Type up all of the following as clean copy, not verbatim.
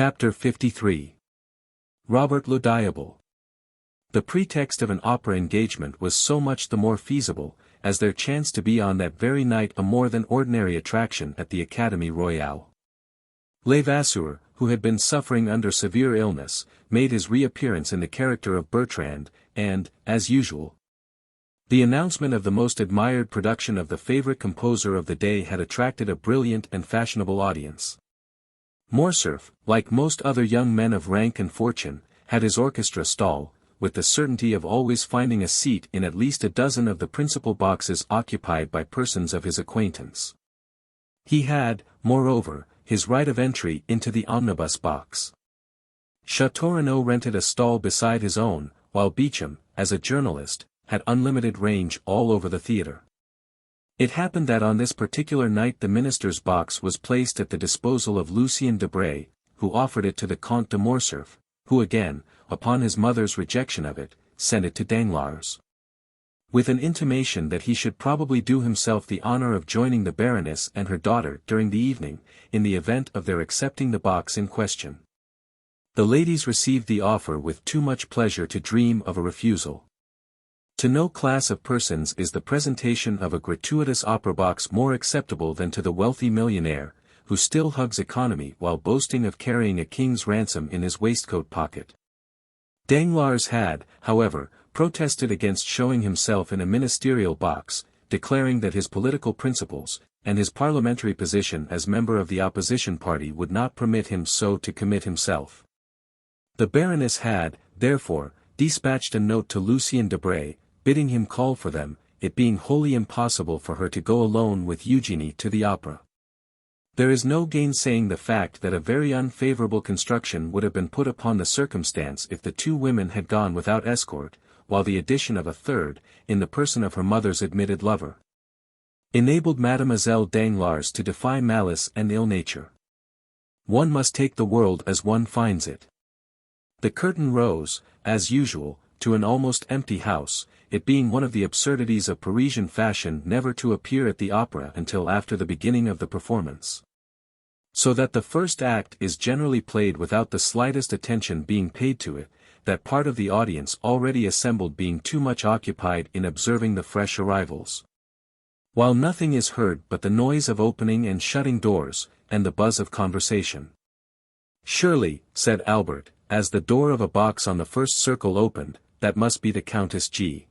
Chapter 53. Robert le Diable. The pretext of an opera engagement was so much the more feasible, as there chanced to be on that very night a more than ordinary attraction at the Académie Royale. Levasseur, who had been suffering under severe illness, made his reappearance in the character of Bertrand, and, as usual, the announcement of the most admired production of the favorite composer of the day had attracted a brilliant and fashionable audience. Morcerf, like most other young men of rank and fortune, had his orchestra stall, with the certainty of always finding a seat in at least a dozen of the principal boxes occupied by persons of his acquaintance. He had, moreover, his right of entry into the omnibus box. Château rented a stall beside his own, while Beauchamp, as a journalist, had unlimited range all over the theatre. It happened that on this particular night the minister's box was placed at the disposal of Lucien Debray, who offered it to the Comte de Morcerf, who again, upon his mother's rejection of it, sent it to Danglars, with an intimation that he should probably do himself the honor of joining the Baroness and her daughter during the evening, in the event of their accepting the box in question. The ladies received the offer with too much pleasure to dream of a refusal. To no class of persons is the presentation of a gratuitous opera box more acceptable than to the wealthy millionaire, who still hugs economy while boasting of carrying a king's ransom in his waistcoat pocket. Danglars had, however, protested against showing himself in a ministerial box, declaring that his political principles, and his parliamentary position as member of the opposition party would not permit him so to commit himself. The Baroness had, therefore, dispatched a note to Lucien Debray, bidding him call for them, it being wholly impossible for her to go alone with Eugénie to the opera. There is no gainsaying the fact that a very unfavorable construction would have been put upon the circumstance if the two women had gone without escort, while the addition of a third, in the person of her mother's admitted lover, enabled Mademoiselle Danglars to defy malice and ill nature. One must take the world as one finds it. The curtain rose, as usual, to an almost empty house, it being one of the absurdities of Parisian fashion never to appear at the opera until after the beginning of the performance. So that the first act is generally played without the slightest attention being paid to it, that part of the audience already assembled being too much occupied in observing the fresh arrivals, while nothing is heard but the noise of opening and shutting doors, and the buzz of conversation. "Surely," said Albert, as the door of a box on the first circle opened, "that must be the Countess G."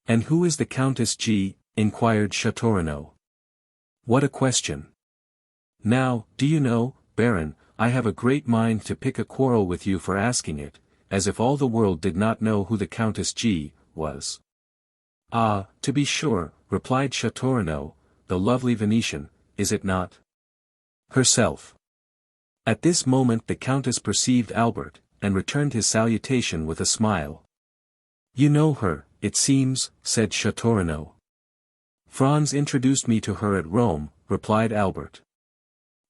"And who is the Countess G?" inquired Château. "What a question! Now, do you know, Baron, I have a great mind to pick a quarrel with you for asking it, as if all the world did not know who the Countess G was." "Ah, to be sure," replied Château, "the lovely Venetian, is it not? Herself." At this moment the Countess perceived Albert, and returned his salutation with a smile. "You know her, it seems," said Château. "Franz introduced me to her at Rome," replied Albert.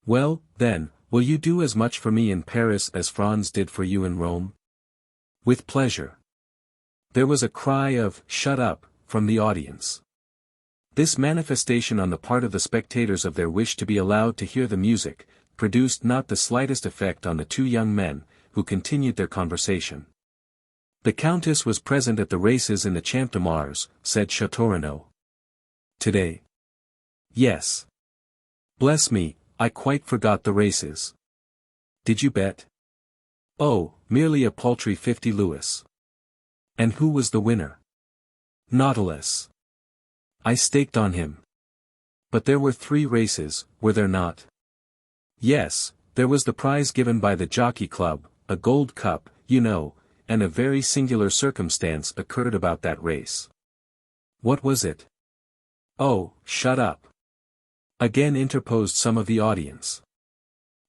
"Well, then, will you do as much for me in Paris as Franz did for you in Rome?" "With pleasure." There was a cry of "Shut up!" from the audience. This manifestation on the part of the spectators of their wish to be allowed to hear the music, produced not the slightest effect on the two young men, who continued their conversation. "The Countess was present at the races in the Champ de Mars," said Château. "Today?" "Yes. Bless me, I quite forgot the races." "Did you bet?" "Oh, merely a paltry 50 louis. "And who was the winner?" "Nautilus. I staked on him." "But there were 3 races, were there not?" "Yes, there was the prize given by the Jockey Club, a gold cup, you know, and a very singular circumstance occurred about that race." "What was it?" "Oh, shut up!" again interposed some of the audience.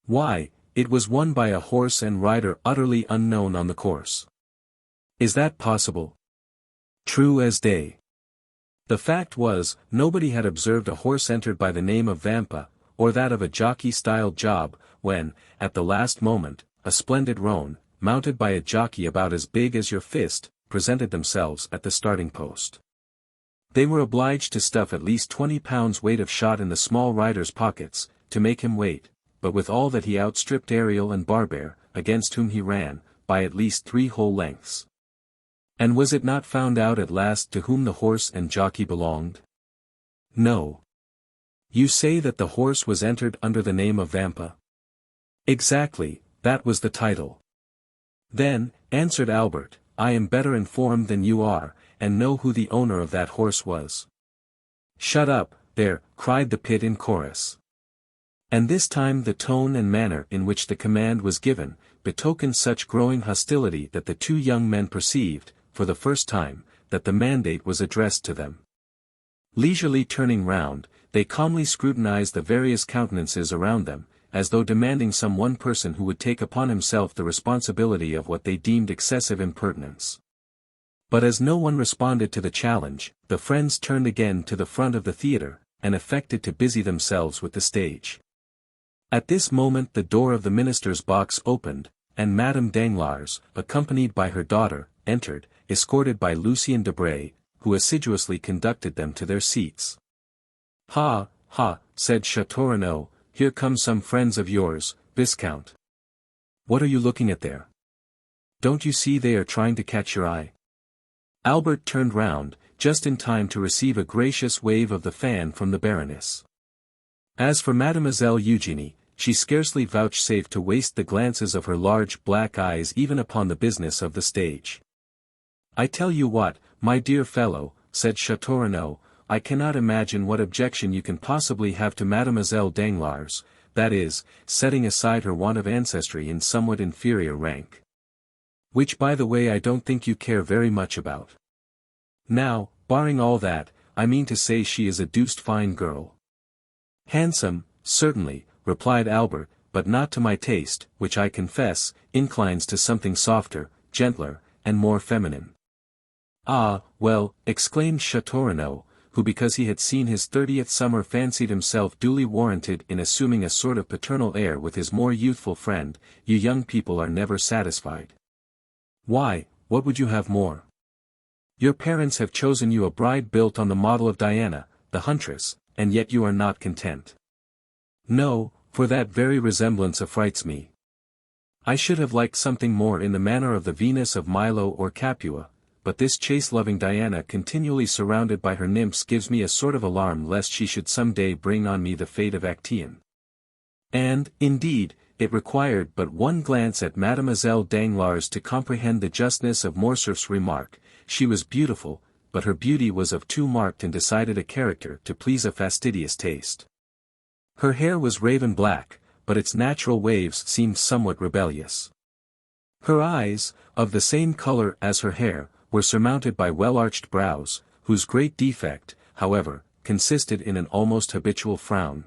"Why, it was won by a horse and rider utterly unknown on the course." "Is that possible?" "True as day." The fact was, nobody had observed a horse entered by the name of Vampa, or that of a jockey-styled job, when, at the last moment, a splendid roan, mounted by a jockey about as big as your fist, presented themselves at the starting post. They were obliged to stuff at least 20 pounds weight of shot in the small rider's pockets, to make him wait, but with all that he outstripped Ariel and Barbare, against whom he ran, by at least 3 whole lengths. And was it not found out at last to whom the horse and jockey belonged? No. You say that the horse was entered under the name of Vampa? Exactly, that was the title. Then, answered Albert, I am better informed than you are, and know who the owner of that horse was. Shut up, there, cried the pit in chorus. And this time the tone and manner in which the command was given, betokened such growing hostility that the 2 young men perceived, for the first time, that the mandate was addressed to them. Leisurely turning round, they calmly scrutinized the various countenances around them, as though demanding some one person who would take upon himself the responsibility of what they deemed excessive impertinence. But as no one responded to the challenge, the friends turned again to the front of the theatre, and affected to busy themselves with the stage. At this moment the door of the minister's box opened, and Madame Danglars, accompanied by her daughter, entered, escorted by Lucien Debray, who assiduously conducted them to their seats. Ha, ha, said Château, here come some friends of yours, Viscount. What are you looking at there? Don't you see they are trying to catch your eye? Albert turned round, just in time to receive a gracious wave of the fan from the Baroness. As for Mademoiselle Eugénie, she scarcely vouchsafed to waste the glances of her large black eyes even upon the business of the stage. I tell you what, my dear fellow, said Château, I cannot imagine what objection you can possibly have to Mademoiselle Danglars, that is, setting aside her want of ancestry in somewhat inferior rank. Which by the way I don't think you care very much about. Now, barring all that, I mean to say she is a deuced fine girl. Handsome, certainly, replied Albert, but not to my taste, which I confess, inclines to something softer, gentler, and more feminine. Ah, well, exclaimed Château, who because he had seen his 30th summer fancied himself duly warranted in assuming a sort of paternal air with his more youthful friend, you young people are never satisfied. Why, what would you have more? Your parents have chosen you a bride built on the model of Diana, the huntress, and yet you are not content. No, for that very resemblance affrights me. I should have liked something more in the manner of the Venus of Milo or Capua, but this chase-loving Diana continually surrounded by her nymphs gives me a sort of alarm lest she should some day bring on me the fate of Actaeon. And, indeed, it required but one glance at Mademoiselle Danglars to comprehend the justness of Morcerf's remark. She was beautiful, but her beauty was of too marked and decided a character to please a fastidious taste. Her hair was raven black, but its natural waves seemed somewhat rebellious. Her eyes, of the same color as her hair, were surmounted by well-arched brows, whose great defect, however, consisted in an almost habitual frown.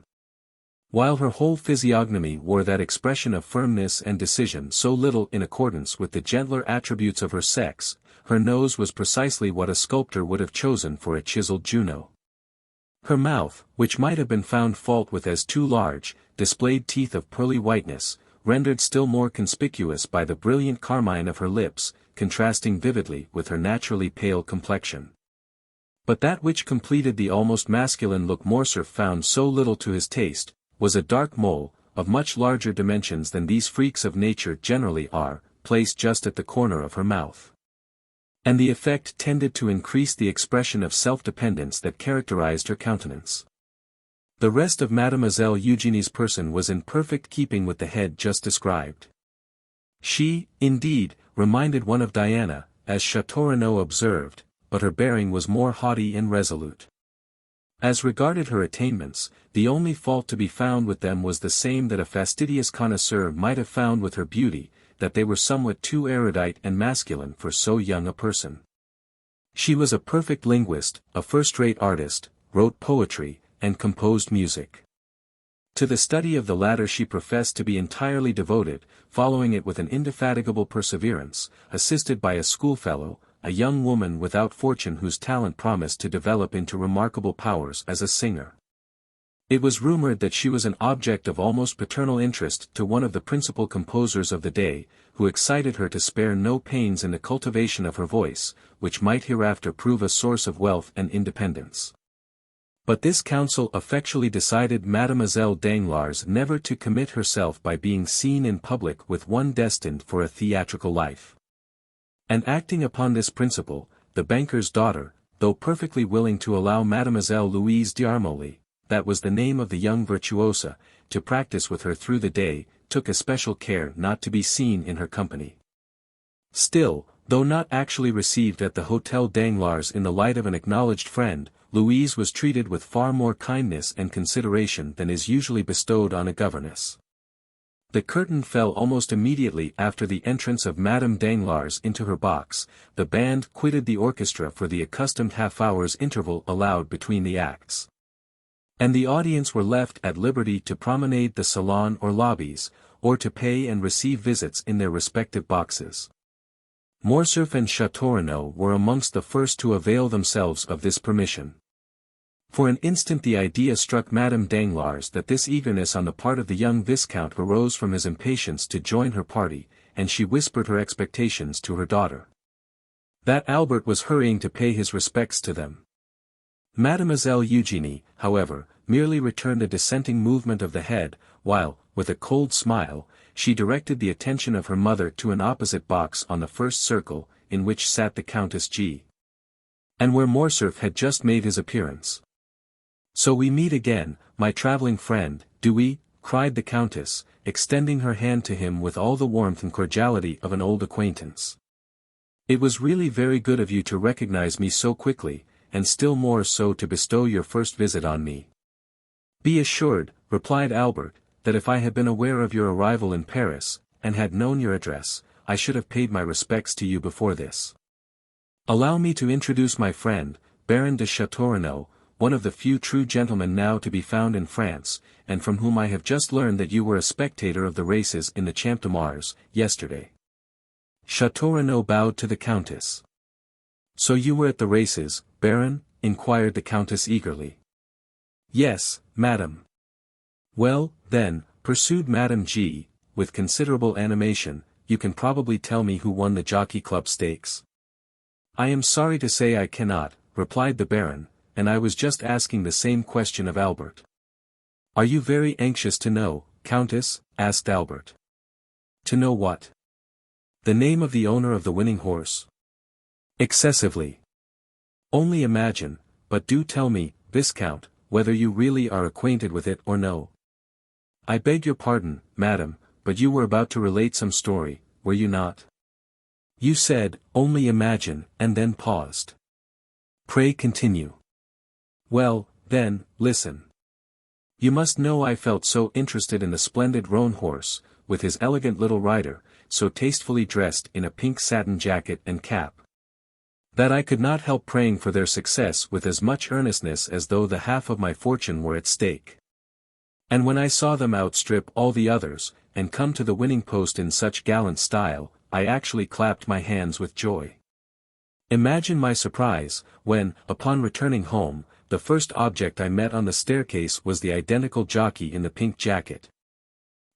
While her whole physiognomy wore that expression of firmness and decision so little in accordance with the gentler attributes of her sex, her nose was precisely what a sculptor would have chosen for a chiseled Juno. Her mouth, which might have been found fault with as too large, displayed teeth of pearly whiteness, rendered still more conspicuous by the brilliant carmine of her lips, contrasting vividly with her naturally pale complexion. But that which completed the almost masculine look Morcerf found so little to his taste, was a dark mole, of much larger dimensions than these freaks of nature generally are, placed just at the corner of her mouth. And the effect tended to increase the expression of self-dependence that characterized her countenance. The rest of Mademoiselle Eugénie's person was in perfect keeping with the head just described. She, indeed, reminded one of Diana, as Château observed, but her bearing was more haughty and resolute. As regarded her attainments, the only fault to be found with them was the same that a fastidious connoisseur might have found with her beauty, that they were somewhat too erudite and masculine for so young a person. She was a perfect linguist, a first-rate artist, wrote poetry, and composed music. To the study of the latter she professed to be entirely devoted, following it with an indefatigable perseverance, assisted by a schoolfellow, a young woman without fortune whose talent promised to develop into remarkable powers as a singer. It was rumored that she was an object of almost paternal interest to one of the principal composers of the day, who excited her to spare no pains in the cultivation of her voice, which might hereafter prove a source of wealth and independence. But this council effectually decided Mademoiselle Danglars never to commit herself by being seen in public with one destined for a theatrical life. And acting upon this principle, the banker's daughter, though perfectly willing to allow Mademoiselle Louise d'Armolay, that was the name of the young virtuosa, to practice with her through the day, took especial care not to be seen in her company. Still, though not actually received at the Hôtel Danglars in the light of an acknowledged friend, Louise was treated with far more kindness and consideration than is usually bestowed on a governess. The curtain fell almost immediately after the entrance of Madame Danglars into her box. The band quitted the orchestra for the accustomed half-hour's interval allowed between the acts. And the audience were left at liberty to promenade the salon or lobbies, or to pay and receive visits in their respective boxes. Morcerf and Château were amongst the first to avail themselves of this permission. For an instant the idea struck Madame Danglars that this eagerness on the part of the young Viscount arose from his impatience to join her party, and she whispered her expectations to her daughter. That Albert was hurrying to pay his respects to them. Mademoiselle Eugénie, however, merely returned a dissenting movement of the head, while, with a cold smile, she directed the attention of her mother to an opposite box on the first circle, in which sat the Countess G. and where Morcerf had just made his appearance. "So we meet again, my travelling friend, do we?" cried the Countess, extending her hand to him with all the warmth and cordiality of an old acquaintance. "It was really very good of you to recognize me so quickly, and still more so to bestow your first visit on me." "Be assured," replied Albert, "that if I had been aware of your arrival in Paris, and had known your address, I should have paid my respects to you before this. Allow me to introduce my friend, Baron de Château, one of the few true gentlemen now to be found in France, and from whom I have just learned that you were a spectator of the races in the Champ de Mars, yesterday." Château bowed to the Countess. "So you were at the races, Baron?" inquired the Countess eagerly. "Yes, madam." "Well, then," pursued Madame G., with considerable animation, "you can probably tell me who won the Jockey Club stakes?" "I am sorry to say I cannot," replied the Baron, "and I was just asking the same question of Albert." "Are you very anxious to know, Countess?" asked Albert. "To know what?" "The name of the owner of the winning horse." "Excessively. Only imagine, but do tell me, Viscount, whether you really are acquainted with it or no." "I beg your pardon, madam, but you were about to relate some story, were you not? You said, 'Only imagine,' and then paused. Pray continue." "Well, then, listen. You must know I felt so interested in the splendid roan horse, with his elegant little rider, so tastefully dressed in a pink satin jacket and cap, that I could not help praying for their success with as much earnestness as though the half of my fortune were at stake. And when I saw them outstrip all the others, and come to the winning post in such gallant style, I actually clapped my hands with joy. Imagine my surprise, when, upon returning home, the first object I met on the staircase was the identical jockey in the pink jacket.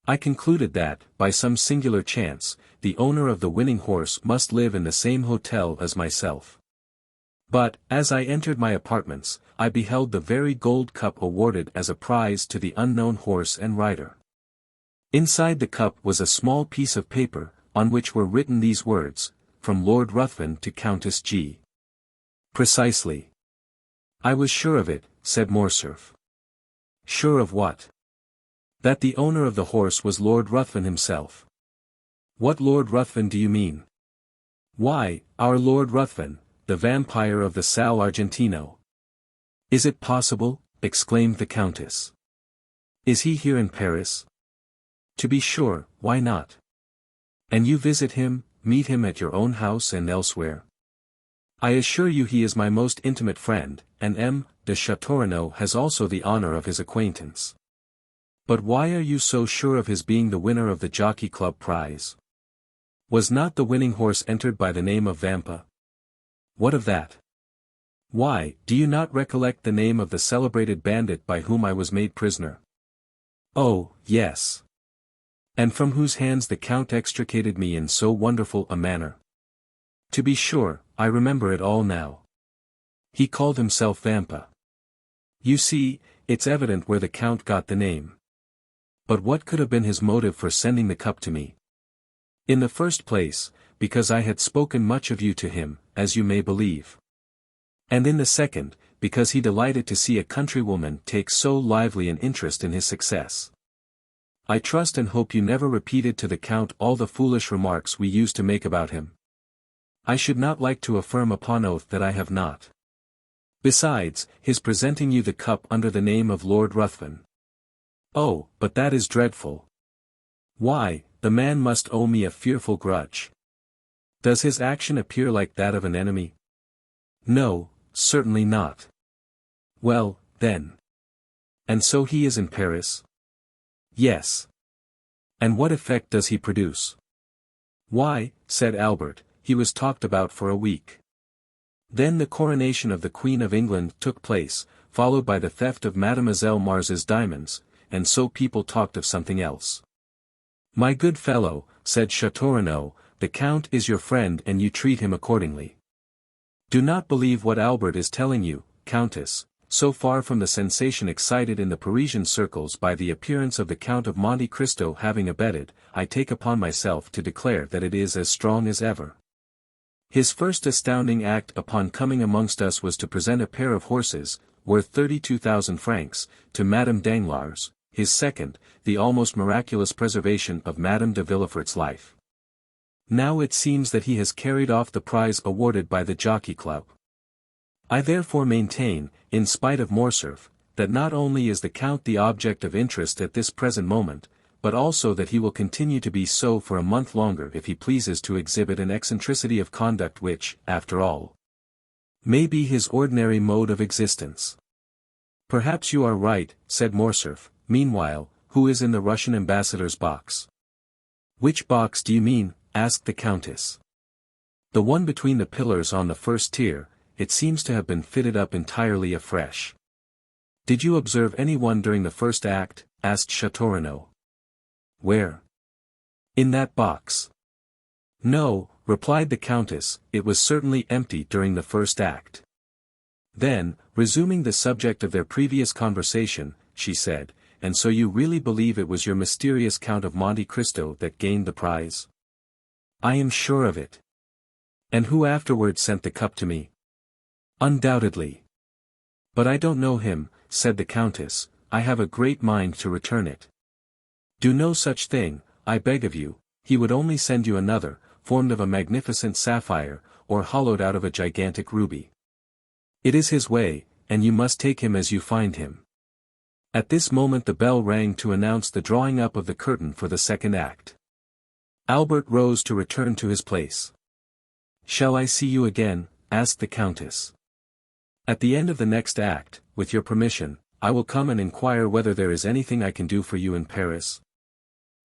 I concluded that, by some singular chance, the owner of the winning horse must live in the same hotel as myself. But, as I entered my apartments, I beheld the very gold cup awarded as a prize to the unknown horse and rider. Inside the cup was a small piece of paper, on which were written these words, 'From Lord Ruthven to Countess G.' Precisely. I was sure of it, said Morcerf. Sure of what? That the owner of the horse was Lord Ruthven himself. What Lord Ruthven do you mean? Why, our Lord Ruthven, the vampire of the Sal Argentino. Is it possible? Exclaimed the Countess. Is he here in Paris? To be sure, why not? And you visit him, meet him at your own house and elsewhere? I assure you he is my most intimate friend, and M. de Château has also the honor of his acquaintance. But why are you so sure of his being the winner of the Jockey Club prize? Was not the winning horse entered by the name of Vampa? What of that? Why, do you not recollect the name of the celebrated bandit by whom I was made prisoner? Oh, yes. And from whose hands the Count extricated me in so wonderful a manner? To be sure, I remember it all now. He called himself Vampa. You see, it's evident where the Count got the name. But what could have been his motive for sending the cup to me? In the first place, because I had spoken much of you to him, as you may believe. And in the second, because he delighted to see a countrywoman take so lively an interest in his success. I trust and hope you never repeated to the Count all the foolish remarks we used to make about him. I should not like to affirm upon oath that I have not. Besides, his presenting you the cup under the name of Lord Ruthven. Oh, but that is dreadful. Why, the man must owe me a fearful grudge. Does his action appear like that of an enemy? No, certainly not. Well, then. And so he is in Paris? Yes. And what effect does he produce? Why, said Albert, he was talked about for a week. Then the coronation of the Queen of England took place, followed by the theft of Mademoiselle Mars's diamonds, and so people talked of something else. My good fellow, said Château, the Count is your friend and you treat him accordingly. Do not believe what Albert is telling you, Countess. So far from the sensation excited in the Parisian circles by the appearance of the Count of Monte Cristo having abetted, I take upon myself to declare that it is as strong as ever. His first astounding act upon coming amongst us was to present a pair of horses, worth 32,000 francs, to Madame Danglars. His second, the almost miraculous preservation of Madame de Villefort's life. Now it seems that he has carried off the prize awarded by the Jockey Club. I therefore maintain, in spite of Morcerf, that not only is the Count the object of interest at this present moment, but also that he will continue to be so for a month longer if he pleases to exhibit an eccentricity of conduct which, after all, may be his ordinary mode of existence. Perhaps you are right, said Morcerf. Meanwhile, who is in the Russian ambassador's box? Which box do you mean? Asked the Countess. The one between the pillars on the first tier. It seems to have been fitted up entirely afresh. Did you observe any one during the first act? Asked Château. Where? In that box. No, replied the Countess, it was certainly empty during the first act. Then, resuming the subject of their previous conversation, she said, and so you really believe it was your mysterious Count of Monte Cristo that gained the prize? I am sure of it. And who afterwards sent the cup to me? Undoubtedly. But I don't know him, said the Countess, I have a great mind to return it. Do no such thing, I beg of you, he would only send you another, formed of a magnificent sapphire, or hollowed out of a gigantic ruby. It is his way, and you must take him as you find him. At this moment the bell rang to announce the drawing up of the curtain for the second act. Albert rose to return to his place. Shall I see you again? Asked the Countess. At the end of the next act, with your permission, I will come and inquire whether there is anything I can do for you in Paris.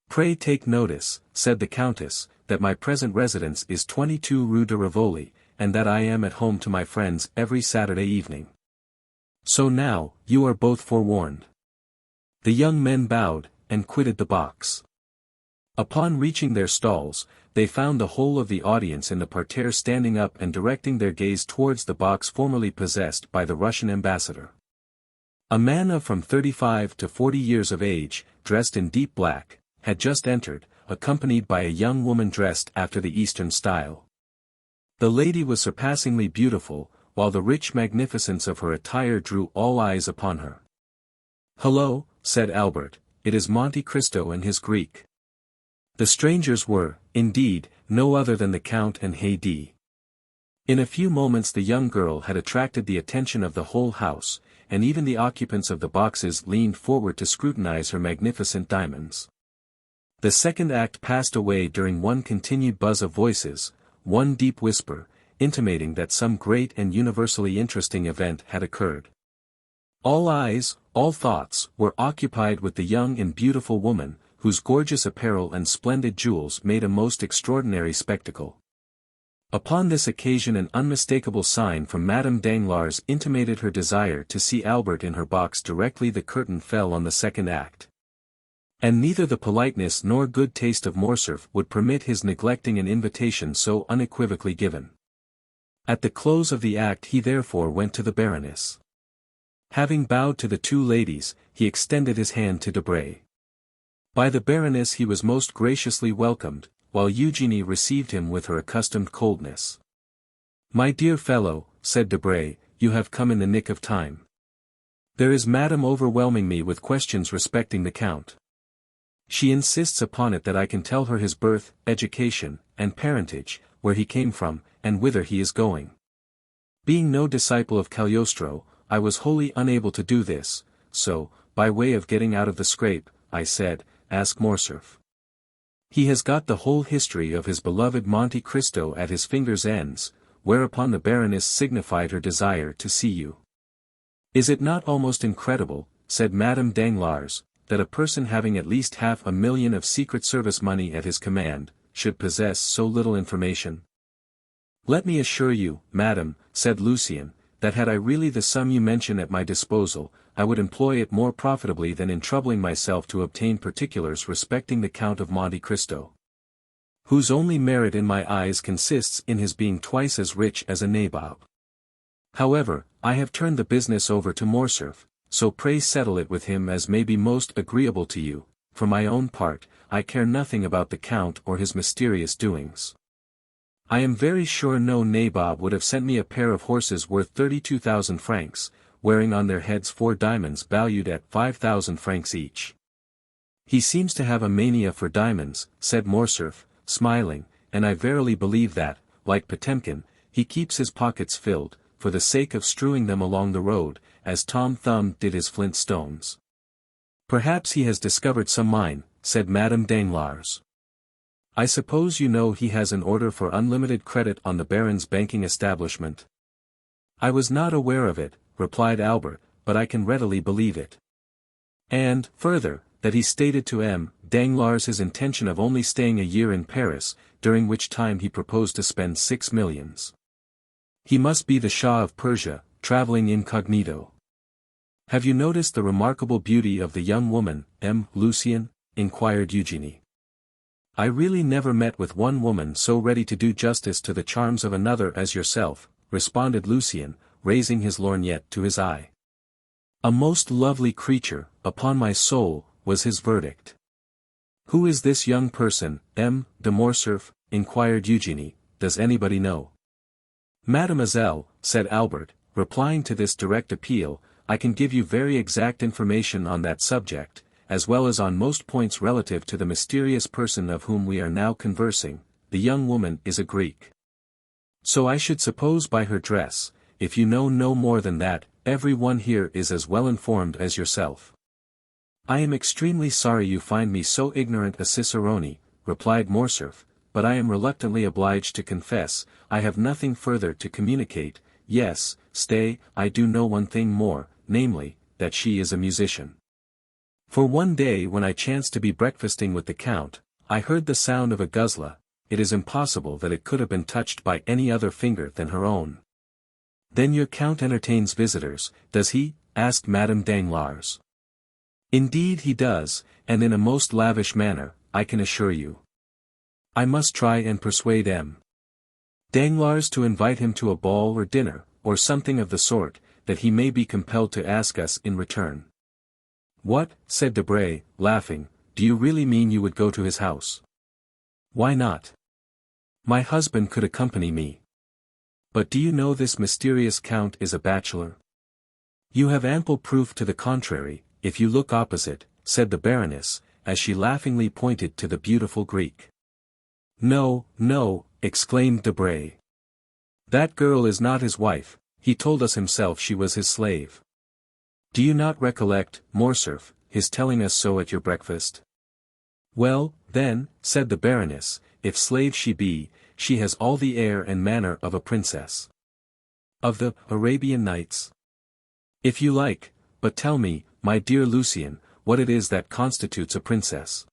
Pray take notice, said the Countess, that my present residence is 22 Rue de Rivoli, and that I am at home to my friends every Saturday evening. So now, you are both forewarned. The young men bowed, and quitted the box. Upon reaching their stalls, they found the whole of the audience in the parterre standing up and directing their gaze towards the box formerly possessed by the Russian ambassador. A man of from 35 to 40 years of age, dressed in deep black, had just entered, accompanied by a young woman dressed after the Eastern style. The lady was surpassingly beautiful, while the rich magnificence of her attire drew all eyes upon her. "Hello," said Albert, "it is Monte Cristo and his Greek." The strangers were, indeed, no other than the Count and Haydée. In a few moments the young girl had attracted the attention of the whole house, and even the occupants of the boxes leaned forward to scrutinize her magnificent diamonds. The second act passed away during one continued buzz of voices, one deep whisper, intimating that some great and universally interesting event had occurred. All eyes, all thoughts, were occupied with the young and beautiful woman, whose gorgeous apparel and splendid jewels made a most extraordinary spectacle. Upon this occasion an unmistakable sign from Madame Danglars intimated her desire to see Albert in her box directly the curtain fell on the second act. And neither the politeness nor good taste of Morcerf would permit his neglecting an invitation so unequivocally given. At the close of the act he therefore went to the Baroness. Having bowed to the two ladies, he extended his hand to Debray. By the Baroness he was most graciously welcomed, while Eugénie received him with her accustomed coldness. "My dear fellow," said Debray, "you have come in the nick of time. There is Madame overwhelming me with questions respecting the Count. She insists upon it that I can tell her his birth, education, and parentage, where he came from, and whither he is going. Being no disciple of Cagliostro, I was wholly unable to do this, so, by way of getting out of the scrape, I said, ask Morcerf. He has got the whole history of his beloved Monte Cristo at his fingers' ends, whereupon the Baroness signified her desire to see you. Is it not almost incredible, said Madame Danglars, that a person having at least 500,000 of Secret Service money at his command, should possess so little information? Let me assure you, madam, said Lucien, that had I really the sum you mention at my disposal, I would employ it more profitably than in troubling myself to obtain particulars respecting the Count of Monte Cristo, whose only merit in my eyes consists in his being twice as rich as a nabob. However, I have turned the business over to Morcerf, so pray settle it with him as may be most agreeable to you. For my own part, I care nothing about the Count or his mysterious doings. I am very sure no nabob would have sent me a pair of horses worth 32,000 francs, wearing on their heads 4 diamonds valued at 5,000 francs each. He seems to have a mania for diamonds, said Morcerf, smiling, and I verily believe that, like Potemkin, he keeps his pockets filled, for the sake of strewing them along the road, as Tom Thumb did his flint stones. Perhaps he has discovered some mine, said Madame Danglars. I suppose you know he has an order for unlimited credit on the Baron's banking establishment. I was not aware of it, replied Albert, but I can readily believe it. And, further, that he stated to M. Danglars his intention of only staying a year in Paris, during which time he proposed to spend 6 millions. He must be the Shah of Persia, travelling incognito. Have you noticed the remarkable beauty of the young woman, M. Lucien? Inquired Eugénie. I really never met with one woman so ready to do justice to the charms of another as yourself, responded Lucien, raising his lorgnette to his eye. A most lovely creature, upon my soul, was his verdict. Who is this young person, M. de Morcerf? Inquired Eugénie, does anybody know? Mademoiselle, said Albert, replying to this direct appeal, I can give you very exact information on that subject, as well as on most points relative to the mysterious person of whom we are now conversing. The young woman is a Greek. So I should suppose by her dress. If you know no more than that, every one here is as well informed as yourself. I am extremely sorry you find me so ignorant a cicerone, replied Morcerf, but I am reluctantly obliged to confess, I have nothing further to communicate. Yes, stay, I do know one thing more, namely, that she is a musician. For one day when I chanced to be breakfasting with the Count, I heard the sound of a guzla. It is impossible that it could have been touched by any other finger than her own. Then your Count entertains visitors, does he? Asked Madame Danglars. Indeed he does, and in a most lavish manner, I can assure you. I must try and persuade M. Danglars to invite him to a ball or dinner, or something of the sort, that he may be compelled to ask us in return. What, said Debray, laughing, do you really mean you would go to his house? Why not? My husband could accompany me. But do you know this mysterious Count is a bachelor? You have ample proof to the contrary, if you look opposite, said the Baroness, as she laughingly pointed to the beautiful Greek. No, no, exclaimed Debray. That girl is not his wife, he told us himself she was his slave. Do you not recollect, Morcerf, his telling us so at your breakfast? Well, then, said the Baroness, if slave she be, she has all the air and manner of a princess. Of the Arabian Nights? If you like, but tell me, my dear Lucien, what it is that constitutes a princess.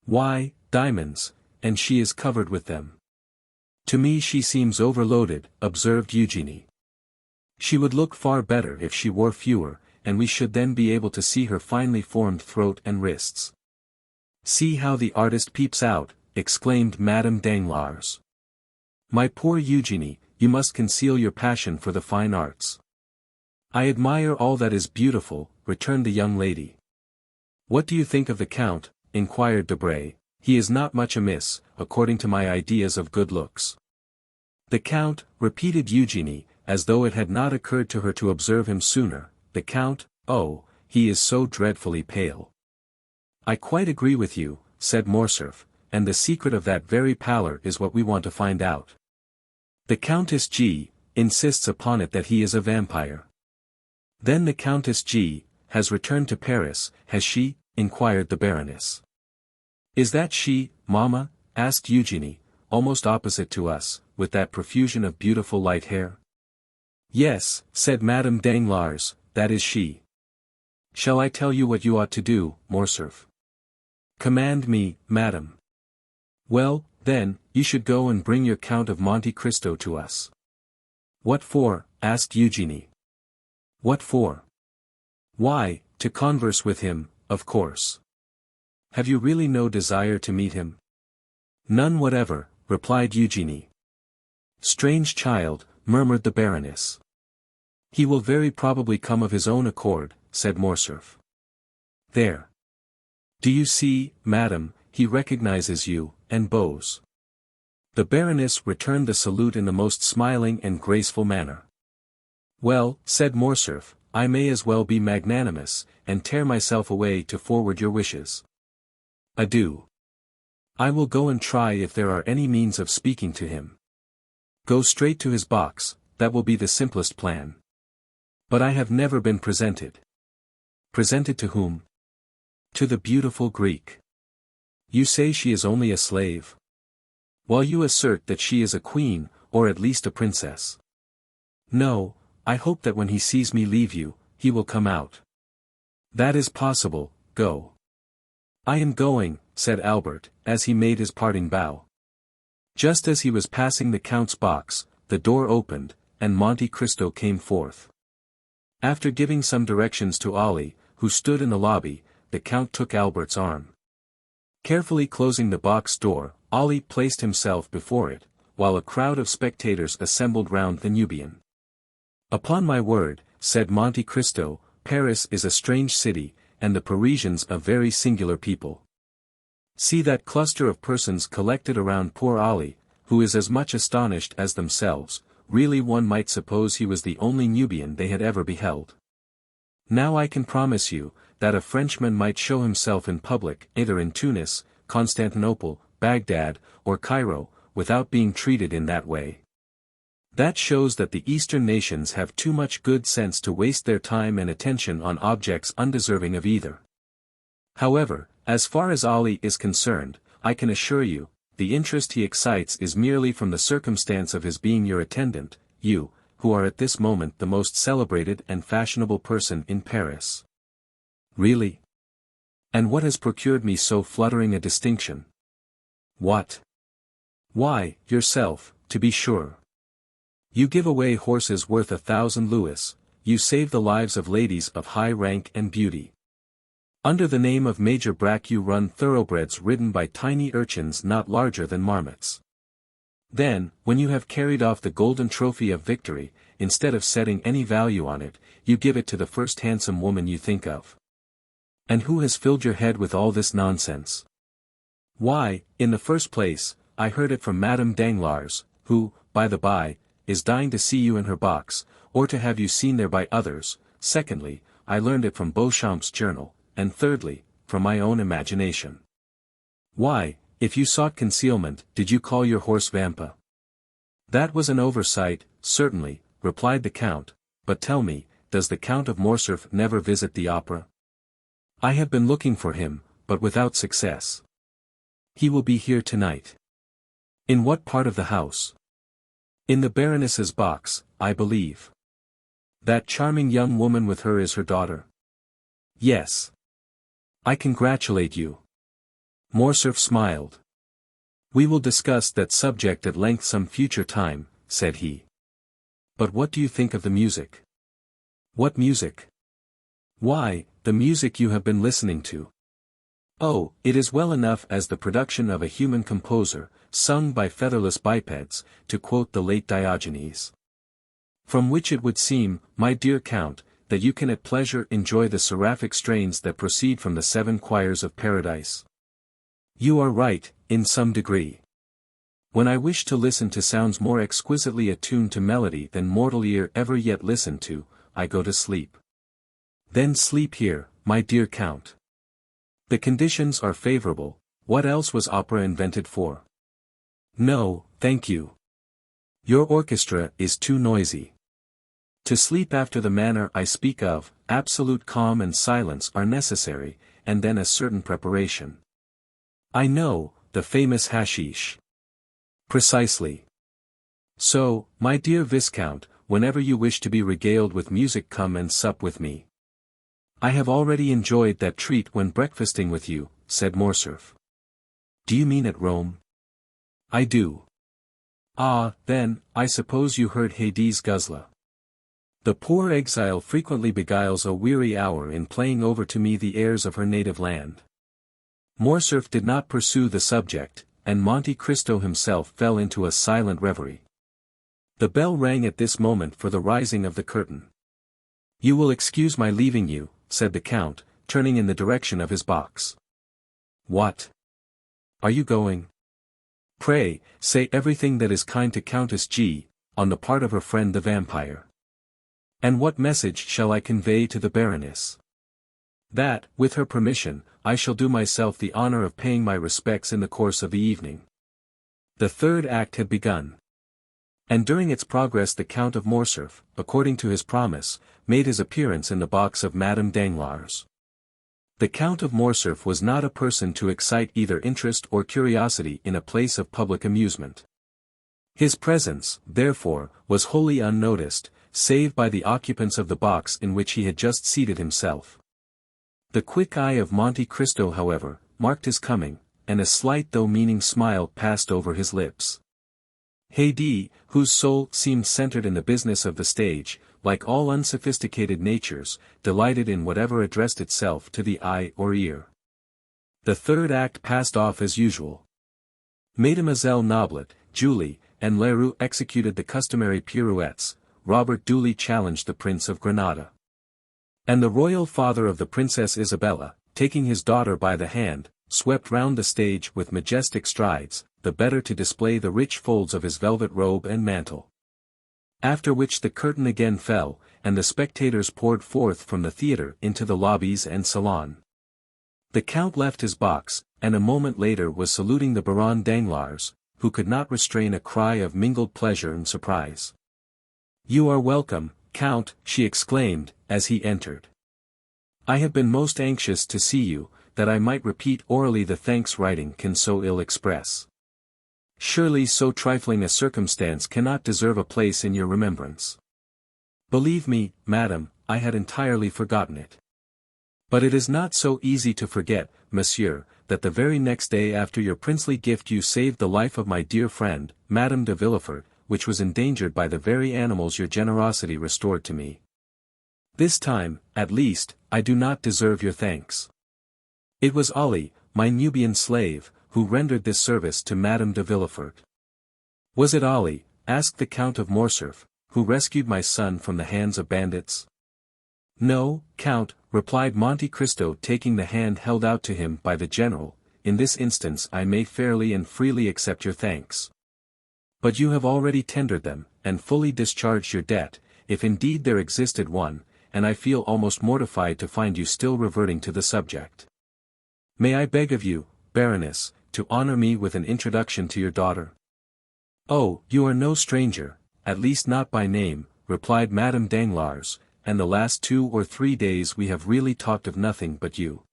Why, diamonds, and she is covered with them. To me she seems overloaded, observed Eugénie. She would look far better if she wore fewer, and we should then be able to see her finely formed throat and wrists. See how the artist peeps out, exclaimed Madame Danglars. My poor Eugénie, you must conceal your passion for the fine arts. I admire all that is beautiful, returned the young lady. What do you think of the Count? Inquired Debray. He is not much amiss, according to my ideas of good looks. The Count, repeated Eugénie, as though it had not occurred to her to observe him sooner. The Count, oh, he is so dreadfully pale. I quite agree with you, said Morcerf, and the secret of that very pallor is what we want to find out. The Countess G. insists upon it that he is a vampire. Then the Countess G. has returned to Paris, has she? Inquired the Baroness. Is that she, mamma? Asked Eugénie, almost opposite to us, with that profusion of beautiful light hair. Yes, said Madame Danglars, that is she. Shall I tell you what you ought to do, Morcerf? Command me, madame. Well, then, you should go and bring your Count of Monte Cristo to us. What for? Asked Eugénie. What for? Why, to converse with him, of course. Have you really no desire to meet him? None whatever, replied Eugénie. Strange child, murmured the Baroness. He will very probably come of his own accord, said Morcerf. There. Do you see, madame, he recognizes you, and bows. The Baroness returned the salute in the most smiling and graceful manner. Well, said Morcerf, I may as well be magnanimous, and tear myself away to forward your wishes. Adieu. I will go and try if there are any means of speaking to him. Go straight to his box, that will be the simplest plan. But I have never been presented. Presented to whom? To the beautiful Greek. You say she is only a slave. While you assert that she is a queen, or at least a princess. No, I hope that when he sees me leave you, he will come out. That is possible, go. I am going, said Albert, as he made his parting bow. Just as he was passing the Count's box, the door opened, and Monte Cristo came forth. After giving some directions to Ollie, who stood in the lobby, the Count took Albert's arm. Carefully closing the box door, Ollie placed himself before it, while a crowd of spectators assembled round the Nubian. Upon my word, said Monte Cristo, Paris is a strange city, and the Parisians a very singular people. See that cluster of persons collected around poor Ollie, who is as much astonished as themselves. Really one might suppose he was the only Nubian they had ever beheld. Now I can promise you, that a Frenchman might show himself in public, either in Tunis, Constantinople, Baghdad, or Cairo, without being treated in that way. That shows that the Eastern nations have too much good sense to waste their time and attention on objects undeserving of either. However, as far as Ollie is concerned, I can assure you, the interest he excites is merely from the circumstance of his being your attendant, you, who are at this moment the most celebrated and fashionable person in Paris. Really? And what has procured me so fluttering a distinction? What? Why, yourself, to be sure. You give away horses worth 1,000 louis, you save the lives of ladies of high rank and beauty. Under the name of Major Brack you run thoroughbreds ridden by tiny urchins not larger than marmots. Then, when you have carried off the golden trophy of victory, instead of setting any value on it, you give it to the first handsome woman you think of. And who has filled your head with all this nonsense? Why, in the first place, I heard it from Madame Danglars, who, by the by, is dying to see you in her box, or to have you seen there by others. Secondly, I learned it from Beauchamp's journal, and thirdly, from my own imagination. Why, if you sought concealment, did you call your horse Vampa? That was an oversight, certainly, replied the Count, but tell me, does the Count of Morcerf never visit the opera? I have been looking for him, but without success. He will be here tonight. In what part of the house? In the Baroness's box, I believe. That charming young woman with her is her daughter? Yes. I congratulate you. Morcerf smiled. We will discuss that subject at length some future time, said he. But what do you think of the music? What music? Why, the music you have been listening to. Oh, it is well enough as the production of a human composer, sung by featherless bipeds, to quote the late Diogenes. From which it would seem, my dear Count, that you can at pleasure enjoy the seraphic strains that proceed from the 7 choirs of paradise. You are right, in some degree. When I wish to listen to sounds more exquisitely attuned to melody than mortal ear ever yet listened to, I go to sleep. Then sleep here, my dear Count. The conditions are favorable. What else was opera invented for? No, thank you. Your orchestra is too noisy. To sleep after the manner I speak of, absolute calm and silence are necessary, and then a certain preparation. I know, the famous hashish. Precisely. So, my dear Viscount, whenever you wish to be regaled with music, come and sup with me. I have already enjoyed that treat when breakfasting with you, said Morcerf. Do you mean at Rome? I do. Ah, then, I suppose you heard Haydée's Guzla. The poor exile frequently beguiles a weary hour in playing over to me the airs of her native land. Morcerf did not pursue the subject, and Monte Cristo himself fell into a silent reverie. The bell rang at this moment for the rising of the curtain. You will excuse my leaving you, said the Count, turning in the direction of his box. What? Are you going? Pray, say everything that is kind to Countess G, on the part of her friend the vampire. And what message shall I convey to the Baroness? That, with her permission, I shall do myself the honor of paying my respects in the course of the evening. The 3rd act had begun. And during its progress the Count of Morcerf, according to his promise, made his appearance in the box of Madame Danglars. The Count of Morcerf was not a person to excite either interest or curiosity in a place of public amusement. His presence, therefore, was wholly unnoticed, save by the occupants of the box in which he had just seated himself. The quick eye of Monte Cristo, however, marked his coming, and a slight though meaning smile passed over his lips. Haydée, whose soul seemed centered in the business of the stage, like all unsophisticated natures, delighted in whatever addressed itself to the eye or ear. The 3rd act passed off as usual. Mademoiselle Noblet, Julie, and Leroux executed the customary pirouettes. Robert duly challenged the Prince of Granada. And the royal father of the Princess Isabella, taking his daughter by the hand, swept round the stage with majestic strides, the better to display the rich folds of his velvet robe and mantle. After which the curtain again fell, and the spectators poured forth from the theatre into the lobbies and salon. The Count left his box, and a moment later was saluting the Baron Danglars, who could not restrain a cry of mingled pleasure and surprise. You are welcome, Count, she exclaimed, as he entered. I have been most anxious to see you, that I might repeat orally the thanks writing can so ill express. Surely so trifling a circumstance cannot deserve a place in your remembrance. Believe me, madam, I had entirely forgotten it. But it is not so easy to forget, monsieur, that the very next day after your princely gift you saved the life of my dear friend, Madame de Villefort, which was endangered by the very animals your generosity restored to me. This time, at least, I do not deserve your thanks. It was Ali, my Nubian slave, who rendered this service to Madame de Villefort. Was it Ali, asked the Count of Morcerf, who rescued my son from the hands of bandits? No, Count, replied Monte Cristo, taking the hand held out to him by the general. In this instance I may fairly and freely accept your thanks. But you have already tendered them, and fully discharged your debt, if indeed there existed one, and I feel almost mortified to find you still reverting to the subject. May I beg of you, Baroness, to honor me with an introduction to your daughter? Oh, you are no stranger, at least not by name, replied Madame Danglars, and the last 2 or 3 days we have really talked of nothing but you.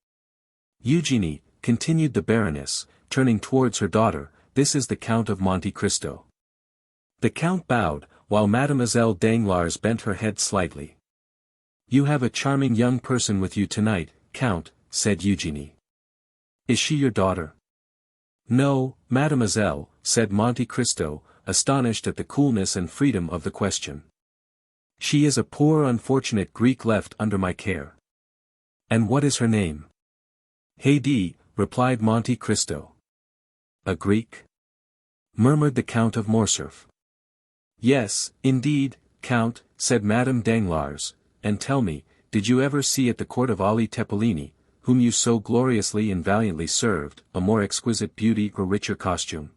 Eugénie, continued the Baroness, turning towards her daughter, this is the Count of Monte Cristo. The Count bowed, while Mademoiselle Danglars bent her head slightly. You have a charming young person with you tonight, Count, said Eugénie. Is she your daughter? No, mademoiselle, said Monte Cristo, astonished at the coolness and freedom of the question. She is a poor unfortunate Greek left under my care. And what is her name? Haydée, replied Monte Cristo. A Greek? Murmured the Count of Morcerf. Yes, indeed, Count," said Madame Danglars, "and tell me, did you ever see at the court of Ali Tepellini, whom you so gloriously and valiantly served, a more exquisite beauty or richer costume?"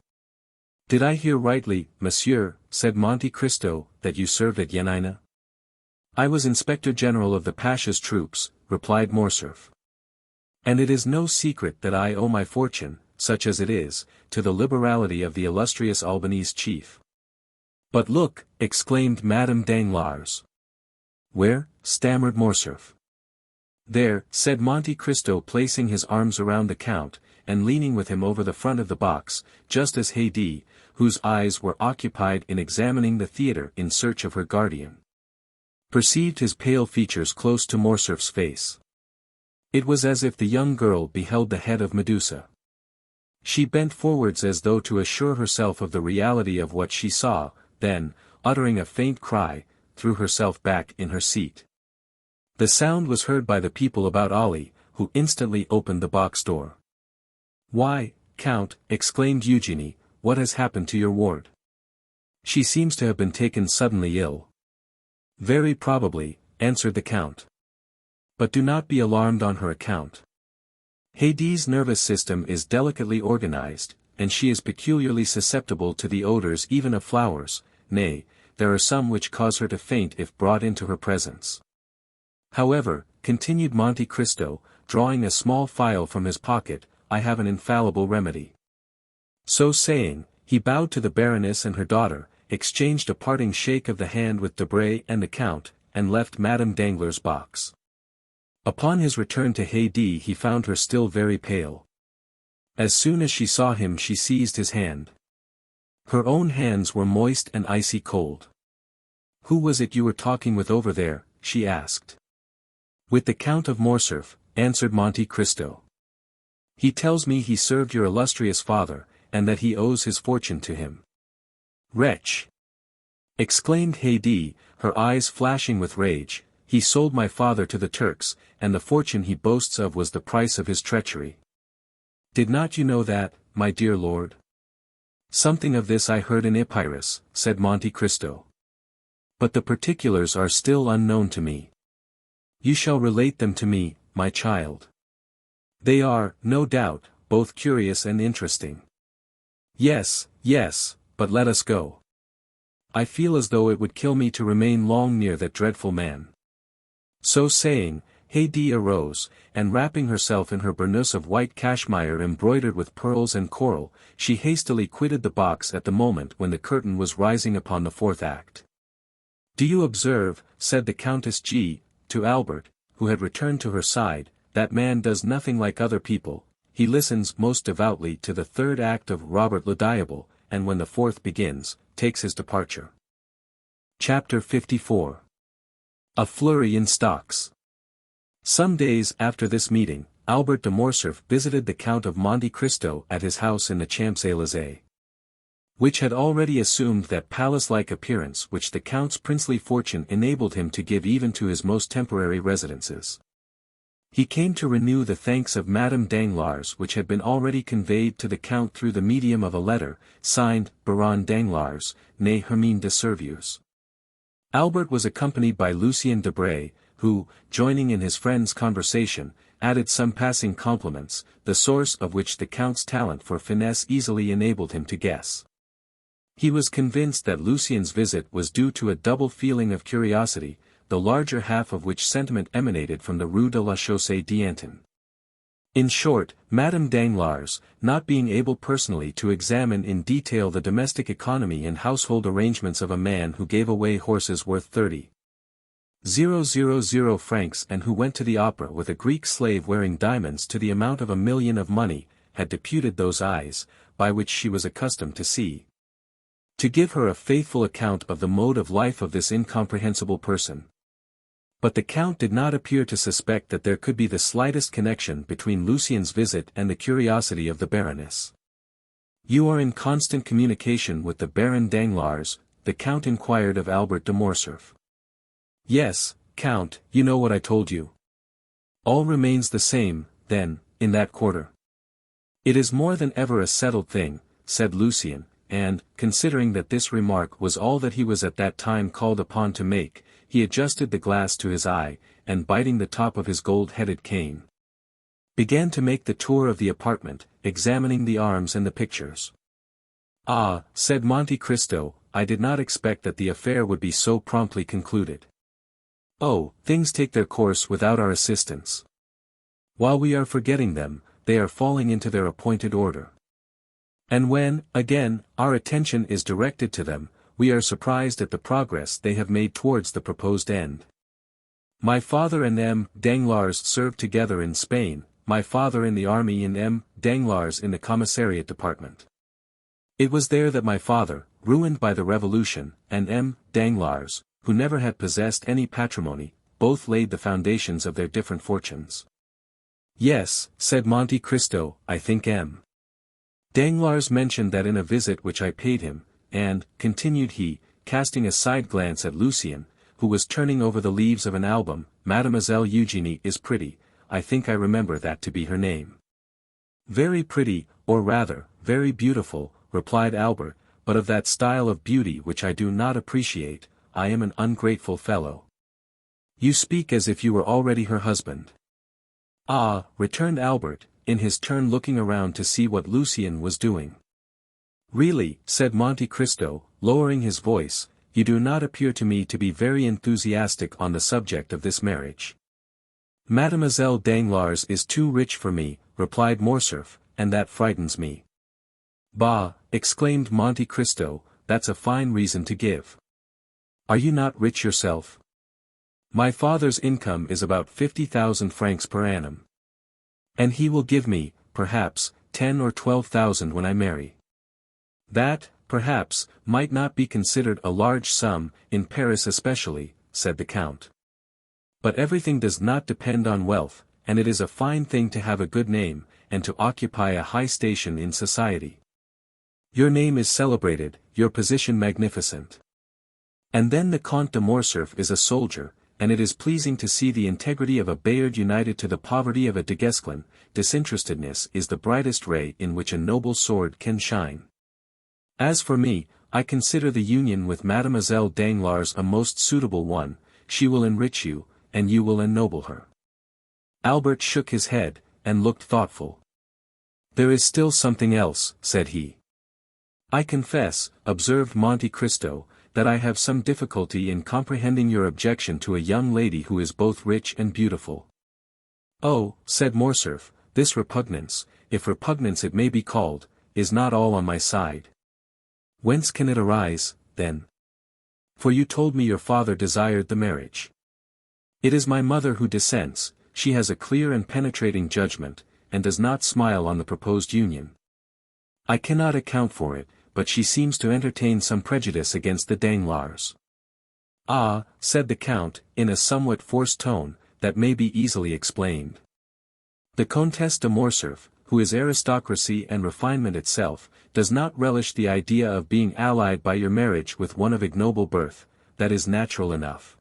"Did I hear rightly, monsieur," said Monte Cristo, "that you served at Yanina?" "I was Inspector General of the Pasha's troops," replied Morcerf. "And it is no secret that I owe my fortune, such as it is, to the liberality of the illustrious Albanese chief." "But look," exclaimed Madame Danglars. "Where?" stammered Morcerf. "There," said Monte Cristo, placing his arms around the count, and leaning with him over the front of the box, just as Haydée, whose eyes were occupied in examining the theatre in search of her guardian, perceived his pale features close to Morcerf's face. It was as if the young girl beheld the head of Medusa. She bent forwards as though to assure herself of the reality of what she saw, then, uttering a faint cry, threw herself back in her seat. The sound was heard by the people about Ali, who instantly opened the box door. "Why, Count," exclaimed Eugénie, "what has happened to your ward? She seems to have been taken suddenly ill." "Very probably," answered the Count. "But do not be alarmed on her account. Haydée's nervous system is delicately organized, and she is peculiarly susceptible to the odors even of flowers, nay, there are some which cause her to faint if brought into her presence. However," continued Monte Cristo, drawing a small phial from his pocket, "I have an infallible remedy." So saying, he bowed to the Baroness and her daughter, exchanged a parting shake of the hand with Debray and the Count, and left Madame Danglars' box. Upon his return to Haydée he found her still very pale. As soon as she saw him she seized his hand. Her own hands were moist and icy cold. "Who was it you were talking with over there?" she asked. "With the Count of Morcerf," answered Monte Cristo. "He tells me he served your illustrious father, and that he owes his fortune to him." "Wretch!" exclaimed Haydée, her eyes flashing with rage, "he sold my father to the Turks, and the fortune he boasts of was the price of his treachery. Did not you know that, my dear lord?" "Something of this I heard in Epirus," said Monte Cristo. "But the particulars are still unknown to me." "You shall relate them to me, my child. They are, no doubt, both curious and interesting." "Yes, yes, but let us go. I feel as though it would kill me to remain long near that dreadful man." So saying, Haydée arose, and wrapping herself in her burnous of white cashmere embroidered with pearls and coral, she hastily quitted the box at the moment when the curtain was rising upon the fourth act. "Do you observe," said the Countess G. to Albert, who had returned to her side, "that man does nothing like other people, he listens most devoutly to the third act of Robert le Diable, and when the fourth begins, takes his departure." Chapter 54. A Flurry in Stocks. Some days after this meeting, Albert de Morcerf visited the Count of Monte Cristo at his house in the Champs-Élysées, which had already assumed that palace-like appearance which the Count's princely fortune enabled him to give even to his most temporary residences. He came to renew the thanks of Madame Danglars which had been already conveyed to the Count through the medium of a letter, signed, Baron Danglars, née Hermine de Servius. Albert was accompanied by Lucien Debray, who, joining in his friend's conversation, added some passing compliments, the source of which the Count's talent for finesse easily enabled him to guess. He was convinced that Lucien's visit was due to a double feeling of curiosity, the larger half of which sentiment emanated from the Rue de la Chaussée-d'Antin. In short, Madame Danglars, not being able personally to examine in detail the domestic economy and household arrangements of a man who gave away horses worth 30,000 francs and who went to the opera with a Greek slave wearing diamonds to the amount of 1,000,000 of money, had deputed those eyes, by which she was accustomed to see, to give her a faithful account of the mode of life of this incomprehensible person. But the Count did not appear to suspect that there could be the slightest connection between Lucien's visit and the curiosity of the Baroness. "You are in constant communication with the Baron Danglars?" the Count inquired of Albert de Morcerf. "Yes, Count, you know what I told you." "All remains the same, then, in that quarter?" "It is more than ever a settled thing," said Lucien, and, considering that this remark was all that he was at that time called upon to make, he adjusted the glass to his eye, and biting the top of his gold-headed cane, began to make the tour of the apartment, examining the arms and the pictures. "Ah," said Monte Cristo, "I did not expect that the affair would be so promptly concluded. Oh, things take their course without our assistance. While we are forgetting them, they are falling into their appointed order. And when, again, our attention is directed to them, we are surprised at the progress they have made towards the proposed end. My father and M. Danglars served together in Spain, my father in the army and M. Danglars in the commissariat department. It was there that my father, ruined by the revolution, and M. Danglars, who never had possessed any patrimony, both laid the foundations of their different fortunes." "Yes," said Monte Cristo, "I think M. Danglars mentioned that in a visit which I paid him, and," continued he, casting a side glance at Lucerne, who was turning over the leaves of an album, "Mademoiselle Eugénie is pretty, I think I remember that to be her name." "Very pretty, or rather, very beautiful," replied Albert, "but of that style of beauty which I do not appreciate. I am an ungrateful fellow." "You speak as if you were already her husband." "Ah," returned Albert, in his turn looking around to see what Lucerne was doing. "Really," said Monte Cristo, lowering his voice, "you do not appear to me to be very enthusiastic on the subject of this marriage." "Mademoiselle Danglars is too rich for me," replied Morcerf, "and that frightens me." "Bah," exclaimed Monte Cristo, "that's a fine reason to give. Are you not rich yourself?" "My father's income is about 50,000 francs per annum. And he will give me, perhaps, 10 or 12,000 when I marry." "That, perhaps, might not be considered a large sum, in Paris especially," said the Count. "But everything does not depend on wealth, and it is a fine thing to have a good name, and to occupy a high station in society. Your name is celebrated, your position magnificent. And then the Comte de Morcerf is a soldier, and it is pleasing to see the integrity of a Bayard united to the poverty of a de Guesclin. Disinterestedness is the brightest ray in which a noble sword can shine. As for me, I consider the union with Mademoiselle Danglars a most suitable one. She will enrich you, and you will ennoble her." Albert shook his head, and looked thoughtful. "There is still something else," said he. "I confess," observed Monte Cristo, "that I have some difficulty in comprehending your objection to a young lady who is both rich and beautiful." "Oh," said Morcerf, "this repugnance, if repugnance it may be called, is not all on my side." "Whence can it arise, then? For you told me your father desired the marriage." "It is my mother who dissents. She has a clear and penetrating judgment, and does not smile on the proposed union. I cannot account for it, but she seems to entertain some prejudice against the Danglars." "Ah," said the Count, in a somewhat forced tone, "that may be easily explained. The Comtesse de Morcerf, who is aristocracy and refinement itself, does not relish the idea of being allied by your marriage with one of ignoble birth. That is natural enough."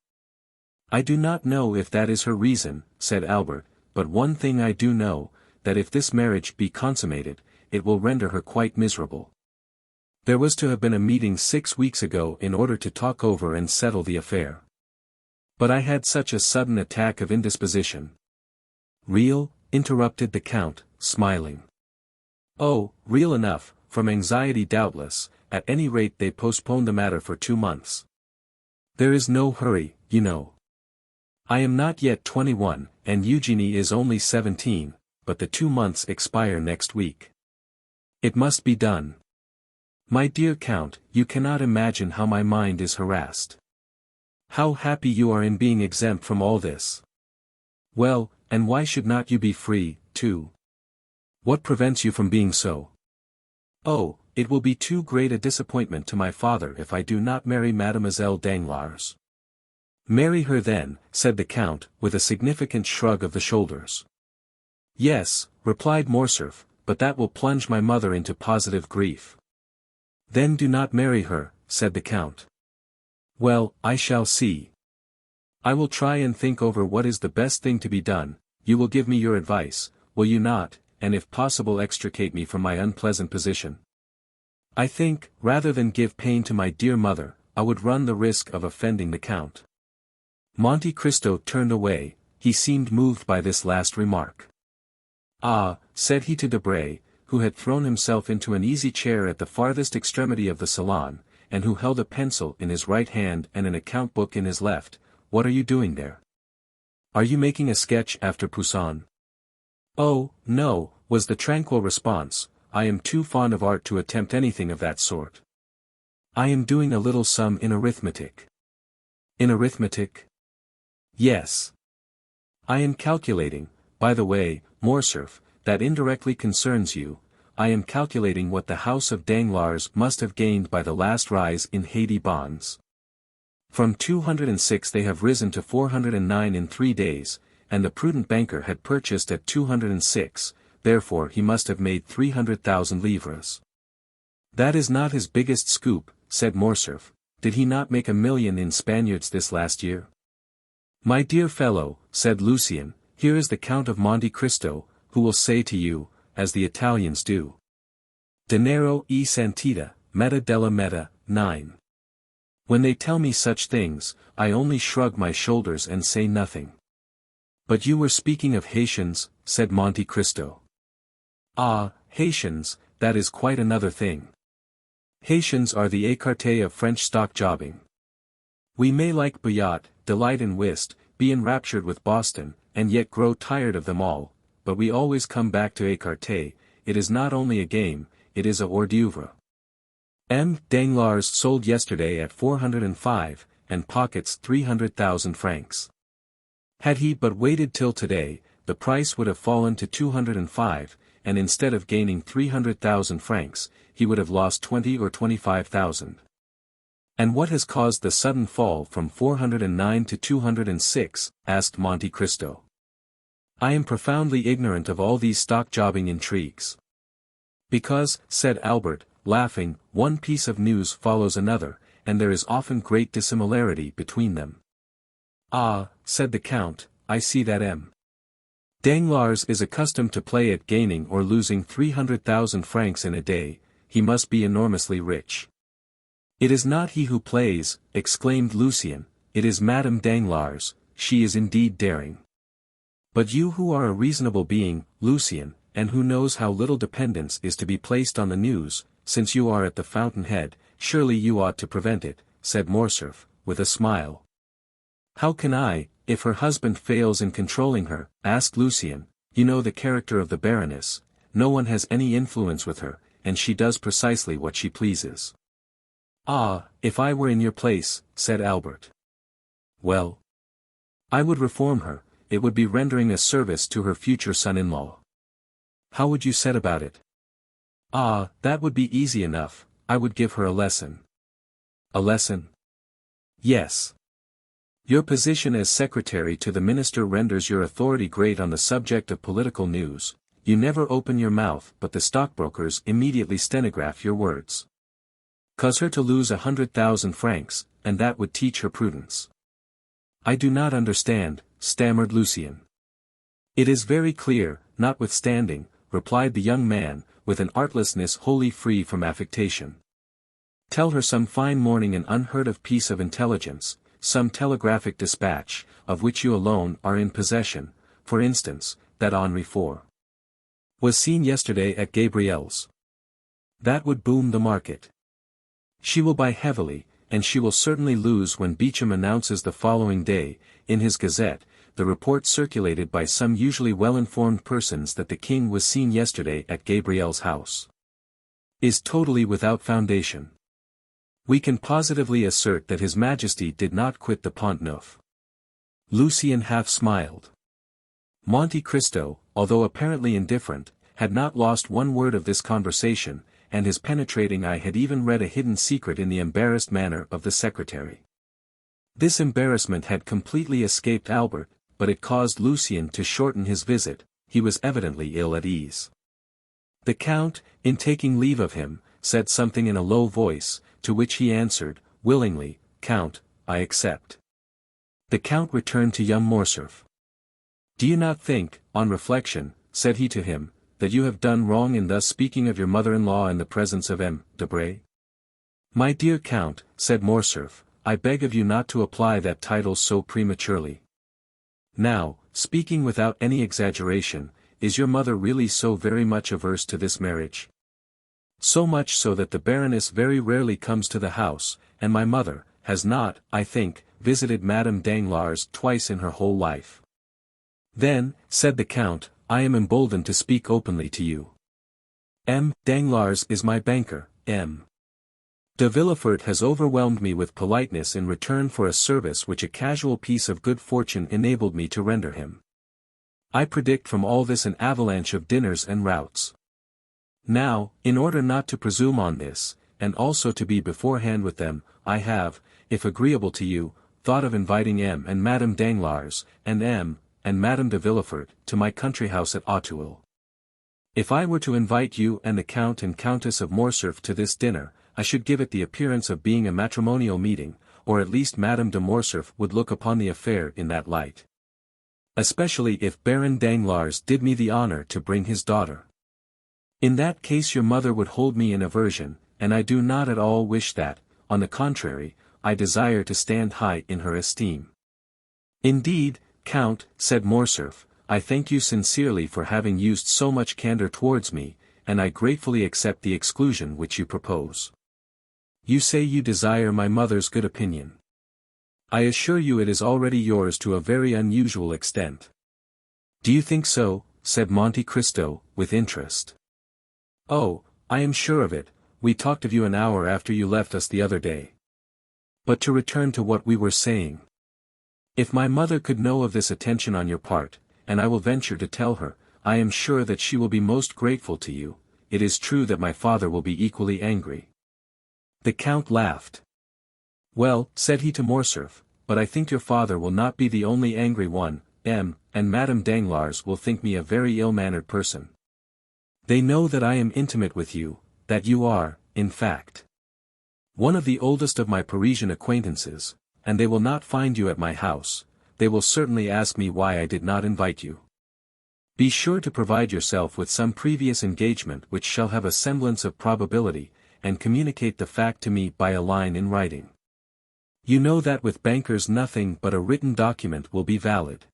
"I do not know if that is her reason," said Albert, "but one thing I do know, that if this marriage be consummated, it will render her quite miserable. There was to have been a meeting 6 weeks ago in order to talk over and settle the affair. But I had such a sudden attack of indisposition." "Real?" interrupted the Count, smiling. "Oh, real enough, from anxiety doubtless. At any rate they postponed the matter for 2 months. There is no hurry, you know. I am not yet 21, and Eugénie is only 17, but the 2 months expire next week. It must be done. My dear Count, you cannot imagine how my mind is harassed. How happy you are in being exempt from all this. Well, and why should not you be free, too? What prevents you from being so? Oh, it will be too great a disappointment to my father if I do not marry Mademoiselle Danglars." "Marry her then," said the Count, with a significant shrug of the shoulders. "Yes," replied Morcerf, "but that will plunge my mother into positive grief." "Then do not marry her," said the Count. "Well, I shall see. I will try and think over what is the best thing to be done. You will give me your advice, will you not, and if possible extricate me from my unpleasant position?" I think, rather than give pain to my dear mother, I would run the risk of offending the Count. Monte Cristo turned away, he seemed moved by this last remark. Ah, said he to Debray, who had thrown himself into an easy chair at the farthest extremity of the salon, and who held a pencil in his right hand and an account book in his left, what are you doing there? Are you making a sketch after Poussin? Oh, no, was the tranquil response, I am too fond of art to attempt anything of that sort. I am doing a little sum in arithmetic. In arithmetic? Yes. I am calculating, by the way, Morcerf, that indirectly concerns you, I am calculating what the house of Danglars must have gained by the last rise in Haiti bonds. From 206 they have risen to 409 in 3 days, and the prudent banker had purchased at 206, therefore he must have made 300,000 livres. That is not his biggest scoop, said Morcerf, did he not make 1,000,000 in Spaniards this last year? My dear fellow, said Lucien, here is the Count of Monte Cristo, who will say to you, as the Italians do. Denaro e santita, meta della meta, 9. When they tell me such things, I only shrug my shoulders and say nothing. But you were speaking of Haitians, said Monte Cristo. Ah, Haitians, that is quite another thing. Haitians are the écarté of French stock jobbing. We may like bouillotte, delight in whist, be enraptured with Boston, and yet grow tired of them all, but we always come back to écarté, it is not only a game, it is a hors d'oeuvre. M. Danglars sold yesterday at 405, and pockets 300,000 francs. Had he but waited till today, the price would have fallen to 205, and instead of gaining 300,000 francs, he would have lost 20 or 25,000. And what has caused the sudden fall from 409 to 206, asked Monte Cristo. I am profoundly ignorant of all these stock-jobbing intrigues. Because, said Albert, laughing, one piece of news follows another, and there is often great dissimilarity between them. Ah, said the Count, I see that M. Danglars is accustomed to play at gaining or losing 300,000 francs in a day, he must be enormously rich. It is not he who plays, exclaimed Lucien, it is Madame Danglars, she is indeed daring. But you who are a reasonable being, Lucien, and who knows how little dependence is to be placed on the news, since you are at the fountain-head, surely you ought to prevent it, said Morcerf, with a smile. How can I, if her husband fails in controlling her, asked Lucien, you know the character of the Baroness, no one has any influence with her, and she does precisely what she pleases. Ah, if I were in your place, said Albert. Well, I would reform her, it would be rendering a service to her future son-in-law. How would you set about it? Ah, that would be easy enough, I would give her a lesson. A lesson? Yes. Your position as secretary to the minister renders your authority great on the subject of political news, you never open your mouth but the stockbrokers immediately stenograph your words. Cause her to lose 100,000 francs, and that would teach her prudence. I do not understand, stammered Lucien. It is very clear, notwithstanding, replied the young man, with an artlessness wholly free from affectation. Tell her some fine morning an unheard-of piece of intelligence, some telegraphic dispatch, of which you alone are in possession, for instance, that Henri IV was seen yesterday at Gabriel's. That would boom the market. She will buy heavily, and she will certainly lose when Beauchamp announces the following day, in his Gazette, the report circulated by some usually well-informed persons that the king was seen yesterday at Gabriel's house. Is totally without foundation. We can positively assert that His Majesty did not quit the Pont Neuf. Lucien half smiled. Monte Cristo, although apparently indifferent, had not lost one word of this conversation, and his penetrating eye had even read a hidden secret in the embarrassed manner of the secretary. This embarrassment had completely escaped Albert, but it caused Lucien to shorten his visit, he was evidently ill at ease. The Count, in taking leave of him, said something in a low voice, to which he answered, willingly, Count, I accept. The Count returned to young Morcerf. Do you not think, on reflection, said he to him, that you have done wrong in thus speaking of your mother-in-law in the presence of M. Debray? My dear Count, said Morcerf, I beg of you not to apply that title so prematurely. Now, speaking without any exaggeration, is your mother really so very much averse to this marriage? So much so that the Baroness very rarely comes to the house, and my mother has not, I think, visited Madame Danglars twice in her whole life. Then, said the Count, I am emboldened to speak openly to you. M. Danglars is my banker, M. de Villefort has overwhelmed me with politeness in return for a service which a casual piece of good fortune enabled me to render him. I predict from all this an avalanche of dinners and routs. Now, in order not to presume on this, and also to be beforehand with them, I have, if agreeable to you, thought of inviting M. and Madame Danglars, and M. and Madame de Villefort, to my country house at Auteuil. If I were to invite you and the Count and Countess of Morcerf to this dinner, I should give it the appearance of being a matrimonial meeting, or at least Madame de Morcerf would look upon the affair in that light. Especially if Baron Danglars did me the honor to bring his daughter. In that case your mother would hold me in aversion, and I do not at all wish that. On the contrary, I desire to stand high in her esteem. Indeed, Count, said Morcerf, I thank you sincerely for having used so much candor towards me, and I gratefully accept the exclusion which you propose. You say you desire my mother's good opinion. I assure you it is already yours to a very unusual extent. Do you think so? Said Monte Cristo, with interest. Oh, I am sure of it, we talked of you an hour after you left us the other day. But to return to what we were saying. If my mother could know of this attention on your part, and I will venture to tell her, I am sure that she will be most grateful to you. It is true that my father will be equally angry. The Count laughed. Well, said he to Morcerf, but I think your father will not be the only angry one, M. and Madame Danglars will think me a very ill-mannered person. They know that I am intimate with you, that you are, in fact, one of the oldest of my Parisian acquaintances, and they will not find you at my house. They will certainly ask me why I did not invite you. Be sure to provide yourself with some previous engagement which shall have a semblance of probability, and communicate the fact to me by a line in writing. You know that with bankers nothing but a written document will be valid.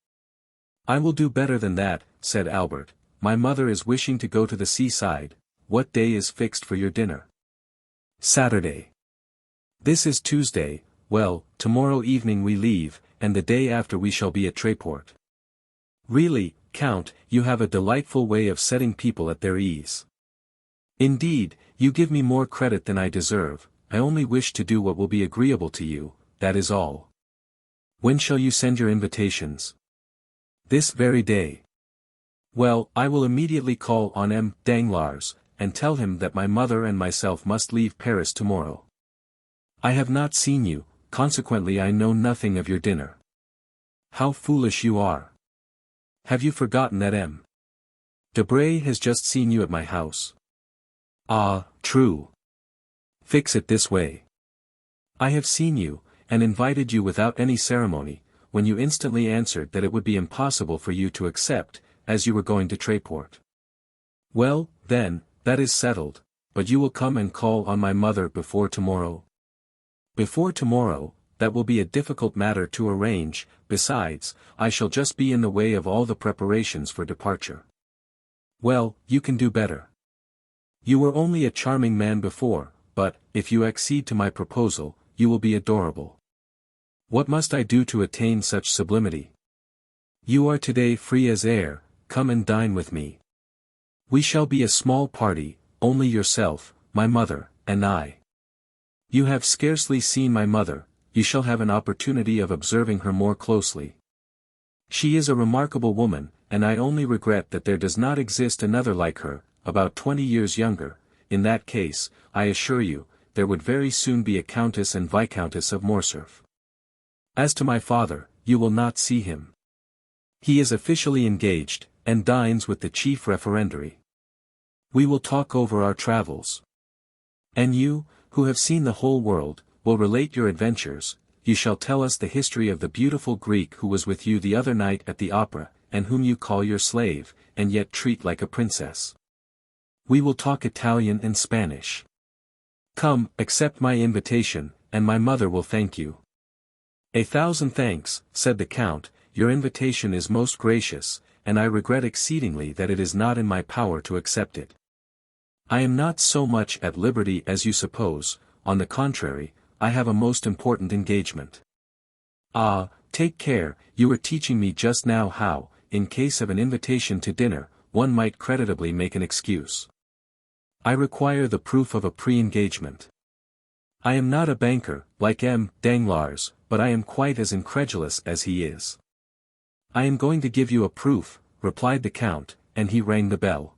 I will do better than that, said Albert. My mother is wishing to go to the seaside. What day is fixed for your dinner? Saturday. This is Tuesday. Well, tomorrow evening we leave, and the day after we shall be at Tréport. Really, Count, you have a delightful way of setting people at their ease. Indeed, you give me more credit than I deserve. I only wish to do what will be agreeable to you, that is all. When shall you send your invitations? This very day. Well, I will immediately call on M. Danglars, and tell him that my mother and myself must leave Paris tomorrow. I have not seen you, consequently I know nothing of your dinner. How foolish you are. Have you forgotten that M. Debray has just seen you at my house? Ah, true. Fix it this way. I have seen you, and invited you without any ceremony, when you instantly answered that it would be impossible for you to accept, as you were going to Tréport. Well, then, that is settled, but you will come and call on my mother before tomorrow? Before tomorrow, that will be a difficult matter to arrange. Besides, I shall just be in the way of all the preparations for departure. Well, you can do better. You were only a charming man before, but, if you accede to my proposal, you will be adorable. What must I do to attain such sublimity? You are today free as air, come and dine with me. We shall be a small party, only yourself, my mother, and I. You have scarcely seen my mother, you shall have an opportunity of observing her more closely. She is a remarkable woman, and I only regret that there does not exist another like her, about 20 years younger. In that case, I assure you, there would very soon be a Countess and Viscountess of Morcerf. As to my father, you will not see him. He is officially engaged, and dines with the chief referendary. We will talk over our travels. And you, who have seen the whole world, will relate your adventures. You shall tell us the history of the beautiful Greek who was with you the other night at the opera, and whom you call your slave, and yet treat like a princess. We will talk Italian and Spanish. Come, accept my invitation, and my mother will thank you." "A thousand thanks," said the Count, "your invitation is most gracious, and I regret exceedingly that it is not in my power to accept it. I am not so much at liberty as you suppose, on the contrary, I have a most important engagement." "Ah, take care, you were teaching me just now how, in case of an invitation to dinner, one might creditably make an excuse. I require the proof of a pre-engagement. I am not a banker, like M. Danglars, but I am quite as incredulous as he is." "I am going to give you a proof," replied the Count, and he rang the bell.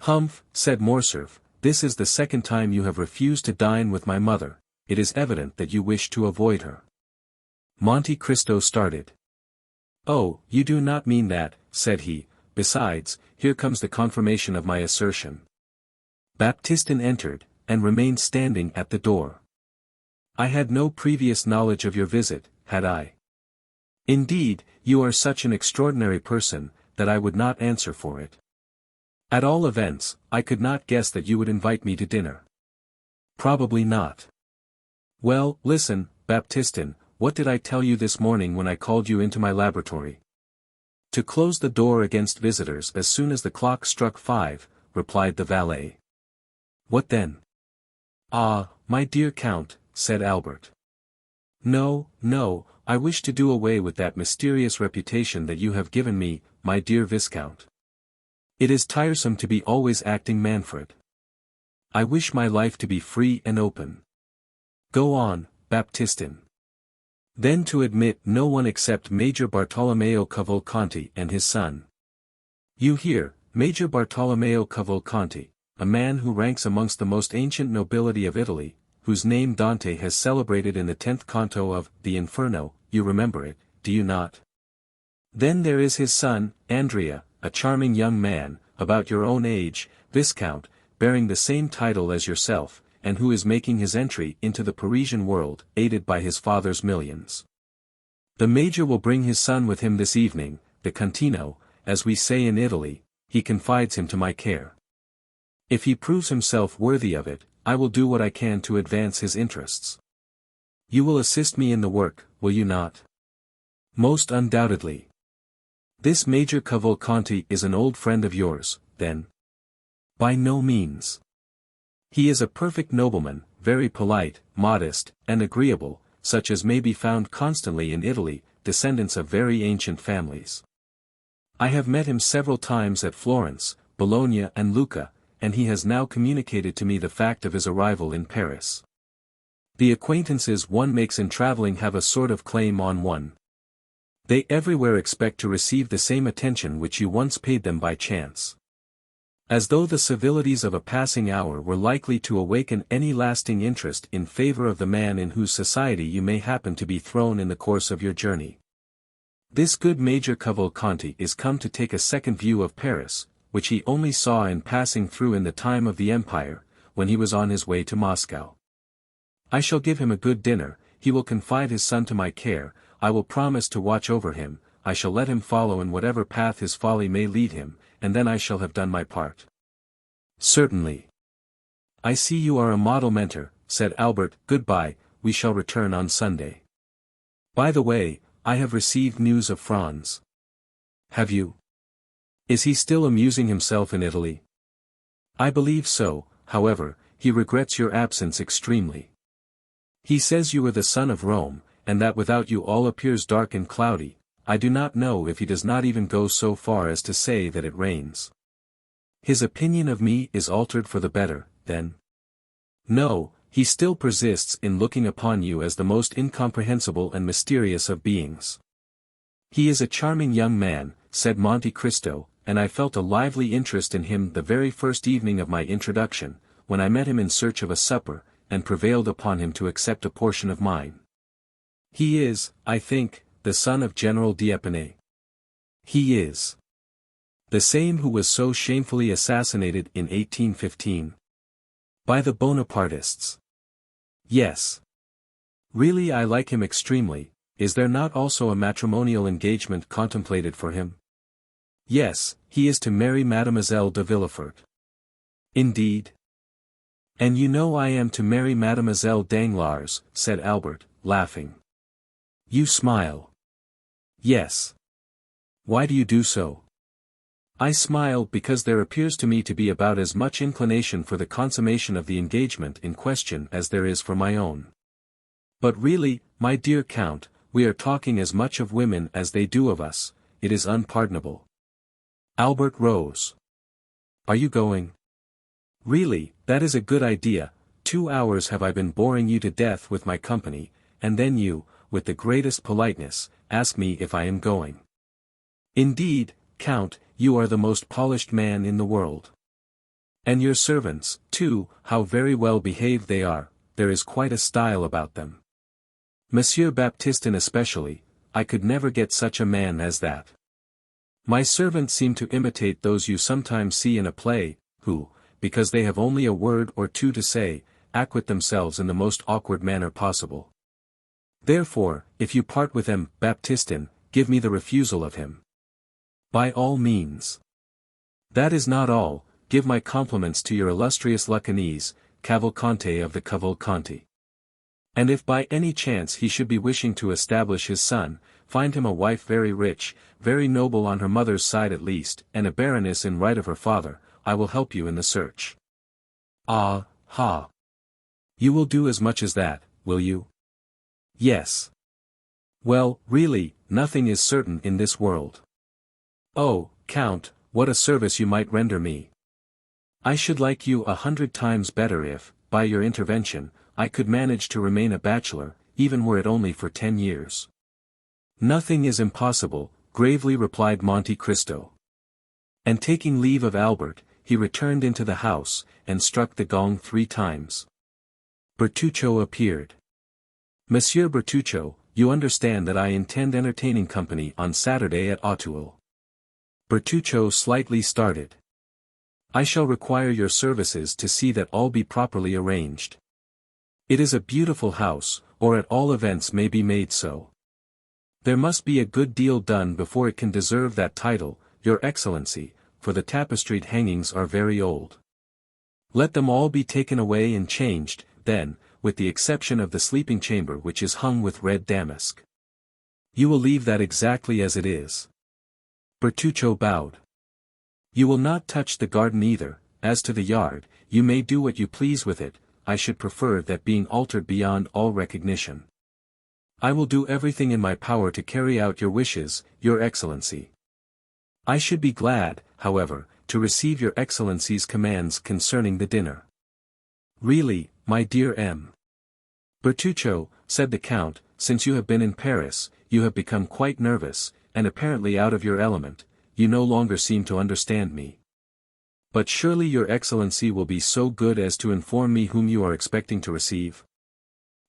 "Humph," said Morcerf, "this is the second time you have refused to dine with my mother. It is evident that you wish to avoid her." Monte Cristo started. "Oh, you do not mean that," said he, "besides, here comes the confirmation of my assertion." Baptistin entered, and remained standing at the door. "I had no previous knowledge of your visit, had I? Indeed, you are such an extraordinary person, that I would not answer for it. At all events, I could not guess that you would invite me to dinner." "Probably not." "Well, listen, Baptistin, what did I tell you this morning when I called you into my laboratory?" "To close the door against visitors as soon as the clock struck 5, replied the valet. "What then?" "Ah, my dear Count," said Albert. "No, no, I wish to do away with that mysterious reputation that you have given me, my dear Viscount. It is tiresome to be always acting Manfred. I wish my life to be free and open. Go on, Baptistin." "Then to admit no one except Major Bartolomeo Cavalcanti and his son. You hear, Major Bartolomeo Cavalcanti, a man who ranks amongst the most ancient nobility of Italy, whose name Dante has celebrated in the 10th canto of the Inferno, you remember it, do you not? Then there is his son, Andrea, a charming young man, about your own age, Viscount, bearing the same title as yourself, and who is making his entry into the Parisian world, aided by his father's millions. The Major will bring his son with him this evening, the Contino, as we say in Italy, he confides him to my care. If he proves himself worthy of it, I will do what I can to advance his interests. You will assist me in the work, will you not?" "Most undoubtedly." "This Major Cavalcanti is an old friend of yours, then?" "By no means. He is a perfect nobleman, very polite, modest, and agreeable, such as may be found constantly in Italy, descendants of very ancient families. I have met him several times at Florence, Bologna and Lucca, and he has now communicated to me the fact of his arrival in Paris. The acquaintances one makes in traveling have a sort of claim on one. They everywhere expect to receive the same attention which you once paid them by chance. As though the civilities of a passing hour were likely to awaken any lasting interest in favor of the man in whose society you may happen to be thrown in the course of your journey. This good Major Cavalcanti is come to take a second view of Paris, which he only saw in passing through in the time of the Empire, when he was on his way to Moscow. I shall give him a good dinner, he will confide his son to my care, I will promise to watch over him, I shall let him follow in whatever path his folly may lead him, and then I shall have done my part." "Certainly. I see you are a model mentor," said Albert. "Goodbye, we shall return on Sunday. By the way, I have received news of Franz." "Have you? Is he still amusing himself in Italy?" "I believe so, however, he regrets your absence extremely. He says you are the son of Rome, and that without you all appears dark and cloudy. I do not know if he does not even go so far as to say that it rains. His opinion of me is altered for the better, then?" "No, he still persists in looking upon you as the most incomprehensible and mysterious of beings." "He is a charming young man," said Monte Cristo, "and I felt a lively interest in him the very first evening of my introduction, when I met him in search of a supper, and prevailed upon him to accept a portion of mine. He is, I think, the son of General d'Épinay." "He is. The same who was so shamefully assassinated in 1815. "By the Bonapartists." "Yes. Really I like him extremely. Is there not also a matrimonial engagement contemplated for him?" Yes, he is to marry Mademoiselle de Villefort. Indeed? And you know I am to marry Mademoiselle Danglars, said Albert, laughing. You smile. Yes. Why do you do so? I smile because there appears to me to be about as much inclination for the consummation of the engagement in question as there is for my own. But really, my dear Count, we are talking as much of women as they do of us, it is unpardonable. Albert rose. Are you going? Really, that is a good idea. 2 hours have I been boring you to death with my company, and then you, with the greatest politeness, ask me if I am going. Indeed, Count, you are the most polished man in the world. And your servants, too, how very well behaved they are, there is quite a style about them. Monsieur Baptistin especially, I could never get such a man as that. My servants seem to imitate those you sometimes see in a play, who, because they have only a word or two to say, acquit themselves in the most awkward manner possible. Therefore, if you part with him, Baptistin, give me the refusal of him. By all means. That is not all, give my compliments to your illustrious Lucanese, Cavalcanti of the Cavalcanti. And if by any chance he should be wishing to establish his son, find him a wife very rich, very noble on her mother's side at least, and a baroness in right of her father, I will help you in the search. Ah, ha. You will do as much as that, will you? Yes. Well, really, nothing is certain in this world. Oh, Count, what a service you might render me. I should like you 100 times better if, by your intervention, I could manage to remain a bachelor, even were it only for 10 years. Nothing is impossible, gravely replied Monte Cristo. And taking leave of Albert, he returned into the house, and struck the gong 3 times. Bertuccio appeared. Monsieur Bertuccio, you understand that I intend entertaining company on Saturday at Auteuil. Bertuccio slightly started. I shall require your services to see that all be properly arranged. It is a beautiful house, or at all events may be made so. There must be a good deal done before it can deserve that title, Your Excellency, for the tapestried hangings are very old. Let them all be taken away and changed, then, with the exception of the sleeping chamber which is hung with red damask. You will leave that exactly as it is. Bertuccio bowed. You will not touch the garden either, as to the yard, you may do what you please with it, I should prefer that being altered beyond all recognition. I will do everything in my power to carry out your wishes, Your Excellency. I should be glad, however, to receive Your Excellency's commands concerning the dinner. Really, my dear M. Bertuccio, said the Count, since you have been in Paris, you have become quite nervous, and apparently out of your element, you no longer seem to understand me. But surely your Excellency will be so good as to inform me whom you are expecting to receive?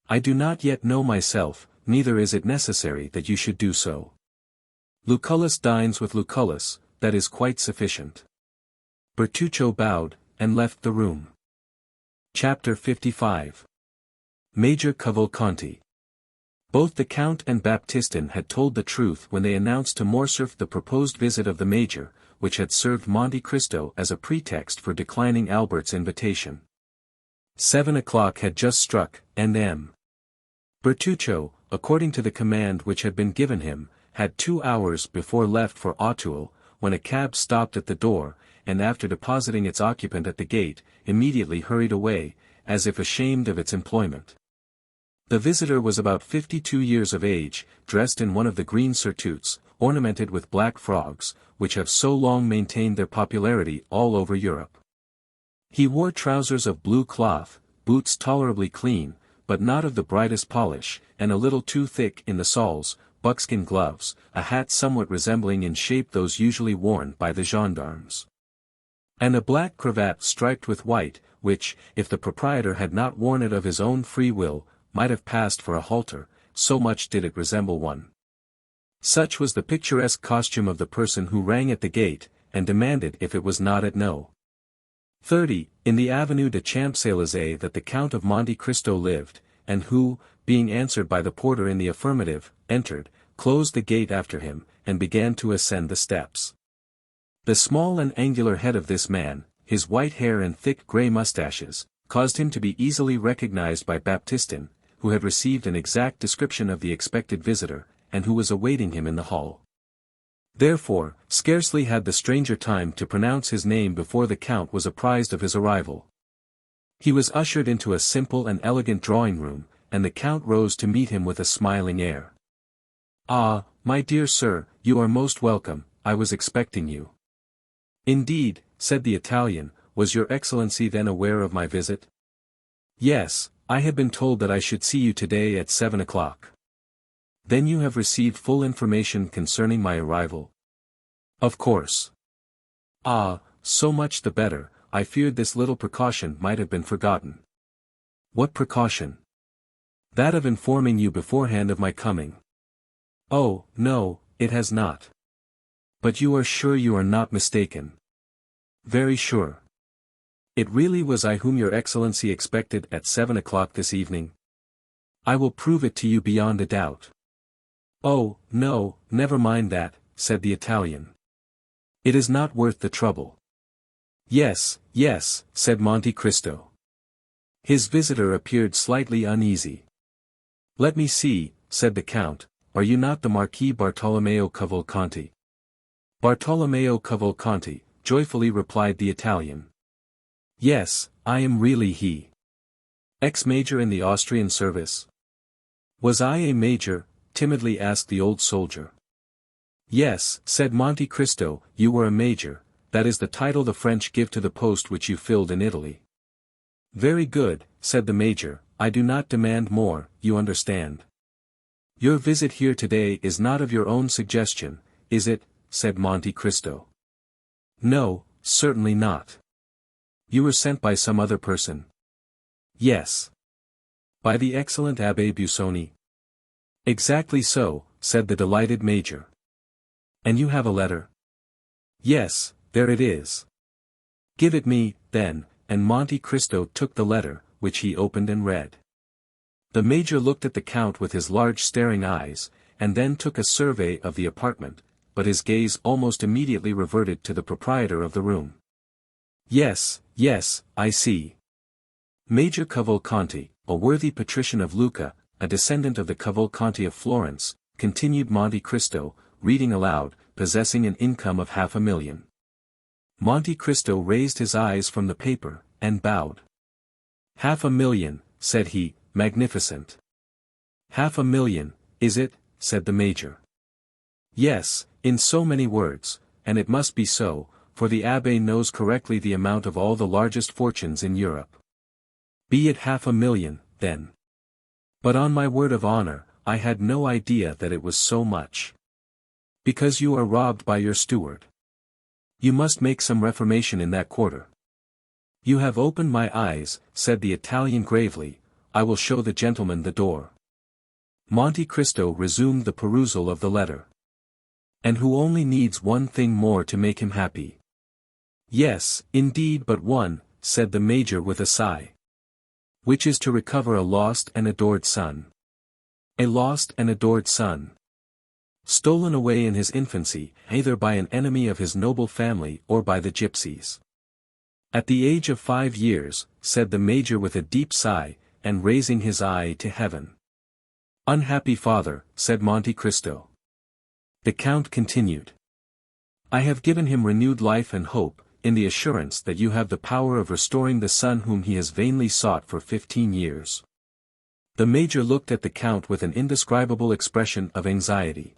I do not yet know myself, neither is it necessary that you should do so. Lucullus dines with Lucullus, that is quite sufficient. Bertuccio bowed, and left the room. Chapter 55. Major Cavalcanti. Both the Count and Baptistin had told the truth when they announced to Morcerf the proposed visit of the Major, which had served Monte Cristo as a pretext for declining Albert's invitation. 7 o'clock had just struck, and M. Bertuccio, according to the command which had been given him, had 2 hours before left for Auteuil, when a cab stopped at the door, and after depositing its occupant at the gate, immediately hurried away, as if ashamed of its employment. The visitor was about 52 years of age, dressed in one of the green surtouts, ornamented with black frogs, which have so long maintained their popularity all over Europe. He wore trousers of blue cloth, boots tolerably clean, but not of the brightest polish, and a little too thick in the soles, buckskin gloves, a hat somewhat resembling in shape those usually worn by the gendarmes, and a black cravat striped with white, which, if the proprietor had not worn it of his own free will, might have passed for a halter, so much did it resemble one. Such was the picturesque costume of the person who rang at the gate, and demanded if it was not at No. 30, in the Avenue de Champs-Élysées that the Count of Monte Cristo lived, and who, being answered by the porter in the affirmative, entered, closed the gate after him, and began to ascend the steps. The small and angular head of this man, his white hair and thick grey moustaches, caused him to be easily recognized by Baptistin, who had received an exact description of the expected visitor, and who was awaiting him in the hall. Therefore, scarcely had the stranger time to pronounce his name before the Count was apprised of his arrival. He was ushered into a simple and elegant drawing-room, and the Count rose to meet him with a smiling air. "Ah, my dear sir, you are most welcome, I was expecting you." "Indeed," said the Italian, "was your Excellency then aware of my visit?" "Yes, I had been told that I should see you today at 7 o'clock. "Then you have received full information concerning my arrival?" "Of course." "Ah, so much the better, I feared this little precaution might have been forgotten." "What precaution?" "That of informing you beforehand of my coming." "Oh, no, it has not." "But you are sure you are not mistaken?" "Very sure." "It really was I whom your Excellency expected at 7 o'clock this evening?" "I will prove it to you beyond a doubt." "Oh, no, never mind that," said the Italian. "It is not worth the trouble." "Yes, yes," said Monte Cristo. His visitor appeared slightly uneasy. "Let me see," said the Count, "are you not the Marquis Bartolomeo Cavalcanti?" "Bartolomeo Cavalcanti," joyfully replied the Italian. "Yes, I am really he." "Ex-major in the Austrian service?" "Was I a major?" timidly asked the old soldier. "Yes," said Monte Cristo, "you were a major, that is the title the French give to the post which you filled in Italy." "Very good," said the major, "I do not demand more, you understand." "Your visit here today is not of your own suggestion, is it?" said Monte Cristo. "No, certainly not." "You were sent by some other person?" "Yes." "By the excellent Abbé Busoni?" "Exactly so," said the delighted major. "And you have a letter?" "Yes, there it is." "Give it me, then," and Monte Cristo took the letter, which he opened and read. The major looked at the Count with his large staring eyes, and then took a survey of the apartment, but his gaze almost immediately reverted to the proprietor of the room. "Yes, yes, I see. Major Cavalcanti, a worthy patrician of Lucca, a descendant of the Cavalcanti of Florence," continued Monte Cristo, reading aloud, "possessing an income of 500,000. Monte Cristo raised his eyes from the paper, and bowed. "500,000, said he, "magnificent." "500,000, is it?" said the major. "Yes, in so many words, and it must be so, for the abbé knows correctly the amount of all the largest fortunes in Europe." "Be it 500,000, then. But on my word of honor, I had no idea that it was so much." "Because you are robbed by your steward. You must make some reformation in that quarter." "You have opened my eyes," said the Italian gravely, "I will show the gentleman the door." Monte Cristo resumed the perusal of the letter. "And who only needs one thing more to make him happy." "Yes, indeed, but one," said the major with a sigh. "Which is to recover a lost and adored son." "A lost and adored son. Stolen away in his infancy, either by an enemy of his noble family or by the gypsies." "At the age of 5 years," said the major with a deep sigh, and raising his eye to heaven. "Unhappy father," said Monte Cristo. The Count continued. "I have given him renewed life and hope, in the assurance that you have the power of restoring the son whom he has vainly sought for 15 years. The major looked at the Count with an indescribable expression of anxiety.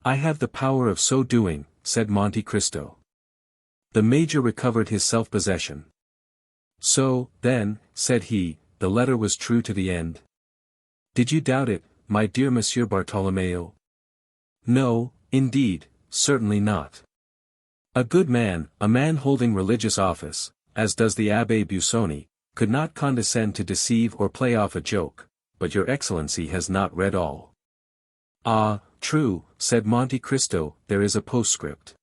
"I have the power of so doing," said Monte Cristo. The major recovered his self-possession. "So, then," said he, "the letter was true to the end?" "Did you doubt it, my dear Monsieur Bartolomeo?" "No, indeed, certainly not. A good man, a man holding religious office, as does the Abbé Busoni, could not condescend to deceive or play off a joke, but your Excellency has not read all." "Ah, true," said Monte Cristo, "there is a postscript."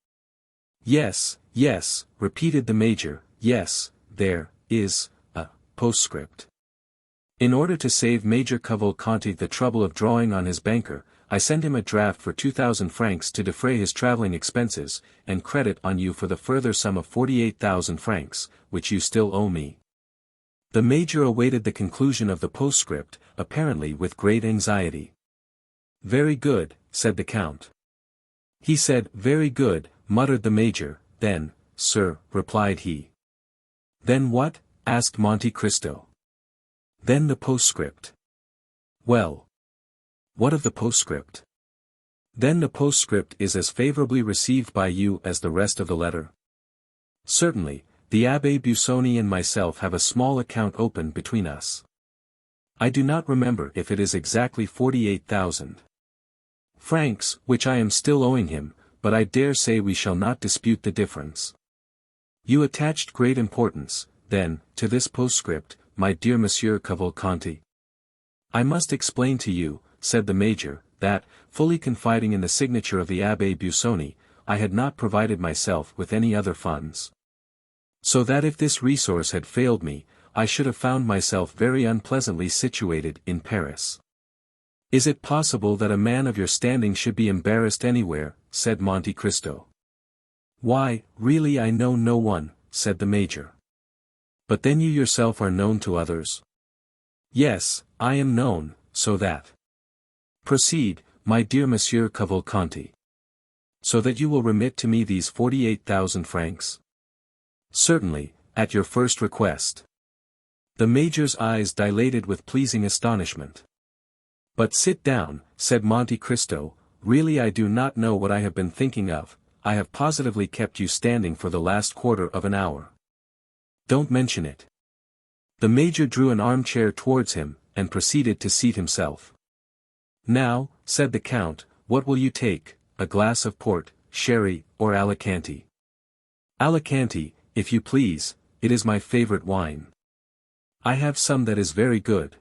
"Yes, yes," repeated the major, "yes, there is a postscript. In order to save Major Cavalcanti the trouble of drawing on his banker, I send him a draft for 2,000 francs to defray his traveling expenses, and credit on you for the further sum of 48,000 francs, which you still owe me. The major awaited the conclusion of the postscript, apparently with great anxiety. Very good, said the count. He said, very good, muttered the major, then, sir, replied he. Then what? Asked Monte Cristo. Then the postscript. Well. What of the postscript? Then the postscript is as favorably received by you as the rest of the letter. Certainly, the Abbé Busoni and myself have a small account open between us. I do not remember if it is exactly 48,000 francs, which I am still owing him, but I dare say we shall not dispute the difference. You attached great importance, then, to this postscript, my dear Monsieur Cavalcanti. I must explain to you, said the major, that, fully confiding in the signature of the Abbé Busoni, I had not provided myself with any other funds. So that if this resource had failed me, I should have found myself very unpleasantly situated in Paris. Is it possible that a man of your standing should be embarrassed anywhere? Said Monte Cristo. Why, really I know no one, said the major. But then you yourself are known to others. Yes, I am known, so that. Proceed, my dear Monsieur Cavalcanti. So that you will remit to me these 48,000 francs? Certainly, at your first request. The major's eyes dilated with pleasing astonishment. But sit down, said Monte Cristo, really I do not know what I have been thinking of, I have positively kept you standing for the last quarter of an hour. Don't mention it. The major drew an armchair towards him, and proceeded to seat himself. Now, said the count, what will you take, a glass of port, sherry, or Alicante? Alicante, if you please, it is my favorite wine. I have some that is very good.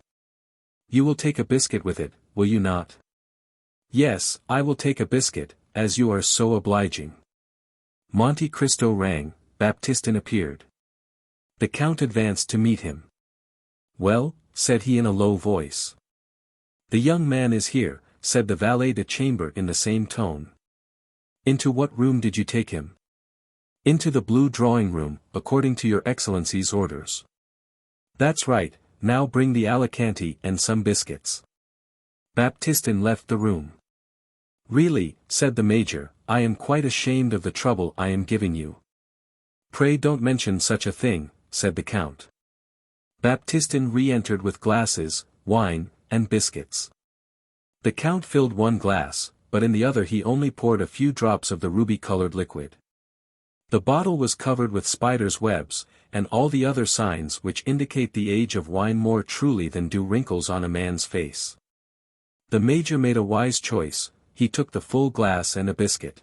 You will take a biscuit with it, will you not? Yes, I will take a biscuit, as you are so obliging. Monte Cristo rang, Baptistin appeared. The count advanced to meet him. Well, said he in a low voice. The young man is here, said the valet de chambre in the same tone. Into what room did you take him? Into the blue drawing-room, according to your Excellency's orders. That's right, now bring the Alicante and some biscuits. Baptistin left the room. Really, said the major, I am quite ashamed of the trouble I am giving you. Pray don't mention such a thing, said the count. Baptistin re-entered with glasses, wine, and biscuits. The count filled one glass, but in the other he only poured a few drops of the ruby-colored liquid. The bottle was covered with spiders' webs, and all the other signs which indicate the age of wine more truly than do wrinkles on a man's face. The major made a wise choice, he took the full glass and a biscuit.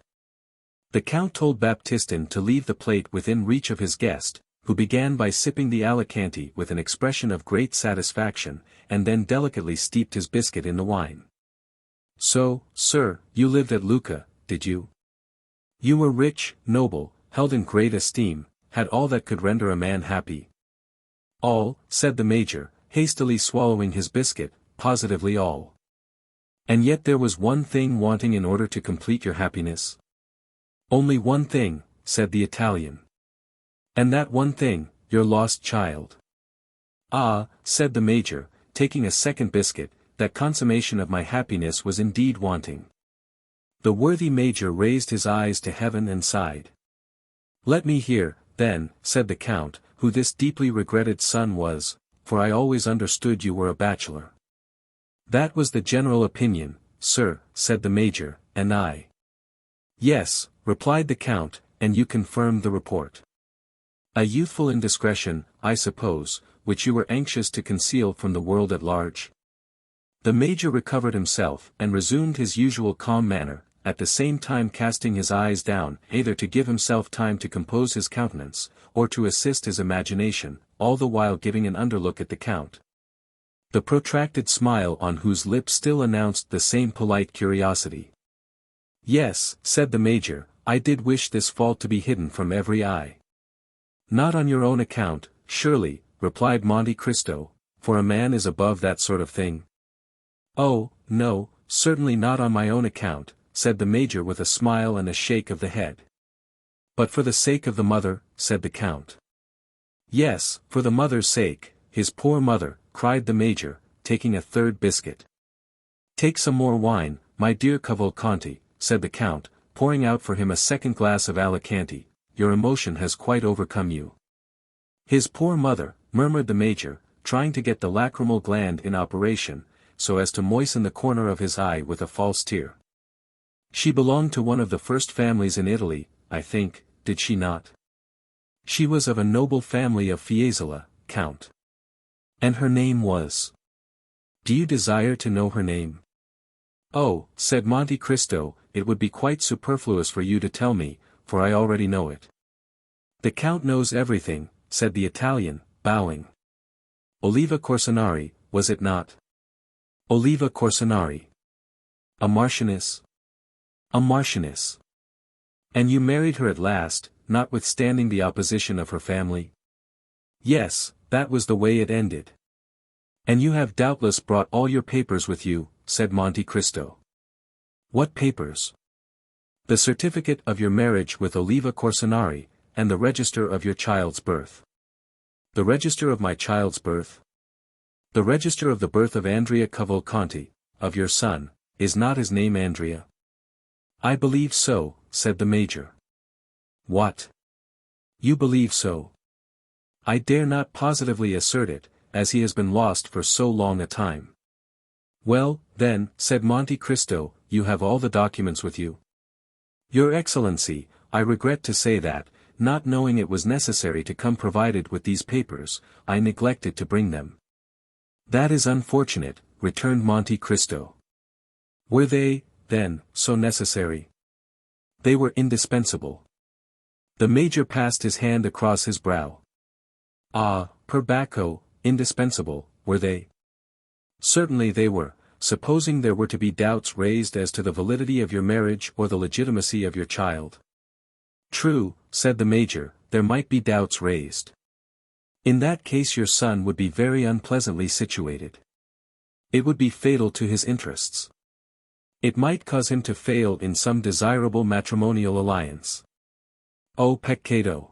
The count told Baptistin to leave the plate within reach of his guest, who began by sipping the Alicante with an expression of great satisfaction, and then delicately steeped his biscuit in the wine. So, sir, you lived at Lucca, did you? You were rich, noble, held in great esteem, had all that could render a man happy. All, said the major, hastily swallowing his biscuit, positively all. And yet there was one thing wanting in order to complete your happiness? Only one thing, said the Italian. And that one thing, your lost child. Ah, said the major, taking a second biscuit, that consummation of my happiness was indeed wanting. The worthy major raised his eyes to heaven and sighed. Let me hear, then, said the count, who this deeply regretted son was, for I always understood you were a bachelor. That was the general opinion, sir, said the major, and I. Yes, replied the count, and you confirmed the report. A youthful indiscretion, I suppose, which you were anxious to conceal from the world at large. The major recovered himself and resumed his usual calm manner, at the same time casting his eyes down, either to give himself time to compose his countenance, or to assist his imagination, all the while giving an underlook at the count. The protracted smile on whose lips still announced the same polite curiosity. Yes, said the major, I did wish this fault to be hidden from every eye. Not on your own account, surely, replied Monte Cristo, for a man is above that sort of thing. Oh, no, certainly not on my own account, said the Major with a smile and a shake of the head. But for the sake of the mother, said the Count. Yes, for the mother's sake, his poor mother, cried the Major, taking a third biscuit. Take some more wine, my dear Cavalcanti, said the Count, pouring out for him a second glass of Alicante. Your emotion has quite overcome you. His poor mother, murmured the Major, trying to get the lacrimal gland in operation, so as to moisten the corner of his eye with a false tear. She belonged to one of the first families in Italy, I think, did she not? She was of a noble family of Fiesole, Count. And her name was? Do you desire to know her name? Oh, said Monte Cristo, it would be quite superfluous for you to tell me, for I already know it. The Count knows everything, said the Italian, bowing. Oliva Corsinari, was it not? Oliva Corsinari. A marchioness? A marchioness. And you married her at last, notwithstanding the opposition of her family? Yes, that was the way it ended. And you have doubtless brought all your papers with you, said Monte Cristo. What papers? The certificate of your marriage with Oliva Corsinari, and the register of your child's birth. The register of my child's birth? The register of the birth of Andrea Cavalcanti, of your son, is not his name Andrea? I believe so, said the Major. What? You believe so? I dare not positively assert it, as he has been lost for so long a time. Well, then, said Monte Cristo, you have all the documents with you? Your Excellency, I regret to say that, not knowing it was necessary to come provided with these papers, I neglected to bring them. That is unfortunate, returned Monte Cristo. Were they, then, so necessary? They were indispensable. The Major passed his hand across his brow. Ah, per Bacco, indispensable, were they? Certainly they were, supposing there were to be doubts raised as to the validity of your marriage or the legitimacy of your child. True, said the Major, there might be doubts raised. In that case your son would be very unpleasantly situated. It would be fatal to his interests. It might cause him to fail in some desirable matrimonial alliance. Oh peccato!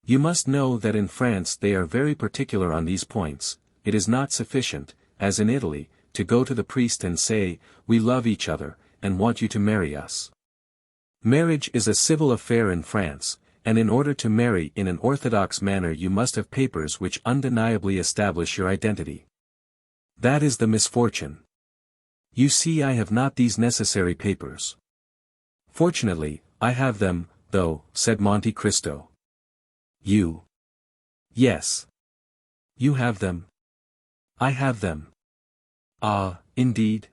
You must know that in France they are very particular on these points. It is not sufficient, as in Italy, to go to the priest and say, we love each other, and want you to marry us. Marriage is a civil affair in France, and in order to marry in an orthodox manner you must have papers which undeniably establish your identity. That is the misfortune. You see I have not these necessary papers. Fortunately, I have them, though, said Monte Cristo. You? Yes. You have them? I have them. Ah, indeed?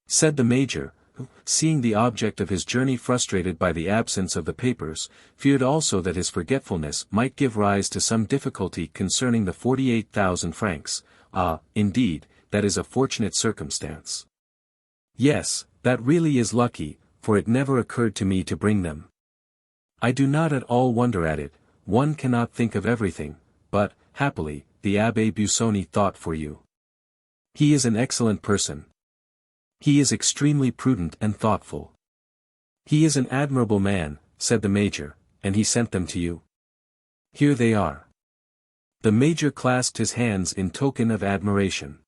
Said the Major, who, seeing the object of his journey frustrated by the absence of the papers, feared also that his forgetfulness might give rise to some difficulty concerning the 48,000 francs. Ah, indeed, that is a fortunate circumstance. Yes, that really is lucky, for it never occurred to me to bring them. I do not at all wonder at it, one cannot think of everything, but, happily, the Abbé Busoni thought for you. He is an excellent person. He is extremely prudent and thoughtful. He is an admirable man, said the Major, and he sent them to you. Here they are. The Major clasped his hands in token of admiration.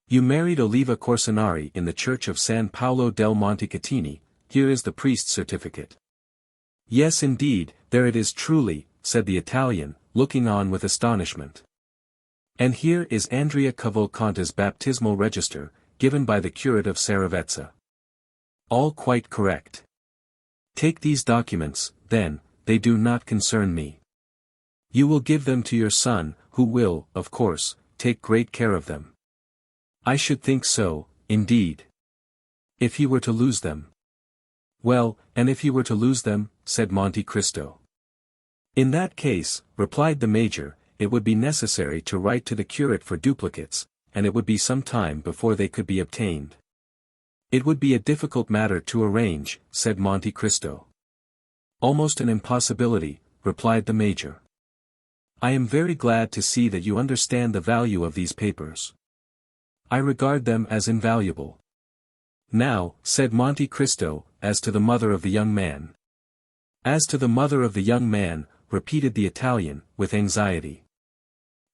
You married Oliva Corsinari in the church of San Paolo del Montecatini, here is the priest's certificate. Yes indeed, there it is truly, said the Italian, looking on with astonishment. And here is Andrea Cavalcanti's baptismal register, given by the curate of Saravezza. All quite correct. Take these documents, then, they do not concern me. You will give them to your son, who will, of course, take great care of them. I should think so, indeed. If he were to lose them. Well, and if he were to lose them, said Monte Cristo. In that case, replied the Major, it would be necessary to write to the curate for duplicates, and it would be some time before they could be obtained. It would be a difficult matter to arrange, said Monte Cristo. Almost an impossibility, replied the Major. I am very glad to see that you understand the value of these papers. I regard them as invaluable. Now, said Monte Cristo, as to the mother of the young man. As to the mother of the young man, repeated the Italian, with anxiety.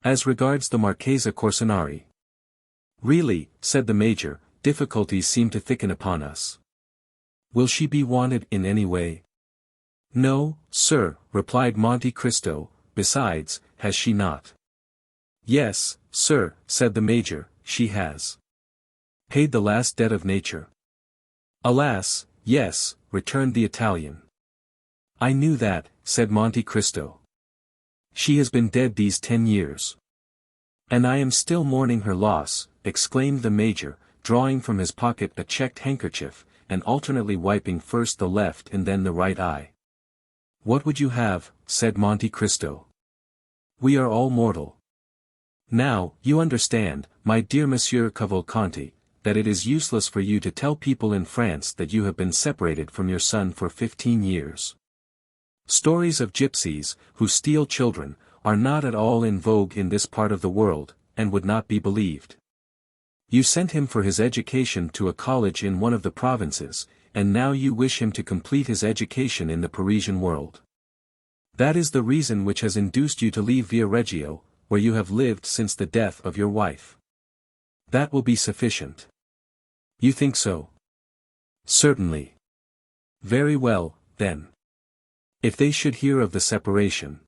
As regards the Marchesa Corsinari. Really, said the Major, difficulties seem to thicken upon us. Will she be wanted in any way? No, sir, replied Monte Cristo, besides, has she not? Yes, sir, said the Major, she has. Paid the last debt of nature. Alas, yes, returned the Italian. I knew that, said Monte Cristo. She has been dead these 10 years. And I am still mourning her loss, exclaimed the Major, drawing from his pocket a checked handkerchief, and alternately wiping first the left and then the right eye. What would you have, said Monte Cristo. We are all mortal. Now, you understand, my dear Monsieur Cavalcanti, that it is useless for you to tell people in France that you have been separated from your son for 15 years. Stories of gypsies, who steal children, are not at all in vogue in this part of the world, and would not be believed. You sent him for his education to a college in one of the provinces, and now you wish him to complete his education in the Parisian world. That is the reason which has induced you to leave Viareggio, where you have lived since the death of your wife. That will be sufficient. You think so? Certainly. Very well, then. If they should hear of the separation.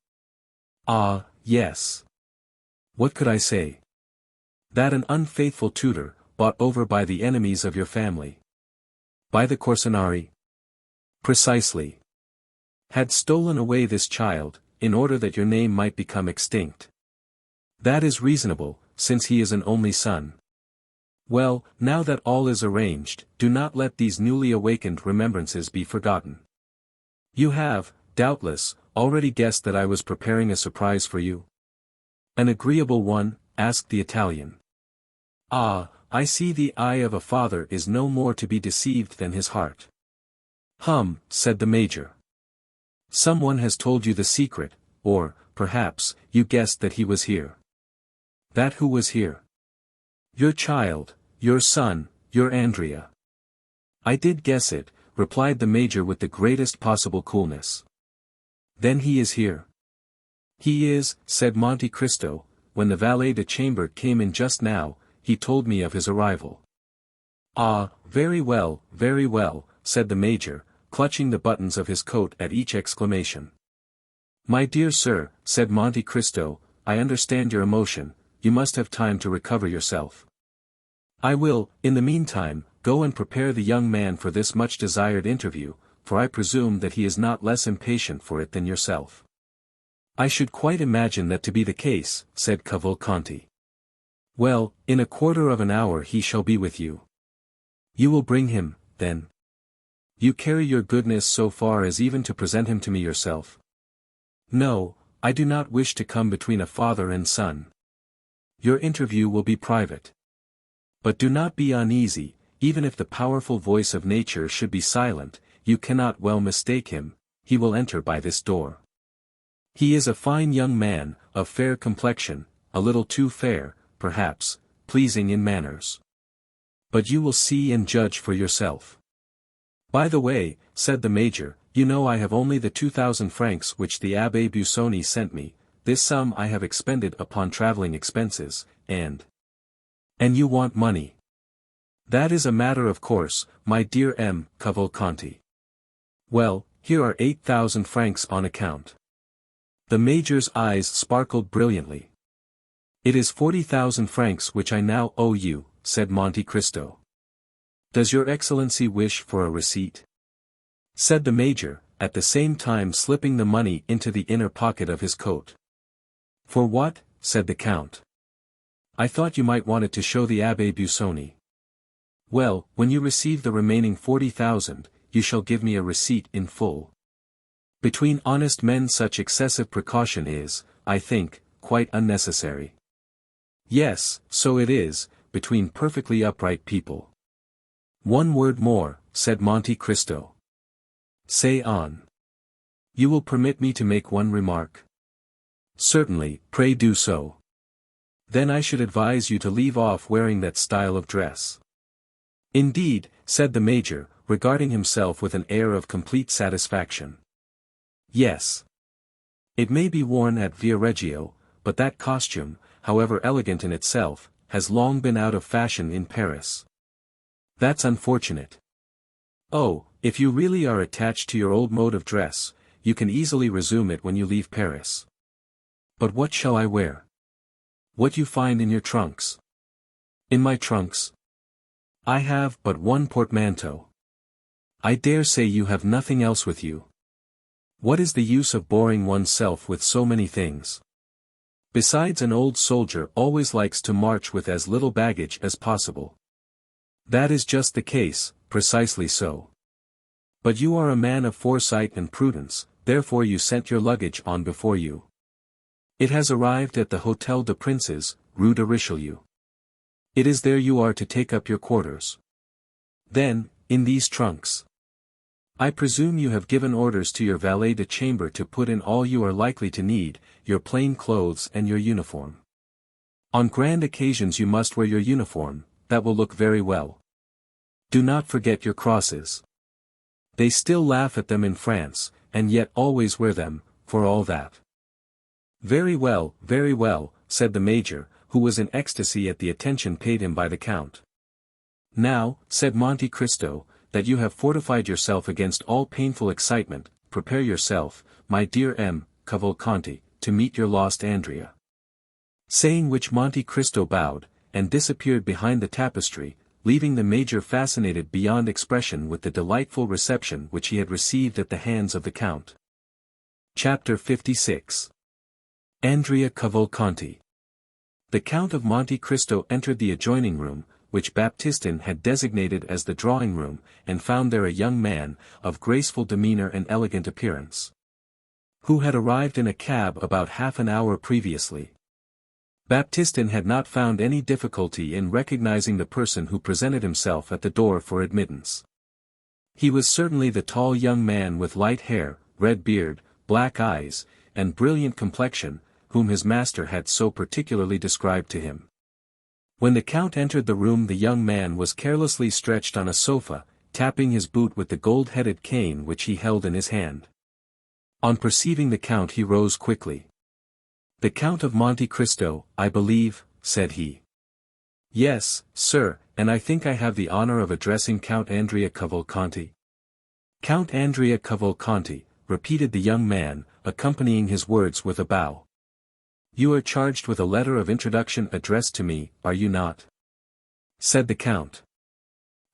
Ah, yes. What could I say? That an unfaithful tutor, bought over by the enemies of your family. By the Corsinari? Precisely. Had stolen away this child, in order that your name might become extinct. That is reasonable, since he is an only son. Well, now that all is arranged, do not let these newly awakened remembrances be forgotten. You have, doubtless, already guessed that I was preparing a surprise for you? An agreeable one? Asked the Italian. Ah, I see the eye of a father is no more to be deceived than his heart. Said the Major. Someone has told you the secret, or, perhaps, you guessed that he was here. That who was here? Your child, your son, your Andrea. I did guess it, replied the Major with the greatest possible coolness. Then he is here. He is, said Monte Cristo, when the valet de chambre came in just now, he told me of his arrival. Ah, very well, said the Major, clutching the buttons of his coat at each exclamation. My dear sir, said Monte Cristo, I understand your emotion, you must have time to recover yourself. I will, in the meantime, go and prepare the young man for this much desired interview, for I presume that he is not less impatient for it than yourself. I should quite imagine that to be the case, said Cavalcanti. Well, in a quarter of an hour he shall be with you. You will bring him, then. You carry your goodness so far as even to present him to me yourself. No, I do not wish to come between a father and son. Your interview will be private. But do not be uneasy, even if the powerful voice of nature should be silent, you cannot well mistake him, he will enter by this door. He is a fine young man, of fair complexion, a little too fair, perhaps, pleasing in manners. But you will see and judge for yourself. By the way, said the Major, you know I have only the 2,000 francs which the Abbé Busoni sent me, this sum I have expended upon travelling expenses, and you want money. That is a matter of course, my dear M. Cavalcanti. Well, here are 8,000 francs on account. The Major's eyes sparkled brilliantly. It is 40,000 francs which I now owe you, said Monte Cristo. Does your Excellency wish for a receipt? Said the Major, at the same time slipping the money into the inner pocket of his coat. For what? Said the Count. I thought you might want it to show the Abbé Busoni. Well, when you receive the remaining 40,000, you shall give me a receipt in full. Between honest men such excessive precaution is, I think, quite unnecessary. Yes, so it is, between perfectly upright people. One word more, said Monte Cristo. Say on. You will permit me to make one remark? Certainly, pray do so. Then I should advise you to leave off wearing that style of dress. Indeed, said the Major, regarding himself with an air of complete satisfaction. Yes. It may be worn at Viareggio, but that costume, however elegant in itself, has long been out of fashion in Paris. That's unfortunate. Oh, if you really are attached to your old mode of dress, you can easily resume it when you leave Paris. But what shall I wear? What you find in your trunks? In my trunks? I have but one portmanteau. I dare say you have nothing else with you. What is the use of boring oneself with so many things? Besides, an old soldier always likes to march with as little baggage as possible. That is just the case, precisely so. But you are a man of foresight and prudence, therefore you sent your luggage on before you. It has arrived at the Hôtel des Princes, Rue de Richelieu. It is there you are to take up your quarters. Then, in these trunks. I presume you have given orders to your valet de chambre to put in all you are likely to need, your plain clothes and your uniform. On grand occasions you must wear your uniform, that will look very well. Do not forget your crosses. They still laugh at them in France, and yet always wear them, for all that. Very well, said the Major, who was in ecstasy at the attention paid him by the Count. Now, said Monte Cristo, that you have fortified yourself against all painful excitement, prepare yourself, my dear M. Cavalcanti, to meet your lost Andrea. Saying which Monte Cristo bowed, and disappeared behind the tapestry, leaving the Major fascinated beyond expression with the delightful reception which he had received at the hands of the Count. Chapter 56. Andrea Cavalcanti. The Count of Monte Cristo entered the adjoining room, which Baptistin had designated as the drawing room, and found there a young man, of graceful demeanor and elegant appearance, who had arrived in a cab about half an hour previously. Baptistin had not found any difficulty in recognizing the person who presented himself at the door for admittance. He was certainly the tall young man with light hair, red beard, black eyes, and brilliant complexion, whom his master had so particularly described to him. When the Count entered the room, the young man was carelessly stretched on a sofa, tapping his boot with the gold-headed cane which he held in his hand. On perceiving the Count he rose quickly. "The Count of Monte Cristo, I believe," said he. "Yes, sir, and I think I have the honor of addressing Count Andrea Cavalcanti." "Count Andrea Cavalcanti," repeated the young man, accompanying his words with a bow. "You are charged with a letter of introduction addressed to me, are you not?" said the Count.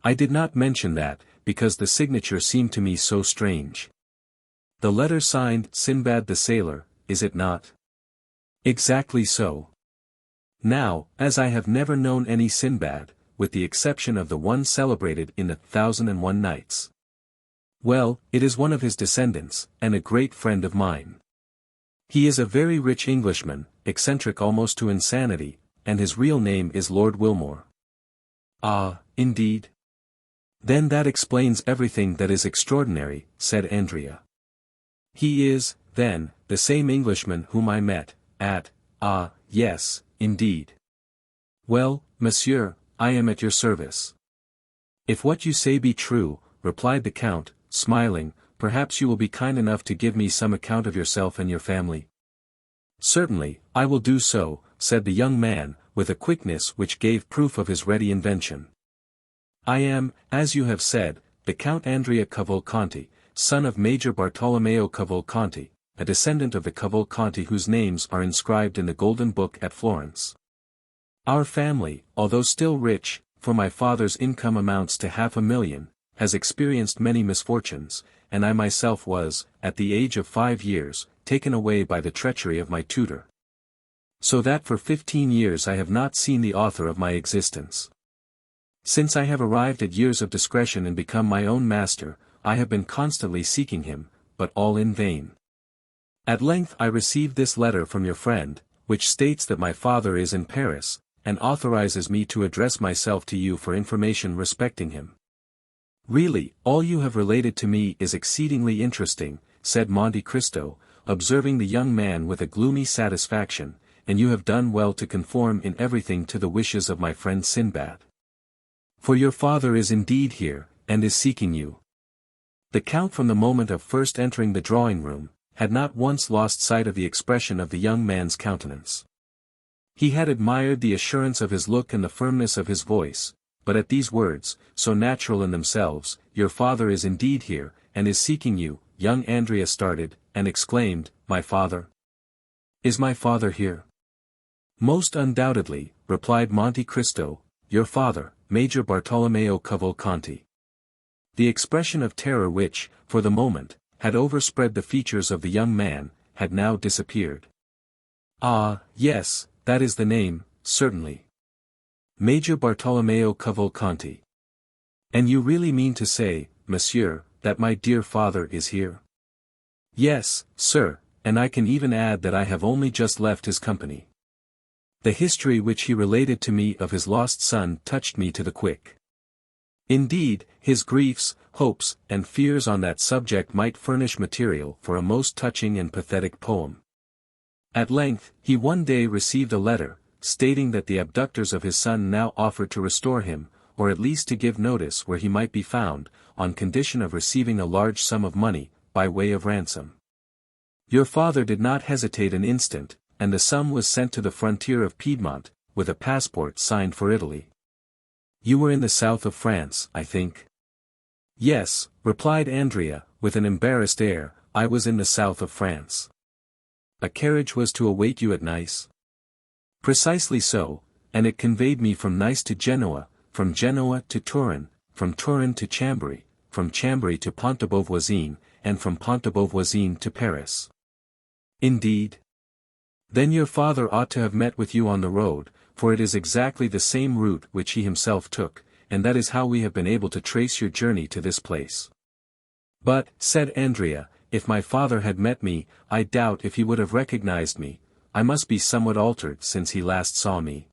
"I did not mention that, because the signature seemed to me so strange. The letter signed Sinbad the Sailor, is it not?" "Exactly so. Now, as I have never known any Sinbad, with the exception of the one celebrated in the 1001 Nights. Well, it is one of his descendants, and a great friend of mine. He is a very rich Englishman, eccentric almost to insanity, and his real name is Lord Wilmore." "Ah, indeed? Then that explains everything that is extraordinary," said Andrea. "He is, then, the same Englishman whom I met, at, yes, indeed. Well, monsieur, I am at your service." "If what you say be true," replied the Count, smiling, "perhaps you will be kind enough to give me some account of yourself and your family." "Certainly, I will do so," said the young man, with a quickness which gave proof of his ready invention. "I am, as you have said, the Count Andrea Cavalcanti, son of Major Bartolomeo Cavalcanti, a descendant of the Cavalcanti whose names are inscribed in the Golden Book at Florence. Our family, although still rich, for my father's income amounts to 500,000, has experienced many misfortunes, and I myself was, at the age of 5 years, taken away by the treachery of my tutor. So that for 15 years I have not seen the author of my existence. Since I have arrived at years of discretion and become my own master, I have been constantly seeking him, but all in vain. At length I received this letter from your friend, which states that my father is in Paris, and authorizes me to address myself to you for information respecting him." "Really, all you have related to me is exceedingly interesting," said Monte Cristo, observing the young man with a gloomy satisfaction, "and you have done well to conform in everything to the wishes of my friend Sinbad. For your father is indeed here, and is seeking you. The Count from the moment of first entering the drawing-room, had not once lost sight of the expression of the young man's countenance. He had admired the assurance of his look and the firmness of his voice, but at these words, so natural in themselves, "Your father is indeed here, and is seeking you," young Andrea started, and exclaimed, "My father? Is my father here?" "Most undoubtedly," replied Monte Cristo, "your father, Major Bartolomeo Cavalcanti." The expression of terror which, for the moment, had overspread the features of the young man, had now disappeared. "Ah, yes, that is the name, certainly. Major Bartolomeo Cavalcanti. And you really mean to say, monsieur, that my dear father is here?" "Yes, sir, and I can even add that I have only just left his company." The history which he related to me of his lost son touched me to the quick. Indeed, his griefs, hopes, and fears on that subject might furnish material for a most touching and pathetic poem. At length, he one day received a letter, stating that the abductors of his son now offered to restore him, or at least to give notice where he might be found, on condition of receiving a large sum of money, by way of ransom. Your father did not hesitate an instant, and the sum was sent to the frontier of Piedmont, with a passport signed for Italy. "You were in the south of France, I think?" "Yes," replied Andrea, with an embarrassed air, "I was in the south of France." "A carriage was to await you at Nice?" "Precisely so, and it conveyed me from Nice to Genoa, from Genoa to Turin, from Turin to Chambéry, from Chambéry to Pont-de-Beauvoisine, and from Pont-de-Beauvoisine to Paris." "Indeed? Then your father ought to have met with you on the road, for it is exactly the same route which he himself took, and that is how we have been able to trace your journey to this place." "But," said Andrea, "if my father had met me, I doubt if he would have recognized me. I must be somewhat altered since he last saw me."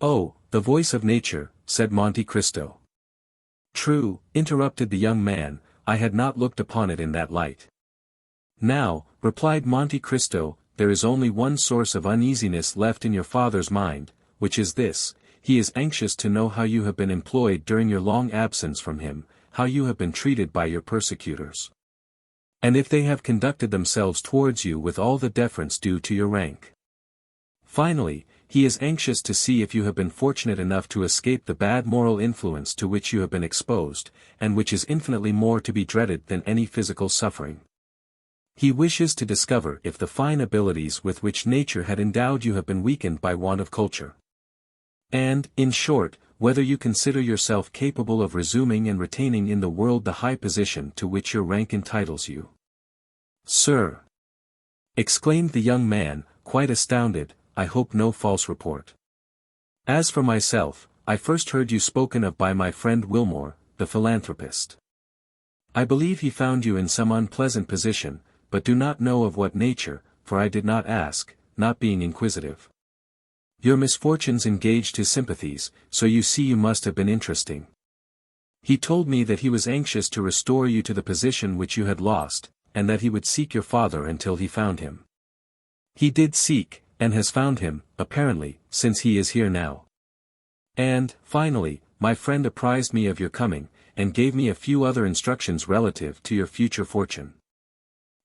"Oh, the voice of nature," said Monte Cristo. "True," interrupted the young man, "I had not looked upon it in that light." "Now," replied Monte Cristo, "there is only one source of uneasiness left in your father's mind, which is this: he is anxious to know how you have been employed during your long absence from him, how you have been treated by your persecutors, and if they have conducted themselves towards you with all the deference due to your rank. Finally, he is anxious to see if you have been fortunate enough to escape the bad moral influence to which you have been exposed, and which is infinitely more to be dreaded than any physical suffering. He wishes to discover if the fine abilities with which nature had endowed you have been weakened by want of culture. And, in short, whether you consider yourself capable of resuming and retaining in the world the high position to which your rank entitles you." "Sir!" exclaimed the young man, quite astounded, "I hope no false report. As for myself, I first heard you spoken of by my friend Wilmore, the philanthropist. I believe he found you in some unpleasant position, but do not know of what nature, for I did not ask, not being inquisitive. Your misfortunes engaged his sympathies, so you see you must have been interesting. He told me that he was anxious to restore you to the position which you had lost, and that he would seek your father until he found him. He did seek, and has found him, apparently, since he is here now. And, finally, my friend apprised me of your coming, and gave me a few other instructions relative to your future fortune.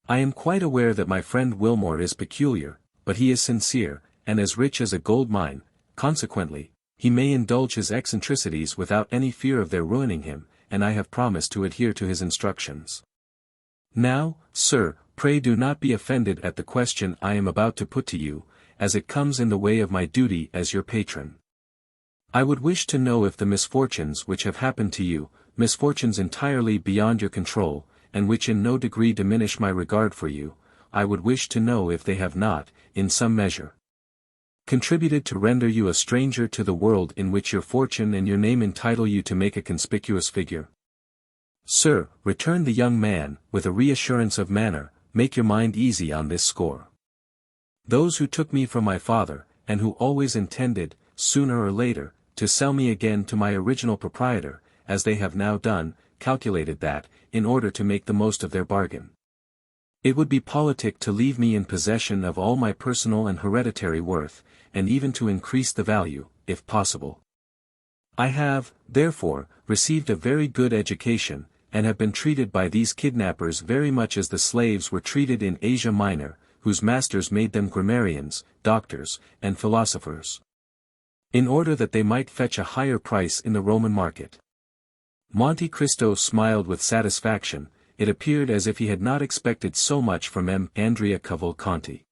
I am quite aware that my friend Wilmore is peculiar, but he is sincere, and as rich as a gold mine. Consequently, he may indulge his eccentricities without any fear of their ruining him, and I have promised to adhere to his instructions. Now, sir, pray do not be offended at the question I am about to put to you, as it comes in the way of my duty as your patron. I would wish to know if the misfortunes which have happened to you, misfortunes entirely beyond your control, and which in no degree diminish my regard for you, I would wish to know if they have not, in some measure, contributed to render you a stranger to the world in which your fortune and your name entitle you to make a conspicuous figure." "Sir," returned the young man, with a reassurance of manner, "make your mind easy on this score. Those who took me from my father, and who always intended, sooner or later, to sell me again to my original proprietor, as they have now done, calculated that, in order to make the most of their bargain, it would be politic to leave me in possession of all my personal and hereditary worth, and even to increase the value, if possible. I have, therefore, received a very good education, and have been treated by these kidnappers very much as the slaves were treated in Asia Minor, whose masters made them grammarians, doctors, and philosophers, in order that they might fetch a higher price in the Roman market. Monte Cristo smiled with satisfaction. It appeared as if he had not expected so much from Andrea Cavalcanti.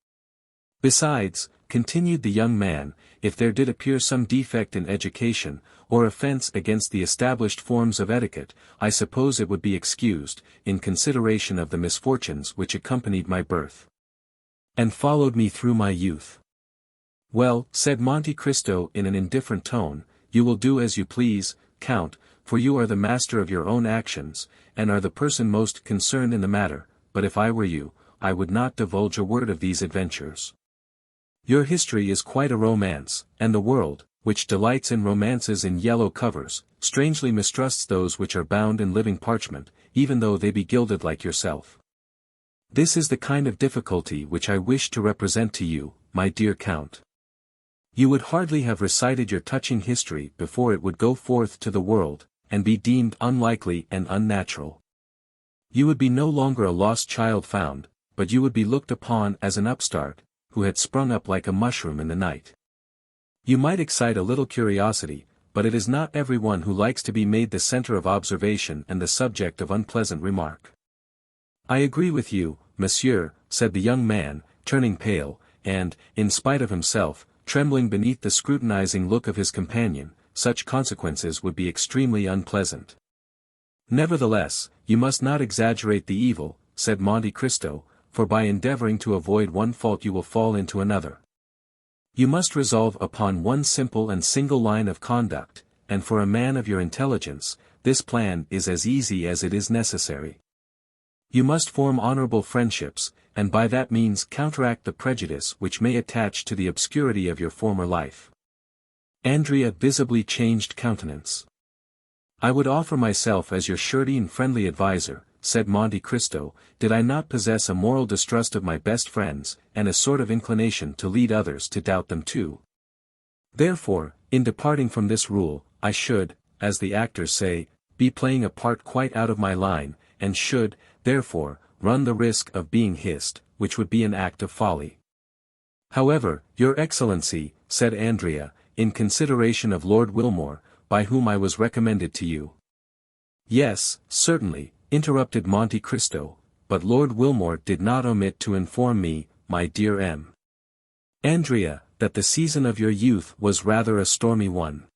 Besides, continued the young man, if there did appear some defect in education, or offense against the established forms of etiquette, I suppose it would be excused, in consideration of the misfortunes which accompanied my birth, and followed me through my youth. Well, said Monte Cristo in an indifferent tone, you will do as you please, Count, for you are the master of your own actions, and are the person most concerned in the matter, but if I were you, I would not divulge a word of these adventures. Your history is quite a romance, and the world, which delights in romances in yellow covers, strangely mistrusts those which are bound in living parchment, even though they be gilded like yourself. This is the kind of difficulty which I wish to represent to you, my dear Count. You would hardly have recited your touching history before it would go forth to the world, and be deemed unlikely and unnatural. You would be no longer a lost child found, but you would be looked upon as an upstart, who had sprung up like a mushroom in the night. You might excite a little curiosity, but it is not everyone who likes to be made the center of observation and the subject of unpleasant remark. I agree with you, monsieur, said the young man, turning pale, and, in spite of himself, trembling beneath the scrutinizing look of his companion. Such consequences would be extremely unpleasant. Nevertheless, you must not exaggerate the evil, said Monte Cristo, for by endeavoring to avoid one fault you will fall into another. You must resolve upon one simple and single line of conduct, and for a man of your intelligence, this plan is as easy as it is necessary. You must form honorable friendships, and by that means counteract the prejudice which may attach to the obscurity of your former life. Andrea visibly changed countenance. I would offer myself as your surety and friendly adviser, said Monte Cristo, did I not possess a moral distrust of my best friends, and a sort of inclination to lead others to doubt them too. Therefore, in departing from this rule, I should, as the actors say, be playing a part quite out of my line, and should, therefore, run the risk of being hissed, which would be an act of folly. However, your Excellency, said Andrea, in consideration of Lord Wilmore, by whom I was recommended to you. Yes, certainly, interrupted Monte Cristo, but Lord Wilmore did not omit to inform me, my dear Andrea, that the season of your youth was rather a stormy one.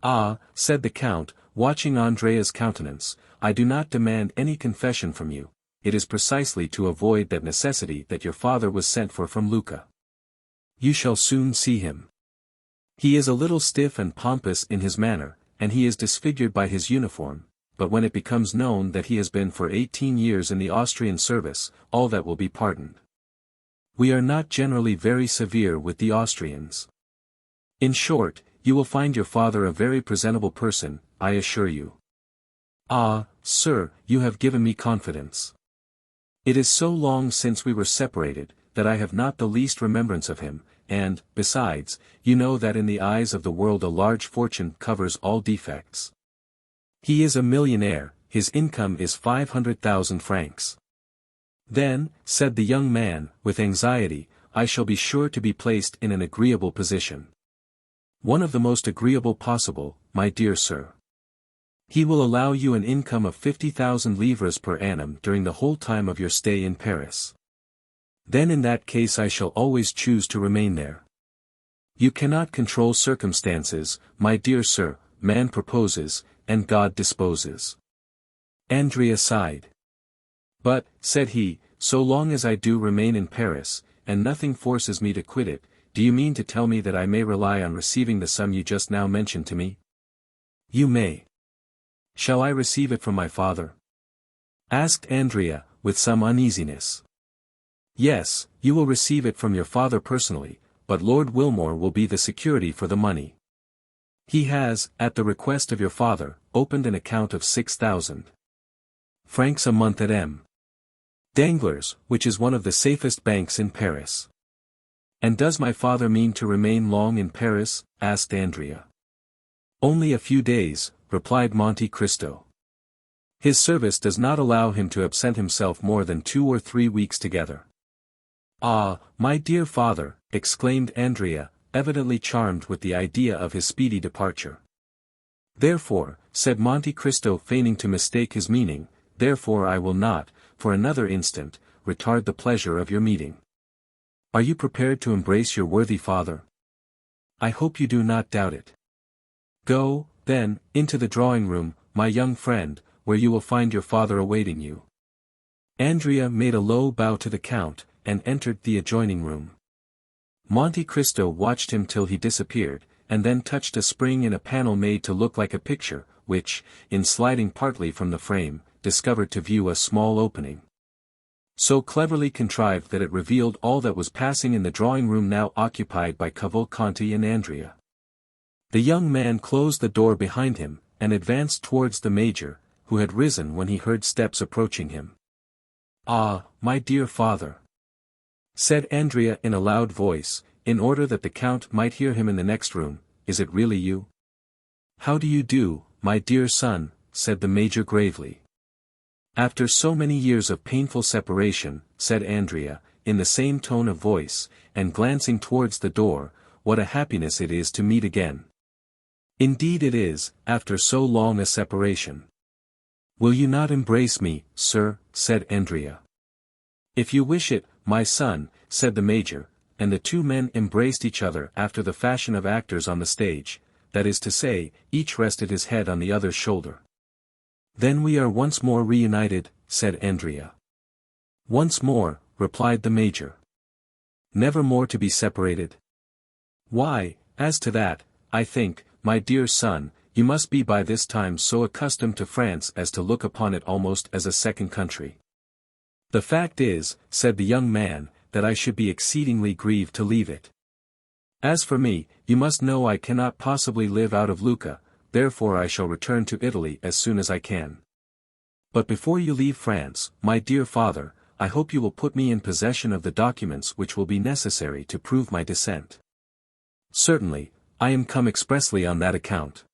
Ah, said the Count, watching Andrea's countenance, I do not demand any confession from you, it is precisely to avoid that necessity that your father was sent for from Lucca. You shall soon see him. He is a little stiff and pompous in his manner, and he is disfigured by his uniform, but when it becomes known that he has been for 18 years in the Austrian service, all that will be pardoned. We are not generally very severe with the Austrians. In short, you will find your father a very presentable person, I assure you. Ah, sir, you have given me confidence. It is so long since we were separated, that I have not the least remembrance of him, and, besides, you know that in the eyes of the world a large fortune covers all defects. He is a millionaire, his income is 500,000 francs. Then, said the young man, with anxiety, I shall be sure to be placed in an agreeable position. One of the most agreeable possible, my dear sir. He will allow you an income of 50,000 livres per annum during the whole time of your stay in Paris. Then in that case I shall always choose to remain there. You cannot control circumstances, my dear sir, man proposes, and God disposes. Andrea sighed. But, said he, so long as I do remain in Paris, and nothing forces me to quit it, do you mean to tell me that I may rely on receiving the sum you just now mentioned to me? You may. Shall I receive it from my father? Asked Andrea, with some uneasiness. Yes, you will receive it from your father personally, but Lord Wilmore will be the security for the money. He has, at the request of your father, opened an account of 6,000 francs a month at Danglars, which is one of the safest banks in Paris. And does my father mean to remain long in Paris? Asked Andrea. Only a few days, replied Monte Cristo. His service does not allow him to absent himself more than 2 or 3 weeks together. Ah, my dear father, exclaimed Andrea, evidently charmed with the idea of his speedy departure. Therefore, said Monte Cristo feigning to mistake his meaning, therefore I will not, for another instant, retard the pleasure of your meeting. Are you prepared to embrace your worthy father? I hope you do not doubt it. Go, then, into the drawing-room, my young friend, where you will find your father awaiting you. Andrea made a low bow to the Count, and entered the adjoining room. Monte Cristo watched him till he disappeared, and then touched a spring in a panel made to look like a picture, which, in sliding partly from the frame, discovered to view a small opening. So cleverly contrived that it revealed all that was passing in the drawing-room now occupied by Cavalcanti and Andrea. The young man closed the door behind him, and advanced towards the Major, who had risen when he heard steps approaching him. Ah, my dear father, said Andrea in a loud voice, in order that the Count might hear him in the next room, is it really you? How do you do, my dear son, said the Major gravely. After so many years of painful separation, said Andrea, in the same tone of voice, and glancing towards the door, what a happiness it is to meet again. Indeed it is, after so long a separation. Will you not embrace me, sir, said Andrea. If you wish it, my son, said the Major, and the two men embraced each other after the fashion of actors on the stage, that is to say, each rested his head on the other's shoulder. Then we are once more reunited, said Andrea. Once more, replied the Major. Never more to be separated? Why, as to that, I think, my dear son, you must be by this time so accustomed to France as to look upon it almost as a second country. The fact is, said the young man, that I should be exceedingly grieved to leave it. As for me, you must know I cannot possibly live out of Lucca, therefore I shall return to Italy as soon as I can. But before you leave France, my dear father, I hope you will put me in possession of the documents which will be necessary to prove my descent. Certainly, I am come expressly on that account.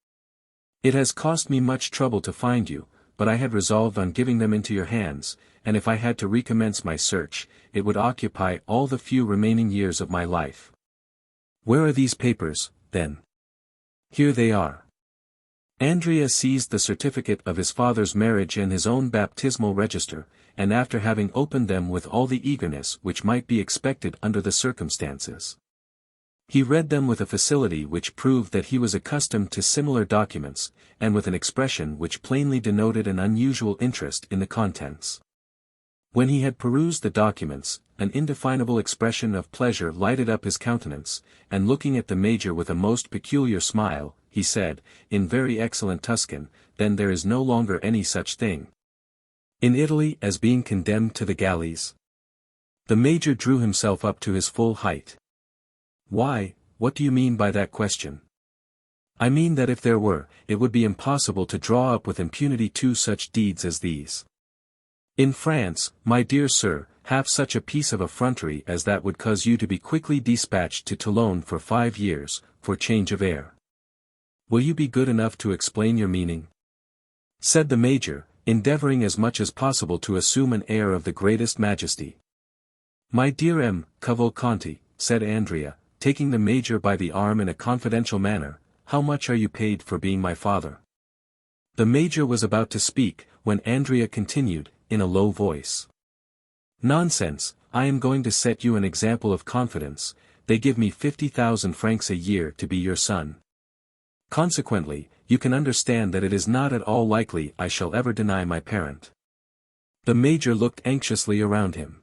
It has cost me much trouble to find you, but I had resolved on giving them into your hands, and if I had to recommence my search, it would occupy all the few remaining years of my life. Where are these papers, then? Here they are. Andrea seized the certificate of his father's marriage and his own baptismal register, and after having opened them with all the eagerness which might be expected under the circumstances, he read them with a facility which proved that he was accustomed to similar documents, and with an expression which plainly denoted an unusual interest in the contents. When he had perused the documents, an indefinable expression of pleasure lighted up his countenance, and looking at the Major with a most peculiar smile, he said, in very excellent Tuscan, then there is no longer any such thing in Italy as being condemned to the galleys. The Major drew himself up to his full height. Why, what do you mean by that question? I mean that if there were, it would be impossible to draw up with impunity 2 such deeds as these. In France, my dear sir, half such a piece of effrontery as that would cause you to be quickly dispatched to Toulon for 5 years, for change of air. Will you be good enough to explain your meaning? Said the Major, endeavoring as much as possible to assume an air of the greatest majesty. My dear M. Cavalcanti, said Andrea, taking the Major by the arm in a confidential manner, how much are you paid for being my father? The Major was about to speak, when Andrea continued, in a low voice. Nonsense, I am going to set you an example of confidence, they give me 50,000 francs a year to be your son. Consequently, you can understand that it is not at all likely I shall ever deny my parent. The Major looked anxiously around him.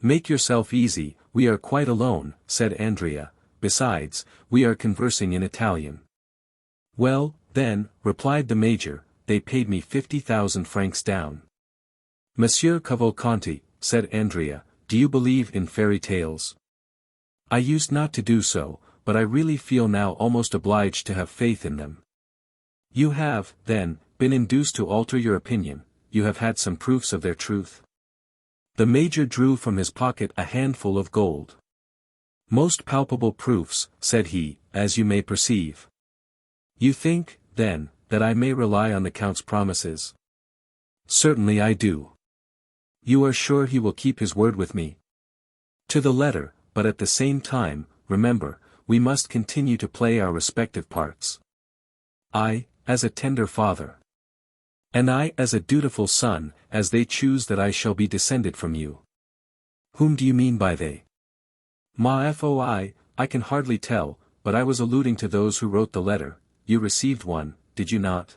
Make yourself easy, we are quite alone, said Andrea, besides, we are conversing in Italian. Well, then, replied the Major, they paid me 50,000 francs down. Monsieur Cavalcanti, said Andrea, do you believe in fairy tales? I used not to do so, but I really feel now almost obliged to have faith in them. You have, then, been induced to alter your opinion, you have had some proofs of their truth. The Major drew from his pocket a handful of gold. Most palpable proofs, said he, as you may perceive. You think, then, that I may rely on the Count's promises? Certainly I do. You are sure he will keep his word with me? To the letter, but at the same time, remember, we must continue to play our respective parts. I, as a tender father. And I as a dutiful son, as they choose that I shall be descended from you. Whom do you mean by they? I can hardly tell, but I was alluding to those who wrote the letter. You received one, did you not?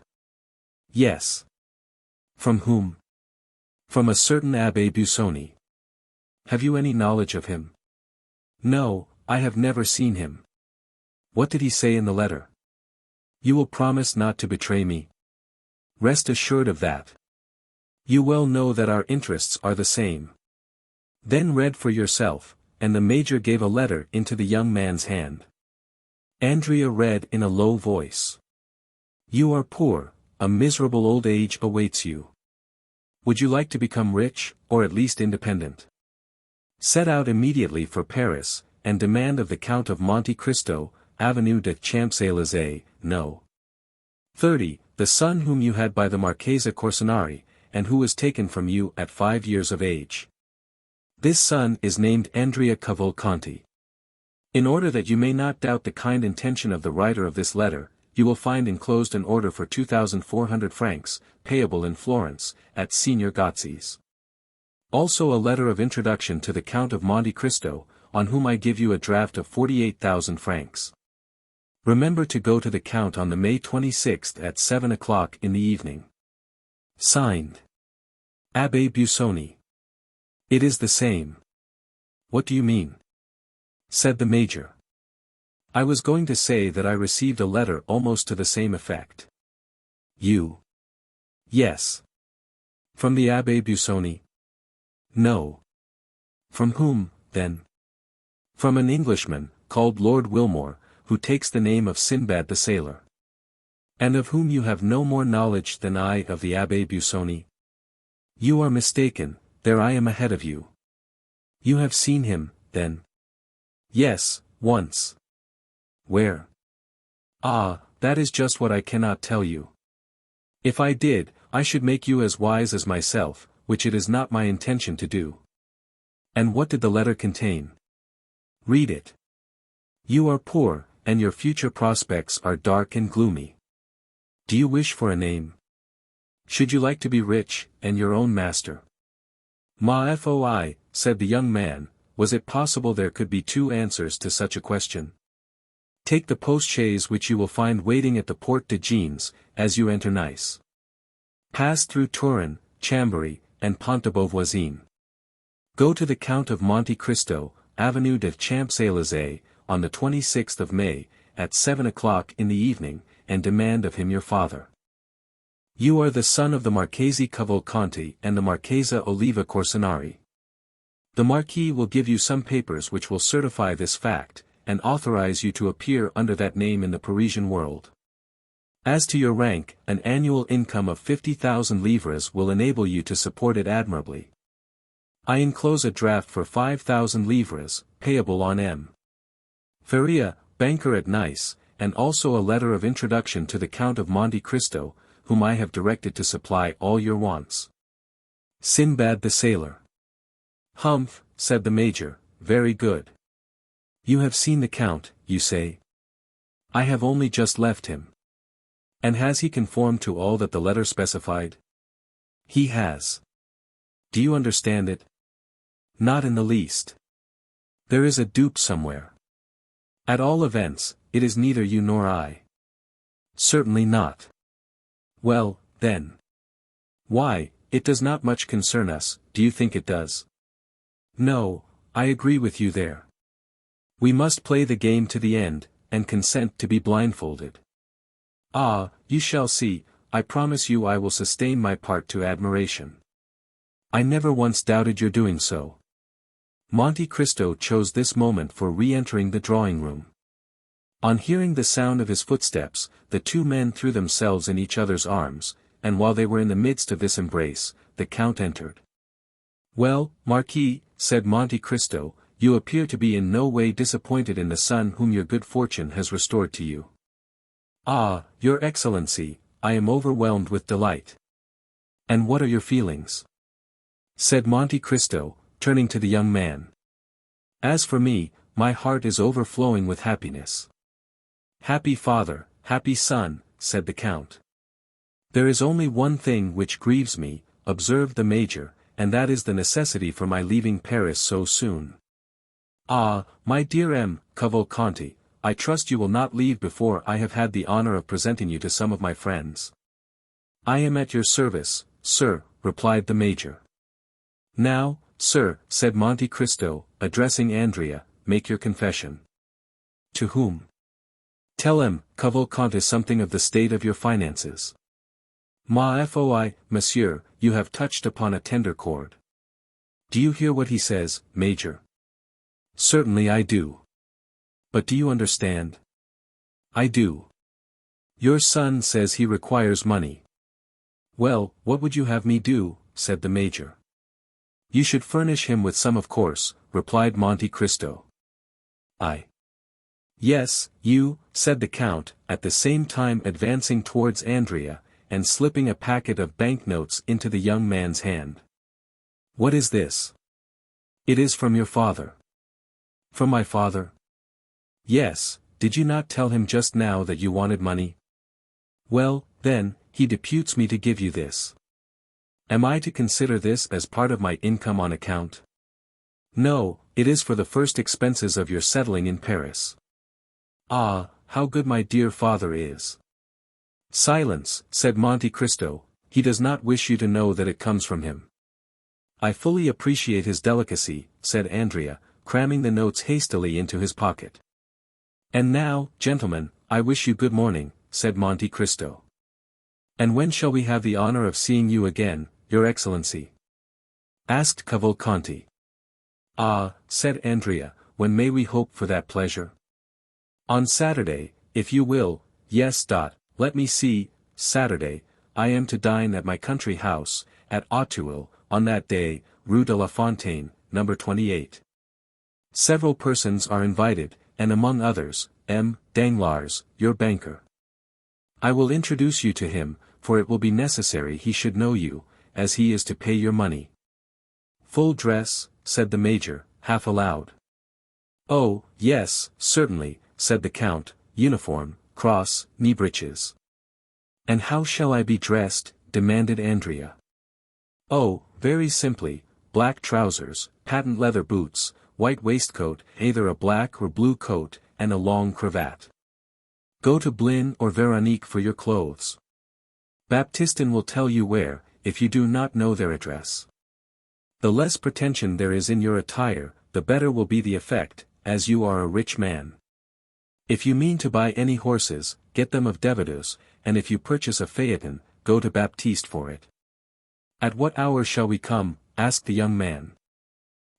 Yes. From whom? From a certain Abbé Busoni. Have you any knowledge of him? No, I have never seen him. What did he say in the letter? You will promise not to betray me? Rest assured of that. You well know that our interests are the same. Then read for yourself, and the Major gave a letter into the young man's hand. Andrea read in a low voice. You are poor, a miserable old age awaits you. Would you like to become rich, or at least independent? Set out immediately for Paris, and demand of the Count of Monte Cristo, Avenue des Champs-Élysées, No. 30, the son whom you had by the Marchesa Corsinari, and who was taken from you at 5 years of age. This son is named Andrea Cavalcanti. In order that you may not doubt the kind intention of the writer of this letter, you will find enclosed an order for 2,400 francs, payable in Florence, at Signor Gozzi's. Also a letter of introduction to the Count of Monte Cristo, on whom I give you a draft of 48,000 francs. Remember to go to the Count on the May 26th at 7 o'clock in the evening. Signed. Abbé Busoni. It is the same. What do you mean? Said the Major. I was going to say that I received a letter almost to the same effect. You? Yes. From the Abbé Busoni? No. From whom, then? From an Englishman, called Lord Wilmore, who takes the name of Sinbad the Sailor. And of whom you have no more knowledge than I of the Abbé Busoni? You are mistaken, there I am ahead of you. You have seen him, then? Yes, once. Where? Ah, that is just what I cannot tell you. If I did, I should make you as wise as myself, which it is not my intention to do. And what did the letter contain? Read it. You are poor, and your future prospects are dark and gloomy. Do you wish for a name? Should you like to be rich, and your own master? Ma-foi, said the young man, was it possible there could be two answers to such a question? Take the post-chaise which you will find waiting at the Porte de Jeans, as you enter Nice. Pass through Turin, Chambéry, and Pont de Beauvoisin. Go to the Count of Monte Cristo, Avenue des Champs-Élysées, on the 26th of May, at 7 o'clock in the evening, and demand of him your father. You are the son of the Marchese Cavalcanti and the Marchesa Oliva Corsinari. The Marquis will give you some papers which will certify this fact, and authorize you to appear under that name in the Parisian world. As to your rank, an annual income of 50,000 livres will enable you to support it admirably. I enclose a draft for 5,000 livres, payable on M. Faria, banker at Nice, and also a letter of introduction to the Count of Monte Cristo, whom I have directed to supply all your wants. Sinbad the Sailor. Humph, said the Major, very good. You have seen the Count, you say? I have only just left him. And has he conformed to all that the letter specified? He has. Do you understand it? Not in the least. There is a dupe somewhere. At all events, it is neither you nor I. Certainly not. Well, then. Why, it does not much concern us, do you think it does? No, I agree with you there. We must play the game to the end, and consent to be blindfolded. Ah, you shall see, I promise you I will sustain my part to admiration. I never once doubted your doing so. Monte Cristo chose this moment for re-entering the drawing-room. On hearing the sound of his footsteps, the two men threw themselves in each other's arms, and while they were in the midst of this embrace, the Count entered. Well, Marquis, said Monte Cristo, you appear to be in no way disappointed in the son whom your good fortune has restored to you. Ah, your Excellency, I am overwhelmed with delight. And what are your feelings? Said Monte Cristo, turning to the young man. As for me, my heart is overflowing with happiness. Happy father, happy son, said the Count. There is only one thing which grieves me, observed the Major, and that is the necessity for my leaving Paris so soon. Ah, my dear M. Cavalcanti, I trust you will not leave before I have had the honor of presenting you to some of my friends. I am at your service, sir, replied the Major. Now, sir, said Monte Cristo, addressing Andrea, make your confession. To whom? Tell M. Cavalcanti something of the state of your finances. Ma foi, monsieur, you have touched upon a tender chord. Do you hear what he says, Major? Certainly I do. But do you understand? I do. Your son says he requires money. Well, what would you have me do? Said the Major. You should furnish him with some, of course, replied Monte Cristo. I. Yes, you, said the Count, at the same time advancing towards Andrea, and slipping a packet of banknotes into the young man's hand. What is this? It is from your father. From my father? Yes, did you not tell him just now that you wanted money? Well, then, he deputes me to give you this. Am I to consider this as part of my income on account? No, it is for the first expenses of your settling in Paris. Ah, how good my dear father is. Silence, said Monte Cristo, he does not wish you to know that it comes from him. I fully appreciate his delicacy, said Andrea, cramming the notes hastily into his pocket. And now, gentlemen, I wish you good morning, said Monte Cristo. And when shall we have the honor of seeing you again, your Excellency? Asked Cavalcanti. Ah, said Andrea, when may we hope for that pleasure? On Saturday, if you will, yes. Let me see, Saturday, I am to dine at my country house, at Auteuil, on that day, Rue de la Fontaine, number 28. Several persons are invited, and among others, M. Danglars, your banker. I will introduce you to him, for it will be necessary he should know you, as he is to pay your money. Full dress, said the Major, half aloud. Oh, yes, certainly, said the Count, uniform, cross, knee breeches. And how shall I be dressed? Demanded Andrea. Oh, very simply, black trousers, patent leather boots, white waistcoat, either a black or blue coat, and a long cravat. Go to Blin or Veronique for your clothes. Baptistin will tell you where, if you do not know their address. The less pretension there is in your attire, the better will be the effect, as you are a rich man. If you mean to buy any horses, get them of Devedus, and if you purchase a phaeton, go to Baptiste for it. At what hour shall we come? Asked the young man.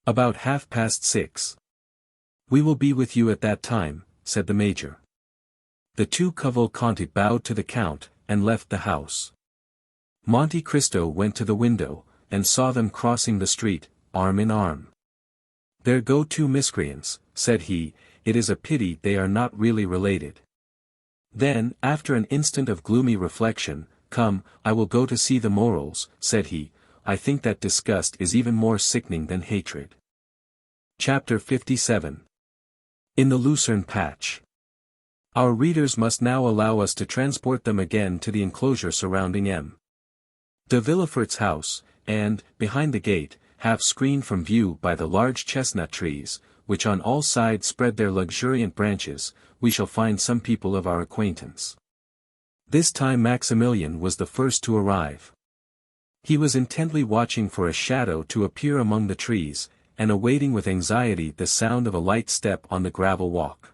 About 6:30. We will be with you at that time, said the Major. The two Cavalcanti bowed to the Count, and left the house. Monte Cristo went to the window, and saw them crossing the street, arm in arm. There go two miscreants, said he, it is a pity they are not really related. Then, after an instant of gloomy reflection, come, I will go to see the Morals, said he, I think that disgust is even more sickening than hatred. Chapter 57. In the Lucerne Patch. Our readers must now allow us to transport them again to the enclosure surrounding M. de Villefort's house, and, behind the gate, half screened from view by the large chestnut trees, which on all sides spread their luxuriant branches, we shall find some people of our acquaintance. This time Maximilian was the first to arrive. He was intently watching for a shadow to appear among the trees, and awaiting with anxiety the sound of a light step on the gravel walk.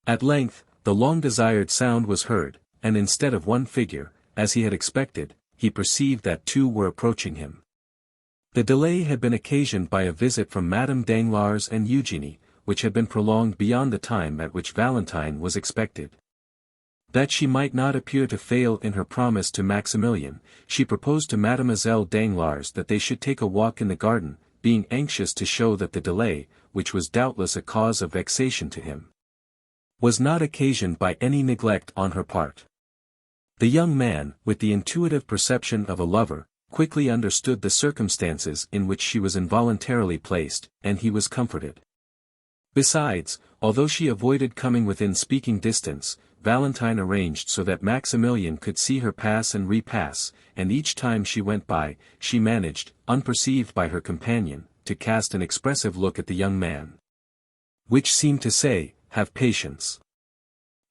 At length, the long-desired sound was heard, and instead of one figure, as he had expected, he perceived that two were approaching him. The delay had been occasioned by a visit from Madame Danglars and Eugénie, which had been prolonged beyond the time at which Valentine was expected. That she might not appear to fail in her promise to Maximilian, she proposed to Mademoiselle Danglars that they should take a walk in the garden, being anxious to show that the delay, which was doubtless a cause of vexation to him. was not occasioned by any neglect on her part. The young man, with the intuitive perception of a lover, quickly understood the circumstances in which she was involuntarily placed, and he was comforted. Besides, although she avoided coming within speaking distance, Valentine arranged so that Maximilian could see her pass and repass, and each time she went by, she managed, unperceived by her companion, to cast an expressive look at the young man, which seemed to say, "Have patience.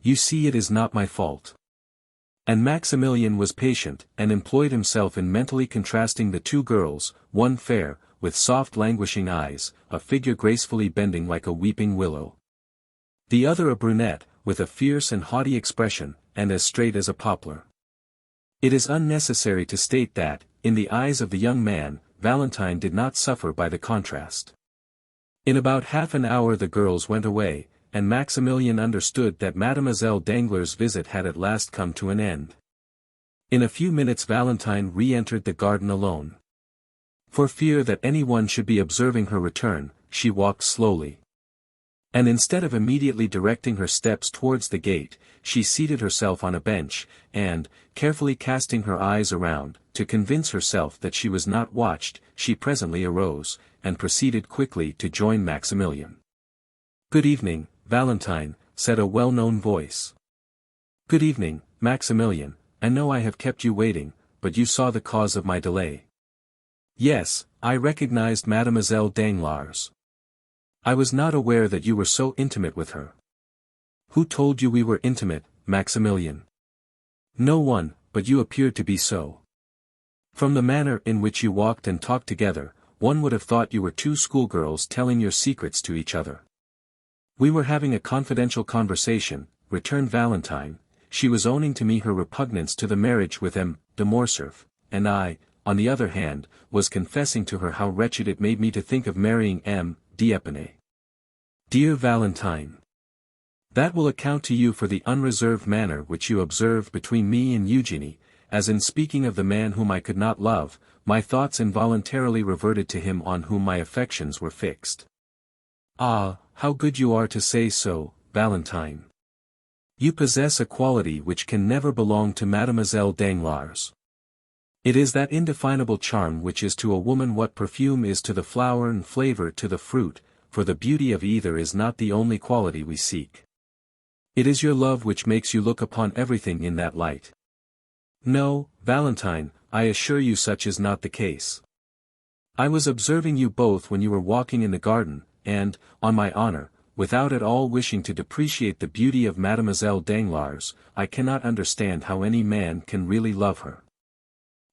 You see it is not my fault." And Maximilian was patient, and employed himself in mentally contrasting the two girls, one fair, with soft languishing eyes, a figure gracefully bending like a weeping willow. The other a brunette, with a fierce and haughty expression, and as straight as a poplar. It is unnecessary to state that, in the eyes of the young man, Valentine did not suffer by the contrast. In about half an hour the girls went away, and Maximilian understood that Mademoiselle Danglars' visit had at last come to an end. In a few minutes Valentine re-entered the garden alone. For fear that anyone should be observing her return, she walked slowly. And instead of immediately directing her steps towards the gate, she seated herself on a bench, and, carefully casting her eyes around, to convince herself that she was not watched, she presently arose, and proceeded quickly to join Maximilian. "Good evening, Valentine," said a well-known voice. "Good evening, Maximilian, I know I have kept you waiting, but you saw the cause of my delay." "Yes, I recognized Mademoiselle Danglars. I was not aware that you were so intimate with her." "Who told you we were intimate, Maximilian?" "No one, but you appeared to be so. From the manner in which you walked and talked together, one would have thought you were two schoolgirls telling your secrets to each other." "We were having a confidential conversation," returned Valentine. "She was owning to me her repugnance to the marriage with M. de Morcerf, and I, on the other hand, was confessing to her how wretched it made me to think of marrying M. d'Épinay." "Dear Valentine, that will account to you for the unreserved manner which you observed between me and Eugénie, as in speaking of the man whom I could not love, my thoughts involuntarily reverted to him on whom my affections were fixed." "Ah, how good you are to say so, Valentine. You possess a quality which can never belong to Mademoiselle Danglars. It is that indefinable charm which is to a woman what perfume is to the flower and flavor to the fruit, for the beauty of either is not the only quality we seek. It is your love which makes you look upon everything in that light." "No, Valentine, I assure you such is not the case. I was observing you both when you were walking in the garden, and, on my honor, without at all wishing to depreciate the beauty of Mademoiselle Danglars, I cannot understand how any man can really love her.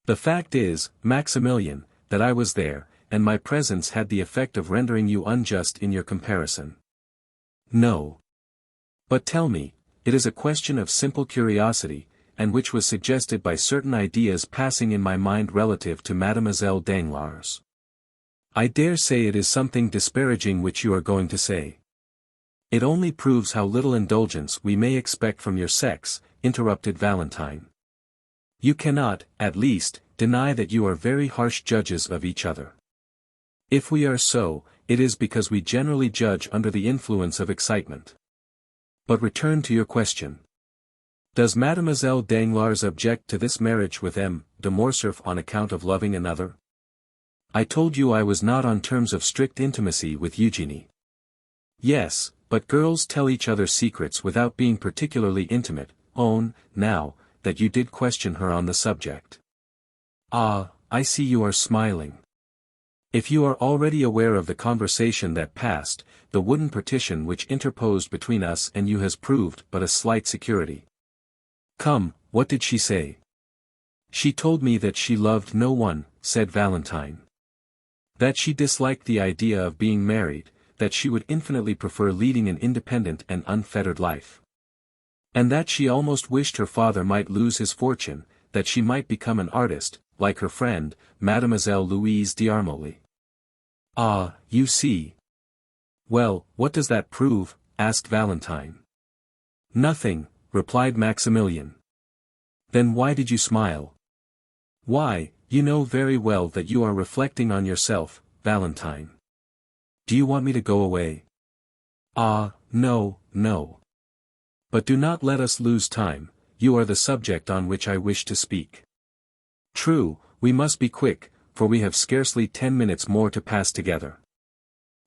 The fact is, Maximilian, that I was there, and my presence had the effect of rendering you unjust in your comparison." "No. But tell me, it is a question of simple curiosity, and which was suggested by certain ideas passing in my mind relative to Mademoiselle Danglars." "I dare say it is something disparaging which you are going to say." "It only proves how little indulgence we may expect from your sex," interrupted Valentine. "You cannot, at least, deny that you are very harsh judges of each other. If we are so, it is because we generally judge under the influence of excitement. But return to your question. Does Mademoiselle Danglars object to this marriage with M. de Morcerf on account of loving another?" "I told you I was not on terms of strict intimacy with Eugénie." "Yes, but girls tell each other secrets without being particularly intimate. Own, now, that you did question her on the subject." "Ah, I see you are smiling. If you are already aware of the conversation that passed, the wooden partition which interposed between us and you has proved but a slight security." "Come, what did she say?" "She told me that she loved no one," said Valentine. "That she disliked the idea of being married, that she would infinitely prefer leading an independent and unfettered life. And that she almost wished her father might lose his fortune, that she might become an artist, like her friend, Mademoiselle Louise d'Armolay." "Ah, you see." "Well, what does that prove?" asked Valentine. "Nothing," replied Maximilian. "Then why did you smile?" "Why, you know very well that you are reflecting on yourself, Valentine. Do you want me to go away?" "Ah, no, no. But do not let us lose time, you are the subject on which I wish to speak. True, we must be quick, for we have scarcely 10 minutes more to pass together.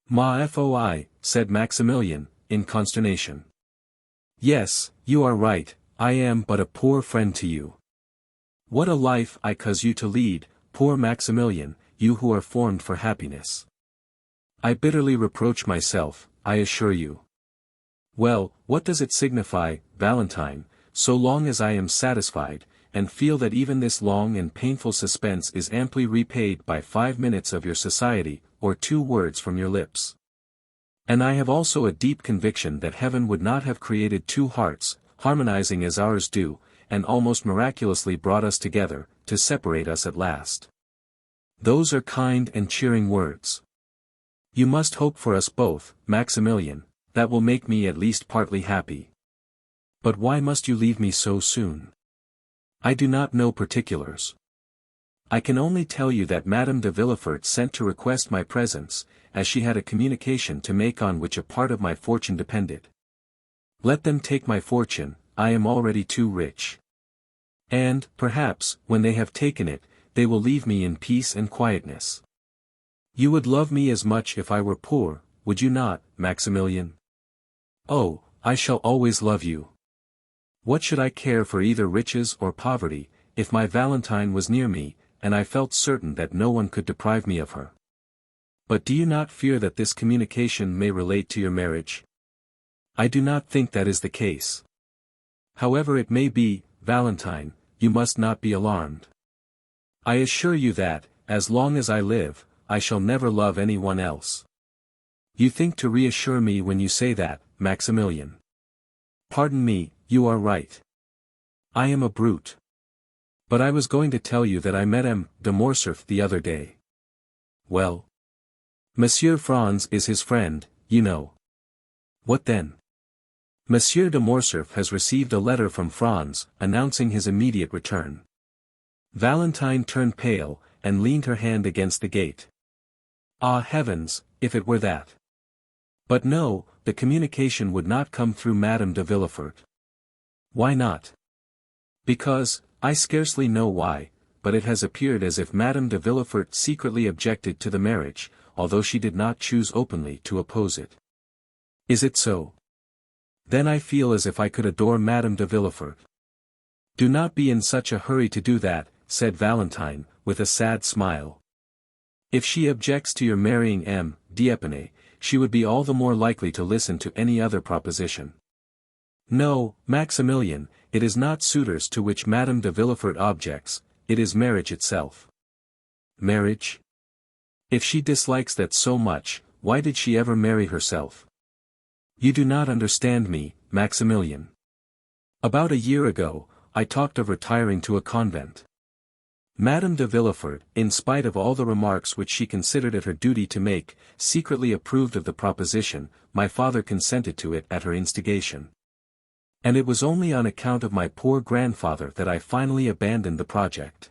Ma foi, said Maximilian, in consternation. Yes, you are right, I am but a poor friend to you. What a life I cause you to lead, poor Maximilian, you who are formed for happiness. I bitterly reproach myself, I assure you. Well, what does it signify, Valentine, so long as I am satisfied, and feel that even this long and painful suspense is amply repaid by 5 minutes of your society, or 2 words from your lips. And I have also a deep conviction that heaven would not have created 2 hearts, harmonizing as ours do, and almost miraculously brought us together, to separate us at last. Those are kind and cheering words. You must hope for us both, Maximilian, that will make me at least partly happy. But why must you leave me so soon? I do not know particulars. I can only tell you that Madame de Villefort sent to request my presence, as she had a communication to make on which a part of my fortune depended. Let them take my fortune, I am already too rich. And, perhaps, when they have taken it, they will leave me in peace and quietness. You would love me as much if I were poor, would you not, Maximilian? Oh, I shall always love you. What should I care for either riches or poverty, if my Valentine was near me, and I felt certain that no one could deprive me of her? But do you not fear that this communication may relate to your marriage? I do not think that is the case. However it may be, Valentine, you must not be alarmed. I assure you that, as long as I live, I shall never love anyone else. You think to reassure me when you say that, Maximilian. Pardon me, you are right. I am a brute. But I was going to tell you that I met M. de Morcerf the other day. Well? Monsieur Franz is his friend, you know. What then? Monsieur de Morcerf has received a letter from Franz, announcing his immediate return. Valentine turned pale, and leaned her hand against the gate. Ah heavens, if it were that! But no, the communication would not come through Madame de Villefort. Why not? Because, I scarcely know why, but it has appeared as if Madame de Villefort secretly objected to the marriage, although she did not choose openly to oppose it. Is it so? Then I feel as if I could adore Madame de Villefort. Do not be in such a hurry to do that, said Valentine, with a sad smile. If she objects to your marrying M. d'Épinay, she would be all the more likely to listen to any other proposition. No, Maximilian, it is not suitors to which Madame de Villefort objects, it is marriage itself. Marriage? If she dislikes that so much, why did she ever marry herself? You do not understand me, Maximilian. About a year ago, I talked of retiring to a convent. Madame de Villefort, in spite of all the remarks which she considered it her duty to make, secretly approved of the proposition, my father consented to it at her instigation. And it was only on account of my poor grandfather that I finally abandoned the project.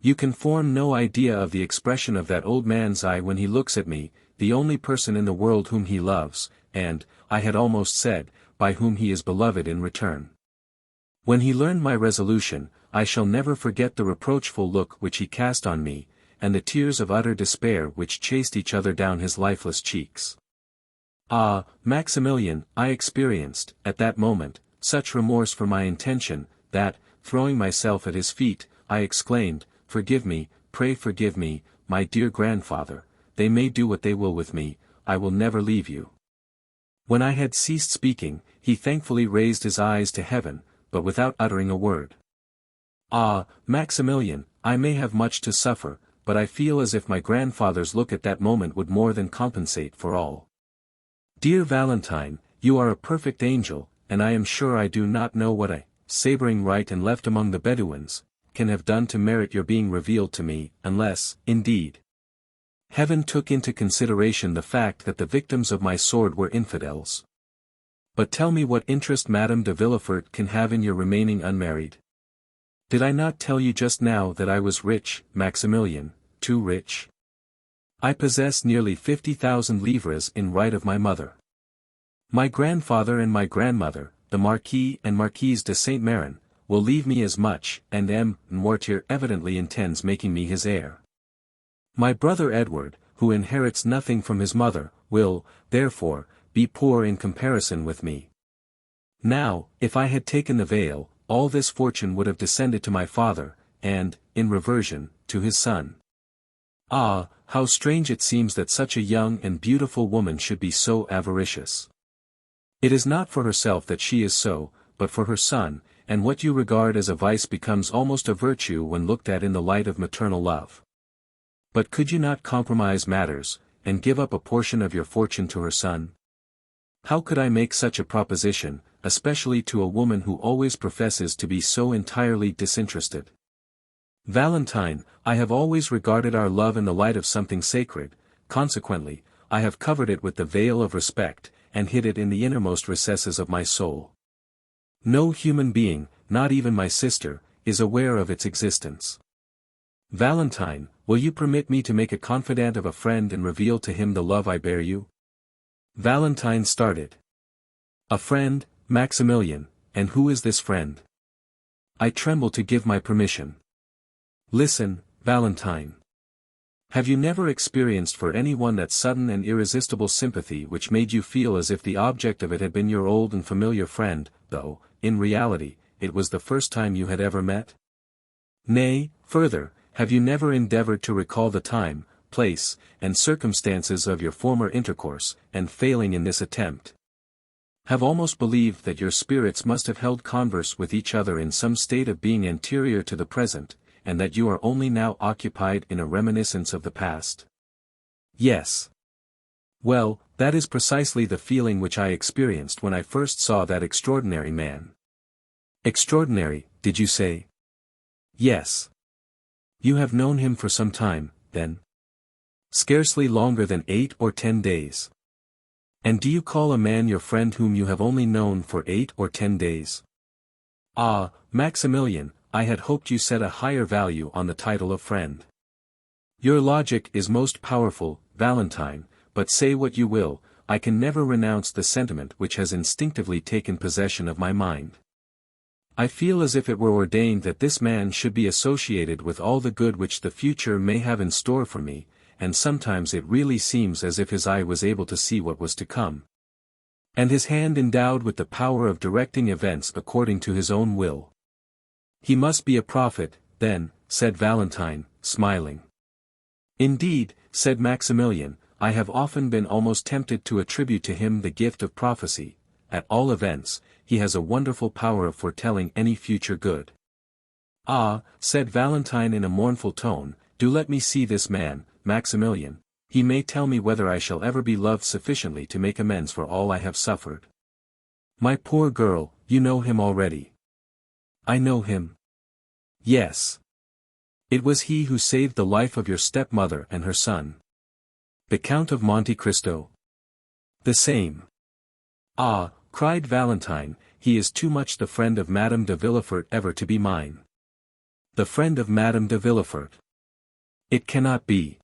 You can form no idea of the expression of that old man's eye when he looks at me, the only person in the world whom he loves, and, I had almost said, by whom he is beloved in return. When he learned my resolution, I shall never forget the reproachful look which he cast on me, and the tears of utter despair which chased each other down his lifeless cheeks. Ah, Maximilian, I experienced, at that moment, such remorse for my intention, that, throwing myself at his feet, I exclaimed, "Forgive me, pray forgive me, my dear grandfather, they may do what they will with me, I will never leave you." When I had ceased speaking, he thankfully raised his eyes to heaven, but without uttering a word. Ah, Maximilian, I may have much to suffer, but I feel as if my grandfather's look at that moment would more than compensate for all. Dear Valentine, you are a perfect angel, and I am sure I do not know what I, sabering right and left among the Bedouins, can have done to merit your being revealed to me, unless, indeed, Heaven took into consideration the fact that the victims of my sword were infidels. But tell me what interest Madame de Villefort can have in your remaining unmarried. Did I not tell you just now that I was rich, Maximilian, too rich? I possess nearly 50,000 livres in right of my mother. My grandfather and my grandmother, the Marquis and Marquise de Saint-Meran, will leave me as much, and Noirtier evidently intends making me his heir. My brother Edward, who inherits nothing from his mother, will, therefore, be poor in comparison with me. Now, if I had taken the veil, all this fortune would have descended to my father, and, in reversion, to his son. Ah, how strange it seems that such a young and beautiful woman should be so avaricious. It is not for herself that she is so, but for her son, and what you regard as a vice becomes almost a virtue when looked at in the light of maternal love. But could you not compromise matters, and give up a portion of your fortune to her son? How could I make such a proposition, especially to a woman who always professes to be so entirely disinterested? Valentine, I have always regarded our love in the light of something sacred, consequently, I have covered it with the veil of respect, and hid it in the innermost recesses of my soul. No human being, not even my sister, is aware of its existence. Valentine, will you permit me to make a confidant of a friend and reveal to him the love I bear you? Valentine started. A friend, Maximilian, and who is this friend? I tremble to give my permission. Listen, Valentine. Have you never experienced for anyone that sudden and irresistible sympathy which made you feel as if the object of it had been your old and familiar friend, though, in reality, it was the first time you had ever met? Nay, further, have you never endeavored to recall the time, place, and circumstances of your former intercourse, and failing in this attempt, have almost believed that your spirits must have held converse with each other in some state of being anterior to the present, and that you are only now occupied in a reminiscence of the past? Yes. Well, that is precisely the feeling which I experienced when I first saw that extraordinary man. Extraordinary, did you say? Yes. You have known him for some time, then? Scarcely longer than 8 or 10 days. And do you call a man your friend whom you have only known for 8 or 10 days? Ah, Maximilian, I had hoped you set a higher value on the title of friend. Your logic is most powerful, Valentine, but say what you will, I can never renounce the sentiment which has instinctively taken possession of my mind. I feel as if it were ordained that this man should be associated with all the good which the future may have in store for me, and sometimes it really seems as if his eye was able to see what was to come, and his hand endowed with the power of directing events according to his own will. He must be a prophet, then, said Valentine, smiling. Indeed, said Maximilian, I have often been almost tempted to attribute to him the gift of prophecy. At all events, he has a wonderful power of foretelling any future good. Ah, said Valentine in a mournful tone, do let me see this man, Maximilian, he may tell me whether I shall ever be loved sufficiently to make amends for all I have suffered. My poor girl, you know him already. I know him. Yes. It was he who saved the life of your stepmother and her son. The Count of Monte Cristo. The same. Ah, cried Valentine, he is too much the friend of Madame de Villefort ever to be mine. The friend of Madame de Villefort. It cannot be.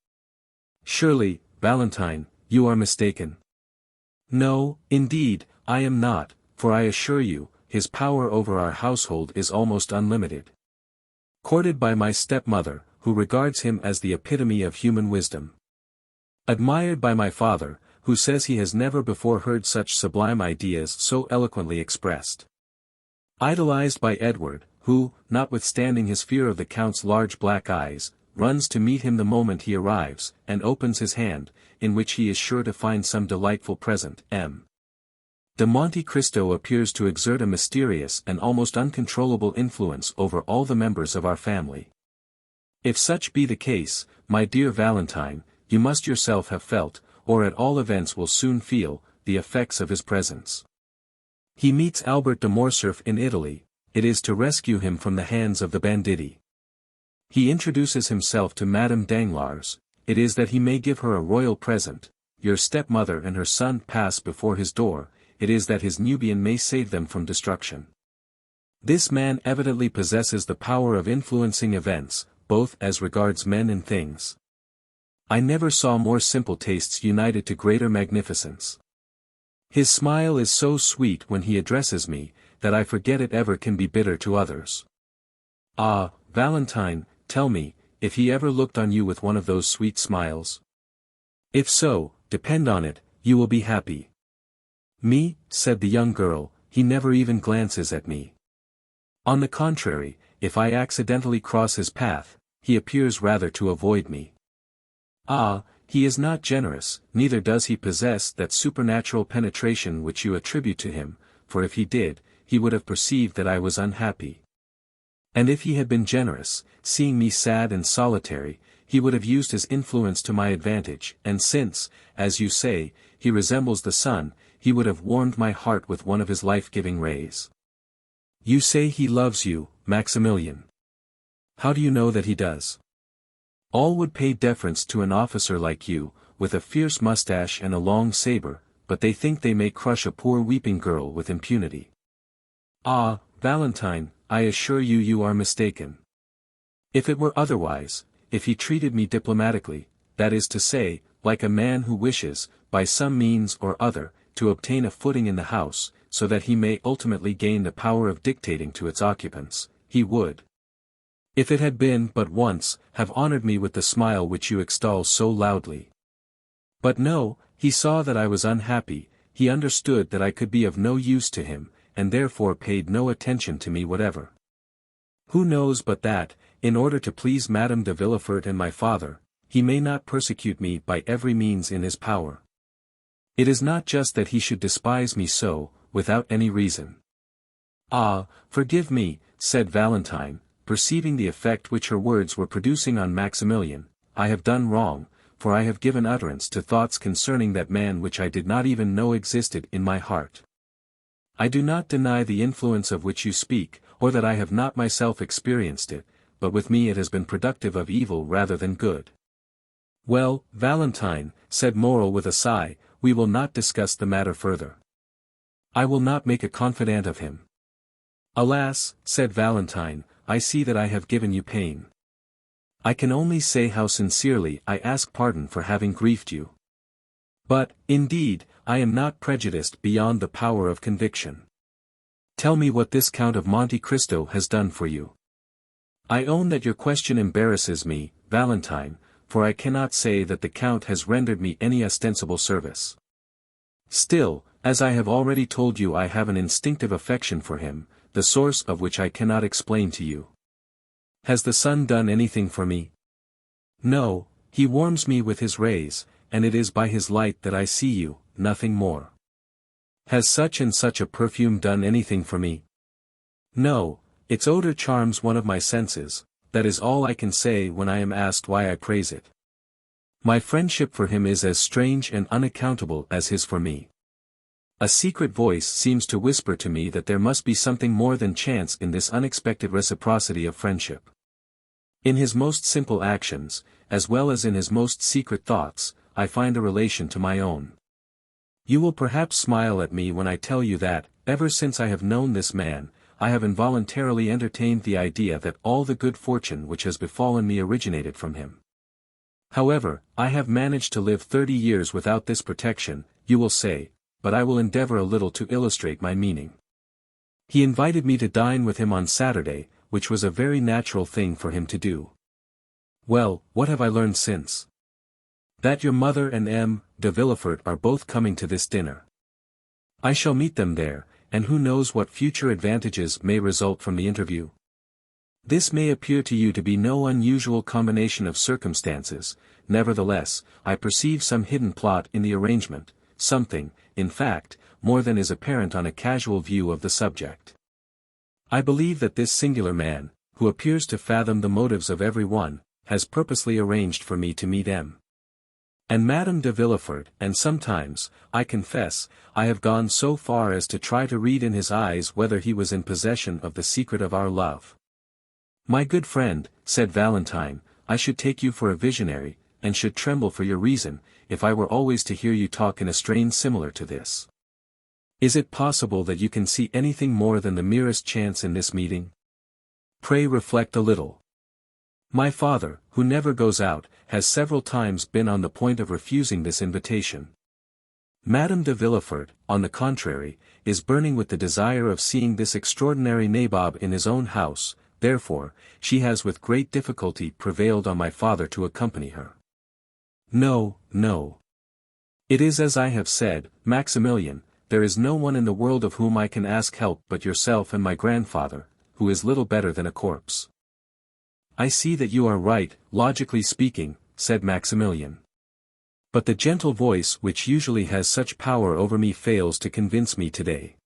Surely, Valentine, you are mistaken. No, indeed, I am not, for I assure you, his power over our household is almost unlimited. Courted by my stepmother, who regards him as the epitome of human wisdom. Admired by my father, who says he has never before heard such sublime ideas so eloquently expressed. Idolized by Edward, who, notwithstanding his fear of the Count's large black eyes, runs to meet him the moment he arrives, and opens his hand, in which he is sure to find some delightful present. De Monte Cristo appears to exert a mysterious and almost uncontrollable influence over all the members of our family. If such be the case, my dear Valentine, you must yourself have felt, or at all events will soon feel, the effects of his presence. He meets Albert de Morcerf in Italy, it is to rescue him from the hands of the banditti. He introduces himself to Madame Danglars, it is that he may give her a royal present, your stepmother and her son pass before his door, it is that his Nubian may save them from destruction. This man evidently possesses the power of influencing events, both as regards men and things. I never saw more simple tastes united to greater magnificence. His smile is so sweet when he addresses me, that I forget it ever can be bitter to others. Ah, Valentine, tell me, if he ever looked on you with one of those sweet smiles? If so, depend on it, you will be happy. Me, said the young girl, he never even glances at me. On the contrary, if I accidentally cross his path, he appears rather to avoid me. Ah, he is not generous, neither does he possess that supernatural penetration which you attribute to him, for if he did, he would have perceived that I was unhappy. And if he had been generous, seeing me sad and solitary, he would have used his influence to my advantage, and since, as you say, he resembles the sun, he would have warmed my heart with one of his life-giving rays. You say he loves you, Maximilian. How do you know that he does? All would pay deference to an officer like you, with a fierce mustache and a long saber, but they think they may crush a poor weeping girl with impunity. Ah, Valentine, I assure you you are mistaken. If it were otherwise, if he treated me diplomatically, that is to say, like a man who wishes, by some means or other, to obtain a footing in the house, so that he may ultimately gain the power of dictating to its occupants, he would, if it had been but once, have honored me with the smile which you extol so loudly. But no, he saw that I was unhappy, he understood that I could be of no use to him, and therefore paid no attention to me whatever. Who knows but that, in order to please Madame de Villefort and my father, he may not persecute me by every means in his power. It is not just that he should despise me so, without any reason. Ah, forgive me, said Valentine, perceiving the effect which her words were producing on Maximilian, I have done wrong, for I have given utterance to thoughts concerning that man which I did not even know existed in my heart. I do not deny the influence of which you speak, or that I have not myself experienced it, but with me it has been productive of evil rather than good. Well, Valentine, said Morrel with a sigh, we will not discuss the matter further. I will not make a confidant of him. Alas, said Valentine, I see that I have given you pain. I can only say how sincerely I ask pardon for having grieved you. But, indeed, I am not prejudiced beyond the power of conviction. Tell me what this Count of Monte Cristo has done for you. I own that your question embarrasses me, Valentine, for I cannot say that the Count has rendered me any ostensible service. Still, as I have already told you, I have an instinctive affection for him, the source of which I cannot explain to you. Has the sun done anything for me? No, he warms me with his rays, and it is by his light that I see you, nothing more. Has such and such a perfume done anything for me? No, its odor charms one of my senses, that is all I can say when I am asked why I praise it. My friendship for him is as strange and unaccountable as his for me. A secret voice seems to whisper to me that there must be something more than chance in this unexpected reciprocity of friendship. In his most simple actions, as well as in his most secret thoughts, I find a relation to my own. You will perhaps smile at me when I tell you that, ever since I have known this man, I have involuntarily entertained the idea that all the good fortune which has befallen me originated from him. However, I have managed to live 30 years without this protection, you will say, but I will endeavor a little to illustrate my meaning. He invited me to dine with him on Saturday, which was a very natural thing for him to do. Well, what have I learned since? That your mother and M. de Villefort are both coming to this dinner. I shall meet them there, and who knows what future advantages may result from the interview. This may appear to you to be no unusual combination of circumstances, nevertheless, I perceive some hidden plot in the arrangement, something, in fact, more than is apparent on a casual view of the subject. I believe that this singular man, who appears to fathom the motives of every one, has purposely arranged for me to meet M. and Madame de Villefort, and sometimes, I confess, I have gone so far as to try to read in his eyes whether he was in possession of the secret of our love. My good friend, said Valentine, I should take you for a visionary, and should tremble for your reason, if I were always to hear you talk in a strain similar to this. Is it possible that you can see anything more than the merest chance in this meeting? Pray reflect a little. My father, who never goes out, has several times been on the point of refusing this invitation. Madame de Villefort, on the contrary, is burning with the desire of seeing this extraordinary nabob in his own house, therefore, she has with great difficulty prevailed on my father to accompany her. No, no. It is as I have said, Maximilian, there is no one in the world of whom I can ask help but yourself and my grandfather, who is little better than a corpse. I see that you are right, logically speaking, said Maximilian. But the gentle voice which usually has such power over me fails to convince me today.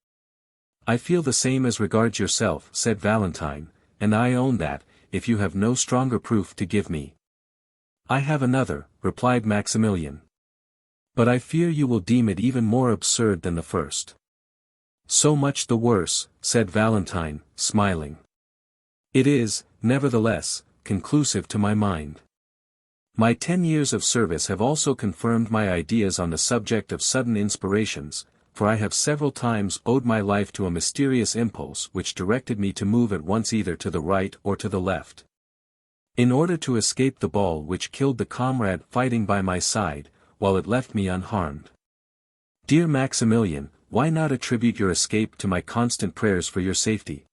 I feel the same as regards yourself, said Valentine, and I own that, if you have no stronger proof to give me. I have another, replied Maximilian. But I fear you will deem it even more absurd than the first. So much the worse, said Valentine, smiling. It is, nevertheless, conclusive to my mind. My 10 years of service have also confirmed my ideas on the subject of sudden inspirations, for I have several times owed my life to a mysterious impulse which directed me to move at once either to the right or to the left. In order to escape the ball which killed the comrade fighting by my side, while it left me unharmed. Dear Maximilian, why not attribute your escape to my constant prayers for your safety?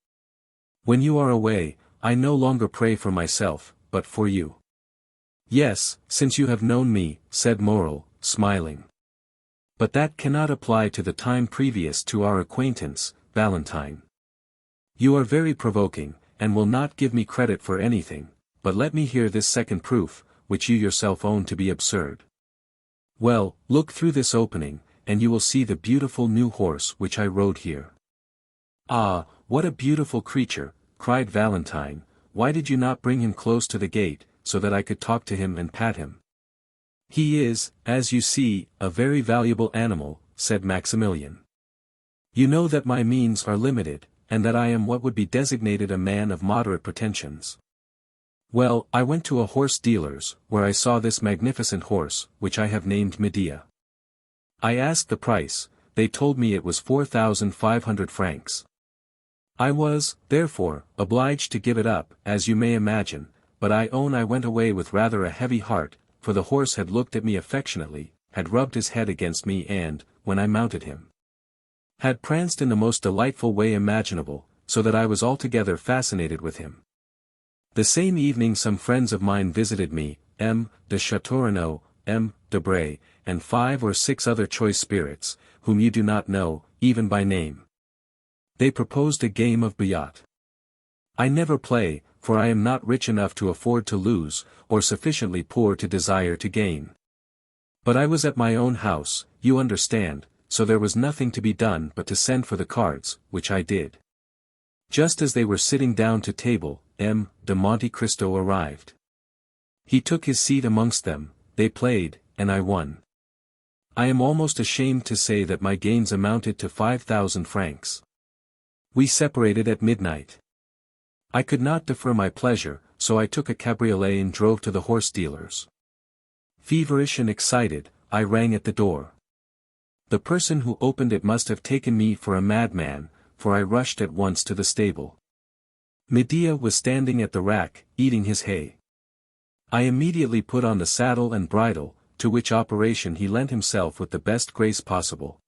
When you are away, I no longer pray for myself, but for you. Yes, since you have known me, said Morel, smiling. But that cannot apply to the time previous to our acquaintance, Valentine. You are very provoking, and will not give me credit for anything, but let me hear this second proof, which you yourself own to be absurd. Well, look through this opening, and you will see the beautiful new horse which I rode here. Ah, what a beautiful creature, cried Valentine, why did you not bring him close to the gate, so that I could talk to him and pat him? He is, as you see, a very valuable animal, said Maximilian. You know that my means are limited, and that I am what would be designated a man of moderate pretensions. Well, I went to a horse dealer's, where I saw this magnificent horse, which I have named Medea. I asked the price, they told me it was 4,500 francs. I was, therefore, obliged to give it up, as you may imagine, but I own I went away with rather a heavy heart, for the horse had looked at me affectionately, had rubbed his head against me and, when I mounted him, had pranced in the most delightful way imaginable, so that I was altogether fascinated with him. The same evening some friends of mine visited me, M. de Châteaurenaud, M. de Bray, and 5 or 6 other choice spirits, whom you do not know, even by name. They proposed a game of billard. I never play, for I am not rich enough to afford to lose, or sufficiently poor to desire to gain. But I was at my own house, you understand, so there was nothing to be done but to send for the cards, which I did. Just as they were sitting down to table, M. de Monte Cristo arrived. He took his seat amongst them, they played, and I won. I am almost ashamed to say that my gains amounted to 5,000 francs. We separated at midnight. I could not defer my pleasure, so I took a cabriolet and drove to the horse dealer's. Feverish and excited, I rang at the door. The person who opened it must have taken me for a madman, for I rushed at once to the stable. Medea was standing at the rack, eating his hay. I immediately put on the saddle and bridle, to which operation he lent himself with the best grace possible.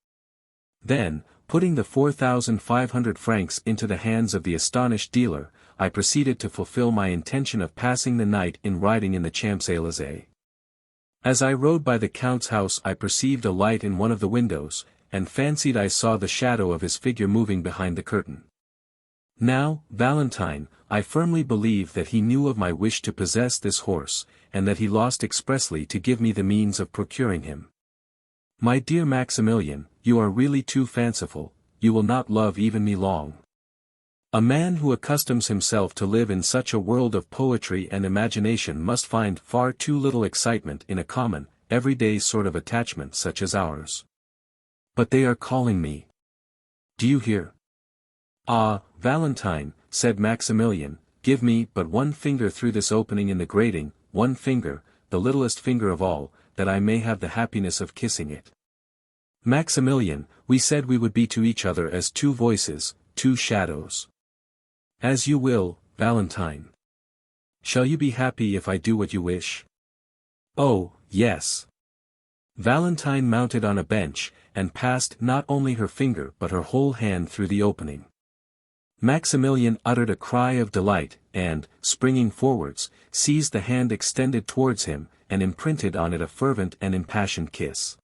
Then, putting the 4,500 francs into the hands of the astonished dealer, I proceeded to fulfill my intention of passing the night in riding in the Champs-Élysées. As I rode by the Count's house I perceived a light in one of the windows, and fancied I saw the shadow of his figure moving behind the curtain. Now, Valentine, I firmly believe that he knew of my wish to possess this horse, and that he lost expressly to give me the means of procuring him. My dear Maximilian, you are really too fanciful, you will not love even me long. A man who accustoms himself to live in such a world of poetry and imagination must find far too little excitement in a common, everyday sort of attachment such as ours. But they are calling me. Do you hear? Ah, Valentine, said Maximilian, give me but one finger through this opening in the grating, one finger, the littlest finger of all, that I may have the happiness of kissing it. Maximilian, we said we would be to each other as two voices, two shadows. As you will, Valentine. Shall you be happy if I do what you wish? Oh, yes. Valentine mounted on a bench, and passed not only her finger but her whole hand through the opening. Maximilian uttered a cry of delight, and, springing forwards, seized the hand extended towards him, and imprinted on it a fervent and impassioned kiss.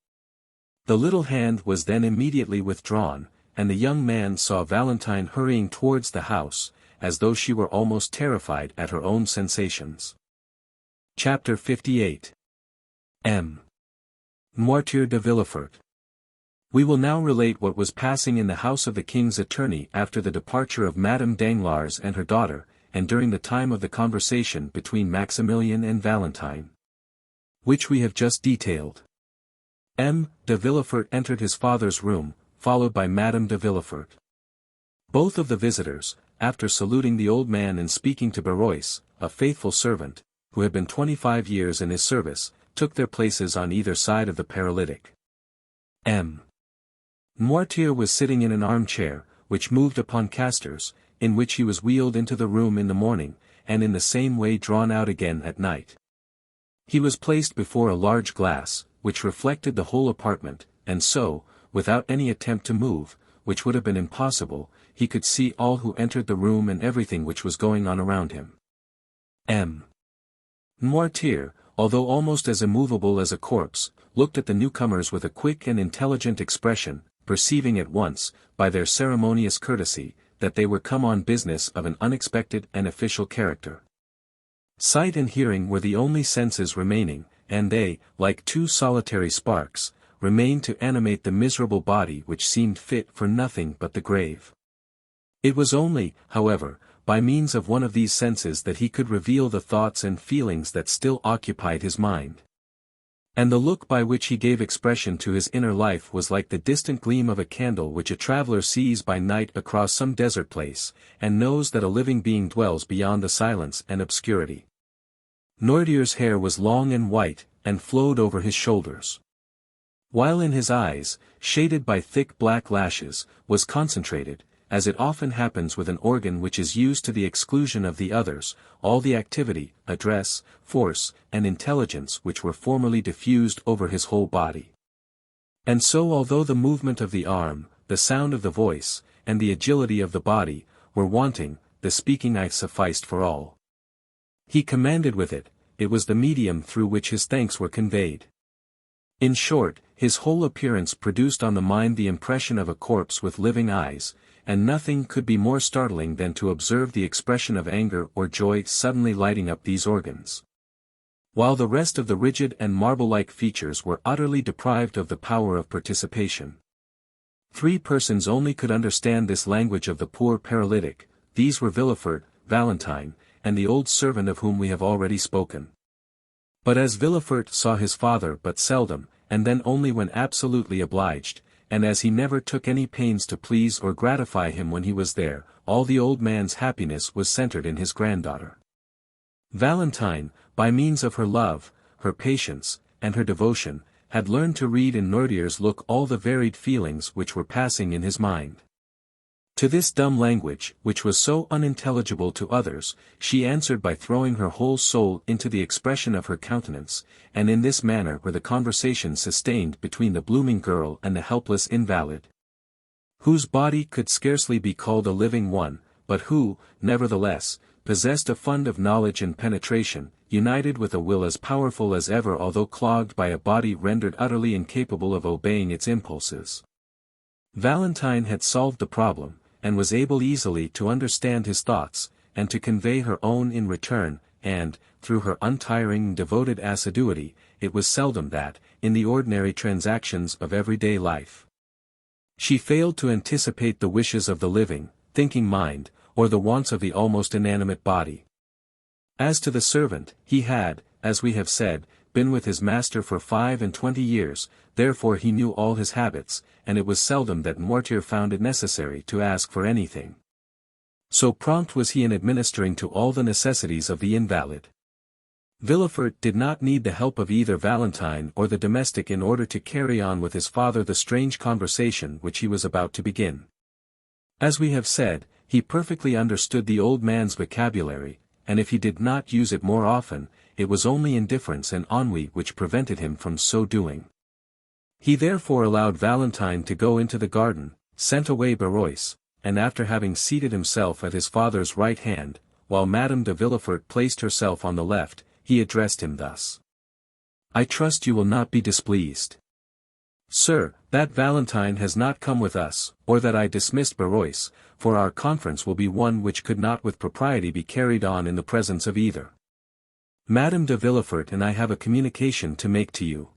The little hand was then immediately withdrawn, and the young man saw Valentine hurrying towards the house, as though she were almost terrified at her own sensations. Chapter 58. M. Noirtier de Villefort. We will now relate what was passing in the house of the king's attorney after the departure of Madame Danglars and her daughter, and during the time of the conversation between Maximilian and Valentine, which we have just detailed. M. de Villefort entered his father's room, followed by Madame de Villefort. Both of the visitors, after saluting the old man and speaking to Barois, a faithful servant, who had been 25 years in his service, took their places on either side of the paralytic. M. Noirtier was sitting in an armchair, which moved upon casters, in which he was wheeled into the room in the morning, and in the same way drawn out again at night. He was placed before a large glass, which reflected the whole apartment, and so, without any attempt to move, which would have been impossible, he could see all who entered the room and everything which was going on around him. M. Noirtier, although almost as immovable as a corpse, looked at the newcomers with a quick and intelligent expression, perceiving at once, by their ceremonious courtesy, that they were come on business of an unexpected and official character. Sight and hearing were the only senses remaining, and they, like two solitary sparks, remained to animate the miserable body which seemed fit for nothing but the grave. It was only, however, by means of one of these senses that he could reveal the thoughts and feelings that still occupied his mind. And the look by which he gave expression to his inner life was like the distant gleam of a candle which a traveler sees by night across some desert place, and knows that a living being dwells beyond the silence and obscurity. Noirtier's hair was long and white, and flowed over his shoulders, while in his eyes, shaded by thick black lashes, was concentrated, as it often happens with an organ which is used to the exclusion of the others, all the activity, address, force, and intelligence which were formerly diffused over his whole body. And so although the movement of the arm, the sound of the voice, and the agility of the body, were wanting, the speaking eye sufficed for all. He commanded with it, it was the medium through which his thanks were conveyed. In short, his whole appearance produced on the mind the impression of a corpse with living eyes, and nothing could be more startling than to observe the expression of anger or joy suddenly lighting up these organs, while the rest of the rigid and marble-like features were utterly deprived of the power of participation. 3 persons only could understand this language of the poor paralytic. These were Villefort, Valentine, and the old servant of whom we have already spoken. But as Villefort saw his father but seldom, and then only when absolutely obliged, and as he never took any pains to please or gratify him when he was there, all the old man's happiness was centered in his granddaughter. Valentine, by means of her love, her patience, and her devotion, had learned to read in Noirtier's look all the varied feelings which were passing in his mind. To this dumb language, which was so unintelligible to others, she answered by throwing her whole soul into the expression of her countenance, and in this manner were the conversation sustained between the blooming girl and the helpless invalid, whose body could scarcely be called a living one, but who, nevertheless, possessed a fund of knowledge and penetration, united with a will as powerful as ever although clogged by a body rendered utterly incapable of obeying its impulses. Valentine had solved the problem, and was able easily to understand his thoughts, and to convey her own in return, and, through her untiring and devoted assiduity, it was seldom that, in the ordinary transactions of everyday life, she failed to anticipate the wishes of the living, thinking mind, or the wants of the almost inanimate body. As to the servant, he had, as we have said, been with his master for 25 years, therefore he knew all his habits, and it was seldom that Noirtier found it necessary to ask for anything. So prompt was he in administering to all the necessities of the invalid. Villefort did not need the help of either Valentine or the domestic in order to carry on with his father the strange conversation which he was about to begin. As we have said, he perfectly understood the old man's vocabulary, and if he did not use it more often, it was only indifference and ennui which prevented him from so doing. He therefore allowed Valentine to go into the garden, sent away Berois, and after having seated himself at his father's right hand, while Madame de Villefort placed herself on the left, he addressed him thus. I trust you will not be displeased. Sir, that Valentine has not come with us, or that I dismissed Berois, for our conference will be one which could not with propriety be carried on in the presence of either. Madame de Villefort and I have a communication to make to you.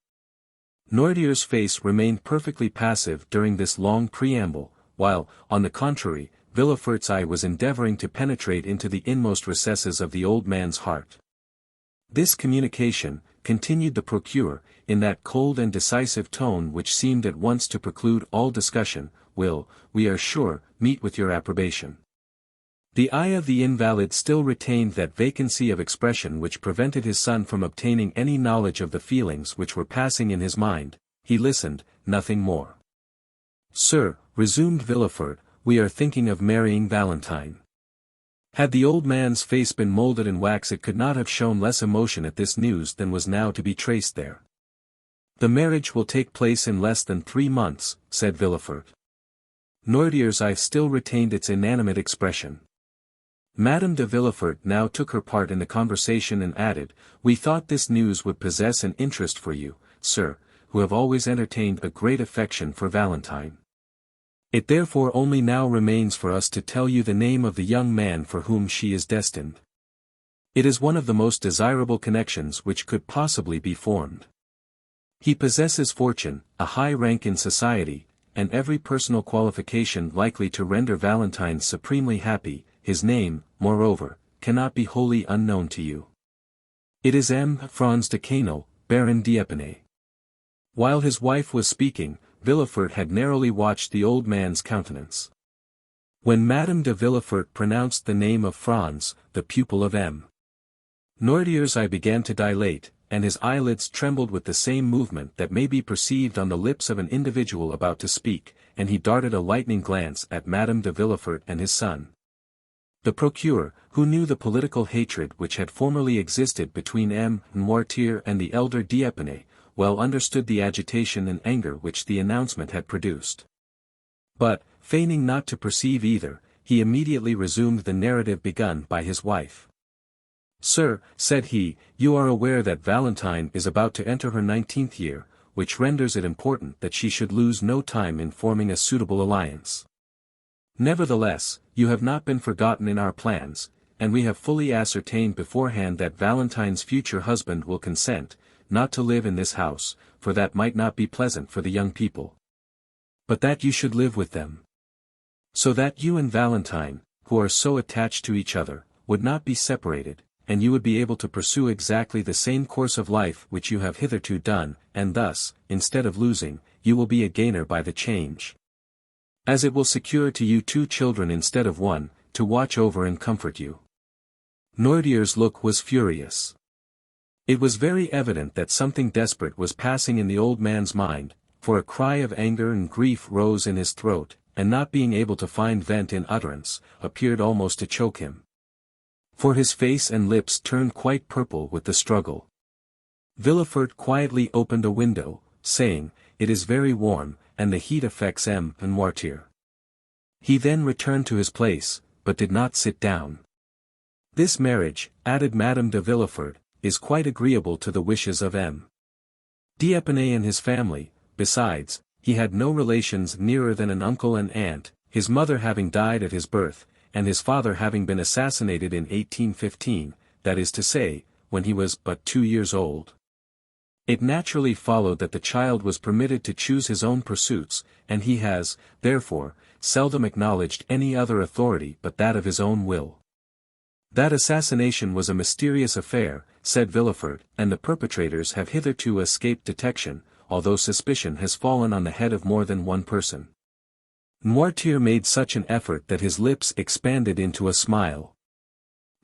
Noirtier's face remained perfectly passive during this long preamble, while, on the contrary, Villefort's eye was endeavoring to penetrate into the inmost recesses of the old man's heart. This communication, continued the procureur, in that cold and decisive tone which seemed at once to preclude all discussion, will, we are sure, meet with your approbation. The eye of the invalid still retained that vacancy of expression which prevented his son from obtaining any knowledge of the feelings which were passing in his mind. He listened, nothing more. Sir, resumed Villefort, we are thinking of marrying Valentine. Had the old man's face been molded in wax it could not have shown less emotion at this news than was now to be traced there. The marriage will take place in less than 3 months, said Villefort. Noirtier's eye still retained its inanimate expression. Madame de Villefort now took her part in the conversation and added, we thought this news would possess an interest for you, sir, who have always entertained a great affection for Valentine. It therefore only now remains for us to tell you the name of the young man for whom she is destined. It is one of the most desirable connections which could possibly be formed. He possesses fortune, a high rank in society, and every personal qualification likely to render Valentine supremely happy. His name, moreover, cannot be wholly unknown to you. It is M. Franz de Cano, Baron d'Épinay. While his wife was speaking, Villefort had narrowly watched the old man's countenance. When Madame de Villefort pronounced the name of Franz, the pupil of M. Noirtier's eye began to dilate, and his eyelids trembled with the same movement that may be perceived on the lips of an individual about to speak, and he darted a lightning glance at Madame de Villefort and his son. The procureur, who knew the political hatred which had formerly existed between M. Noirtier and the elder d'Épinay, well understood the agitation and anger which the announcement had produced. But, feigning not to perceive either, he immediately resumed the narrative begun by his wife. Sir, said he, you are aware that Valentine is about to enter her 19th year, which renders it important that she should lose no time in forming a suitable alliance. Nevertheless, you have not been forgotten in our plans, and we have fully ascertained beforehand that Valentine's future husband will consent, not to live in this house, for that might not be pleasant for the young people. But that you should live with them. So that you and Valentine, who are so attached to each other, would not be separated, and you would be able to pursue exactly the same course of life which you have hitherto done, and thus, instead of losing, you will be a gainer by the change. As it will secure to you 2 children instead of 1, to watch over and comfort you. Noirtier's look was furious. It was very evident that something desperate was passing in the old man's mind, for a cry of anger and grief rose in his throat, and not being able to find vent in utterance, appeared almost to choke him. For his face and lips turned quite purple with the struggle. Villefort quietly opened a window, saying, it is very warm, and the heat affects M. Noirtier. He then returned to his place, but did not sit down. This marriage, added Madame de Villefort, is quite agreeable to the wishes of M. d'Épinay and his family. Besides, he had no relations nearer than an uncle and aunt, his mother having died at his birth, and his father having been assassinated in 1815, that is to say, when he was but 2 years old. It naturally followed that the child was permitted to choose his own pursuits, and he has, therefore, seldom acknowledged any other authority but that of his own will. That assassination was a mysterious affair, said Villefort, and the perpetrators have hitherto escaped detection, although suspicion has fallen on the head of more than one person. Noirtier made such an effort that his lips expanded into a smile.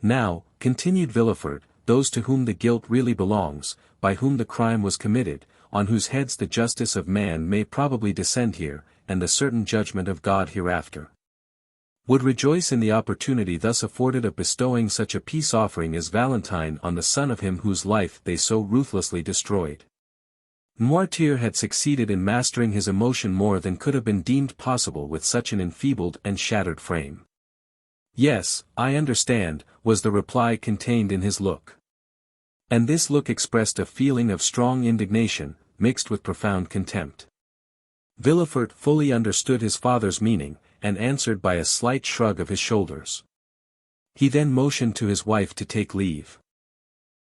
Now, continued Villefort, those to whom the guilt really belongs, by whom the crime was committed, on whose heads the justice of man may probably descend here, and the certain judgment of God hereafter, would rejoice in the opportunity thus afforded of bestowing such a peace offering as Valentine on the son of him whose life they so ruthlessly destroyed. Noirtier had succeeded in mastering his emotion more than could have been deemed possible with such an enfeebled and shattered frame. "Yes, I understand," was the reply contained in his look. And this look expressed a feeling of strong indignation, mixed with profound contempt. Villefort fully understood his father's meaning, and answered by a slight shrug of his shoulders. He then motioned to his wife to take leave.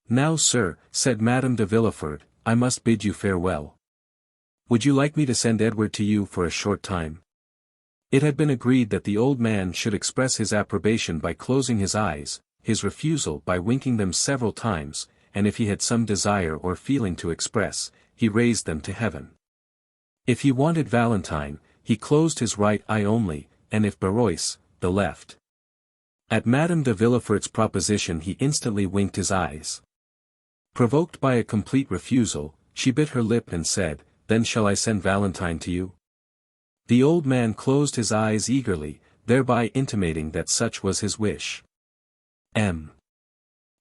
"Now, sir," said Madame de Villefort, "I must bid you farewell. Would you like me to send Edward to you for a short time?" It had been agreed that the old man should express his approbation by closing his eyes, his refusal by winking them several times, and if he had some desire or feeling to express, he raised them to heaven. If he wanted Valentine, he closed his right eye only, and if Barois, the left. At Madame de Villefort's proposition he instantly winked his eyes. Provoked by a complete refusal, she bit her lip and said, "Then shall I send Valentine to you?" The old man closed his eyes eagerly, thereby intimating that such was his wish. And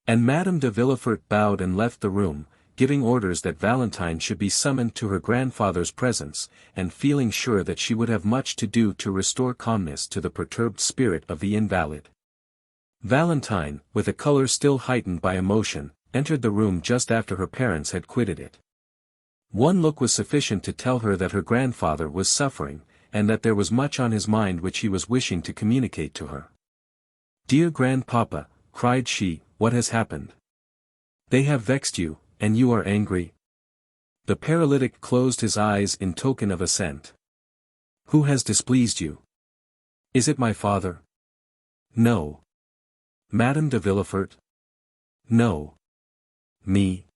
Madame de Villefort bowed and left the room, giving orders that Valentine should be summoned to her grandfather's presence, and feeling sure that she would have much to do to restore calmness to the perturbed spirit of the invalid. Valentine, with a color still heightened by emotion, entered the room just after her parents had quitted it. One look was sufficient to tell her that her grandfather was suffering, and that there was much on his mind which he was wishing to communicate to her. "Dear grandpapa," cried she, "what has happened? They have vexed you, and you are angry?" The paralytic closed his eyes in token of assent. "Who has displeased you? Is it my father?" "No." "Madame de Villefort?" "No." "Me?"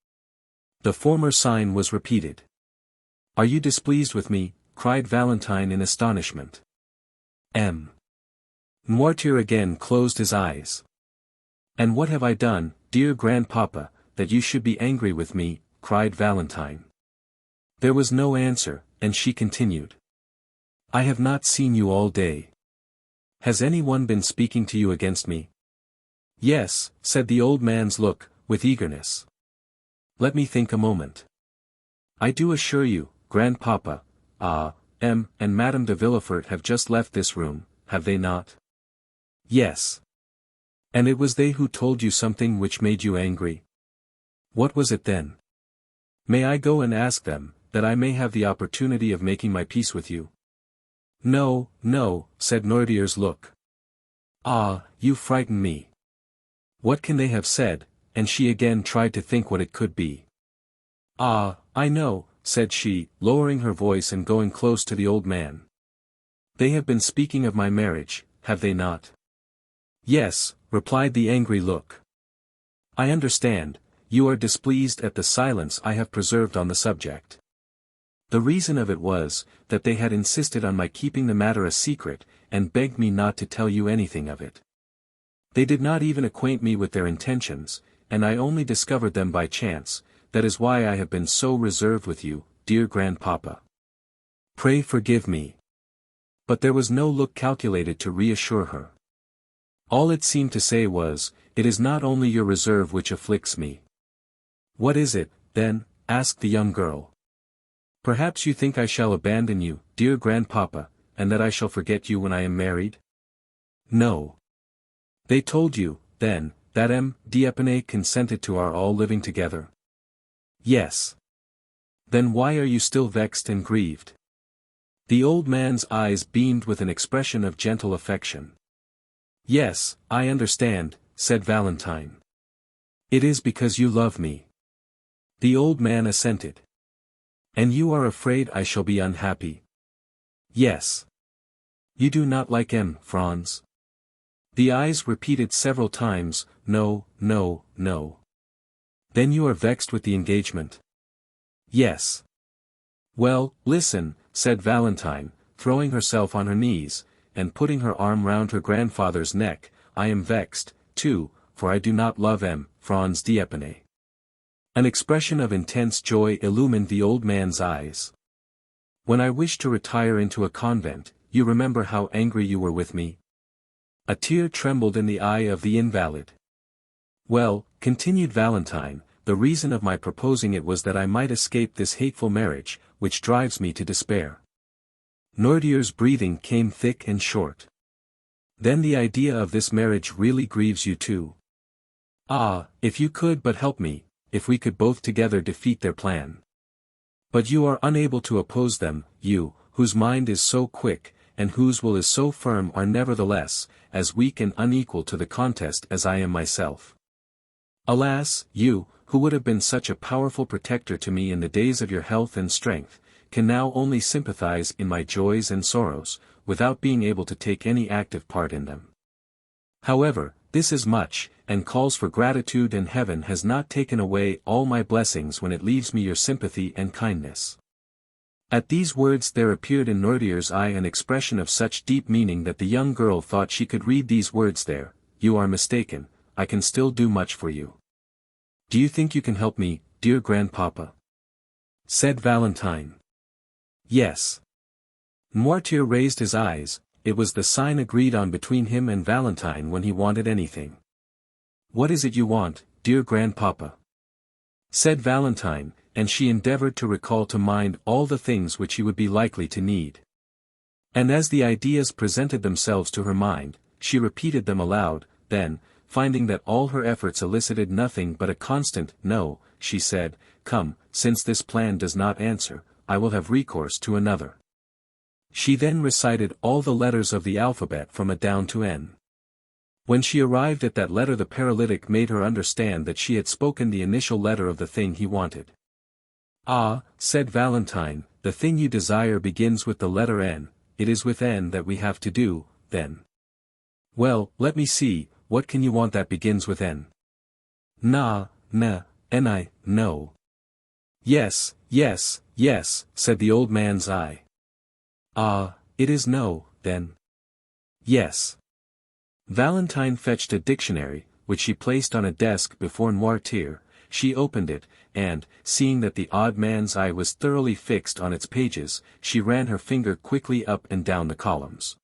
The former sign was repeated. "Are you displeased with me?" cried Valentine in astonishment. Noirtier again closed his eyes. "And what have I done, dear grandpapa, that you should be angry with me?" cried Valentine. There was no answer, and she continued. "I have not seen you all day. Has any one been speaking to you against me?" "Yes," said the old man's look, with eagerness. "Let me think a moment. I do assure you, grandpapa, and Madame de Villefort have just left this room, have they not?" "Yes." "And it was they who told you something which made you angry? What was it then? May I go and ask them, that I may have the opportunity of making my peace with you?" "No, no," said Noirtier's look. "Ah, you frighten me. What can they have said?" And she again tried to think what it could be. "Ah, I know," said she, lowering her voice and going close to the old man. "They have been speaking of my marriage, have they not?" "Yes," replied the angry look. "I understand, you are displeased at the silence I have preserved on the subject. The reason of it was, that they had insisted on my keeping the matter a secret, and begged me not to tell you anything of it. They did not even acquaint me with their intentions, and I only discovered them by chance. That is why I have been so reserved with you, dear grandpapa. Pray forgive me." But there was no look calculated to reassure her. All it seemed to say was, "It is not only your reserve which afflicts me." "What is it, then?" asked the young girl. "Perhaps you think I shall abandon you, dear grandpapa, and that I shall forget you when I am married?" "No." "They told you, then, that D'Épinay consented to our all living together?" "Yes." "Then why are you still vexed and grieved?" The old man's eyes beamed with an expression of gentle affection. "Yes, I understand," said Valentine. "It is because you love me." The old man assented. "And you are afraid I shall be unhappy?" "Yes." "You do not like Franz?" The eyes repeated several times, "No, no, no." "Then you are vexed with the engagement?" "Yes." "Well, listen," said Valentine, throwing herself on her knees, and putting her arm round her grandfather's neck, "I am vexed, too, for I do not love Franz d'Épinay." An expression of intense joy illumined the old man's eyes. "When I wished to retire into a convent, you remember how angry you were with me?" A tear trembled in the eye of the invalid. "Well," continued Valentine, the reason of my proposing it was that I might escape this hateful marriage, which drives me to despair." Noirtier's breathing came thick and short. "Then the idea of this marriage really grieves you too?" "Ah, if you could but help me, if we could both together defeat their plan. But you are unable to oppose them, you, whose mind is so quick, and whose will is so firm, are nevertheless, as weak and unequal to the contest as I am myself. Alas, you, who would have been such a powerful protector to me in the days of your health and strength, can now only sympathize in my joys and sorrows, without being able to take any active part in them. However, this is much, and calls for gratitude, and heaven has not taken away all my blessings when it leaves me your sympathy and kindness." At these words there appeared in Noirtier's eye an expression of such deep meaning that the young girl thought she could read these words there: "You are mistaken, I can still do much for you." "Do you think you can help me, dear grandpapa?" said Valentine. "Yes." Noirtier raised his eyes. It was the sign agreed on between him and Valentine when he wanted anything. "What is it you want, dear grandpapa?" said Valentine, and she endeavored to recall to mind all the things which he would be likely to need. And as the ideas presented themselves to her mind, she repeated them aloud. Then, finding that all her efforts elicited nothing but a constant "no," she said, "Come, since this plan does not answer, I will have recourse to another." She then recited all the letters of the alphabet from A down to N. When she arrived at that letter the paralytic made her understand that she had spoken the initial letter of the thing he wanted. "Ah," said Valentine, "the thing you desire begins with the letter N, it is with N that we have to do, then." "Well, let me see, what can you want that begins with N?" "Na, Ni, no." "Yes, yes, yes," said the old man's eye. "Ah, it is no, then." "Yes." Valentine fetched a dictionary, which she placed on a desk before Noirtier. She opened it, and, seeing that the odd man's eye was thoroughly fixed on its pages, she ran her finger quickly up and down the columns.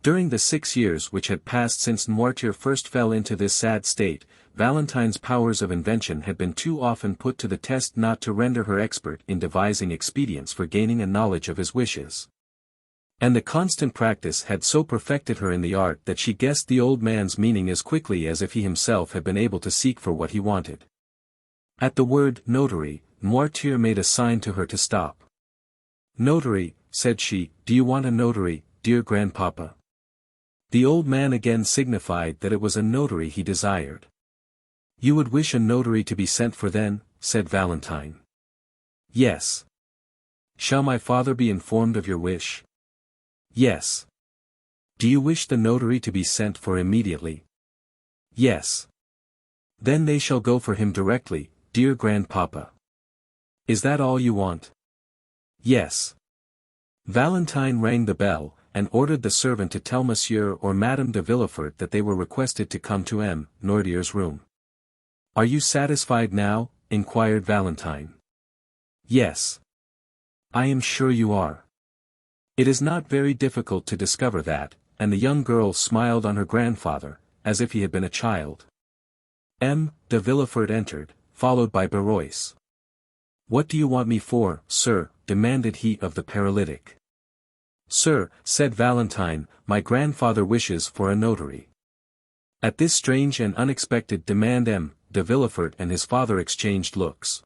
During the 6 years which had passed since Noirtier first fell into this sad state, Valentine's powers of invention had been too often put to the test not to render her expert in devising expedients for gaining a knowledge of his wishes. And the constant practice had so perfected her in the art that she guessed the old man's meaning as quickly as if he himself had been able to seek for what he wanted. At the word notary, Noirtier made a sign to her to stop. "Notary," said she, "do you want a notary, dear grandpapa?" The old man again signified that it was a notary he desired. "You would wish a notary to be sent for then?" said Valentine. "Yes." "Shall my father be informed of your wish?" "Yes." "Do you wish the notary to be sent for immediately?" "Yes." "Then they shall go for him directly, dear grandpapa." "Is that all you want?" "Yes." Valentine rang the bell, and ordered the servant to tell Monsieur or Madame de Villefort that they were requested to come to Noirtier's room. "Are you satisfied now?" inquired Valentine. "Yes." "I am sure you are. It is not very difficult to discover that," and the young girl smiled on her grandfather, as if he had been a child. De Villefort entered, followed by Berois. "What do you want me for, sir?" demanded he of the paralytic. "Sir," said Valentine, "my grandfather wishes for a notary." At this strange and unexpected demand de Villefort and his father exchanged looks.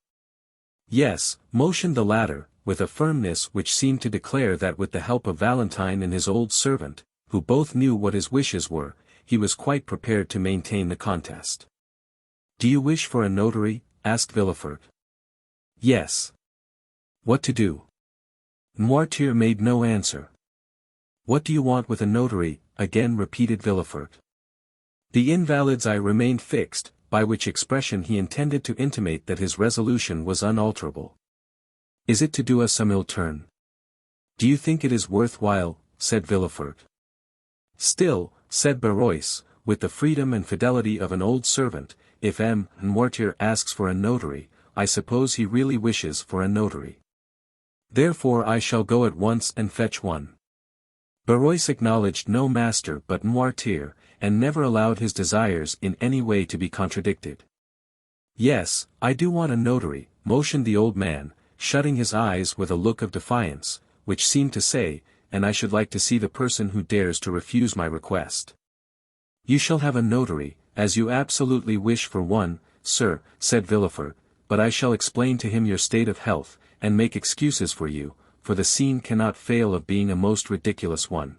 "Yes," motioned the latter, with a firmness which seemed to declare that with the help of Valentine and his old servant, who both knew what his wishes were, he was quite prepared to maintain the contest. "Do you wish for a notary?" asked Villefort. "Yes." "What to do?" Noirtier made no answer. "What do you want with a notary?" again repeated Villefort. The invalid's eye remained fixed, by which expression he intended to intimate that his resolution was unalterable. "Is it to do us some ill turn?" "Do you think it is worth while?" said Villefort. "Still," said Berois, with the freedom and fidelity of an old servant, "if Noirtier asks for a notary, I suppose he really wishes for a notary. Therefore I shall go at once and fetch one." Berois acknowledged no master but Noirtier, and never allowed his desires in any way to be contradicted. Yes, I do want a notary, motioned the old man, shutting his eyes with a look of defiance, which seemed to say, and I should like to see the person who dares to refuse my request. You shall have a notary, as you absolutely wish for one, sir, said Villefort, but I shall explain to him your state of health, and make excuses for you, for the scene cannot fail of being a most ridiculous one.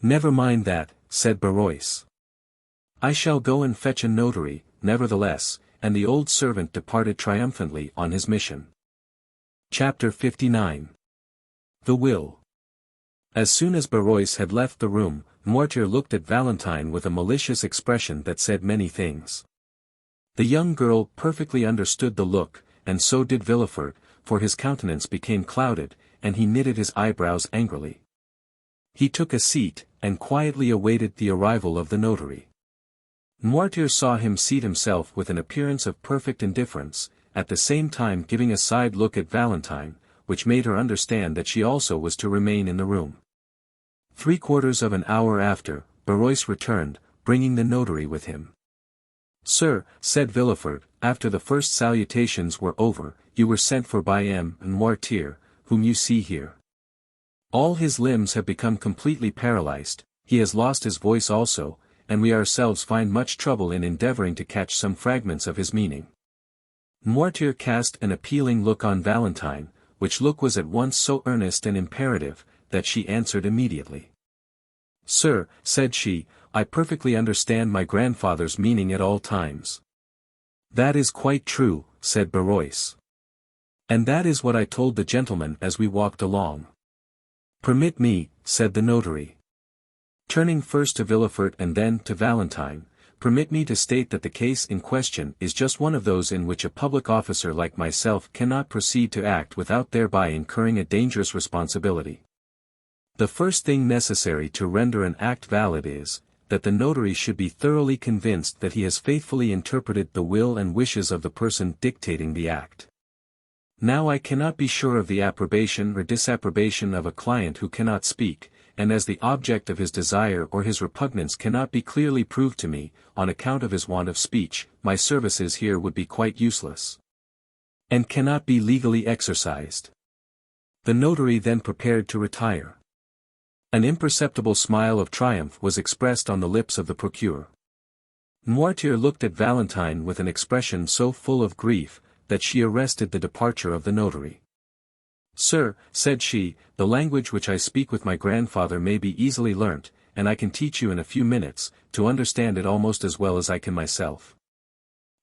Never mind that, said Barois. I shall go and fetch a notary, nevertheless, and the old servant departed triumphantly on his mission. Chapter 59. The Will. As soon as Barois had left the room, Noirtier looked at Valentine with a malicious expression that said many things. The young girl perfectly understood the look, and so did Villefort, for his countenance became clouded, and he knitted his eyebrows angrily. He took a seat, and quietly awaited the arrival of the notary. Noirtier saw him seat himself with an appearance of perfect indifference, at the same time giving a side look at Valentine, which made her understand that she also was to remain in the room. 3/4 of an hour after, Barois returned, bringing the notary with him. Sir, said Villefort, after the first salutations were over, you were sent for by M. Noirtier, whom you see here. All his limbs have become completely paralyzed, he has lost his voice also, and we ourselves find much trouble in endeavoring to catch some fragments of his meaning. Noirtier cast an appealing look on Valentine, which look was at once so earnest and imperative, that she answered immediately. Sir, said she, I perfectly understand my grandfather's meaning at all times. That is quite true, said Barois. And that is what I told the gentleman as we walked along. Permit me, said the notary. Turning first to Villefort and then to Valentine, permit me to state that the case in question is just one of those in which a public officer like myself cannot proceed to act without thereby incurring a dangerous responsibility. The first thing necessary to render an act valid is, that the notary should be thoroughly convinced that he has faithfully interpreted the will and wishes of the person dictating the act. Now I cannot be sure of the approbation or disapprobation of a client who cannot speak, and as the object of his desire or his repugnance cannot be clearly proved to me, on account of his want of speech, my services here would be quite useless, and cannot be legally exercised. The notary then prepared to retire. An imperceptible smile of triumph was expressed on the lips of the procureur. Noirtier looked at Valentine with an expression so full of grief, that she arrested the departure of the notary. Sir, said she, the language which I speak with my grandfather may be easily learnt, and I can teach you in a few minutes, to understand it almost as well as I can myself.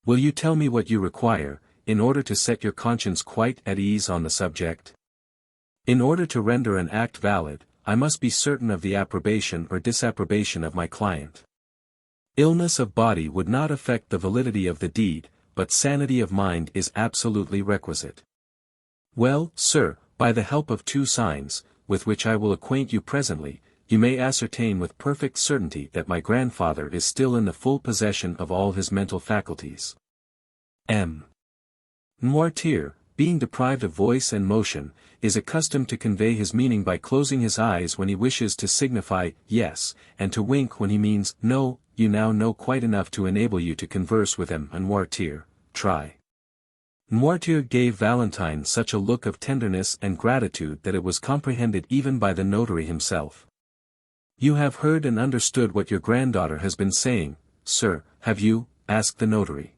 Will you tell me what you require, in order to set your conscience quite at ease on the subject? In order to render an act valid, I must be certain of the approbation or disapprobation of my client. Illness of body would not affect the validity of the deed, but sanity of mind is absolutely requisite. Well, sir, by the help of 2 signs, with which I will acquaint you presently, you may ascertain with perfect certainty that my grandfather is still in the full possession of all his mental faculties. M. Noirtier, being deprived of voice and motion, is accustomed to convey his meaning by closing his eyes when he wishes to signify yes, and to wink when he means no. You now know quite enough to enable you to converse with M. Noirtier. Try. Noirtier gave Valentine such a look of tenderness and gratitude that it was comprehended even by the notary himself. You have heard and understood what your granddaughter has been saying, sir, have you? Asked the notary.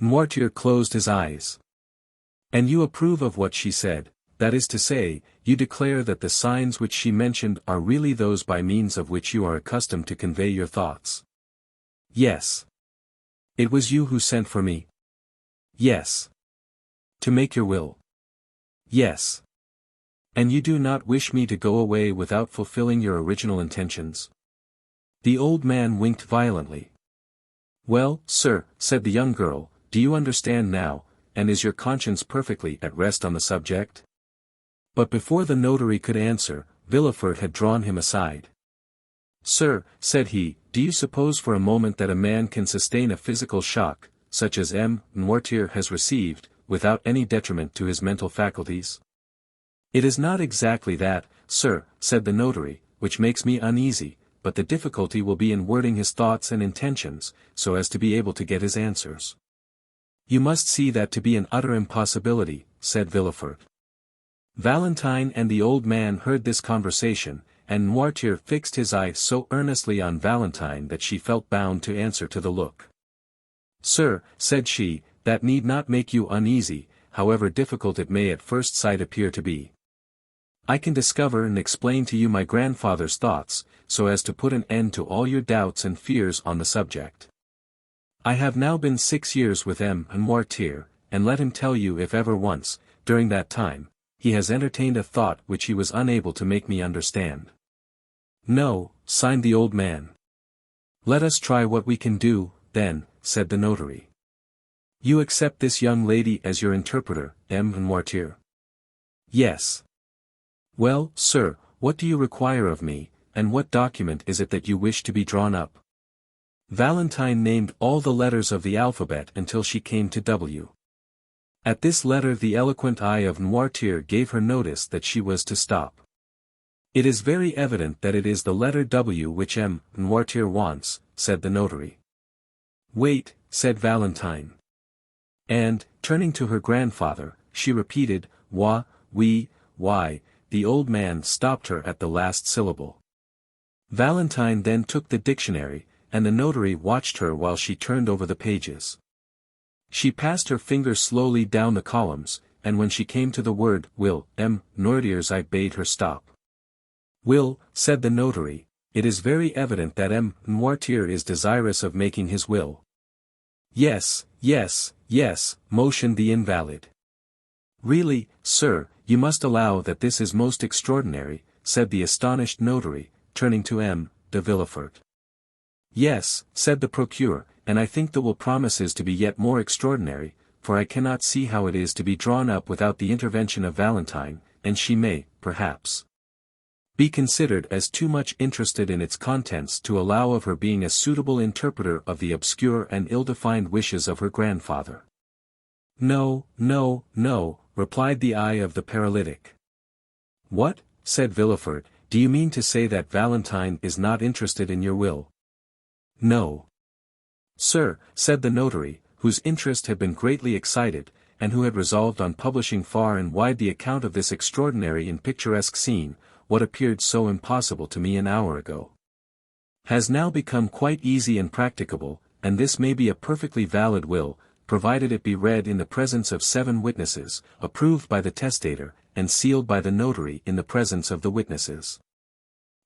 Noirtier closed his eyes. And you approve of what she said, that is to say, you declare that the signs which she mentioned are really those by means of which you are accustomed to convey your thoughts. Yes. It was you who sent for me. Yes. To make your will. Yes. And you do not wish me to go away without fulfilling your original intentions? The old man winked violently. Well, sir, said the young girl, do you understand now, and is your conscience perfectly at rest on the subject? But before the notary could answer, Villefort had drawn him aside. Sir, said he, do you suppose for a moment that a man can sustain a physical shock, such as M. Noirtier has received, without any detriment to his mental faculties? It is not exactly that, sir, said the notary, which makes me uneasy, but the difficulty will be in wording his thoughts and intentions, so as to be able to get his answers. You must see that to be an utter impossibility, said Villefort. Valentine and the old man heard this conversation, and Noirtier fixed his eye so earnestly on Valentine that she felt bound to answer to the look. Sir, said she, that need not make you uneasy, however difficult it may at first sight appear to be. I can discover and explain to you my grandfather's thoughts, so as to put an end to all your doubts and fears on the subject. I have now been 6 years with M. Noirtier, and let him tell you if ever once, during that time, he has entertained a thought which he was unable to make me understand. No, sighed the old man. Let us try what we can do, then, said the notary. You accept this young lady as your interpreter, M. Noirtier? Yes. Well, sir, what do you require of me, and what document is it that you wish to be drawn up? Valentine named all the letters of the alphabet until she came to W. At this letter the eloquent eye of Noirtier gave her notice that she was to stop. It is very evident that it is the letter W which M. Noirtier wants, said the notary. Wait, said Valentine. And, turning to her grandfather, she repeated, Wa, we, why. The old man stopped her at the last syllable. Valentine then took the dictionary, and the notary watched her while she turned over the pages. She passed her finger slowly down the columns, and when she came to the word will, M. Noirtier's eye bade her stop. Will, said the notary, it is very evident that M. Noirtier is desirous of making his will. Yes, yes, yes, motioned the invalid. Really, sir, you must allow that this is most extraordinary, said the astonished notary, turning to M. de Villefort. Yes, said the procureur, and I think the will promises to be yet more extraordinary, for I cannot see how it is to be drawn up without the intervention of Valentine, and she may, perhaps, be considered as too much interested in its contents to allow of her being a suitable interpreter of the obscure and ill-defined wishes of her grandfather. No, no, no, replied the eye of the paralytic. What, said Villefort, do you mean to say that Valentine is not interested in your will? No. Sir, said the notary, whose interest had been greatly excited, and who had resolved on publishing far and wide the account of this extraordinary and picturesque scene, what appeared so impossible to me an hour ago, has now become quite easy and practicable, and this may be a perfectly valid will, provided it be read in the presence of 7 witnesses, approved by the testator, and sealed by the notary in the presence of the witnesses.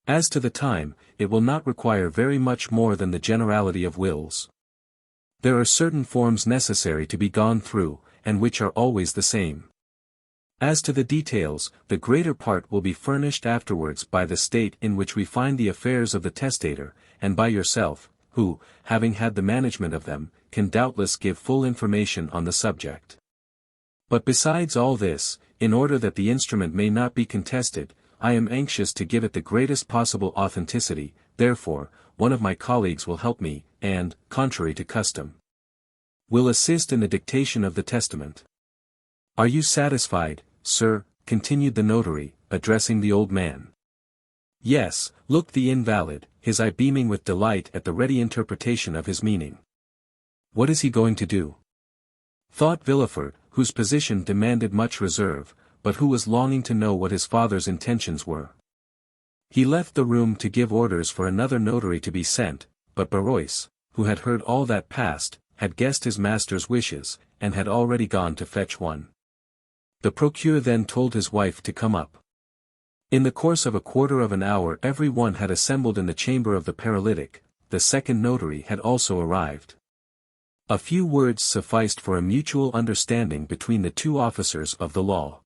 As to the time, it will not require very much more than the generality of wills. There are certain forms necessary to be gone through, and which are always the same. As to the details, the greater part will be furnished afterwards by the state in which we find the affairs of the testator, and by yourself, who, having had the management of them, can doubtless give full information on the subject. But besides all this, in order that the instrument may not be contested, I am anxious to give it the greatest possible authenticity, therefore, one of my colleagues will help me, and, contrary to custom, will assist in the dictation of the testament. Are you satisfied, sir? Continued the notary, addressing the old man. Yes, looked the invalid, his eye beaming with delight at the ready interpretation of his meaning. What is he going to do? Thought Villefort, whose position demanded much reserve, but who was longing to know what his father's intentions were. He left the room to give orders for another notary to be sent, but Barois, who had heard all that passed, had guessed his master's wishes, and had already gone to fetch one. The procureur then told his wife to come up. In the course of a quarter of an hour every one had assembled in the chamber of the paralytic, the second notary had also arrived. A few words sufficed for a mutual understanding between the 2 officers of the law.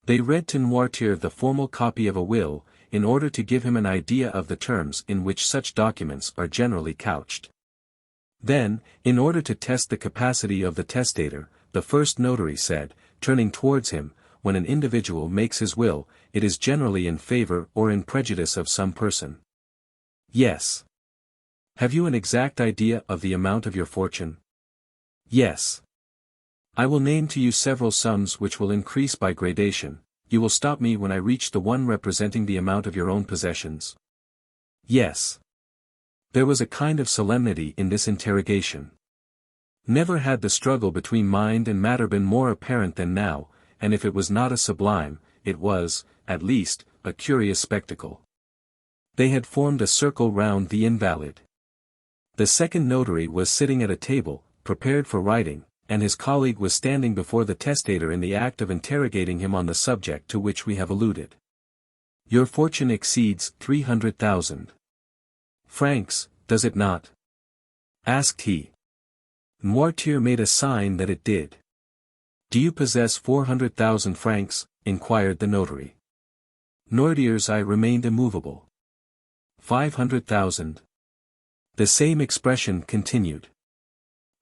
They read to Noirtier the formal copy of a will, in order to give him an idea of the terms in which such documents are generally couched. Then, in order to test the capacity of the testator, the first notary said, turning towards him, when an individual makes his will, it is generally in favor or in prejudice of some person. Yes. Have you an exact idea of the amount of your fortune? Yes. I will name to you several sums which will increase by gradation. You will stop me when I reach the one representing the amount of your own possessions. Yes. There was a kind of solemnity in this interrogation. Never had the struggle between mind and matter been more apparent than now, and if it was not a sublime, it was, at least, a curious spectacle. They had formed a circle round the invalid. The second notary was sitting at a table, prepared for writing, and his colleague was standing before the testator in the act of interrogating him on the subject to which we have alluded. "Your fortune exceeds 300,000 francs, does it not?" asked he. Noirtier made a sign that it did. "Do you possess 400,000 francs?" inquired the notary. Noirtier's eye remained immovable. 500,000. The same expression continued.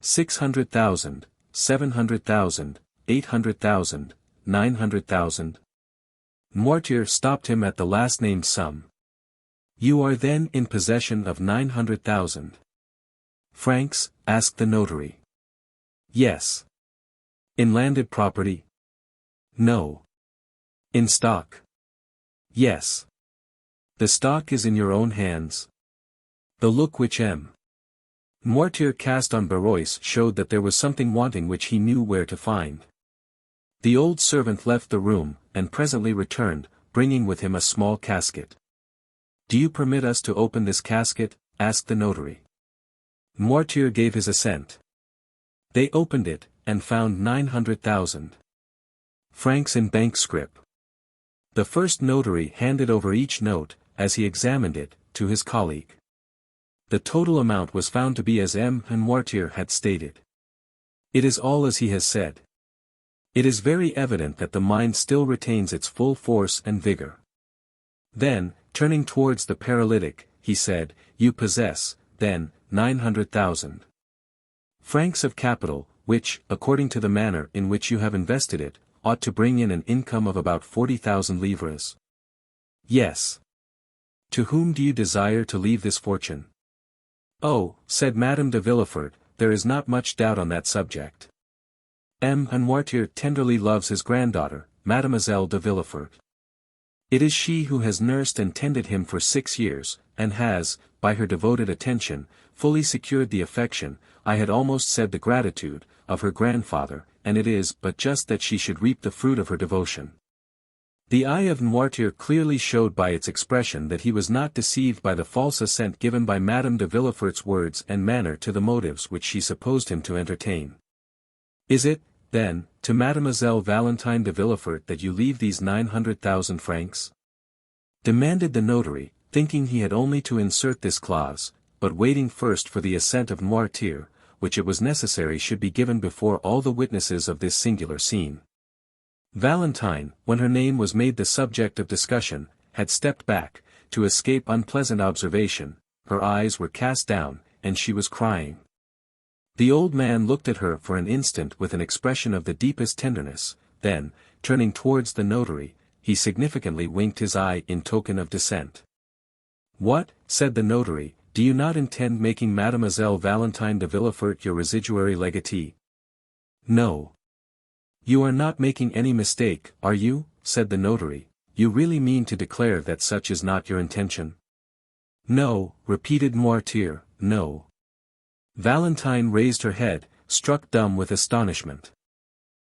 600,000, 700,000, 800,000, 900,000. Noirtier stopped him at the last named sum. "You are then in possession of 900,000 francs?" asked the notary. "Yes." "In landed property?" "No." "In stock?" "Yes." "The stock is in your own hands?" The look which M. Noirtier cast on Barrois showed that there was something wanting which he knew where to find. The old servant left the room, and presently returned, bringing with him a small casket. "Do you permit us to open this casket?" asked the notary. Noirtier gave his assent. They opened it, and found 900,000 francs in bank scrip. The first notary handed over each note, as he examined it, to his colleague. The total amount was found to be as M. Noirtier had stated. It is all as he has said. It is very evident that the mind still retains its full force and vigor. Then, turning towards the paralytic, he said, "You possess, then, 900,000 francs of capital, which, according to the manner in which you have invested it, ought to bring in an income of about 40,000 livres." "Yes." "To whom do you desire to leave this fortune?" "Oh," said Madame de Villefort, "there is not much doubt on that subject. M. Noirtier tenderly loves his granddaughter, Mademoiselle de Villefort. It is she who has nursed and tended him for 6 years, and has, by her devoted attention, fully secured the affection, I had almost said the gratitude, of her grandfather, and it is but just that she should reap the fruit of her devotion." The eye of Noirtier clearly showed by its expression that he was not deceived by the false assent given by Madame de Villefort's words and manner to the motives which she supposed him to entertain. "Is it, then, to Mademoiselle Valentine de Villefort that you leave these 900,000 francs?" demanded the notary, thinking he had only to insert this clause, but waiting first for the assent of Noirtier, which it was necessary should be given before all the witnesses of this singular scene. Valentine, when her name was made the subject of discussion, had stepped back, to escape unpleasant observation, her eyes were cast down, and she was crying. The old man looked at her for an instant with an expression of the deepest tenderness, then, turning towards the notary, he significantly winked his eye in token of dissent. "What," said the notary, "do you not intend making Mademoiselle Valentine de Villefort your residuary legatee?" "No." "You are not making any mistake, are you?" said the notary. "You really mean to declare that such is not your intention?" "No," repeated Noirtier, "no." Valentine raised her head, struck dumb with astonishment.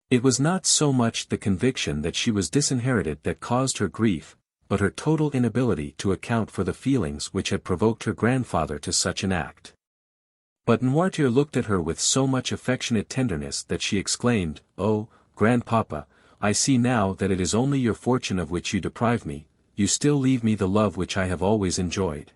It was not so much the conviction that she was disinherited that caused her grief, but her total inability to account for the feelings which had provoked her grandfather to such an act. But Noirtier looked at her with so much affectionate tenderness that she exclaimed, "Oh, grandpapa, I see now that it is only your fortune of which you deprive me, you still leave me the love which I have always enjoyed."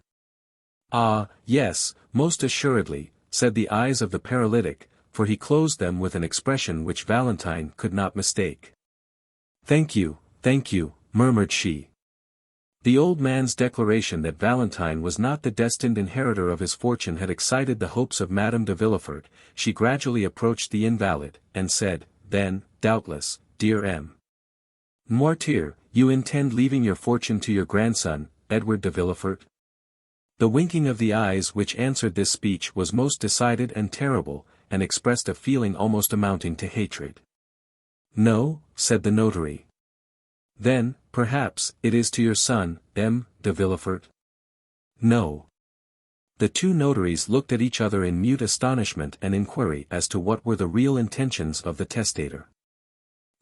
"Ah, yes, most assuredly," said the eyes of the paralytic, for he closed them with an expression which Valentine could not mistake. thank you," murmured she. The old man's declaration that Valentine was not the destined inheritor of his fortune had excited the hopes of Madame de Villefort. She gradually approached the invalid, and said, "Then, doubtless, dear M. Noirtier, you intend leaving your fortune to your grandson, Edward de Villefort?" The winking of the eyes which answered this speech was most decided and terrible, and expressed a feeling almost amounting to hatred. "No," said the notary. "Then, perhaps, it is to your son, M. de Villefort?" "No." The two notaries looked at each other in mute astonishment and inquiry as to what were the real intentions of the testator.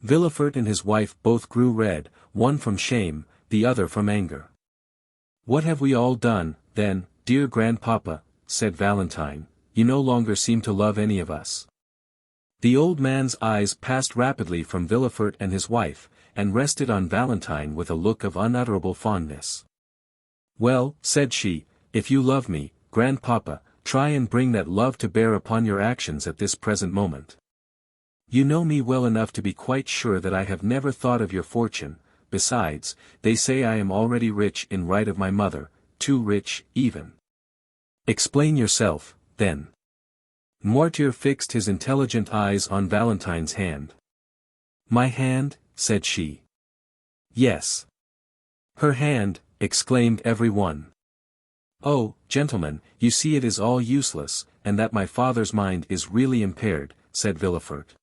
Villefort and his wife both grew red, one from shame, the other from anger. "What have we all done, then, dear grandpapa?" said Valentine. "You no longer seem to love any of us." The old man's eyes passed rapidly from Villefort and his wife, and rested on Valentine with a look of unutterable fondness. "Well," said she, "if you love me, grandpapa, try and bring that love to bear upon your actions at this present moment. You know me well enough to be quite sure that I have never thought of your fortune. Besides, they say I am already rich in right of my mother, too rich, even." "Explain yourself, then." Noirtier fixed his intelligent eyes on Valentine's hand. "My hand?" said she. "Yes. Her hand," exclaimed every one. "Oh, gentlemen, you see it is all useless, and that my father's mind is really impaired," said Villefort.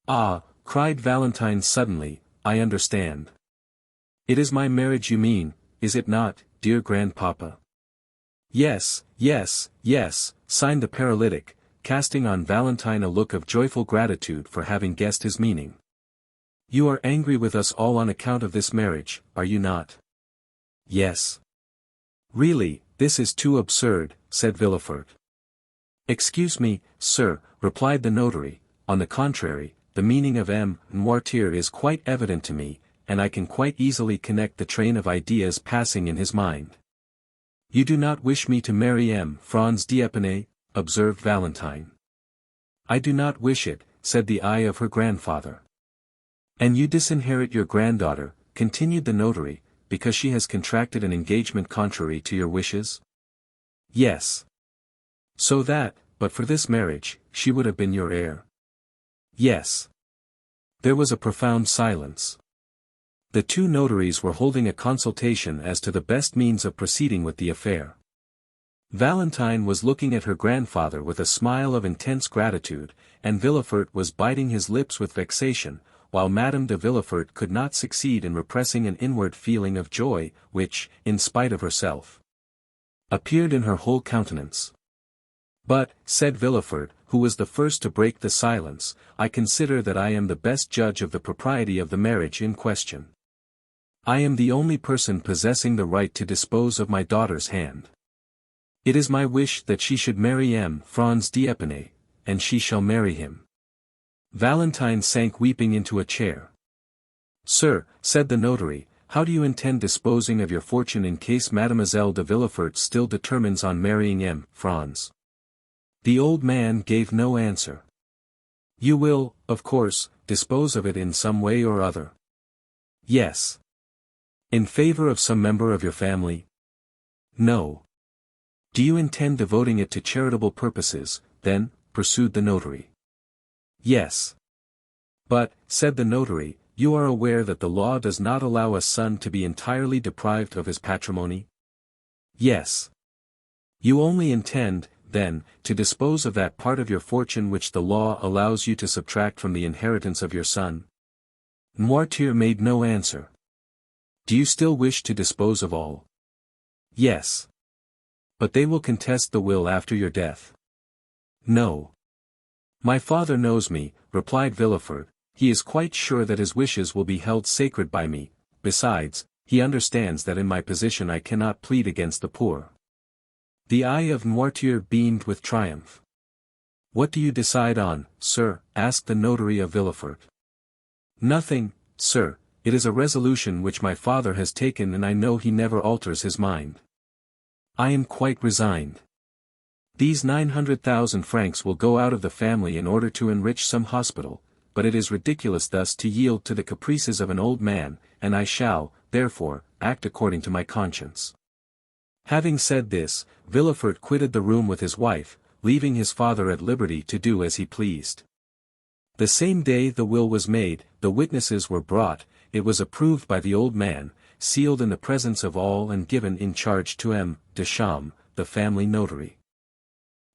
"Ah," cried Valentine suddenly, "I understand. It is my marriage you mean, is it not, dear grandpapa?" "Yes, yes, yes," signed the paralytic, casting on Valentine a look of joyful gratitude for having guessed his meaning. "You are angry with us all on account of this marriage, are you not?" "Yes." "Really, this is too absurd," said Villefort. "Excuse me, sir," replied the notary, "on the contrary, the meaning of M. Noirtier is quite evident to me, and I can quite easily connect the train of ideas passing in his mind." "You do not wish me to marry M. Franz d'Épinay," observed Valentine. "I do not wish it," said the eye of her grandfather. "And you disinherit your granddaughter," continued the notary, "because she has contracted an engagement contrary to your wishes?" "Yes." "So that, but for this marriage, she would have been your heir?" "Yes." There was a profound silence. The two notaries were holding a consultation as to the best means of proceeding with the affair. Valentine was looking at her grandfather with a smile of intense gratitude, and Villefort was biting his lips with vexation, while Madame de Villefort could not succeed in repressing an inward feeling of joy, which, in spite of herself, appeared in her whole countenance. "But," said Villefort, who was the first to break the silence, "I consider that I am the best judge of the propriety of the marriage in question. I am the only person possessing the right to dispose of my daughter's hand. It is my wish that she should marry M. Franz d'Épinay, and she shall marry him." Valentine sank weeping into a chair. "Sir," said the notary, "how do you intend disposing of your fortune in case Mademoiselle de Villefort still determines on marrying M. Franz?" The old man gave no answer. "You will, of course, dispose of it in some way or other?" "Yes." "In favor of some member of your family?" "No." "Do you intend devoting it to charitable purposes, then?" pursued the notary. "Yes." "But," said the notary, "you are aware that the law does not allow a son to be entirely deprived of his patrimony?" "Yes." "You only intend, then, to dispose of that part of your fortune which the law allows you to subtract from the inheritance of your son?" Noirtier made no answer. "Do you still wish to dispose of all?" "Yes." "But they will contest the will after your death?" "No." "My father knows me," replied Villefort, "he is quite sure that his wishes will be held sacred by me, besides, he understands that in my position I cannot plead against the poor." The eye of Noirtier beamed with triumph. "What do you decide on, sir?" asked the notary of Villefort. "Nothing, sir, it is a resolution which my father has taken and I know he never alters his mind. I am quite resigned. These 900,000 francs will go out of the family in order to enrich some hospital, but it is ridiculous thus to yield to the caprices of an old man, and I shall, therefore, act according to my conscience." Having said this, Villefort quitted the room with his wife, leaving his father at liberty to do as he pleased. The same day the will was made, the witnesses were brought, it was approved by the old man, sealed in the presence of all and given in charge to M. Deschamps, the family notary.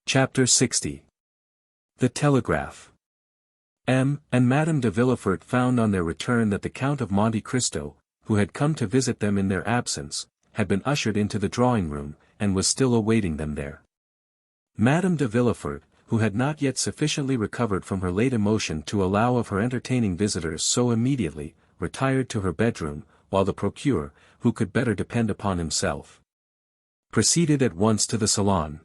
Chapter 60. The Telegraph. M. and Madame de Villefort found on their return that the Count of Monte Cristo, who had come to visit them in their absence, had been ushered into the drawing-room, and was still awaiting them there. Madame de Villefort, who had not yet sufficiently recovered from her late emotion to allow of her entertaining visitors so immediately, retired to her bedroom, while the procureur, who could better depend upon himself, proceeded at once to the salon.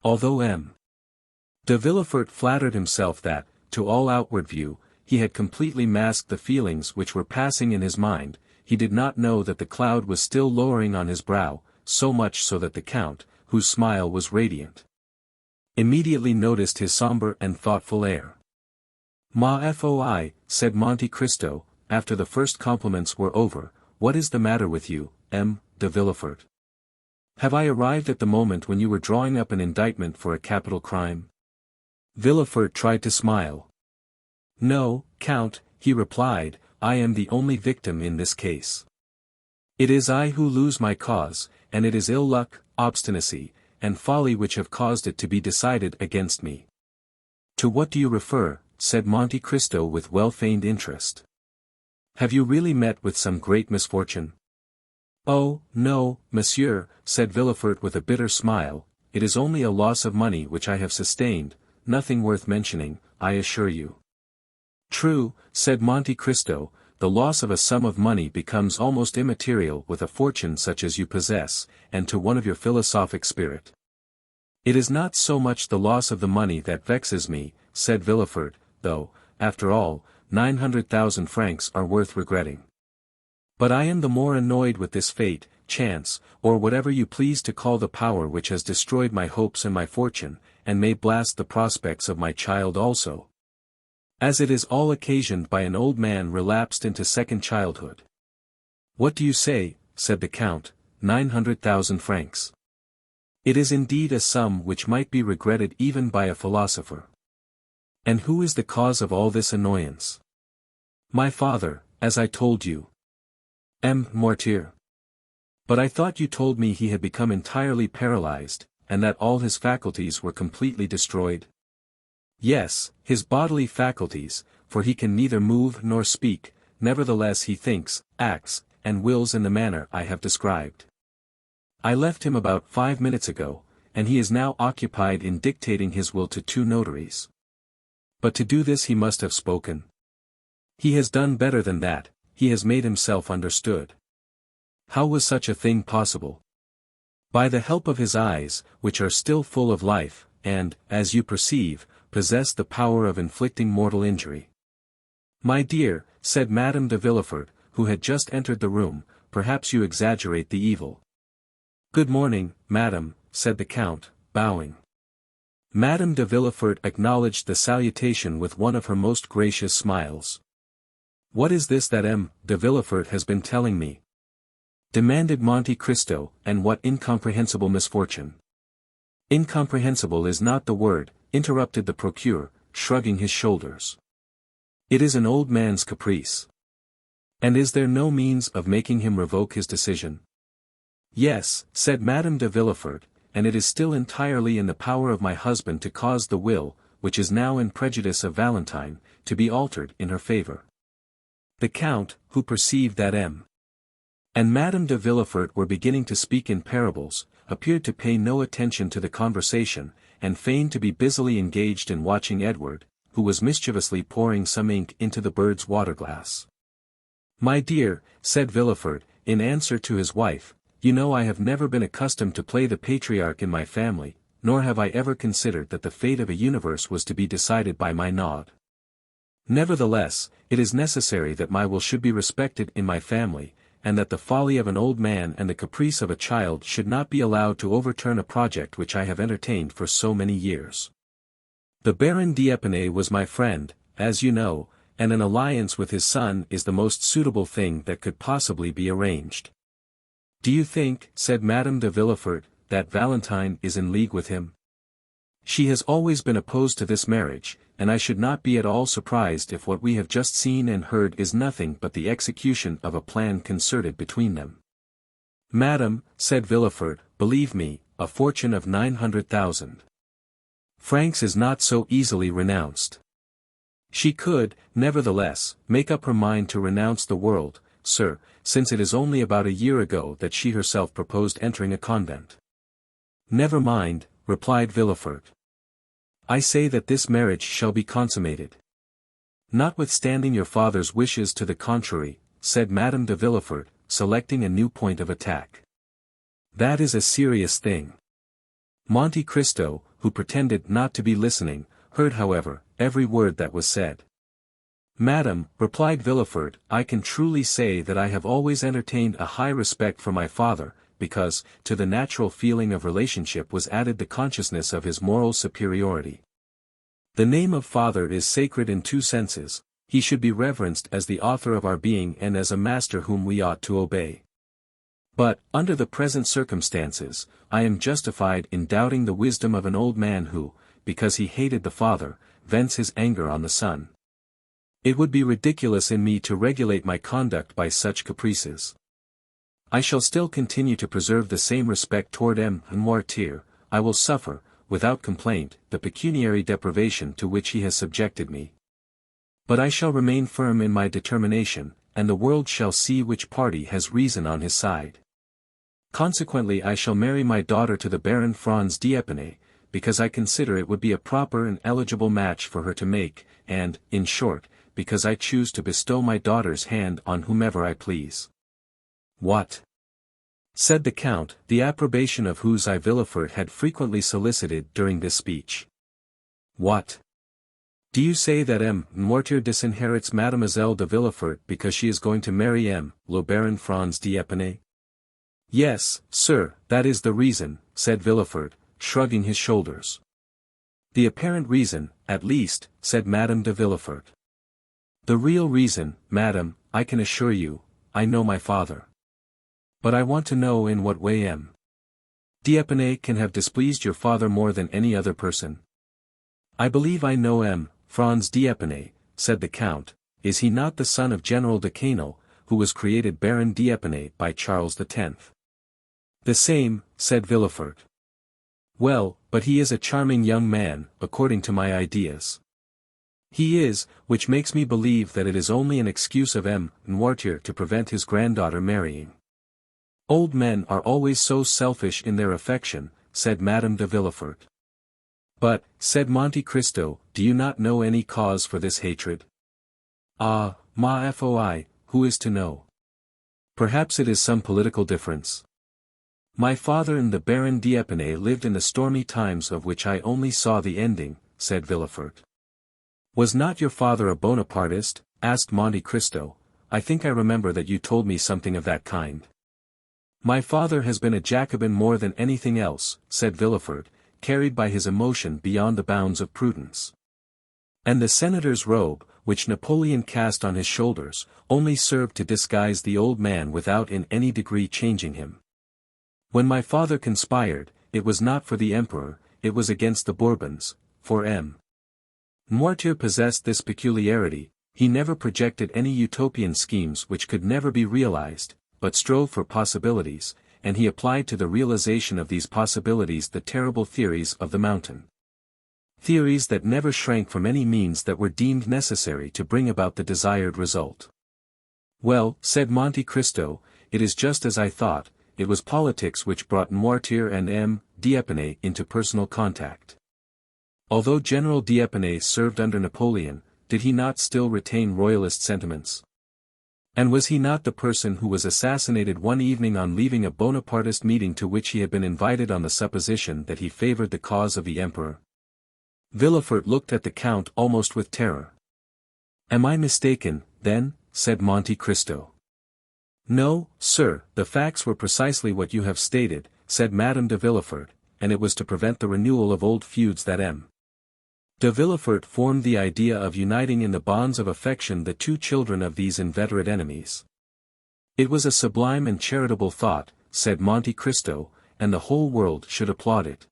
Although M. de Villefort flattered himself that, to all outward view, he had completely masked the feelings which were passing in his mind, he did not know that the cloud was still lowering on his brow, so much so that the Count, whose smile was radiant, immediately noticed his sombre and thoughtful air. "Ma foi," said Monte Cristo, after the first compliments were over, "what is the matter with you, M. de Villefort? Have I arrived at the moment when you were drawing up an indictment for a capital crime?" Villefort tried to smile. "No, Count," he replied, "I am the only victim in this case. It is I who lose my cause, and it is ill luck, obstinacy, and folly which have caused it to be decided against me." "To what do you refer?" said Monte Cristo with well-feigned interest. "Have you really met with some great misfortune?" "Oh, no, monsieur," said Villefort with a bitter smile, "it is only a loss of money which I have sustained, nothing worth mentioning, I assure you." "True," said Monte Cristo, "the loss of a sum of money becomes almost immaterial with a fortune such as you possess, and to one of your philosophic spirit." "It is not so much the loss of the money that vexes me," said Villefort, "though, after all, 900,000 francs are worth regretting. But I am the more annoyed with this fate, chance, or whatever you please to call the power which has destroyed my hopes and my fortune, and may blast the prospects of my child also, as it is all occasioned by an old man relapsed into second childhood." "What do you say?" said the Count, 900,000 francs. "It is indeed a sum which might be regretted even by a philosopher. And who is the cause of all this annoyance?" "My father, as I told you." "M. Noirtier. But I thought you told me he had become entirely paralyzed, and that all his faculties were completely destroyed?" "Yes, his bodily faculties, for he can neither move nor speak, nevertheless he thinks, acts, and wills in the manner I have described. I left him about 5 minutes ago, and he is now occupied in dictating his will to 2 notaries. But to do this he must have spoken. He has done better than that, he has made himself understood." "How was such a thing possible?" "By the help of his eyes, which are still full of life, and, as you perceive, possess the power of inflicting mortal injury." "My dear," said Madame de Villefort, who had just entered the room, "perhaps you exaggerate the evil." "Good morning, madame," said the Count, bowing. Madame de Villefort acknowledged the salutation with one of her most gracious smiles. "What is this that M. de Villefort has been telling me?" demanded Monte Cristo, "and what incomprehensible misfortune?" "Incomprehensible is not the word," interrupted the procureur, shrugging his shoulders. "It is an old man's caprice." "And is there no means of making him revoke his decision?" "Yes," said Madame de Villefort, "and it is still entirely in the power of my husband to cause the will, which is now in prejudice of Valentine, to be altered in her favor." The Count, who perceived that M. and Madame de Villefort were beginning to speak in parables, appeared to pay no attention to the conversation, and feigned to be busily engaged in watching Edward, who was mischievously pouring some ink into the bird's water-glass. "My dear," said Villefort, in answer to his wife, "you know I have never been accustomed to play the patriarch in my family, nor have I ever considered that the fate of a universe was to be decided by my nod. Nevertheless, it is necessary that my will should be respected in my family, and that the folly of an old man and the caprice of a child should not be allowed to overturn a project which I have entertained for so many years. The Baron d'Épinay was my friend, as you know, and an alliance with his son is the most suitable thing that could possibly be arranged." "Do you think," said Madame de Villefort, "that Valentine is in league with him?" "She has always been opposed to this marriage, and I should not be at all surprised if what we have just seen and heard is nothing but the execution of a plan concerted between them." "Madame," said Villefort, "believe me, a fortune of 900,000 francs is not so easily renounced. She could, nevertheless, make up her mind to renounce the world, sir, since it is only about a year ago that she herself proposed entering a convent." Never mind, replied Villefort. I say that this marriage shall be consummated. Notwithstanding your father's wishes to the contrary, said Madame de Villefort, selecting a new point of attack. That is a serious thing. Monte Cristo, who pretended not to be listening, heard however, every word that was said. Madam, replied Villefort, I can truly say that I have always entertained a high respect for my father, because, to the natural feeling of relationship was added the consciousness of his moral superiority. The name of father is sacred in two senses: he should be reverenced as the author of our being and as a master whom we ought to obey. But, under the present circumstances, I am justified in doubting the wisdom of an old man who, because he hated the father, vents his anger on the son. It would be ridiculous in me to regulate my conduct by such caprices. I shall still continue to preserve the same respect toward Noirtier. I will suffer, without complaint, the pecuniary deprivation to which he has subjected me. But I shall remain firm in my determination, and the world shall see which party has reason on his side. Consequently I shall marry my daughter to the Baron Franz d'Épinay, because I consider it would be a proper and eligible match for her to make, and, in short, because I choose to bestow my daughter's hand on whomever I please. What? Said the Count, the approbation of whose eye Villefort had frequently solicited during this speech. What? Do you say that Noirtier disinherits Mademoiselle de Villefort because she is going to marry le Baron Franz d'Épinay? Yes, sir, that is the reason, said Villefort, shrugging his shoulders. The apparent reason, at least, said Madame de Villefort. The real reason, madam, I can assure you, I know my father. But I want to know in what way d'Épinay can have displeased your father more than any other person. I believe I know Franz d'Épinay, said the Count. Is he not the son of General de Quesnel, who was created Baron d'Épinay by Charles X? The same, said Villefort. Well, but he is a charming young man, according to my ideas. He is, which makes me believe that it is only an excuse of Noirtier to prevent his granddaughter marrying. Old men are always so selfish in their affection, said Madame de Villefort. But, said Monte Cristo, do you not know any cause for this hatred? Ah, ma foi, who is to know? Perhaps it is some political difference. My father and the Baron d'Épinay lived in the stormy times of which I only saw the ending, said Villefort. Was not your father a Bonapartist? Asked Monte Cristo. I think I remember that you told me something of that kind. My father has been a Jacobin more than anything else, said Villefort, carried by his emotion beyond the bounds of prudence. And the senator's robe, which Napoleon cast on his shoulders, only served to disguise the old man without in any degree changing him. When my father conspired, it was not for the emperor, it was against the Bourbons, for Noirtier possessed this peculiarity: he never projected any utopian schemes which could never be realized, but strove for possibilities, and he applied to the realization of these possibilities the terrible theories of the mountain. Theories that never shrank from any means that were deemed necessary to bring about the desired result. Well, said Monte Cristo, it is just as I thought, it was politics which brought Noirtier and d'Épinay into personal contact. Although General d'Épinay served under Napoleon, did he not still retain royalist sentiments? And was he not the person who was assassinated one evening on leaving a Bonapartist meeting to which he had been invited on the supposition that he favored the cause of the emperor? Villefort looked at the Count almost with terror. Am I mistaken, then? Said Monte Cristo. No, sir, the facts were precisely what you have stated, said Madame de Villefort, and it was to prevent the renewal of old feuds that de Villefort formed the idea of uniting in the bonds of affection the two children of these inveterate enemies. It was a sublime and charitable thought, said Monte Cristo, and the whole world should applaud it.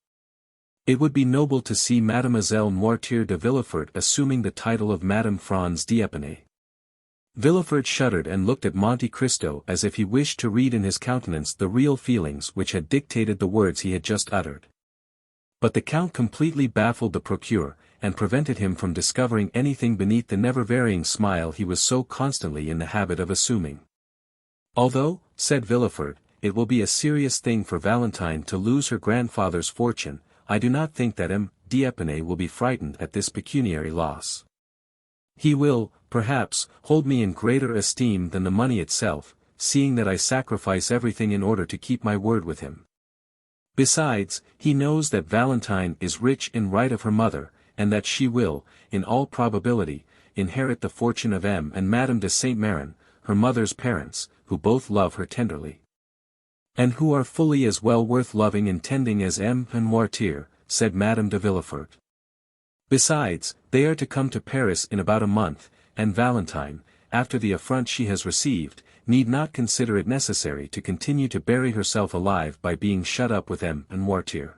It would be noble to see Mademoiselle Noirtier de Villefort assuming the title of Madame Franz d'Épinay. Villefort shuddered and looked at Monte Cristo as if he wished to read in his countenance the real feelings which had dictated the words he had just uttered. But the Count completely baffled the procureur, and prevented him from discovering anything beneath the never-varying smile he was so constantly in the habit of assuming. Although, said Villefort, it will be a serious thing for Valentine to lose her grandfather's fortune. I do not think that M. d'Épinay will be frightened at this pecuniary loss. He will, perhaps, hold me in greater esteem than the money itself, seeing that I sacrifice everything in order to keep my word with him. Besides, he knows that Valentine is rich in right of her mother, and that she will, in all probability, inherit the fortune of M. and Madame de Saint-Meran, her mother's parents, who both love her tenderly. And who are fully as well worth loving and tending as M. and Noirtier, said Madame de Villefort. Besides, they are to come to Paris in about a month, and Valentine, after the affront she has received, need not consider it necessary to continue to bury herself alive by being shut up with M. and Noirtier.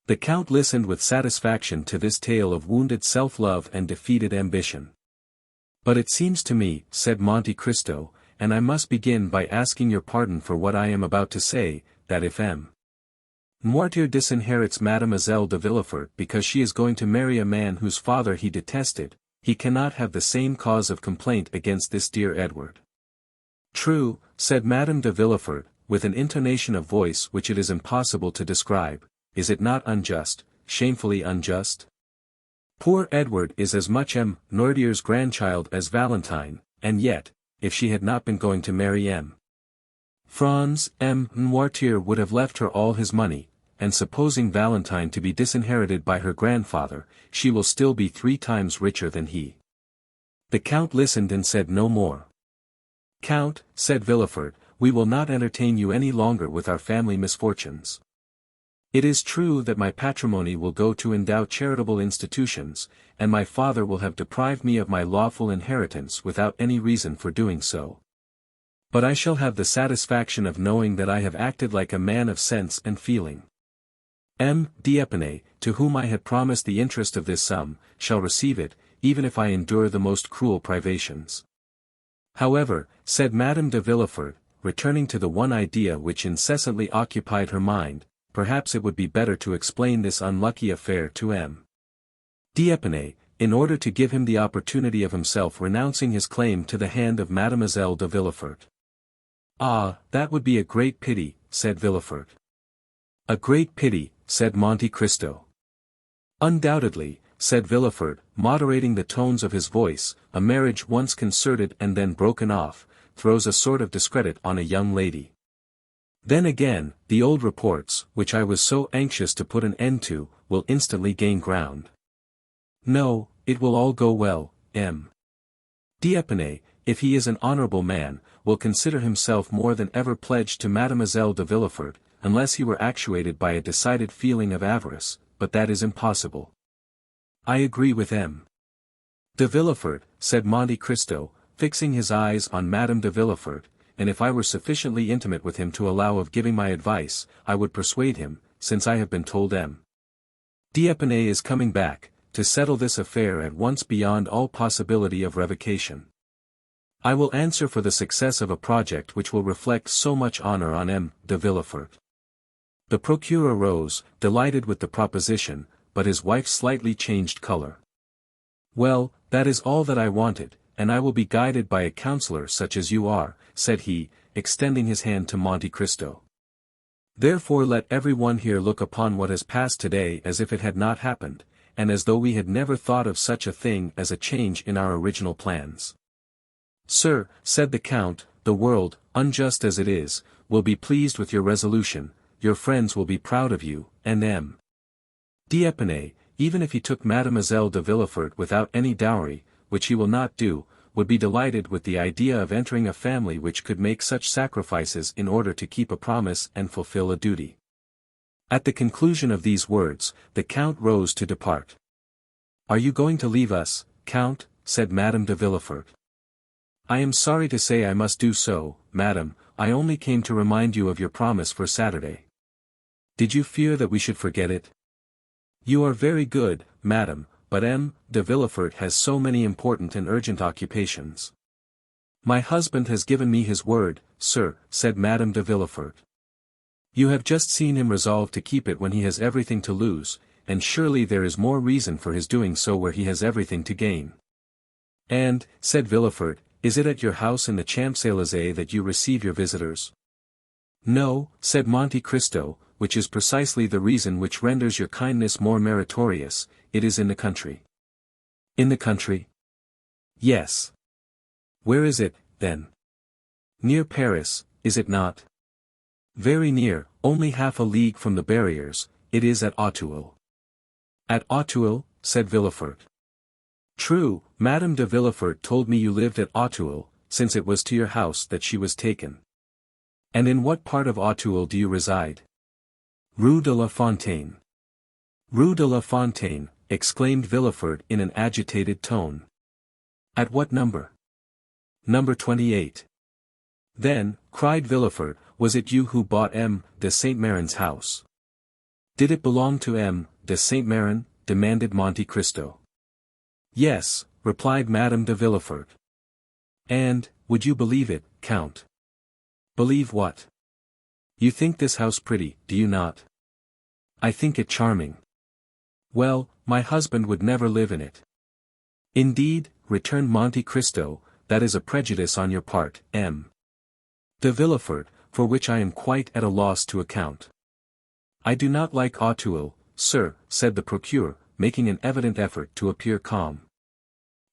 The Count listened with satisfaction to this tale of wounded self-love and defeated ambition. But it seems to me, said Monte Cristo, and I must begin by asking your pardon for what I am about to say, that if M. Noirtier disinherits Mademoiselle de Villefort because she is going to marry a man whose father he detested, he cannot have the same cause of complaint against this dear Edward. True, said Madame de Villefort, with an intonation of voice which it is impossible to describe, is it not unjust, shamefully unjust? Poor Edward is as much M. Noirtier's grandchild as Valentine, and yet, if she had not been going to marry M. Franz, M. Noirtier would have left her all his money, and supposing Valentine to be disinherited by her grandfather, she will still be 3 times richer than he. The Count listened and said no more. Count, said Villefort, we will not entertain you any longer with our family misfortunes. It is true that my patrimony will go to endow charitable institutions, and my father will have deprived me of my lawful inheritance without any reason for doing so. But I shall have the satisfaction of knowing that I have acted like a man of sense and feeling. M. d'Épinay, to whom I had promised the interest of this sum, shall receive it, even if I endure the most cruel privations. However, said Madame de Villefort, returning to the one idea which incessantly occupied her mind, perhaps it would be better to explain this unlucky affair to M. d'Épinay, in order to give him the opportunity of himself renouncing his claim to the hand of Mademoiselle de Villefort. Ah, that would be a great pity, said Villefort. A great pity, said Monte Cristo. Undoubtedly, said Villefort, moderating the tones of his voice, a marriage once concerted and then broken off, throws a sort of discredit on a young lady. Then again, the old reports, which I was so anxious to put an end to, will instantly gain ground. No, it will all go well, M. d'Épinay, if he is an honorable man, will consider himself more than ever pledged to Mademoiselle de Villefort, unless he were actuated by a decided feeling of avarice, but that is impossible. I agree with M. de Villefort, said Monte Cristo, fixing his eyes on Madame de Villefort, and if I were sufficiently intimate with him to allow of giving my advice, I would persuade him, since I have been told M. d'Épinay is coming back, to settle this affair at once beyond all possibility of revocation. I will answer for the success of a project which will reflect so much honor on M. de Villefort. The procureur rose, delighted with the proposition, but his wife slightly changed color. Well, that is all that I wanted, and I will be guided by a counselor such as you are, said he, extending his hand to Monte Cristo. Therefore let every one here look upon what has passed today as if it had not happened, and as though we had never thought of such a thing as a change in our original plans. Sir, said the Count, the world, unjust as it is, will be pleased with your resolution, your friends will be proud of you, and M. d'Épinay, even if he took Mademoiselle de Villefort without any dowry, which he will not do, would be delighted with the idea of entering a family which could make such sacrifices in order to keep a promise and fulfill a duty. At the conclusion of these words, the Count rose to depart. Are you going to leave us, Count? Said Madame de Villefort. I am sorry to say I must do so, madam, I only came to remind you of your promise for Saturday. Did you fear that we should forget it? You are very good, madam, but M. de Villefort has so many important and urgent occupations. My husband has given me his word, sir, said Madame de Villefort. You have just seen him resolve to keep it when he has everything to lose, and surely there is more reason for his doing so where he has everything to gain. And, said Villefort, is it at your house in the Champs-Élysées that you receive your visitors? No, said Monte Cristo, which is precisely the reason which renders your kindness more meritorious, it is in the country. In the country? Yes. Where is it, then? Near Paris, is it not? Very near, only half a league from the barriers, it is at Auteuil. At Auteuil, said Villefort. True, Madame de Villefort told me you lived at Auteuil, since it was to your house that she was taken. And in what part of Auteuil do you reside? Rue de la Fontaine. Rue de la Fontaine, exclaimed Villefort in an agitated tone. At what number? Number 28. Then, cried Villefort, was it you who bought M. de Saint-Meran's house? Did it belong to M. de Saint-Meran? Demanded Monte Cristo. Yes, replied Madame de Villefort. And, would you believe it, Count? Believe what? You think this house pretty, do you not? I think it charming. Well, my husband would never live in it. Indeed, returned Monte Cristo, that is a prejudice on your part, M. de Villefort, for which I am quite at a loss to account. I do not like Auteuil, sir, said the procureur, making an evident effort to appear calm.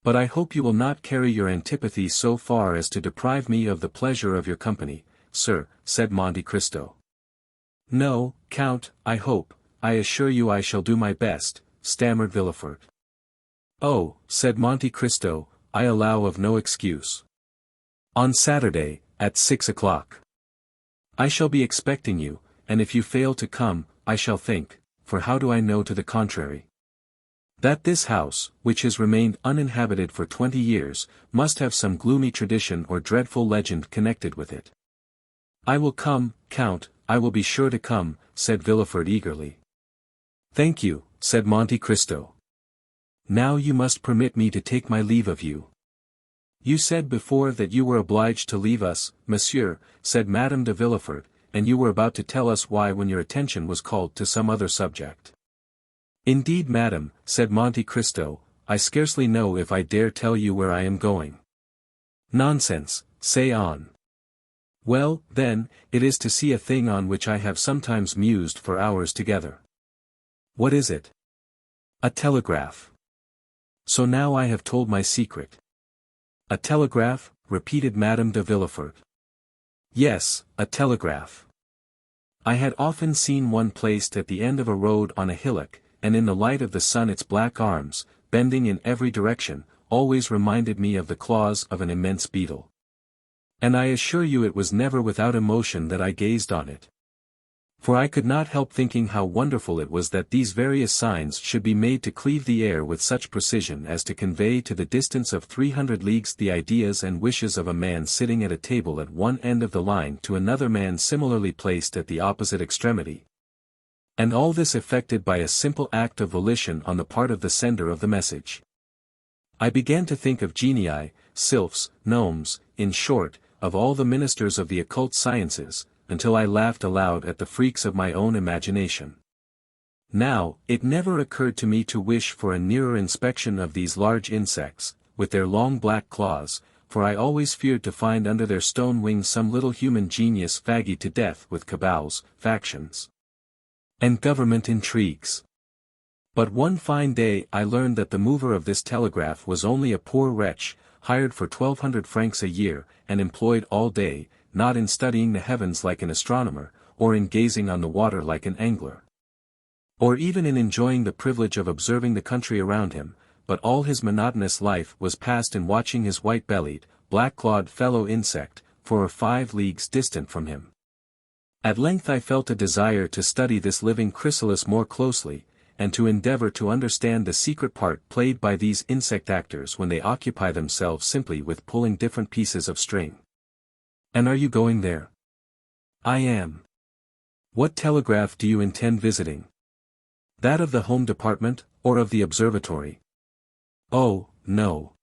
But I hope you will not carry your antipathy so far as to deprive me of the pleasure of your company, sir, said Monte Cristo. No, Count, I assure you I shall do my best, stammered Villefort. Oh, said Monte Cristo, I allow of no excuse. On Saturday, at 6 o'clock. I shall be expecting you, and if you fail to come, I shall think, for how do I know to the contrary? That this house, which has remained uninhabited for 20 years, must have some gloomy tradition or dreadful legend connected with it. I will come, Count, I will be sure to come, said Villefort eagerly. Thank you, said Monte Cristo. Now you must permit me to take my leave of you. You said before that you were obliged to leave us, monsieur, said Madame de Villefort, and you were about to tell us why when your attention was called to some other subject. Indeed, madam, said Monte Cristo, I scarcely know if I dare tell you where I am going. Nonsense, say on. Well, then, it is to see a thing on which I have sometimes mused for hours together. What is it? A telegraph. So now I have told my secret. A telegraph, repeated Madame de Villefort. Yes, a telegraph. I had often seen one placed at the end of a road on a hillock, and in the light of the sun its black arms, bending in every direction, always reminded me of the claws of an immense beetle. And I assure you it was never without emotion that I gazed on it. For I could not help thinking how wonderful it was that these various signs should be made to cleave the air with such precision as to convey to the distance of 300 leagues the ideas and wishes of a man sitting at a table at one end of the line to another man similarly placed at the opposite extremity. And all this effected by a simple act of volition on the part of the sender of the message. I began to think of genii, sylphs, gnomes, in short, of all the ministers of the occult sciences, until I laughed aloud at the freaks of my own imagination. Now, it never occurred to me to wish for a nearer inspection of these large insects, with their long black claws, for I always feared to find under their stone wings some little human genius fagged to death with cabals, factions, and government intrigues. But one fine day I learned that the mover of this telegraph was only a poor wretch, hired for 1,200 francs a year, and employed all day, not in studying the heavens like an astronomer, or in gazing on the water like an angler, or even in enjoying the privilege of observing the country around him, but all his monotonous life was passed in watching his white-bellied, black-clawed fellow insect, 4 or 5 leagues distant from him. At length I felt a desire to study this living chrysalis more closely, and to endeavor to understand the secret part played by these insect actors when they occupy themselves simply with pulling different pieces of string. And are you going there? I am. What telegraph do you intend visiting? That of the Home Department, or of the Observatory? Oh, no.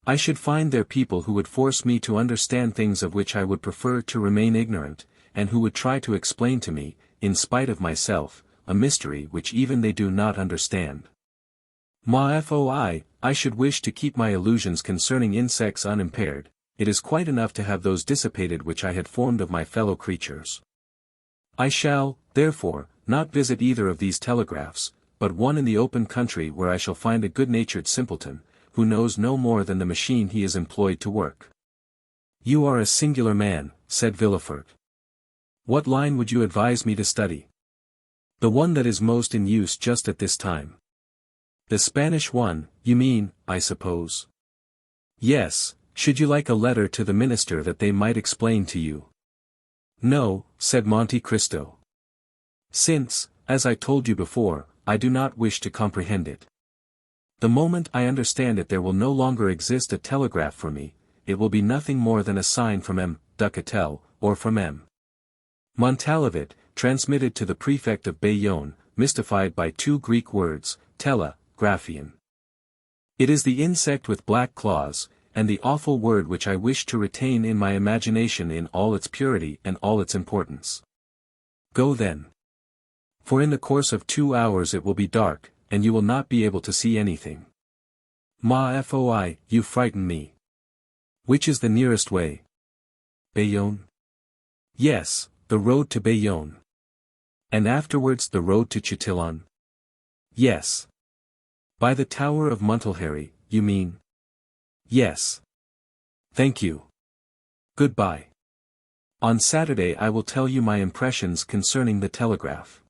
I should find there people who would force me to understand things of which I would prefer to remain ignorant, and who would try to explain to me, in spite of myself, a mystery which even they do not understand. I should wish to keep my illusions concerning insects unimpaired, it is quite enough to have those dissipated which I had formed of my fellow creatures. I shall, therefore, not visit either of these telegraphs, but one in the open country where I shall find a good-natured simpleton, who knows no more than the machine he is employed to work. You are a singular man, said Villefort. What line would you advise me to study? The one that is most in use just at this time. The Spanish one, you mean, I suppose? Yes, should you like a letter to the minister that they might explain to you? No, said Monte Cristo. Since, as I told you before, I do not wish to comprehend it. The moment I understand it there will no longer exist a telegraph for me, it will be nothing more than a sign from M. Ducatel, or from M. Montalivet, transmitted to the prefect of Bayonne, mystified by two Greek words, tele, graphein. It is the insect with black claws, and the awful word which I wish to retain in my imagination in all its purity and all its importance. Go then. For in the course of 2 hours it will be dark, and you will not be able to see anything. Ma foi, you frighten me. Which is the nearest way? Bayonne? Yes, the road to Bayonne. And afterwards the road to Chatillon? Yes. By the Tower of Montelheri, you mean? Yes. Thank you. Goodbye. On Saturday I will tell you my impressions concerning the telegraph.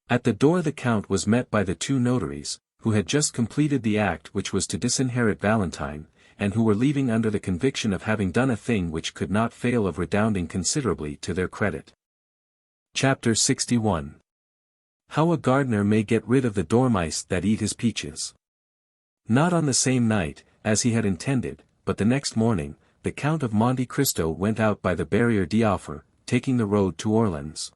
At the door the Count was met by the two notaries, who had just completed the act which was to disinherit Valentine, and who were leaving under the conviction of having done a thing which could not fail of redounding considerably to their credit. Chapter 61. How a gardener may get rid of the dormice that eat his peaches. Not on the same night, as he had intended, but the next morning, the Count of Monte Cristo went out by the Barrière d'Offre, taking the road to Orleans.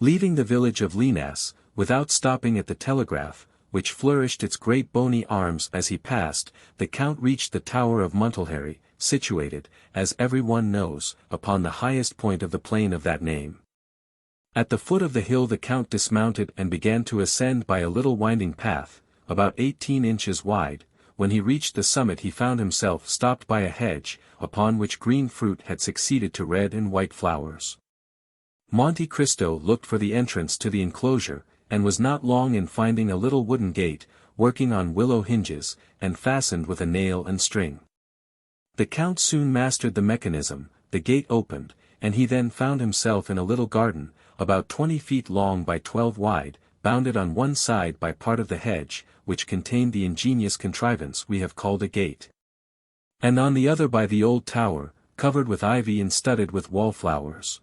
Leaving the village of Linas, without stopping at the telegraph, which flourished its great bony arms as he passed, the Count reached the Tower of Montelheri, situated, as every one knows, upon the highest point of the plain of that name. At the foot of the hill the Count dismounted and began to ascend by a little winding path, about 18 inches wide. When he reached the summit he found himself stopped by a hedge, upon which green fruit had succeeded to red and white flowers. Monte Cristo looked for the entrance to the enclosure, and was not long in finding a little wooden gate, working on willow hinges, and fastened with a nail and string. The Count soon mastered the mechanism, the gate opened, and he then found himself in a little garden, about 20 feet long by 12 wide, bounded on one side by part of the hedge, which contained the ingenious contrivance we have called a gate, and on the other by the old tower, covered with ivy and studded with wallflowers.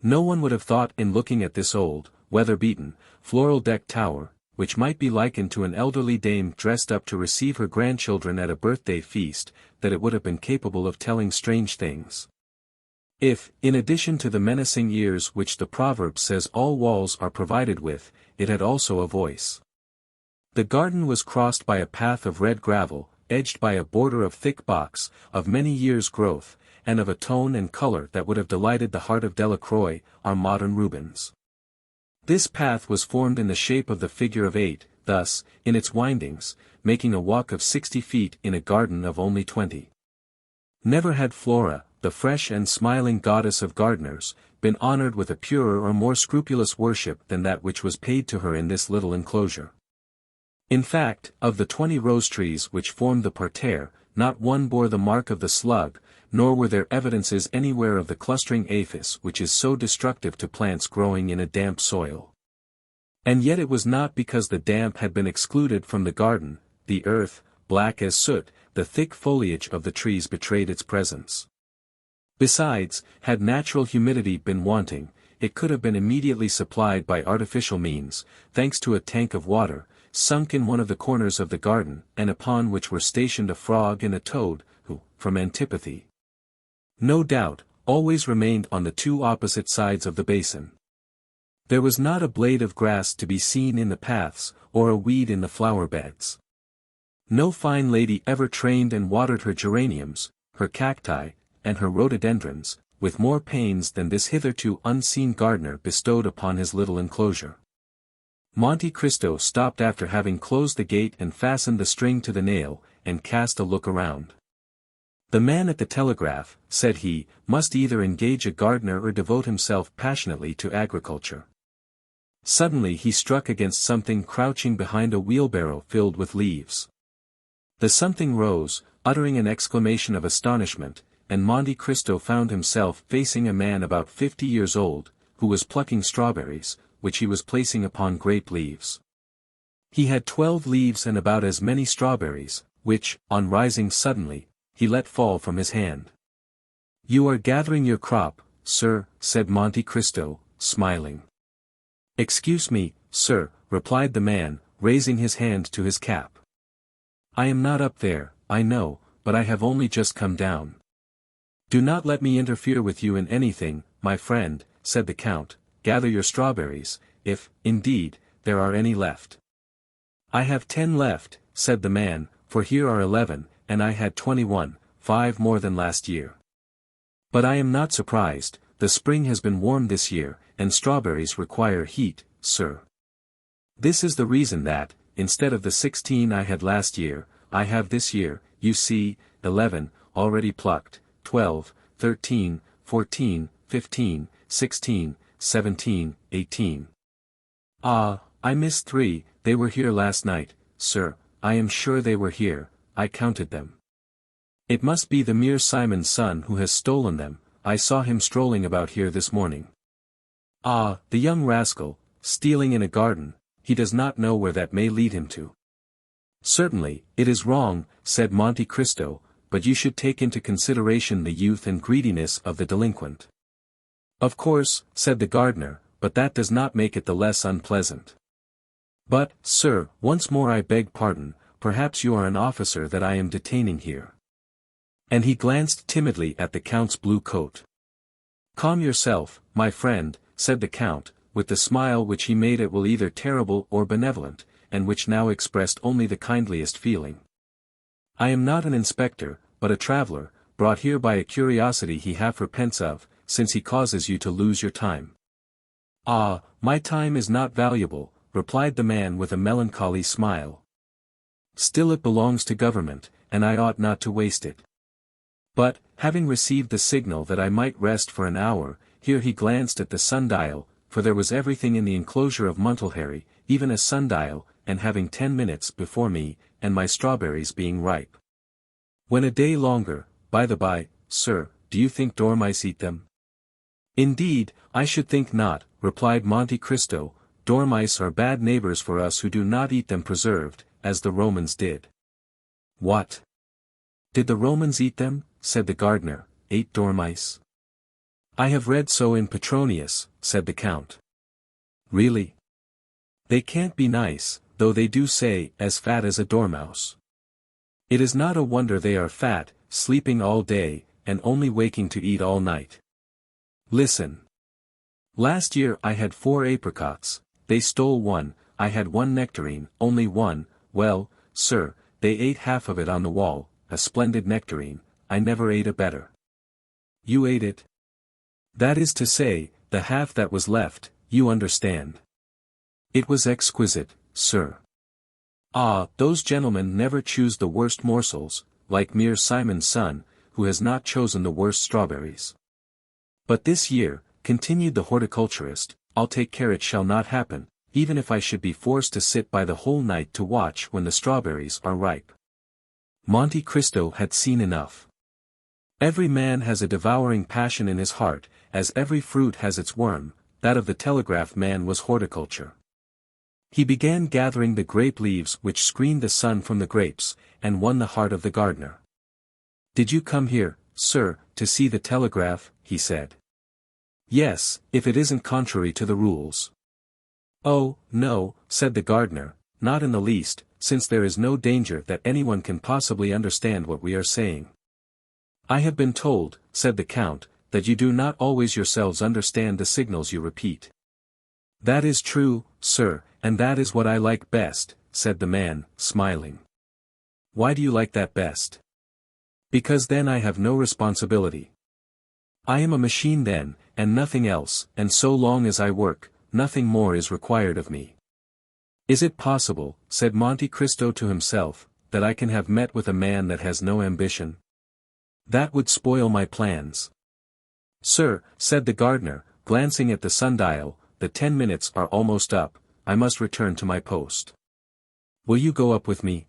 No one would have thought in looking at this old, weather-beaten, floral-decked tower, which might be likened to an elderly dame dressed up to receive her grandchildren at a birthday feast, that it would have been capable of telling strange things. If, in addition to the menacing ears which the proverb says all walls are provided with, it had also a voice. The garden was crossed by a path of red gravel, edged by a border of thick box, of many years' growth, and of a tone and color that would have delighted the heart of Delacroix, our modern Rubens. This path was formed in the shape of the figure of 8, thus, in its windings, making a walk of 60 feet in a garden of only 20. Never had Flora, the fresh and smiling goddess of gardeners, been honored with a purer or more scrupulous worship than that which was paid to her in this little enclosure. In fact, of the 20 rose trees which formed the parterre, not one bore the mark of the slug, nor were there evidences anywhere of the clustering aphis which is so destructive to plants growing in a damp soil. And yet it was not because the damp had been excluded from the garden, the earth, black as soot, the thick foliage of the trees betrayed its presence. Besides, had natural humidity been wanting, it could have been immediately supplied by artificial means, thanks to a tank of water, sunk in one of the corners of the garden, and upon which were stationed a frog and a toad, who, from antipathy, no doubt, always remained on the two opposite sides of the basin. There was not a blade of grass to be seen in the paths, or a weed in the flower beds. No fine lady ever trained and watered her geraniums, her cacti, and her rhododendrons, with more pains than this hitherto unseen gardener bestowed upon his little enclosure. Monte Cristo stopped after having closed the gate and fastened the string to the nail, and cast a look around. The man at the Telegraph, said he, must either engage a gardener or devote himself passionately to agriculture. Suddenly he struck against something crouching behind a wheelbarrow filled with leaves. The something rose, uttering an exclamation of astonishment, and Monte Cristo found himself facing a man about 50 years old, who was plucking strawberries, which he was placing upon grape leaves. He had 12 leaves and about as many strawberries, which, on rising suddenly, he let fall from his hand. "You are gathering your crop, sir," said Monte Cristo, smiling. "Excuse me, sir," replied the man, raising his hand to his cap. "I am not up there, I know, but I have only just come down." "Do not let me interfere with you in anything, my friend," said the count. "Gather your strawberries, if, indeed, there are any left." "I have 10 left," said the man, "for here are 11, and I had 21, 5 more than last year. But I am not surprised, the spring has been warm this year, and strawberries require heat, sir. This is the reason that, instead of the 16 I had last year, I have this year, you see, 11, already plucked, 12, 13, 14, 15, 16, 17, 18. Ah, I missed 3, they were here last night, sir, I am sure they were here, I counted them. It must be the mere Simon's son who has stolen them, I saw him strolling about here this morning. Ah, the young rascal, stealing in a garden, he does not know where that may lead him to." "Certainly, it is wrong," said Monte Cristo, "but you should take into consideration the youth and greediness of the delinquent." "Of course," said the gardener, "but that does not make it the less unpleasant. But, sir, once more I beg pardon, perhaps you are an officer that I am detaining here." And he glanced timidly at the count's blue coat. "Calm yourself, my friend," said the count, with the smile which he made at will either terrible or benevolent, and which now expressed only the kindliest feeling. "I am not an inspector, but a traveller, brought here by a curiosity he half repents of, since he causes you to lose your time." "Ah, my time is not valuable," replied the man with a melancholy smile. "Still it belongs to government, and I ought not to waste it. But, having received the signal that I might rest for an hour," here he glanced at the sundial, for there was everything in the enclosure of Montelheri, even a sundial, and having 10 minutes before me, and my strawberries being ripe. "When a day longer, by the by, sir, do you think dormice eat them?" "Indeed, I should think not," replied Monte Cristo. "Dormice are bad neighbors for us who do not eat them preserved, as the Romans did." "What? Did the Romans eat them?" said the gardener. "Ate dormice?" "I have read so in Petronius," said the count. "Really? They can't be nice, though they do say, as fat as a dormouse. It is not a wonder they are fat, sleeping all day, and only waking to eat all night. Listen. Last year I had 4 apricots, they stole 1, I had 1 nectarine, only 1, well, sir, they ate half of it on the wall, a splendid nectarine, I never ate a better." "You ate it? That is to say, the half that was left, you understand." "It was exquisite, sir." "Ah, those gentlemen never choose the worst morsels, like mere Simon's son, who has not chosen the worst strawberries. But this year," continued the horticulturist, "I'll take care it shall not happen, even if I should be forced to sit by the whole night to watch when the strawberries are ripe." Monte Cristo had seen enough. Every man has a devouring passion in his heart, as every fruit has its worm, that of the telegraph man was horticulture. He began gathering the grape leaves which screened the sun from the grapes, and won the heart of the gardener. "Did you come here, sir, to see the telegraph?" he said. "Yes, if it isn't contrary to the rules." "Oh, no," said the gardener, "not in the least, since there is no danger that anyone can possibly understand what we are saying." "I have been told," said the count, "that you do not always yourselves understand the signals you repeat." "That is true, sir, and that is what I like best," said the man, smiling. "Why do you like that best?" "Because then I have no responsibility. I am a machine then, and nothing else, and so long as I work, nothing more is required of me." "Is it possible," said Monte Cristo to himself, "that I can have met with a man that has no ambition?" That would spoil my plans. Sir, said the gardener, glancing at the sundial, the 10 minutes are almost up, I must return to my post. Will you go up with me?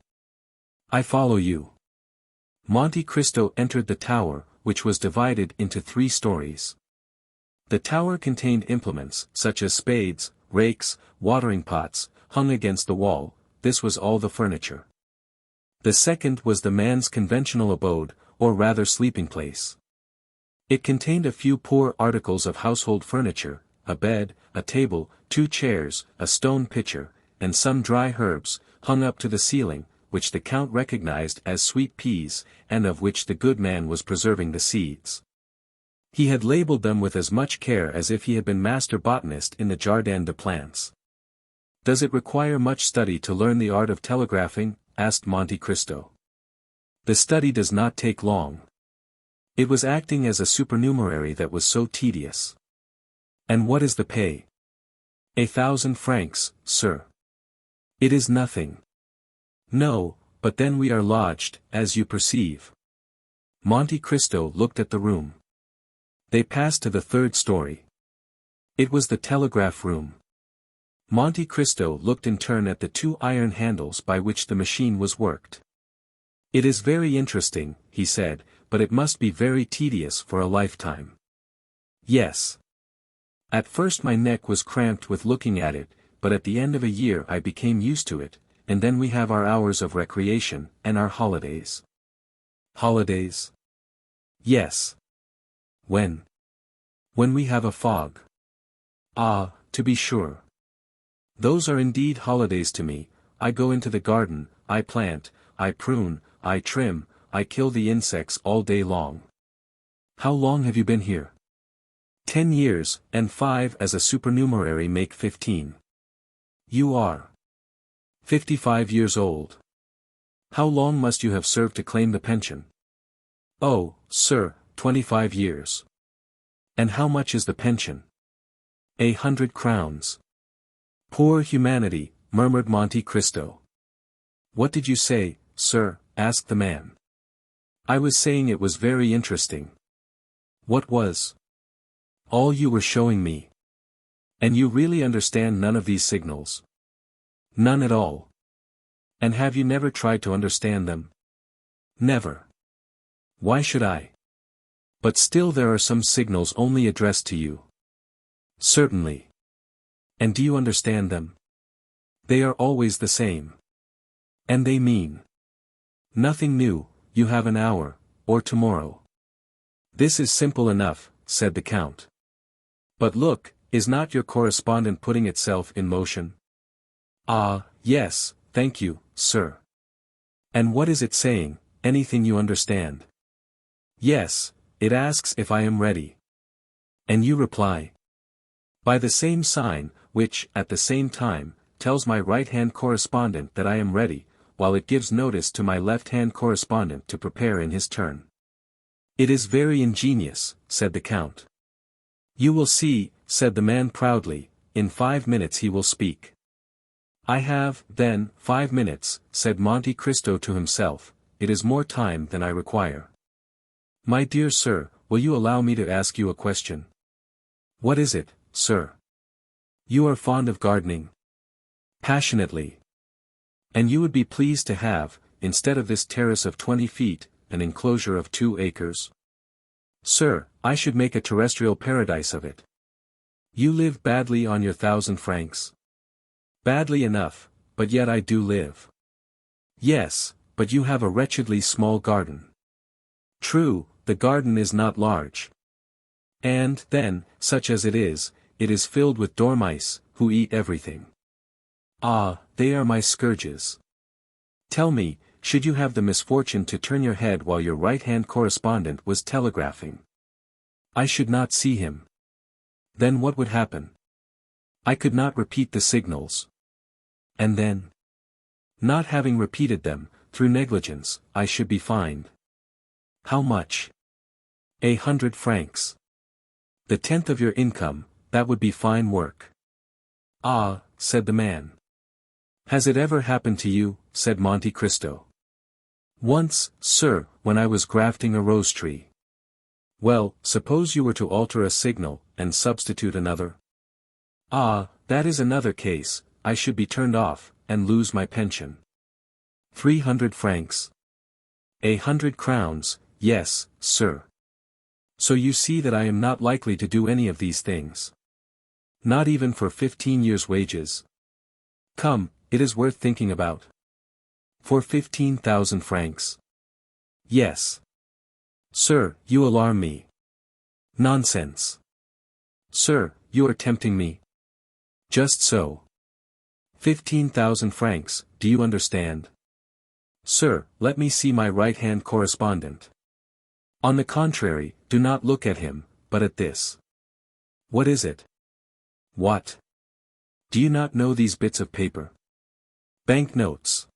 I follow you. Monte Cristo entered the tower, which was divided into 3 stories. The tower contained implements, such as spades, rakes, watering pots, hung against the wall. This was all the furniture. The second was the man's conventional abode, or rather sleeping place. It contained a few poor articles of household furniture, a bed, a table, 2 chairs, a stone pitcher, and some dry herbs, hung up to the ceiling, which the Count recognized as sweet peas, and of which the good man was preserving the seeds. He had labeled them with as much care as if he had been master botanist in the Jardin des Plantes. Does it require much study to learn the art of telegraphing? Asked Monte Cristo. The study does not take long. It was acting as a supernumerary that was so tedious. And what is the pay? 1,000 francs, sir. It is nothing. No, but then we are lodged, as you perceive. Monte Cristo looked at the room. They passed to the 3rd story. It was the telegraph room. Monte Cristo looked in turn at the 2 iron handles by which the machine was worked. It is very interesting, he said, but it must be very tedious for a lifetime. Yes. At first my neck was cramped with looking at it, but at the end of a year I became used to it, and then we have our hours of recreation, and our holidays. Holidays? Yes. When? When we have a fog. Ah, to be sure. Those are indeed holidays to me. I go into the garden, I plant, I prune, I trim, I kill the insects all day long. How long have you been here? 10 years, and 5 as a supernumerary make 15. You are 55 years old. How long must you have served to claim the pension? Oh, sir, 25 years. And how much is the pension? 100 crowns. Poor humanity, murmured Monte Cristo. What did you say, sir? Asked the man. I was saying it was very interesting. What was? All you were showing me. And you really understand none of these signals? None at all. And have you never tried to understand them? Never. Why should I? But still there are some signals only addressed to you. Certainly. And do you understand them? They are always the same. And they mean nothing new, you have an hour, or tomorrow. This is simple enough, said the Count. But look, is not your correspondent putting itself in motion? Ah, yes, thank you, sir. And what is it saying? Anything you understand? Yes, it asks if I am ready. And you reply by the same sign, which, at the same time, tells my right-hand correspondent that I am ready, while it gives notice to my left-hand correspondent to prepare in his turn. It is very ingenious, said the Count. You will see, said the man proudly, in 5 minutes he will speak. I have, then, 5 minutes, said Monte Cristo to himself, it is more time than I require. My dear sir, will you allow me to ask you a question? What is it, sir? You are fond of gardening? Passionately. And you would be pleased to have, instead of this terrace of 20 feet, an enclosure of 2 acres? Sir, I should make a terrestrial paradise of it. You live badly on your 1,000 francs. Badly enough, but yet I do live. Yes, but you have a wretchedly small garden. True, the garden is not large. And, then, such as it is filled with dormice, who eat everything. Ah, they are my scourges. Tell me, should you have the misfortune to turn your head while your right-hand correspondent was telegraphing? I should not see him. Then what would happen? I could not repeat the signals. And then? Not having repeated them, through negligence, I should be fined. How much? 100 francs. The 10th of your income, that would be fine work. Ah, said the man. Has it ever happened to you? Said Monte Cristo. Once, sir, when I was grafting a rose tree. Well, suppose you were to alter a signal, and substitute another? Ah, that is another case, I should be turned off, and lose my pension. 300 francs. 100 crowns, yes, sir. So you see that I am not likely to do any of these things. Not even for 15 years' wages. Come, it is worth thinking about. For 15,000 francs. Yes. Sir, you alarm me. Nonsense. Sir, you are tempting me. Just so. 15,000 francs, do you understand? Sir, let me see my right-hand correspondent. On the contrary, do not look at him, but at this. What is it? What? Do you not know these bits of paper? Banknotes.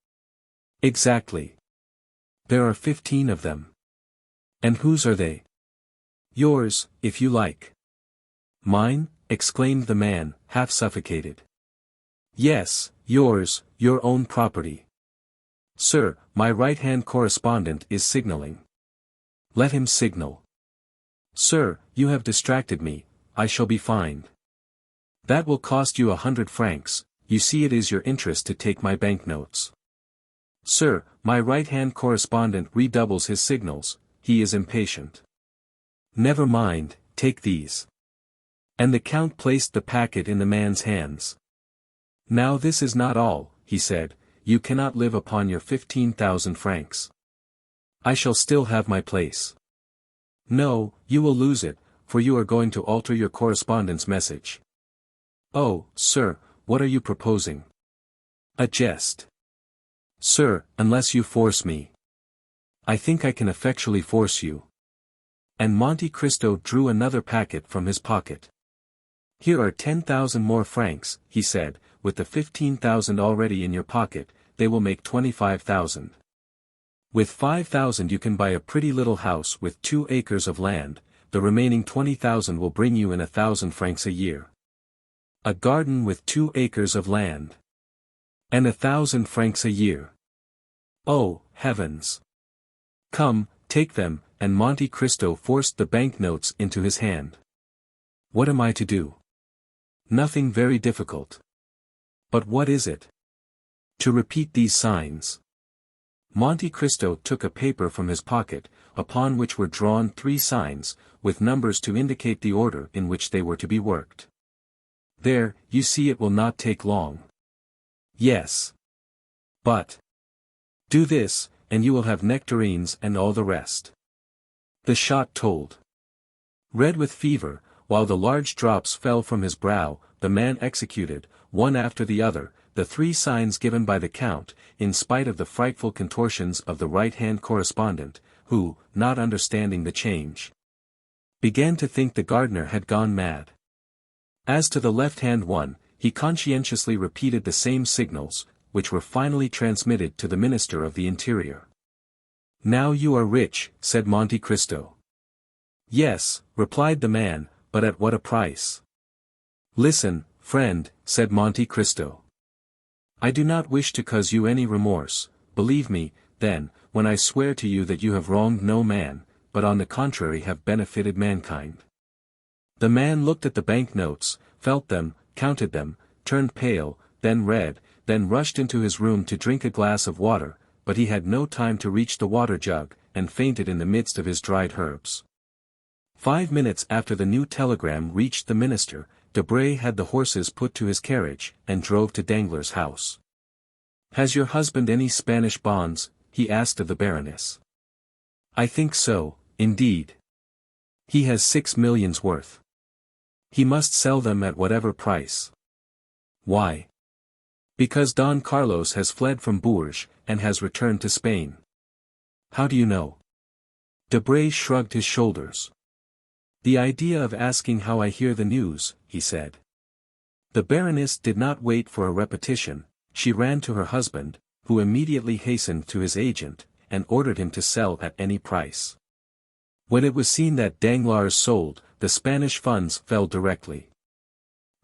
Exactly. There are 15 of them. And whose are they? Yours, if you like. Mine? Exclaimed the man, half suffocated. Yes, yours, your own property. Sir, my right-hand correspondent is signaling. Let him signal. Sir, you have distracted me, I shall be fined. That will cost you 100 francs, you see it is your interest to take my banknotes. Sir, my right-hand correspondent redoubles his signals, he is impatient. Never mind, take these. And the Count placed the packet in the man's hands. Now this is not all, he said, you cannot live upon your 15,000 francs. I shall still have my place. No, you will lose it, for you are going to alter your correspondent's message. Oh, sir, what are you proposing? A jest. Sir, unless you force me. I think I can effectually force you. And Monte Cristo drew another packet from his pocket. Here are 10,000 more francs, he said, with the 15,000 already in your pocket, they will make 25,000. With 5,000 you can buy a pretty little house with 2 acres of land, the remaining 20,000 will bring you in 1,000 francs a year. A garden with 2 acres of land. And 1,000 francs a year. Oh, heavens! Come, take them, and Monte Cristo forced the banknotes into his hand. What am I to do? Nothing very difficult. But what is it? To repeat these signs. Monte Cristo took a paper from his pocket, upon which were drawn 3 signs, with numbers to indicate the order in which they were to be worked. There, you see it will not take long. Yes. But. Do this, and you will have nectarines and all the rest. The shot told. Red with fever, while the large drops fell from his brow, the man executed, one after the other, the 3 signs given by the Count, in spite of the frightful contortions of the right-hand correspondent, who, not understanding the change, began to think the gardener had gone mad. As to the left-hand one, he conscientiously repeated the same signals, which were finally transmitted to the Minister of the Interior. Now you are rich, said Monte Cristo. Yes, replied the man, but at what a price? Listen, friend, said Monte Cristo. I do not wish to cause you any remorse, believe me, then, when I swear to you that you have wronged no man, but on the contrary have benefited mankind. The man looked at the banknotes, felt them, counted them, turned pale, then red, then rushed into his room to drink a glass of water, but he had no time to reach the water jug, and fainted in the midst of his dried herbs. 5 minutes after the new telegram reached the minister, Debray had the horses put to his carriage, and drove to Danglars' house. Has your husband any Spanish bonds? He asked of the Baroness. I think so, indeed. He has 6 millions worth. He must sell them at whatever price. Why? Because Don Carlos has fled from Bourges, and has returned to Spain. How do you know? Debray shrugged his shoulders. The idea of asking how I hear the news, he said. The Baroness did not wait for a repetition, she ran to her husband, who immediately hastened to his agent, and ordered him to sell at any price. When it was seen that Danglars sold, the Spanish funds fell directly.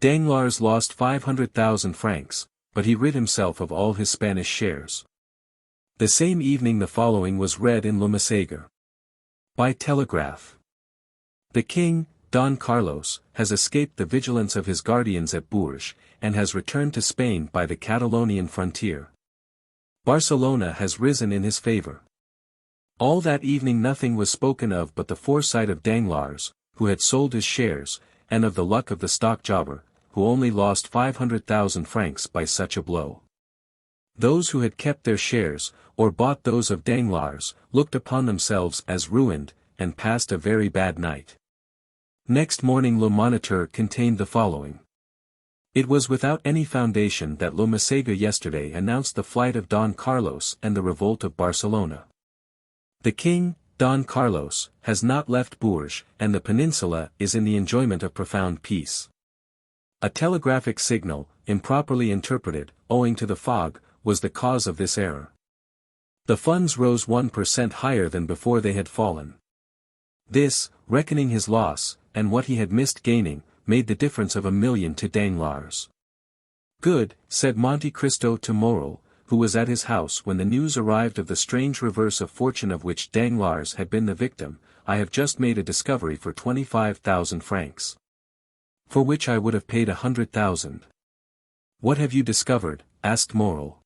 Danglars lost 500,000 francs, but he rid himself of all his Spanish shares. The same evening the following was read in Le Messager. By Telegraph. The king, Don Carlos, has escaped the vigilance of his guardians at Bourges, and has returned to Spain by the Catalonian frontier. Barcelona has risen in his favor. All that evening nothing was spoken of but the foresight of Danglars, who had sold his shares, and of the luck of the stock jobber, who only lost 500,000 francs by such a blow. Those who had kept their shares, or bought those of Danglars, looked upon themselves as ruined, and passed a very bad night. Next morning Le Moniteur contained the following. It was without any foundation that Le Messager yesterday announced the flight of Don Carlos and the revolt of Barcelona. The king, Don Carlos, has not left Bourges, and the peninsula is in the enjoyment of profound peace. A telegraphic signal, improperly interpreted, owing to the fog, was the cause of this error. The funds rose 1% higher than before they had fallen. This, reckoning his loss, and what he had missed gaining, made the difference of 1,000,000 to Danglars. Good, said Monte Cristo to Morrel, who was at his house when the news arrived of the strange reverse of fortune of which Danglars had been the victim. I have just made a discovery for 25,000 francs. For which I would have paid 100,000. What have you discovered? Asked Morrel.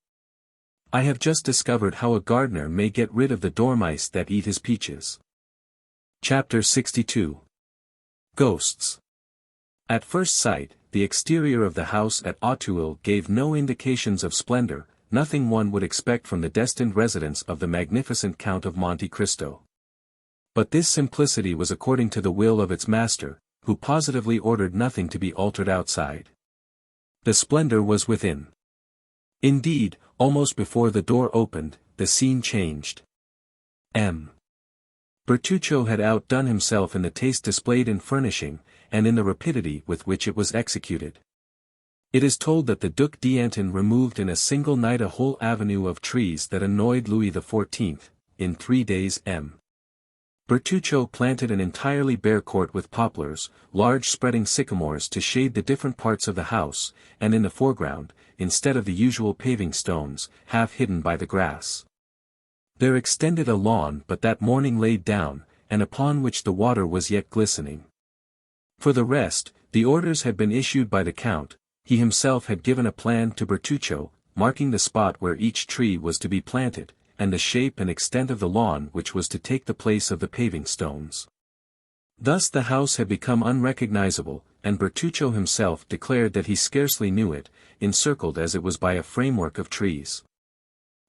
I have just discovered how a gardener may get rid of the dormice that eat his peaches. Chapter 62. Ghosts. At first sight, the exterior of the house at Auteuil gave no indications of splendor, nothing one would expect from the destined residence of the magnificent Count of Monte Cristo. But this simplicity was according to the will of its master, who positively ordered nothing to be altered outside. The splendor was within. Indeed, almost before the door opened, the scene changed. Bertuccio had outdone himself in the taste displayed in furnishing, and in the rapidity with which it was executed. It is told that the Duc d'Antin removed in a single night a whole avenue of trees that annoyed Louis XIV, in 3 days. Bertuccio planted an entirely bare court with poplars, large spreading sycamores to shade the different parts of the house, and in the foreground, instead of the usual paving stones, half hidden by the grass, there extended a lawn but that morning laid down, and upon which the water was yet glistening. For the rest, the orders had been issued by the Count. He himself had given a plan to Bertuccio, marking the spot where each tree was to be planted, and the shape and extent of the lawn which was to take the place of the paving stones. Thus the house had become unrecognizable, and Bertuccio himself declared that he scarcely knew it, encircled as it was by a framework of trees.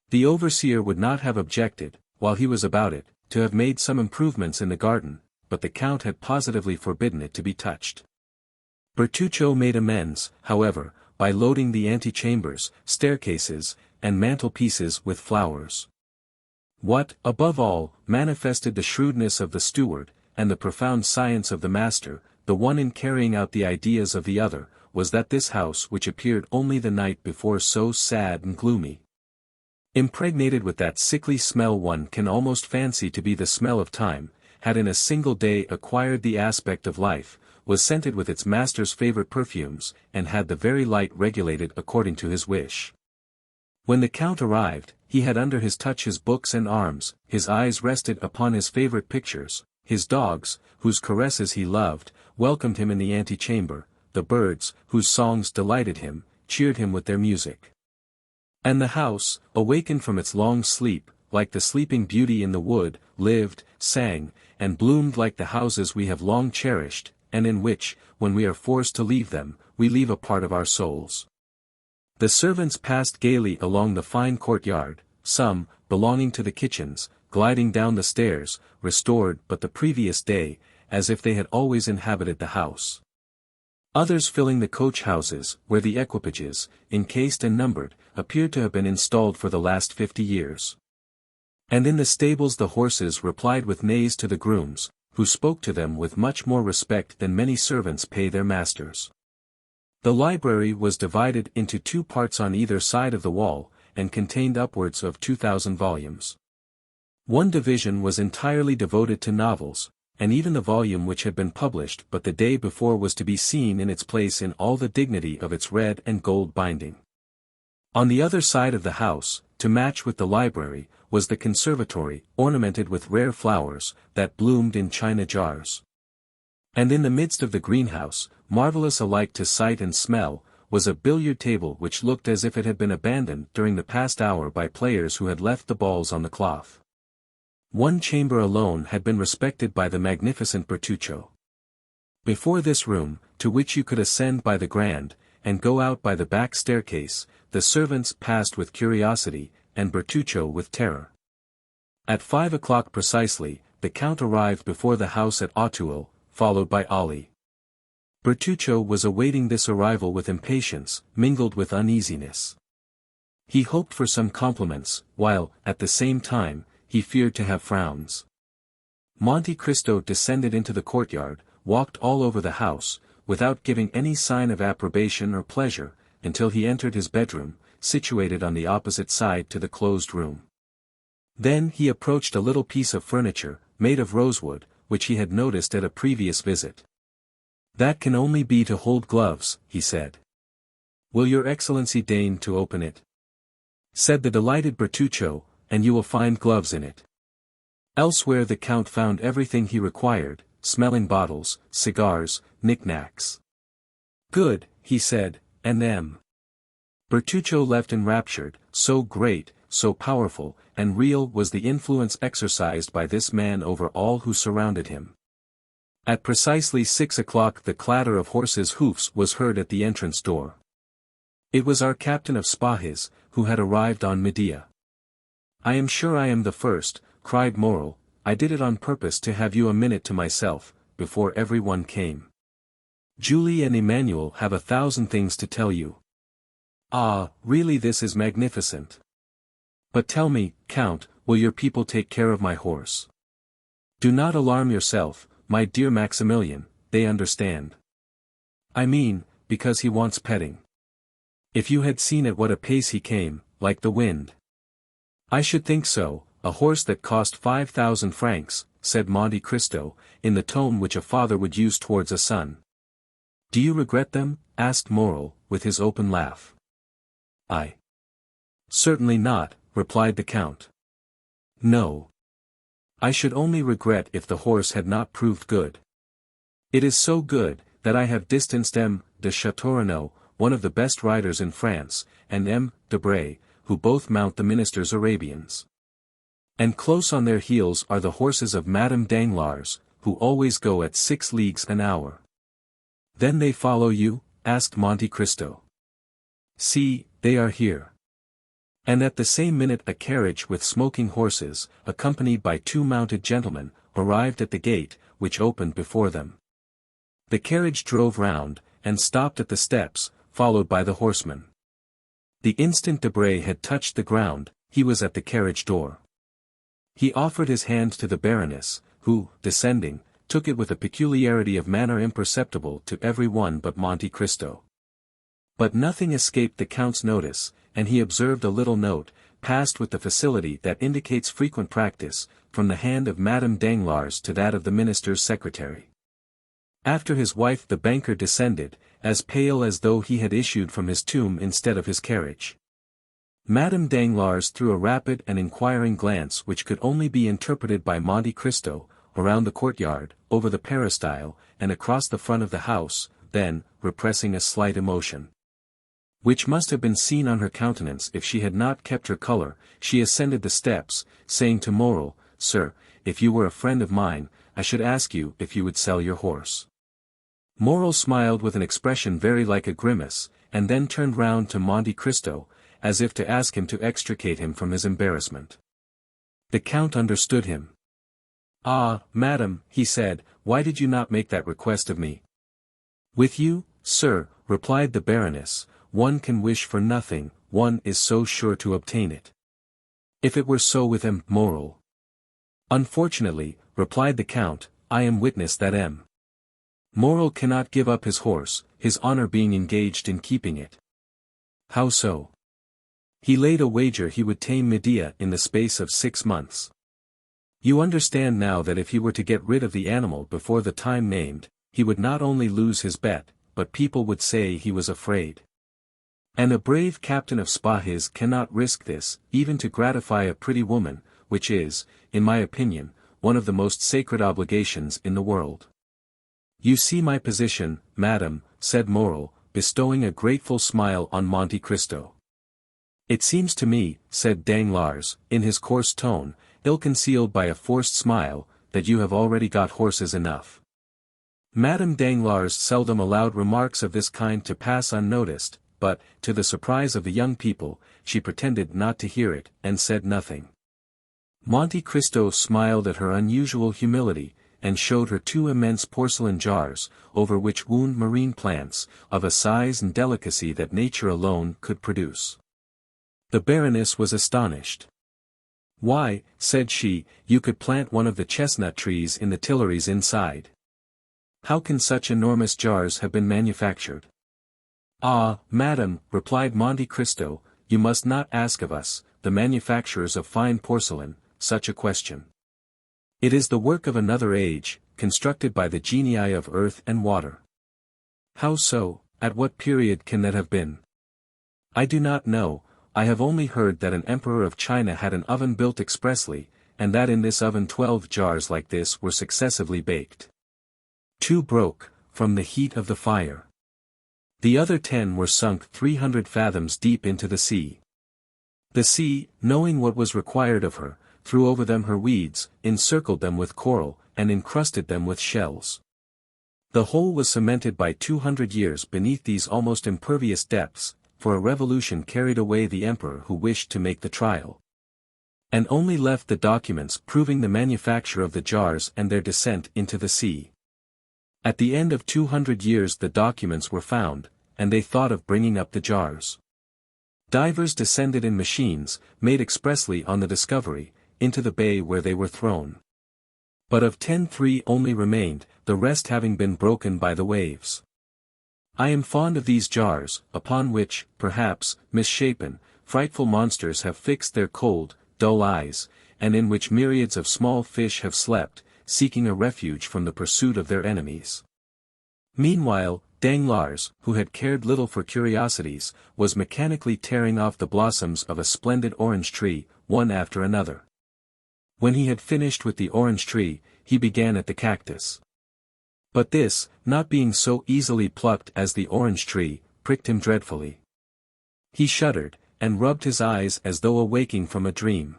The overseer would not have objected, while he was about it, to have made some improvements in the garden, but the Count had positively forbidden it to be touched. Bertuccio made amends, however, by loading the antechambers, staircases, and mantelpieces with flowers. What, above all, manifested the shrewdness of the steward, and the profound science of the master, the one in carrying out the ideas of the other, was that this house which appeared only the night before so sad and gloomy, impregnated with that sickly smell one can almost fancy to be the smell of time, had in a single day acquired the aspect of life, was scented with its master's favorite perfumes, and had the very light regulated according to his wish. When the Count arrived, he had under his touch his books and arms, his eyes rested upon his favorite pictures, his dogs, whose caresses he loved, welcomed him in the antechamber, the birds, whose songs delighted him, cheered him with their music. And the house, awakened from its long sleep, like the sleeping beauty in the wood, lived, sang, and bloomed like the houses we have long cherished, and in which, when we are forced to leave them, we leave a part of our souls. The servants passed gaily along the fine courtyard, some, belonging to the kitchens, gliding down the stairs, restored but the previous day, as if they had always inhabited the house. Others filling the coach-houses, where the equipages, encased and numbered, appeared to have been installed for the last 50 years. And in the stables the horses replied with neighs to the grooms, who spoke to them with much more respect than many servants pay their masters. The library was divided into 2 parts on either side of the wall, and contained upwards of 2,000 volumes. One division was entirely devoted to novels, and even the volume which had been published but the day before was to be seen in its place in all the dignity of its red and gold binding. On the other side of the house, to match with the library, was the conservatory, ornamented with rare flowers, that bloomed in china jars. And in the midst of the greenhouse, marvelous alike to sight and smell, was a billiard table which looked as if it had been abandoned during the past hour by players who had left the balls on the cloth. One chamber alone had been respected by the magnificent Bertuccio. Before this room, to which you could ascend by the grand, and go out by the back staircase, the servants passed with curiosity, and Bertuccio with terror. At 5 o'clock precisely, the Count arrived before the house at Auteuil, followed by Ali. Bertuccio was awaiting this arrival with impatience, mingled with uneasiness. He hoped for some compliments, while, at the same time, he feared to have frowns. Monte Cristo descended into the courtyard, walked all over the house, without giving any sign of approbation or pleasure, until he entered his bedroom, situated on the opposite side to the closed room. Then he approached a little piece of furniture, made of rosewood, which he had noticed at a previous visit. "That can only be to hold gloves," he said. "Will your Excellency deign to open it?" said the delighted Bertuccio, "and you will find gloves in it." Elsewhere the Count found everything he required, smelling bottles, cigars, knick-knacks. "Good," he said, and Bertuccio left enraptured, so great, so powerful, and real was the influence exercised by this man over all who surrounded him. At precisely 6 o'clock the clatter of horses' hoofs was heard at the entrance door. It was our captain of Spahis, who had arrived on Medea. "I am sure I am the first," cried Morrel. "I did it on purpose to have you a minute to myself, before everyone came. Julie and Emmanuel have 1,000 things to tell you. Ah, really this is magnificent. But tell me, Count, will your people take care of my horse? Do not alarm yourself, my dear Maximilian, they understand. I mean, because he wants petting. If you had seen at what a pace he came, like the wind." "I should think so, a horse that cost 5,000 francs, said Monte Cristo, in the tone which a father would use towards a son. "Do you regret them?" asked Morrel, with his open laugh. "I certainly not," replied the Count. "No. I should only regret if the horse had not proved good. It is so good, that I have distanced M. de Châteaurenaud, one of the best riders in France, and M. Debray, who both mount the minister's Arabians. And close on their heels are the horses of Madame Danglars, who always go at 6 leagues an hour." "Then they follow you?" asked Monte Cristo. "See, they are here." And at the same minute a carriage with smoking horses, accompanied by 2 mounted gentlemen, arrived at the gate, which opened before them. The carriage drove round, and stopped at the steps, followed by the horsemen. The instant Debray had touched the ground, he was at the carriage door. He offered his hand to the Baroness, who, descending, took it with a peculiarity of manner imperceptible to every one but Monte Cristo. But nothing escaped the Count's notice, and he observed a little note, passed with the facility that indicates frequent practice, from the hand of Madame Danglars to that of the minister's secretary. After his wife the banker descended, as pale as though he had issued from his tomb instead of his carriage. Madame Danglars threw a rapid and inquiring glance which could only be interpreted by Monte Cristo, around the courtyard, over the peristyle, and across the front of the house, then, repressing a slight emotion, which must have been seen on her countenance if she had not kept her color, she ascended the steps, saying to Morrel, "Sir, if you were a friend of mine, I should ask you if you would sell your horse." Morrel smiled with an expression very like a grimace, and then turned round to Monte Cristo, as if to ask him to extricate him from his embarrassment. The Count understood him. "Ah, madam," he said, "why did you not make that request of me?" "With you, sir," replied the Baroness, "one can wish for nothing, one is so sure to obtain it." "If it were so with M. Morrel." "Unfortunately," replied the Count, "I am witness that M. Morrel cannot give up his horse, his honor being engaged in keeping it." "How so?" "He laid a wager he would tame Medea in the space of 6 months. You understand now that if he were to get rid of the animal before the time named, he would not only lose his bet, but people would say he was afraid. And a brave captain of Spahis cannot risk this, even to gratify a pretty woman, which is, in my opinion, one of the most sacred obligations in the world. You see my position, madam, said Morel, bestowing a grateful smile on Monte Cristo. It seems to me, said Danglars, in his coarse tone, ill-concealed by a forced smile, that you have already got horses enough. Madame Danglars seldom allowed remarks of this kind to pass unnoticed, but, to the surprise of the young people, she pretended not to hear it, and said nothing. Monte Cristo smiled at her unusual humility, and showed her two immense porcelain jars, over which wound marine plants, of a size and delicacy that nature alone could produce. The Baroness was astonished. Why, said she, you could plant one of the chestnut trees in the Tuileries inside. How can such enormous jars have been manufactured? Ah, madam, replied Monte Cristo, you must not ask of us, the manufacturers of fine porcelain, such a question. It is the work of another age, constructed by the genii of earth and water. How so? At what period can that have been? I do not know, I have only heard that an emperor of China had an oven built expressly, and that in this oven 12 jars like this were successively baked. 2 broke, from the heat of the fire. The other 10 were sunk 300 fathoms deep into the sea. The sea, knowing what was required of her, threw over them her weeds, encircled them with coral, and encrusted them with shells. The whole was cemented by 200 years beneath these almost impervious depths, for a revolution carried away the emperor who wished to make the trial. And only left the documents proving the manufacture of the jars and their descent into the sea. At the end of 200 years the documents were found, and they thought of bringing up the jars. Divers descended in machines, made expressly on the discovery, into the bay where they were thrown. But of 10 3 only remained, the rest having been broken by the waves. I am fond of these jars, upon which, perhaps, misshapen, frightful monsters have fixed their cold, dull eyes, and in which myriads of small fish have slept, seeking a refuge from the pursuit of their enemies. Meanwhile, Danglars, who had cared little for curiosities, was mechanically tearing off the blossoms of a splendid orange tree, one after another. When he had finished with the orange tree, he began at the cactus. But this, not being so easily plucked as the orange tree, pricked him dreadfully. He shuddered, and rubbed his eyes as though awaking from a dream.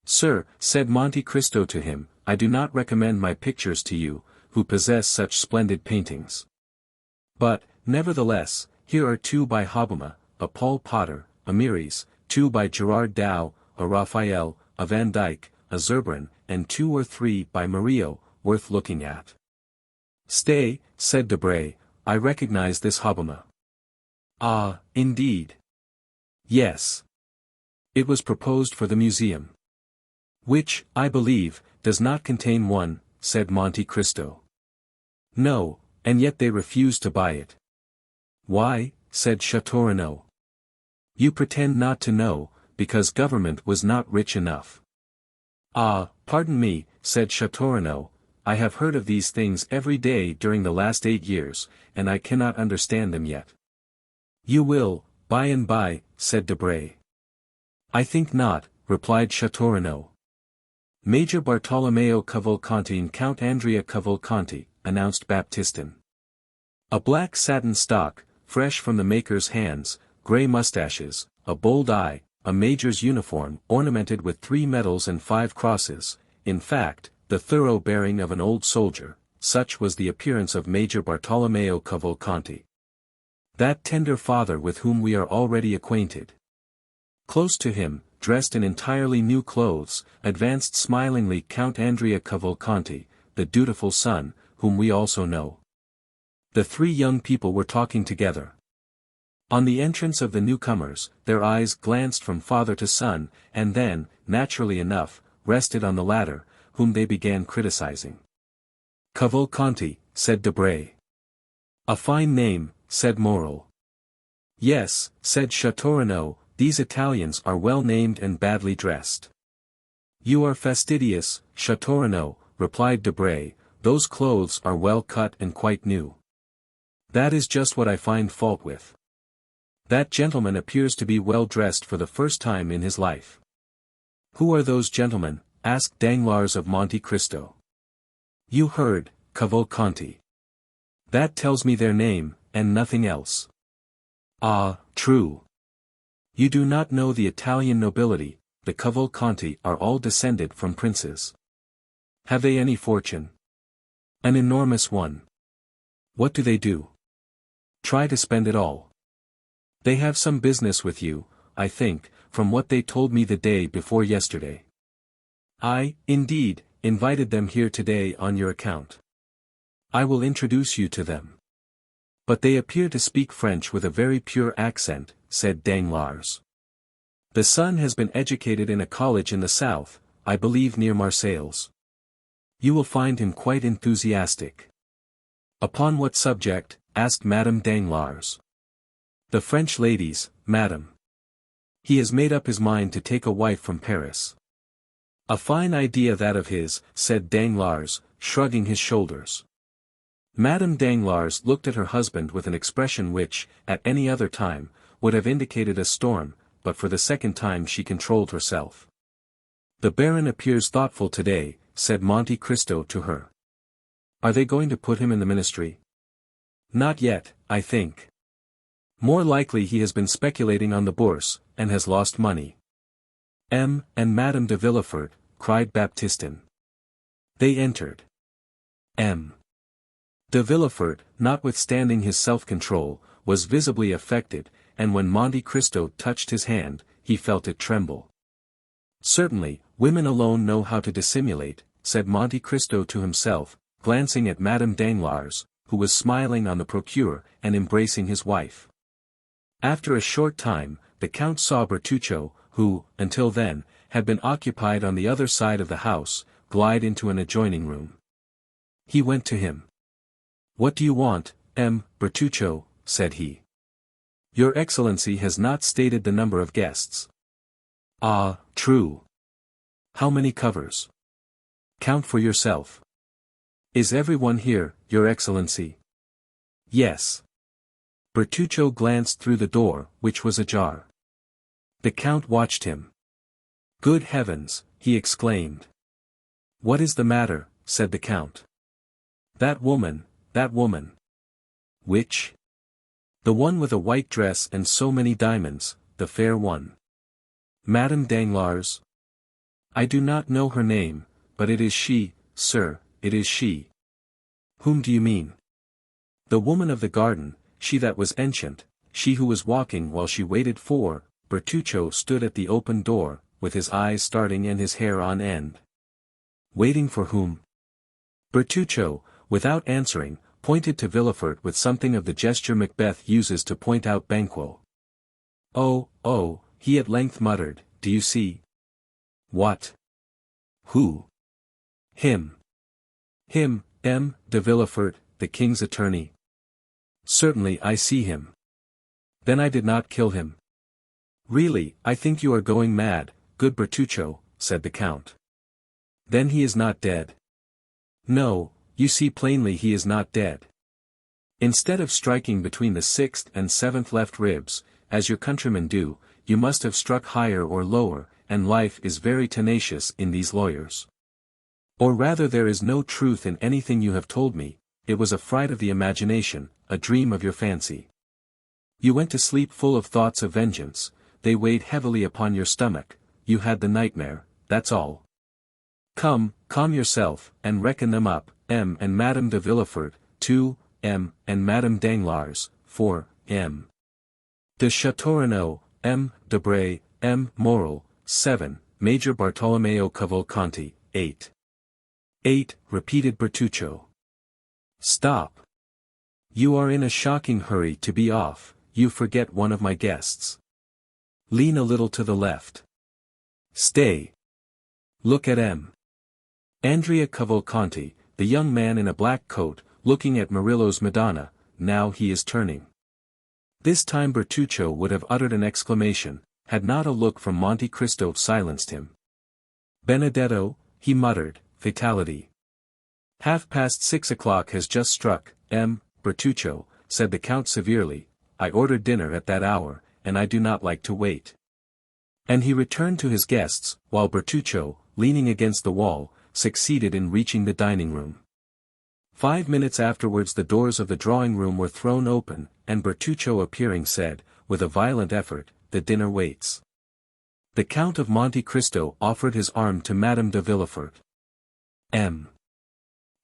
Sir, said Monte Cristo to him, I do not recommend my pictures to you, who possess such splendid paintings. But, nevertheless, here are 2 by Hobbema, a Paul Potter, a Mieris, 2 by Gerard Dow, a Raphael, a Van Dyck, a Zurbrand, and 2 or 3 by Murillo, worth looking at. Stay, said Debray, I recognize this Hobbema. Ah, indeed. Yes. It was proposed for the museum. Which, I believe, does not contain one, said Monte Cristo. No, and yet they refused to buy it. Why, said Château. You pretend not to know, because government was not rich enough. Ah, pardon me, said Château, I have heard of these things every day during the last 8 years, and I cannot understand them yet. You will, by and by, said Debray. I think not, replied Château. Major Bartolomeo Cavalcanti and Count Andrea Cavalcanti, announced Baptistin. A black satin stock, fresh from the maker's hands, grey moustaches, a bold eye, a major's uniform ornamented with 3 medals and 5 crosses, in fact, the thorough bearing of an old soldier, such was the appearance of Major Bartolomeo Cavalcanti. That tender father with whom we are already acquainted. Close to him, dressed in entirely new clothes, advanced smilingly Count Andrea Cavalcanti, the dutiful son, whom we also know. The 3 young people were talking together. On the entrance of the newcomers, their eyes glanced from father to son, and then, naturally enough, rested on the latter, whom they began criticizing. Cavalcanti, said Debray. A fine name, said Morel. Yes, said Château, these Italians are well named and badly dressed. You are fastidious, Château, replied Debray, those clothes are well cut and quite new. That is just what I find fault with. That gentleman appears to be well dressed for the first time in his life. Who are those gentlemen? Asked Danglars of Monte Cristo. You heard, Cavalcanti. That tells me their name, and nothing else. Ah, true. You do not know the Italian nobility, the Cavalcanti are all descended from princes. Have they any fortune? An enormous one. What do they do? Try to spend it all. They have some business with you, I think, from what they told me the day before yesterday. I, indeed, invited them here today on your account. I will introduce you to them. But they appear to speak French with a very pure accent, said Danglars. The son has been educated in a college in the south, I believe near Marseilles. You will find him quite enthusiastic. Upon what subject? Asked Madame Danglars. The French ladies, madame. He has made up his mind to take a wife from Paris. A fine idea that of his, said Danglars, shrugging his shoulders. Madame Danglars looked at her husband with an expression which, at any other time, would have indicated a storm, but for the second time she controlled herself. The Baron appears thoughtful today, said Monte Cristo to her. Are they going to put him in the ministry? Not yet, I think. More likely he has been speculating on the bourse, and has lost money. And Madame de Villefort, cried Baptistin. They entered. De Villefort, notwithstanding his self-control, was visibly affected, and when Monte Cristo touched his hand, he felt it tremble. Certainly, women alone know how to dissimulate, said Monte Cristo to himself, glancing at Madame Danglars, who was smiling on the procureur and embracing his wife. After a short time, the Count saw Bertuccio, who, until then, had been occupied on the other side of the house, glide into an adjoining room. He went to him. What do you want, Bertuccio? Said he. Your Excellency has not stated the number of guests. Ah, true. How many covers? Count for yourself. Is everyone here, Your Excellency? Yes. Bertuccio glanced through the door, which was ajar. The Count watched him. Good heavens, he exclaimed. What is the matter? Said the Count. That woman. Which? The one with a white dress and so many diamonds, the fair one. Madame Danglars? I do not know her name, but it is she, sir, it is she. Whom do you mean? The woman of the garden, she that was ancient, she who was walking while she waited for. Bertuccio stood at the open door, with his eyes starting and his hair on end. Waiting for whom? Bertuccio, without answering, pointed to Villefort with something of the gesture Macbeth uses to point out Banquo. Oh, he at length muttered, do you see? What? Who? Him. Him, de Villefort, the king's attorney. Certainly I see him. Then I did not kill him. Really, I think you are going mad, good Bertuccio, said the Count. Then he is not dead. No, you see plainly he is not dead. Instead of striking between the sixth and seventh left ribs, as your countrymen do, you must have struck higher or lower, and life is very tenacious in these lawyers. Or rather there is no truth in anything you have told me, it was a fright of the imagination, a dream of your fancy. You went to sleep full of thoughts of vengeance, they weighed heavily upon your stomach, you had the nightmare, that's all. Come, calm yourself, and reckon them up, and Madame de Villefort, 2, and Madame Danglars, 4, de Château, Debray, Morel, 7, Major Bartolomeo Cavalcanti, 8. 8, repeated Bertuccio. Stop. You are in a shocking hurry to be off, you forget one of my guests. Lean a little to the left. Stay. Look at Andrea Cavalcanti, the young man in a black coat, looking at Murillo's Madonna, now he is turning. This time Bertuccio would have uttered an exclamation, had not a look from Monte Cristo silenced him. Benedetto, he muttered, fatality. 6:30 has just struck, Bertuccio, said the Count severely, I ordered dinner at that hour, and I do not like to wait." And he returned to his guests, while Bertuccio, leaning against the wall, succeeded in reaching the dining room. 5 minutes afterwards the doors of the drawing-room were thrown open, and Bertuccio appearing said, with a violent effort, "The dinner waits." The Count of Monte Cristo offered his arm to Madame de Villefort. "M.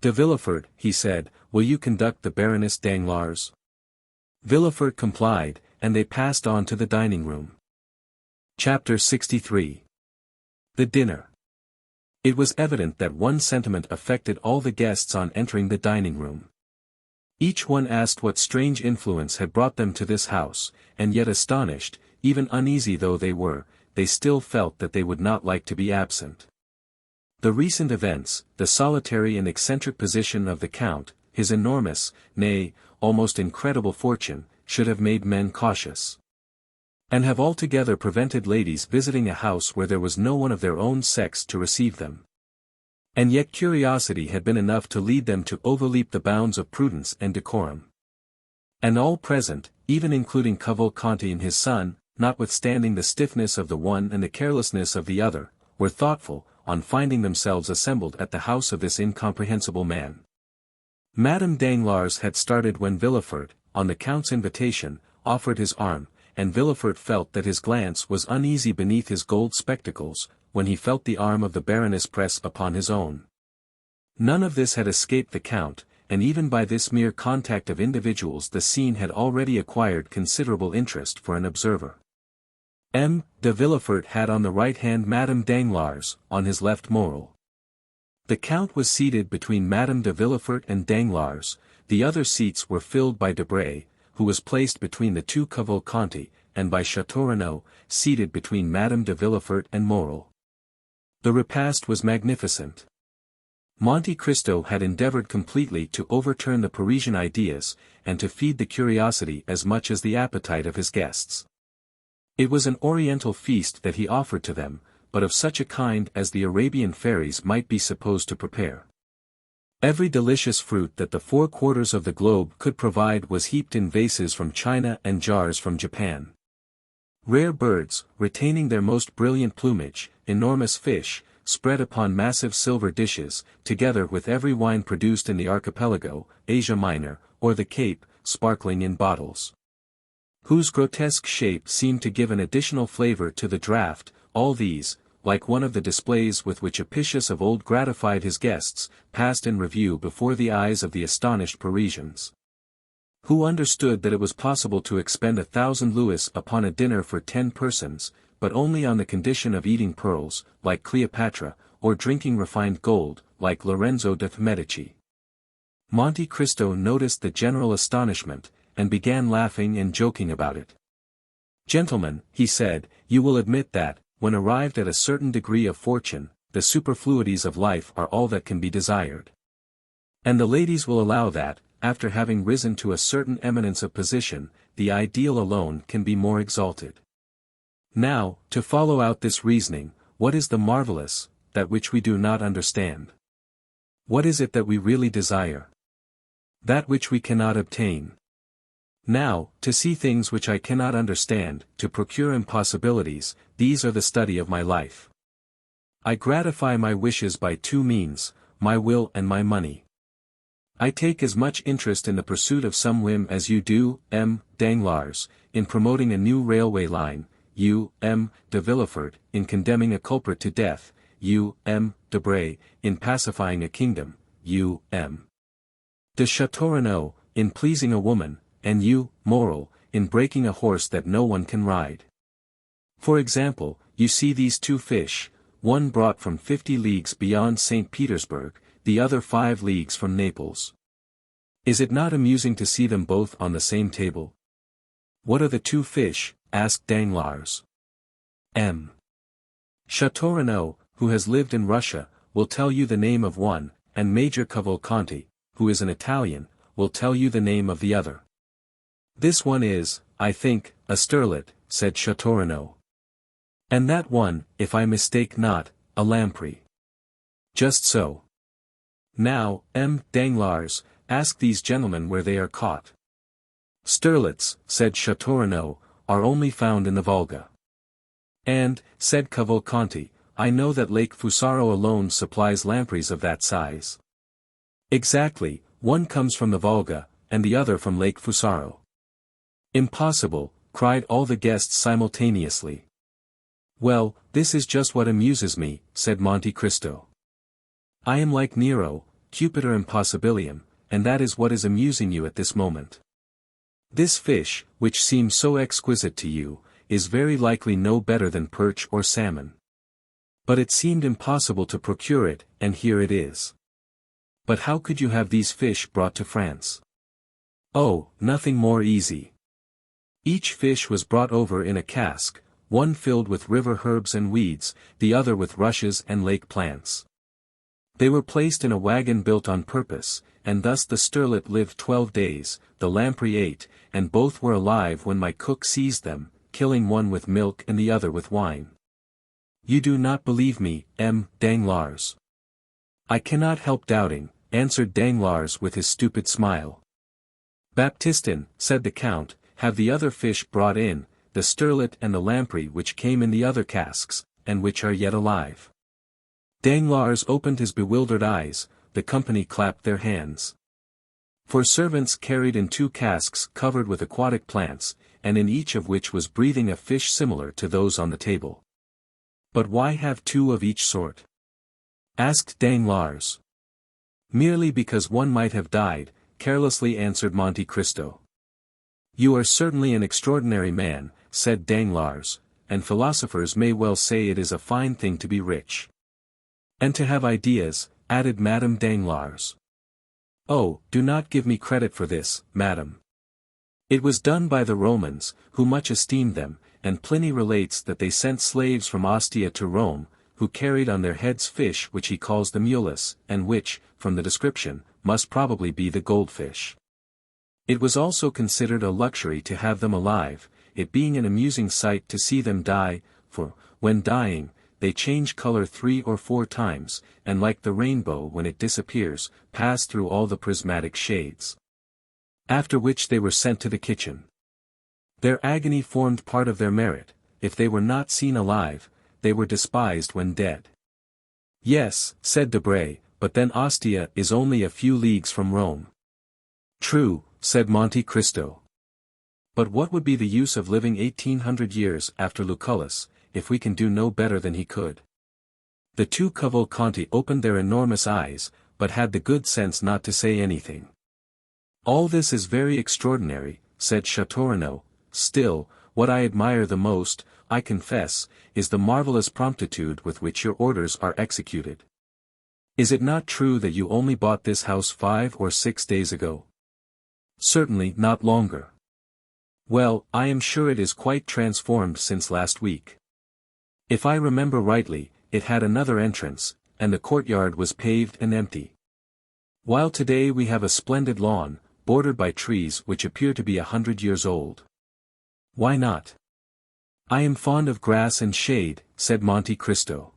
de Villefort," he said, "will you conduct the Baroness Danglars?" Villefort complied, and they passed on to the dining-room. Chapter 63. The dinner. It was evident that one sentiment affected all the guests on entering the dining-room. Each one asked what strange influence had brought them to this house, and yet astonished, even uneasy though they were, they still felt that they would not like to be absent. The recent events, the solitary and eccentric position of the Count, his enormous, nay, almost incredible fortune, should have made men cautious. And have altogether prevented ladies visiting a house where there was no one of their own sex to receive them. And yet curiosity had been enough to lead them to overleap the bounds of prudence and decorum. And all present, even including Cavalcanti and his son, notwithstanding the stiffness of the one and the carelessness of the other, were thoughtful, on finding themselves assembled at the house of this incomprehensible man. Madame Danglars had started when Villefort, on the Count's invitation, offered his arm, and Villefort felt that his glance was uneasy beneath his gold spectacles, when he felt the arm of the Baroness press upon his own. None of this had escaped the Count, and even by this mere contact of individuals the scene had already acquired considerable interest for an observer. M. de Villefort had on the right hand Madame Danglars, on his left Morel. The Count was seated between Madame de Villefort and Danglars, the other seats were filled by Debray, who was placed between the two Cavalcanti, and by Château, seated between Madame de Villefort and Morel. The repast was magnificent. Monte Cristo had endeavored completely to overturn the Parisian ideas, and to feed the curiosity as much as the appetite of his guests. It was an oriental feast that he offered to them, but of such a kind as the Arabian fairies might be supposed to prepare. Every delicious fruit that the 4 quarters of the globe could provide was heaped in vases from China and jars from Japan. Rare birds, retaining their most brilliant plumage, enormous fish, spread upon massive silver dishes, together with every wine produced in the archipelago, Asia Minor, or the Cape, sparkling in bottles, whose grotesque shape seemed to give an additional flavor to the draught. All these, like one of the displays with which Apicius of old gratified his guests, passed in review before the eyes of the astonished Parisians, who understood that it was possible to expend 1,000 louis upon a dinner for 10 persons, but only on the condition of eating pearls, like Cleopatra, or drinking refined gold, like Lorenzo de Medici. Monte Cristo noticed the general astonishment, and began laughing and joking about it. "Gentlemen," he said, "you will admit that, when arrived at a certain degree of fortune, the superfluities of life are all that can be desired. And the ladies will allow that, after having risen to a certain eminence of position, the ideal alone can be more exalted. Now, to follow out this reasoning, what is the marvelous, that which we do not understand? What is it that we really desire? That which we cannot obtain. Now, to see things which I cannot understand, to procure impossibilities, these are the study of my life. I gratify my wishes by 2 means, my will and my money. I take as much interest in the pursuit of some whim as you do, M. Danglars, in promoting a new railway line, you, M. de Villefort, in condemning a culprit to death, you, M. Debray, in pacifying a kingdom, you, M. de Château, in pleasing a woman, and you, Morel, in breaking a horse that no one can ride. For example, you see these 2 fish, one brought from 50 leagues beyond St. Petersburg, the other 5 leagues from Naples. Is it not amusing to see them both on the same table? What are the 2 fish? Asked Danglars. M. Château, who has lived in Russia, will tell you the name of one, and Major Cavalcanti, who is an Italian, will tell you the name of the other. This one is, I think, a sterlet, said Château. And that one, if I mistake not, a lamprey. Just so. Now, M. Danglars, ask these gentlemen where they are caught. Sterlets, said Château, are only found in the Volga. And, said Cavalcanti, I know that Lake Fusaro alone supplies lampreys of that size. Exactly, one comes from the Volga, and the other from Lake Fusaro. Impossible, cried all the guests simultaneously. Well, this is just what amuses me, said Monte Cristo. I am like Nero, Cupiter Impossibilium, and that is what is amusing you at this moment. This fish, which seems so exquisite to you, is very likely no better than perch or salmon. But it seemed impossible to procure it, and here it is. But how could you have these fish brought to France? Oh, nothing more easy. Each fish was brought over in a cask, one filled with river herbs and weeds, the other with rushes and lake plants. They were placed in a wagon built on purpose, and thus the sterlet lived 12 days, the lamprey 8, and both were alive when my cook seized them, killing one with milk and the other with wine. You do not believe me, Danglars. I cannot help doubting, answered Danglars with his stupid smile. Baptistin, said the count, have the other fish brought in, the sterlet and the lamprey which came in the other casks, and which are yet alive. Danglars opened his bewildered eyes, the company clapped their hands. For servants carried in 2 casks covered with aquatic plants, and in each of which was breathing a fish similar to those on the table. But why have 2 of each sort? Asked Danglars. Merely because one might have died, carelessly answered Monte Cristo. You are certainly an extraordinary man, said Danglars, and philosophers may well say it is a fine thing to be rich. And to have ideas, added Madame Danglars. Oh, do not give me credit for this, madam. It was done by the Romans, who much esteemed them, and Pliny relates that they sent slaves from Ostia to Rome, who carried on their heads fish which he calls the mulus, and which, from the description, must probably be the goldfish. It was also considered a luxury to have them alive, it being an amusing sight to see them die, for, when dying, they change color 3 or 4 times, and like the rainbow when it disappears, pass through all the prismatic shades. After which they were sent to the kitchen. Their agony formed part of their merit, if they were not seen alive, they were despised when dead. Yes, said Debray, but then Ostia is only a few leagues from Rome. True, said Monte Cristo. But what would be the use of living 1800 years after Lucullus, if we can do no better than he could? The 2 Cavalcanti opened their enormous eyes, but had the good sense not to say anything. All this is very extraordinary, said Château, still, what I admire the most, I confess, is the marvelous promptitude with which your orders are executed. Is it not true that you only bought this house 5 or 6 days ago? Certainly not longer. Well, I am sure it is quite transformed since last week. If I remember rightly, it had another entrance, and the courtyard was paved and empty. While today we have a splendid lawn, bordered by trees which appear to be 100 years old. Why not? I am fond of grass and shade, said Monte Cristo.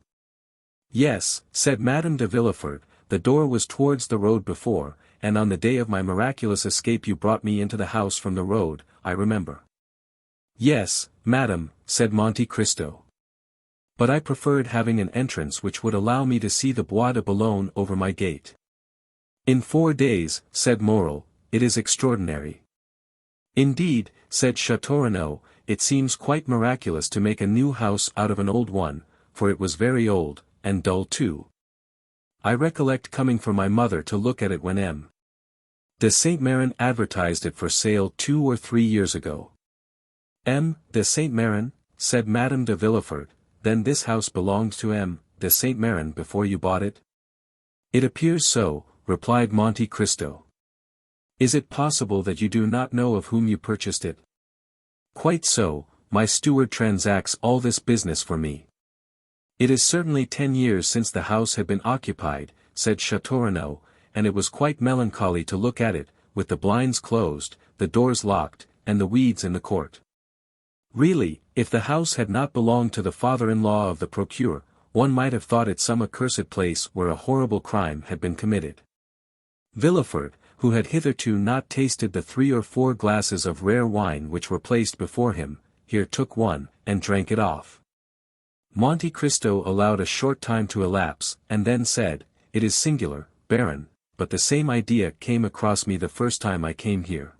Yes, said Madame de Villefort, the door was towards the road before, and on the day of my miraculous escape you brought me into the house from the road, I remember. Yes, madam, said Monte Cristo. But I preferred having an entrance which would allow me to see the Bois de Boulogne over my gate. In 4 days, said Morel, it is extraordinary. Indeed, said Château, it seems quite miraculous to make a new house out of an old one, for it was very old, and dull too. I recollect coming for my mother to look at it when M. de Saint-Meran advertised it for sale 2 or 3 years ago. M. de Saint-Meran, said Madame de Villefort, then this house belonged to M. de Saint-Meran before you bought it? It appears so, replied Monte Cristo. Is it possible that you do not know of whom you purchased it? Quite so, my steward transacts all this business for me. It is certainly 10 years since the house had been occupied, said Château, and it was quite melancholy to look at it, with the blinds closed, the doors locked, and the weeds in the court. Really, if the house had not belonged to the father-in-law of the procureur, one might have thought it some accursed place where a horrible crime had been committed. Villefort, who had hitherto not tasted the 3 or 4 glasses of rare wine which were placed before him, here took one, and drank it off. Monte Cristo allowed a short time to elapse, and then said, "It is singular, Baron, but the same idea came across me the first time I came here.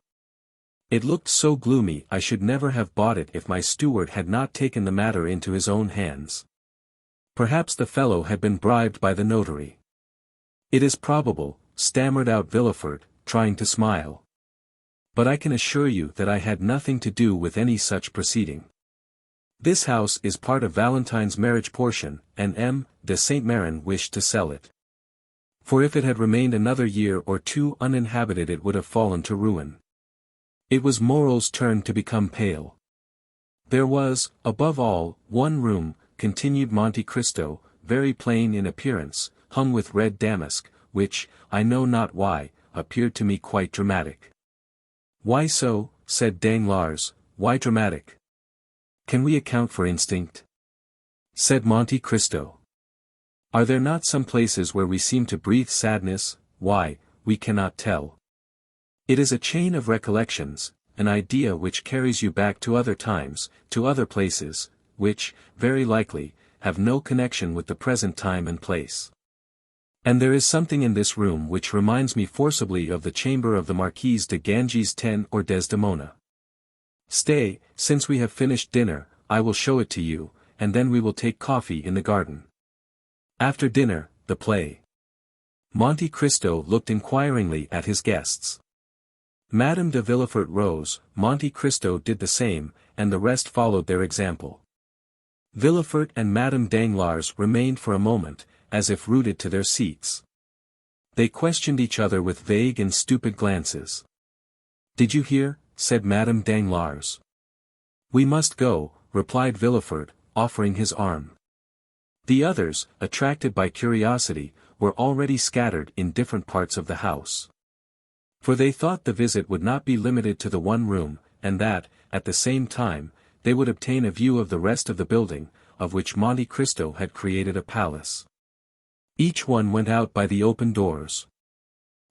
It looked so gloomy I should never have bought it if my steward had not taken the matter into his own hands. Perhaps the fellow had been bribed by the notary." "It is probable," stammered out Villefort, trying to smile. "But I can assure you that I had nothing to do with any such proceeding. This house is part of Valentine's marriage portion, and M. de Saint-Meran wished to sell it. For if it had remained another year or 2 uninhabited it would have fallen to ruin." It was Morel's turn to become pale. "There was, above all, one room," continued Monte Cristo, "very plain in appearance, hung with red damask, which, I know not why, appeared to me quite dramatic." "Why so?" said Danglars, "why dramatic?" "Can we account for instinct?" said Monte Cristo. "Are there not some places where we seem to breathe sadness? Why, we cannot tell. It is a chain of recollections, an idea which carries you back to other times, to other places, which, very likely, have no connection with the present time and place. And there is something in this room which reminds me forcibly of the chamber of the Marquise de Ganges or Desdemona. Stay, since we have finished dinner, I will show it to you, and then we will take coffee in the garden. After dinner, the play." Monte Cristo looked inquiringly at his guests. Madame de Villefort rose, Monte Cristo did the same, and the rest followed their example. Villefort and Madame Danglars remained for a moment, as if rooted to their seats. They questioned each other with vague and stupid glances. "Did you hear?" said Madame Danglars. "We must go," replied Villefort, offering his arm. The others, attracted by curiosity, were already scattered in different parts of the house. For they thought the visit would not be limited to the one room, and that, at the same time, they would obtain a view of the rest of the building, of which Monte Cristo had created a palace. Each one went out by the open doors.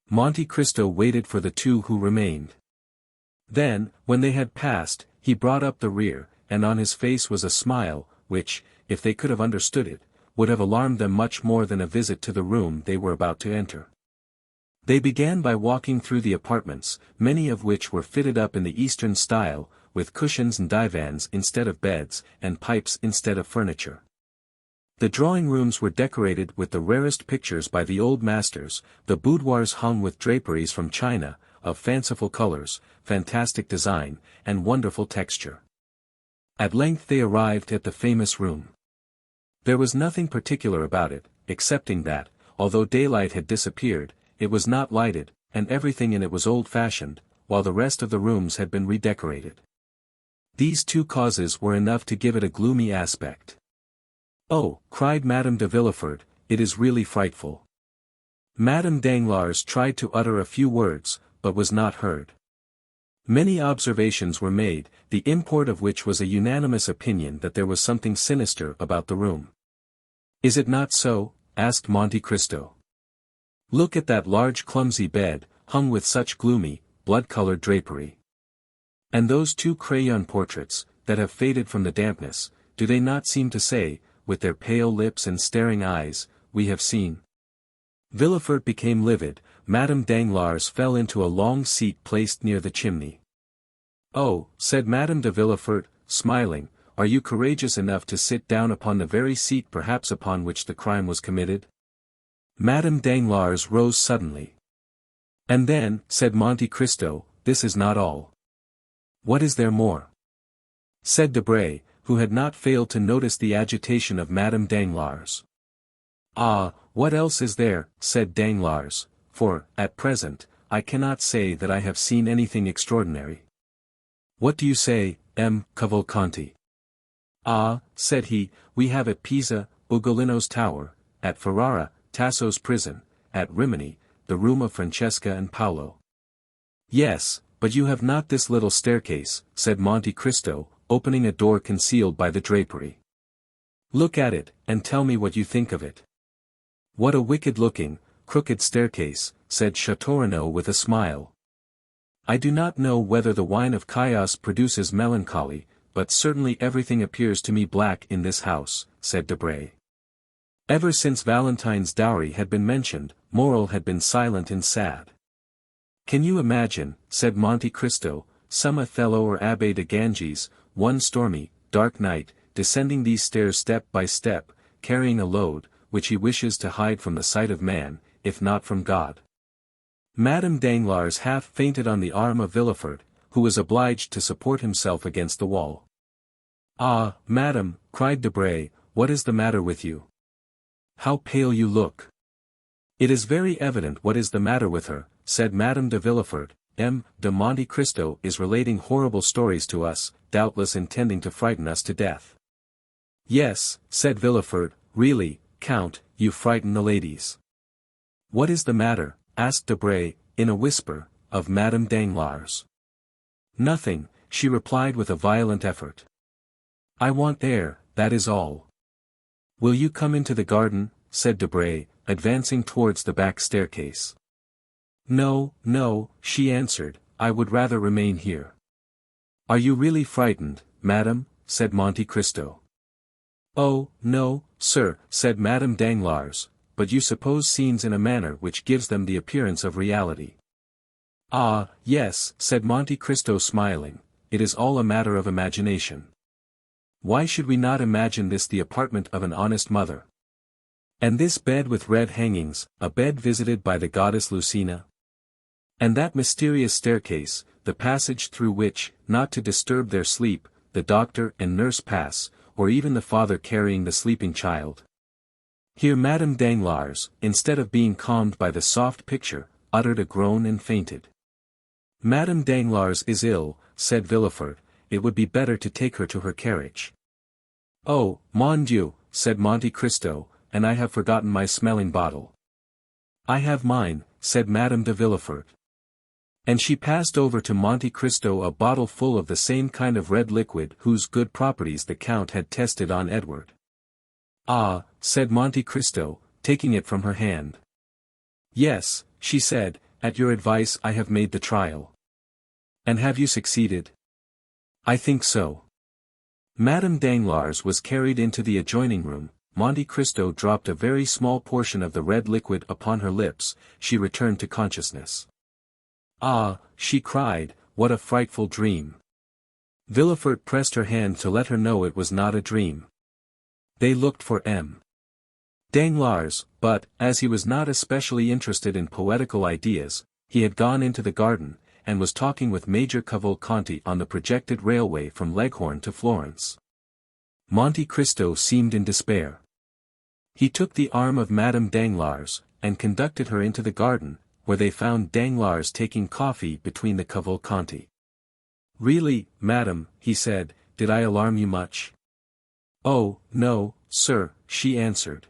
Monte Cristo waited for the 2 who remained. Then, when they had passed, he brought up the rear, and on his face was a smile, which, if they could have understood it, would have alarmed them much more than a visit to the room they were about to enter. They began by walking through the apartments, many of which were fitted up in the Eastern style, with cushions and divans instead of beds, and pipes instead of furniture. The drawing rooms were decorated with the rarest pictures by the old masters, the boudoirs hung with draperies from China, of fanciful colors, fantastic design, and wonderful texture. At length they arrived at the famous room. There was nothing particular about it, excepting that, although daylight had disappeared, it was not lighted, and everything in it was old-fashioned, while the rest of the rooms had been redecorated. These 2 causes were enough to give it a gloomy aspect. "Oh," cried Madame de Villefort, "it is really frightful." Madame Danglars tried to utter a few words, but was not heard. Many observations were made, the import of which was a unanimous opinion that there was something sinister about the room. "Is it not so?" asked Monte Cristo. "Look at that large clumsy bed, hung with such gloomy, blood-colored drapery. And those 2 crayon portraits, that have faded from the dampness, do they not seem to say, with their pale lips and staring eyes, 'We have seen'?" Villefort became livid, Madame Danglars fell into a long seat placed near the chimney. "Oh," said Madame de Villefort, smiling, "are you courageous enough to sit down upon the very seat perhaps upon which the crime was committed?" Madame Danglars rose suddenly. "And then," said Monte Cristo, "this is not all." "What is there more?" said Debray, who had not failed to notice the agitation of Madame Danglars. "Ah, what else is there?" said Danglars, "for, at present, I cannot say that I have seen anything extraordinary." "What do you say, M. Cavalcanti?" "Ah," said he, "we have at Pisa, Ugolino's tower, at Ferrara, Tasso's prison, at Rimini, the room of Francesca and Paolo." "Yes, but you have not this little staircase," said Monte Cristo, opening a door concealed by the drapery. "Look at it, and tell me what you think of it." "What a wicked-looking, crooked staircase," said Château with a smile. I do not know whether the wine of chaos produces melancholy, but certainly everything appears to me black in this house, said Debray. Ever since Valentine's dowry had been mentioned, Morel had been silent and sad. Can you imagine, said Monte Cristo, some Othello or Abbé de Ganges, one stormy, dark night, descending these stairs step by step, carrying a load, which he wishes to hide from the sight of man, if not from God. Madame Danglars half fainted on the arm of Villefort, who was obliged to support himself against the wall. Ah, madame, cried Debray, what is the matter with you? How pale you look! It is very evident what is the matter with her, said Madame de Villefort. M. de Monte Cristo is relating horrible stories to us, doubtless intending to frighten us to death. Yes, said Villefort, really, Count, you frighten the ladies. What is the matter? Asked Debray, in a whisper, of Madame Danglars. Nothing, she replied with a violent effort. I want air, that is all. Will you come into the garden? Said Debray, advancing towards the back staircase. No, no, she answered, I would rather remain here. Are you really frightened, madame? Said Monte Cristo. Oh, no, sir, said Madame Danglars, but you suppose scenes in a manner which gives them the appearance of reality. Ah, yes, said Monte Cristo smiling, it is all a matter of imagination. Why should we not imagine this the apartment of an honest mother? And this bed with red hangings, a bed visited by the goddess Lucina? And that mysterious staircase, the passage through which, not to disturb their sleep, the doctor and nurse pass, or even the father carrying the sleeping child. Here Madame Danglars, instead of being calmed by the soft picture, uttered a groan and fainted. Madame Danglars is ill, said Villefort, it would be better to take her to her carriage. Oh, mon Dieu, said Monte Cristo, and I have forgotten my smelling bottle. I have mine, said Madame de Villefort. And she passed over to Monte Cristo a bottle full of the same kind of red liquid whose good properties the Count had tested on Edward. Ah, said Monte Cristo, taking it from her hand. Yes, she said, at your advice I have made the trial. And have you succeeded? I think so. Madame Danglars was carried into the adjoining room, Monte Cristo dropped a very small portion of the red liquid upon her lips, she returned to consciousness. Ah, she cried, what a frightful dream. Villefort pressed her hand to let her know it was not a dream. They looked for M. Danglars, but, as he was not especially interested in poetical ideas, he had gone into the garden, and was talking with Major Cavalcanti on the projected railway from Leghorn to Florence. Monte Cristo seemed in despair. He took the arm of Madame Danglars, and conducted her into the garden, where they found Danglars taking coffee between the Cavalcanti. Really, madam, he said, did I alarm you much? Oh, no, sir, she answered.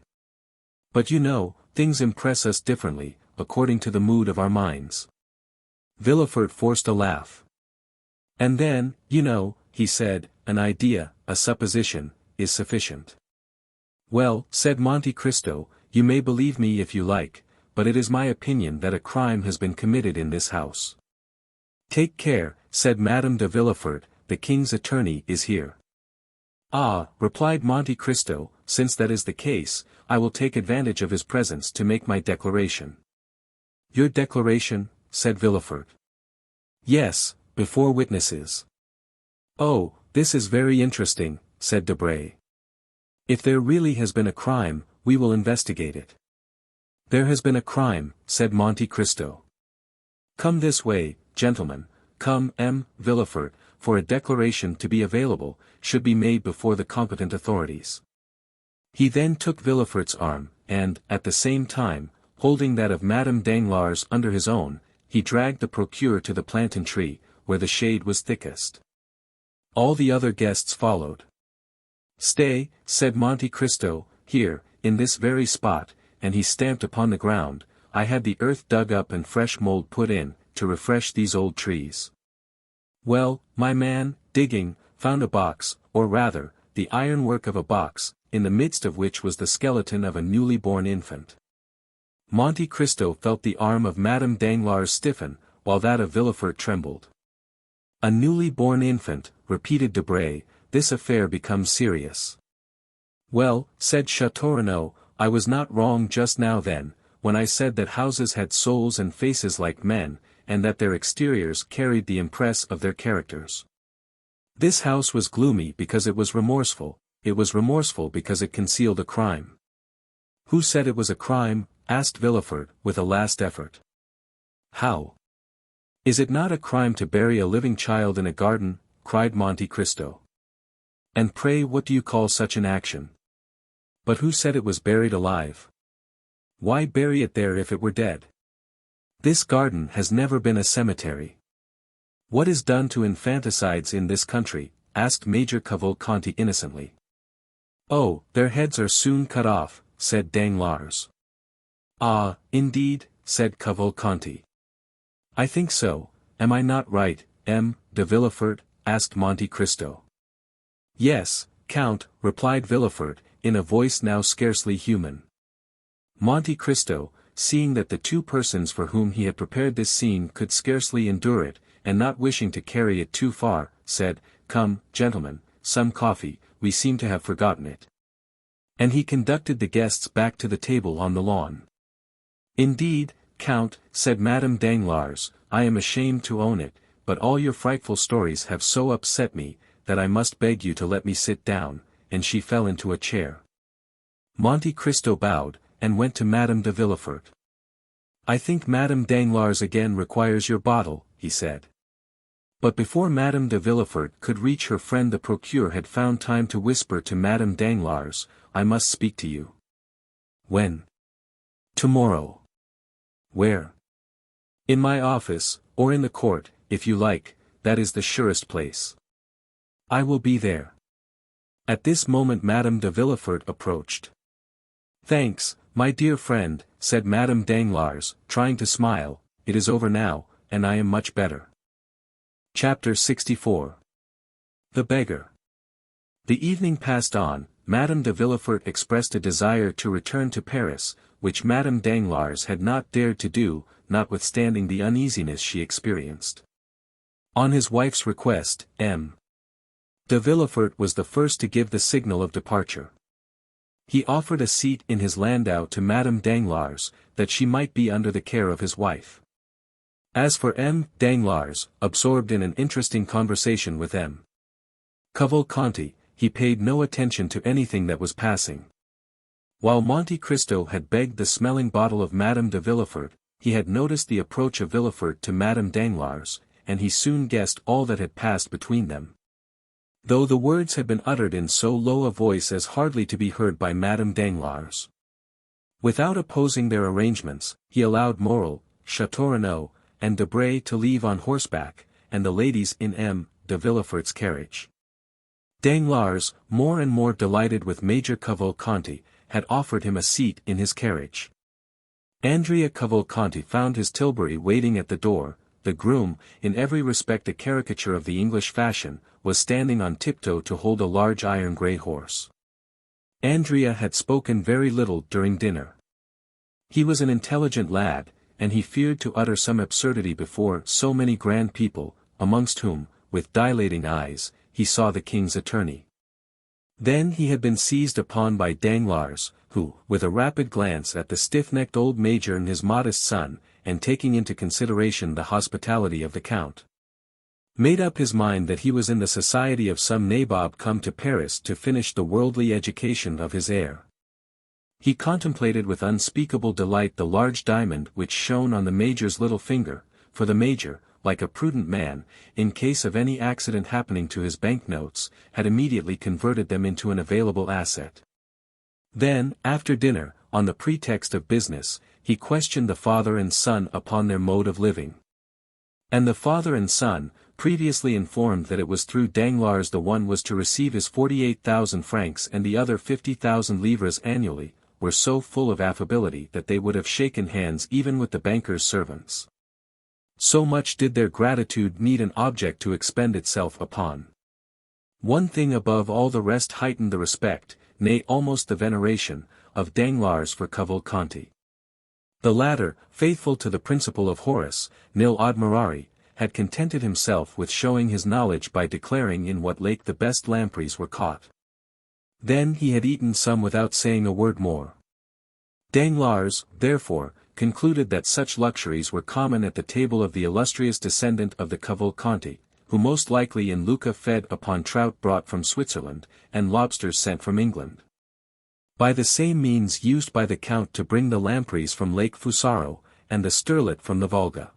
But you know, things impress us differently, according to the mood of our minds. Villefort forced a laugh. And then, you know, he said, an idea, a supposition, is sufficient. Well, said Monte Cristo, you may believe me if you like, but it is my opinion that a crime has been committed in this house. Take care, said Madame de Villefort, the king's attorney is here. Ah, replied Monte Cristo, since that is the case, I will take advantage of his presence to make my declaration. Your declaration? Said Villefort. Yes, before witnesses. Oh, this is very interesting, said Debray. If there really has been a crime, we will investigate it. There has been a crime, said Monte Cristo. Come this way, gentlemen, come M. Villefort, for a declaration to be available, should be made before the competent authorities. He then took Villefort's arm, and, at the same time, holding that of Madame Danglars under his own, he dragged the procureur to the plantain tree, where the shade was thickest. All the other guests followed. Stay, said Monte Cristo, here, in this very spot, and he stamped upon the ground, I had the earth dug up and fresh mold put in, to refresh these old trees. Well, my man, digging, found a box, or rather, the ironwork of a box, in the midst of which was the skeleton of a newly born infant. Monte Cristo felt the arm of Madame Danglars stiffen, while that of Villefort trembled. "A newly born infant," repeated Debray, "this affair becomes serious." "Well," said Château, "I was not wrong just now then, when I said that houses had souls and faces like men, and that their exteriors carried the impress of their characters. This house was gloomy because it was remorseful because it concealed a crime." "Who said it was a crime?" asked Villefort, with a last effort. "How? Is it not a crime to bury a living child in a garden?" cried Monte Cristo. "And pray what do you call such an action? But who said it was buried alive? Why bury it there if it were dead? This garden has never been a cemetery." "What is done to infanticides in this country?" asked Major Cavalcanti innocently. "Oh, their heads are soon cut off," said Danglars. "Ah, indeed," said Cavalcanti. "I think so, am I not right, M. de Villefort?" asked Monte Cristo. "Yes, Count," replied Villefort, in a voice now scarcely human. Monte Cristo, seeing that the two persons for whom he had prepared this scene could scarcely endure it, and not wishing to carry it too far, said, "Come, gentlemen, some coffee, we seem to have forgotten it." And he conducted the guests back to the table on the lawn. "Indeed, Count," said Madame Danglars, "I am ashamed to own it, but all your frightful stories have so upset me, that I must beg you to let me sit down," and she fell into a chair. Monte Cristo bowed, and went to Madame de Villefort. "I think Madame Danglars again requires your bottle," he said. But before Madame de Villefort could reach her friend the procureur had found time to whisper to Madame Danglars, "I must speak to you." "When?" "Tomorrow." "Where?" "In my office, or in the court, if you like, that is the surest place." "I will be there." At this moment Madame de Villefort approached. "Thanks, my dear friend," said Madame Danglars, trying to smile, "it is over now, and I am much better." Chapter 64. The Beggar. The evening passed on. Madame de Villefort expressed a desire to return to Paris, which Madame Danglars had not dared to do, notwithstanding the uneasiness she experienced. On his wife's request, M. de Villefort was the first to give the signal of departure. He offered a seat in his landau to Madame Danglars, that she might be under the care of his wife. As for M. Danglars, absorbed in an interesting conversation with M. Cavalcanti, he paid no attention to anything that was passing. While Monte Cristo had begged the smelling bottle of Madame de Villefort, he had noticed the approach of Villefort to Madame Danglars, and he soon guessed all that had passed between them. Though the words had been uttered in so low a voice as hardly to be heard by Madame Danglars. Without opposing their arrangements, he allowed Morel, Château, and Debray to leave on horseback, and the ladies in M. de Villefort's carriage. Danglars, more and more delighted with Major Cavalcanti, had offered him a seat in his carriage. Andrea Cavalcanti found his tilbury waiting at the door. The groom, in every respect a caricature of the English fashion, was standing on tiptoe to hold a large iron grey horse. Andrea had spoken very little during dinner. He was an intelligent lad, and he feared to utter some absurdity before so many grand people, amongst whom, with dilating eyes, he saw the king's attorney. Then he had been seized upon by Danglars, who, with a rapid glance at the stiff-necked old major and his modest son, and taking into consideration the hospitality of the count, made up his mind that he was in the society of some nabob come to Paris to finish the worldly education of his heir. He contemplated with unspeakable delight the large diamond which shone on the major's little finger, for the major, like a prudent man, in case of any accident happening to his banknotes, had immediately converted them into an available asset. Then, after dinner, on the pretext of business, he questioned the father and son upon their mode of living. And the father and son, previously informed that it was through Danglars the one was to receive his 48,000 francs and the other 50,000 livres annually, were so full of affability that they would have shaken hands even with the banker's servants. So much did their gratitude need an object to expend itself upon. One thing above all the rest heightened the respect, nay almost the veneration, of Danglars for Cavalcanti. The latter, faithful to the principle of Horace, nil admirari, had contented himself with showing his knowledge by declaring in what lake the best lampreys were caught. Then he had eaten some without saying a word more. Danglars, therefore, concluded that such luxuries were common at the table of the illustrious descendant of the Cavalcanti, who most likely in Lucca fed upon trout brought from Switzerland, and lobsters sent from England. By the same means used by the Count to bring the lampreys from Lake Fusaro, and the sterlet from the Volga.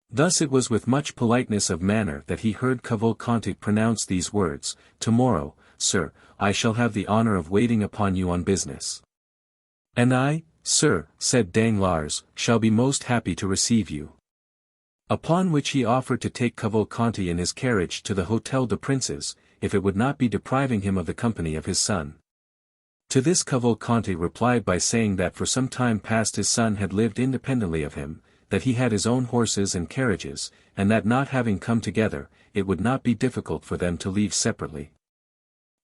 Thus it was with much politeness of manner that he heard Cavalcanti pronounce these words, "Tomorrow, sir, I shall have the honor of waiting upon you on business." "And I, sir," said Danglars, "shall be most happy to receive you." Upon which he offered to take Cavalcanti in his carriage to the Hôtel des Princes, if it would not be depriving him of the company of his son. To this Cavalcanti replied by saying that for some time past his son had lived independently of him, that he had his own horses and carriages, and that not having come together, it would not be difficult for them to leave separately.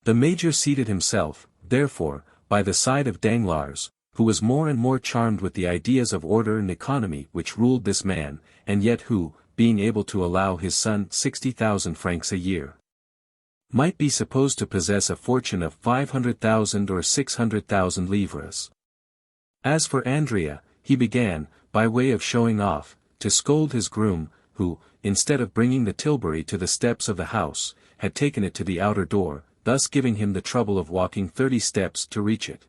The major seated himself, therefore, by the side of Danglars, who was more and more charmed with the ideas of order and economy which ruled this man, and yet who, being able to allow his son 60,000 francs a year, might be supposed to possess a fortune of 500,000 or 600,000 livres. As for Andrea, he began, by way of showing off, to scold his groom, who, instead of bringing the tilbury to the steps of the house, had taken it to the outer door, thus giving him the trouble of walking 30 steps to reach it.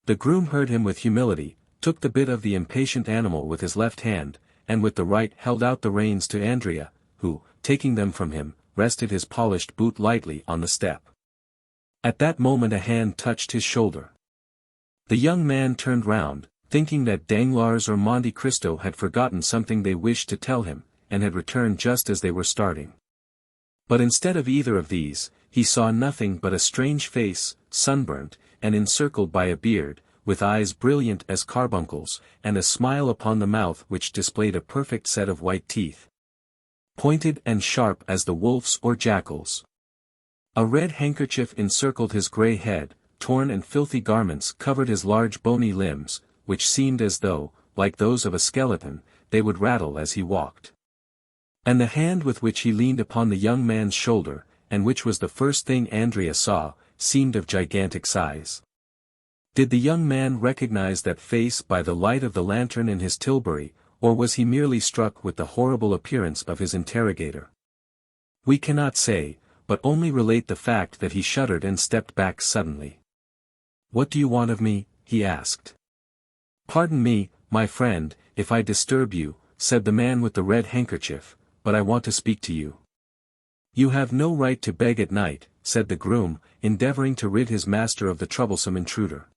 The groom heard him with humility, took the bit of the impatient animal with his left hand, and with the right held out the reins to Andrea, who, taking them from him, rested his polished boot lightly on the step. At that moment a hand touched his shoulder. The young man turned round, thinking that Danglars or Monte Cristo had forgotten something they wished to tell him, and had returned just as they were starting. But instead of either of these, he saw nothing but a strange face, sunburnt, and encircled by a beard, with eyes brilliant as carbuncles, and a smile upon the mouth which displayed a perfect set of white teeth, pointed and sharp as the wolf's or jackal's. A red handkerchief encircled his grey head, torn and filthy garments covered his large bony limbs, which seemed as though, like those of a skeleton, they would rattle as he walked. And the hand with which he leaned upon the young man's shoulder, and which was the first thing Andrea saw, seemed of gigantic size. Did the young man recognize that face by the light of the lantern in his tilbury, or was he merely struck with the horrible appearance of his interrogator? We cannot say, but only relate the fact that he shuddered and stepped back suddenly. "What do you want of me?" he asked. "Pardon me, my friend, if I disturb you," said the man with the red handkerchief, "but I want to speak to you." "You have no right to beg at night," said the groom, endeavoring to rid his master of the troublesome intruder.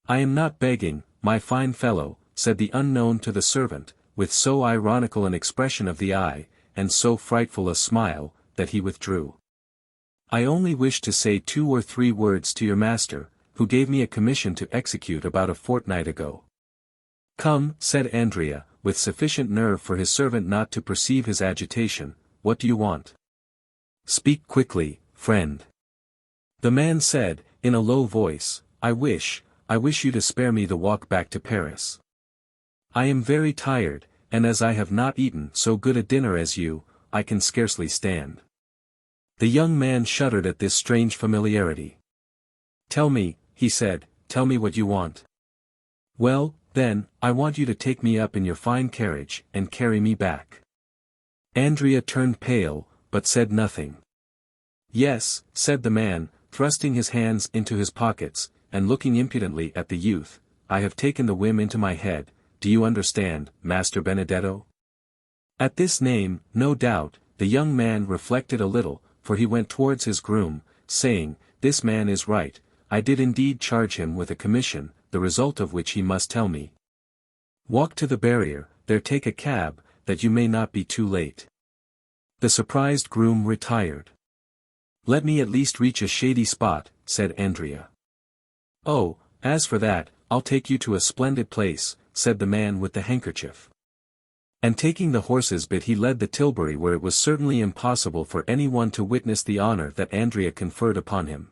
"I am not begging, my fine fellow," said the unknown to the servant, with so ironical an expression of the eye, and so frightful a smile, that he withdrew. "I only wish to say 2 or 3 words to your master, who gave me a commission to execute about a fortnight ago." "Come," said Andrea, with sufficient nerve for his servant not to perceive his agitation, "what do you want? Speak quickly, friend." The man said, in a low voice, I wish you to spare me the walk back to Paris. I am very tired, and as I have not eaten so good a dinner as you, I can scarcely stand." The young man shuddered at this strange familiarity. "Tell me," he said, "tell me what you want." "Well, then, I want you to take me up in your fine carriage, and carry me back." Andrea turned pale, but said nothing. "Yes," said the man, thrusting his hands into his pockets, and looking impudently at the youth, "I have taken the whim into my head, do you understand, Master Benedetto?" At this name, no doubt, the young man reflected a little, for he went towards his groom, saying, "This man is right, I did indeed charge him with a commission, the result of which he must tell me. Walk to the barrier, there take a cab, that you may not be too late." The surprised groom retired. "Let me at least reach a shady spot," said Andrea. "Oh, as for that, I'll take you to a splendid place," said the man with the handkerchief. And taking the horse's bit he led the tilbury where it was certainly impossible for anyone to witness the honor that Andrea conferred upon him.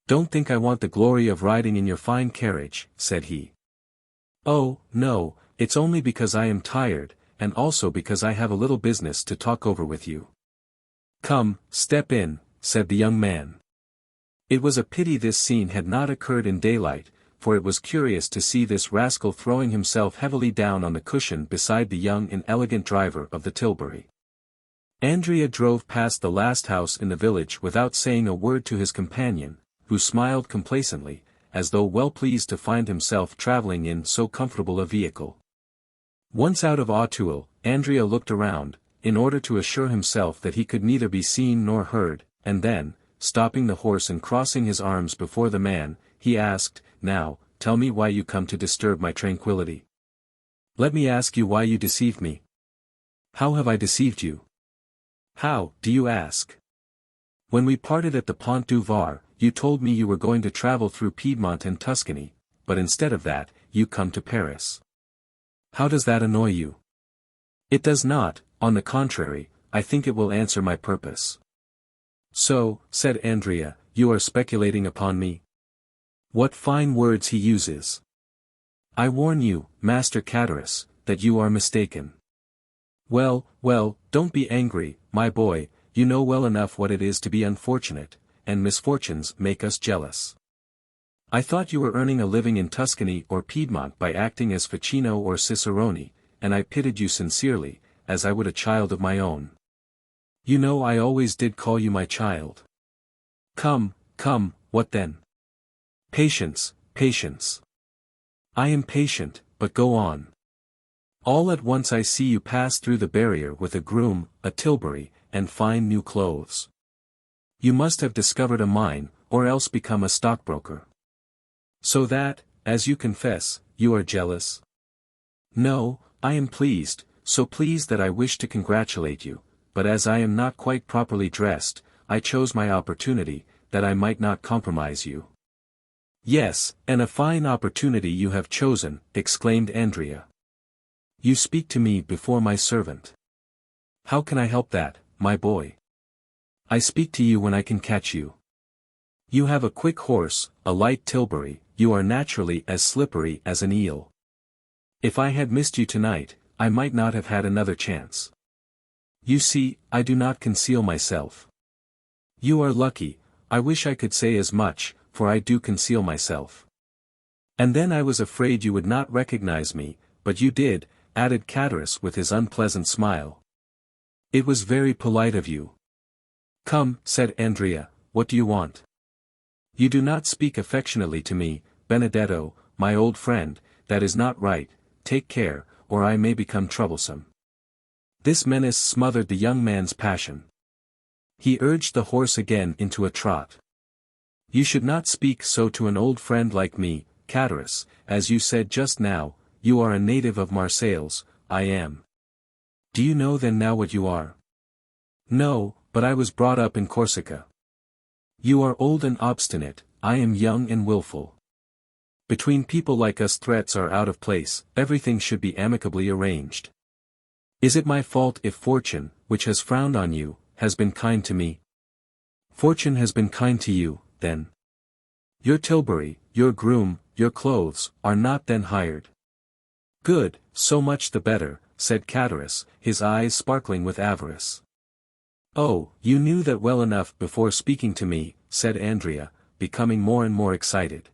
"Don't think I want the glory of riding in your fine carriage," said he. Oh, no, it's only because I am tired, and also because I have a little business to talk over with you. Come, step in, said the young man. It was a pity this scene had not occurred in daylight, for it was curious to see this rascal throwing himself heavily down on the cushion beside the young and elegant driver of the tilbury. Andrea drove past the last house in the village without saying a word to his companion, who smiled complacently, as though well pleased to find himself traveling in so comfortable a vehicle. Once out of Auteuil, Andrea looked around, in order to assure himself that he could neither be seen nor heard, and then, stopping the horse and crossing his arms before the man, he asked, "Now, tell me why you come to disturb my tranquility. Let me ask you why you deceived me." "How have I deceived you?" "How, do you ask? When we parted at the Pont du Var, you told me you were going to travel through Piedmont and Tuscany, but instead of that, you come to Paris. How does that annoy you?" "It does not, on the contrary, I think it will answer my purpose." "So," said Andrea, "you are speculating upon me?" What fine words he uses! "I warn you, Master Catullus, that you are mistaken." "Well, well, don't be angry, my boy, you know well enough what it is to be unfortunate, and misfortunes make us jealous. I thought you were earning a living in Tuscany or Piedmont by acting as Ficino or Cicerone, and I pitied you sincerely, as I would a child of my own. You know I always did call you my child." "Come, come, what then?" "Patience, patience." "I am patient, but go on." "All at once I see you pass through the barrier with a groom, a tilbury, and fine new clothes. You must have discovered a mine, or else become a stockbroker. So that, as you confess, you are jealous?" "No, I am pleased, so pleased that I wish to congratulate you, but as I am not quite properly dressed, I chose my opportunity, that I might not compromise you." "Yes, and a fine opportunity you have chosen," exclaimed Andrea. "You speak to me before my servant. How can I help that, my boy? I speak to you when I can catch you. You have a quick horse, a light tilbury, you are naturally as slippery as an eel. If I had missed you tonight, I might not have had another chance. You see, I do not conceal myself. You are lucky, I wish I could say as much, for I do conceal myself. And then I was afraid you would not recognize me, but you did," added Catullus with his unpleasant smile. "It was very polite of you." "Come," said Andrea, "what do you want?" "You do not speak affectionately to me, Benedetto, my old friend, that is not right, take care, or I may become troublesome." This menace smothered the young man's passion. He urged the horse again into a trot. "You should not speak so to an old friend like me, Catullus, as you said just now, you are a native of Marseilles, I am. Do you know then now what you are?" "No, but I was brought up in Corsica." "You are old and obstinate, I am young and willful. Between people like us threats are out of place, everything should be amicably arranged. Is it my fault if fortune, which has frowned on you, has been kind to me?" "Fortune has been kind to you, then. Your tilbury, your groom, your clothes, are not then hired." "Good, so much the better," said Catullus, his eyes sparkling with avarice. "Oh, you knew that well enough before speaking to me," said Andrea, becoming more and more excited.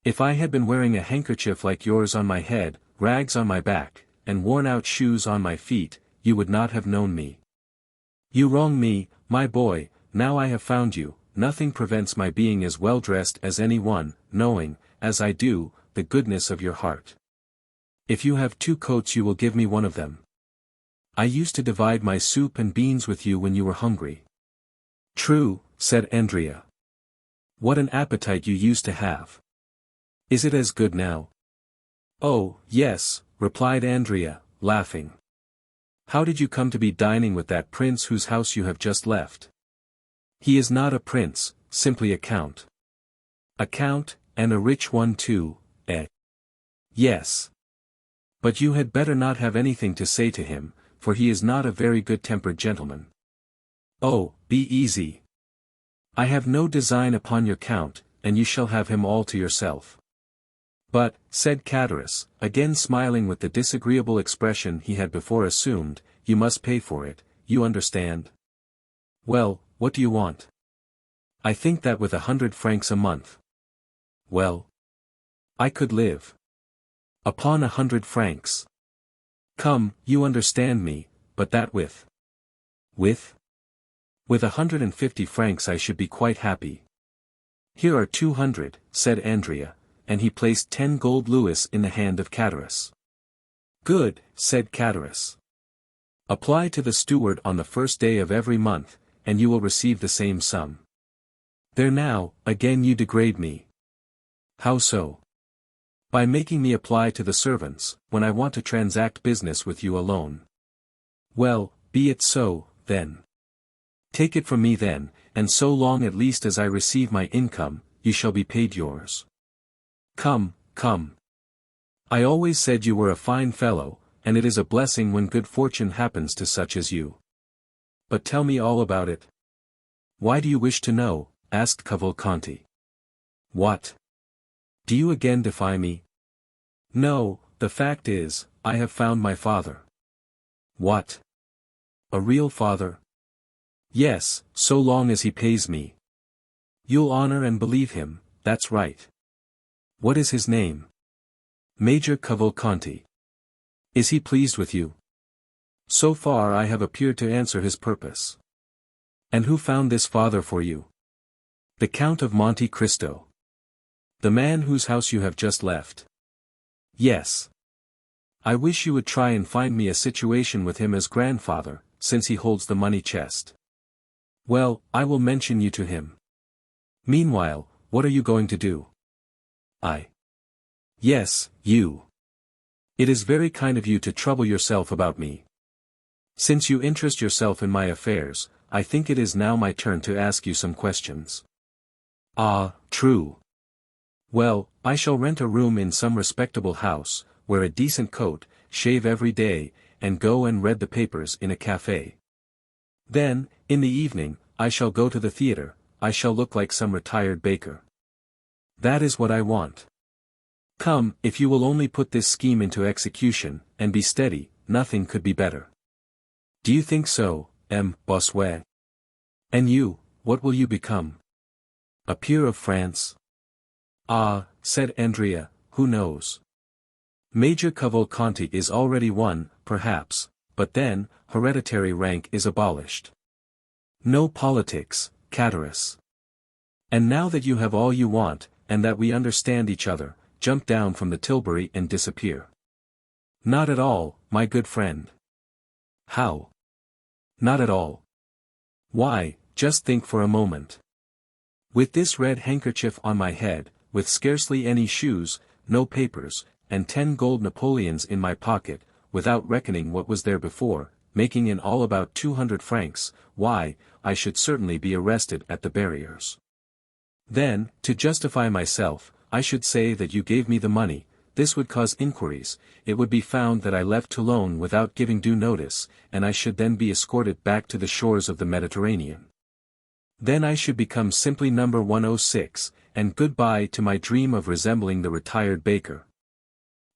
"If I had been wearing a handkerchief like yours on my head, rags on my back, and worn-out shoes on my feet, you would not have known me. You wrong me, my boy, now I have found you, nothing prevents my being as well dressed as any one, knowing, as I do, the goodness of your heart. If you have 2 coats you will give me one of them. I used to divide my soup and beans with you when you were hungry." "True," said Andrea. "What an appetite you used to have. Is it as good now?" "Oh, yes," replied Andrea, laughing. "How did you come to be dining with that prince whose house you have just left?" "He is not a prince, simply a count." "A count, and a rich one too, eh?" "Yes. But you had better not have anything to say to him, for he is not a very good-tempered gentleman." "Oh, be easy. I have no design upon your count, and you shall have him all to yourself." But, said Cadaris, again smiling with the disagreeable expression he had before assumed, you must pay for it, you understand? Well, what do you want? I think that with 100 francs a month. Well, I could live upon 100 francs. Come, you understand me, but that with 150 francs I should be quite happy. Here are 200, said Andrea, and he placed 10 gold louis in the hand of Cadaris. Good, said Cadaris. Apply to the steward on the first day of every month, and you will receive the same sum. There now, again you degrade me. How so? By making me apply to the servants, when I want to transact business with you alone. Well, be it so, then. Take it from me then, and so long at least as I receive my income, you shall be paid yours. Come, come. I always said you were a fine fellow, and it is a blessing when good fortune happens to such as you. But tell me all about it. Why do you wish to know? Asked Cavalcanti. What? Do you again defy me? No, the fact is, I have found my father. What? A real father? Yes, so long as he pays me. You'll honor and believe him, that's right. What is his name? Major Cavalcanti. Is he pleased with you? So far I have appeared to answer his purpose. And who found this father for you? The Count of Monte Cristo. The man whose house you have just left. Yes. I wish you would try and find me a situation with him as grandfather, since he holds the money chest. Well, I will mention you to him. Meanwhile, what are you going to do? I. Yes, you. It is very kind of you to trouble yourself about me. Since you interest yourself in my affairs, I think it is now my turn to ask you some questions. Ah, true. Well, I shall rent a room in some respectable house, wear a decent coat, shave every day, and go and read the papers in a café. Then, in the evening, I shall go to the theatre, I shall look like some retired baker. That is what I want. Come, if you will only put this scheme into execution, and be steady, nothing could be better. Do you think so, M. Bossuet? And you, what will you become? A peer of France? Ah, said Andrea, who knows? Major Cavalcanti is already one, perhaps, but then, hereditary rank is abolished. No politics, Cadaris. And now that you have all you want, and that we understand each other, jump down from the Tilbury and disappear. Not at all, my good friend. How? Not at all. Why, just think for a moment. With this red handkerchief on my head, with scarcely any shoes, no papers, and 10 gold Napoleons in my pocket, without reckoning what was there before, making in all about 200 francs, why, I should certainly be arrested at the barriers. Then, to justify myself, I should say that you gave me the money, this would cause inquiries, it would be found that I left Toulon without giving due notice, and I should then be escorted back to the shores of the Mediterranean. Then I should become simply number 106, and goodbye to my dream of resembling the retired baker.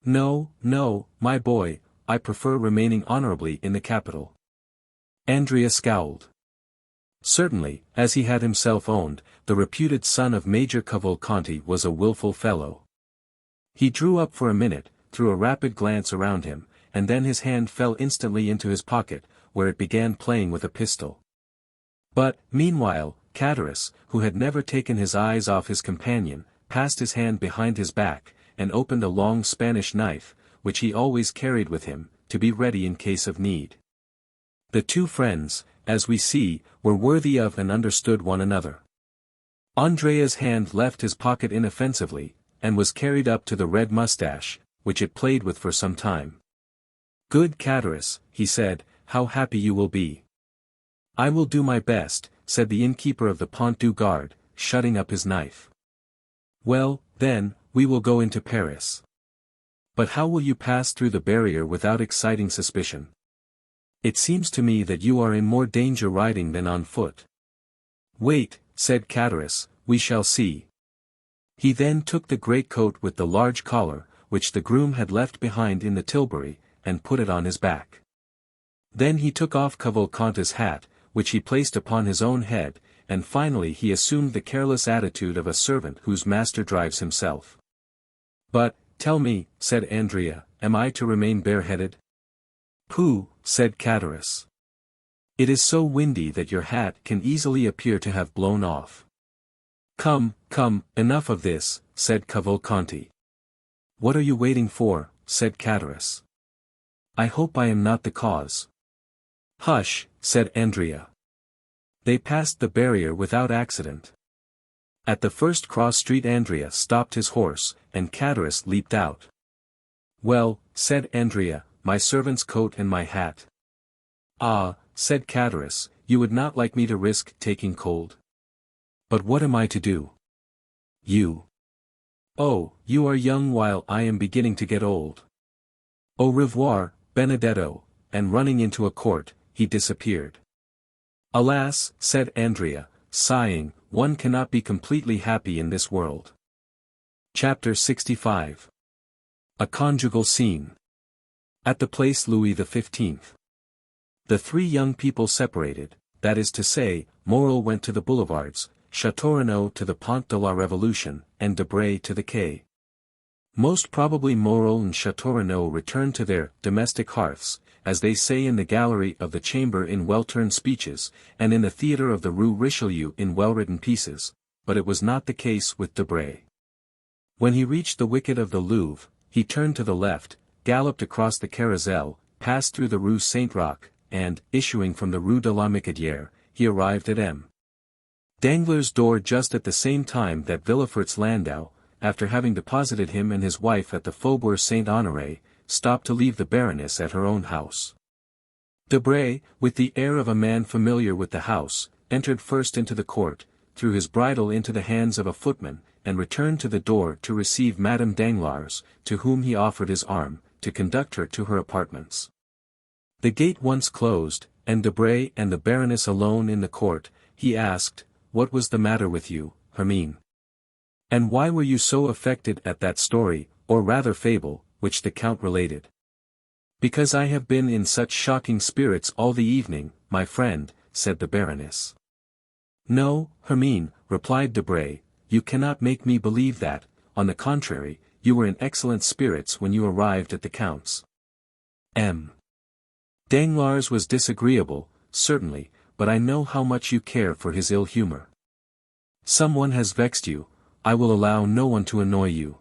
No, no, my boy, I prefer remaining honorably in the capital. Andrea scowled. Certainly, as he had himself owned, the reputed son of Major Cavalcanti was a willful fellow. He drew up for a minute, threw a rapid glance around him, and then his hand fell instantly into his pocket, where it began playing with a pistol. But, meanwhile, Cadaris, who had never taken his eyes off his companion, passed his hand behind his back, and opened a long Spanish knife, which he always carried with him, to be ready in case of need. The two friends, as we see, were worthy of and understood one another. Andrea's hand left his pocket inoffensively, and was carried up to the red mustache, which it played with for some time. Good Cadaris, he said, how happy you will be. I will do my best, said the innkeeper of the Pont du Gard, shutting up his knife. Well, then, we will go into Paris. But how will you pass through the barrier without exciting suspicion? It seems to me that you are in more danger riding than on foot. Wait, said Cadaris, we shall see. He then took the greatcoat with the large collar, which the groom had left behind in the tilbury, and put it on his back. Then he took off Cavalcanti's hat, which he placed upon his own head, and finally he assumed the careless attitude of a servant whose master drives himself. "But, tell me," said Andrea, "am I to remain bareheaded?" "Pooh," said Catullus. "It is so windy that your hat can easily appear to have blown off." "Come, come, enough of this," said Cavalcanti. "What are you waiting for?" said Catullus. "I hope I am not the cause." "Hush," said Andrea. They passed the barrier without accident. At the first cross street Andrea stopped his horse, and Catullus leaped out. "Well," said Andrea, "my servant's coat and my hat." "Ah," said Catullus, "you would not like me to risk taking cold? But what am I to do?" "You. Oh, you are young while I am beginning to get old. Au revoir, Benedetto," and running into a court, he disappeared. "Alas," said Andrea, sighing, "one cannot be completely happy in this world." Chapter 65. A conjugal scene. At the place Louis XV. The three young people separated, that is to say, Morel went to the boulevards, Château to the Pont de la Révolution, and Debray to the quay. Most probably Morel and Château returned to their domestic hearths, as they say in the gallery of the Chamber in well-turned speeches, and in the theatre of the Rue Richelieu in well-written pieces, but it was not the case with Debray. When he reached the wicket of the Louvre, he turned to the left, galloped across the Carrousel, passed through the Rue Saint-Roch, and, issuing from the Rue de la Michodière, he arrived at M. Danglars' door just at the same time that Villefort's landau, after having deposited him and his wife at the Faubourg Saint-Honoré, stopped to leave the Baroness at her own house. Debray, with the air of a man familiar with the house, entered first into the court, threw his bridle into the hands of a footman, and returned to the door to receive Madame Danglars, to whom he offered his arm, to conduct her to her apartments. The gate once closed, and Debray and the Baroness alone in the court, he asked, "What was the matter with you, Hermine? And why were you so affected at that story, or rather fable, which the Count related?" "Because I have been in such shocking spirits all the evening, my friend," said the Baroness. "No, Hermine," replied Debray, "you cannot make me believe that, on the contrary, you were in excellent spirits when you arrived at the Count's. M. Danglars was disagreeable, certainly, but I know how much you care for his ill humor. Someone has vexed you, I will allow no one to annoy you."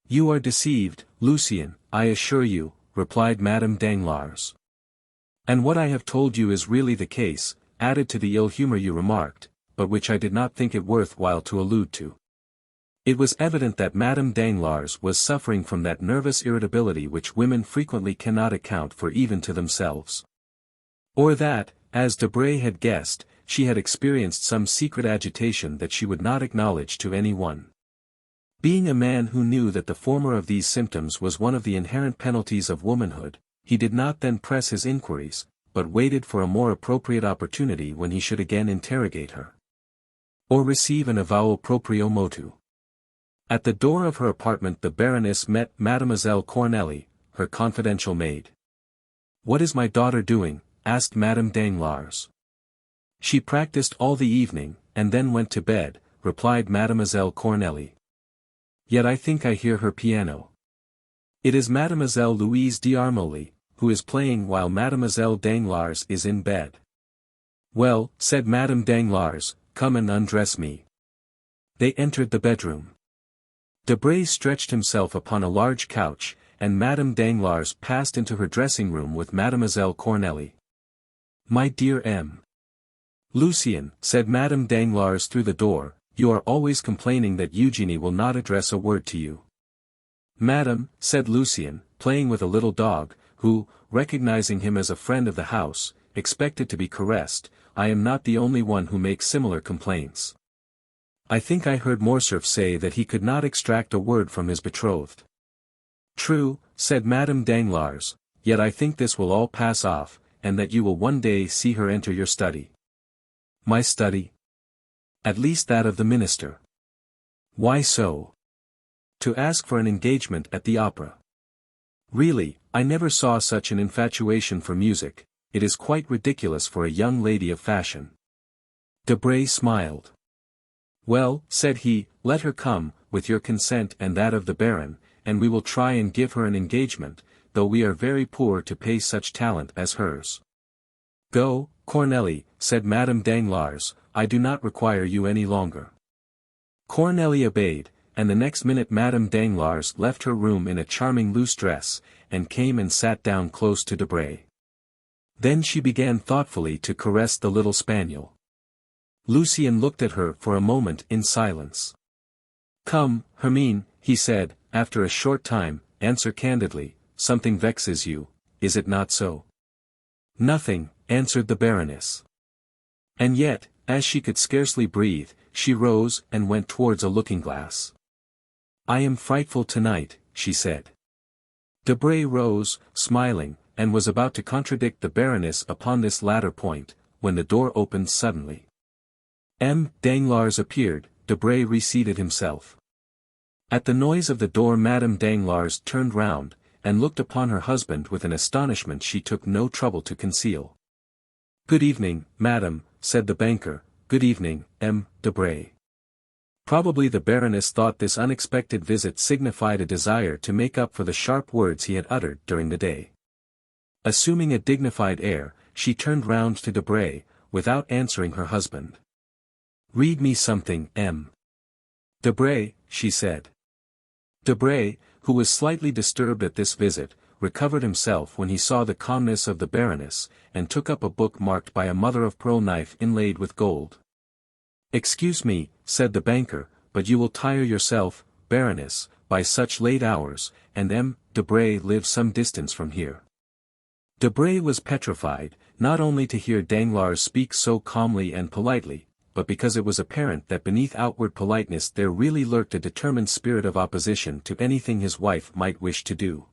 "You are deceived, Lucien, I assure you," replied Madame Danglars. "And what I have told you is really the case, added to the ill humor you remarked, but which I did not think it worth while to allude to." It was evident that Madame Danglars was suffering from that nervous irritability which women frequently cannot account for even to themselves. Or that, as Debray had guessed, she had experienced some secret agitation that she would not acknowledge to any one. Being a man who knew that the former of these symptoms was one of the inherent penalties of womanhood, he did not then press his inquiries, but waited for a more appropriate opportunity when he should again interrogate her. Or receive an avowal proprio motu. At the door of her apartment the Baroness met Mademoiselle Cornélie, her confidential maid. "What is my daughter doing?" asked Madame Danglars. "She practiced all the evening, and then went to bed," replied Mademoiselle Cornélie. "Yet I think I hear her piano. It is Mademoiselle Louise d'Armilly, who is playing while Mademoiselle Danglars is in bed." "Well," said Madame Danglars, "come and undress me." They entered the bedroom. Debray stretched himself upon a large couch, and Madame Danglars passed into her dressing-room with Mademoiselle Cornélie. "My dear M. Lucien," said Madame Danglars through the door, "you are always complaining that Eugénie will not address a word to you." "Madame," said Lucien, playing with a little dog, who, recognizing him as a friend of the house, expected to be caressed, "I am not the only one who makes similar complaints. I think I heard Morcerf say that he could not extract a word from his betrothed." "True," said Madame Danglars, "yet I think this will all pass off, and that you will one day see her enter your study." "My study?" "At least that of the minister." Why so? To ask for an engagement at the opera. Really, I never saw such an infatuation for music. It is quite ridiculous for a young lady of fashion. Debray smiled. Well, said he, let her come, with your consent and that of the Baron, and we will try and give her an engagement, though we are very poor to pay such talent as hers. Go, Cornélie, said Madame Danglars, I do not require you any longer. Cornélie obeyed, and the next minute Madame Danglars left her room in a charming loose dress, and came and sat down close to Debray. Then she began thoughtfully to caress the little spaniel. Lucien looked at her for a moment in silence. Come, Hermine, he said, after a short time, answer candidly, something vexes you, is it not so? Nothing, answered the Baroness. And yet, as she could scarcely breathe, she rose and went towards a looking-glass. I am frightful tonight, she said. Debray rose, smiling, and was about to contradict the Baroness upon this latter point, when the door opened suddenly. M. Danglars appeared. Debray reseated himself. At the noise of the door Madame Danglars turned round, and looked upon her husband with an astonishment she took no trouble to conceal. Good evening, madame, said the banker, good evening, M. Debray. Probably the Baroness thought this unexpected visit signified a desire to make up for the sharp words he had uttered during the day. Assuming a dignified air, she turned round to Debray, without answering her husband. Read me something, M. Debray, she said. Debray, who was slightly disturbed at this visit, recovered himself when he saw the calmness of the Baroness, and took up a book marked by a mother-of-pearl knife inlaid with gold. Excuse me, said the banker, but you will tire yourself, Baroness, by such late hours, and M. Debray lives some distance from here. Debray was petrified, not only to hear Danglars speak so calmly and politely, but because it was apparent that beneath outward politeness there really lurked a determined spirit of opposition to anything his wife might wish to do.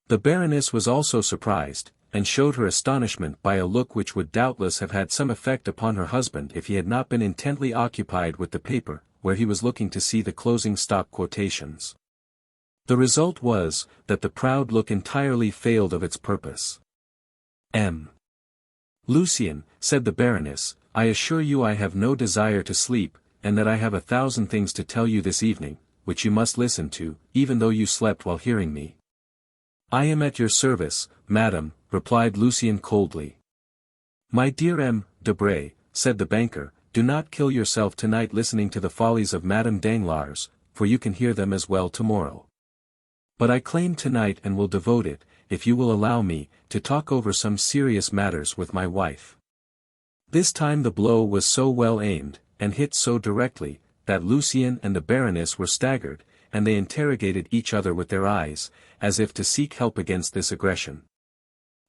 The Baroness was also surprised, and showed her astonishment by a look which would doubtless have had some effect upon her husband if he had not been intently occupied with the paper, where he was looking to see the closing stock quotations. The result was, that the proud look entirely failed of its purpose. M. Lucien, said the Baroness, I assure you I have no desire to sleep, and that I have 1,000 things to tell you this evening, which you must listen to, even though you slept while hearing me. I am at your service, madam, replied Lucien coldly. My dear M. Debray, said the banker, do not kill yourself tonight listening to the follies of Madame Danglars, for you can hear them as well tomorrow. But I claim tonight and will devote it, if you will allow me, to talk over some serious matters with my wife. This time the blow was so well aimed, and hit so directly, that Lucien and the Baroness were staggered, and they interrogated each other with their eyes, as if to seek help against this aggression.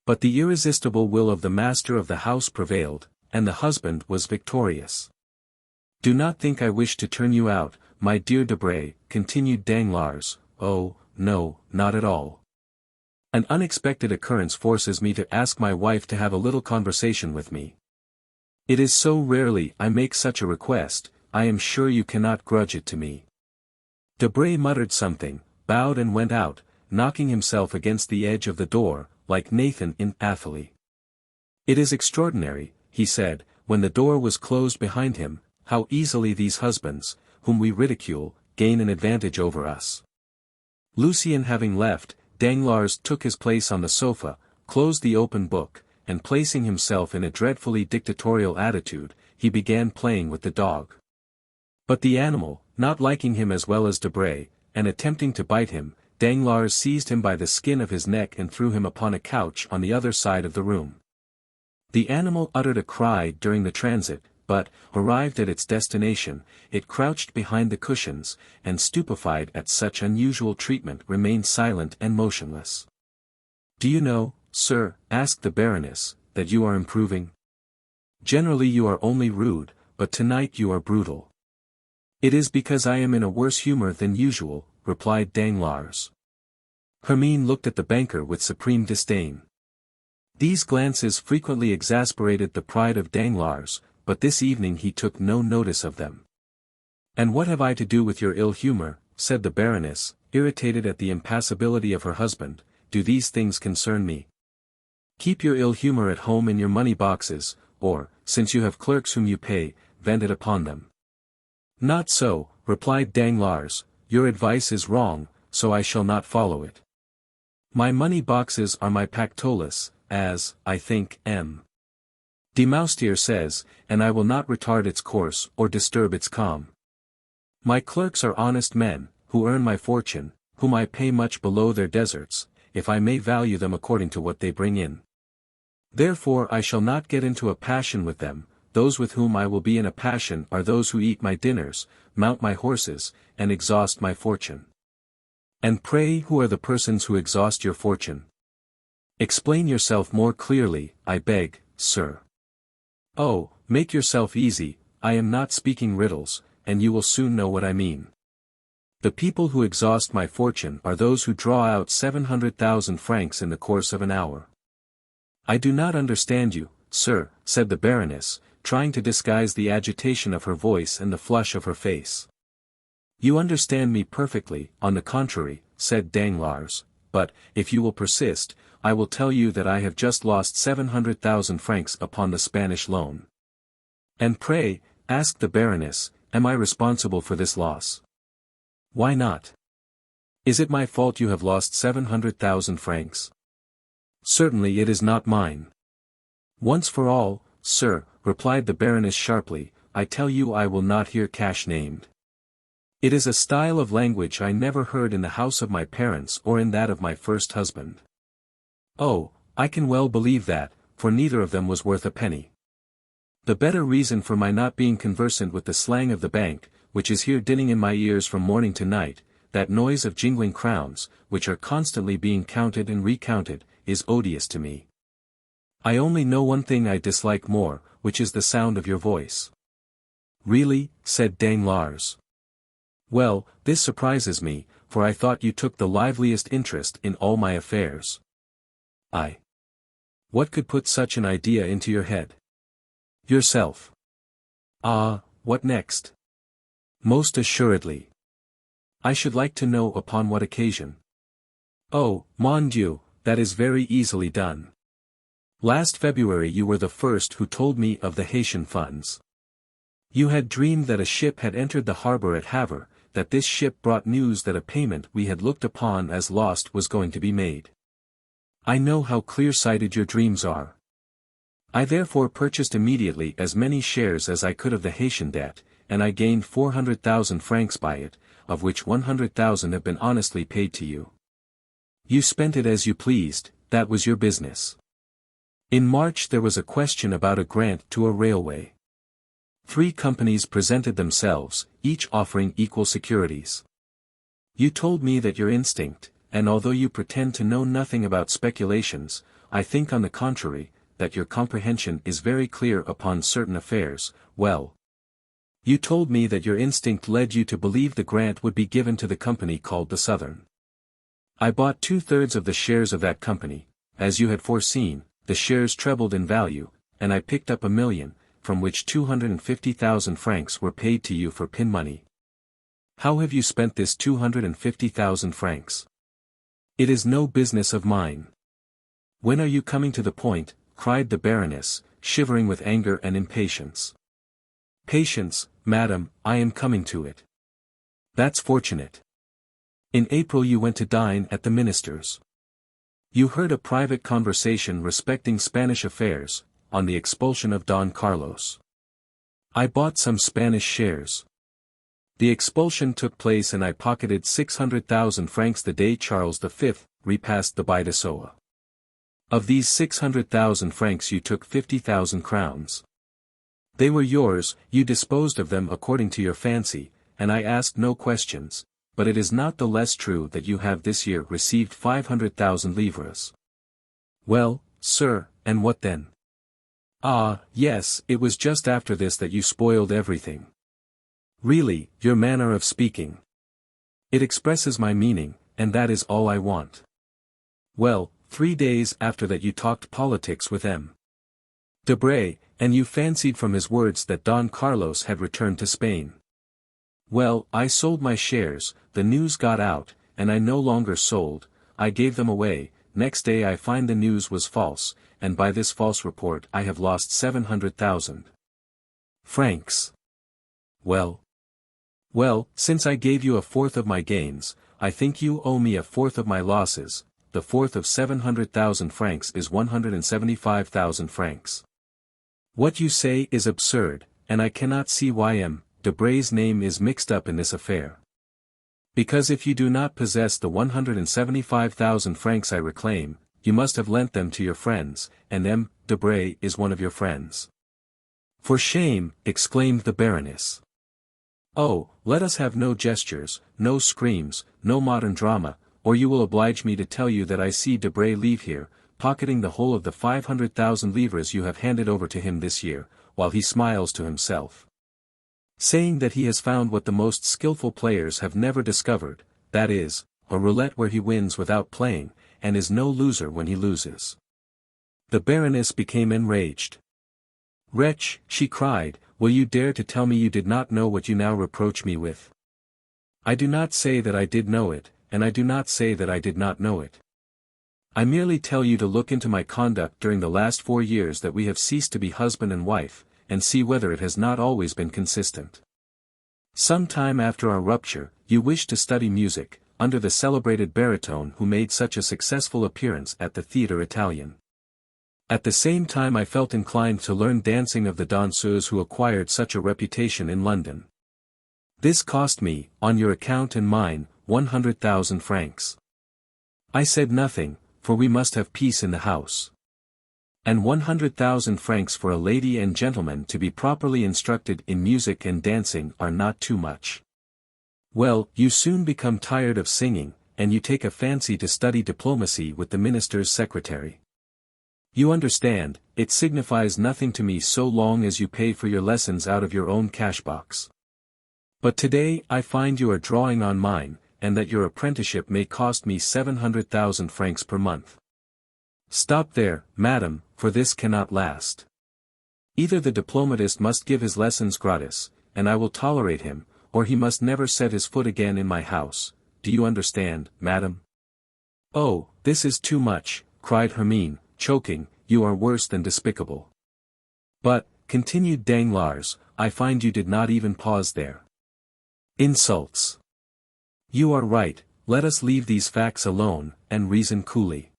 But the irresistible will of the master of the house prevailed, and the husband was victorious. Do not think I wish to turn you out, my dear Debray, continued Danglars, oh, no, not at all. An unexpected occurrence forces me to ask my wife to have a little conversation with me. It is so rarely I make such a request, I am sure you cannot grudge it to me. Debray muttered something, bowed and went out, knocking himself against the edge of the door, like Nathan in Athalie. It is extraordinary, he said, when the door was closed behind him, how easily these husbands, whom we ridicule, gain an advantage over us. Lucien having left, Danglars took his place on the sofa, closed the open book, and placing himself in a dreadfully dictatorial attitude, he began playing with the dog. But the animal, not liking him as well as Debray, and attempting to bite him, Danglars seized him by the skin of his neck and threw him upon a couch on the other side of the room. The animal uttered a cry during the transit, but, arrived at its destination, it crouched behind the cushions, and stupefied at such unusual treatment remained silent and motionless. Do you know, sir, asked the Baroness, that you are improving? Generally you are only rude, but tonight you are brutal. It is because I am in a worse humor than usual, replied Danglars. Hermine looked at the banker with supreme disdain. These glances frequently exasperated the pride of Danglars, but this evening he took no notice of them. "And what have I to do with your ill humor?" said the Baroness, irritated at the impassibility of her husband. "Do these things concern me? Keep your ill humor at home in your money boxes, or, since you have clerks whom you pay, vent it upon them." "Not so," replied Danglars, "your advice is wrong, so I shall not follow it. My money boxes are my pactolus, as, I think, M. de Moustier says, and I will not retard its course or disturb its calm. My clerks are honest men, who earn my fortune, whom I pay much below their deserts, if I may value them according to what they bring in. Therefore I shall not get into a passion with them. Those with whom I will be in a passion are those who eat my dinners, mount my horses, and exhaust my fortune." "And pray who are the persons who exhaust your fortune? Explain yourself more clearly, I beg, sir." "Oh, make yourself easy, I am not speaking riddles, and you will soon know what I mean. The people who exhaust my fortune are those who draw out 700,000 francs in the course of an hour." "I do not understand you, sir," said the Baroness, trying to disguise the agitation of her voice and the flush of her face. "You understand me perfectly, on the contrary," said Danglars, "but, if you will persist, I will tell you that I have just lost 700,000 francs upon the Spanish loan." "And pray," asked the Baroness, "am I responsible for this loss?" "Why not? Is it my fault you have lost 700,000 francs? Certainly it is not mine." "Once for all, sir," replied the Baroness sharply, "I tell you I will not hear cash named. It is a style of language I never heard in the house of my parents or in that of my first husband." "Oh, I can well believe that, for neither of them was worth a penny. The better reason for my not being conversant with the slang of the bank, which is here dinning in my ears from morning to night, that noise of jingling crowns, which are constantly being counted and recounted, is odious to me. I only know one thing I dislike more, which is the sound of your voice." "Really?" said Danglars. "Well, this surprises me, for I thought you took the liveliest interest in all my affairs." "I? What could put such an idea into your head?" "Yourself." "Ah, what next?" "Most assuredly. I should like to know upon what occasion." "Oh, mon Dieu, that is very easily done. Last February you were the first who told me of the Haitian funds. You had dreamed that a ship had entered the harbor at Havre, that this ship brought news that a payment we had looked upon as lost was going to be made. I know how clear-sighted your dreams are. I therefore purchased immediately as many shares as I could of the Haitian debt, and I gained 400,000 francs by it, of which 100,000 have been honestly paid to you. You spent it as you pleased, that was your business. In March there was a question about a grant to a railway. 3 companies presented themselves, each offering equal securities. You told me that your instinct, and although you pretend to know nothing about speculations, I think on the contrary, that your comprehension is very clear upon certain affairs, well. You told me that your instinct led you to believe the grant would be given to the company called the Southern. I bought 2/3 of the shares of that company, as you had foreseen, the shares trebled in value, and I picked up 1,000,000, from which 250,000 francs were paid to you for pin money. How have you spent this 250,000 francs? It is no business of mine." "When are you coming to the point?" cried the Baroness, shivering with anger and impatience. "Patience, madam, I am coming to it." "That's fortunate. In April you went to dine at the minister's. You heard a private conversation respecting Spanish affairs, on the expulsion of Don Carlos. I bought some Spanish shares. The expulsion took place and I pocketed 600,000 francs the day Charles V repassed the Bidasoa. Of these 600,000 francs you took 50,000 crowns. They were yours, you disposed of them according to your fancy, and I asked no questions, but it is not the less true that you have this year received 500,000 livres. Well, sir, and what then? Ah, yes, it was just after this that you spoiled everything. Really, your manner of speaking. It expresses my meaning, and that is all I want. Well, 3 days after that you talked politics with M. Debray, and you fancied from his words that Don Carlos had returned to Spain. Well, I sold my shares, the news got out, and I no longer sold, I gave them away, next day I find the news was false, and by this false report I have lost 700,000 francs. Well, since I gave you a fourth of my gains, I think you owe me a fourth of my losses, the fourth of 700,000 francs is 175,000 francs. What you say is absurd, and I cannot see why M. Debray's name is mixed up in this affair. Because if you do not possess the 175,000 francs I reclaim, you must have lent them to your friends, and M. Debray is one of your friends. For shame, exclaimed the Baroness. Oh, let us have no gestures, no screams, no modern drama, or you will oblige me to tell you that I see Debray leave here, pocketing the whole of the 500,000 livres you have handed over to him this year, while he smiles to himself, saying that he has found what the most skillful players have never discovered, that is, a roulette where he wins without playing, and is no loser when he loses. The Baroness became enraged. Wretch, she cried, will you dare to tell me you did not know what you now reproach me with? I do not say that I did know it, and I do not say that I did not know it. I merely tell you to look into my conduct during the last 4 years that we have ceased to be husband and wife, and see whether it has not always been consistent. Some time after our rupture, you wished to study music, under the celebrated baritone who made such a successful appearance at the Theatre Italien. At the same time I felt inclined to learn dancing of the danseuse who acquired such a reputation in London. This cost me, on your account and mine, 100,000 francs. I said nothing, for we must have peace in the house. And 100,000 francs for a lady and gentleman to be properly instructed in music and dancing are not too much. Well, you soon become tired of singing, and you take a fancy to study diplomacy with the minister's secretary. You understand, it signifies nothing to me so long as you pay for your lessons out of your own cash-box. But today I find you are drawing on mine, and that your apprenticeship may cost me 700,000 francs per month. Stop there, madam, for this cannot last. Either the diplomatist must give his lessons gratis, and I will tolerate him, or he must never set his foot again in my house. Do you understand, madam? Oh, this is too much, cried Hermine, choking, you are worse than despicable. But, continued Danglars, I find you did not even pause there. Insults. You are right, let us leave these facts alone, and reason coolly.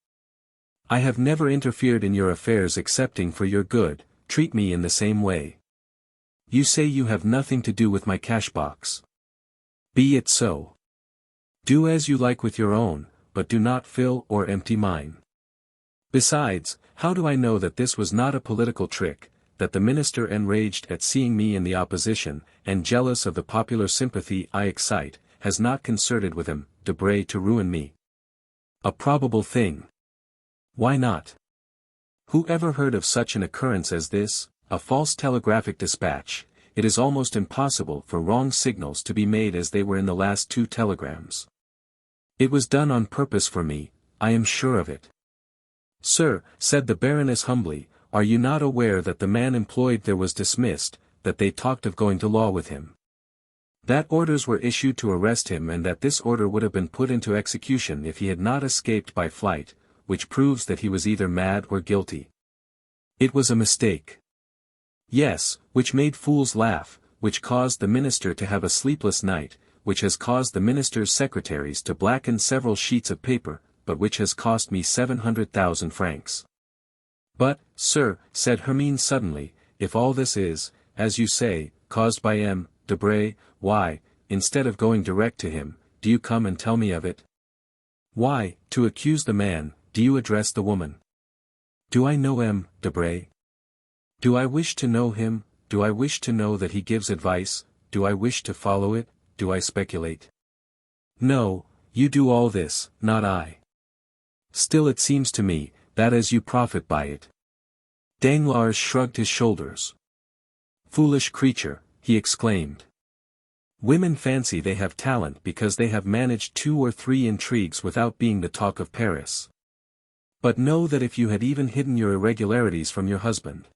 I have never interfered in your affairs excepting for your good, treat me in the same way. You say you have nothing to do with my cash-box. Be it so. Do as you like with your own, but do not fill or empty mine. Besides, how do I know that this was not a political trick, that the minister enraged at seeing me in the opposition, and jealous of the popular sympathy I excite, has not concerted with him, Debray to ruin me? A probable thing. Why not? Who ever heard of such an occurrence as this, a false telegraphic dispatch? It is almost impossible for wrong signals to be made as they were in the last 2 telegrams. It was done on purpose for me, I am sure of it. Sir, said the Baroness humbly, are you not aware that the man employed there was dismissed, that they talked of going to law with him? That orders were issued to arrest him and that this order would have been put into execution if he had not escaped by flight, which proves that he was either mad or guilty. It was a mistake. Yes, which made fools laugh, which caused the minister to have a sleepless night, which has caused the minister's secretaries to blacken several sheets of paper, but which has cost me 700,000 francs. But, sir, said Hermine suddenly, if all this is, as you say, caused by M. Debray, why, instead of going direct to him, do you come and tell me of it? Why, to accuse the man, do you address the woman? Do I know M. Debray? Do I wish to know him? Do I wish to know that he gives advice? Do I wish to follow it? Do I speculate? No, you do all this, not I. Still it seems to me, that as you profit by it. Danglars shrugged his shoulders. Foolish creature, he exclaimed. Women fancy they have talent because they have managed 2 or 3 intrigues without being the talk of Paris. But know that if you had even hidden your irregularities from your husband,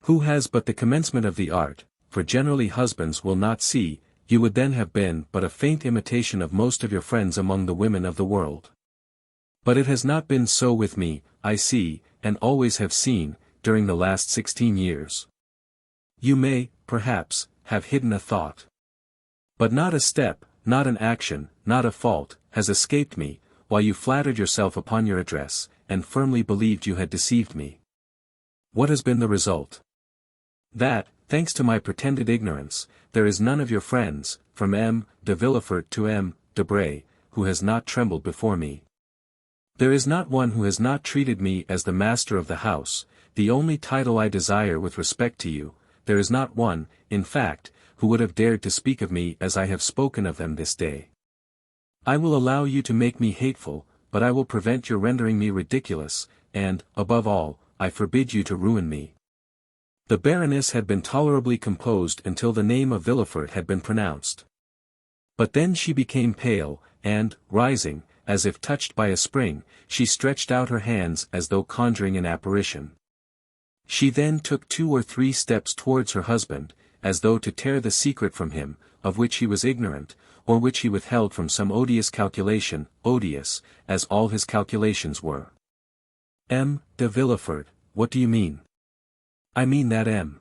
who has but the commencement of the art, for generally husbands will not see, you would then have been but a faint imitation of most of your friends among the women of the world. But it has not been so with me, I see, and always have seen, during the last 16 years. You may, perhaps, have hidden a thought. But not a step, not an action, not a fault, has escaped me, while you flattered yourself upon your address, and firmly believed you had deceived me. What has been the result? That, thanks to my pretended ignorance, there is none of your friends, from M. de Villefort to M. Debray, who has not trembled before me. There is not one who has not treated me as the master of the house, the only title I desire with respect to you. There is not one, in fact, who would have dared to speak of me as I have spoken of them this day. I will allow you to make me hateful, but I will prevent your rendering me ridiculous, and, above all, I forbid you to ruin me. The Baroness had been tolerably composed until the name of Villefort had been pronounced. But then she became pale, and, rising, as if touched by a spring, she stretched out her hands as though conjuring an apparition. She then took 2 or 3 steps towards her husband, as though to tear the secret from him, of which he was ignorant, or which he withheld from some odious calculation, odious, as all his calculations were. M. de Villefort, what do you mean? I mean that M.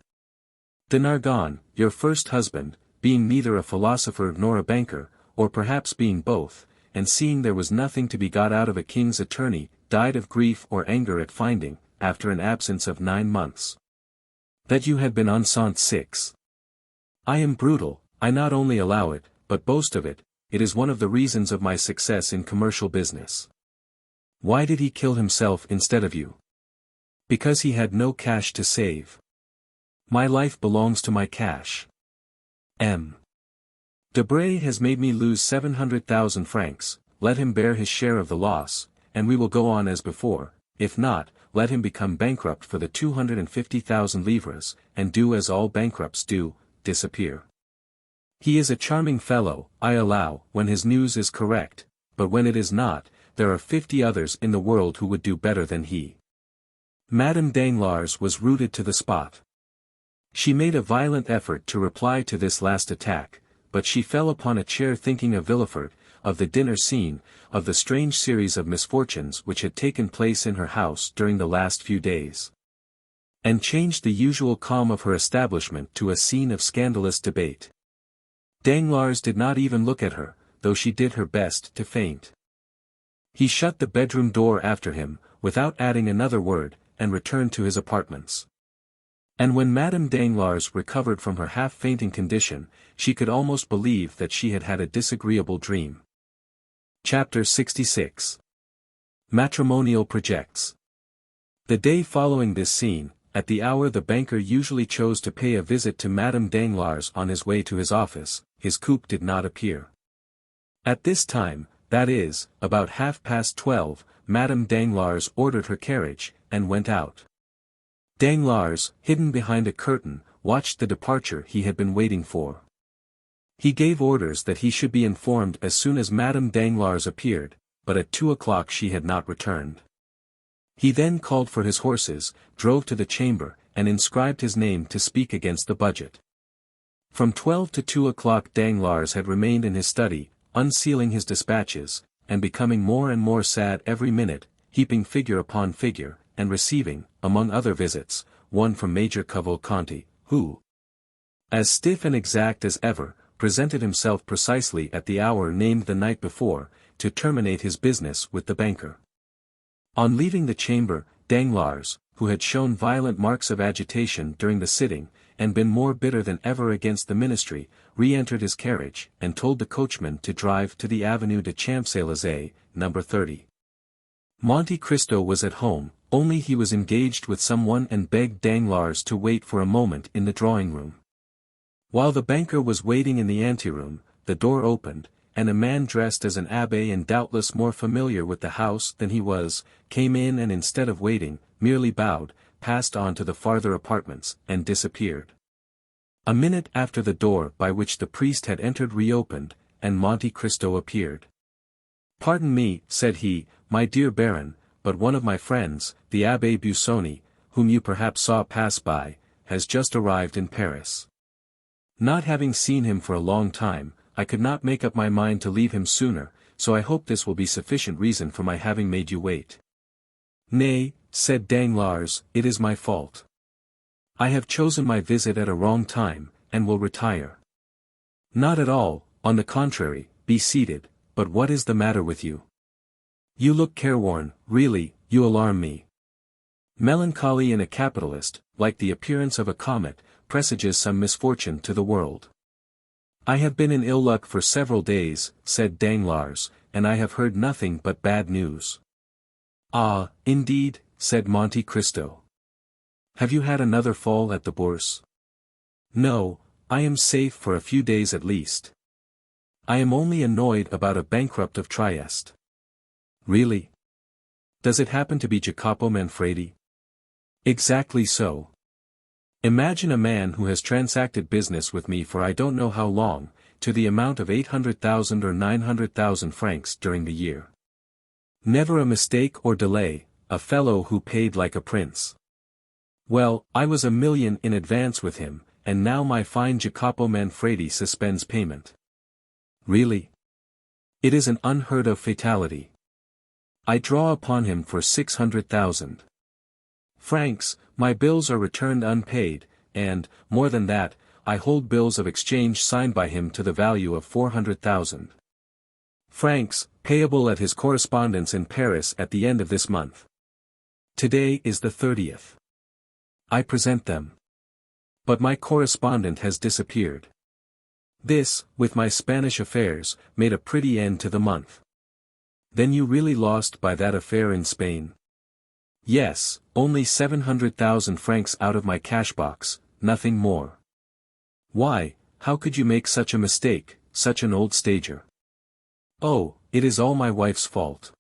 de Nargonne, your first husband, being neither a philosopher nor a banker, or perhaps being both, and seeing there was nothing to be got out of a king's attorney, died of grief or anger at finding, after an absence of 9 months, that you had been enceinte 6. I am brutal, I not only allow it, but boast of it. It is one of the reasons of my success in commercial business. Why did he kill himself instead of you? Because he had no cash to save. My life belongs to my cash. M. Debray has made me lose 700,000 francs, let him bear his share of the loss, and we will go on as before. If not, let him become bankrupt for the 250,000 livres, and do as all bankrupts do, disappear. He is a charming fellow, I allow, when his news is correct, but when it is not, there are 50 others in the world who would do better than he. Madame Danglars was rooted to the spot. She made a violent effort to reply to this last attack, but she fell upon a chair thinking of Villefort, of the dinner scene, of the strange series of misfortunes which had taken place in her house during the last few days, and changed the usual calm of her establishment to a scene of scandalous debate. Danglars did not even look at her, though she did her best to faint. He shut the bedroom door after him, without adding another word, and returned to his apartments. And when Madame Danglars recovered from her half-fainting condition, she could almost believe that she had had a disagreeable dream. Chapter 66. Matrimonial Projects. The day following this scene, at the hour the banker usually chose to pay a visit to Madame Danglars on his way to his office, his coupe did not appear. At this time, that is, about 12:30, Madame Danglars ordered her carriage, and went out. Danglars, hidden behind a curtain, watched the departure he had been waiting for. He gave orders that he should be informed as soon as Madame Danglars appeared, but at 2 o'clock she had not returned. He then called for his horses, drove to the chamber, and inscribed his name to speak against the budget. From 12 to 2 o'clock Danglars had remained in his study, unsealing his dispatches, and becoming more and more sad every minute, heaping figure upon figure, and receiving, among other visits, one from Major Cavalcanti, who, as stiff and exact as ever, presented himself precisely at the hour named the night before, to terminate his business with the banker. On leaving the chamber, Danglars, who had shown violent marks of agitation during the sitting, and been more bitter than ever against the ministry, re-entered his carriage, and told the coachman to drive to the Avenue de Champs-Élysées, number 30. Monte Cristo was at home, only he was engaged with someone and begged Danglars to wait for a moment in the drawing-room. While the banker was waiting in the anteroom, the door opened, and a man dressed as an abbé and doubtless more familiar with the house than he was, came in and instead of waiting, merely bowed, passed on to the farther apartments, and disappeared. A minute after the door by which the priest had entered reopened, and Monte Cristo appeared. "Pardon me," said he, "my dear Baron, but one of my friends, the Abbé Busoni, whom you perhaps saw pass by, has just arrived in Paris." Not having seen him for a long time, I could not make up my mind to leave him sooner, so I hope this will be sufficient reason for my having made you wait. Nay, said Danglars, it is my fault. I have chosen my visit at a wrong time, and will retire. Not at all, on the contrary, be seated, but what is the matter with you? You look careworn, really, you alarm me. Melancholy in a capitalist, like the appearance of a comet, presages some misfortune to the world. I have been in ill luck for several days, said Danglars, and I have heard nothing but bad news. Ah, indeed, said Monte Cristo. Have you had another fall at the Bourse? No, I am safe for a few days at least. I am only annoyed about a bankrupt of Trieste. Really? Does it happen to be Jacopo Manfredi? Exactly so. Imagine a man who has transacted business with me for I don't know how long, to the amount of 800,000 or 900,000 francs during the year. Never a mistake or delay, a fellow who paid like a prince. Well, I was 1 million in advance with him, and now my fine Jacopo Manfredi suspends payment. Really? It is an unheard of fatality. I draw upon him for 600,000 francs, my bills are returned unpaid, and, more than that, I hold bills of exchange signed by him to the value of 400,000 francs, payable at his correspondence in Paris at the end of this month. Today is the 30th. I present them. But my correspondent has disappeared. This, with my Spanish affairs, made a pretty end to the month. Then you really lost by that affair in Spain? Yes, only 700,000 francs out of my cash box, nothing more. Why, how could you make such a mistake, such an old stager? Oh, it is all my wife's fault.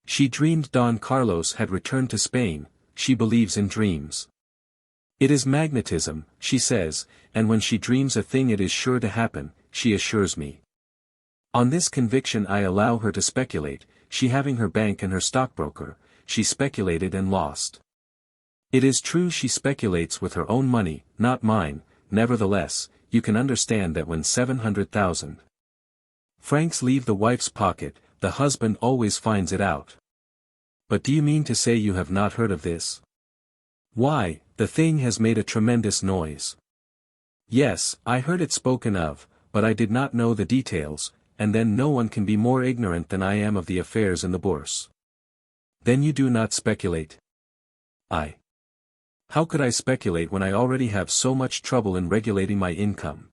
She dreamed Don Carlos had returned to Spain, she believes in dreams. It is magnetism, she says, and when she dreams a thing it is sure to happen, she assures me. On this conviction I allow her to speculate, she having her bank and her stockbroker, she speculated and lost. It is true she speculates with her own money, not mine, nevertheless, you can understand that when 700,000 francs leave the wife's pocket, the husband always finds it out. But do you mean to say you have not heard of this? Why, the thing has made a tremendous noise. Yes, I heard it spoken of, but I did not know the details, and then no one can be more ignorant than I am of the affairs in the Bourse. Then you do not speculate? How could I speculate when I already have so much trouble in regulating my income?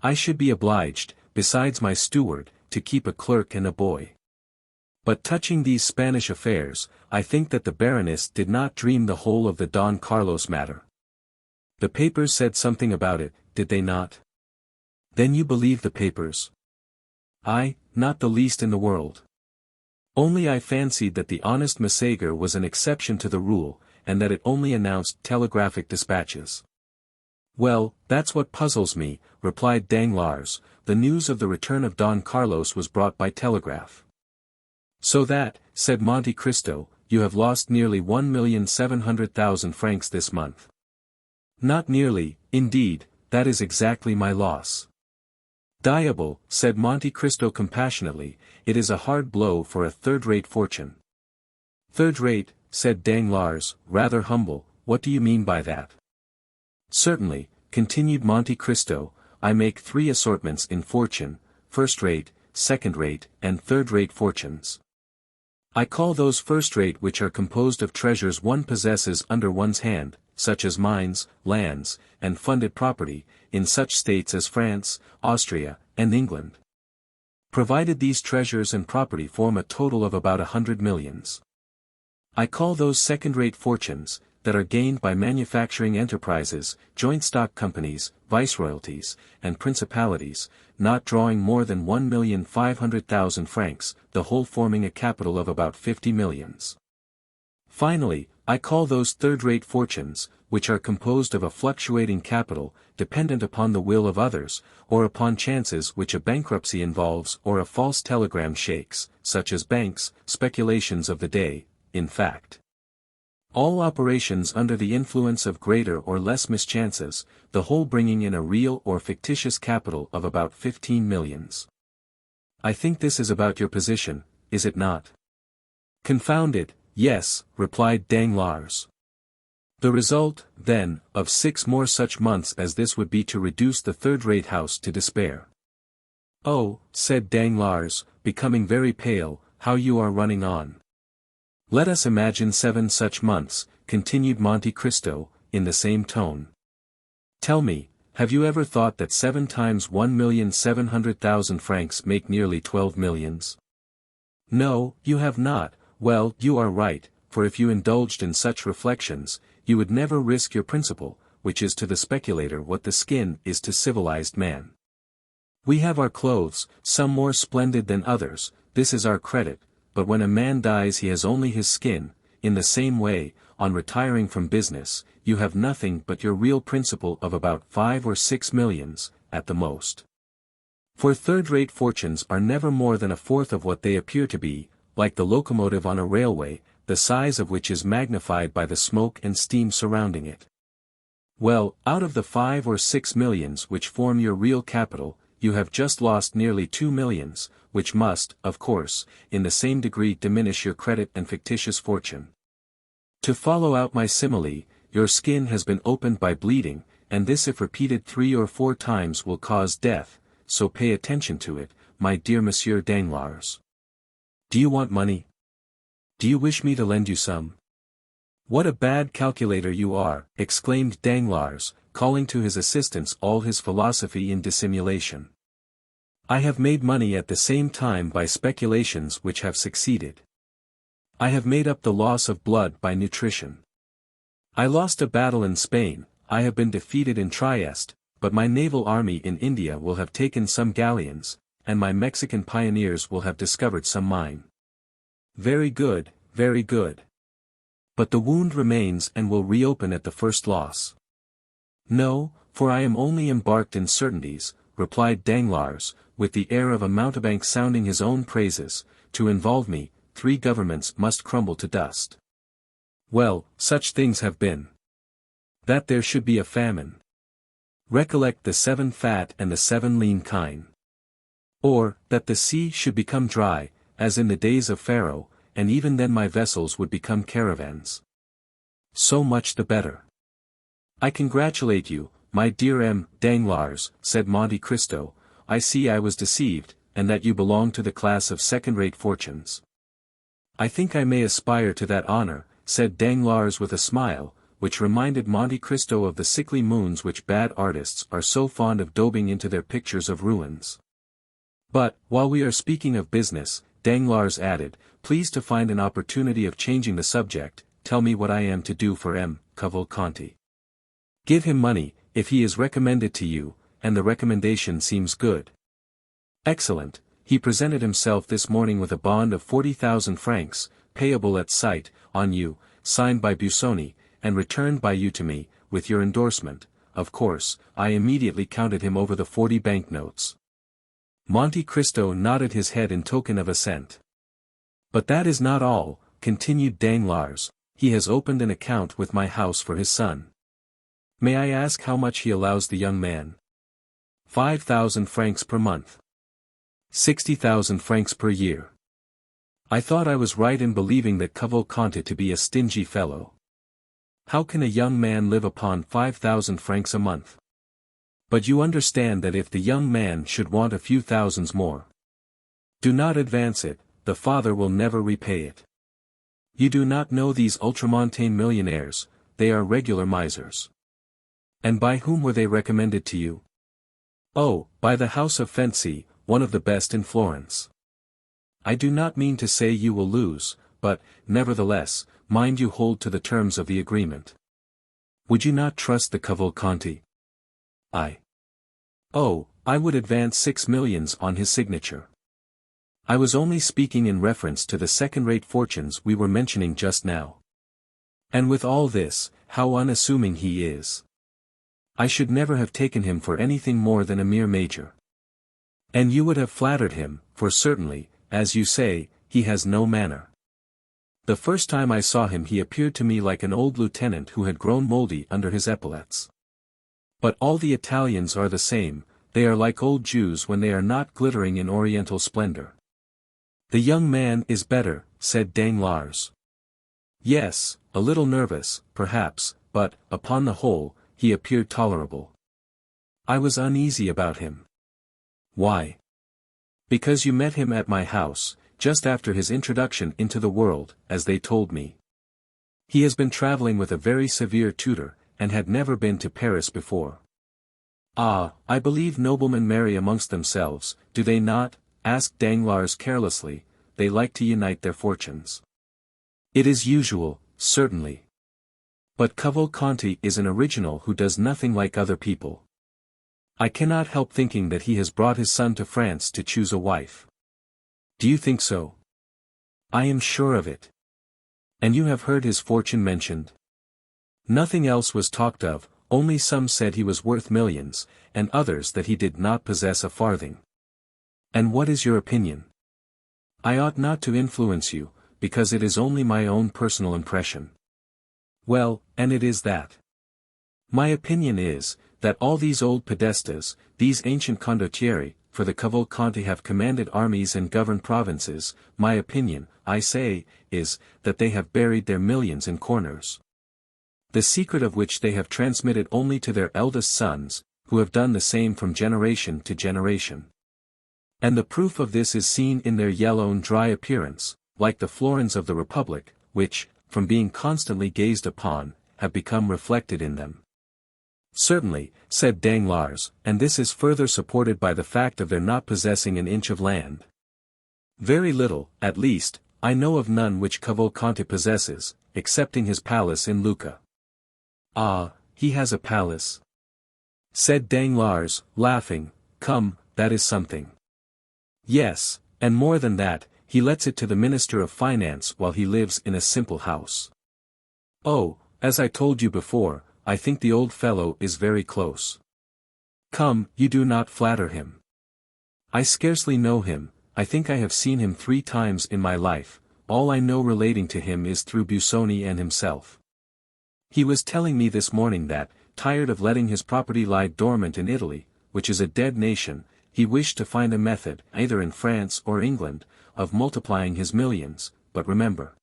I should be obliged, besides my steward, to keep a clerk and a boy. But touching these Spanish affairs, I think that the Baroness did not dream the whole of the Don Carlos matter. The papers said something about it, did they not? Then you believe the papers? Not the least in the world. Only I fancied that the honest Messager was an exception to the rule, and that it only announced telegraphic dispatches. Well, that's what puzzles me, replied Danglars, the news of the return of Don Carlos was brought by telegraph. So that, said Monte Cristo, you have lost nearly 1,700,000 francs this month. Not nearly, indeed, that is exactly my loss. Diable, said Monte Cristo compassionately, it is a hard blow for a third-rate fortune. Third-rate, said Danglars, rather humble, what do you mean by that? Certainly, continued Monte Cristo, I make 3 assortments in fortune, first-rate, second-rate, and third-rate fortunes. I call those first-rate which are composed of treasures one possesses under one's hand, such as mines, lands, and funded property, in such states as France, Austria, and England. Provided these treasures and property form a total of about 100 millions. I call those second-rate fortunes, that are gained by manufacturing enterprises, joint stock companies, viceroyalties, and principalities, not drawing more than 1,500,000 francs, the whole forming a capital of about 50 millions. Finally, I call those third-rate fortunes, which are composed of a fluctuating capital, dependent upon the will of others, or upon chances which a bankruptcy involves or a false telegram shakes, such as banks, speculations of the day, in fact. All operations under the influence of greater or less mischances, the whole bringing in a real or fictitious capital of about 15 millions. I think this is about your position, is it not? Confound it, yes, replied Danglars. The result, then, of 6 more such months as this would be to reduce the third-rate house to despair. Oh, said Danglars, becoming very pale, how you are running on. Let us imagine 7 such months, continued Monte Cristo, in the same tone. Tell me, have you ever thought that 7 times 1,700,000 francs make nearly 12 millions? No, you have not. Well, you are right, for if you indulged in such reflections, you would never risk your principal, which is to the speculator what the skin is to civilized man. We have our clothes, some more splendid than others, this is our credit, but when a man dies he has only his skin. In the same way, on retiring from business, you have nothing but your real principal of about 5 or 6 millions, at the most. For third-rate fortunes are never more than a fourth of what they appear to be, like the locomotive on a railway, the size of which is magnified by the smoke and steam surrounding it. Well, out of the 5 or 6 millions which form your real capital, you have just lost nearly 2 millions, which must, of course, in the same degree diminish your credit and fictitious fortune. To follow out my simile, your skin has been opened by bleeding, and this if repeated 3 or 4 times will cause death, so pay attention to it, my dear Monsieur Danglars. Do you want money? Do you wish me to lend you some? What a bad calculator you are, exclaimed Danglars, calling to his assistance all his philosophy in dissimulation. I have made money at the same time by speculations which have succeeded. I have made up the loss of blood by nutrition. I lost a battle in Spain, I have been defeated in Trieste, but my naval army in India will have taken some galleons, and my Mexican pioneers will have discovered some mine. Very good, very good. But the wound remains and will reopen at the first loss. No, for I am only embarked in certainties, replied Danglars, with the air of a mountebank sounding his own praises. To involve me, 3 governments must crumble to dust. Well, such things have been. That there should be a famine. Recollect the 7 fat and the 7 lean kine. Or, that the sea should become dry, as in the days of Pharaoh, and even then my vessels would become caravans. So much the better. I congratulate you, my dear M. Danglars, said Monte Cristo. I see I was deceived, and that you belong to the class of second-rate fortunes. I think I may aspire to that honor, said Danglars with a smile, which reminded Monte Cristo of the sickly moons which bad artists are so fond of daubing into their pictures of ruins. But, while we are speaking of business, Danglars added, please to find an opportunity of changing the subject, tell me what I am to do for M. Cavalcanti. Give him money, if he is recommended to you, and the recommendation seems good. Excellent, he presented himself this morning with a bond of 40,000 francs, payable at sight, on you, signed by Busoni, and returned by you to me, with your endorsement. Of course, I immediately counted him over the 40 banknotes. Monte Cristo nodded his head in token of assent. But that is not all, continued Danglars, he has opened an account with my house for his son. May I ask how much he allows the young man? 5,000 francs per month. 60,000 francs per year. I thought I was right in believing that Cavalcanti to be a stingy fellow. How can a young man live upon 5,000 francs a month? But you understand that if the young man should want a few thousands more, do not advance it, the father will never repay it. You do not know these ultramontane millionaires, they are regular misers. And by whom were they recommended to you? Oh, by the house of Fenci, one of the best in Florence. I do not mean to say you will lose, but, nevertheless, mind you hold to the terms of the agreement. Would you not trust the Cavalcanti? Oh, I would advance 6 millions on his signature. I was only speaking in reference to the second-rate fortunes we were mentioning just now. And with all this, how unassuming he is. I should never have taken him for anything more than a mere major. And you would have flattered him, for certainly, as you say, he has no manner. The first time I saw him he appeared to me like an old lieutenant who had grown mouldy under his epaulets. But all the Italians are the same, they are like old Jews when they are not glittering in oriental splendor. The young man is better, said Danglars. Yes, a little nervous, perhaps, but, upon the whole, he appeared tolerable. I was uneasy about him. Why? Because you met him at my house, just after his introduction into the world, as they told me. He has been traveling with a very severe tutor, and had never been to Paris before. Ah, I believe noblemen marry amongst themselves, do they not? Asked Danglars carelessly. They like to unite their fortunes. It is usual, certainly. But Cavalcanti is an original who does nothing like other people. I cannot help thinking that he has brought his son to France to choose a wife. Do you think so? I am sure of it. And you have heard his fortune mentioned? Nothing else was talked of, only some said he was worth millions, and others that he did not possess a farthing. And what is your opinion? I ought not to influence you, because it is only my own personal impression. Well, and it is that. My opinion is, that all these old podestas, these ancient condottieri, for the Cavalcanti have commanded armies and governed provinces, my opinion, I say, is, that they have buried their millions in corners. The secret of which they have transmitted only to their eldest sons, who have done the same from generation to generation. And the proof of this is seen in their yellow and dry appearance, like the florins of the Republic, which, from being constantly gazed upon, have become reflected in them. Certainly, said Danglars, and this is further supported by the fact of their not possessing an inch of land. Very little, at least, I know of none which Cavalcanti possesses, excepting his palace in Lucca. Ah, he has a palace? Said Danglars, laughing. Come, that is something. Yes, and more than that, he lets it to the Minister of Finance while he lives in a simple house. Oh, as I told you before, I think the old fellow is very close. Come, you do not flatter him. I scarcely know him, I think I have seen him 3 times in my life, all I know relating to him is through Busoni and himself. He was telling me this morning that, tired of letting his property lie dormant in Italy, which is a dead nation, he wished to find a method, either in France or England, of multiplying his millions, but remember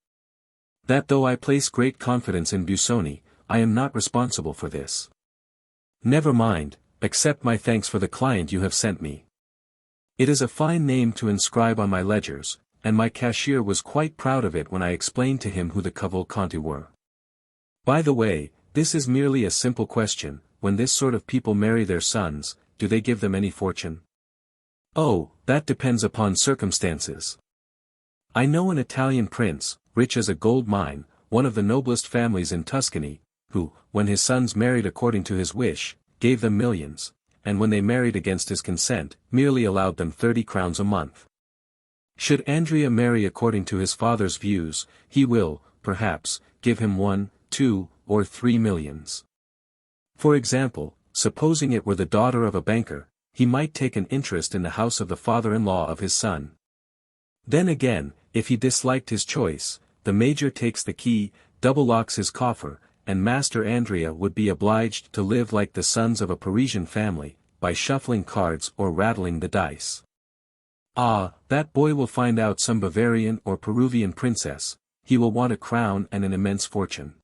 that though I place great confidence in Busoni, I am not responsible for this. Never mind, accept my thanks for the client you have sent me. It is a fine name to inscribe on my ledgers, and my cashier was quite proud of it when I explained to him who the Cavalcanti were. By the way, this is merely a simple question, when this sort of people marry their sons, do they give them any fortune? Oh, that depends upon circumstances. I know an Italian prince, rich as a gold mine, one of the noblest families in Tuscany, who, when his sons married according to his wish, gave them millions, and when they married against his consent, merely allowed them 30 crowns a month. Should Andrea marry according to his father's views, he will, perhaps, give him 1, 2, or 3 millions. For example, supposing it were the daughter of a banker, he might take an interest in the house of the father-in-law of his son. Then again, if he disliked his choice, the major takes the key, double-locks his coffer, and Master Andrea would be obliged to live like the sons of a Parisian family, by shuffling cards or rattling the dice. Ah, that boy will find out some Bavarian or Peruvian princess, he will want a crown and an immense fortune.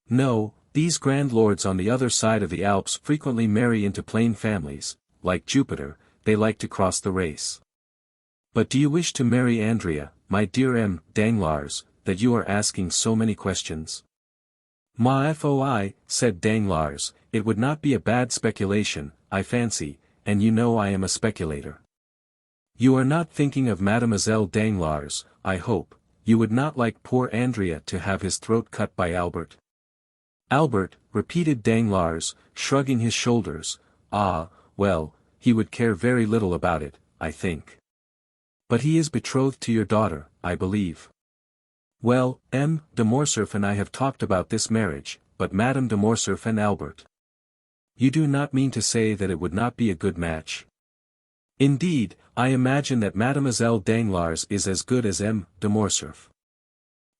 No, these grand lords on the other side of the Alps frequently marry into plain families, like Jupiter, they like to cross the race. But do you wish to marry Andrea, my dear M. Danglars, that you are asking so many questions? Ma foi, said Danglars, it would not be a bad speculation, I fancy, and you know I am a speculator. You are not thinking of Mademoiselle Danglars, I hope, you would not like poor Andrea to have his throat cut by Albert? Albert, repeated Danglars, shrugging his shoulders, ah, well, he would care very little about it, I think. But he is betrothed to your daughter, I believe. Well, M. de Morcerf and I have talked about this marriage, but Madame de Morcerf and Albert. You do not mean to say that it would not be a good match? Indeed, I imagine that Mademoiselle Danglars is as good as M. de Morcerf.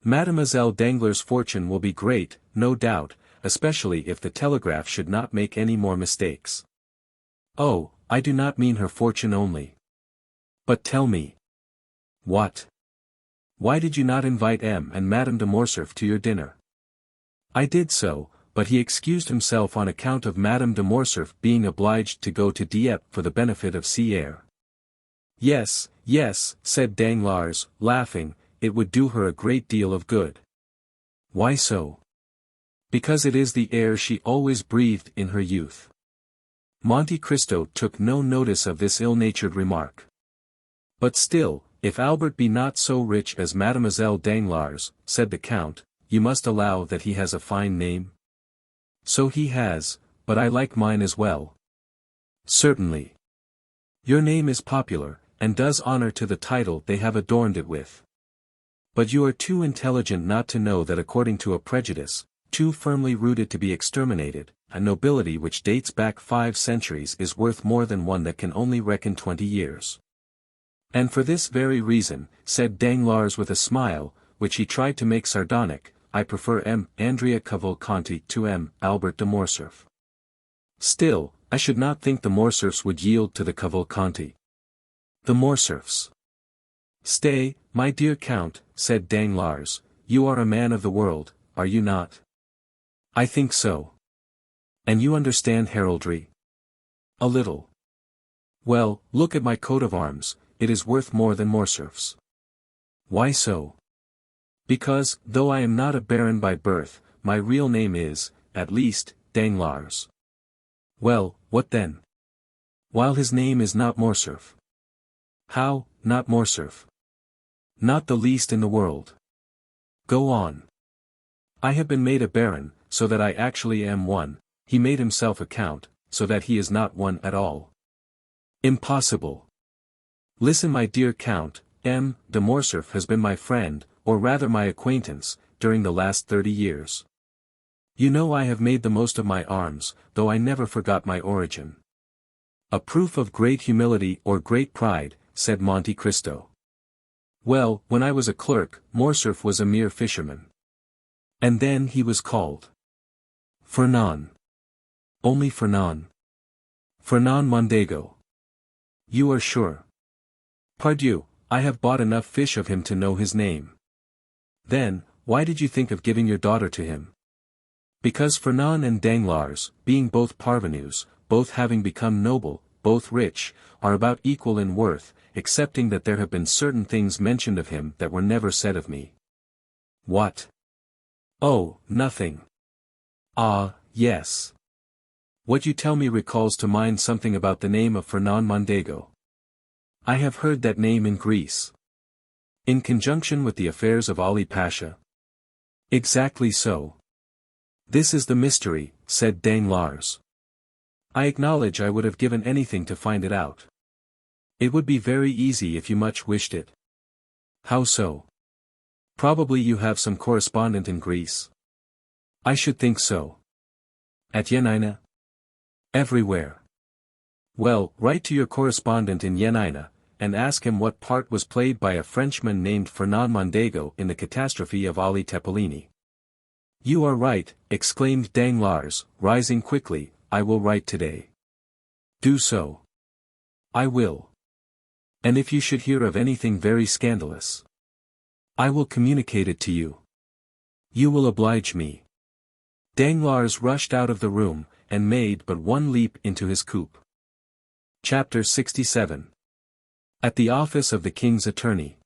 Mademoiselle Danglars' fortune will be great, no doubt, especially if the Telegraph should not make any more mistakes. Oh, I do not mean her fortune only. But tell me. What? Why did you not invite M. and Madame de Morcerf to your dinner? I did so, but he excused himself on account of Madame de Morcerf being obliged to go to Dieppe for the benefit of sea air. Yes, yes, said Danglars, laughing, it would do her a great deal of good. Why so? Because it is the air she always breathed in her youth. Monte Cristo took no notice of this ill-natured remark. But still, if Albert be not so rich as Mademoiselle Danglars, said the Count, you must allow that he has a fine name? So he has, but I like mine as well. Certainly. Your name is popular, and does honor to the title they have adorned it with. But you are too intelligent not to know that according to a prejudice, too firmly rooted to be exterminated, a nobility which dates back 5 centuries is worth more than one that can only reckon 20 years. And for this very reason, said Danglars with a smile, which he tried to make sardonic, I prefer M. Andrea Cavalcanti to M. Albert de Morcerf. Still, I should not think the Morcerfs would yield to the Cavalcanti. The Morcerfs. Stay, my dear Count, said Danglars, you are a man of the world, are you not? I think so. And you understand heraldry? A little. Well, look at my coat of arms, it is worth more than Morcerf's. Why so? Because, though I am not a baron by birth, my real name is, at least, Danglars. Well, what then? While his name is not Morcerf. How, not Morcerf? Not the least in the world. Go on. I have been made a baron, so that I actually am one, he made himself a count, so that he is not one at all. Impossible. Listen, my dear Count, M. de Morcerf has been my friend, or rather my acquaintance, during the last 30 years. You know I have made the most of my arms, though I never forgot my origin. A proof of great humility or great pride, said Monte Cristo. Well, when I was a clerk, Morcerf was a mere fisherman. And then he was called Fernand. Only Fernand. Fernand Mondego. You are sure? Pardieu, I have bought enough fish of him to know his name. Then, why did you think of giving your daughter to him? Because Fernand and Danglars, being both parvenus, both having become noble, both rich, are about equal in worth, excepting that there have been certain things mentioned of him that were never said of me. What? Oh, nothing. Ah, yes. What you tell me recalls to mind something about the name of Fernand Mondego. I have heard that name in Greece. In conjunction with the affairs of Ali Pasha? Exactly so. This is the mystery, said Danglars. I acknowledge I would have given anything to find it out. It would be very easy if you much wished it. How so? Probably you have some correspondent in Greece. I should think so. At Yanina? Everywhere. Well, write to your correspondent in Yanina, and ask him what part was played by a Frenchman named Fernand Mondego in the catastrophe of Ali Tepelini. You are right, exclaimed Danglars, rising quickly, I will write today. Do so. I will. And if you should hear of anything very scandalous, I will communicate it to you. You will oblige me. Danglars rushed out of the room, and made but one leap into his coupe. Chapter 67. At the office of the King's Attorney.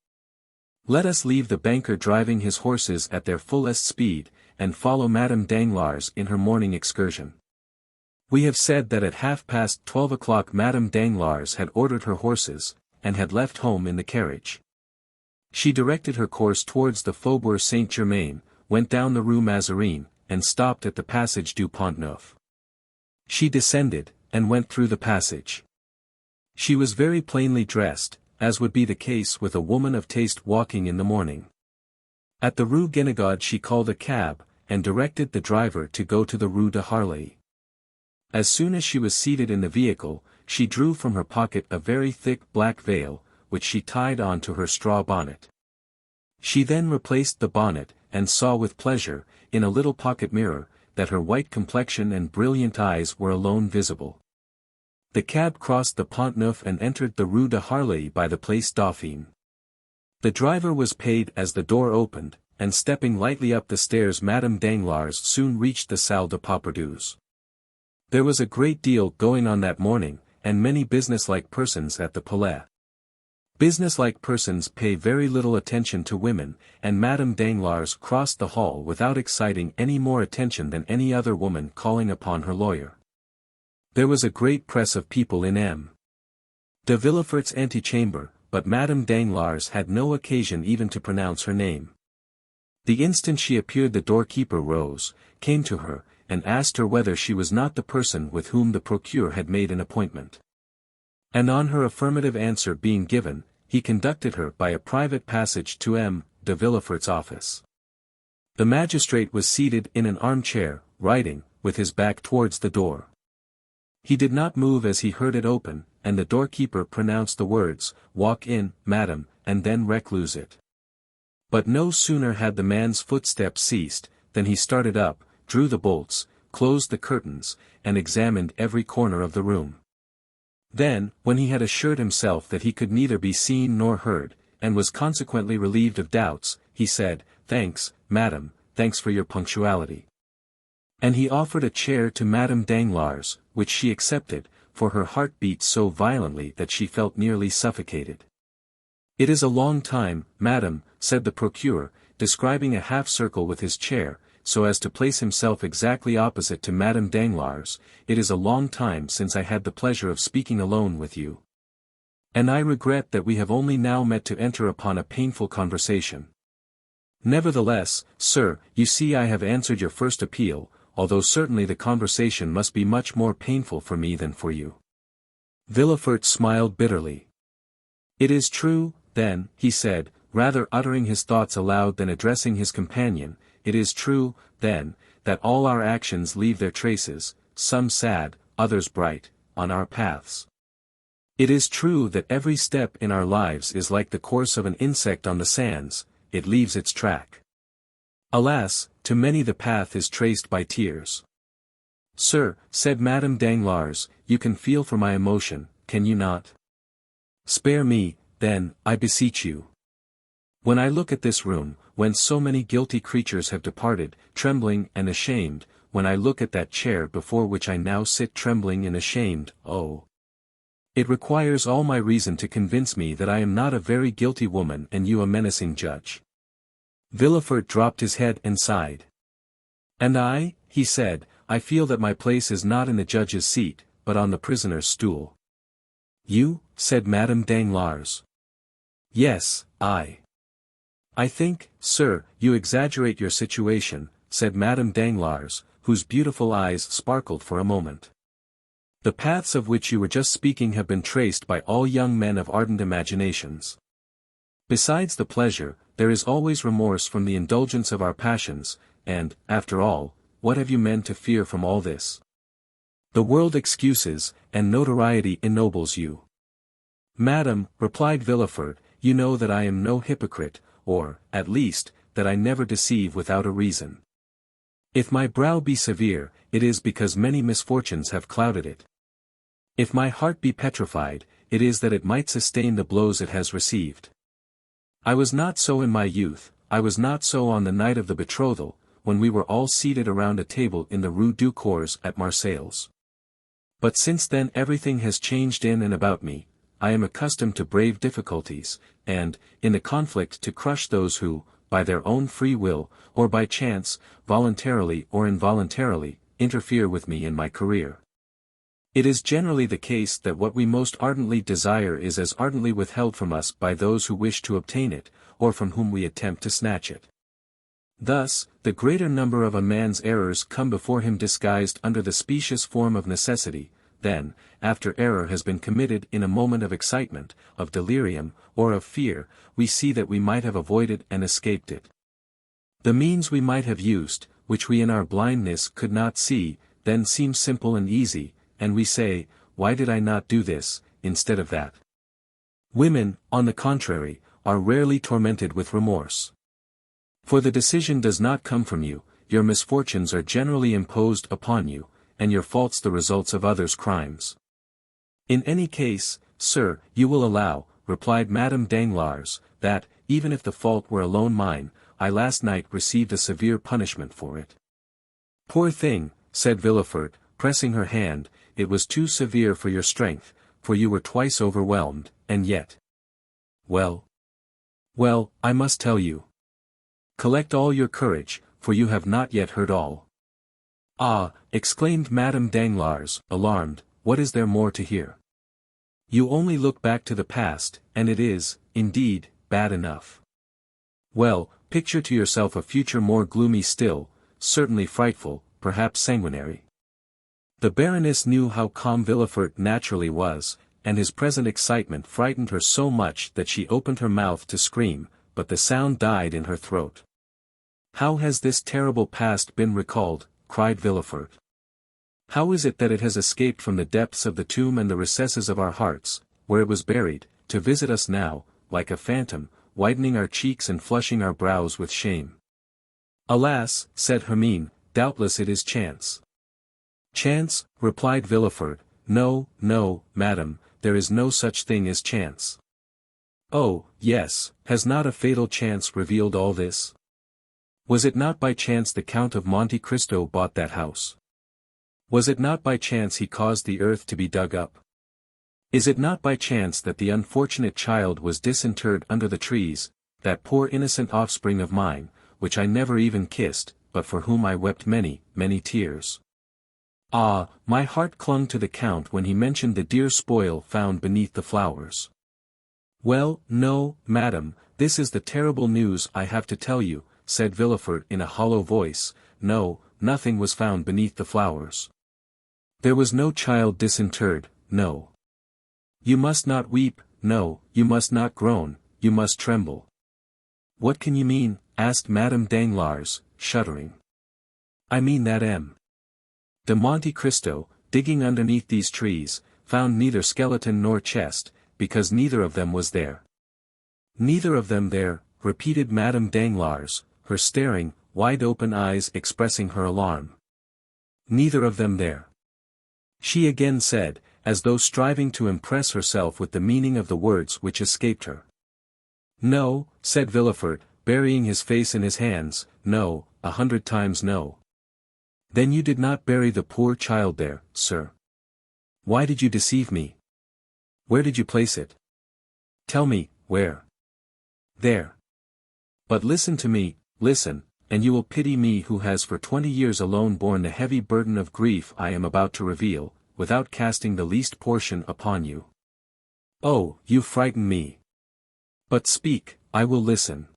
Let us leave the banker driving his horses at their fullest speed, and follow Madame Danglars in her morning excursion. We have said that at 12:30 Madame Danglars had ordered her horses, and had left home in the carriage. She directed her course towards the Faubourg Saint-Germain, went down the Rue Mazarine, and stopped at the Passage du Pont-Neuf. She descended, and went through the passage. She was very plainly dressed, as would be the case with a woman of taste walking in the morning. At the Rue Guénégaud she called a cab, and directed the driver to go to the Rue de Harlay. As soon as she was seated in the vehicle, she drew from her pocket a very thick black veil, which she tied on to her straw bonnet. She then replaced the bonnet, and saw with pleasure, in a little pocket mirror, that her white complexion and brilliant eyes were alone visible. The cab crossed the Pont Neuf and entered the Rue de Harlay by the Place Dauphine. The driver was paid as the door opened, and stepping lightly up the stairs Madame Danglars soon reached the Salle de Papardoux. There was a great deal going on that morning, and many businesslike persons at the Palais. Businesslike persons pay very little attention to women, and Madame Danglars crossed the hall without exciting any more attention than any other woman calling upon her lawyer. There was a great press of people in M. de Villefort's antechamber, but Madame Danglars had no occasion even to pronounce her name. The instant she appeared the doorkeeper rose, came to her, and asked her whether she was not the person with whom the procureur had made an appointment. And on her affirmative answer being given, he conducted her by a private passage to M. de Villefort's office. The magistrate was seated in an armchair, writing, with his back towards the door. He did not move as he heard it open, and the doorkeeper pronounced the words, "Walk in, madam," and then recluse it. But no sooner had the man's footsteps ceased, than he started up, drew the bolts, closed the curtains, and examined every corner of the room. Then, when he had assured himself that he could neither be seen nor heard, and was consequently relieved of doubts, he said, "Thanks, madam, thanks for your punctuality." And he offered a chair to Madame Danglars, which she accepted, for her heart beat so violently that she felt nearly suffocated. "It is a long time, madam," said the procureur, describing a half-circle with his chair, so as to place himself exactly opposite to Madame Danglars, "it is a long time since I had the pleasure of speaking alone with you. And I regret that we have only now met to enter upon a painful conversation. Nevertheless, sir, you see I have answered your first appeal, although certainly the conversation must be much more painful for me than for you." Villefort smiled bitterly. "It is true, then," he said, rather uttering his thoughts aloud than addressing his companion, "it is true, then, that all our actions leave their traces, some sad, others bright, on our paths. It is true that every step in our lives is like the course of an insect on the sands, it leaves its track. Alas, to many the path is traced by tears." "Sir," said Madame Danglars, "you can feel for my emotion, can you not? Spare me, then, I beseech you. When I look at this room, whence so many guilty creatures have departed, trembling and ashamed, when I look at that chair before which I now sit trembling and ashamed, oh! It requires all my reason to convince me that I am not a very guilty woman and you a menacing judge." Villefort dropped his head and sighed. "And I," he said, "I feel that my place is not in the judge's seat, but on the prisoner's stool." "You?" said Madame Danglars. "Yes, I." "I think, sir, you exaggerate your situation," said Madame Danglars, whose beautiful eyes sparkled for a moment. "The paths of which you were just speaking have been traced by all young men of ardent imaginations. Besides the pleasure, there is always remorse from the indulgence of our passions, and, after all, what have you men to fear from all this? The world excuses, and notoriety ennobles you." "Madam," replied Villefort, "you know that I am no hypocrite, or, at least, that I never deceive without a reason. If my brow be severe, it is because many misfortunes have clouded it. If my heart be petrified, it is that it might sustain the blows it has received. I was not so in my youth, I was not so on the night of the betrothal, when we were all seated around a table in the Rue du Cours at Marseilles. But since then everything has changed in and about me. I am accustomed to brave difficulties, and, in the conflict to crush those who, by their own free will, or by chance, voluntarily or involuntarily, interfere with me in my career. It is generally the case that what we most ardently desire is as ardently withheld from us by those who wish to obtain it, or from whom we attempt to snatch it. Thus, the greater number of a man's errors come before him disguised under the specious form of necessity, then, after error has been committed in a moment of excitement, of delirium, or of fear, we see that we might have avoided and escaped it. The means we might have used, which we in our blindness could not see, then seem simple and easy, and we say, why did I not do this, instead of that? Women, on the contrary, are rarely tormented with remorse. For the decision does not come from you, your misfortunes are generally imposed upon you, and your faults the results of others' crimes. In any case, sir, you will allow, replied Madame Danglars, that, even if the fault were alone mine, I last night received a severe punishment for it. Poor thing, said Villefort, pressing her hand, it was too severe for your strength, for you were twice overwhelmed, and yet. Well, I must tell you. Collect all your courage, for you have not yet heard all. Ah, exclaimed Madame Danglars, alarmed, what is there more to hear? You only look back to the past, and it is, indeed, bad enough. Well, picture to yourself a future more gloomy still, certainly frightful, perhaps sanguinary. The Baroness knew how calm Villefort naturally was, and his present excitement frightened her so much that she opened her mouth to scream, but the sound died in her throat. How has this terrible past been recalled? Cried Villefort. How is it that it has escaped from the depths of the tomb and the recesses of our hearts, where it was buried, to visit us now, like a phantom, whitening our cheeks and flushing our brows with shame? Alas, said Hermine, doubtless it is chance. Chance, replied Villefort, no, madam, there is no such thing as chance. Oh, yes, has not a fatal chance revealed all this? Was it not by chance the Count of Monte Cristo bought that house? Was it not by chance he caused the earth to be dug up? Is it not by chance that the unfortunate child was disinterred under the trees, that poor innocent offspring of mine, which I never even kissed, but for whom I wept many, many tears? Ah, my heart clung to the Count when he mentioned the dear spoil found beneath the flowers. Well, no, madam, this is the terrible news I have to tell you, said Villefort in a hollow voice, no, nothing was found beneath the flowers. There was no child disinterred, no. You must not weep, no, you must not groan, you must tremble. What can you mean? Asked Madame Danglars, shuddering. I mean that M. de Monte Cristo, digging underneath these trees, found neither skeleton nor chest, because neither of them was there. Neither of them there, repeated Madame Danglars, her staring, wide-open eyes expressing her alarm. Neither of them there. She again said, as though striving to impress herself with the meaning of the words which escaped her. No, said Villefort, burying his face in his hands, no, 100 times no. Then you did not bury the poor child there, sir. Why did you deceive me? Where did you place it? Tell me, where? There. But listen to me, listen, and you will pity me who has for 20 years alone borne the heavy burden of grief I am about to reveal, without casting the least portion upon you. Oh, you frighten me. But speak, I will listen.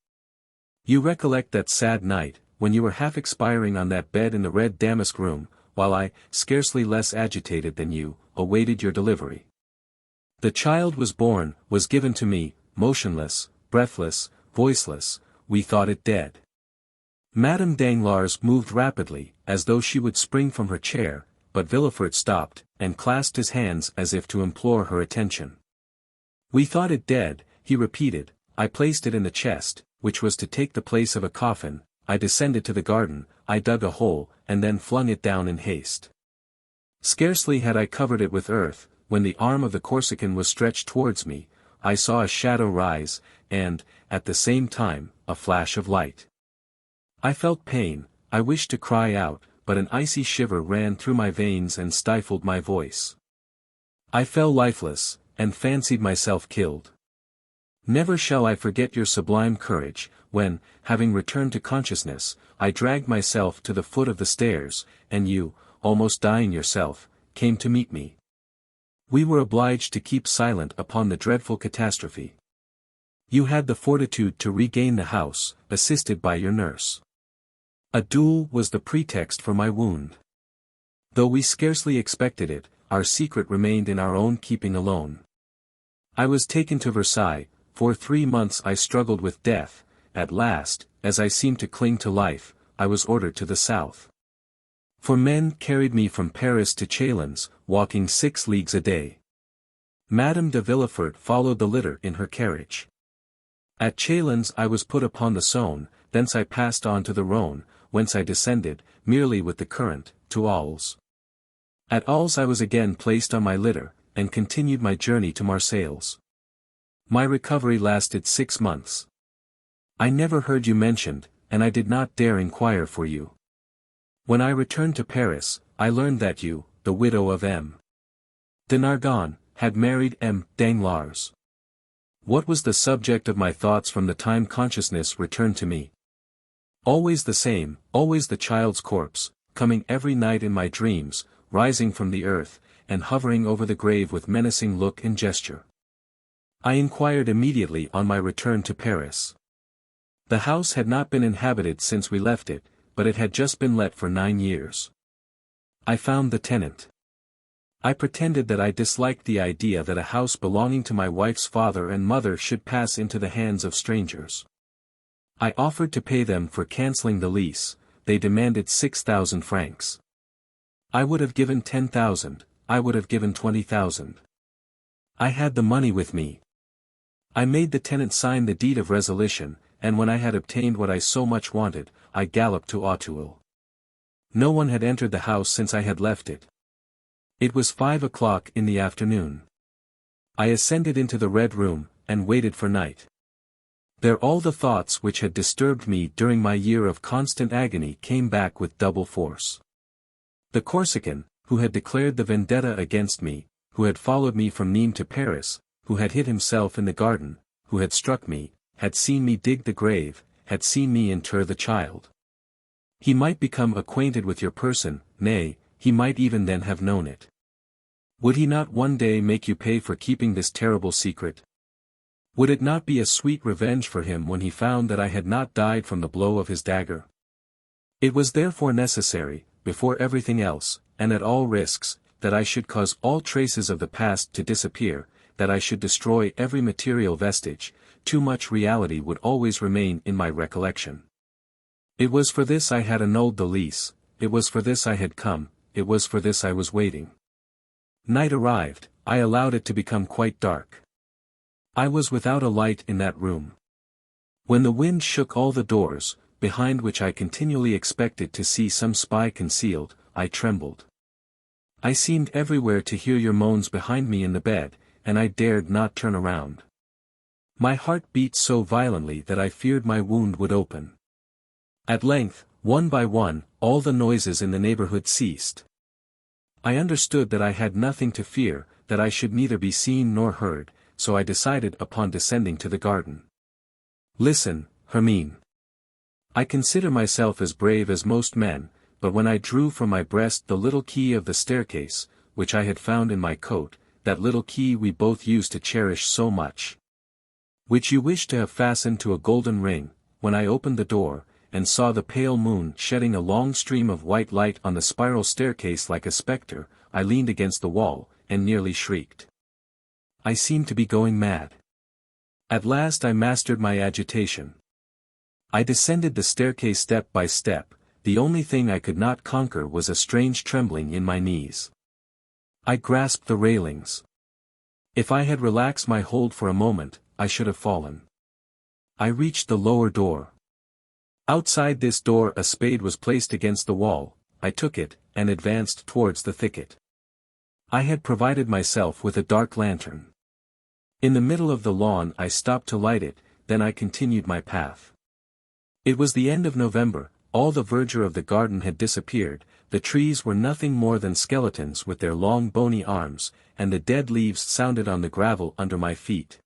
You recollect that sad night, when you were half expiring on that bed in the red damask room, while I, scarcely less agitated than you, awaited your delivery. The child was born, was given to me, motionless, breathless, voiceless, we thought it dead. Madame Danglars moved rapidly, as though she would spring from her chair, but Villefort stopped, and clasped his hands as if to implore her attention. We thought it dead, he repeated, I placed it in the chest, which was to take the place of a coffin, I descended to the garden, I dug a hole, and then flung it down in haste. Scarcely had I covered it with earth, when the arm of the Corsican was stretched towards me, I saw a shadow rise, and, at the same time, a flash of light. I felt pain, I wished to cry out, but an icy shiver ran through my veins and stifled my voice. I fell lifeless, and fancied myself killed. Never shall I forget your sublime courage, when, having returned to consciousness, I dragged myself to the foot of the stairs, and you, almost dying yourself, came to meet me. We were obliged to keep silent upon the dreadful catastrophe. You had the fortitude to regain the house, assisted by your nurse. A duel was the pretext for my wound. Though we scarcely expected it, our secret remained in our own keeping alone. I was taken to Versailles, for 3 months I struggled with death, at last, as I seemed to cling to life, I was ordered to the south. For men carried me from Paris to Chalons, walking 6 leagues a day. Madame de Villefort followed the litter in her carriage. At Chalons I was put upon the Saône, thence I passed on to the Rhône, whence I descended, merely with the current, to Arles. At Arles I was again placed on my litter, and continued my journey to Marseilles. My recovery lasted 6 months. I never heard you mentioned, and I did not dare inquire for you. When I returned to Paris, I learned that you, the widow of M. de Nargonne, had married M. Danglars. What was the subject of my thoughts from the time consciousness returned to me? Always the same, always the child's corpse, coming every night in my dreams, rising from the earth, and hovering over the grave with menacing look and gesture. I inquired immediately on my return to Paris. The house had not been inhabited since we left it, but it had just been let for 9 years. I found the tenant. I pretended that I disliked the idea that a house belonging to my wife's father and mother should pass into the hands of strangers. I offered to pay them for cancelling the lease. They demanded 6,000 francs. I would have given 10,000, I would have given 20,000. I had the money with me. I made the tenant sign the deed of resolution, and when I had obtained what I so much wanted, I galloped to Auteuil. No one had entered the house since I had left it. It was 5 o'clock in the afternoon. I ascended into the Red Room, and waited for night. There all the thoughts which had disturbed me during my year of constant agony came back with double force. The Corsican, who had declared the vendetta against me, who had followed me from Nîmes to Paris, who had hid himself in the garden, who had struck me, had seen me dig the grave, had seen me inter the child. He might become acquainted with your person, nay, he might even then have known it. Would he not one day make you pay for keeping this terrible secret? Would it not be a sweet revenge for him when he found that I had not died from the blow of his dagger? It was therefore necessary, before everything else, and at all risks, that I should cause all traces of the past to disappear, that I should destroy every material vestige. Too much reality would always remain in my recollection. It was for this I had annulled the lease, it was for this I had come, it was for this I was waiting. Night arrived, I allowed it to become quite dark. I was without a light in that room. When the wind shook all the doors, behind which I continually expected to see some spy concealed, I trembled. I seemed everywhere to hear your moans behind me in the bed, and I dared not turn around. My heart beat so violently that I feared my wound would open. At length, one by one, all the noises in the neighborhood ceased. I understood that I had nothing to fear, that I should neither be seen nor heard, so I decided upon descending to the garden. Listen, Hermine. I consider myself as brave as most men, but when I drew from my breast the little key of the staircase, which I had found in my coat, that little key we both used to cherish so much, which you wished to have fastened to a golden ring, when I opened the door, and saw the pale moon shedding a long stream of white light on the spiral staircase like a spectre, I leaned against the wall, and nearly shrieked. I seemed to be going mad. At last I mastered my agitation. I descended the staircase step by step, the only thing I could not conquer was a strange trembling in my knees. I grasped the railings. If I had relaxed my hold for a moment, I should have fallen. I reached the lower door. Outside this door a spade was placed against the wall, I took it, and advanced towards the thicket. I had provided myself with a dark lantern. In the middle of the lawn I stopped to light it, then I continued my path. It was the end of November, all the verdure of the garden had disappeared, the trees were nothing more than skeletons with their long bony arms, and the dead leaves sounded on the gravel under my feet.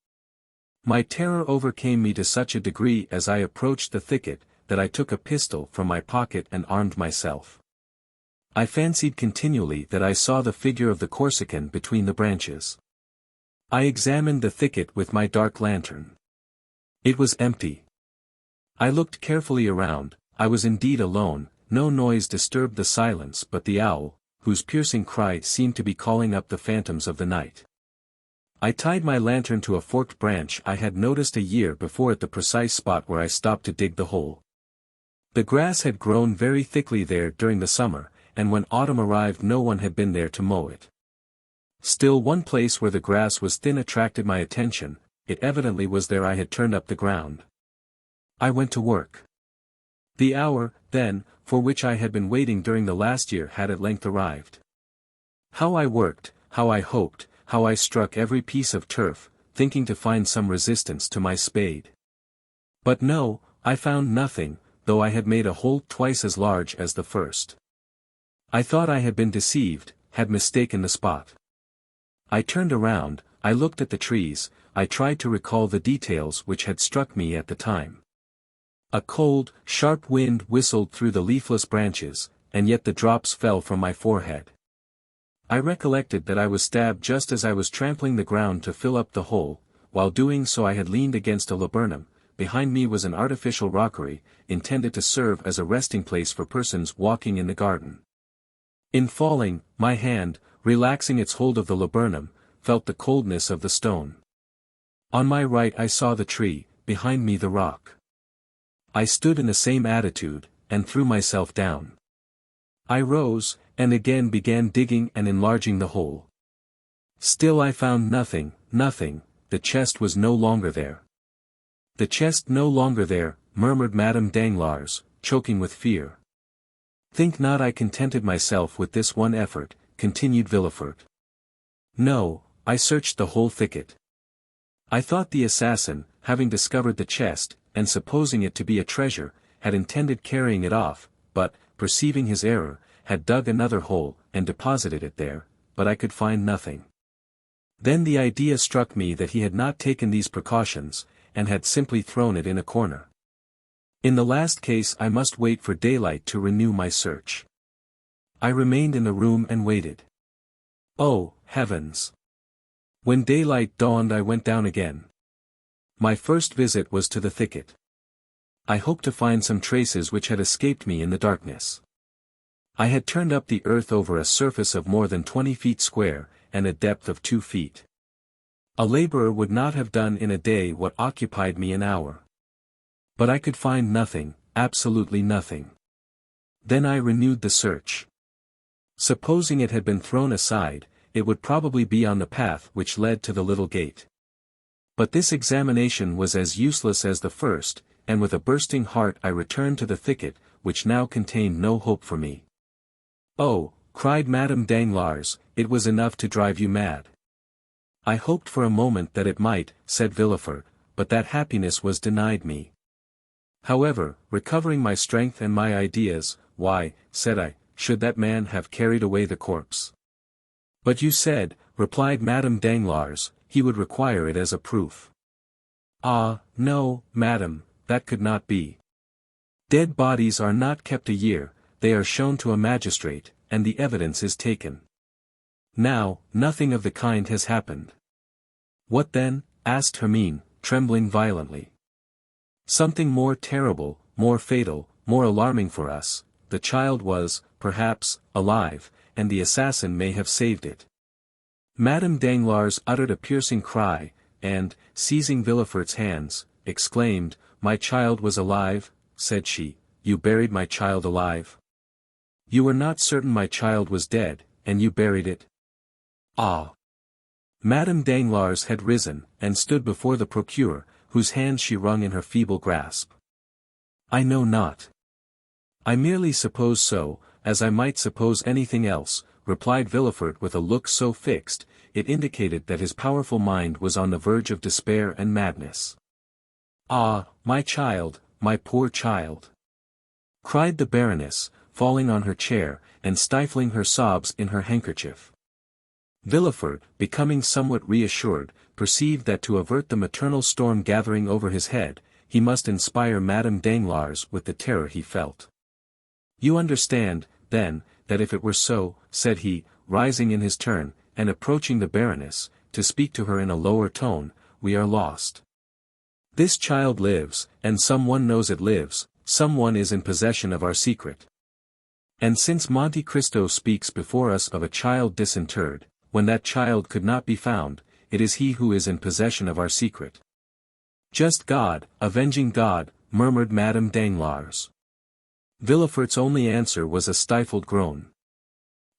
My terror overcame me to such a degree as I approached the thicket, that I took a pistol from my pocket and armed myself. I fancied continually that I saw the figure of the Corsican between the branches. I examined the thicket with my dark lantern. It was empty. I looked carefully around, I was indeed alone, no noise disturbed the silence but the owl, whose piercing cry seemed to be calling up the phantoms of the night. I tied my lantern to a forked branch I had noticed a year before at the precise spot where I stopped to dig the hole. The grass had grown very thickly there during the summer, and when autumn arrived no one had been there to mow it. Still one place where the grass was thin attracted my attention, it evidently was there I had turned up the ground. I went to work. The hour, then, for which I had been waiting during the last year had at length arrived. How I worked, how I hoped, how I struck every piece of turf, thinking to find some resistance to my spade. But no, I found nothing, though I had made a hole twice as large as the first. I thought I had been deceived, had mistaken the spot. I turned around, I looked at the trees, I tried to recall the details which had struck me at the time. A cold, sharp wind whistled through the leafless branches, and yet the drops fell from my forehead. I recollected that I was stabbed just as I was trampling the ground to fill up the hole. While doing so I had leaned against a laburnum. Behind me was an artificial rockery, intended to serve as a resting place for persons walking in the garden. In falling, my hand, relaxing its hold of the laburnum, felt the coldness of the stone. On my right I saw the tree, behind me the rock. I stood in the same attitude, and threw myself down. I rose, and again began digging and enlarging the hole. Still I found nothing, the chest was no longer there. The chest no longer there, murmured Madame Danglars, choking with fear. Think not I contented myself with this one effort, continued Villefort. No, I searched the whole thicket. I thought the assassin, having discovered the chest, and supposing it to be a treasure, had intended carrying it off, but, perceiving his error, had dug another hole, and deposited it there, but I could find nothing. Then the idea struck me that he had not taken these precautions, and had simply thrown it in a corner. In the last case I must wait for daylight to renew my search. I remained in the room and waited. Oh, heavens! When daylight dawned I went down again. My first visit was to the thicket. I hoped to find some traces which had escaped me in the darkness. I had turned up the earth over a surface of more than 20 feet square, and a depth of 2 feet. A laborer would not have done in a day what occupied me an hour. But I could find nothing, absolutely nothing. Then I renewed the search. Supposing it had been thrown aside, it would probably be on the path which led to the little gate. But this examination was as useless as the first, and with a bursting heart I returned to the thicket, which now contained no hope for me. Oh, cried Madame Danglars, it was enough to drive you mad. I hoped for a moment that it might, said Villefort, but that happiness was denied me. However, recovering my strength and my ideas, why, said I, should that man have carried away the corpse? But you said, replied Madame Danglars, he would require it as a proof. Ah, no, madame, that could not be. Dead bodies are not kept a year, they are shown to a magistrate, and the evidence is taken. Now, nothing of the kind has happened. What then? Asked Hermine, trembling violently. Something more terrible, more fatal, more alarming for us. The child was, perhaps, alive, and the assassin may have saved it. Madame Danglars uttered a piercing cry, and, seizing Villefort's hands, exclaimed, "My child was alive," said she. "You buried my child alive? You were not certain my child was dead, and you buried it? Ah!" Madame Danglars had risen, and stood before the procureur, whose hand she wrung in her feeble grasp. "I know not. I merely suppose so, as I might suppose anything else," replied Villefort with a look so fixed, it indicated that his powerful mind was on the verge of despair and madness. "Ah, my child, my poor child!" cried the Baroness, falling on her chair, and stifling her sobs in her handkerchief. Villefort, becoming somewhat reassured, perceived that to avert the maternal storm gathering over his head, he must inspire Madame Danglars with the terror he felt. "You understand, then, that if it were so," said he, rising in his turn, and approaching the Baroness, to speak to her in a lower tone, "we are lost. This child lives, and some one knows it lives, some one is in possession of our secret. And since Monte Cristo speaks before us of a child disinterred, when that child could not be found, it is he who is in possession of our secret." "Just God, avenging God," murmured Madame Danglars. Villefort's only answer was a stifled groan.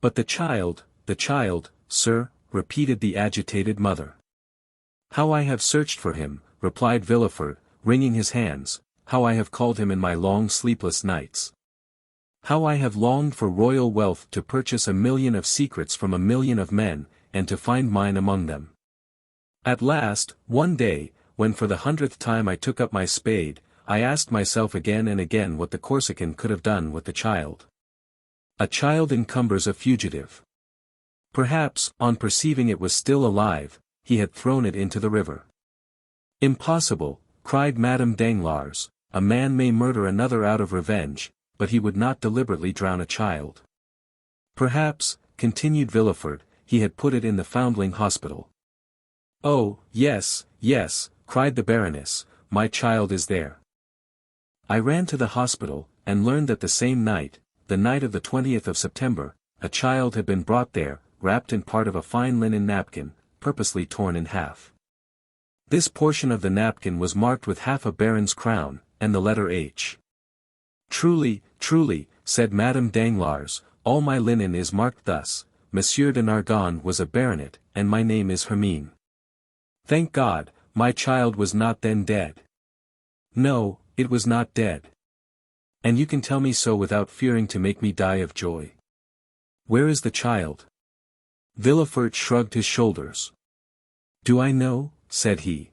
"But the child, sir," repeated the agitated mother. "How I have searched for him," replied Villefort, wringing his hands, how I have called him in my long sleepless nights. How I have longed for royal wealth to purchase 1,000,000 of secrets from 1,000,000 of men, and to find mine among them. At last, one day, when for the 100th time I took up my spade, I asked myself again and again what the Corsican could have done with the child. A child encumbers a fugitive. Perhaps, on perceiving it was still alive, he had thrown it into the river. Impossible, cried Madame Danglars, a man may murder another out of revenge, but he would not deliberately drown a child. Perhaps, continued Villefort, he had put it in the foundling hospital. Oh, yes, yes, cried the Baroness, my child is there. I ran to the hospital, and learned that the same night, the night of the 20th of September, a child had been brought there, wrapped in part of a fine linen napkin, purposely torn in half. This portion of the napkin was marked with half a baron's crown, and the letter H. Truly, truly, said Madame Danglars, all my linen is marked thus, Monsieur de Nargonne was a baronet, and my name is Hermine. Thank God, my child was not then dead. No, it was not dead. And you can tell me so without fearing to make me die of joy. Where is the child? Villefort shrugged his shoulders. Do I know? Said he.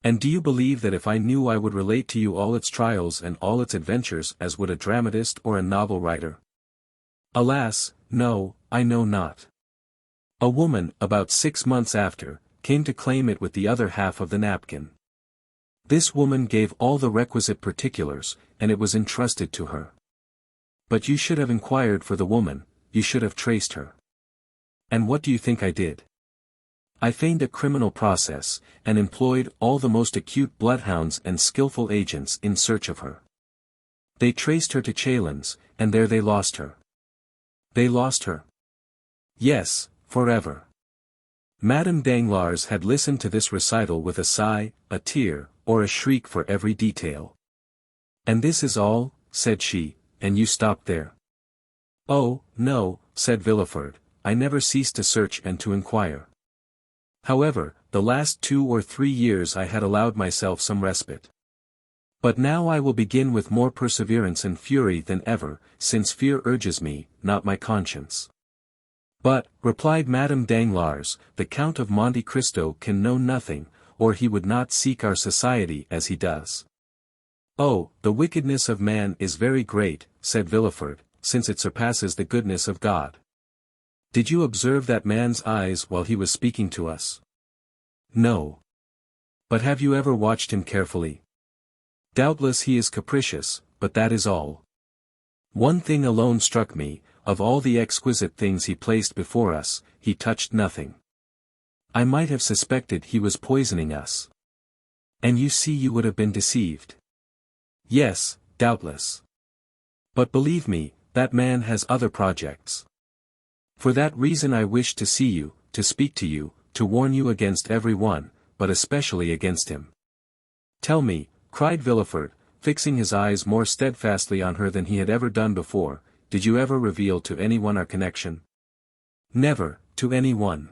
And do you believe that if I knew I would relate to you all its trials and all its adventures as would a dramatist or a novel writer? Alas, no, I know not. A woman, about 6 months after, came to claim it with the other half of the napkin. This woman gave all the requisite particulars, and it was entrusted to her. But you should have inquired for the woman, you should have traced her. And what do you think I did? I feigned a criminal process, and employed all the most acute bloodhounds and skillful agents in search of her. They traced her to Chalons, and there they lost her. They lost her? Yes, forever. Madame Danglars had listened to this recital with a sigh, a tear, or a shriek for every detail. And this is all, said she, and you stopped there? Oh, no, said Villefort, I never ceased to search and to inquire. However, the last 2 or 3 years I had allowed myself some respite. But now I will begin with more perseverance and fury than ever, since fear urges me, not my conscience. But, replied Madame Danglars, the Count of Monte Cristo can know nothing, or he would not seek our society as he does. Oh, the wickedness of man is very great, said Villefort, since it surpasses the goodness of God. Did you observe that man's eyes while he was speaking to us? No. But have you ever watched him carefully? Doubtless he is capricious, but that is all. One thing alone struck me, of all the exquisite things he placed before us, he touched nothing. I might have suspected he was poisoning us. And you see you would have been deceived. Yes, doubtless. But believe me, that man has other projects. For that reason I wish to see you, to speak to you, to warn you against every one, but especially against him. Tell me, cried Villefort, fixing his eyes more steadfastly on her than he had ever done before, did you ever reveal to anyone our connection? Never, to any one.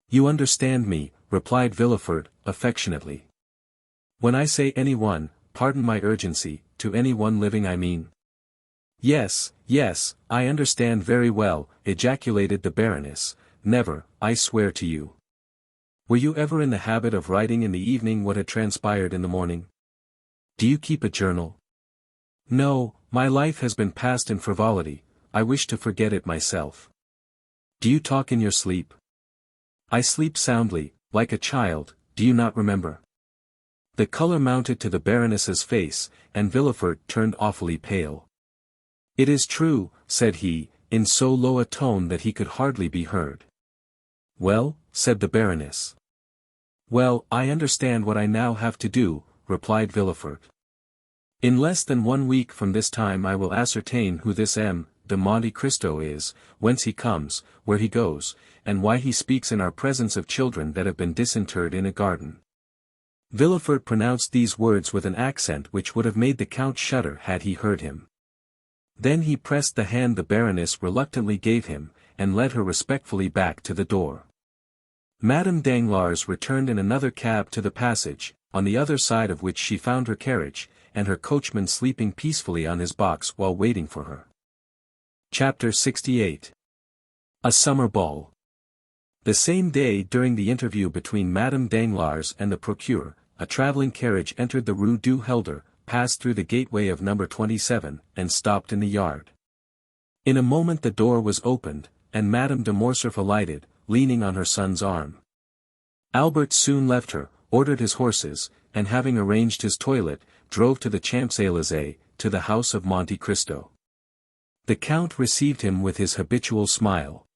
You understand me, replied Villefort, affectionately. When I say anyone, pardon my urgency, to anyone living I mean. Yes, yes, I understand very well, ejaculated the Baroness, never, I swear to you. Were you ever in the habit of writing in the evening what had transpired in the morning? Do you keep a journal? No, my life has been passed in frivolity, I wish to forget it myself. Do you talk in your sleep? I sleep soundly, like a child, do you not remember? The color mounted to the Baroness's face, and Villefort turned awfully pale. It is true, said he, in so low a tone that he could hardly be heard. Well, said the Baroness. Well, I understand what I now have to do, replied Villefort. In less than 1 week from this time I will ascertain who this M. de Monte Cristo is, whence he comes, where he goes, and why he speaks in our presence of children that have been disinterred in a garden. Villefort pronounced these words with an accent which would have made the Count shudder had he heard him. Then he pressed the hand the Baroness reluctantly gave him, and led her respectfully back to the door. Madame Danglars returned in another cab to the passage, on the other side of which she found her carriage, and her coachman sleeping peacefully on his box while waiting for her. Chapter 68. A Summer Ball. The same day during the interview between Madame Danglars and the procureur, a travelling carriage entered the Rue du Helder, passed through the gateway of number 27, and stopped in the yard. In a moment the door was opened, and Madame de Morcerf alighted, leaning on her son's arm. Albert soon left her, ordered his horses, and having arranged his toilet, drove to the Champs-Élysées, to the house of Monte Cristo. The Count received him with his habitual smile.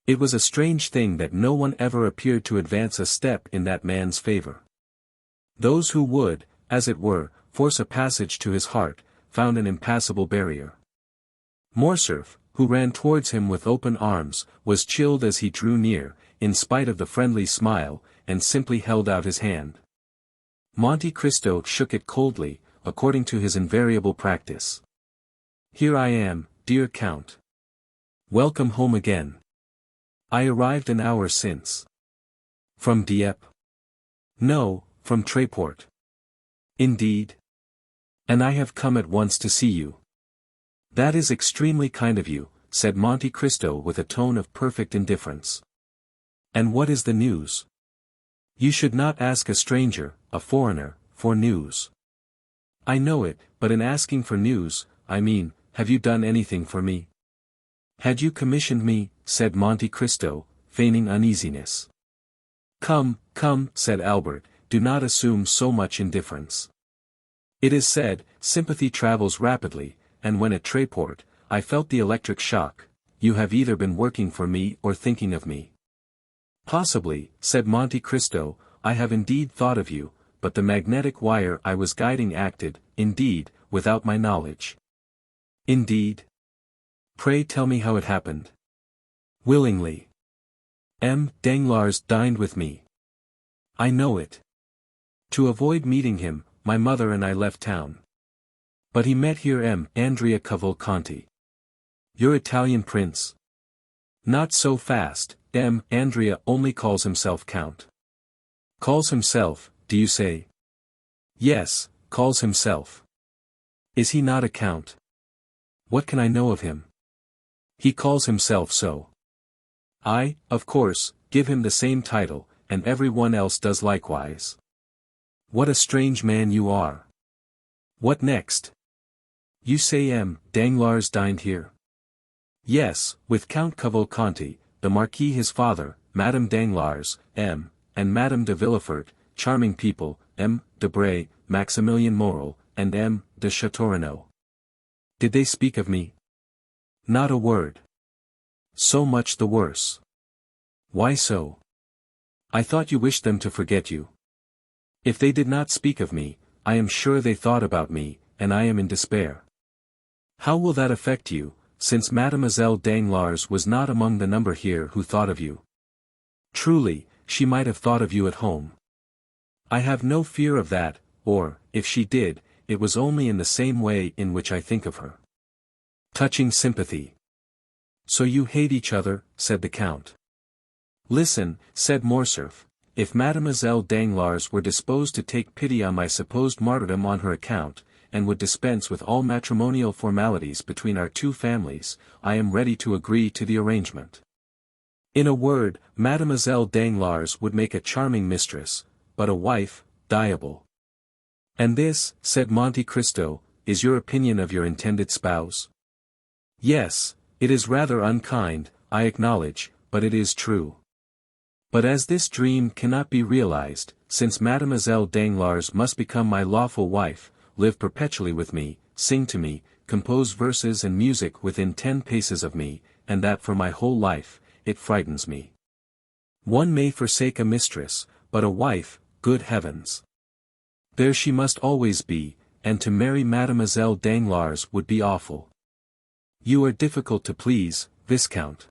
It was a strange thing that no one ever appeared to advance a step in that man's favor. Those who would, as it were, force a passage to his heart, found an impassable barrier. Morcerf, who ran towards him with open arms, was chilled as he drew near, in spite of the friendly smile, and simply held out his hand. Monte Cristo shook it coldly, according to his invariable practice. "Here I am, dear Count. Welcome home again. I arrived an hour since." "From Dieppe?" "No, from Tréport." "Indeed? And I have come at once to see you." "That is extremely kind of you," said Monte Cristo with a tone of perfect indifference. "And what is the news?" "You should not ask a stranger, a foreigner, for news." "I know it, but in asking for news, I mean, have you done anything for me?" "Had you commissioned me?" said Monte Cristo, feigning uneasiness. "Come, come," said Albert, "do not assume so much indifference. It is said, sympathy travels rapidly, and when at Tréport, I felt the electric shock. You have either been working for me or thinking of me." "Possibly," said Monte Cristo, "I have indeed thought of you, but the magnetic wire I was guiding acted, indeed, without my knowledge." "Indeed? Pray tell me how it happened." "Willingly. M. Danglars dined with me." "I know it. To avoid meeting him, my mother and I left town. But he met here Andrea Cavalcanti." "Your Italian prince?" "Not so fast, Andrea only calls himself Count." "Calls himself, do you say?" "Yes, calls himself." "Is he not a count?" "What can I know of him?" "He calls himself so." "I, of course, give him the same title, and every one else does likewise." "What a strange man you are. What next? You say Danglars dined here?" "Yes, with Count Cavalcanti, the Marquis his father, Madame Danglars, and Madame de Villefort, charming people, Debray, Maximilian Morel, and de Château. Did they speak of me?" "Not a word." "So much the worse." "Why so?" "I thought you wished them to forget you." "If they did not speak of me, I am sure they thought about me, and I am in despair." "How will that affect you, since Mademoiselle Danglars was not among the number here who thought of you?" "Truly, she might have thought of you at home." "I have no fear of that, or, if she did, it was only in the same way in which I think of her." "Touching sympathy." "So you hate each other," said the Count. "Listen," said Morcerf, "if Mademoiselle Danglars were disposed to take pity on my supposed martyrdom on her account, and would dispense with all matrimonial formalities between our two families, I am ready to agree to the arrangement. In a word, Mademoiselle Danglars would make a charming mistress, but a wife, Diable." "And this," said Monte Cristo, "is your opinion of your intended spouse?" "Yes, it is rather unkind, I acknowledge, but it is true. But as this dream cannot be realized, since Mademoiselle Danglars must become my lawful wife, live perpetually with me, sing to me, compose verses and music within 10 paces of me, and that for my whole life, it frightens me. One may forsake a mistress, but a wife, good heavens! There she must always be, and to marry Mademoiselle Danglars would be awful." "You are difficult to please, Viscount."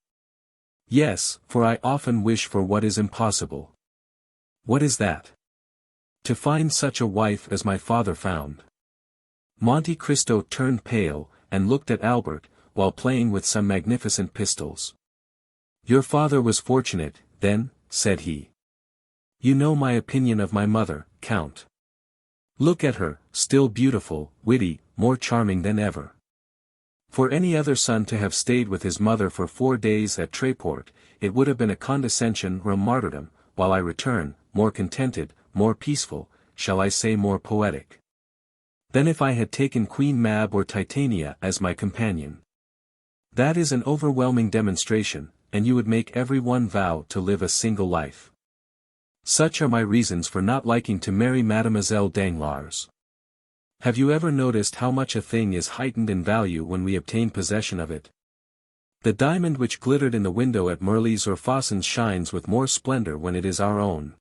"Yes, for I often wish for what is impossible." "What is that?" "To find such a wife as my father found." Monte Cristo turned pale, and looked at Albert, while playing with some magnificent pistols. "Your father was fortunate, then," said he. "You know my opinion of my mother, Count." Look at her, still beautiful, witty, more charming than ever. For any other son to have stayed with his mother for 4 days at Tréport, it would have been a condescension or a martyrdom, while I return, more contented, more peaceful, shall I say more poetic, than if I had taken Queen Mab or Titania as my companion. That is an overwhelming demonstration, and you would make every one vow to live a single life. Such are my reasons for not liking to marry Mademoiselle Danglars. Have you ever noticed how much a thing is heightened in value when we obtain possession of it? The diamond which glittered in the window at Merli's or Fossen's shines with more splendor when it is our own.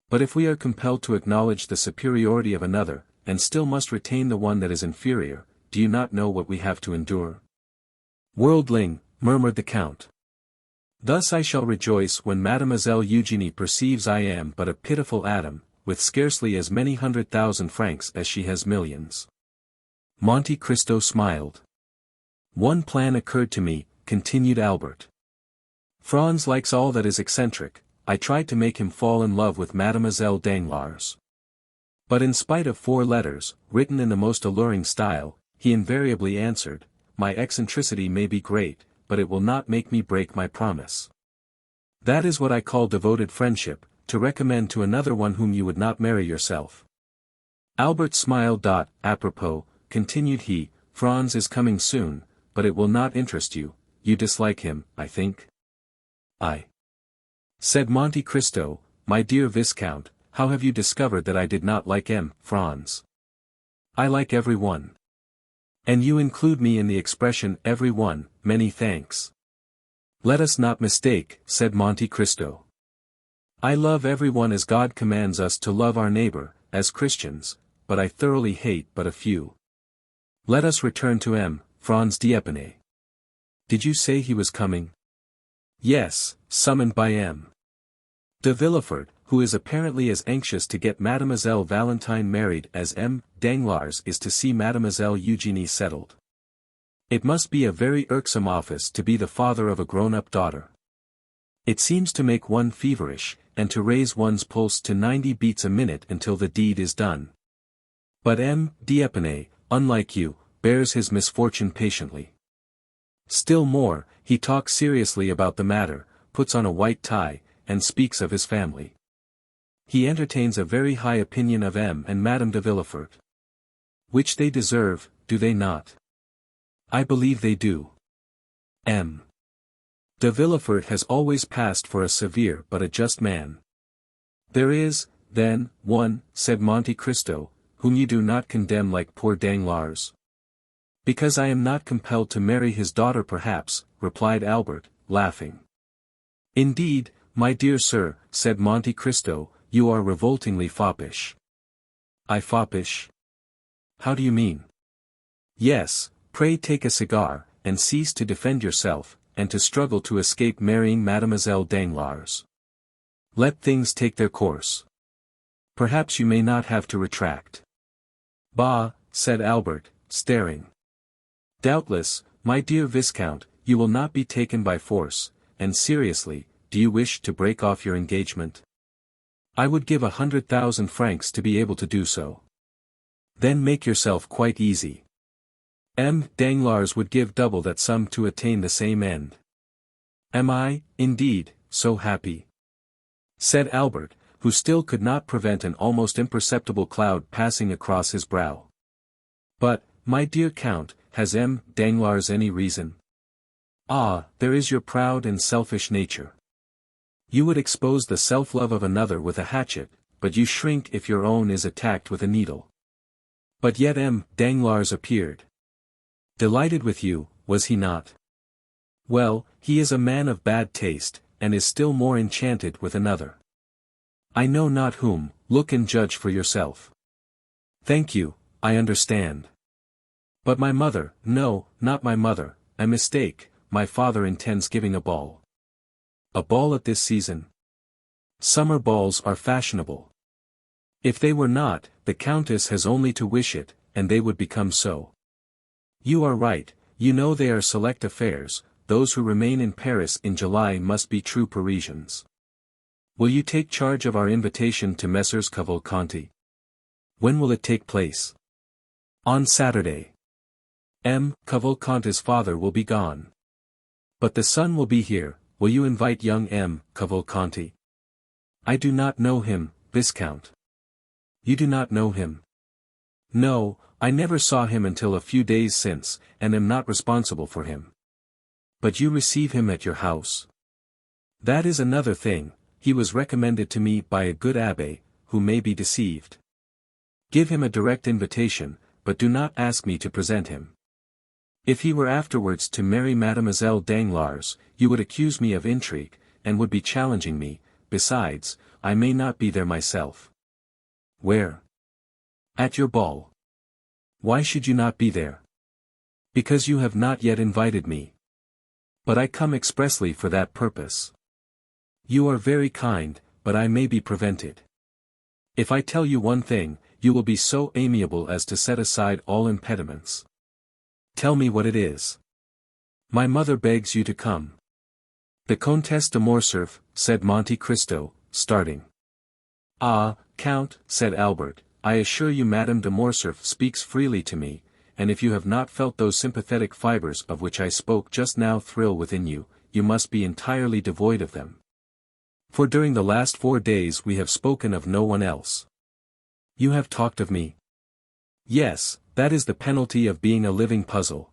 But if we are compelled to acknowledge the superiority of another, and still must retain the one that is inferior, do you not know what we have to endure? Worldling, murmured the Count. Thus I shall rejoice when Mademoiselle Eugénie perceives I am but a pitiful atom, with scarcely as many 100,000 francs as she has millions. Monte Cristo smiled. One plan occurred to me, continued Albert. Franz likes all that is eccentric. I tried to make him fall in love with Mademoiselle Danglars. But in spite of 4 letters, written in the most alluring style, he invariably answered, my eccentricity may be great, but it will not make me break my promise. That is what I call devoted friendship, to recommend to another one whom you would not marry yourself. Albert smiled. Apropos, continued he, Franz is coming soon, but it will not interest you. You dislike him, I think? I. Said Monte Cristo, my dear Viscount, how have you discovered that I did not like Franz? I like every one. And you include me in the expression every one, many thanks. Let us not mistake, said Monte Cristo. I love every one as God commands us to love our neighbor, as Christians, but I thoroughly hate but a few. Let us return to Franz d'Épinay. Did you say he was coming? Yes, summoned by de Villefort, who is apparently as anxious to get Mademoiselle Valentine married as Danglars is to see Mademoiselle Eugénie settled. It must be a very irksome office to be the father of a grown-up daughter. It seems to make one feverish, and to raise one's pulse to 90 beats a minute until the deed is done. But d'Épinay, unlike you, bears his misfortune patiently. Still more, he talks seriously about the matter, puts on a white tie, and speaks of his family. He entertains a very high opinion of and Madame de Villefort. Which they deserve, do they not? I believe they do. De Villefort has always passed for a severe but a just man. There is, then, one, said Monte Cristo, whom you do not condemn like poor Danglars. Because I am not compelled to marry his daughter perhaps, replied Albert, laughing. Indeed, my dear sir, said Monte Cristo, you are revoltingly foppish. I foppish? How do you mean? Yes, pray take a cigar, and cease to defend yourself, and to struggle to escape marrying Mademoiselle Danglars. Let things take their course. Perhaps you may not have to retract. Bah, said Albert, staring. Doubtless, my dear Viscount, you will not be taken by force, and seriously, do you wish to break off your engagement? I would give 100,000 francs to be able to do so. Then make yourself quite easy. Danglars would give double that sum to attain the same end. Am I, indeed, so happy? Said Albert, who still could not prevent an almost imperceptible cloud passing across his brow. But, my dear Count, has Danglars any reason? Ah, there is your proud and selfish nature. You would expose the self-love of another with a hatchet, but you shrink if your own is attacked with a needle. But yet Danglars appeared. Delighted with you, was he not? Well, he is a man of bad taste, and is still more enchanted with another. I know not whom, look and judge for yourself. Thank you, I understand. But my mother, no, not my mother, a mistake, my father intends giving a ball. A ball at this season? Summer balls are fashionable. If they were not, the Countess has only to wish it, and they would become so. You are right, you know they are select affairs, those who remain in Paris in July must be true Parisians. Will you take charge of our invitation to Messrs. Cavalcanti? When will it take place? On Saturday. Cavalcanti's father will be gone. But the son will be here. Will you invite young Cavalcanti? I do not know him, Viscount. You do not know him? No, I never saw him until a few days since, and am not responsible for him. But you receive him at your house? That is another thing. He was recommended to me by a good abbé, who may be deceived. Give him a direct invitation, but do not ask me to present him. If he were afterwards to marry Mademoiselle Danglars, you would accuse me of intrigue, and would be challenging me. Besides, I may not be there myself. Where? At your ball. Why should you not be there? Because you have not yet invited me. But I come expressly for that purpose. You are very kind, but I may be prevented. If I tell you one thing, you will be so amiable as to set aside all impediments. Tell me what it is. My mother begs you to come. The Comtesse de Morcerf, said Monte Cristo, starting. Ah, Count, said Albert, I assure you Madame de Morcerf speaks freely to me, and if you have not felt those sympathetic fibres of which I spoke just now thrill within you, you must be entirely devoid of them. For during the last 4 days we have spoken of no one else. You have talked of me. Yes, that is the penalty of being a living puzzle.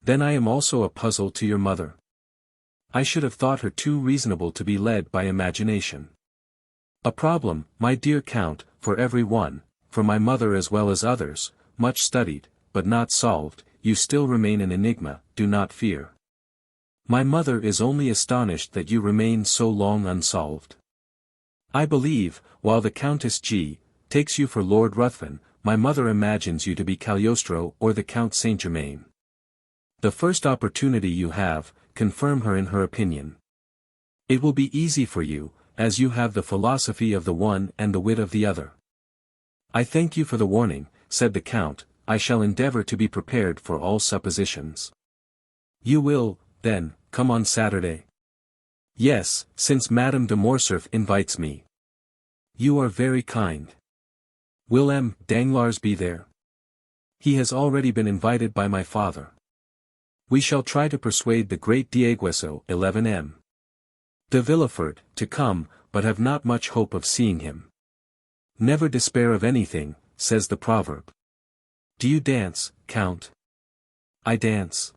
Then I am also a puzzle to your mother. I should have thought her too reasonable to be led by imagination. A problem, my dear Count, for every one, for my mother as well as others, much studied, but not solved. You still remain an enigma, do not fear. My mother is only astonished that you remain so long unsolved. I believe, while the Countess G. takes you for Lord Ruthven, my mother imagines you to be Cagliostro or the Count Saint-Germain. The first opportunity you have, confirm her in her opinion. It will be easy for you, as you have the philosophy of the one and the wit of the other. I thank you for the warning, said the Count. I shall endeavour to be prepared for all suppositions. You will, then, come on Saturday? Yes, since Madame de Morcerf invites me. You are very kind. Will Danglars be there? He has already been invited by my father. We shall try to persuade the great Diegueso 11 de Villefort to come, but have not much hope of seeing him. Never despair of anything, says the proverb. Do you dance, Count? I dance.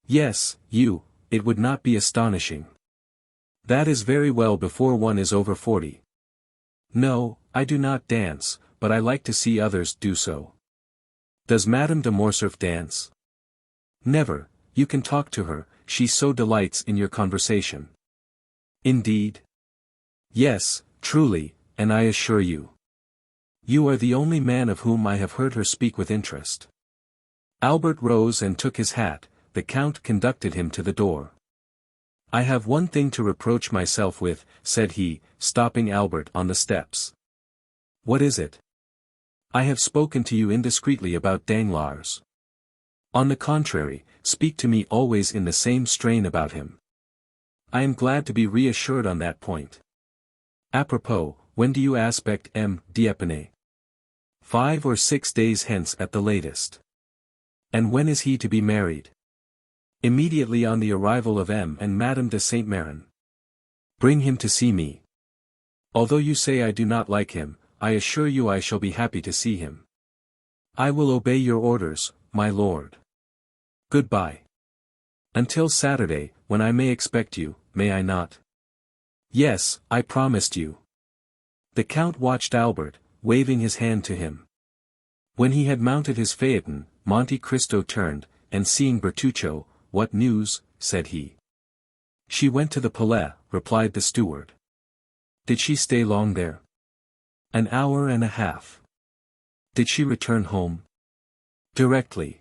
Yes, you, it would not be astonishing. That is very well before one is over 40. No, I do not dance, but I like to see others do so. Does Madame de Morcerf dance? Never, you can talk to her, she so delights in your conversation. Indeed? Yes, truly, and I assure you. You are the only man of whom I have heard her speak with interest. Albert rose and took his hat. The Count conducted him to the door. I have one thing to reproach myself with, said he, stopping Albert on the steps. What is it? I have spoken to you indiscreetly about Danglars. On the contrary, speak to me always in the same strain about him. I am glad to be reassured on that point. Apropos, when do you aspect Dieppe? 5 or 6 days hence at the latest. And when is he to be married? Immediately on the arrival of and Madame de Saint-Meran. Bring him to see me. Although you say I do not like him, I assure you I shall be happy to see him. I will obey your orders, my lord. Goodbye. Until Saturday, when I may expect you, may I not? Yes, I promised you. The Count watched Albert, waving his hand to him. When he had mounted his phaeton, Monte Cristo turned, and seeing Bertuccio, "What news?" said he. "She went to the Palais," replied the steward. "Did she stay long there?" "An hour and a half." "Did she return home?" "Directly."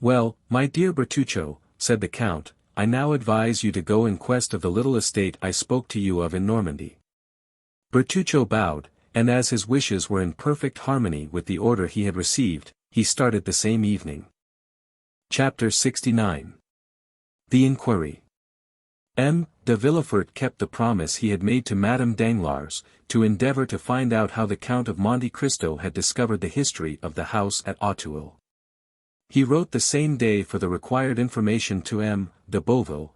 "Well, my dear Bertuccio," said the Count, "I now advise you to go in quest of the little estate I spoke to you of in Normandy." Bertuccio bowed, and as his wishes were in perfect harmony with the order he had received, he started the same evening. Chapter 69. The Inquiry. De Villefort kept the promise he had made to Madame Danglars, to endeavour to find out how the Count of Monte Cristo had discovered the history of the house at Auteuil. He wrote the same day for the required information to M. de Beauville,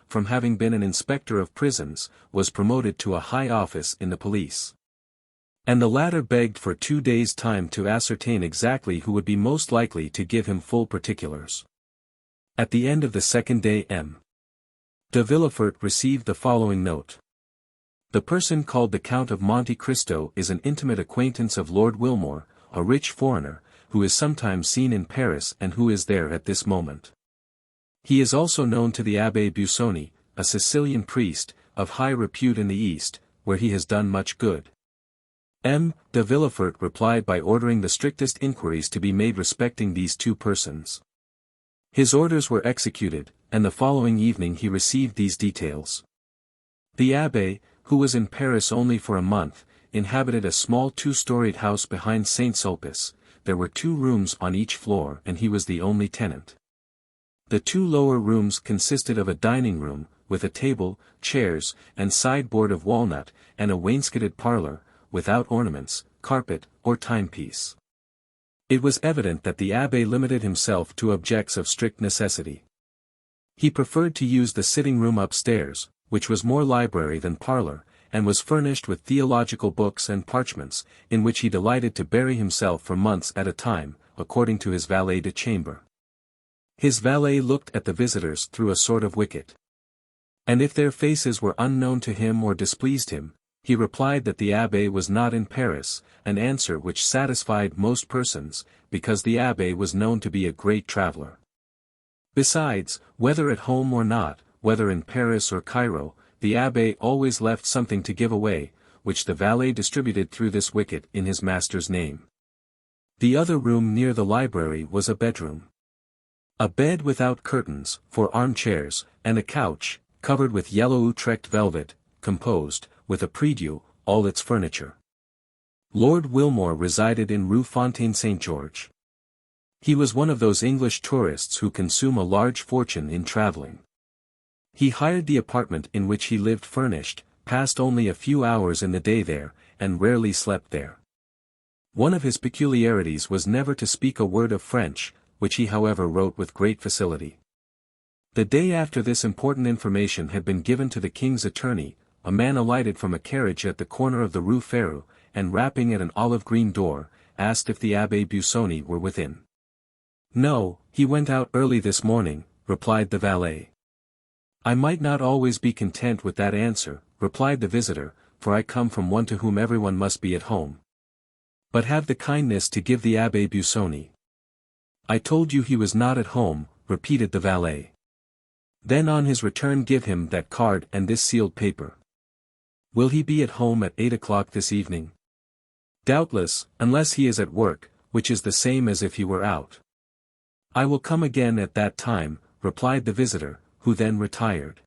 from having been an inspector of prisons, was promoted to a high office in the police. And the latter begged for 2 days' time to ascertain exactly who would be most likely to give him full particulars. At the end of the second day M. de Villefort received the following note. The person called the Count of Monte Cristo is an intimate acquaintance of Lord Wilmore, a rich foreigner, who is sometimes seen in Paris and who is there at this moment. He is also known to the Abbé Busoni, a Sicilian priest, of high repute in the East, where he has done much good. M. de Villefort replied by ordering the strictest inquiries to be made respecting these 2 persons. His orders were executed, and the following evening he received these details. The abbé, who was in Paris only for a month, inhabited a small 2-storied house behind Saint-Sulpice. There were 2 rooms on each floor and he was the only tenant. The 2 lower rooms consisted of a dining room, with a table, chairs, and sideboard of walnut, and a wainscoted parlour, without ornaments, carpet, or timepiece. It was evident that the abbé limited himself to objects of strict necessity. He preferred to use the sitting-room upstairs, which was more library than parlour, and was furnished with theological books and parchments, in which he delighted to bury himself for months at a time, according to his valet de chambre. His valet looked at the visitors through a sort of wicket. And if their faces were unknown to him or displeased him, he replied that the abbé was not in Paris, an answer which satisfied most persons, because the abbé was known to be a great traveller. Besides, whether at home or not, whether in Paris or Cairo, the abbé always left something to give away, which the valet distributed through this wicket in his master's name. The other room near the library was a bedroom. A bed without curtains, 4 armchairs, and a couch, covered with yellow Utrecht velvet, composed, with a prie-dieu, all its furniture. Lord Wilmore resided in Rue Fontaine Saint-George. He was one of those English tourists who consume a large fortune in travelling. He hired the apartment in which he lived furnished, passed only a few hours in the day there, and rarely slept there. One of his peculiarities was never to speak a word of French, which he however wrote with great facility. The day after this important information had been given to the king's attorney, a man alighted from a carriage at the corner of the Rue Ferru, and rapping at an olive-green door, asked if the Abbé Busoni were within. No, he went out early this morning, replied the valet. I might not always be content with that answer, replied the visitor, for I come from one to whom everyone must be at home. But have the kindness to give the Abbé Busoni. I told you he was not at home, repeated the valet. Then on his return give him that card and this sealed paper. Will he be at home at 8 o'clock this evening? Doubtless, unless he is at work, which is the same as if he were out. I will come again at that time, replied the visitor, who then retired.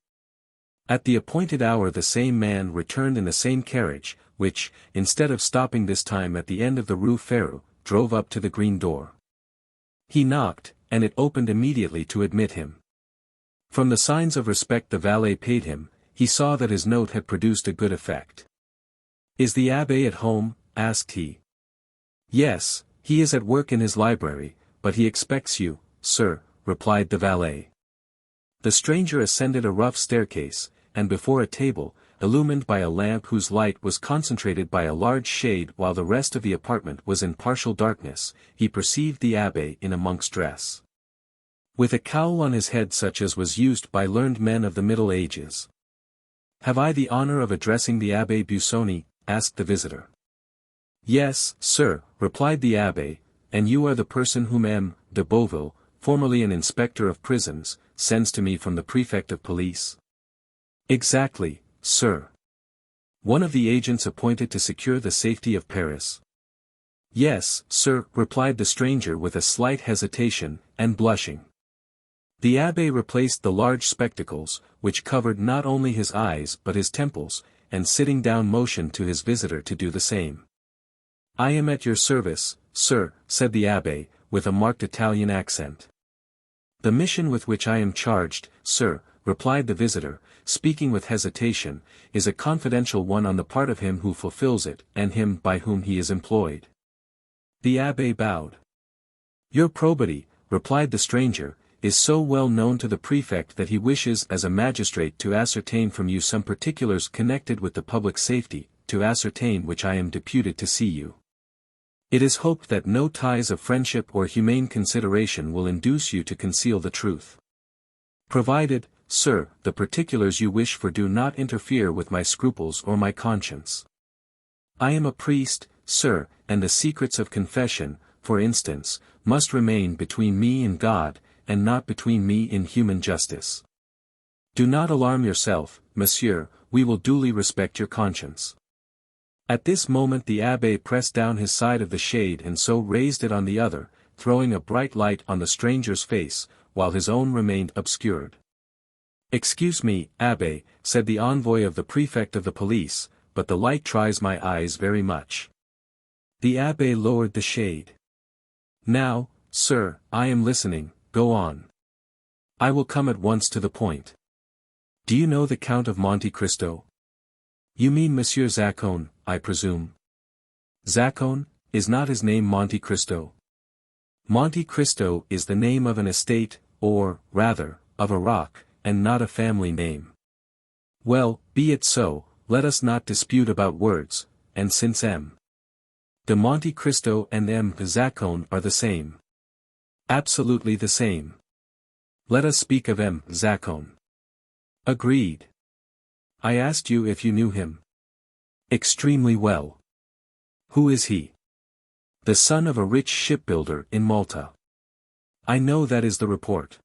At the appointed hour the same man returned in the same carriage, which, instead of stopping this time at the end of the Rue Ferru, drove up to the green door. He knocked, and it opened immediately to admit him. From the signs of respect the valet paid him, he saw that his note had produced a good effect. Is the abbé at home? Asked he. Yes, he is at work in his library, but he expects you, sir, replied the valet. The stranger ascended a rough staircase, and before a table, illumined by a lamp whose light was concentrated by a large shade while the rest of the apartment was in partial darkness, he perceived the abbé in a monk's dress, with a cowl on his head such as was used by learned men of the Middle Ages. Have I the honor of addressing the Abbé Busoni? Asked the visitor. Yes, sir, replied the abbé, and you are the person whom M. de Beauville, formerly an inspector of prisons, sends to me from the prefect of police? Exactly, sir. One of the agents appointed to secure the safety of Paris? Yes, sir, replied the stranger with a slight hesitation, and blushing. The abbé replaced the large spectacles, which covered not only his eyes but his temples, and sitting down motioned to his visitor to do the same. I am at your service, sir, said the abbé, with a marked Italian accent. The mission with which I am charged, sir, replied the visitor, speaking with hesitation, is a confidential one on the part of him who fulfills it, and him by whom he is employed. The abbé bowed. Your probity, replied the stranger, is so well known to the prefect that he wishes as a magistrate to ascertain from you some particulars connected with the public safety, to ascertain which I am deputed to see you. It is hoped that no ties of friendship or humane consideration will induce you to conceal the truth. Provided, sir, the particulars you wish for do not interfere with my scruples or my conscience. I am a priest, sir, and the secrets of confession, for instance, must remain between me and God, and not between me and human justice. Do not alarm yourself, monsieur, we will duly respect your conscience. At this moment the abbé pressed down his side of the shade and so raised it on the other, throwing a bright light on the stranger's face, while his own remained obscured. Excuse me, abbé, said the envoy of the prefect of the police, but the light tries my eyes very much. The abbé lowered the shade. Now, sir, I am listening, go on. I will come at once to the point. Do you know the Count of Monte Cristo? You mean Monsieur Zacone, I presume. Zacone, is not his name Monte Cristo? Monte Cristo is the name of an estate, or, rather, of a rock, and not a family name. Well, be it so, let us not dispute about words, and since M. de Monte Cristo and M. Zacone are the same. Absolutely the same. Let us speak of M. Zacone. Agreed. I asked you if you knew him. Extremely well. Who is he? The son of a rich shipbuilder in Malta. I know that is the report.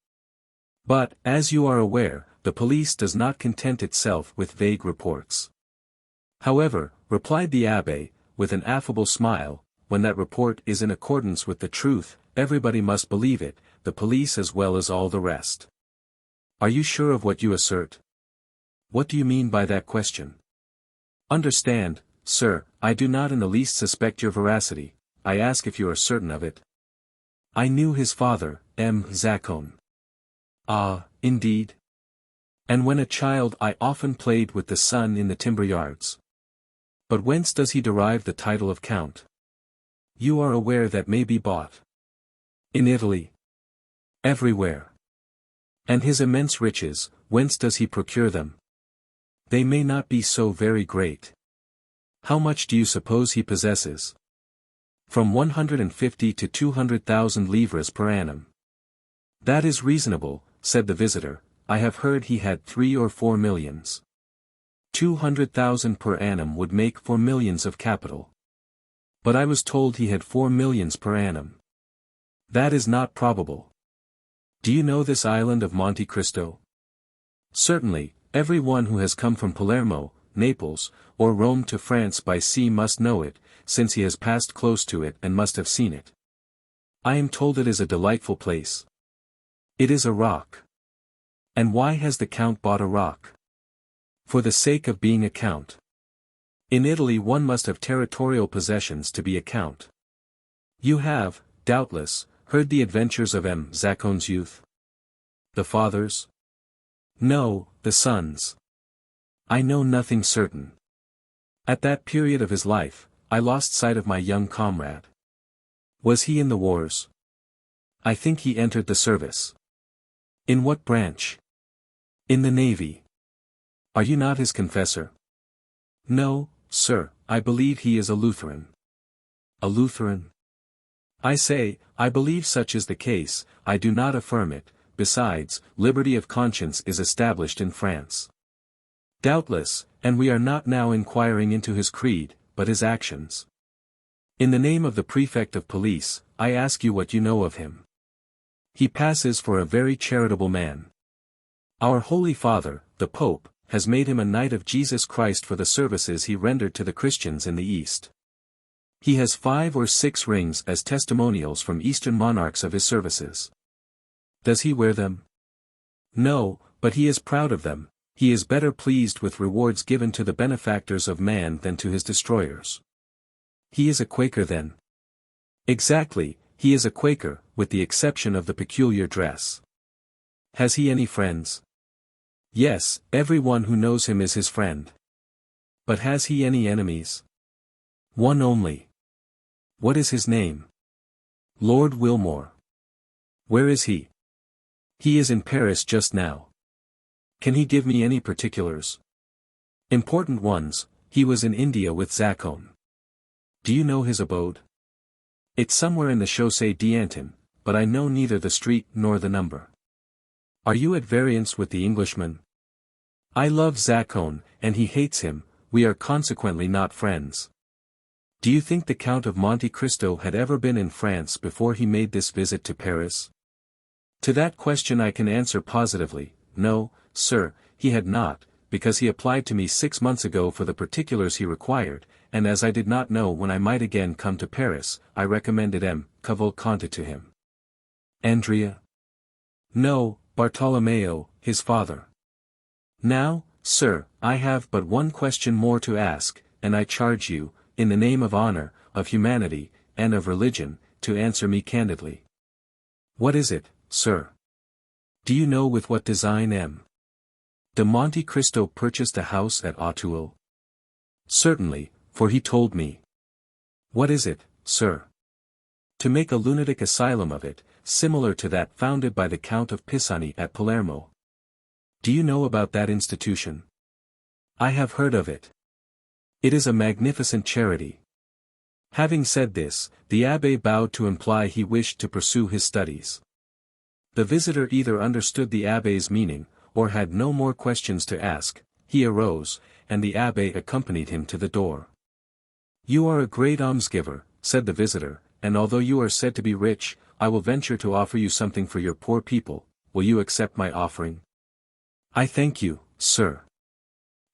But, as you are aware, the police does not content itself with vague reports. However, replied the abbé, with an affable smile, when that report is in accordance with the truth, everybody must believe it, the police as well as all the rest. Are you sure of what you assert? What do you mean by that question? Understand, sir, I do not in the least suspect your veracity, I ask if you are certain of it. I knew his father, M. Zacone. Ah, indeed? And when a child I often played with the son in the timber yards. But whence does he derive the title of Count? You are aware that may be bought. In Italy. Everywhere. And his immense riches, whence does he procure them? They may not be so very great. How much do you suppose he possesses? From 150 to 200,000 livres per annum. That is reasonable, said the visitor, I have heard he had 3 or 4 millions. 200,000 per annum would make 4 millions of capital. But I was told he had 4 millions per annum. That is not probable. Do you know this island of Monte Cristo? Certainly, every one who has come from Palermo, Naples, or Rome to France by sea must know it, since he has passed close to it and must have seen it. I am told it is a delightful place. It is a rock. And why has the Count bought a rock? For the sake of being a Count. In Italy one must have territorial possessions to be a Count. You have, doubtless, heard the adventures of M. Zacone's youth? The father's? No, the son's. I know nothing certain. At that period of his life, I lost sight of my young comrade. Was he in the wars? I think he entered the service. In what branch? In the navy. Are you not his confessor? No, sir, I believe he is a Lutheran. A Lutheran? I say, I believe such is the case, I do not affirm it, besides, liberty of conscience is established in France. Doubtless, and we are not now inquiring into his creed, but his actions. In the name of the prefect of police, I ask you what you know of him. He passes for a very charitable man. Our Holy Father, the Pope, has made him a knight of Jesus Christ for the services he rendered to the Christians in the East. He has 5 or 6 rings as testimonials from Eastern monarchs of his services. Does he wear them? No, but he is proud of them, he is better pleased with rewards given to the benefactors of man than to his destroyers. He is a Quaker then? Exactly, he is a Quaker, with the exception of the peculiar dress. Has he any friends? Yes, everyone who knows him is his friend. But has he any enemies? One only. What is his name? Lord Wilmore. Where is he? He is in Paris just now. Can he give me any particulars? Important ones. He was in India with Zacone. Do you know his abode? It's somewhere in the Chaussée d'Antin, but I know neither the street nor the number. Are you at variance with the Englishman? I love Zacone, and he hates him. We are consequently not friends. Do you think the Count of Monte Cristo had ever been in France before he made this visit to Paris? To that question I can answer positively, no, sir, he had not, because he applied to me 6 months ago for the particulars he required, and as I did not know when I might again come to Paris, I recommended Cavalcanti to him. Andrea? No, Bartolomeo, his father. Now, sir, I have but one question more to ask, and I charge you, in the name of honor, of humanity, and of religion, to answer me candidly. What is it, sir? Do you know with what design de Monte Cristo purchased a house at Auteuil? Certainly, for he told me. What is it, sir? To make a lunatic asylum of it, similar to that founded by the Count of Pisani at Palermo. Do you know about that institution? I have heard of it. It is a magnificent charity. Having said this, the abbé bowed to imply he wished to pursue his studies. The visitor either understood the abbé's meaning, or had no more questions to ask. He arose, and the abbé accompanied him to the door. You are a great almsgiver, said the visitor, and although you are said to be rich, I will venture to offer you something for your poor people. Will you accept my offering? I thank you, sir.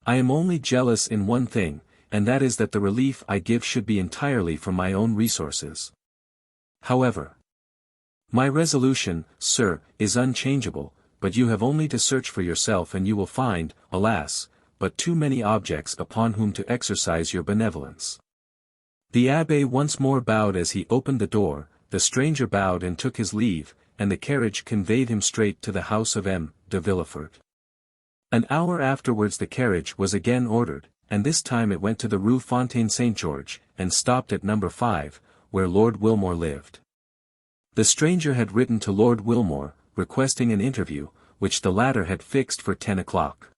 I am only jealous in one thing, and that is that the relief I give should be entirely from my own resources. However, my resolution, sir, is unchangeable, but you have only to search for yourself and you will find, alas, but too many objects upon whom to exercise your benevolence. The abbé once more bowed as he opened the door, the stranger bowed and took his leave, and the carriage conveyed him straight to the house of de Villefort. An hour afterwards the carriage was again ordered, and this time it went to the Rue Fontaine Saint-Georges, and stopped at number 5, where Lord Wilmore lived. The stranger had written to Lord Wilmore, requesting an interview, which the latter had fixed for 10 o'clock.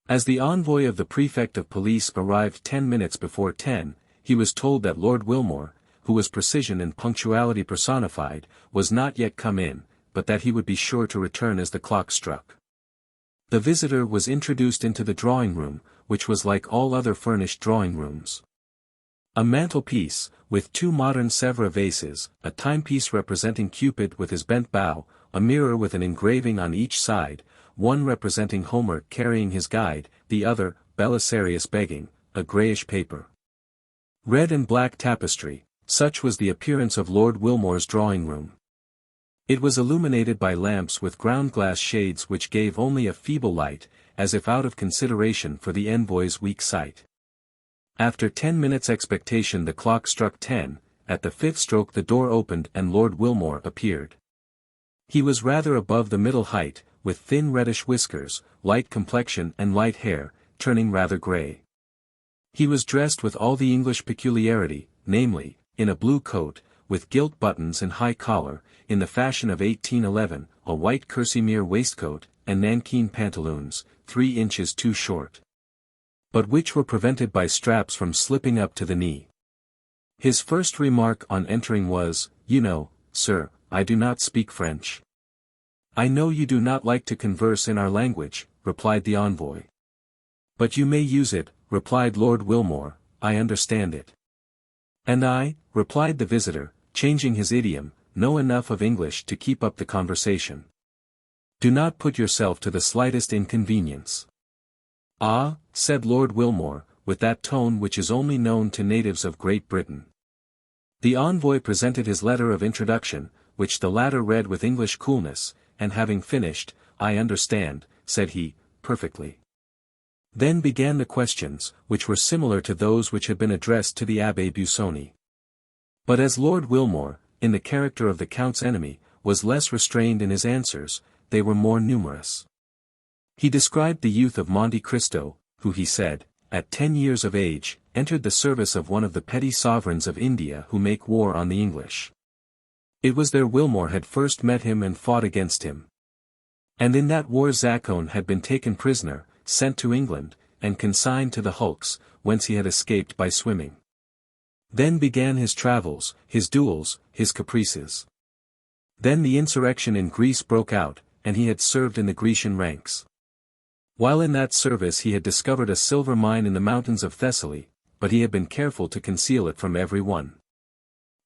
As the envoy of the prefect of police arrived 10 minutes before 10, he was told that Lord Wilmore, who was precision and punctuality personified, was not yet come in, but that he would be sure to return as the clock struck. The visitor was introduced into the drawing-room, which was like all other furnished drawing-rooms. A mantelpiece, with 2 modern Sèvres vases, a timepiece representing Cupid with his bent bow, a mirror with an engraving on each side, one representing Homer carrying his guide, the other, Belisarius begging, a greyish paper. Red and black tapestry, such was the appearance of Lord Wilmore's drawing-room. It was illuminated by lamps with ground-glass shades which gave only a feeble light, as if out of consideration for the envoy's weak sight. After 10 minutes' expectation the clock struck 10, at the 5th stroke the door opened and Lord Wilmore appeared. He was rather above the middle height, with thin reddish whiskers, light complexion and light hair, turning rather grey. He was dressed with all the English peculiarity, namely, in a blue coat, with gilt buttons and high collar, in the fashion of 1811, a white kerseymere waistcoat, and nankeen pantaloons, 3 inches too short, but which were prevented by straps from slipping up to the knee. His first remark on entering was, "You know, sir, I do not speak French." "I know you do not like to converse in our language," replied the envoy. "But you may use it," replied Lord Wilmore, "I understand it." "And I," replied the visitor, changing his idiom, "know enough of English to keep up the conversation. Do not put yourself to the slightest inconvenience." "Ah," said Lord Wilmore, with that tone which is only known to natives of Great Britain. The envoy presented his letter of introduction, which the latter read with English coolness, and having finished, "I understand," said he, "perfectly." Then began the questions, which were similar to those which had been addressed to the Abbé Busoni. But as Lord Wilmore, in the character of the Count's enemy, was less restrained in his answers, they were more numerous. He described the youth of Monte Cristo, who he said, at 10 years of age, entered the service of one of the petty sovereigns of India who make war on the English. It was there Wilmore had first met him and fought against him. And in that war Zacone had been taken prisoner, sent to England, and consigned to the hulks, whence he had escaped by swimming. Then began his travels, his duels, his caprices. Then the insurrection in Greece broke out, and he had served in the Grecian ranks. While in that service he had discovered a silver mine in the mountains of Thessaly, but he had been careful to conceal it from every one.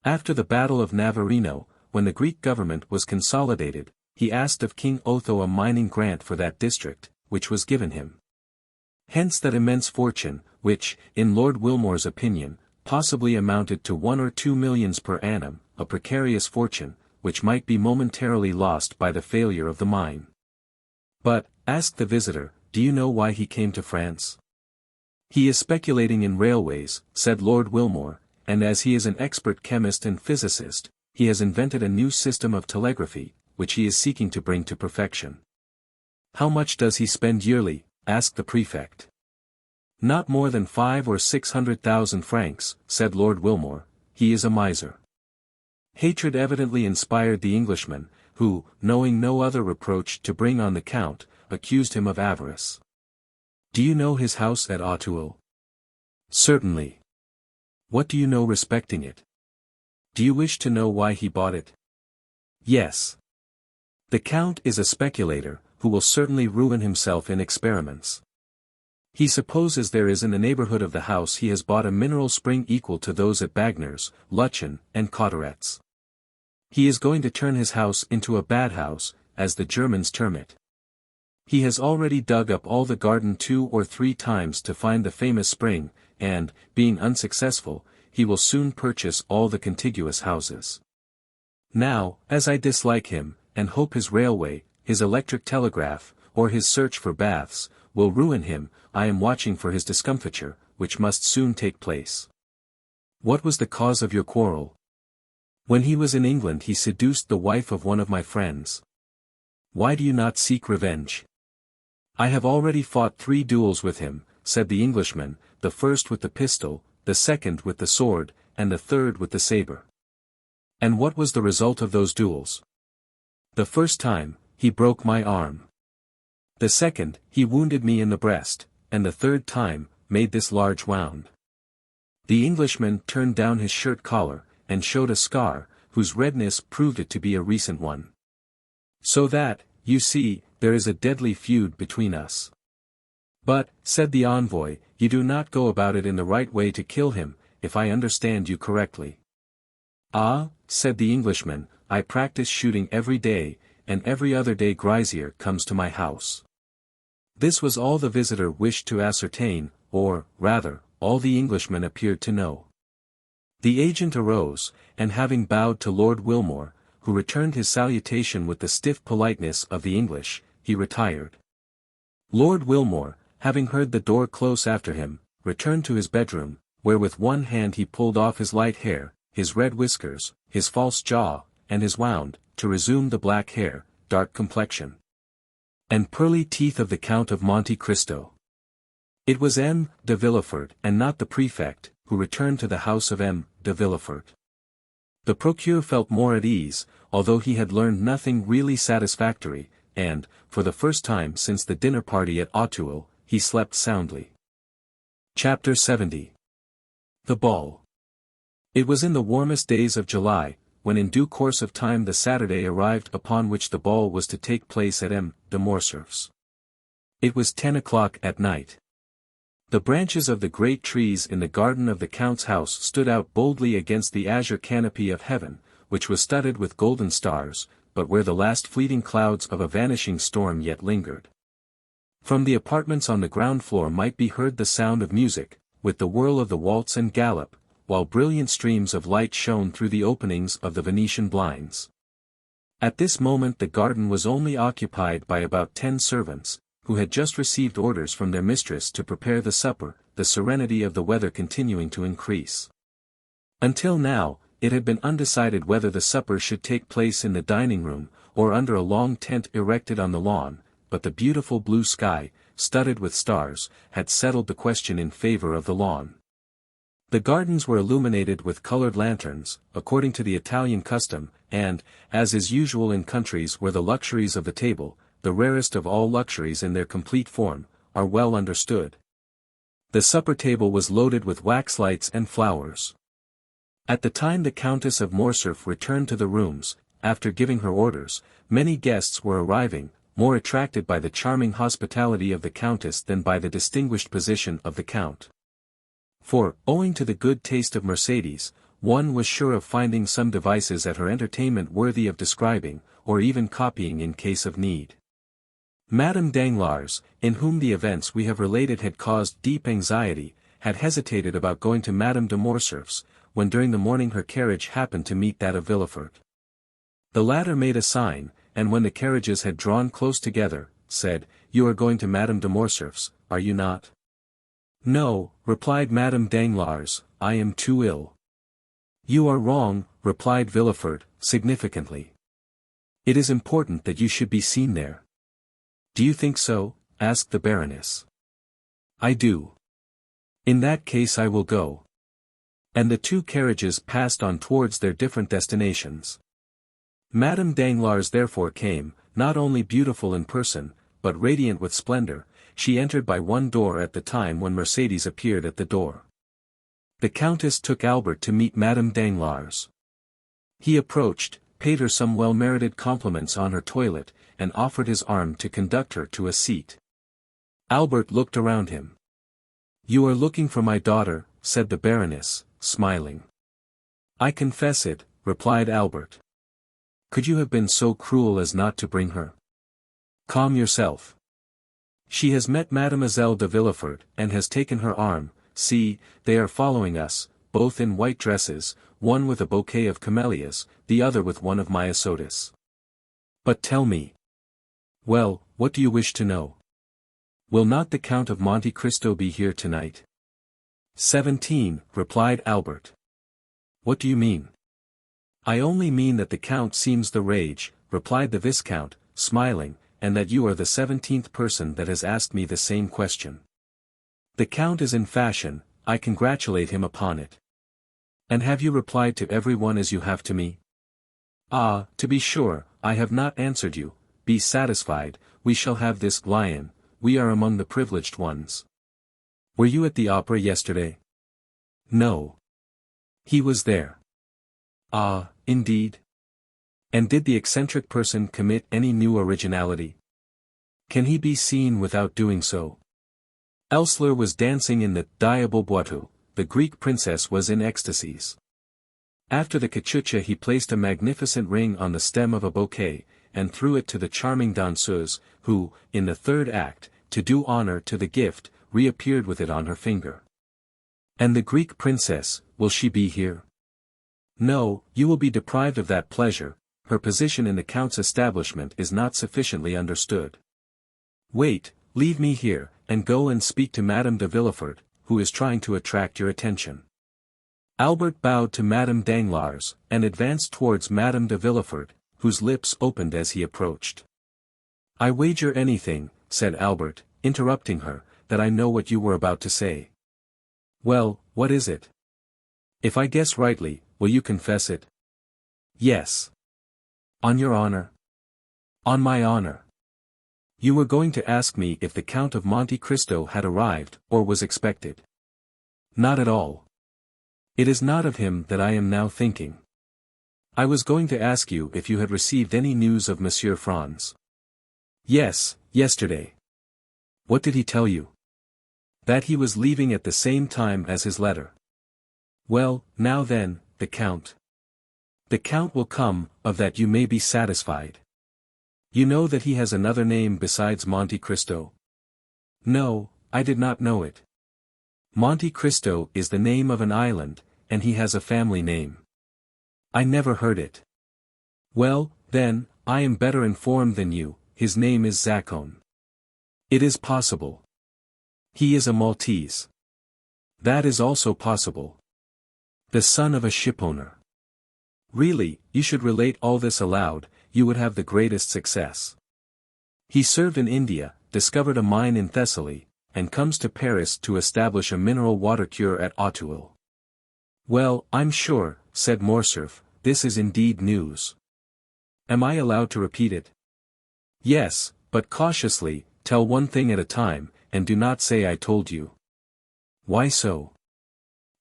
After the battle of Navarino, when the Greek government was consolidated, he asked of King Otho a mining grant for that district, which was given him. Hence that immense fortune, which, in Lord Wilmore's opinion, possibly amounted to 1 or 2 millions per annum, a precarious fortune, which might be momentarily lost by the failure of the mine. But, asked the visitor, do you know why he came to France? He is speculating in railways, said Lord Wilmore, and as he is an expert chemist and physicist, he has invented a new system of telegraphy, which he is seeking to bring to perfection. How much does he spend yearly? Asked the prefect. Not more than 500,000 or 600,000 francs, said Lord Wilmore. He is a miser. Hatred evidently inspired the Englishman, who, knowing no other reproach to bring on the Count, accused him of avarice. Do you know his house at Auteuil? Certainly. What do you know respecting it? Do you wish to know why he bought it? Yes. The Count is a speculator, who will certainly ruin himself in experiments. He supposes there is in the neighborhood of the house he has bought a mineral spring equal to those at Bagnères, Lucerne, and Cauteret's. He is going to turn his house into a bad house, as the Germans term it. He has already dug up all the garden 2 or 3 times to find the famous spring, and, being unsuccessful, he will soon purchase all the contiguous houses. Now, as I dislike him, and hope his railway, his electric telegraph, or his search for baths, will ruin him, I am watching for his discomfiture, which must soon take place. What was the cause of your quarrel? When he was in England he seduced the wife of one of my friends. Why do you not seek revenge? I have already fought 3 duels with him, said the Englishman, the first with the pistol, the second with the sword, and the third with the sabre. And what was the result of those duels? The first time, he broke my arm. The second, he wounded me in the breast, and the third time, made this large wound. The Englishman turned down his shirt collar, and showed a scar, whose redness proved it to be a recent one. So that, you see, there is a deadly feud between us. But, said the envoy, you do not go about it in the right way to kill him, if I understand you correctly. Ah, said the Englishman, I practice shooting every day, and every other day Grazier comes to my house. This was all the visitor wished to ascertain, or, rather, all the Englishman appeared to know. The agent arose, and having bowed to Lord Wilmore, who returned his salutation with the stiff politeness of the English, he retired. Lord Wilmore, having heard the door close after him, returned to his bedroom, where with one hand he pulled off his light hair, his red whiskers, his false jaw, and his wound, to resume the black hair, dark complexion, and pearly teeth of the Count of Monte Cristo. It was M. de Villefort, and not the prefect, who returned to the house of M. de Villefort. The procureur felt more at ease, although he had learned nothing really satisfactory, and, for the first time since the dinner party at Auteuil, he slept soundly. Chapter 70. The Ball. It was in the warmest days of July, when in due course of time the Saturday arrived upon which the ball was to take place at M. de Morcerf's. It was 10 o'clock at night. The branches of the great trees in the garden of the Count's house stood out boldly against the azure canopy of heaven, which was studded with golden stars, but where the last fleeting clouds of a vanishing storm yet lingered. From the apartments on the ground floor might be heard the sound of music, with the whirl of the waltz and gallop, while brilliant streams of light shone through the openings of the Venetian blinds. At this moment the garden was only occupied by about 10 servants, who had just received orders from their mistress to prepare the supper, the serenity of the weather continuing to increase. Until now, it had been undecided whether the supper should take place in the dining room, or under a long tent erected on the lawn, but the beautiful blue sky, studded with stars, had settled the question in favor of the lawn. The gardens were illuminated with colored lanterns, according to the Italian custom, and, as is usual in countries where the luxuries of the table, the rarest of all luxuries in their complete form, are well understood. The supper table was loaded with wax lights and flowers. At the time the Countess of Morcerf returned to the rooms, after giving her orders, many guests were arriving, more attracted by the charming hospitality of the Countess than by the distinguished position of the Count. For, owing to the good taste of Mercedes, one was sure of finding some devices at her entertainment worthy of describing, or even copying in case of need. Madame Danglars, in whom the events we have related had caused deep anxiety, had hesitated about going to Madame de Morcerf's, when during the morning her carriage happened to meet that of Villefort. The latter made a sign, and when the carriages had drawn close together, said, "You are going to Madame de Morcerf's, are you not?" "No," replied Madame Danglars, "I am too ill." "You are wrong," replied Villefort, significantly. "It is important that you should be seen there." "Do you think so?" asked the Baroness. "I do. In that case I will go." And the two carriages passed on towards their different destinations. Madame Danglars therefore came, not only beautiful in person, but radiant with splendor. She entered by one door at the time when Mercedes appeared at the door. The Countess took Albert to meet Madame Danglars. He approached, paid her some well-merited compliments on her toilet, and offered his arm to conduct her to a seat. Albert looked around him. "You are looking for my daughter," said the Baroness, smiling. "I confess it," replied Albert. "Could you have been so cruel as not to bring her? Calm yourself. She has met Mademoiselle de Villefort, and has taken her arm. See, they are following us, both in white dresses, one with a bouquet of camellias, the other with one of myosotis. But tell me. Well, what do you wish to know? Will not the Count of Monte Cristo be here tonight?" 17, replied Albert. "What do you mean?" "I only mean that the Count seems the rage," replied the Viscount, smiling, "and that you are the 17th person that has asked me the same question. The Count is in fashion, I congratulate him upon it. And have you replied to every one as you have to me?" "Ah, to be sure, I have not answered you. Be satisfied, we shall have this lion, we are among the privileged ones." "Were you at the opera yesterday?" "No. He was there." "Ah, indeed? And did the eccentric person commit any new originality? Can he be seen without doing so?" Elssler was dancing in the Diable boiteau, the Greek princess was in ecstasies. After the cachucha he placed a magnificent ring on the stem of a bouquet, and threw it to the charming danseuse, who, in the third act, to do honor to the gift, reappeared with it on her finger. "And the Greek princess, will she be here?" "No, you will be deprived of that pleasure. Her position in the Count's establishment is not sufficiently understood. Wait, leave me here, and go and speak to Madame de Villefort, who is trying to attract your attention." Albert bowed to Madame Danglars, and advanced towards Madame de Villefort, whose lips opened as he approached. "I wager anything," said Albert, interrupting her, "that I know what you were about to say." "Well, what is it? If I guess rightly, will you confess it?" "Yes." "On your honor?" "On my honor." "You were going to ask me if the Count of Monte Cristo had arrived, or was expected." "Not at all. It is not of him that I am now thinking. I was going to ask you if you had received any news of Monsieur Franz." "Yes, yesterday." "What did he tell you?" "That he was leaving at the same time as his letter." "Well, now then, the Count." "The Count will come, of that you may be satisfied. You know that he has another name besides Monte Cristo?" "No, I did not know it." "Monte Cristo is the name of an island, and he has a family name." "I never heard it." "Well, then, I am better informed than you, his name is Zaccone." "It is possible." "He is a Maltese." "That is also possible." "The son of a shipowner." "Really, you should relate all this aloud, you would have the greatest success." He served in India, discovered a mine in Thessaly, and comes to Paris to establish a mineral water cure at Auteuil. Well, I'm sure, said Morcerf, this is indeed news. Am I allowed to repeat it? Yes, but cautiously, tell one thing at a time, and do not say I told you. Why so?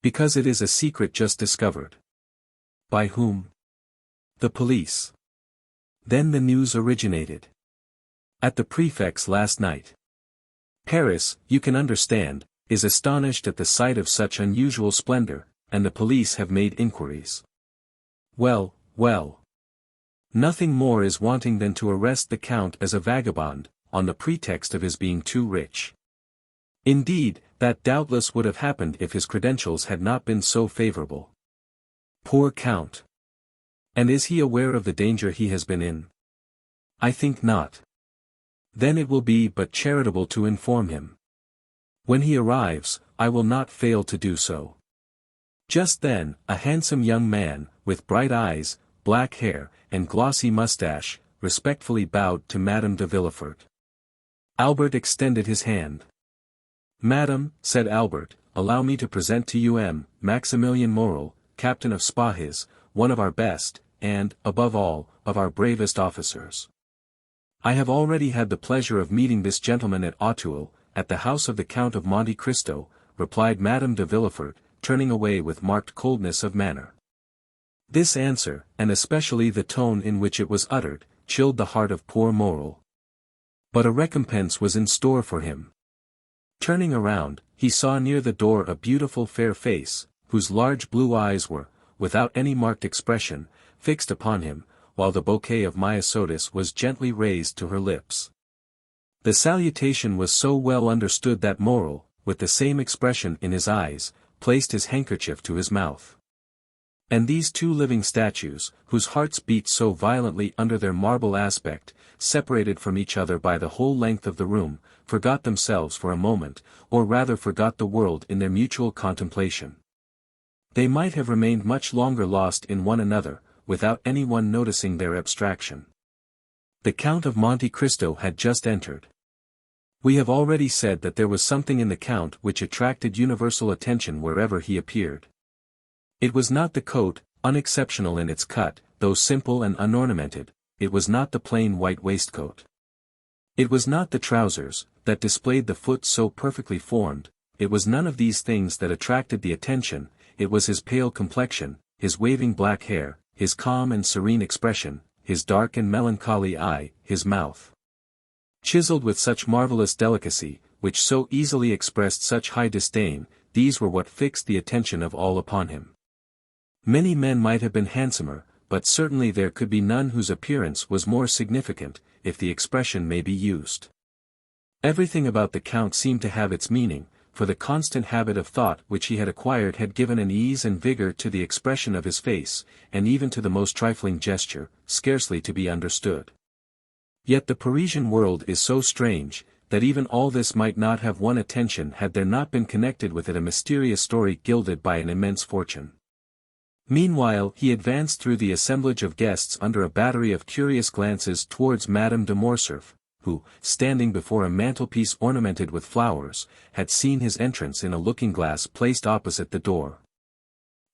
Because it is a secret just discovered. By whom? The police. Then the news originated. At the prefect's last night. Paris, you can understand, is astonished at the sight of such unusual splendor, and the police have made inquiries. Well, well. Nothing more is wanting than to arrest the Count as a vagabond, on the pretext of his being too rich. Indeed, that doubtless would have happened if his credentials had not been so favorable. Poor Count! And is he aware of the danger he has been in? I think not. Then it will be but charitable to inform him. When he arrives, I will not fail to do so. Just then, a handsome young man, with bright eyes, black hair, and glossy mustache, respectfully bowed to Madame de Villefort. Albert extended his hand. Madame, said Albert, allow me to present to you Maximilian Morel, captain of Spahis, one of our best, and, above all, of our bravest officers. I have already had the pleasure of meeting this gentleman at Auteuil, at the house of the Count of Monte Cristo, replied Madame de Villefort, turning away with marked coldness of manner. This answer, and especially the tone in which it was uttered, chilled the heart of poor Morel. But a recompense was in store for him. Turning around, he saw near the door a beautiful fair face, whose large blue eyes were, without any marked expression, fixed upon him, while the bouquet of myosotis was gently raised to her lips. The salutation was so well understood that Morel, with the same expression in his eyes, placed his handkerchief to his mouth. And these two living statues, whose hearts beat so violently under their marble aspect, separated from each other by the whole length of the room, forgot themselves for a moment, or rather forgot the world in their mutual contemplation. They might have remained much longer lost in one another, without anyone noticing their abstraction. The Count of Monte Cristo had just entered. We have already said that there was something in the Count which attracted universal attention wherever he appeared. It was not the coat, unexceptional in its cut, though simple and unornamented, it was not the plain white waistcoat. It was not the trousers, that displayed the foot so perfectly formed, it was none of these things that attracted the attention, it was his pale complexion, his waving black hair, his calm and serene expression, his dark and melancholy eye, his mouth, chiseled with such marvelous delicacy, which so easily expressed such high disdain, these were what fixed the attention of all upon him. Many men might have been handsomer, but certainly there could be none whose appearance was more significant, if the expression may be used. Everything about the Count seemed to have its meaning, for the constant habit of thought which he had acquired had given an ease and vigor to the expression of his face, and even to the most trifling gesture, scarcely to be understood. Yet the Parisian world is so strange, that even all this might not have won attention had there not been connected with it a mysterious story gilded by an immense fortune. Meanwhile he advanced through the assemblage of guests under a battery of curious glances towards Madame de Morcerf, who, standing before a mantelpiece ornamented with flowers, had seen his entrance in a looking-glass placed opposite the door,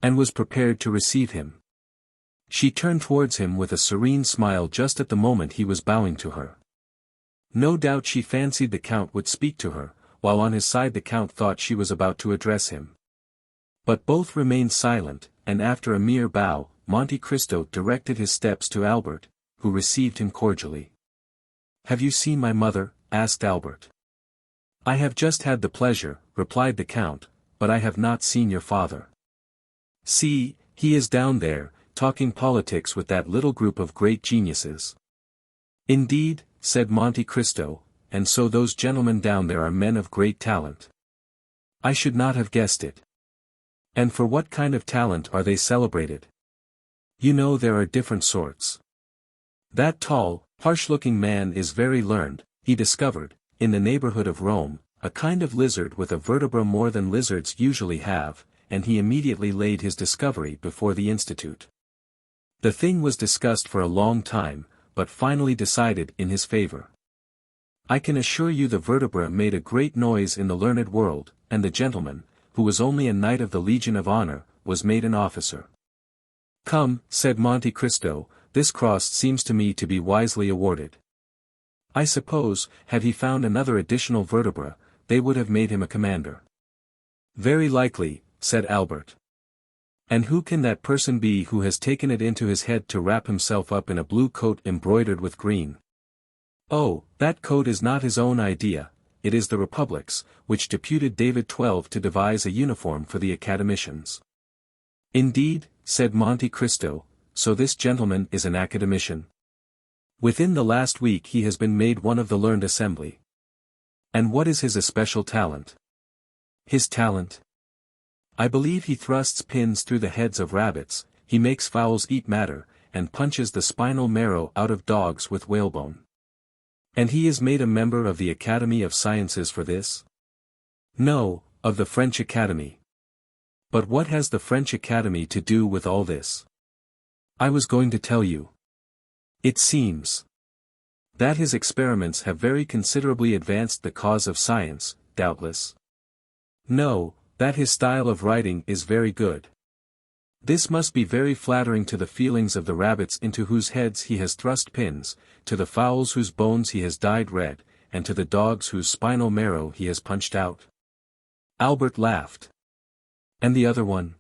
and was prepared to receive him. She turned towards him with a serene smile just at the moment he was bowing to her. No doubt she fancied the Count would speak to her, while on his side the Count thought she was about to address him. But both remained silent, and after a mere bow, Monte Cristo directed his steps to Albert, who received him cordially. "Have you seen my mother?" asked Albert. "I have just had the pleasure," replied the Count, "but I have not seen your father. See, he is down there, talking politics with that little group of great geniuses." "Indeed," said Monte Cristo, "and so those gentlemen down there are men of great talent. I should not have guessed it. And for what kind of talent are they celebrated? You know there are different sorts. That tall, harsh-looking man is very learned. He discovered, in the neighborhood of Rome, a kind of lizard with a vertebra more than lizards usually have, and he immediately laid his discovery before the Institute. The thing was discussed for a long time, but finally decided in his favor. I can assure you the vertebra made a great noise in the learned world, and the gentleman, who was only a knight of the Legion of Honor, was made an officer. Come, said Monte Cristo, this cross seems to me to be wisely awarded. I suppose, had he found another additional vertebra, they would have made him a commander. Very likely, said Albert. And who can that person be who has taken it into his head to wrap himself up in a blue coat embroidered with green? Oh, that coat is not his own idea, it is the Republic's, which deputed David XII to devise a uniform for the academicians. Indeed, said Monte Cristo, so this gentleman is an academician. Within the last week he has been made one of the learned assembly. And what is his especial talent? His talent? I believe he thrusts pins through the heads of rabbits, he makes fowls eat matter, and punches the spinal marrow out of dogs with whalebone. And he is made a member of the Academy of Sciences for this? No, of the French Academy. But what has the French Academy to do with all this? I was going to tell you. It seems that his experiments have very considerably advanced the cause of science, doubtless. No, that his style of writing is very good. This must be very flattering to the feelings of the rabbits into whose heads he has thrust pins, to the fowls whose bones he has dyed red, and to the dogs whose spinal marrow he has punched out. Albert laughed. And the other one?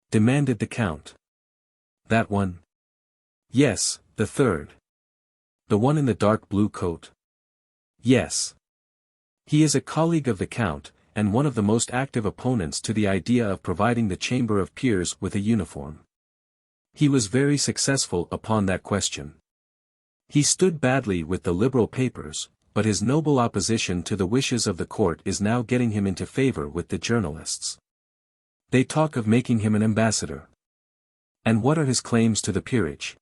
Demanded the Count. That one? Yes, the third. The one in the dark blue coat? Yes. He is a colleague of the Count, and one of the most active opponents to the idea of providing the Chamber of Peers with a uniform. He was very successful upon that question. He stood badly with the liberal papers, but his noble opposition to the wishes of the court is now getting him into favor with the journalists. They talk of making him an ambassador. And what are his claims to the peerage?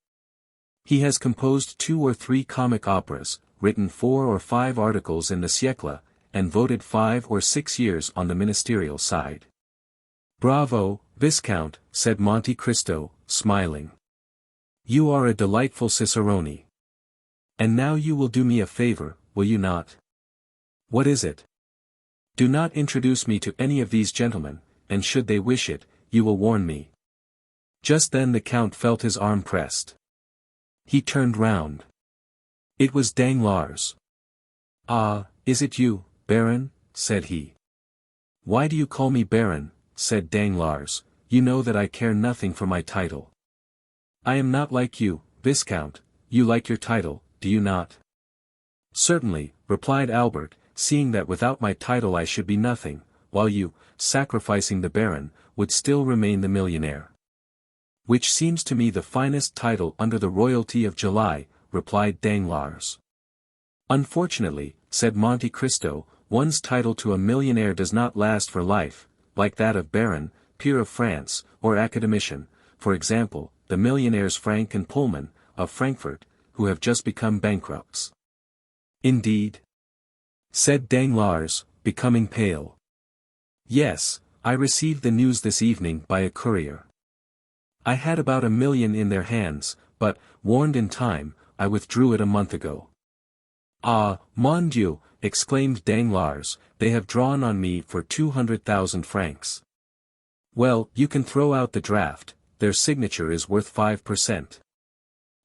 He has composed 2 or 3 comic operas, written 4 or 5 articles in the Siècle, and voted 5 or 6 years on the ministerial side. Bravo, Viscount, said Monte Cristo, smiling. You are a delightful cicerone. And now you will do me a favor, will you not? What is it? Do not introduce me to any of these gentlemen, and should they wish it, you will warn me. Just then the Count felt his arm pressed. He turned round. It was Danglars. Ah, is it you, Baron? Said he. Why do you call me Baron? Said Danglars, you know that I care nothing for my title. I am not like you, Viscount, you like your title, do you not? Certainly, replied Albert, seeing that without my title I should be nothing, while you, sacrificing the Baron, would still remain the millionaire. Which seems to me the finest title under the royalty of July, replied Danglars. Unfortunately, said Monte Cristo, one's title to a millionaire does not last for life, like that of Baron, Peer of France, or Academician, for example, the millionaires Frank and Pullman, of Frankfurt, who have just become bankrupts. Indeed? Said Danglars, becoming pale. Yes, I received the news this evening by a courier. I had about 1 million in their hands, but, warned in time, I withdrew it a month ago. Ah, mon Dieu, exclaimed Danglars, they have drawn on me for 200,000 francs. Well, you can throw out the draft, their signature is worth 5%.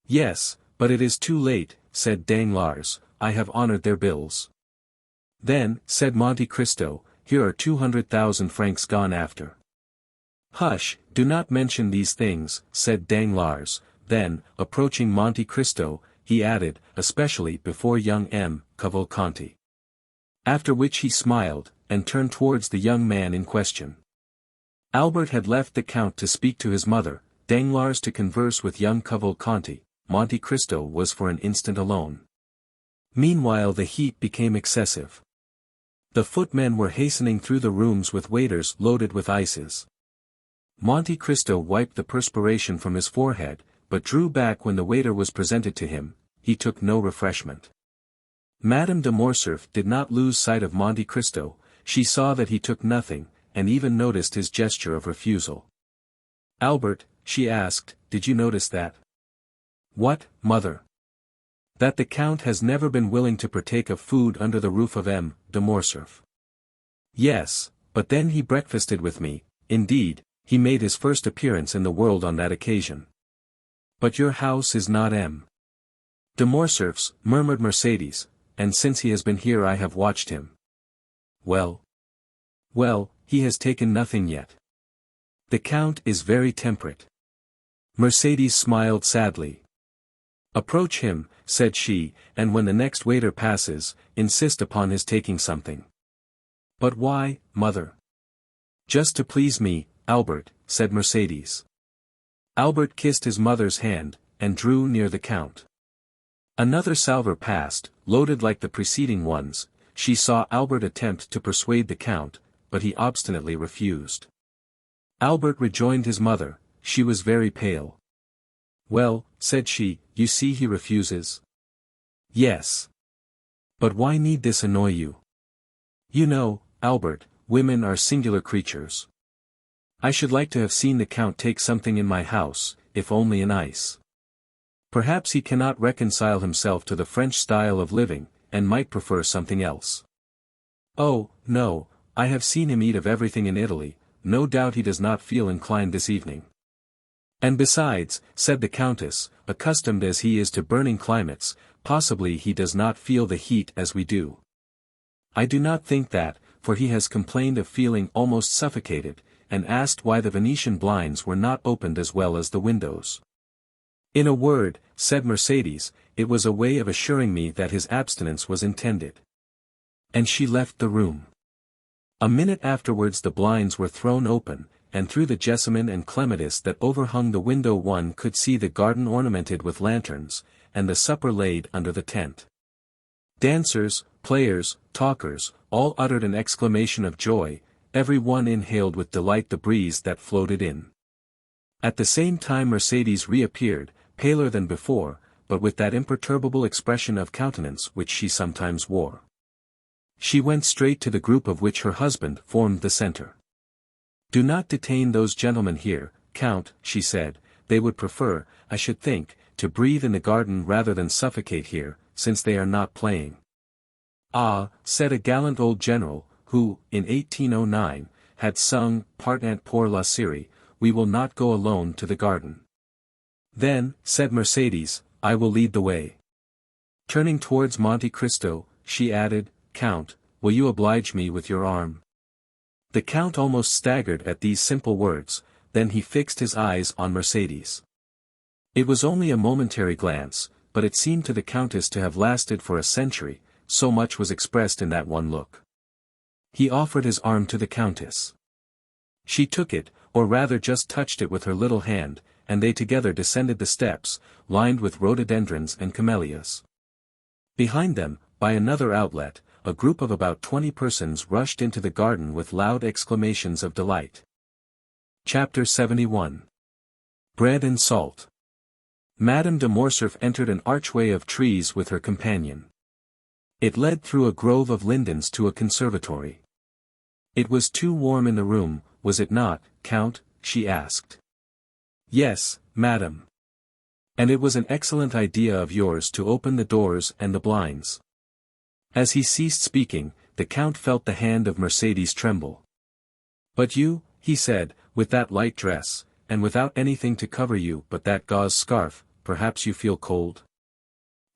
Yes, but it is too late, said Danglars, I have honored their bills. Then, said Monte Cristo, here are 200,000 francs gone after. Hush, do not mention these things, said Danglars, then, approaching Monte Cristo, he added, especially before young M. Cavalcanti. After which he smiled, and turned towards the young man in question. Albert had left the Count to speak to his mother, Danglars to converse with young Cavalcanti, Monte Cristo was for an instant alone. Meanwhile the heat became excessive. The footmen were hastening through the rooms with waiters loaded with ices. Monte Cristo wiped the perspiration from his forehead, but drew back when the waiter was presented to him, he took no refreshment. Madame de Morcerf did not lose sight of Monte Cristo, she saw that he took nothing, and even noticed his gesture of refusal. Albert, she asked, did you notice that? What, mother? That the Count has never been willing to partake of food under the roof of M. de Morcerf. Yes, but then he breakfasted with me, indeed, he made his first appearance in the world on that occasion. But your house is not M. de Morcerf's, murmured Mercédès, and since he has been here I have watched him. Well? Well, he has taken nothing yet. The Count is very temperate. Mercédès smiled sadly. Approach him, said she, and when the next waiter passes, insist upon his taking something. But why, mother? Just to please me, Albert, said Mercédès. Albert kissed his mother's hand, and drew near the Count. Another salver passed, loaded like the preceding ones. She saw Albert attempt to persuade the Count, but he obstinately refused. Albert rejoined his mother. She was very pale. Well, said she, you see he refuses. Yes. But why need this annoy you? You know, Albert, women are singular creatures. I should like to have seen the Count take something in my house, if only an ice. Perhaps he cannot reconcile himself to the French style of living, and might prefer something else. Oh, no, I have seen him eat of everything in Italy, no doubt he does not feel inclined this evening. And besides, said the Countess, accustomed as he is to burning climates, possibly he does not feel the heat as we do. I do not think that, for he has complained of feeling almost suffocated, and asked why the Venetian blinds were not opened as well as the windows. In a word, said Mercédès, it was a way of assuring me that his abstinence was intended. And she left the room. A minute afterwards the blinds were thrown open, and through the jessamine and clematis that overhung the window one could see the garden ornamented with lanterns, and the supper laid under the tent. Dancers, players, talkers, all uttered an exclamation of joy, every one inhaled with delight the breeze that floated in. At the same time Mercédès reappeared, paler than before, but with that imperturbable expression of countenance which she sometimes wore. She went straight to the group of which her husband formed the centre. Do not detain those gentlemen here, Count, she said, they would prefer, I should think, to breathe in the garden rather than suffocate here, since they are not playing. Ah, said a gallant old general, who, in 1809, had sung, Partant pour la Syrie, we will not go alone to the garden. Then, said Mercédès, I will lead the way. Turning towards Monte Cristo, she added, Count, will you oblige me with your arm? The Count almost staggered at these simple words, then he fixed his eyes on Mercédès. It was only a momentary glance, but it seemed to the Countess to have lasted for a century, so much was expressed in that one look. He offered his arm to the Countess. She took it, or rather just touched it with her little hand, and they together descended the steps, lined with rhododendrons and camellias. Behind them, by another outlet, a group of about 20 persons rushed into the garden with loud exclamations of delight. Chapter 71. Bread and Salt. Madame de Morcerf entered an archway of trees with her companion. It led through a grove of lindens to a conservatory. It was too warm in the room, was it not, Count? She asked. Yes, madam. And it was an excellent idea of yours to open the doors and the blinds. As he ceased speaking, the Count felt the hand of Mercédès tremble. But you, he said, with that light dress, and without anything to cover you but that gauze scarf, perhaps you feel cold?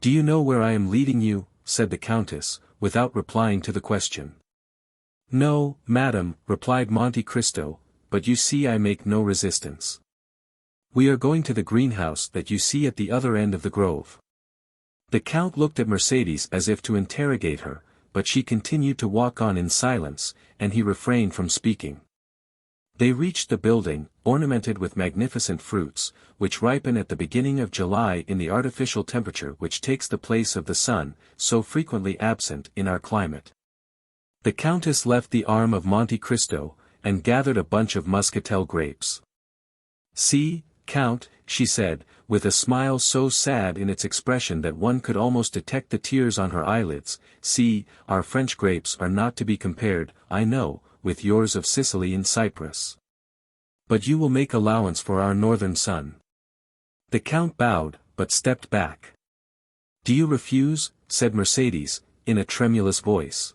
Do you know where I am leading you? Said the Countess, without replying to the question. No, madam, replied Monte Cristo, but you see I make no resistance. We are going to the greenhouse that you see at the other end of the grove. The Count looked at Mercédès as if to interrogate her, but she continued to walk on in silence, and he refrained from speaking. They reached the building, ornamented with magnificent fruits, which ripen at the beginning of July in the artificial temperature which takes the place of the sun, so frequently absent in our climate. The Countess left the arm of Monte Cristo, and gathered a bunch of muscatel grapes. See, Count, she said, with a smile so sad in its expression that one could almost detect the tears on her eyelids, see, our French grapes are not to be compared, I know, with yours of Sicily and Cyprus. But you will make allowance for our northern sun. The Count bowed, but stepped back. Do you refuse? Said Mercedes, in a tremulous voice.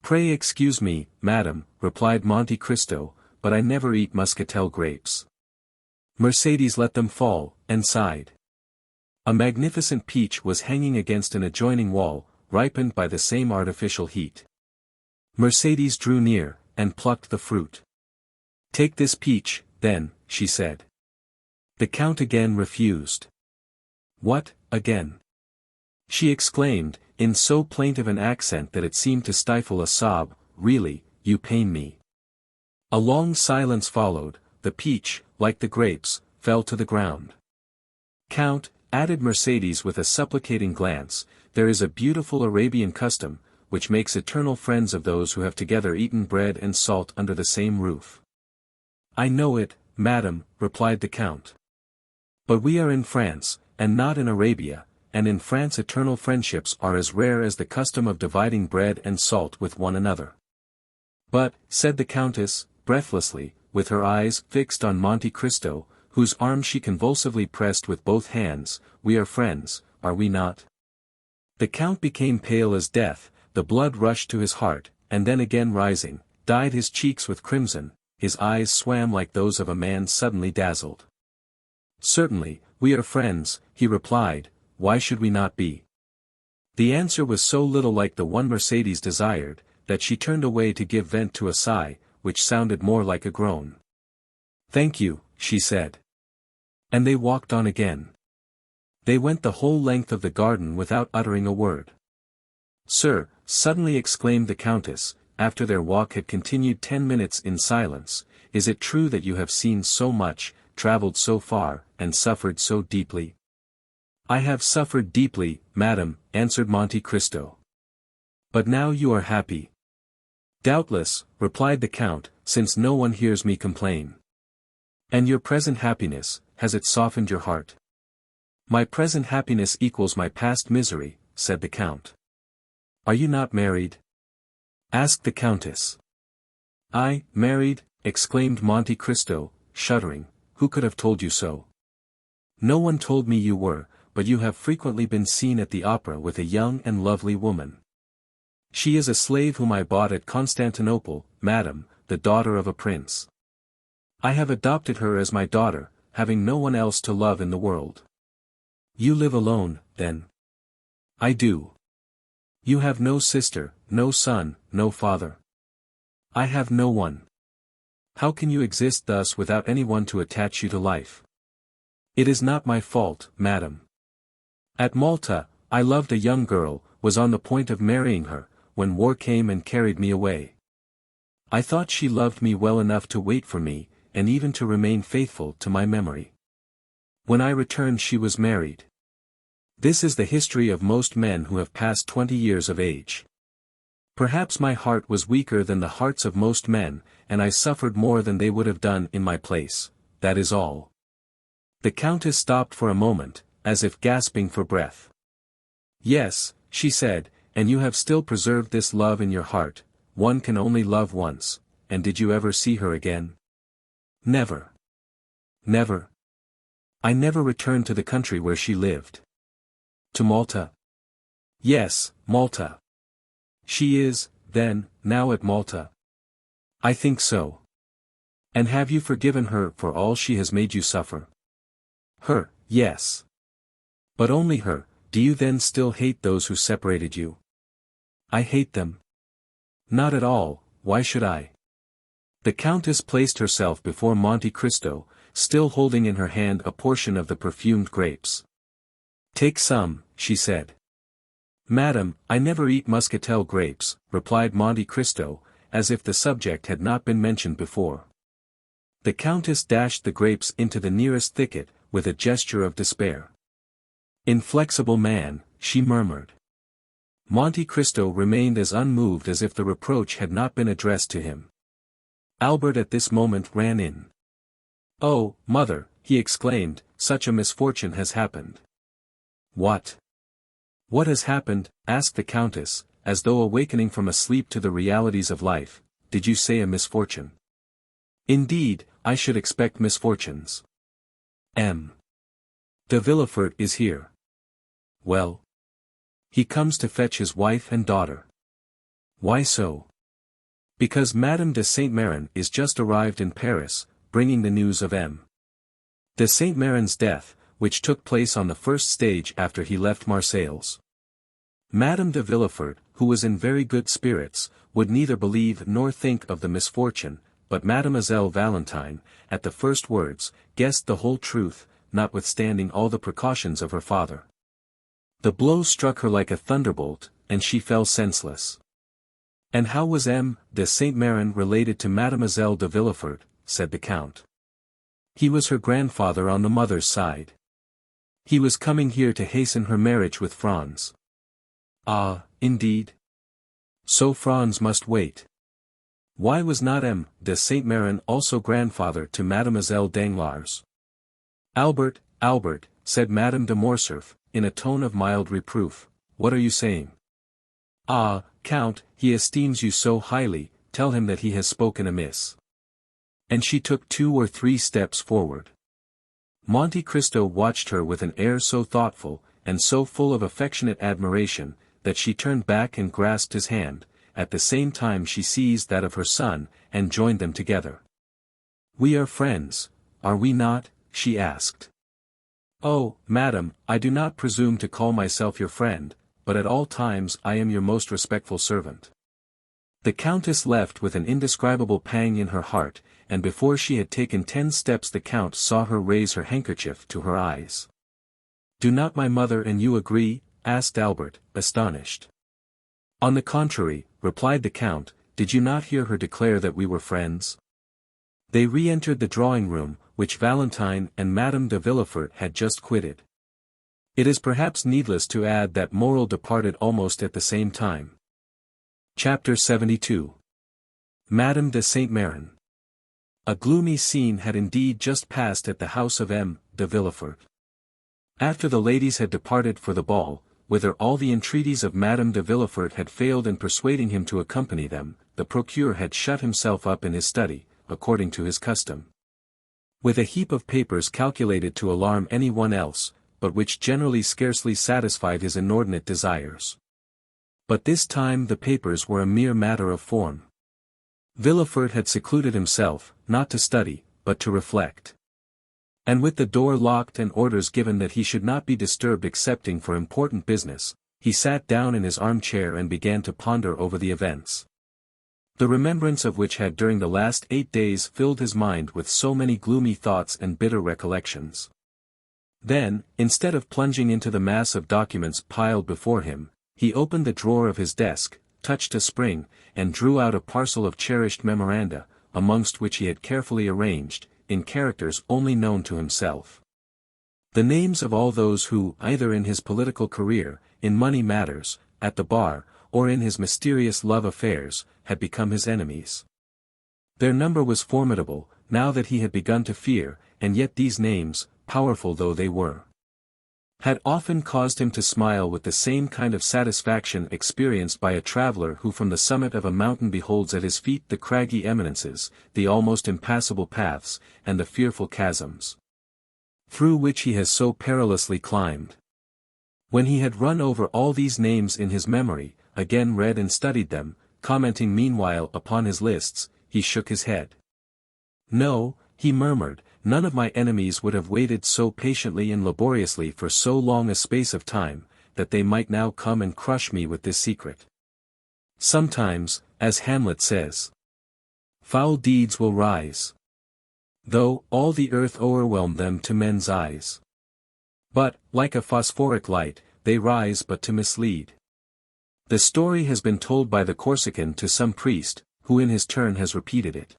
Pray excuse me, madam, replied Monte Cristo, but I never eat muscatel grapes. Mercedes let them fall, and sighed. A magnificent peach was hanging against an adjoining wall, ripened by the same artificial heat. Mercedes drew near, and plucked the fruit. Take this peach, then, she said. The Count again refused. What, again? She exclaimed, in so plaintive an accent that it seemed to stifle a sob, really, you pain me. A long silence followed, the peach, like the grapes, fell to the ground. Count, added Mercedes with a supplicating glance, there is a beautiful Arabian custom, which makes eternal friends of those who have together eaten bread and salt under the same roof. I know it, madam, replied the Count. But we are in France, and not in Arabia, and in France eternal friendships are as rare as the custom of dividing bread and salt with one another. But, said the Countess, breathlessly, with her eyes fixed on Monte Cristo, whose arm she convulsively pressed with both hands, we are friends, are we not? The Count became pale as death, the blood rushed to his heart, and then again rising, dyed his cheeks with crimson, his eyes swam like those of a man suddenly dazzled. Certainly, we are friends, he replied, why should we not be? The answer was so little like the one Mercedes desired, that she turned away to give vent to a sigh, which sounded more like a groan. Thank you, she said. And they walked on again. They went the whole length of the garden without uttering a word. Sir, suddenly exclaimed the Countess, after their walk had continued 10 minutes in silence, is it true that you have seen so much, travelled so far, and suffered so deeply? I have suffered deeply, madam, answered Monte Cristo. But now you are happy. Doubtless, replied the Count, since no one hears me complain. And your present happiness, has it softened your heart? My present happiness equals my past misery, said the Count. Are you not married? Asked the Countess. I, married, exclaimed Monte Cristo, shuddering, who could have told you so? No one told me you were, but you have frequently been seen at the opera with a young and lovely woman. She is a slave whom I bought at Constantinople, madam, the daughter of a prince. I have adopted her as my daughter, having no one else to love in the world. You live alone, then? I do. You have no sister, no son, no father. I have no one. How can you exist thus without anyone to attach you to life? It is not my fault, madam. At Malta, I loved a young girl, was on the point of marrying her, when war came and carried me away. I thought she loved me well enough to wait for me, and even to remain faithful to my memory. When I returned she was married. This is the history of most men who have passed 20 years of age. Perhaps my heart was weaker than the hearts of most men, and I suffered more than they would have done in my place, that is all. The Countess stopped for a moment, as if gasping for breath. Yes, she said, and you have still preserved this love in your heart, one can only love once, and did you ever see her again? Never. Never. I never returned to the country where she lived. To Malta? Yes, Malta. She is, then, now at Malta? I think so. And have you forgiven her for all she has made you suffer? Her, yes. But only her, do you then still hate those who separated you? I hate them. Not at all, why should I? The Countess placed herself before Monte Cristo, still holding in her hand a portion of the perfumed grapes. Take some, she said. Madam, I never eat muscatel grapes, replied Monte Cristo, as if the subject had not been mentioned before. The Countess dashed the grapes into the nearest thicket, with a gesture of despair. Inflexible man, she murmured. Monte Cristo remained as unmoved as if the reproach had not been addressed to him. Albert at this moment ran in. Oh, mother, he exclaimed, such a misfortune has happened. What? What has happened? Asked the Countess, as though awakening from a sleep to the realities of life. Did you say a misfortune? Indeed, I should expect misfortunes. De Villefort is here. Well? He comes to fetch his wife and daughter. Why so? Because Madame de Saint-Meran is just arrived in Paris, bringing the news of M. de Saint-Meran's death, which took place on the first stage after he left Marseilles. Madame de Villefort, who was in very good spirits, would neither believe nor think of the misfortune, but Mademoiselle Valentine, at the first words, guessed the whole truth, notwithstanding all the precautions of her father. The blow struck her like a thunderbolt, and she fell senseless. And how was M. de Saint-Meran related to Mademoiselle de Villefort? Said the Count. He was her grandfather on the mother's side. He was coming here to hasten her marriage with Franz. Ah, indeed? So Franz must wait. Why was not M. de Saint-Meran also grandfather to Mademoiselle Danglars? Albert, Albert, said Madame de Morcerf, in a tone of mild reproof, what are you saying? Ah, Count, he esteems you so highly, tell him that he has spoken amiss. And she took 2 or 3 steps forward. Monte Cristo watched her with an air so thoughtful, and so full of affectionate admiration, that she turned back and grasped his hand, at the same time she seized that of her son, and joined them together. We are friends, are we not? She asked. Oh, madam, I do not presume to call myself your friend, but at all times I am your most respectful servant. The Countess left with an indescribable pang in her heart, and before she had taken 10 steps the Count saw her raise her handkerchief to her eyes. Do not my mother and you agree? Asked Albert, astonished. On the contrary, replied the Count, did you not hear her declare that we were friends? They re-entered the drawing-room, which Valentine and Madame de Villefort had just quitted. It is perhaps needless to add that Morel departed almost at the same time. Chapter 72. Madame de Saint-Meran. A gloomy scene had indeed just passed at the house of M. de Villefort. After the ladies had departed for the ball, whither all the entreaties of Madame de Villefort had failed in persuading him to accompany them, the procureur had shut himself up in his study, according to his custom. With a heap of papers calculated to alarm any one else, but which generally scarcely satisfied his inordinate desires. But this time the papers were a mere matter of form. Villefort had secluded himself, not to study, but to reflect. And with the door locked and orders given that he should not be disturbed excepting for important business, he sat down in his armchair and began to ponder over the events, the remembrance of which had during the last 8 days filled his mind with so many gloomy thoughts and bitter recollections. Then, instead of plunging into the mass of documents piled before him, he opened the drawer of his desk, touched a spring, and drew out a parcel of cherished memoranda, amongst which he had carefully arranged, in characters only known to himself, the names of all those who, either in his political career, in money matters, at the bar, or in his mysterious love affairs, had become his enemies. Their number was formidable, now that he had begun to fear, and yet these names, powerful though they were, had often caused him to smile with the same kind of satisfaction experienced by a traveler who from the summit of a mountain beholds at his feet the craggy eminences, the almost impassable paths, and the fearful chasms, through which he has so perilously climbed. When he had run over all these names in his memory, again read and studied them, commenting meanwhile upon his lists, he shook his head. No, he murmured, none of my enemies would have waited so patiently and laboriously for so long a space of time, that they might now come and crush me with this secret. Sometimes, as Hamlet says, foul deeds will rise, though all the earth o'erwhelm them to men's eyes. But, like a phosphoric light, they rise but to mislead. The story has been told by the Corsican to some priest, who in his turn has repeated it.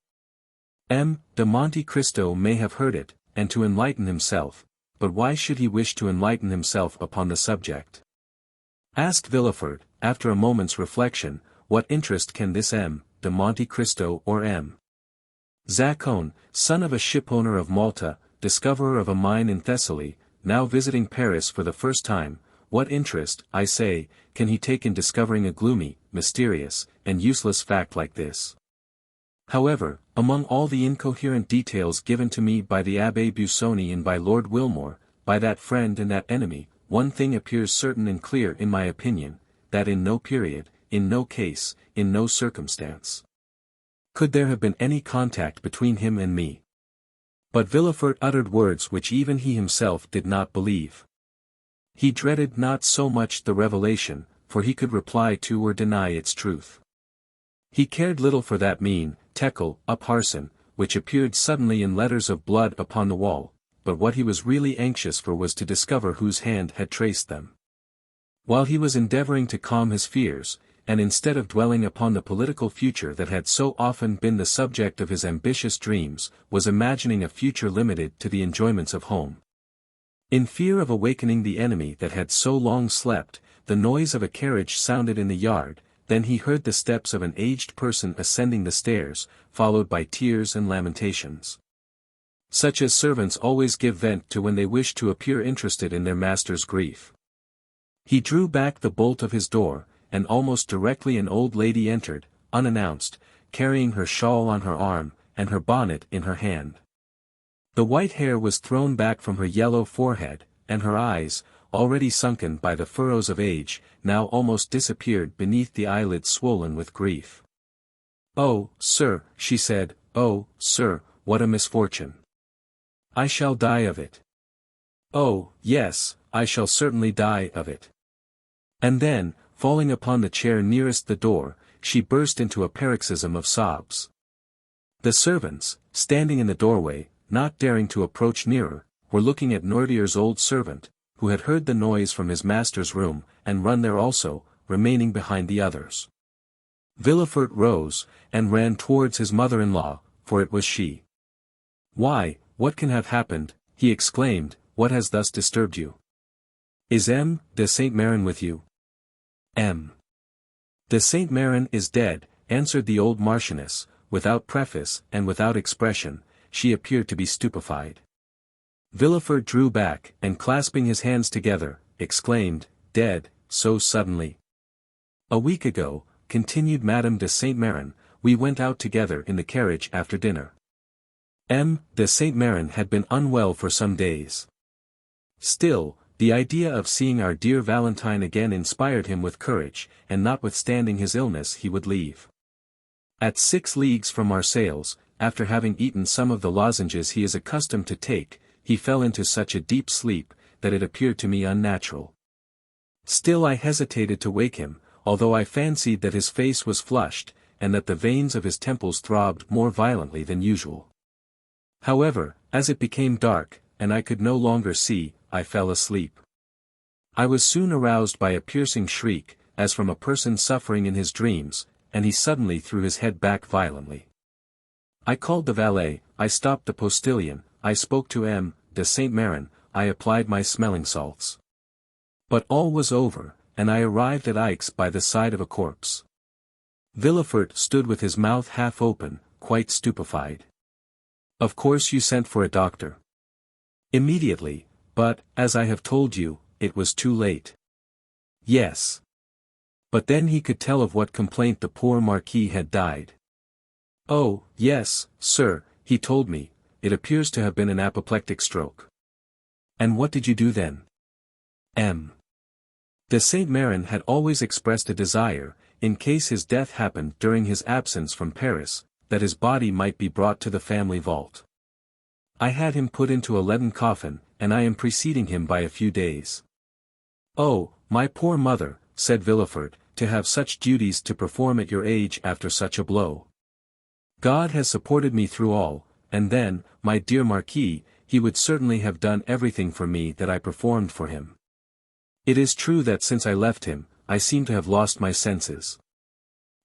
M. de Monte Cristo may have heard it, and to enlighten himself, but why should he wish to enlighten himself upon the subject? Asked Villefort, after a moment's reflection, what interest can this M. de Monte Cristo or M. Zaccone, son of a shipowner of Malta, discoverer of a mine in Thessaly, now visiting Paris for the first time, what interest, I say, can he take in discovering a gloomy, mysterious, and useless fact like this? However, among all the incoherent details given to me by the Abbé Busoni and by Lord Wilmore, by that friend and that enemy, one thing appears certain and clear in my opinion, that in no period, in no case, in no circumstance, could there have been any contact between him and me. But Villefort uttered words which even he himself did not believe. He dreaded not so much the revelation, for he could reply to or deny its truth. He cared little for that mean, tekel, parson, which appeared suddenly in letters of blood upon the wall, but what he was really anxious for was to discover whose hand had traced them. While he was endeavoring to calm his fears, and instead of dwelling upon the political future that had so often been the subject of his ambitious dreams, was imagining a future limited to the enjoyments of home. In fear of awakening the enemy that had so long slept, the noise of a carriage sounded in the yard, then he heard the steps of an aged person ascending the stairs, followed by tears and lamentations, such as servants always give vent to when they wish to appear interested in their master's grief. He drew back the bolt of his door, and almost directly an old lady entered, unannounced, carrying her shawl on her arm, and her bonnet in her hand. The white hair was thrown back from her yellow forehead, and her eyes, already sunken by the furrows of age, now almost disappeared beneath the eyelids swollen with grief. "Oh, sir," she said, "oh, sir, what a misfortune! I shall die of it. Oh, yes, I shall certainly die of it." And then, falling upon the chair nearest the door, she burst into a paroxysm of sobs. The servants, standing in the doorway, not daring to approach nearer, were looking at Noirtier's old servant, who had heard the noise from his master's room, and run there also, remaining behind the others. Villefort rose, and ran towards his mother-in-law, for it was she. "Why, what can have happened?" he exclaimed, "what has thus disturbed you? Is M. de Saint-Meran with you?" "M. de Saint-Meran is dead," answered the old Marchioness, without preface and without expression. She appeared to be stupefied. Villefort drew back, and clasping his hands together, exclaimed, "Dead, so suddenly?" "A week ago," continued Madame de Saint-Meran, "we went out together in the carriage after dinner. M. de Saint-Meran had been unwell for some days. Still, the idea of seeing our dear Valentine again inspired him with courage, and notwithstanding his illness he would leave. At 6 leagues from Marseilles, after having eaten some of the lozenges he is accustomed to take, he fell into such a deep sleep, that it appeared to me unnatural. Still I hesitated to wake him, although I fancied that his face was flushed, and that the veins of his temples throbbed more violently than usual. However, as it became dark, and I could no longer see, I fell asleep. I was soon aroused by a piercing shriek, as from a person suffering in his dreams, and he suddenly threw his head back violently. I called the valet, I stopped the postilion, I spoke to M. de Saint-Meran, I applied my smelling salts. But all was over, and I arrived at Aix by the side of a corpse." Villefort stood with his mouth half open, quite stupefied. "Of course you sent for a doctor?" "Immediately, but, as I have told you, it was too late." "Yes. But then he could tell of what complaint the poor Marquis had died." "Oh, yes, sir, he told me. It appears to have been an apoplectic stroke." "And what did you do then?" M. de Saint-Meran had always expressed a desire, in case his death happened during his absence from Paris, that his body might be brought to the family vault. I had him put into a leaden coffin, and I am preceding him by a few days." "Oh, my poor mother," said Villefort, "to have such duties to perform at your age after such a blow. God has supported me through all, and then, my dear Marquis, he would certainly have done everything for me that I performed for him. It is true that since I left him, I seem to have lost my senses.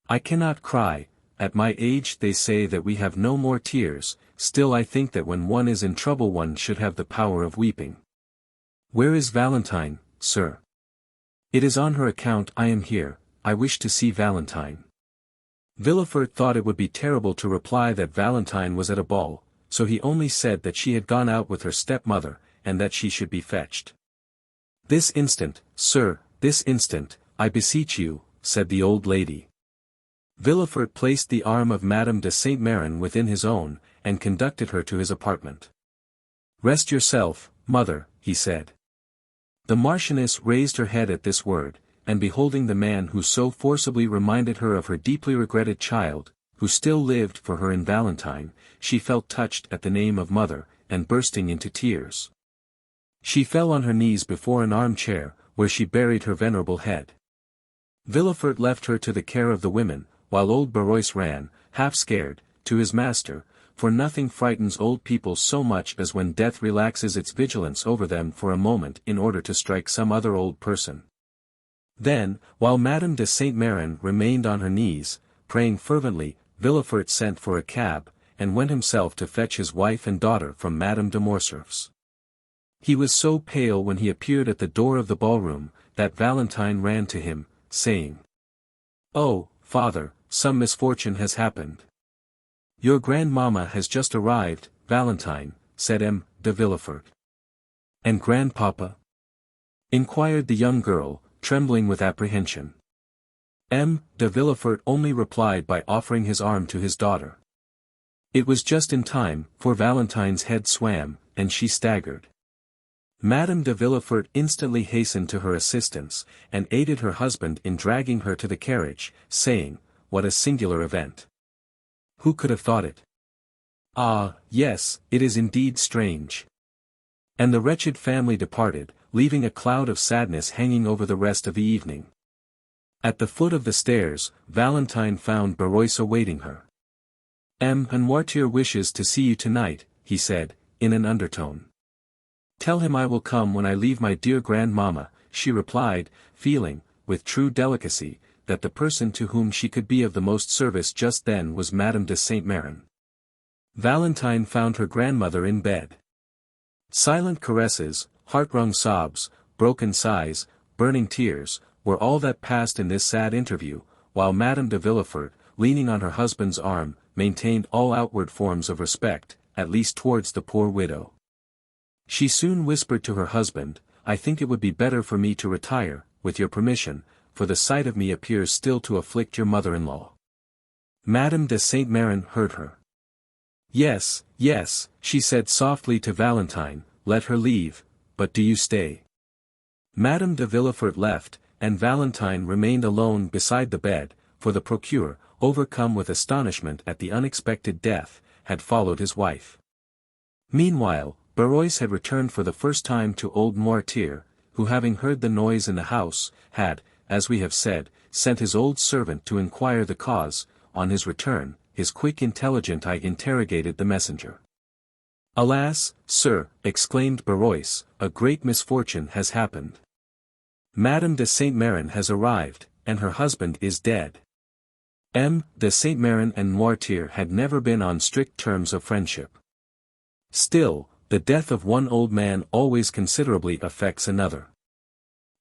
I cannot cry. At my age they say that we have no more tears, still I think that when one is in trouble one should have the power of weeping. Where is Valentine, sir?" "It is on her account I am here, I wish to see Valentine." Villefort thought it would be terrible to reply that Valentine was at a ball, so he only said that she had gone out with her stepmother, and that she should be fetched. "This instant, sir, this instant, I beseech you," said the old lady. Villefort placed the arm of Madame de Saint-Meran within his own, and conducted her to his apartment. "Rest yourself, mother," he said. The Marchioness raised her head at this word, and beholding the man who so forcibly reminded her of her deeply regretted child, who still lived for her in Valentine, she felt touched at the name of mother, and bursting into tears. She fell on her knees before an armchair, where she buried her venerable head. Villefort left her to the care of the women, while old Barois ran, half scared, to his master, for nothing frightens old people so much as when death relaxes its vigilance over them for a moment in order to strike some other old person. Then, while Madame de Saint-Meran remained on her knees, praying fervently, Villefort sent for a cab, and went himself to fetch his wife and daughter from Madame de Morcerf's. He was so pale when he appeared at the door of the ballroom, that Valentine ran to him, saying, "Oh, father, some misfortune has happened." "Your grandmamma has just arrived, Valentine," said M. de Villefort. "And grandpapa?" inquired the young girl, trembling with apprehension. M. de Villefort only replied by offering his arm to his daughter. It was just in time, for Valentine's head swam, and she staggered. Madame de Villefort instantly hastened to her assistance, and aided her husband in dragging her to the carriage, saying, "What a singular event! Who could have thought it? Ah, yes, it is indeed strange." And the wretched family departed, leaving a cloud of sadness hanging over the rest of the evening. At the foot of the stairs, Valentine found Barois awaiting her. "M. Noirtier wishes to see you tonight," he said, in an undertone. "Tell him I will come when I leave my dear grandmamma," she replied, feeling, with true delicacy, that the person to whom she could be of the most service just then was Madame de Saint-Meran. Valentine found her grandmother in bed. Silent caresses, heart-wrung sobs, broken sighs, burning tears, were all that passed in this sad interview, while Madame de Villefort, leaning on her husband's arm, maintained all outward forms of respect, at least towards the poor widow. She soon whispered to her husband, "I think it would be better for me to retire, with your permission, for the sight of me appears still to afflict your mother-in-law." Madame de Saint-Meran heard her. "Yes, yes," she said softly to Valentine, "let her leave, but do you stay." Madame de Villefort left, and Valentine remained alone beside the bed, for the procureur, overcome with astonishment at the unexpected death, had followed his wife. Meanwhile, Barois had returned for the first time to old Noirtier, who having heard the noise in the house, had, as we have said, sent his old servant to inquire the cause. On his return, his quick intelligent eye interrogated the messenger. "Alas, sir," exclaimed Barois, "a great misfortune has happened. Madame de Saint-Meran has arrived, and her husband is dead." M. de Saint-Meran and Noirtier had never been on strict terms of friendship. Still, the death of one old man always considerably affects another.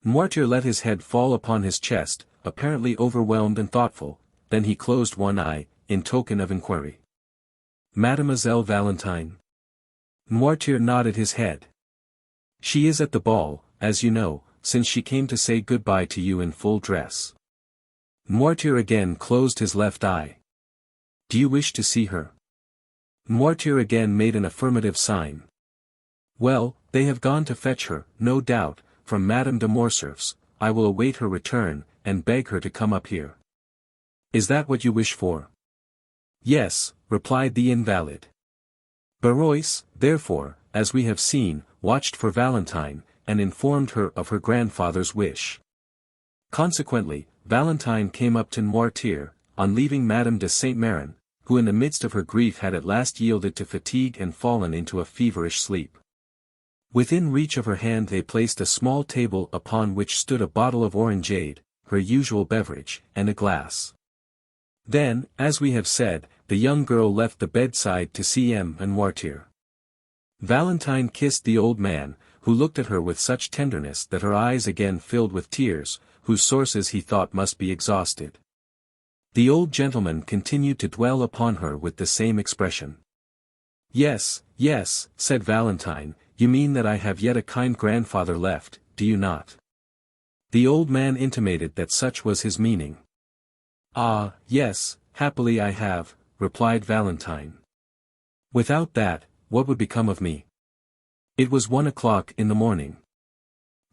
Noirtier let his head fall upon his chest, apparently overwhelmed and thoughtful, then he closed one eye, in token of inquiry. "Mademoiselle Valentine?" Noirtier nodded his head. "She is at the ball, as you know, since she came to say good-bye to you in full dress." Noirtier again closed his left eye. "Do you wish to see her?" Noirtier again made an affirmative sign. "Well, they have gone to fetch her, no doubt, from Madame de Morcerf's. I will await her return, and beg her to come up here." "Is that what you wish for?" "Yes," replied the invalid. Barois, therefore, as we have seen, watched for Valentine, and informed her of her grandfather's wish. Consequently, Valentine came up to Noirtier, on leaving Madame de Saint-Meran, who in the midst of her grief had at last yielded to fatigue and fallen into a feverish sleep. Within reach of her hand they placed a small table upon which stood a bottle of orangeade, her usual beverage, and a glass. Then, as we have said, the young girl left the bedside to see M. and Noirtier. Valentine kissed the old man, who looked at her with such tenderness that her eyes again filled with tears, whose sources he thought must be exhausted. The old gentleman continued to dwell upon her with the same expression. "Yes, yes," said Valentine, "you mean that I have yet a kind grandfather left, do you not?" The old man intimated that such was his meaning. "Ah, yes, happily I have," replied Valentine. "Without that, what would become of me?" It was 1 o'clock in the morning.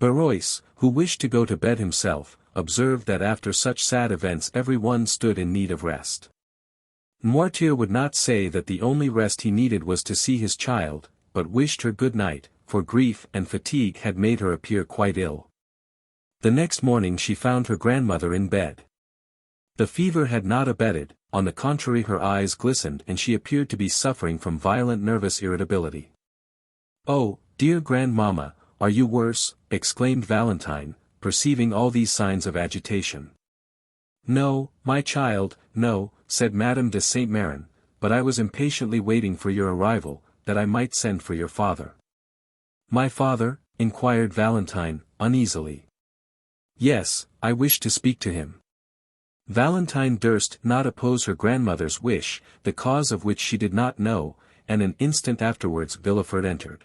Barrois, who wished to go to bed himself, observed that after such sad events every one stood in need of rest. Noirtier would not say that the only rest he needed was to see his child, but wished her good night, for grief and fatigue had made her appear quite ill. The next morning she found her grandmother in bed. The fever had not abated, on the contrary her eyes glistened and she appeared to be suffering from violent nervous irritability. "Oh, dear grandmamma, are you worse?" exclaimed Valentine, perceiving all these signs of agitation. "No, my child, no," said Madame de Saint-Meran, "but I was impatiently waiting for your arrival, that I might send for your father." "My father?" inquired Valentine, uneasily. "Yes, I wish to speak to him." Valentine durst not oppose her grandmother's wish, the cause of which she did not know, and an instant afterwards Villefort entered.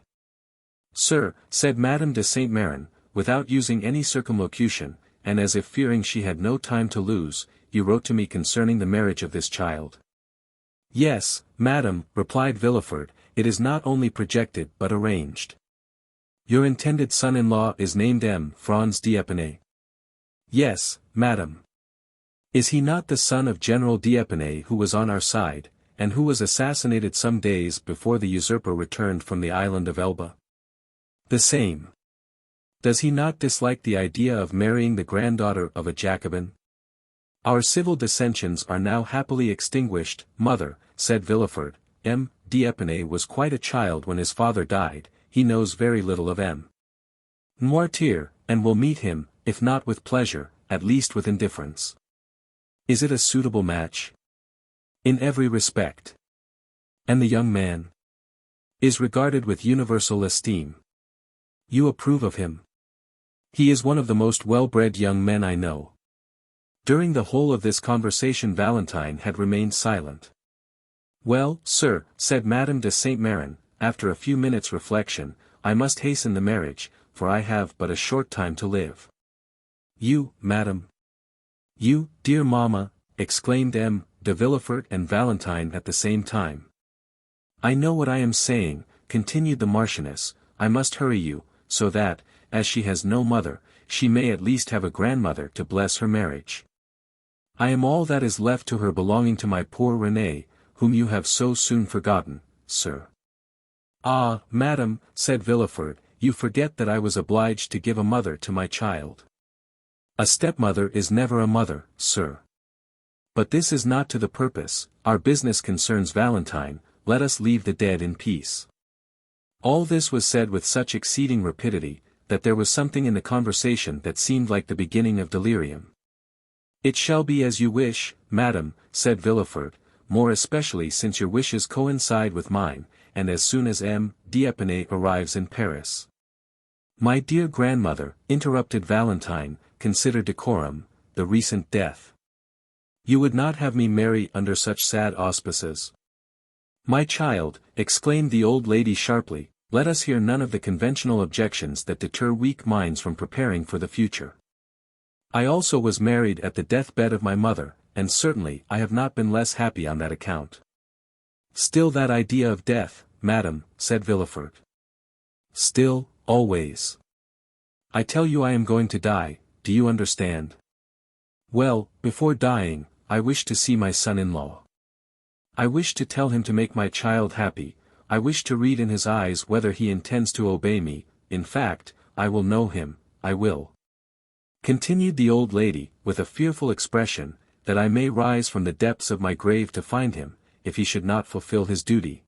"Sir," said Madame de Saint-Meran, without using any circumlocution, and as if fearing she had no time to lose, "you wrote to me concerning the marriage of this child." "Yes, madame," replied Villefort, "it is not only projected but arranged. Your intended son-in-law is named M. Franz d'Épinay." "Yes, madame." "Is he not the son of General d'Épinay who was on our side, and who was assassinated some days before the usurper returned from the island of Elba?" "The same." "Does he not dislike the idea of marrying the granddaughter of a Jacobin?" "Our civil dissensions are now happily extinguished, mother," said Villefort. "M. d'Épinay was quite a child when his father died, he knows very little of M. Noirtier, and will meet him, if not with pleasure, at least with indifference. Is it a suitable match?" "In every respect." "And the young man?" "Is regarded with universal esteem." "You approve of him?" "He is one of the most well-bred young men I know." During the whole of this conversation Valentine had remained silent. "Well, sir," said Madame de Saint-Meran, after a few minutes' reflection, "I must hasten the marriage, for I have but a short time to live." "You, madame?" "You, dear mamma," exclaimed M. de Villefort and Valentine at the same time. "I know what I am saying," continued the Marchioness, "I must hurry you, so that, as she has no mother, she may at least have a grandmother to bless her marriage. I am all that is left to her belonging to my poor Renée, whom you have so soon forgotten, sir." "Ah, madame," said Villefort, "you forget that I was obliged to give a mother to my child." "A stepmother is never a mother, sir. But this is not to the purpose, our business concerns Valentine, let us leave the dead in peace." All this was said with such exceeding rapidity, that there was something in the conversation that seemed like the beginning of delirium. "It shall be as you wish, madame," said Villefort, "more especially since your wishes coincide with mine, and as soon as M. d'Épinay arrives in Paris." "My dear grandmother," interrupted Valentine, "consider decorum, the recent death. You would not have me marry under such sad auspices." "My child," exclaimed the old lady sharply, "let us hear none of the conventional objections that deter weak minds from preparing for the future. I also was married at the deathbed of my mother, and certainly I have not been less happy on that account." "Still that idea of death, madame," said Villefort. "Still, always. I tell you I am going to die, do you understand? Well, before dying, I wish to see my son-in-law. I wish to tell him to make my child happy, I wish to read in his eyes whether he intends to obey me, in fact, I will know him, I will," continued the old lady, with a fearful expression, "that I may rise from the depths of my grave to find him, if he should not fulfill his duty."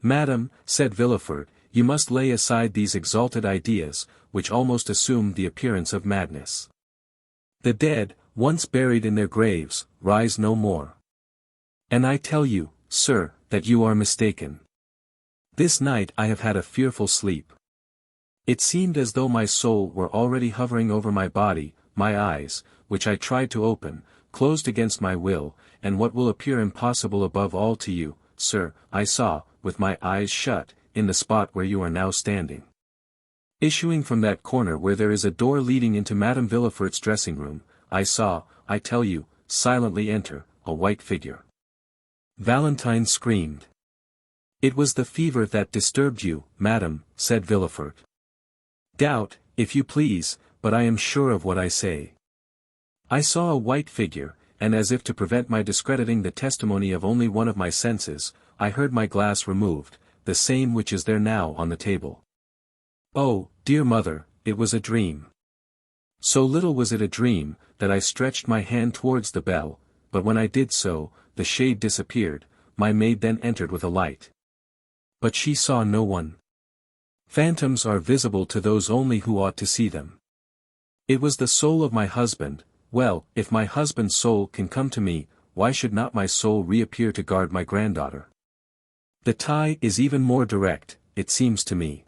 "Madame," said Villefort, "you must lay aside these exalted ideas, which almost assume the appearance of madness. The dead, once buried in their graves, rise no more. And I tell you, sir, that you are mistaken. This night I have had a fearful sleep. It seemed as though my soul were already hovering over my body, my eyes, which I tried to open, closed against my will, and what will appear impossible above all to you, sir, I saw, with my eyes shut, in the spot where you are now standing. Issuing from that corner where there is a door leading into Madame Villefort's dressing-room, I saw, I tell you, silently enter, a white figure." Valentine screamed. "It was the fever that disturbed you, madame," said Villefort. "Doubt, If you please, but I am sure of what I say. I saw a white figure, and as if to prevent my discrediting the testimony of only one of my senses, I heard my glass removed, the same which is there now on the table. Oh, dear mother, it was a dream. So little was it a dream, that I stretched my hand towards the bell, but when I did so, the shade disappeared, my maid then entered with a light. But she saw no one. Phantoms are visible to those only who ought to see them. It was the soul of my husband. Well, if my husband's soul can come to me, why should not my soul reappear to guard my granddaughter? The tie is even more direct, it seems to me.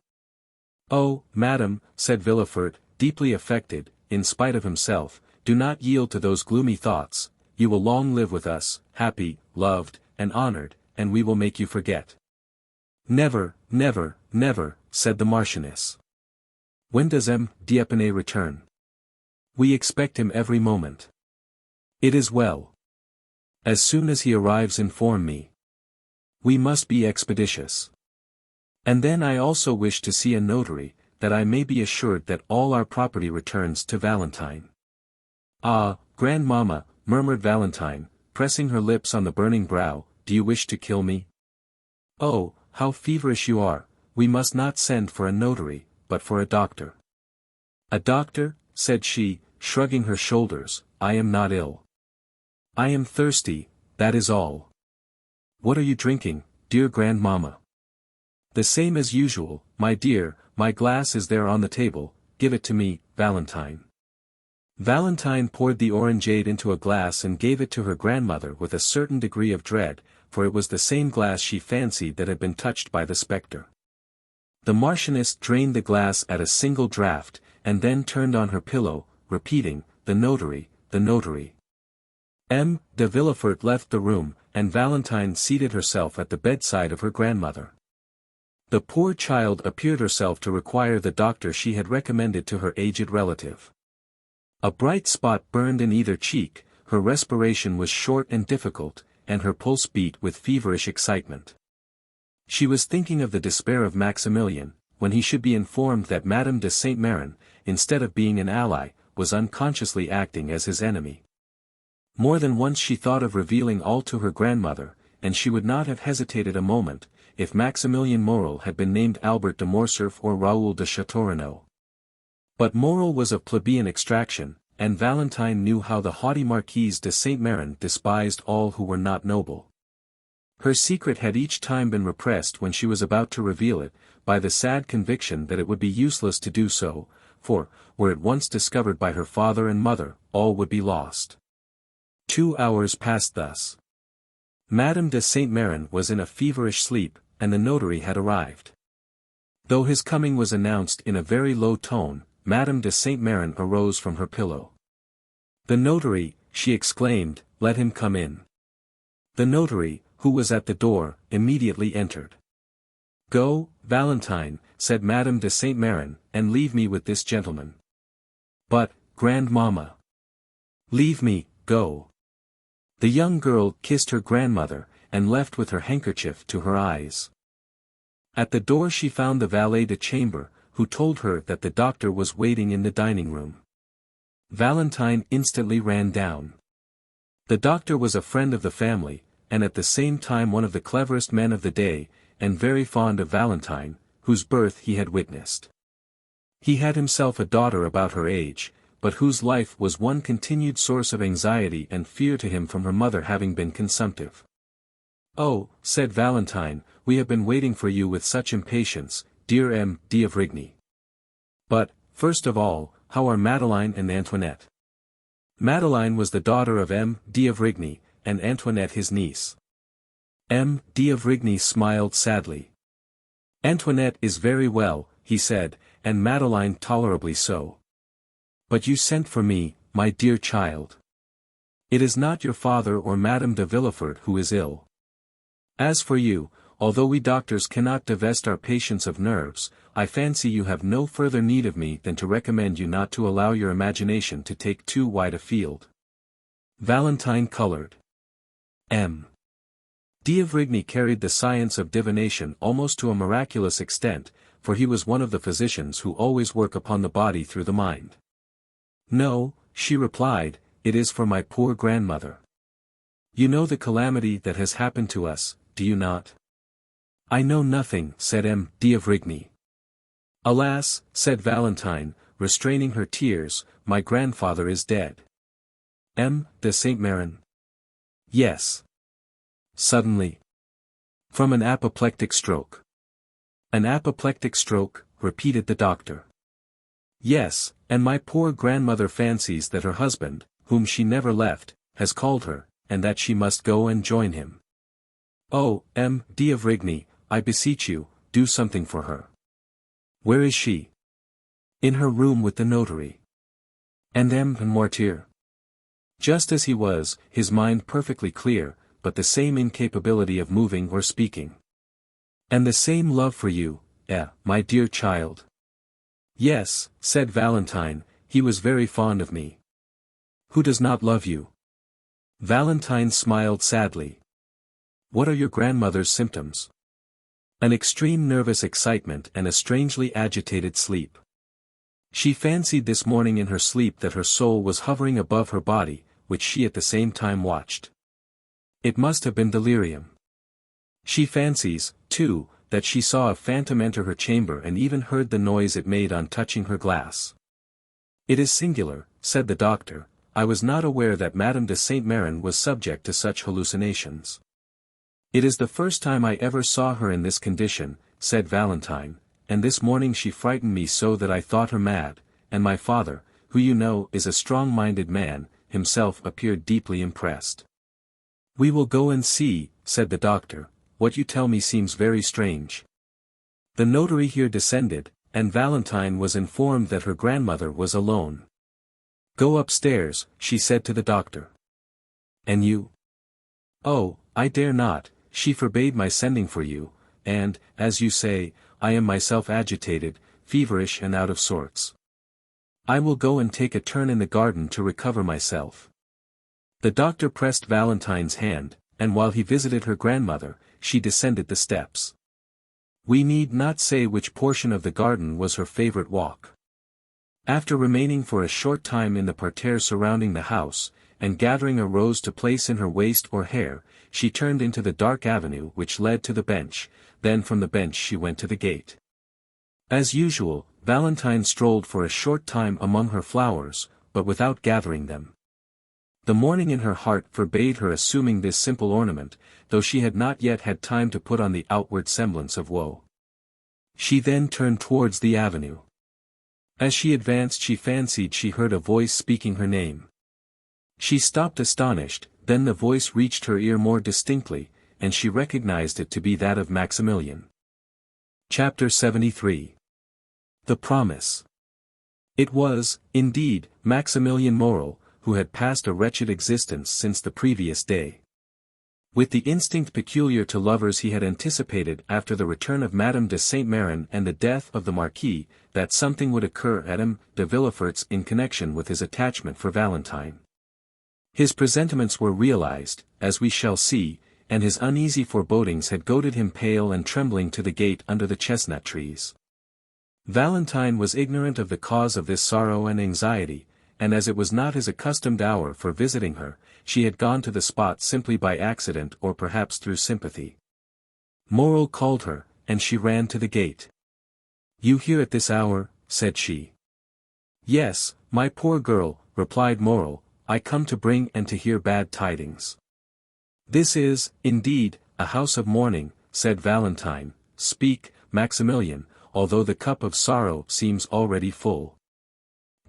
Oh, madam, said Villefort, deeply affected, in spite of himself, do not yield to those gloomy thoughts, you will long live with us, happy, loved, and honored, and we will make you forget. Never, never, never, said the Marchioness. When does M. d'Épinay return? We expect him every moment. It is well. As soon as he arrives inform me. We must be expeditious. And then I also wish to see a notary, that I may be assured that all our property returns to Valentine. Ah, grandmamma, murmured Valentine, pressing her lips on the burning brow, do you wish to kill me? Oh, how feverish you are, we must not send for a notary, but for a doctor. A doctor, said she, shrugging her shoulders, I am not ill. I am thirsty, that is all. What are you drinking, dear grandmamma? The same as usual, my dear, my glass is there on the table, give it to me, Valentine. Valentine poured the orangeade into a glass and gave it to her grandmother with a certain degree of dread, for it was the same glass she fancied that had been touched by the spectre. The Marchioness drained the glass at a single draught, and then turned on her pillow, repeating, the notary, the notary. M. de Villefort left the room, and Valentine seated herself at the bedside of her grandmother. The poor child appeared herself to require the doctor she had recommended to her aged relative. A bright spot burned in either cheek, her respiration was short and difficult, and her pulse beat with feverish excitement. She was thinking of the despair of Maximilian, when he should be informed that Madame de Saint-Meran, instead of being an ally, was unconsciously acting as his enemy. More than once she thought of revealing all to her grandmother, and she would not have hesitated a moment, if Maximilian Morel had been named Albert de Morcerf or Raoul de Châteaurenaud. But Morel was of plebeian extraction, and Valentine knew how the haughty Marquise de Saint-Meran despised all who were not noble. Her secret had each time been repressed when she was about to reveal it, by the sad conviction that it would be useless to do so, for, were it once discovered by her father and mother, all would be lost. 2 hours passed thus. Madame de Saint-Meran was in a feverish sleep, and the notary had arrived. Though his coming was announced in a very low tone, Madame de Saint-Meran arose from her pillow. The notary, she exclaimed, let him come in. The notary, who was at the door, immediately entered. Go, Valentine, said Madame de Saint-Meran, and leave me with this gentleman. But, grandmamma. Leave me, go. The young girl kissed her grandmother, and left with her handkerchief to her eyes. At the door she found the valet de chambre, who told her that the doctor was waiting in the dining room. Valentine instantly ran down. The doctor was a friend of the family, and at the same time one of the cleverest men of the day, and very fond of Valentine, whose birth he had witnessed. He had himself a daughter about her age, but whose life was one continued source of anxiety and fear to him from her mother having been consumptive. Oh, said Valentine, we have been waiting for you with such impatience, dear M. d'Avrigny. But, first of all, how are Madeleine and Antoinette? Madeleine was the daughter of M. d'Avrigny, and Antoinette his niece. M. d'Avrigny smiled sadly. Antoinette is very well, he said, and Madeleine tolerably so. But you sent for me, my dear child. It is not your father or Madame de Villefort who is ill. As for you, although we doctors cannot divest our patients of nerves, I fancy you have no further need of me than to recommend you not to allow your imagination to take too wide a field. Valentine colored. M. D'Avrigny carried the science of divination almost to a miraculous extent, for he was one of the physicians who always work upon the body through the mind. "No," she replied, "it is for my poor grandmother. You know the calamity that has happened to us, do you not?" "I know nothing," said M. D'Avrigny. "Alas," said Valentine, restraining her tears, "my grandfather is dead." "M. de Saint-Meran?" "Yes." "Suddenly?" "From an apoplectic stroke." "An apoplectic stroke," repeated the doctor. "Yes, and my poor grandmother fancies that her husband, whom she never left, has called her, and that she must go and join him. Oh, M. D'Avrigny, I beseech you, do something for her." "Where is she?" "In her room with the notary." "And M. Noirtier?" Just as he was, his mind perfectly clear, but the same incapability of moving or speaking. "And the same love for you, my dear child?" "Yes," said Valentine, "he was very fond of me." "Who does not love you?" Valentine smiled sadly. "What are your grandmother's symptoms?" "An extreme nervous excitement and a strangely agitated sleep. She fancied this morning in her sleep that her soul was hovering above her body, which she at the same time watched. It must have been delirium. She fancies, too, that she saw a phantom enter her chamber and even heard the noise it made on touching her glass." "It is singular," said the doctor, "I was not aware that Madame de Saint-Meran was subject to such hallucinations." "It is the first time I ever saw her in this condition," said Valentine, "and this morning she frightened me so that I thought her mad, and my father, who you know is a strong-minded man, himself appeared deeply impressed." "We will go and see," said the doctor, "what you tell me seems very strange." The notary here descended, and Valentine was informed that her grandmother was alone. "Go upstairs," she said to the doctor. "And you?" "Oh, I dare not, she forbade my sending for you, and, as you say, I am myself agitated, feverish and out of sorts. I will go and take a turn in the garden to recover myself." The doctor pressed Valentine's hand, and while he visited her grandmother, she descended the steps. We need not say which portion of the garden was her favorite walk. After remaining for a short time in the parterre surrounding the house, and gathering a rose to place in her waist or hair, she turned into the dark avenue which led to the bench, then from the bench she went to the gate. As usual, Valentine strolled for a short time among her flowers, but without gathering them. The mourning in her heart forbade her assuming this simple ornament, though she had not yet had time to put on the outward semblance of woe. She then turned towards the avenue. As she advanced she fancied she heard a voice speaking her name. She stopped astonished, then the voice reached her ear more distinctly, and she recognized it to be that of Maximilian. Chapter 73. The Promise. It was, indeed, Maximilian Morrel, who had passed a wretched existence since the previous day. With the instinct peculiar to lovers he had anticipated after the return of Madame de Saint-Meran and the death of the Marquis, that something would occur at M. de Villefort's in connection with his attachment for Valentine. His presentiments were realized, as we shall see, and his uneasy forebodings had goaded him pale and trembling to the gate under the chestnut trees. Valentine was ignorant of the cause of this sorrow and anxiety, and as it was not his accustomed hour for visiting her, she had gone to the spot simply by accident or perhaps through sympathy. Morrel called her, and she ran to the gate. "You here at this hour?" said she. "Yes, my poor girl," replied Morrel, "I come to bring and to hear bad tidings." "This is, indeed, a house of mourning," said Valentine. "Speak, Maximilian, although the cup of sorrow seems already full."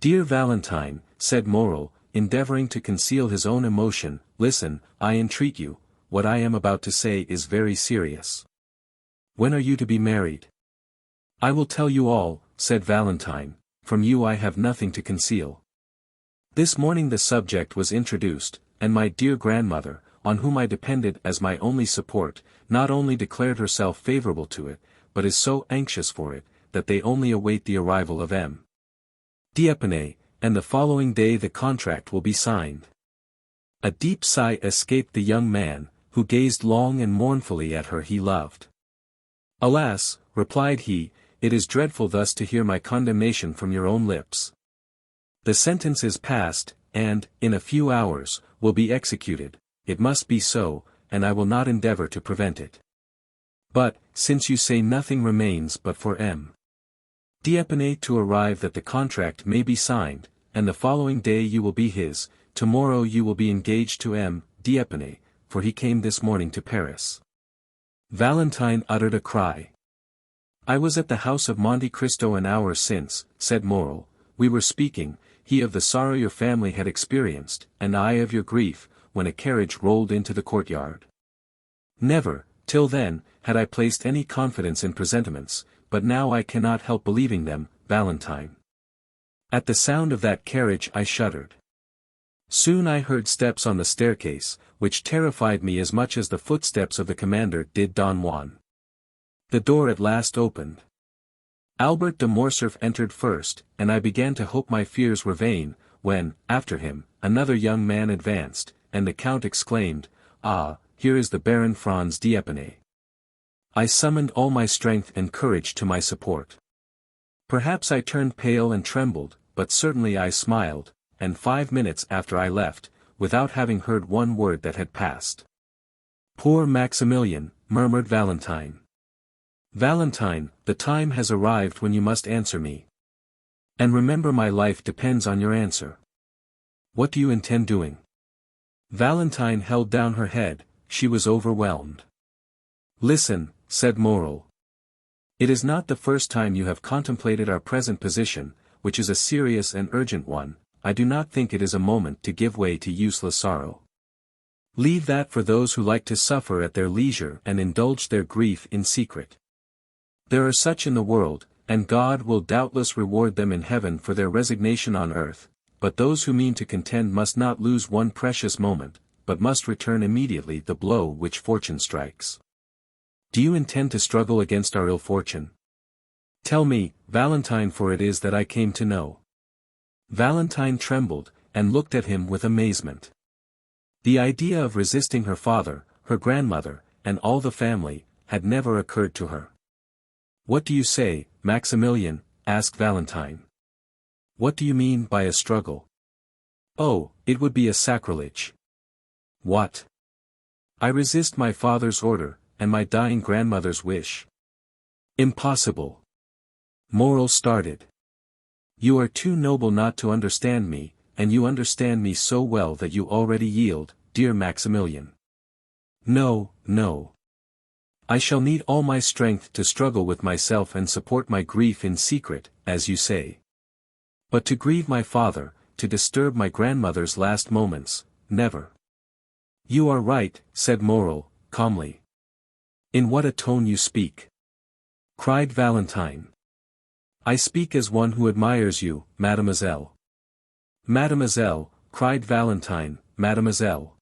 "Dear Valentine," said Morrel, endeavoring to conceal his own emotion, "listen, I entreat you, what I am about to say is very serious. When are you to be married?" "I will tell you all," said Valentine, "from you I have nothing to conceal." This morning the subject was introduced, and my dear grandmother, on whom I depended as my only support, not only declared herself favorable to it, but is so anxious for it, that they only await the arrival of M. D'Épinay, and the following day the contract will be signed. A deep sigh escaped the young man, who gazed long and mournfully at her he loved. Alas, replied he, it is dreadful thus to hear my condemnation from your own lips. The sentence is passed, and, in a few hours, will be executed. It must be so, and I will not endeavor to prevent it. But, since you say nothing remains but for M. D'Épinay to arrive that the contract may be signed, and the following day you will be his, tomorrow you will be engaged to M. D'Épinay, for he came this morning to Paris. Valentine uttered a cry. I was at the house of Monte Cristo an hour since, said Morel, we were speaking, he of the sorrow your family had experienced, and I of your grief, when a carriage rolled into the courtyard. Never, till then, had I placed any confidence in presentiments, but now I cannot help believing them, Valentine. At the sound of that carriage I shuddered. Soon I heard steps on the staircase, which terrified me as much as the footsteps of the commander did Don Juan. The door at last opened. Albert de Morcerf entered first, and I began to hope my fears were vain, when, after him, another young man advanced, and the Count exclaimed, Ah, here is the Baron Franz d'Épinay. I summoned all my strength and courage to my support. Perhaps I turned pale and trembled, but certainly I smiled, and 5 minutes after I left, without having heard one word that had passed. Poor Maximilian, murmured Valentine. Valentine, the time has arrived when you must answer me. And remember my life depends on your answer. What do you intend doing? Valentine held down her head, she was overwhelmed. Listen, said Morel. It is not the first time you have contemplated our present position, which is a serious and urgent one. I do not think it is a moment to give way to useless sorrow. Leave that for those who like to suffer at their leisure and indulge their grief in secret. There are such in the world, and God will doubtless reward them in heaven for their resignation on earth, but those who mean to contend must not lose one precious moment, but must return immediately the blow which fortune strikes. Do you intend to struggle against our ill fortune? Tell me, Valentine, for it is that I came to know. Valentine trembled, and looked at him with amazement. The idea of resisting her father, her grandmother, and all the family, had never occurred to her. What do you say, Maximilian? Asked Valentine. What do you mean by a struggle? Oh, it would be a sacrilege. What? I resist my father's order, and my dying grandmother's wish. Impossible. Morel started. You are too noble not to understand me, and you understand me so well that you already yield, dear Maximilian. No, no. I shall need all my strength to struggle with myself and support my grief in secret, as you say. But to grieve my father, to disturb my grandmother's last moments, never. You are right, said Morel, calmly. In what a tone you speak! Cried Valentine. I speak as one who admires you, mademoiselle. Mademoiselle, cried Valentine, mademoiselle.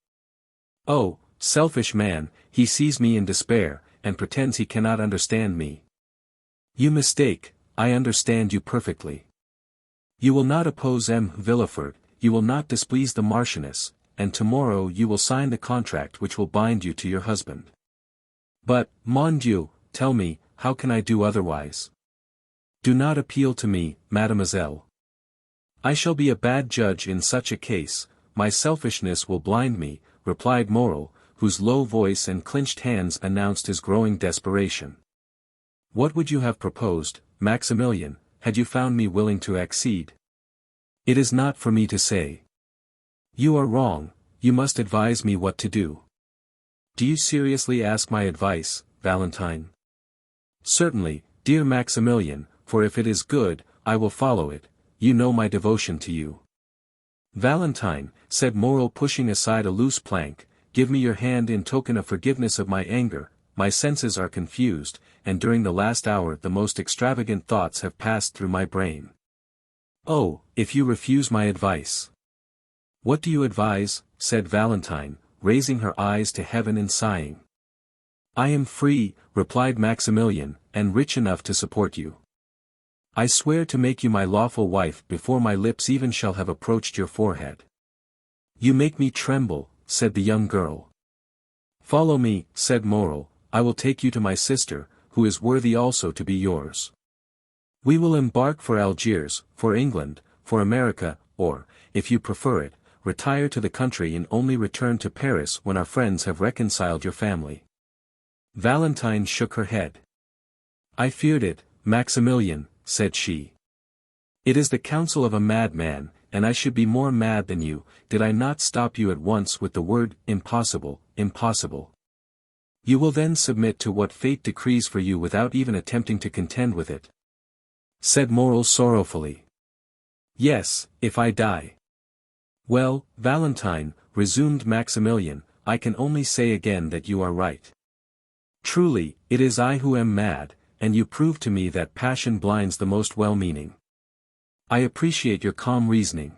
Oh, selfish man, he sees me in despair, and pretends he cannot understand me. You mistake, I understand you perfectly. You will not oppose M. Villefort, you will not displease the Marchioness, and tomorrow you will sign the contract which will bind you to your husband. But, mon Dieu, tell me, how can I do otherwise? Do not appeal to me, mademoiselle. I shall be a bad judge in such a case, my selfishness will blind me, replied Morel, whose low voice and clenched hands announced his growing desperation. What would you have proposed, Maximilian, had you found me willing to accede? It is not for me to say. You are wrong, you must advise me what to do. Do you seriously ask my advice, Valentine? Certainly, dear Maximilian, for if it is good, I will follow it, you know my devotion to you. Valentine, said Morel pushing aside a loose plank, give me your hand in token of forgiveness of my anger, my senses are confused, and during the last hour the most extravagant thoughts have passed through my brain. Oh, if you refuse my advice. What do you advise? Said Valentine, raising her eyes to heaven and sighing. I am free, replied Maximilian, and rich enough to support you. I swear to make you my lawful wife before my lips even shall have approached your forehead. You make me tremble, said the young girl. Follow me, said Morel, I will take you to my sister, who is worthy also to be yours. We will embark for Algiers, for England, for America, or, if you prefer it, retire to the country and only return to Paris when our friends have reconciled your family. Valentine shook her head. I feared it, Maximilian, said she. It is the counsel of a madman, and I should be more mad than you, did I not stop you at once with the word, impossible, impossible. You will then submit to what fate decrees for you without even attempting to contend with it. Said Morel sorrowfully. Yes, if I die. Well, Valentine, resumed Maximilian, I can only say again that you are right. Truly, it is I who am mad, and you prove to me that passion blinds the most well-meaning. I appreciate your calm reasoning.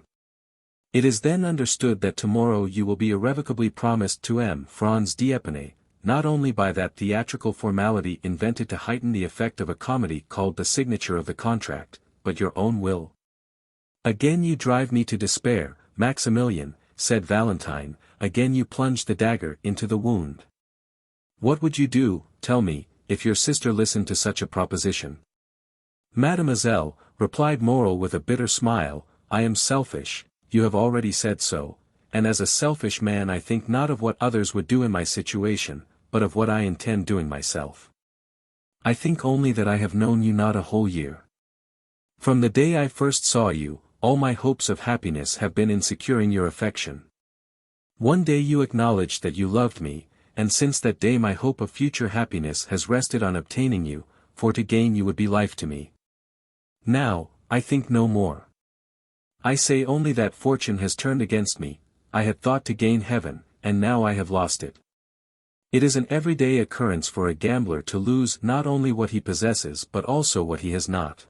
It is then understood that tomorrow you will be irrevocably promised to M. Franz d'Épinay, not only by that theatrical formality invented to heighten the effect of a comedy called the signature of the contract, but your own will. Again you drive me to despair, Maximilian, said Valentine, again you plunge the dagger into the wound. What would you do, tell me, if your sister listened to such a proposition? Mademoiselle, replied Morel with a bitter smile, I am selfish, you have already said so, and as a selfish man I think not of what others would do in my situation, but of what I intend doing myself. I think only that I have known you not a whole year. From the day I first saw you, all my hopes of happiness have been in securing your affection. One day you acknowledged that you loved me, and since that day my hope of future happiness has rested on obtaining you, for to gain you would be life to me. Now, I think no more. I say only that fortune has turned against me, I had thought to gain heaven, and now I have lost it. It is an everyday occurrence for a gambler to lose not only what he possesses but also what he has not.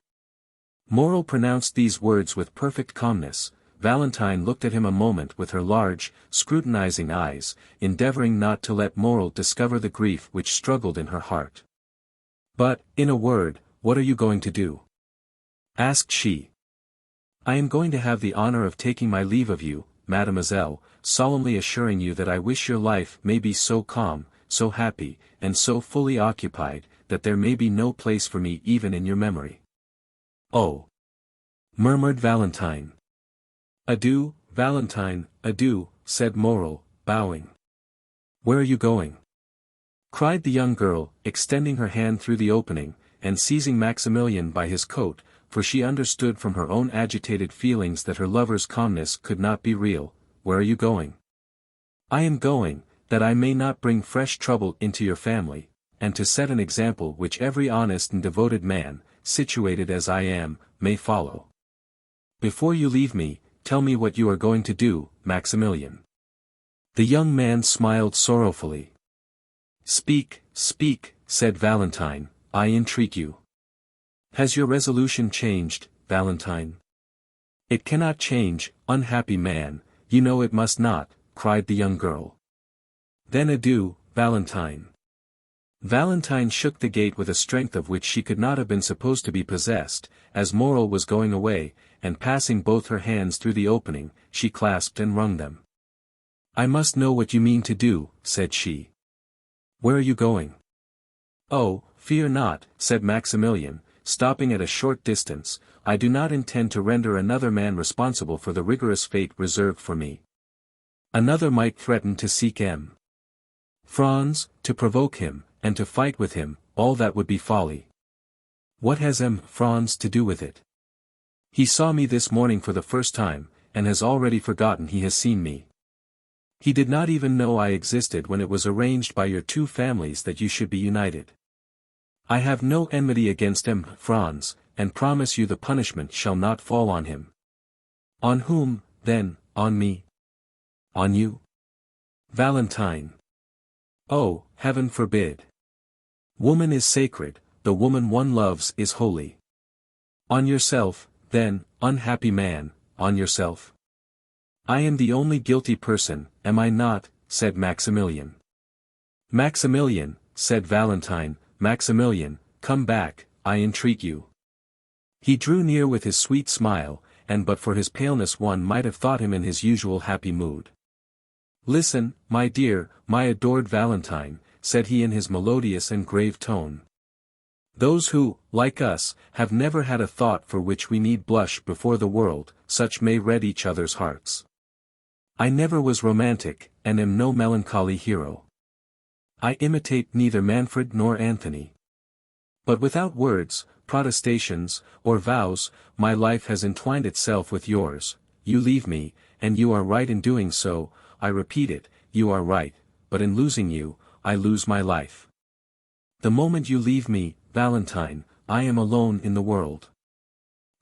Morel pronounced these words with perfect calmness. Valentine looked at him a moment with her large, scrutinizing eyes, endeavoring not to let Morel discover the grief which struggled in her heart. But, in a word, what are you going to do? Asked she. I am going to have the honor of taking my leave of you, mademoiselle, solemnly assuring you that I wish your life may be so calm, so happy, and so fully occupied, that there may be no place for me even in your memory. Oh! Murmured Valentine. Adieu, Valentine, adieu, said Morel, bowing. Where are you going? Cried the young girl, extending her hand through the opening, and seizing Maximilian by his coat, for she understood from her own agitated feelings that her lover's calmness could not be real. Where are you going? I am going, that I may not bring fresh trouble into your family, and to set an example which every honest and devoted man, situated as I am, may follow. Before you leave me, tell me what you are going to do, Maximilian. The young man smiled sorrowfully. Speak, speak, said Valentine, I entreat you. Has your resolution changed, Valentine? It cannot change, unhappy man, you know it must not, cried the young girl. Then adieu, Valentine. Valentine shook the gate with a strength of which she could not have been supposed to be possessed, as Morel was going away, and passing both her hands through the opening, she clasped and wrung them. I must know what you mean to do, said she. Where are you going? Oh, fear not, said Maximilian, stopping at a short distance, I do not intend to render another man responsible for the rigorous fate reserved for me. Another might threaten to seek M. Franz, to provoke him, and to fight with him, all that would be folly. What has M. Franz to do with it? He saw me this morning for the first time, and has already forgotten he has seen me. He did not even know I existed when it was arranged by your two families that you should be united. I have no enmity against M. Franz, and promise you the punishment shall not fall on him. On whom, then, on me? On you? Valentine. Oh, heaven forbid. Woman is sacred, the woman one loves is holy. On yourself, then, unhappy man, on yourself. I am the only guilty person, am I not? Said Maximilian. Maximilian, said Valentine, Maximilian, come back, I entreat you. He drew near with his sweet smile, and but for his paleness one might have thought him in his usual happy mood. Listen, my dear, my adored Valentine, said he in his melodious and grave tone. Those who, like us, have never had a thought for which we need blush before the world, such may read each other's hearts. I never was romantic, and am no melancholy hero. I imitate neither Manfred nor Anthony. But without words, protestations, or vows, my life has entwined itself with yours. You leave me, and you are right in doing so. I repeat it, you are right, but in losing you, I lose my life. The moment you leave me, Valentine, I am alone in the world.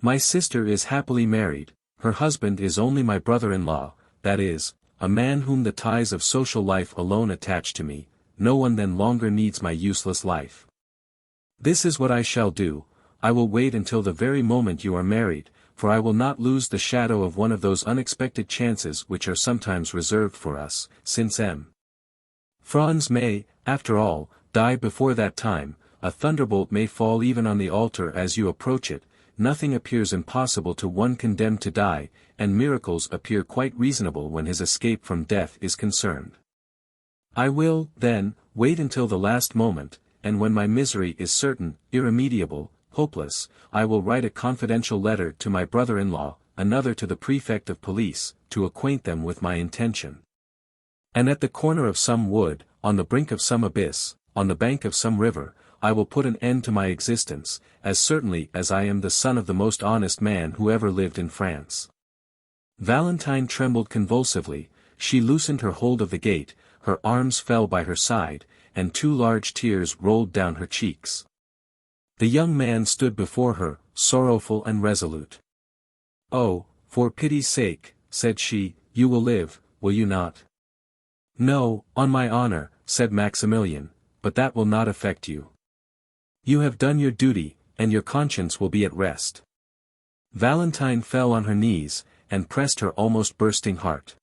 My sister is happily married, her husband is only my brother-in-law, that is, a man whom the ties of social life alone attach to me. No one then longer needs my useless life. This is what I shall do, I will wait until the very moment you are married, for I will not lose the shadow of one of those unexpected chances which are sometimes reserved for us, since M. Franz may, after all, die before that time, a thunderbolt may fall even on the altar as you approach it, nothing appears impossible to one condemned to die, and miracles appear quite reasonable when his escape from death is concerned. I will, then, wait until the last moment, and when my misery is certain, irremediable, hopeless, I will write a confidential letter to my brother-in-law, another to the prefect of police, to acquaint them with my intention. And at the corner of some wood, on the brink of some abyss, on the bank of some river, I will put an end to my existence, as certainly as I am the son of the most honest man who ever lived in France. Valentine trembled convulsively, she loosened her hold of the gate, her arms fell by her side, and 2 large tears rolled down her cheeks. The young man stood before her, sorrowful and resolute. "Oh, for pity's sake," said she, "you will live, will you not?" "No, on my honor," said Maximilian, "but that will not affect you. You have done your duty, and your conscience will be at rest." Valentine fell on her knees, and pressed her almost bursting heart.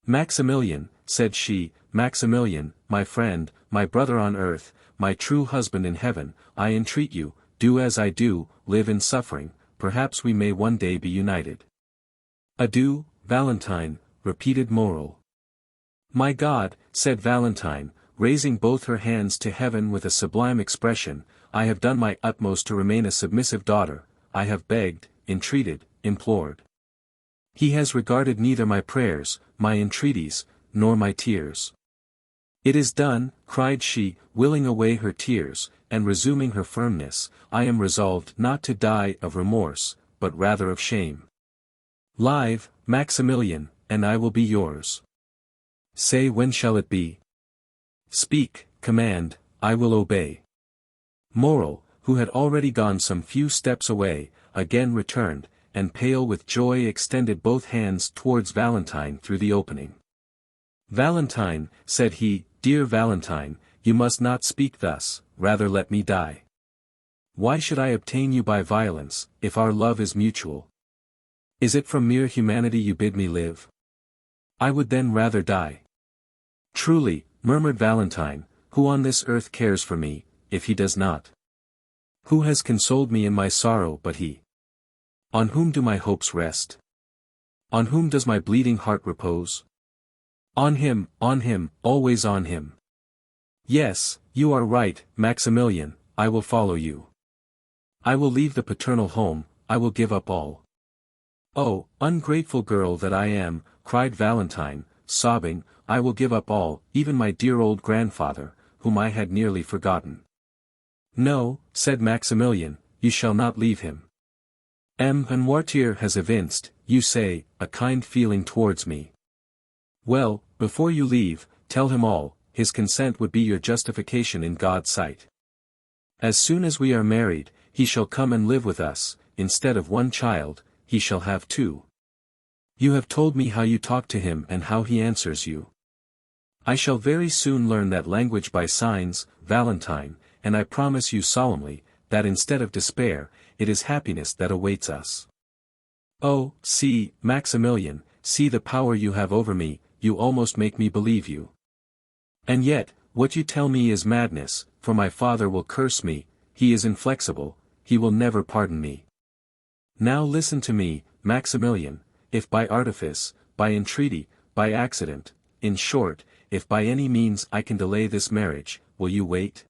"Maximilian," said she, "Maximilian, my friend, my brother on earth, my true husband in heaven, I entreat you, do as I do, live in suffering, perhaps we may one day be united." "Adieu, Valentine," repeated Moreau. "My God," said Valentine, raising both her hands to heaven with a sublime expression, "I have done my utmost to remain a submissive daughter, I have begged, entreated, implored. He has regarded neither my prayers, my entreaties, nor my tears. It is done," cried she, willing away her tears, and resuming her firmness, "I am resolved not to die of remorse, but rather of shame. Live, Maximilian, and I will be yours. Say when shall it be? Speak, command, I will obey." Moreau, who had already gone some few steps away, again returned, and pale with joy extended both hands towards Valentine through the opening. "Valentine," said he, "dear Valentine, you must not speak thus, rather let me die. Why should I obtain you by violence, if our love is mutual? Is it from mere humanity you bid me live? I would then rather die." "Truly," murmured Valentine, "who on this earth cares for me, if he does not? Who has consoled me in my sorrow but he? On whom do my hopes rest? On whom does my bleeding heart repose? On him, always on him. Yes, you are right, Maximilian, I will follow you. I will leave the paternal home, I will give up all." "Oh, ungrateful girl that I am," cried Valentine, sobbing, "I will give up all, even my dear old grandfather, whom I had nearly forgotten." "No," said Maximilian, "you shall not leave him. Noirtier has evinced, you say, a kind feeling towards me. Well, before you leave, tell him all, his consent would be your justification in God's sight. As soon as we are married, he shall come and live with us, instead of 1 child, he shall have 2. You have told me how you talk to him and how he answers you. I shall very soon learn that language by signs, Valentine, and I promise you solemnly, that instead of despair, it is happiness that awaits us. Oh, see, Maximilian, see the power you have over me, you almost make me believe you. And yet, what you tell me is madness, for my father will curse me, he is inflexible, he will never pardon me. Now listen to me, Maximilian, if by artifice, by entreaty, by accident, in short, if by any means I can delay this marriage, will you wait?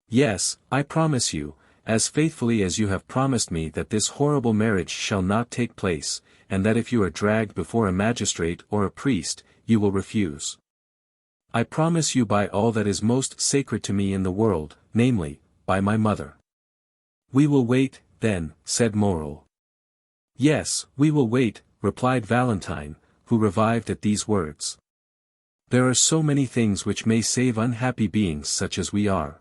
Yes, I promise you, as faithfully as you have promised me that this horrible marriage shall not take place, and that if you are dragged before a magistrate or a priest, you will refuse. I promise you by all that is most sacred to me in the world, namely, by my mother. We will wait, then, said Moreau. Yes, we will wait, replied Valentine, who revived at these words. There are so many things which may save unhappy beings such as we are.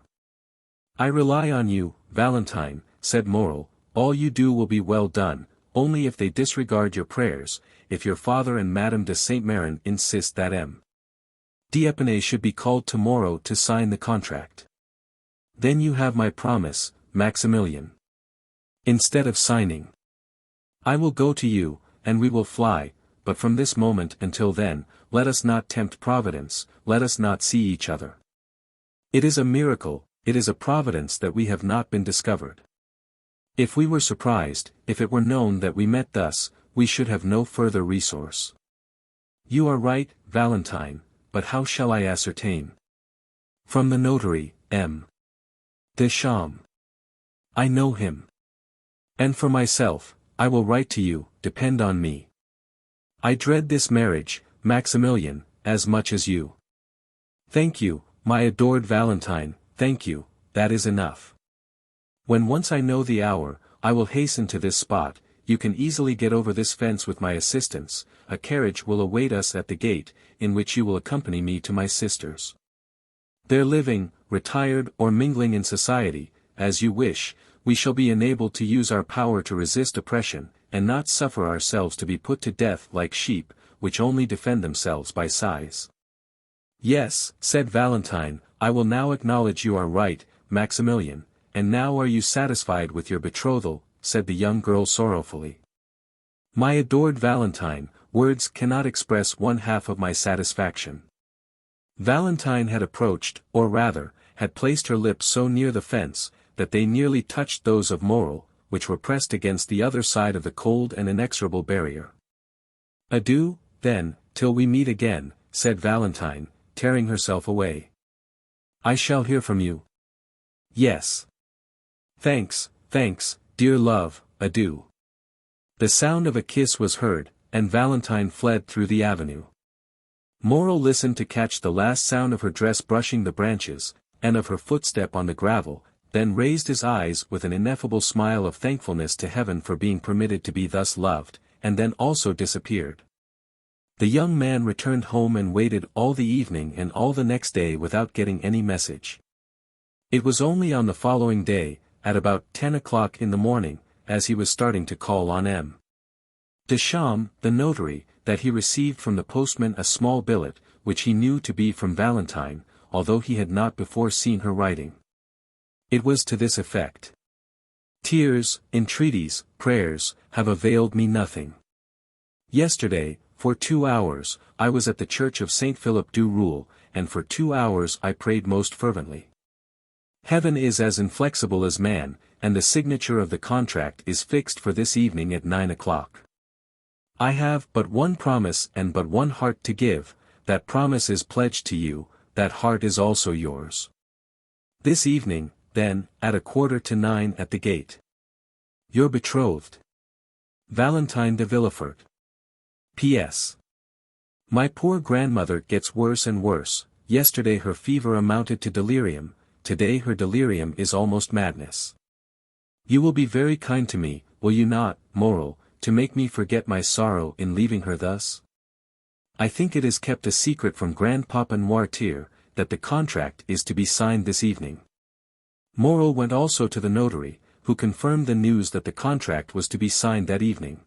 I rely on you, Valentine, said Moreau. All you do will be well done, only if they disregard your prayers, if your father and Madame de Saint-Meran insist that M. D'Épinay should be called tomorrow to sign the contract. Then you have my promise, Maximilian. Instead of signing, I will go to you, and we will fly, but from this moment until then, let us not tempt Providence, let us not see each other. It is a miracle, it is a providence that we have not been discovered. If we were surprised, if it were known that we met thus, we should have no further resource. You are right, Valentine, but how shall I ascertain? From the notary, M. Deschamps. I know him. And for myself, I will write to you, depend on me. I dread this marriage, Maximilian, as much as you. Thank you, my adored Valentine, thank you, that is enough. When once I know the hour, I will hasten to this spot. You can easily get over this fence with my assistance. A carriage will await us at the gate, in which you will accompany me to my sisters. There living, retired or mingling in society, as you wish, we shall be enabled to use our power to resist oppression, and not suffer ourselves to be put to death like sheep, which only defend themselves by sighs. Yes, said Valentine, I will now acknowledge you are right, Maximilian, and now are you satisfied with your betrothal, said the young girl sorrowfully. My adored Valentine, words cannot express one half of my satisfaction. Valentine had approached, or rather, had placed her lips so near the fence, that they nearly touched those of Moreau, which were pressed against the other side of the cold and inexorable barrier. Adieu, then, till we meet again, said Valentine, tearing herself away. I shall hear from you. Yes. Thanks, dear love, adieu. The sound of a kiss was heard, and Valentine fled through the avenue. Moreau listened to catch the last sound of her dress brushing the branches, and of her footstep on the gravel, then raised his eyes with an ineffable smile of thankfulness to heaven for being permitted to be thus loved, and then also disappeared. The young man returned home and waited all the evening and all the next day without getting any message. It was only on the following day, at about 10 o'clock in the morning, as he was starting to call on M. Deschamps, the notary, that he received from the postman a small billet, which he knew to be from Valentine, although he had not before seen her writing. It was to this effect. Tears, entreaties, prayers, have availed me nothing. Yesterday, for 2 hours, I was at the church of Saint Philip du Roule, and for 2 hours I prayed most fervently. Heaven is as inflexible as man, and the signature of the contract is fixed for this evening at 9 o'clock. I have but one promise and but one heart to give, that promise is pledged to you, that heart is also yours. This evening, then, at 8:45 at the gate. Your betrothed. Valentine de Villefort. P.S. My poor grandmother gets worse and worse. Yesterday her fever amounted to delirium, today her delirium is almost madness. You will be very kind to me, will you not, Moreau, to make me forget my sorrow in leaving her thus? I think it is kept a secret from Grandpapa Noirtier, that the contract is to be signed this evening. Moreau went also to the notary, who confirmed the news that the contract was to be signed that evening.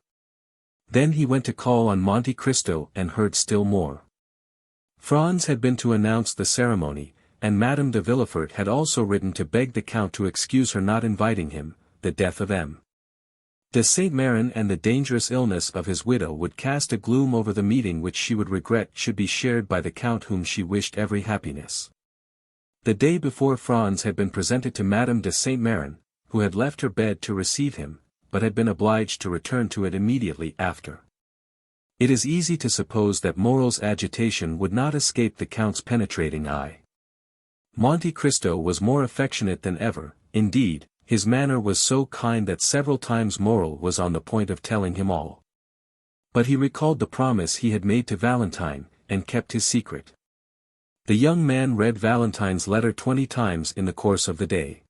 Then he went to call on Monte Cristo and heard still more. Franz had been to announce the ceremony, and Madame de Villefort had also written to beg the Count to excuse her not inviting him. The death of M. de Saint-Meran and the dangerous illness of his widow would cast a gloom over the meeting which she would regret should be shared by the Count whom she wished every happiness. The day before Franz had been presented to Madame de Saint-Meran, who had left her bed to receive him, but had been obliged to return to it immediately after. It is easy to suppose that Morel's agitation would not escape the Count's penetrating eye. Monte Cristo was more affectionate than ever, indeed, his manner was so kind that several times Morel was on the point of telling him all. But he recalled the promise he had made to Valentine, and kept his secret. The young man read Valentine's letter 20 times in the course of the day.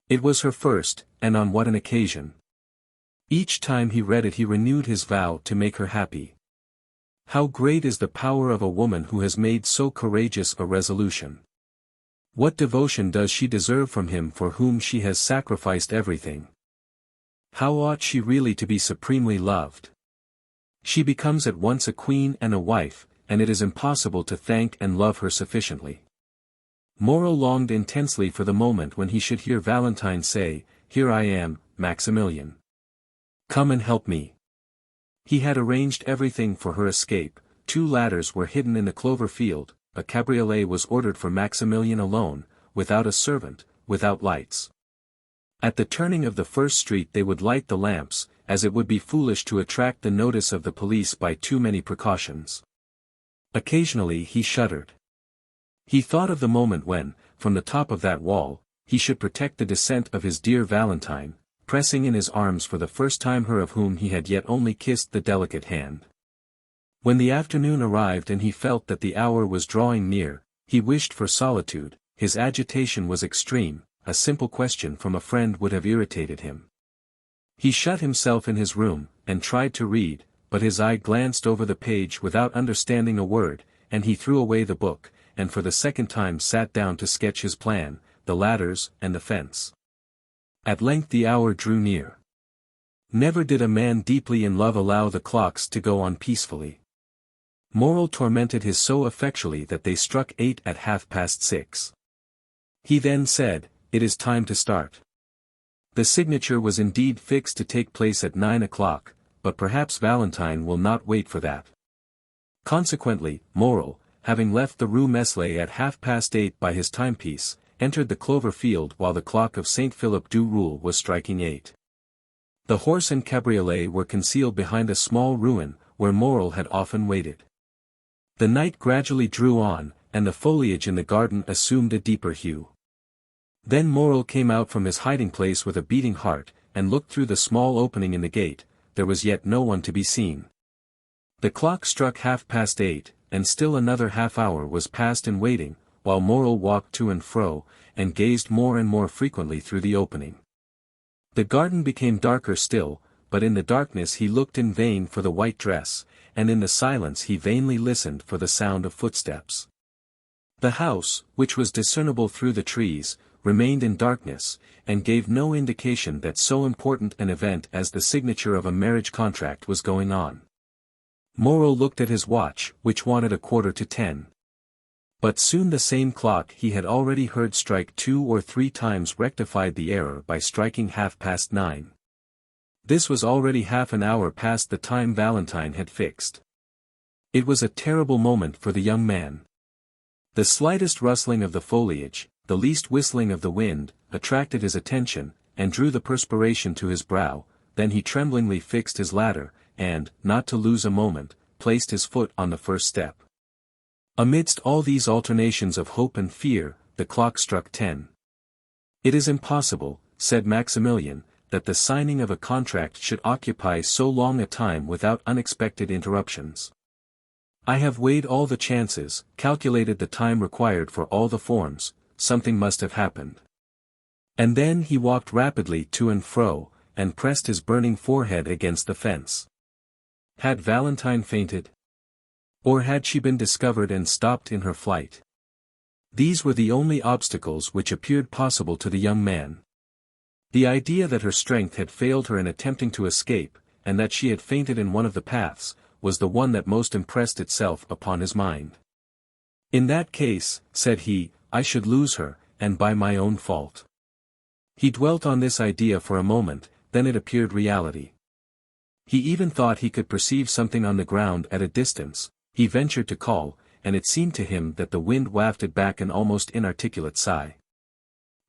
It was her first, and on what an occasion. Each time he read it he renewed his vow to make her happy. How great is the power of a woman who has made so courageous a resolution! What devotion does she deserve from him for whom she has sacrificed everything? How ought she really to be supremely loved? She becomes at once a queen and a wife, and it is impossible to thank and love her sufficiently. Morel longed intensely for the moment when he should hear Valentine say, "Here I am, Maximilian. Come and help me." He had arranged everything for her escape. 2 ladders were hidden in the clover field, a cabriolet was ordered for Maximilian alone, without a servant, without lights. At the turning of the first street they would light the lamps, as it would be foolish to attract the notice of the police by too many precautions. Occasionally he shuddered. He thought of the moment when, from the top of that wall, he should protect the descent of his dear Valentine, pressing in his arms for the first time her of whom he had yet only kissed the delicate hand. When the afternoon arrived and he felt that the hour was drawing near, he wished for solitude. His agitation was extreme, a simple question from a friend would have irritated him. He shut himself in his room, and tried to read, but his eye glanced over the page without understanding a word, and he threw away the book, and for the second time sat down to sketch his plan, the ladders, and the fence. At length the hour drew near. Never did a man deeply in love allow the clocks to go on peacefully. Morel tormented his so effectually that they struck 8 at 6:30. He then said, "It is time to start." The signature was indeed fixed to take place at 9 o'clock, but perhaps Valentine will not wait for that. Consequently, Morel, having left the Rue Meslay at 8:30 by his timepiece, entered the clover field while the clock of Saint Philip du Roule was striking 8. The horse and cabriolet were concealed behind a small ruin, where Morel had often waited. The night gradually drew on, and the foliage in the garden assumed a deeper hue. Then Morel came out from his hiding-place with a beating heart, and looked through the small opening in the gate. There was yet no one to be seen. The clock struck 8:30, and still another half-hour was passed in waiting, while Morel walked to and fro, and gazed more and more frequently through the opening. The garden became darker still, but in the darkness he looked in vain for the white dress, and in the silence he vainly listened for the sound of footsteps. The house, which was discernible through the trees, remained in darkness, and gave no indication that so important an event as the signature of a marriage contract was going on. Morel looked at his watch, which wanted 9:15. But soon the same clock he had already heard strike 2 or 3 times rectified the error by striking 9:30. This was already half an hour past the time Valentine had fixed. It was a terrible moment for the young man. The slightest rustling of the foliage, the least whistling of the wind, attracted his attention, and drew the perspiration to his brow. Then he tremblingly fixed his ladder, and, not to lose a moment, placed his foot on the first step. Amidst all these alternations of hope and fear, the clock struck 10. "It is impossible," said Maximilian, "that the signing of a contract should occupy so long a time without unexpected interruptions. I have weighed all the chances, calculated the time required for all the forms, something must have happened." And then he walked rapidly to and fro, and pressed his burning forehead against the fence. Had Valentine fainted? Or had she been discovered and stopped in her flight? These were the only obstacles which appeared possible to the young man. The idea that her strength had failed her in attempting to escape, and that she had fainted in one of the paths, was the one that most impressed itself upon his mind. "In that case," said he, "I should lose her, and by my own fault." He dwelt on this idea for a moment, then it appeared reality. He even thought he could perceive something on the ground at a distance. He ventured to call, and it seemed to him that the wind wafted back an almost inarticulate sigh.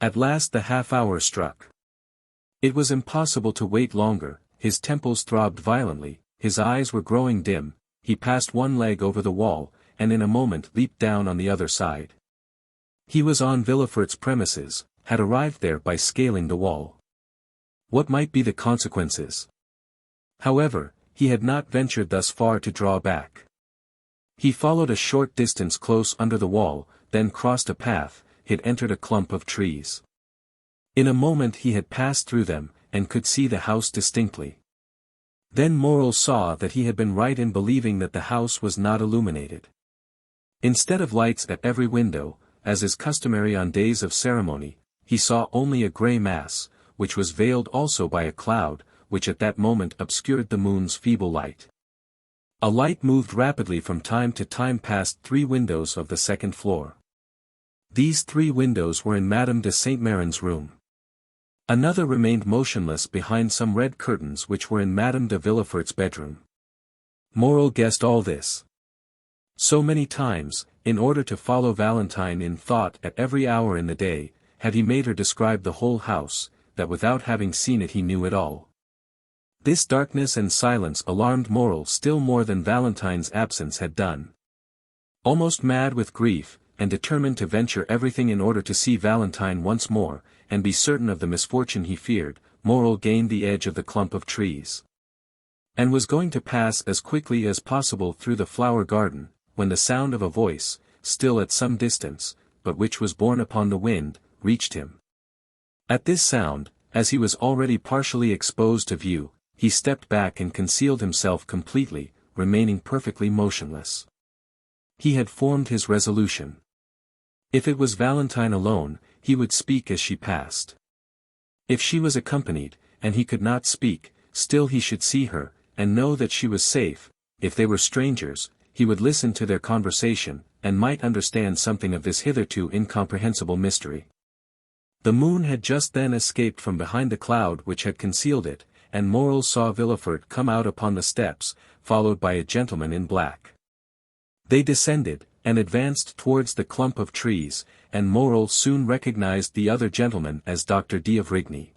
At last the half-hour struck. It was impossible to wait longer, his temples throbbed violently, his eyes were growing dim, he passed one leg over the wall, and in a moment leaped down on the other side. He was on Villefort's premises, had arrived there by scaling the wall. What might be the consequences? However, he had not ventured thus far to draw back. He followed a short distance close under the wall, then crossed a path, had entered a clump of trees. In a moment he had passed through them, and could see the house distinctly. Then Morel saw that he had been right in believing that the house was not illuminated. Instead of lights at every window, as is customary on days of ceremony, he saw only a grey mass, which was veiled also by a cloud, which at that moment obscured the moon's feeble light. A light moved rapidly from time to time past 3 windows of the second floor. These 3 windows were in Madame de Saint-Méran's room. Another remained motionless behind some red curtains which were in Madame de Villefort's bedroom. Morel guessed all this. So many times, in order to follow Valentine in thought at every hour in the day, had he made her describe the whole house, that without having seen it he knew it all. This darkness and silence alarmed Morel still more than Valentine's absence had done. Almost mad with grief, and determined to venture everything in order to see Valentine once more, and be certain of the misfortune he feared, Morel gained the edge of the clump of trees, and was going to pass as quickly as possible through the flower garden, when the sound of a voice, still at some distance, but which was borne upon the wind, reached him. At this sound, as he was already partially exposed to view, he stepped back and concealed himself completely, remaining perfectly motionless. He had formed his resolution. If it was Valentine alone, he would speak as she passed. If she was accompanied, and he could not speak, still he should see her, and know that she was safe. If they were strangers, he would listen to their conversation, and might understand something of this hitherto incomprehensible mystery. The moon had just then escaped from behind the cloud which had concealed it, and Morel saw Villefort come out upon the steps, followed by a gentleman in black. They descended, and advanced towards the clump of trees, and Morel soon recognized the other gentleman as Dr. D'Avrigny.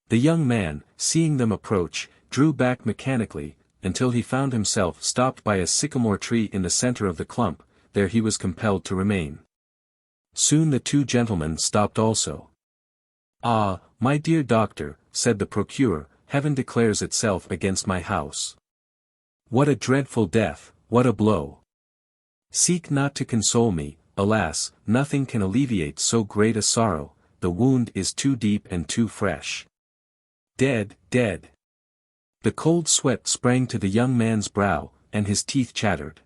The young man, seeing them approach, drew back mechanically, until he found himself stopped by a sycamore tree in the center of the clump. There he was compelled to remain. Soon the 2 gentlemen stopped also. "Ah, my dear doctor," said the procureur, "heaven declares itself against my house. What a dreadful death, what a blow! Seek not to console me, alas, nothing can alleviate so great a sorrow, the wound is too deep and too fresh. Dead, dead." The cold sweat sprang to the young man's brow, and his teeth chattered.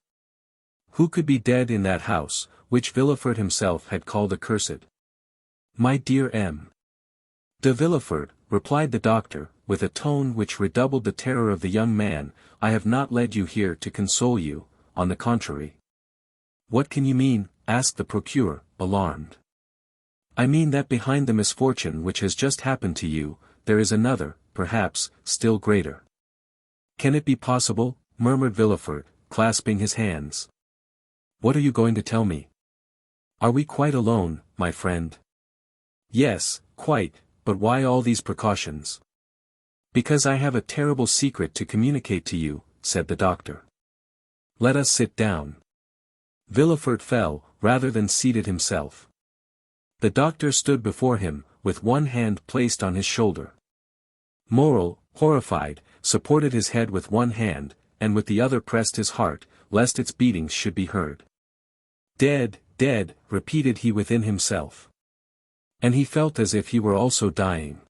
Who could be dead in that house, which Villefort himself had called accursed? "My dear M. de Villefort," replied the doctor, with a tone which redoubled the terror of the young man, "I have not led you here to console you, on the contrary." "What can you mean?" asked the procureur, alarmed. "I mean that behind the misfortune which has just happened to you, there is another, perhaps, still greater." "Can it be possible?" murmured Villefort, clasping his hands. "What are you going to tell me? Are we quite alone, my friend?" "Yes, quite, but why all these precautions?" "Because I have a terrible secret to communicate to you," said the doctor. "Let us sit down." Villefort fell, rather than seated himself. The doctor stood before him, with one hand placed on his shoulder. Morel, horrified, supported his head with one hand, and with the other pressed his heart, lest its beatings should be heard. "Dead, dead," repeated he within himself. And he felt as if he were also dying.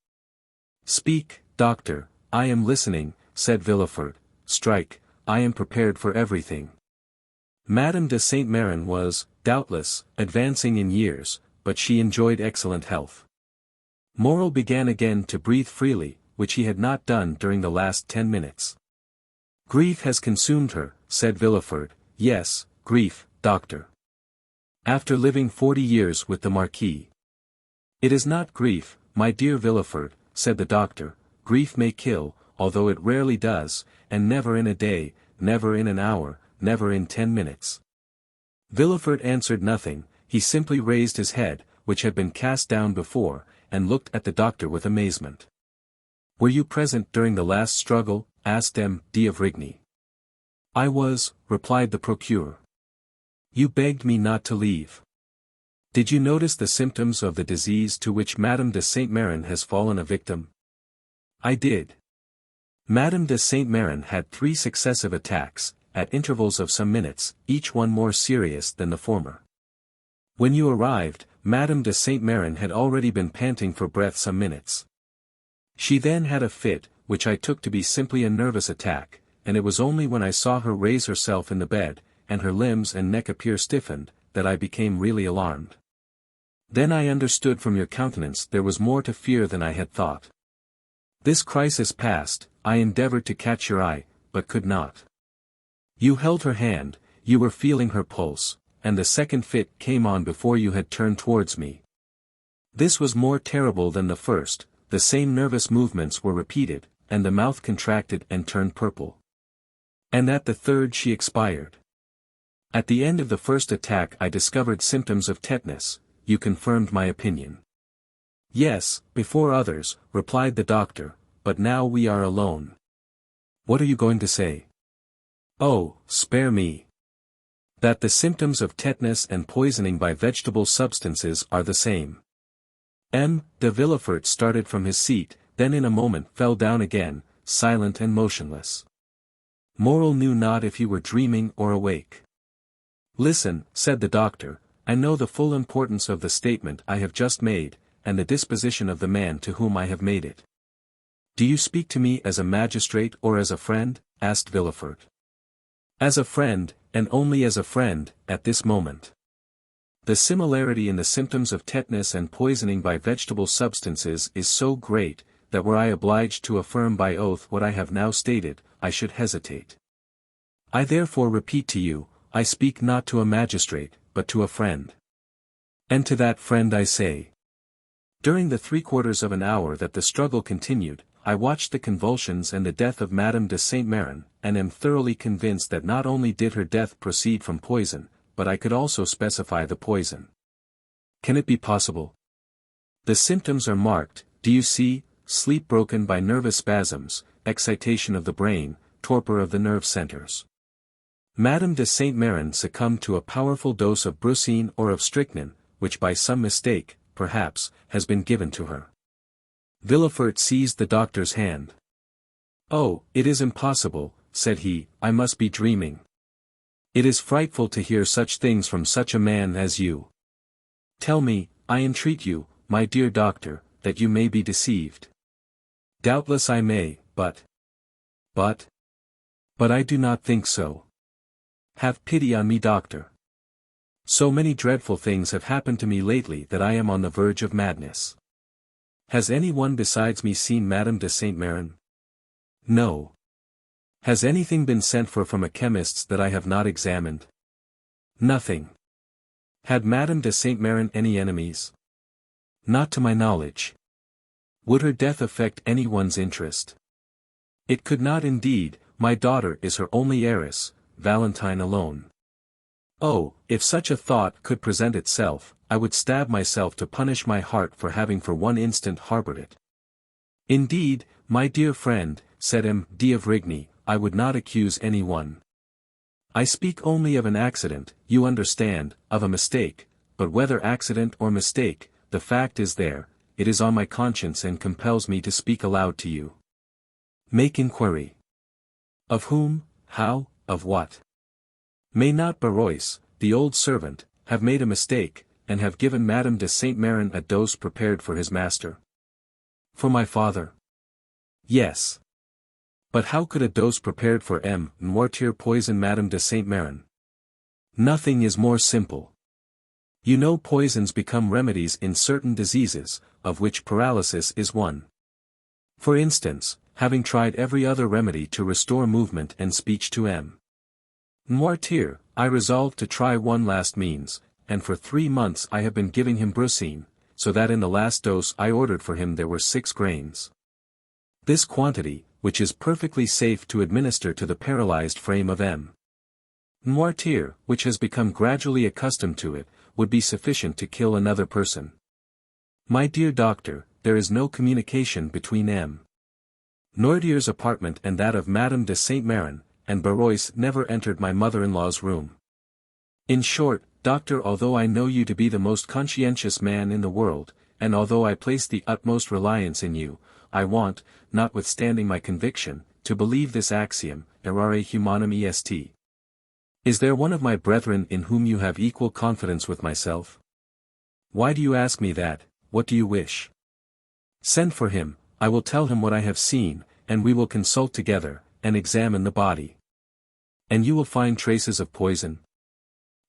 "Speak, doctor, I am listening," said Villefort. "Strike, I am prepared for everything." Madame de Saint-Méran was, doubtless, advancing in years, but she enjoyed excellent health. Morel began again to breathe freely, which he had not done during the last 10 minutes. "Grief has consumed her," said Villefort. "Yes, grief, doctor. After living 40 years with the Marquis." "It is not grief, my dear Villefort," said the doctor. "Grief may kill, although it rarely does, and never in a day, never in an hour, never in 10 minutes. Villefort answered nothing, he simply raised his head, which had been cast down before, and looked at the doctor with amazement. "Were you present during the last struggle?" asked M.D. of Rigny. I was, replied the procureur. You begged me not to leave. Did you notice the symptoms of the disease to which Madame de Saint-Meran has fallen a victim? I did. Madame de Saint-Meran had 3 successive attacks, at intervals of some minutes, each one more serious than the former. When you arrived, Madame de Saint-Meran had already been panting for breath some minutes. She then had a fit, which I took to be simply a nervous attack, and it was only when I saw her raise herself in the bed, and her limbs and neck appear stiffened, that I became really alarmed. Then I understood from your countenance there was more to fear than I had thought. This crisis past, I endeavored to catch your eye, but could not. You held her hand, you were feeling her pulse, and the second fit came on before you had turned towards me. This was more terrible than the first, the same nervous movements were repeated, and the mouth contracted and turned purple. And at the third she expired. At the end of the first attack I discovered symptoms of tetanus. You confirmed my opinion. Yes, before others, replied the doctor, but now we are alone. What are you going to say? Oh, spare me. That the symptoms of tetanus and poisoning by vegetable substances are the same. M. de Villefort started from his seat, then in a moment fell down again, silent and motionless. Morel knew not if he were dreaming or awake. Listen, said the doctor, I know the full importance of the statement I have just made, and the disposition of the man to whom I have made it. Do you speak to me as a magistrate or as a friend? Asked Villefort. As a friend, and only as a friend, at this moment. The similarity in the symptoms of tetanus and poisoning by vegetable substances is so great, that were I obliged to affirm by oath what I have now stated, I should hesitate. I therefore repeat to you, I speak not to a magistrate, but to a friend. And to that friend I say. During the 3/4 of an hour that the struggle continued, I watched the convulsions and the death of Madame de Saint-Meran, and am thoroughly convinced that not only did her death proceed from poison, but I could also specify the poison. Can it be possible? The symptoms are marked, do you see, sleep broken by nervous spasms, excitation of the brain, torpor of the nerve centers. Madame de Saint-Meran succumbed to a powerful dose of brucine or of strychnine, which by some mistake, perhaps, has been given to her. Villefort seized the doctor's hand. Oh, it is impossible, said he, I must be dreaming. It is frightful to hear such things from such a man as you. Tell me, I entreat you, my dear doctor, that you may be deceived. Doubtless I may, but I do not think so. Have pity on me, doctor. So many dreadful things have happened to me lately that I am on the verge of madness. Has any one besides me seen Madame de Saint-Meran? No. Has anything been sent for from a chemist's that I have not examined? Nothing. Had Madame de Saint-Meran any enemies? Not to my knowledge. Would her death affect anyone's interest? It could not indeed, my daughter is her only heiress, Valentine alone. Oh, if such a thought could present itself, I would stab myself to punish my heart for having for one instant harbored it. Indeed, my dear friend, said M.D. of Rigny, I would not accuse anyone. I speak only of an accident, you understand, of a mistake, but whether accident or mistake, the fact is there, it is on my conscience and compels me to speak aloud to you. Make inquiry. Of whom, how, of what? May not Barois, the old servant, have made a mistake, and have given Madame de Saint-Meran a dose prepared for his master? For my father? Yes. But how could a dose prepared for M. Noirtier poison Madame de Saint-Meran? Nothing is more simple. You know poisons become remedies in certain diseases, of which paralysis is one. For instance, having tried every other remedy to restore movement and speech to M. Noirtier, I resolved to try one last means, and for 3 months I have been giving him brucine, so that in the last dose I ordered for him there were 6 grains. This quantity, which is perfectly safe to administer to the paralyzed frame of M. Noirtier, which has become gradually accustomed to it, would be sufficient to kill another person. My dear doctor, there is no communication between M. Noirtier's apartment and that of Madame de Saint-Meran, and Barrois never entered my mother-in-law's room. In short, doctor, although I know you to be the most conscientious man in the world, and although I place the utmost reliance in you, I want, notwithstanding my conviction, to believe this axiom, errare humanum est. Is there one of my brethren in whom you have equal confidence with myself? Why do you ask me that? What do you wish? Send for him, I will tell him what I have seen, and we will consult together, and examine the body. And you will find traces of poison?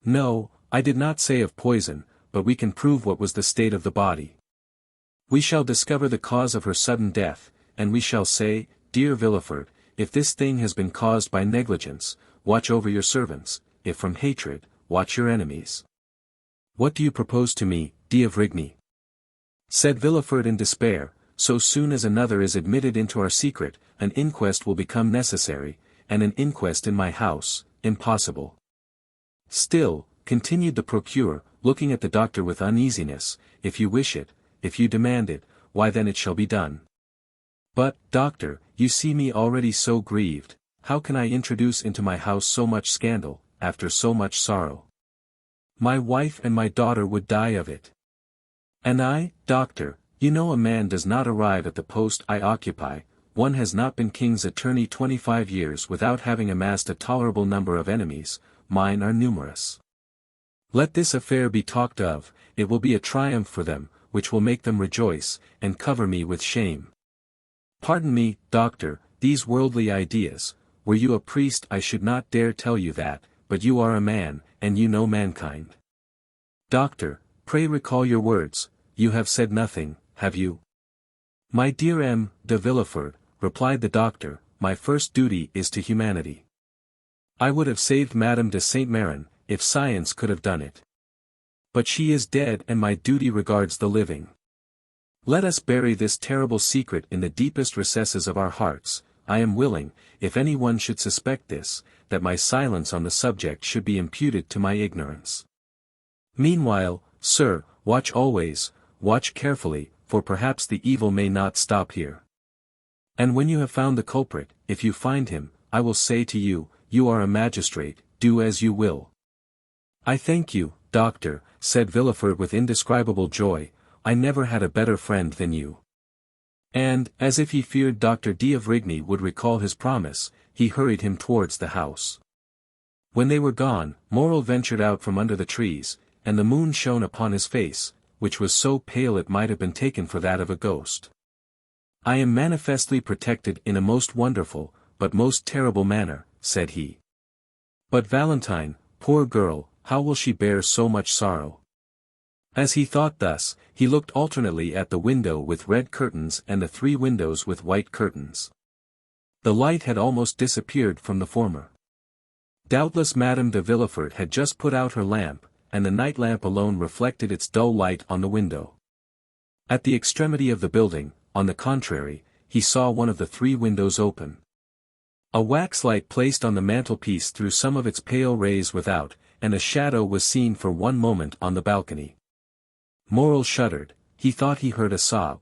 No, I did not say of poison, but we can prove what was the state of the body. We shall discover the cause of her sudden death, and we shall say, dear Villefort, if this thing has been caused by negligence, watch over your servants, if from hatred, watch your enemies. What do you propose to me, d'Avrigny? Said Villefort in despair, so soon as another is admitted into our secret, an inquest will become necessary, and an inquest in my house, impossible. Still, continued the procureur, looking at the doctor with uneasiness, if you wish it, if you demand it, why then it shall be done. But, doctor, you see me already so grieved, how can I introduce into my house so much scandal, after so much sorrow? My wife and my daughter would die of it. And I, doctor, you know a man does not arrive at the post I occupy, one has not been king's attorney 25 years without having amassed a tolerable number of enemies, mine are numerous. Let this affair be talked of, it will be a triumph for them, which will make them rejoice, and cover me with shame. Pardon me, doctor, these worldly ideas, were you a priest I should not dare tell you that, but you are a man, and you know mankind. Doctor, pray recall your words, you have said nothing, have you? My dear M. de Villefort, replied the doctor, my first duty is to humanity. I would have saved Madame de Saint-Meran, if science could have done it. But she is dead and my duty regards the living. Let us bury this terrible secret in the deepest recesses of our hearts. I am willing, if any one should suspect this, that my silence on the subject should be imputed to my ignorance. Meanwhile, sir, watch always, watch carefully, for perhaps the evil may not stop here. And when you have found the culprit, if you find him, I will say to you, you are a magistrate, do as you will. I thank you, doctor, said Villefort with indescribable joy, I never had a better friend than you. And, as if he feared Dr. d'Avrigny would recall his promise, he hurried him towards the house. When they were gone, Morrel ventured out from under the trees, and the moon shone upon his face, which was so pale it might have been taken for that of a ghost. I am manifestly protected in a most wonderful, but most terrible manner, said he. But Valentine, poor girl, how will she bear so much sorrow? As he thought thus, he looked alternately at the window with red curtains and the 3 windows with white curtains. The light had almost disappeared from the former. Doubtless Madame de Villefort had just put out her lamp, and the night lamp alone reflected its dull light on the window. At the extremity of the building, on the contrary, he saw one of the 3 windows open. A wax light placed on the mantelpiece threw some of its pale rays without, and a shadow was seen for one moment on the balcony. Morrel shuddered, he thought he heard a sob.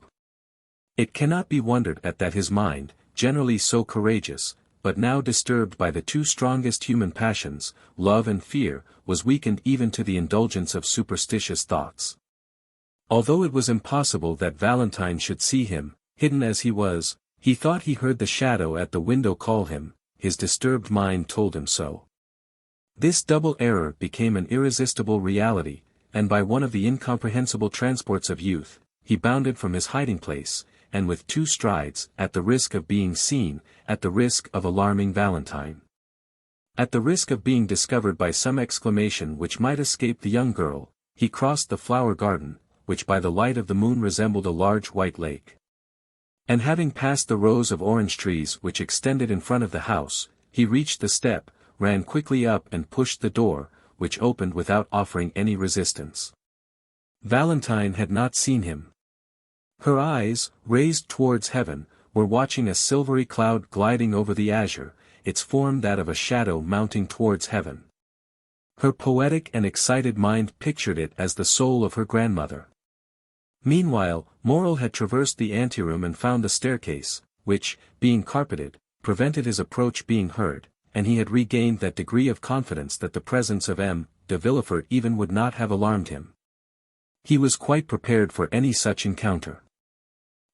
It cannot be wondered at that his mind, generally so courageous, but now disturbed by the 2 strongest human passions, love and fear, was weakened even to the indulgence of superstitious thoughts. Although it was impossible that Valentine should see him, hidden as he was, he thought he heard the shadow at the window call him, his disturbed mind told him so. This double error became an irresistible reality, and by one of the incomprehensible transports of youth, he bounded from his hiding-place, and with 2 strides, at the risk of being seen, at the risk of alarming Valentine, at the risk of being discovered by some exclamation which might escape the young girl, he crossed the flower garden, which by the light of the moon resembled a large white lake. And having passed the rows of orange trees which extended in front of the house, he reached the step, ran quickly up and pushed the door, which opened without offering any resistance. Valentine had not seen him. Her eyes, raised towards heaven, were watching a silvery cloud gliding over the azure, its form that of a shadow mounting towards heaven. Her poetic and excited mind pictured it as the soul of her grandmother. Meanwhile, Morrel had traversed the anteroom and found the staircase, which, being carpeted, prevented his approach being heard, and he had regained that degree of confidence that the presence of M. de Villefort even would not have alarmed him. He was quite prepared for any such encounter.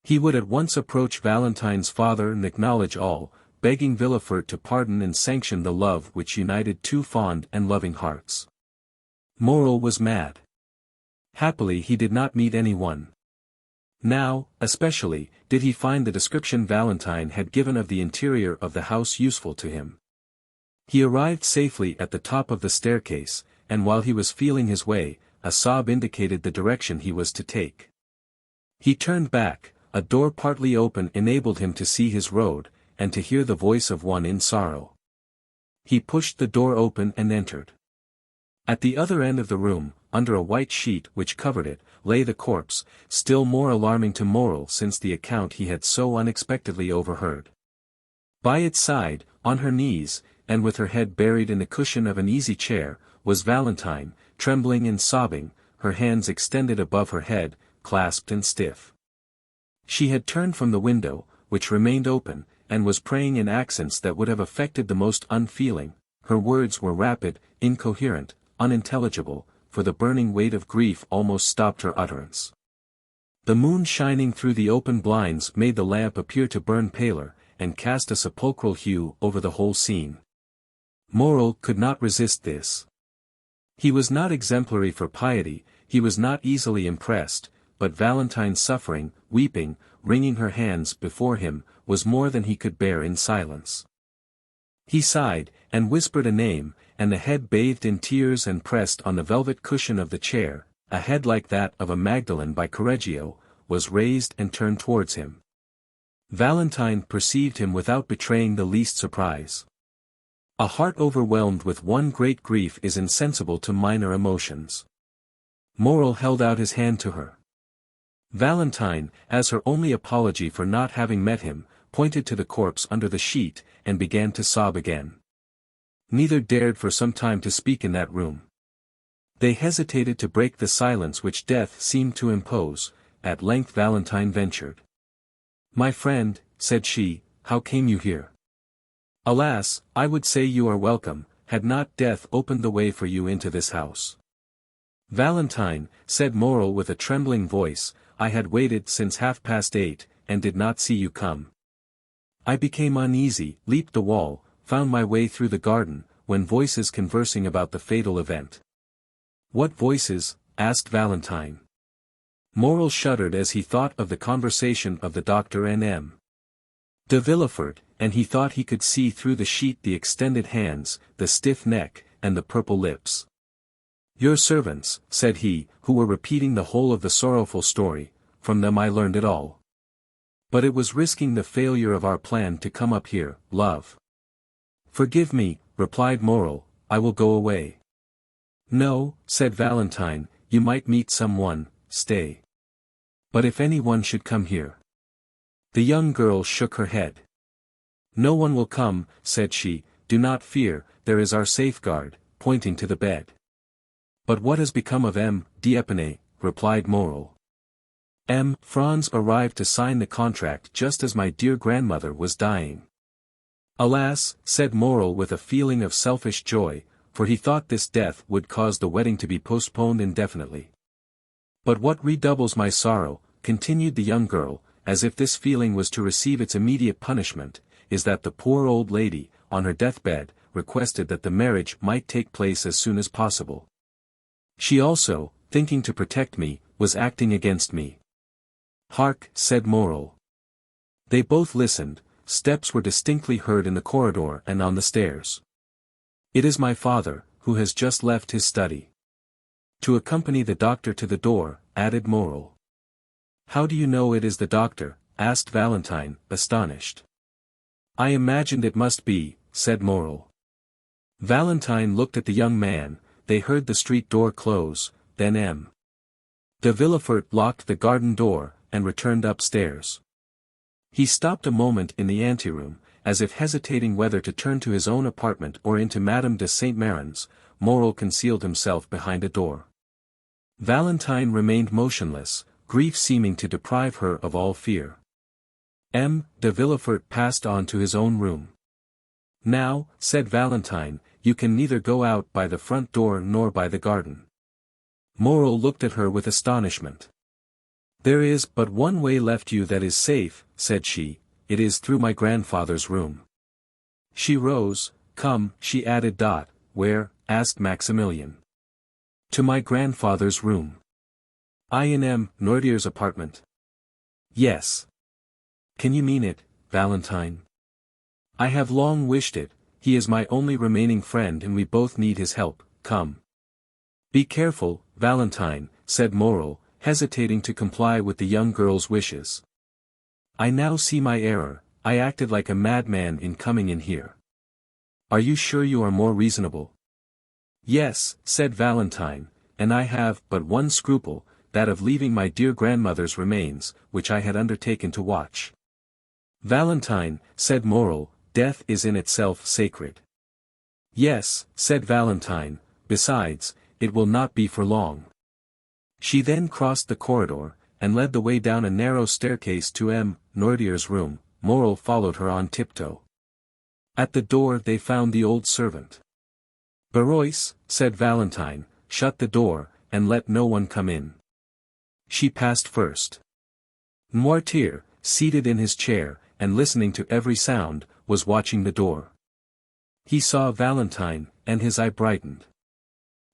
He would at once approach Valentine's father and acknowledge all, begging Villefort to pardon and sanction the love which united two fond and loving hearts. Morel was mad. Happily he did not meet anyone. Now, especially, did he find the description Valentine had given of the interior of the house useful to him. He arrived safely at the top of the staircase, and while he was feeling his way, a sob indicated the direction he was to take. He turned back, a door partly open enabled him to see his road, and to hear the voice of one in sorrow. He pushed the door open and entered. At the other end of the room, under a white sheet which covered it, lay the corpse, still more alarming to Morel since the account he had so unexpectedly overheard. By its side, on her knees, and with her head buried in the cushion of an easy chair, was Valentine, trembling and sobbing, her hands extended above her head, clasped and stiff. She had turned from the window, which remained open, and was praying in accents that would have affected the most unfeeling. Her words were rapid, incoherent, unintelligible, for the burning weight of grief almost stopped her utterance. The moon shining through the open blinds made the lamp appear to burn paler, and cast a sepulchral hue over the whole scene. Morel could not resist this. He was not exemplary for piety, he was not easily impressed, but Valentine's suffering, weeping, wringing her hands before him, was more than he could bear in silence. He sighed, and whispered a name, and the head bathed in tears and pressed on the velvet cushion of the chair, a head like that of a Magdalene by Correggio, was raised and turned towards him. Valentine perceived him without betraying the least surprise. A heart overwhelmed with one great grief is insensible to minor emotions. Morel held out his hand to her. Valentine, as her only apology for not having met him, pointed to the corpse under the sheet, and began to sob again. Neither dared for some time to speak in that room. They hesitated to break the silence which death seemed to impose. At length Valentine ventured. "My friend," said she, "how came you here?" "Alas, I would say you are welcome, had not death opened the way for you into this house." "Valentine," said Morel with a trembling voice, "I had waited since 8:30, and did not see you come. I became uneasy, leaped the wall, found my way through the garden, when voices conversing about the fatal event." "What voices?" asked Valentine. Morel shuddered as he thought of the conversation of the doctor and M. de Villefort, and he thought he could see through the sheet the extended hands, the stiff neck, and the purple lips. "Your servants," said he, "who were repeating the whole of the sorrowful story, from them I learned it all. But it was risking the failure of our plan to come up here, love." "Forgive me," replied Morel, "I will go away." "No," said Valentine, "you might meet someone, stay. But if anyone should come here." The young girl shook her head. "No one will come," said she, "do not fear, there is our safeguard," pointing to the bed. "But what has become of M. d'Épinay?" replied Morel. "M. Franz arrived to sign the contract just as my dear grandmother was dying." "Alas," said Morel with a feeling of selfish joy, for he thought this death would cause the wedding to be postponed indefinitely. "But what redoubles my sorrow," continued the young girl, as if this feeling was to receive its immediate punishment, "is that the poor old lady, on her deathbed, requested that the marriage might take place as soon as possible. She also, thinking to protect me, was acting against me." "Hark," said Morel. They both listened. Steps were distinctly heard in the corridor and on the stairs. "It is my father, who has just left his study." "To accompany the doctor to the door," added Morel. "How do you know it is the doctor?" asked Valentine, astonished. "I imagined it must be," said Morel. Valentine looked at the young man. They heard the street door close, then M. de Villefort locked the garden door, and returned upstairs. He stopped a moment in the anteroom, as if hesitating whether to turn to his own apartment or into Madame de Saint-Méran's. Morel concealed himself behind a door. Valentine remained motionless, grief seeming to deprive her of all fear. M. de Villefort passed on to his own room. Now, said Valentine, you can neither go out by the front door nor by the garden. Moreau looked at her with astonishment. There is but one way left you that is safe, said she, it is through my grandfather's room. She rose. Come, she added. Where? Asked Maximilian. To my grandfather's room. In M. Noirtier's apartment. Yes. Can you mean it, Valentine? I have long wished it, he is my only remaining friend and we both need his help, come. Be careful, Valentine, said Moreau, hesitating to comply with the young girl's wishes. I now see my error, I acted like a madman in coming in here. Are you sure you are more reasonable? Yes, said Valentine, and I have but one scruple, that of leaving my dear grandmother's remains, which I had undertaken to watch. Valentine, said Moreau, death is in itself sacred. Yes, said Valentine, besides, it will not be for long. She then crossed the corridor, and led the way down a narrow staircase to M. Noirtier's room. Moreau followed her on tiptoe. At the door they found the old servant. Barois, said Valentine, shut the door, and let no one come in. She passed first. Noirtier, seated in his chair, and listening to every sound, was watching the door. He saw Valentine, and his eye brightened.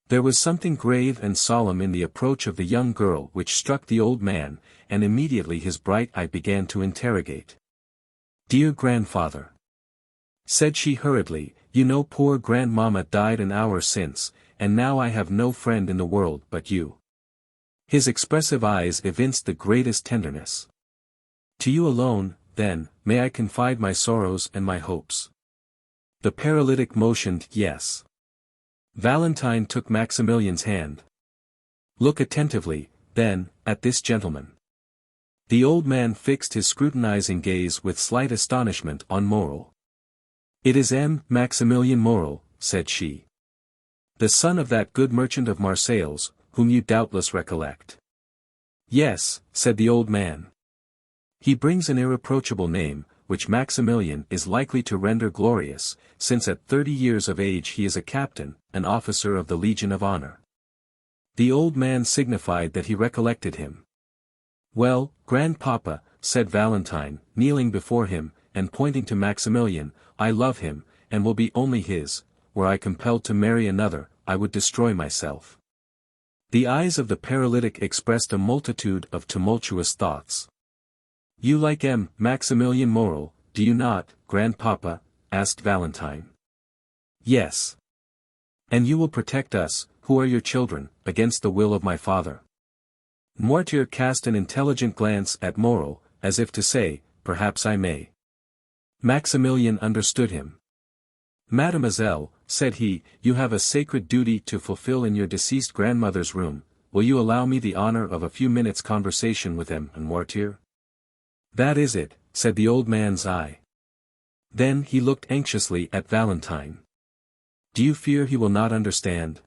There was something grave and solemn in the approach of the young girl which struck the old man, and immediately his bright eye began to interrogate. Dear grandfather, said she hurriedly, you know poor grandmamma died an hour since, and now I have no friend in the world but you. His expressive eyes evinced the greatest tenderness. To you alone, then, may I confide my sorrows and my hopes. The paralytic motioned yes. Valentine took Maximilian's hand. Look attentively, then, at this gentleman. The old man fixed his scrutinizing gaze with slight astonishment on Moreau. It is M. Maximilian Moreau, said she. The son of that good merchant of Marseilles, whom you doubtless recollect. Yes, said the old man. He brings an irreproachable name, which Maximilian is likely to render glorious, since at 30 years of age he is a captain, an officer of the Legion of Honor. The old man signified that he recollected him. Well, grandpapa, said Valentine, kneeling before him, and pointing to Maximilian, I love him, and will be only his. Were I compelled to marry another, I would destroy myself. The eyes of the paralytic expressed a multitude of tumultuous thoughts. You like M. Maximilian Moreau, do you not, grandpapa? Asked Valentine. Yes. And you will protect us, who are your children, against the will of my father. Noirtier cast an intelligent glance at Moreau, as if to say, perhaps I may. Maximilian understood him. Mademoiselle, said he, you have a sacred duty to fulfill in your deceased grandmother's room, will you allow me the honor of a few minutes' conversation with M. Noirtier? That is it, said the old man's eye. Then he looked anxiously at Valentine. Do you fear he will not understand?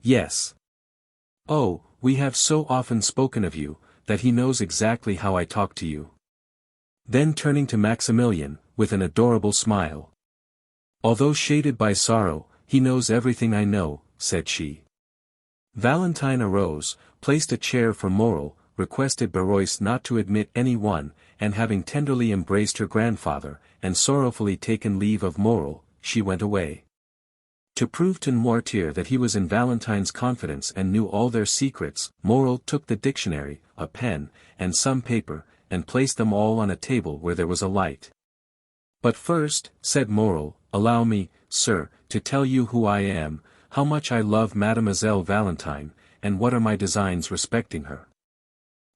Yes. Oh, we have so often spoken of you, that he knows exactly how I talk to you. Then turning to Maximilian, with an adorable smile. Although shaded by sorrow, he knows everything I know, said she. Valentine arose, placed a chair for Moreau, requested Barois not to admit any one, and having tenderly embraced her grandfather, and sorrowfully taken leave of Moreau, she went away. To prove to Noirtier that he was in Valentine's confidence and knew all their secrets, Moreau took the dictionary, a pen, and some paper, and placed them all on a table where there was a light. But first, said Moreau, allow me, sir, to tell you who I am, how much I love Mademoiselle Valentine, and what are my designs respecting her.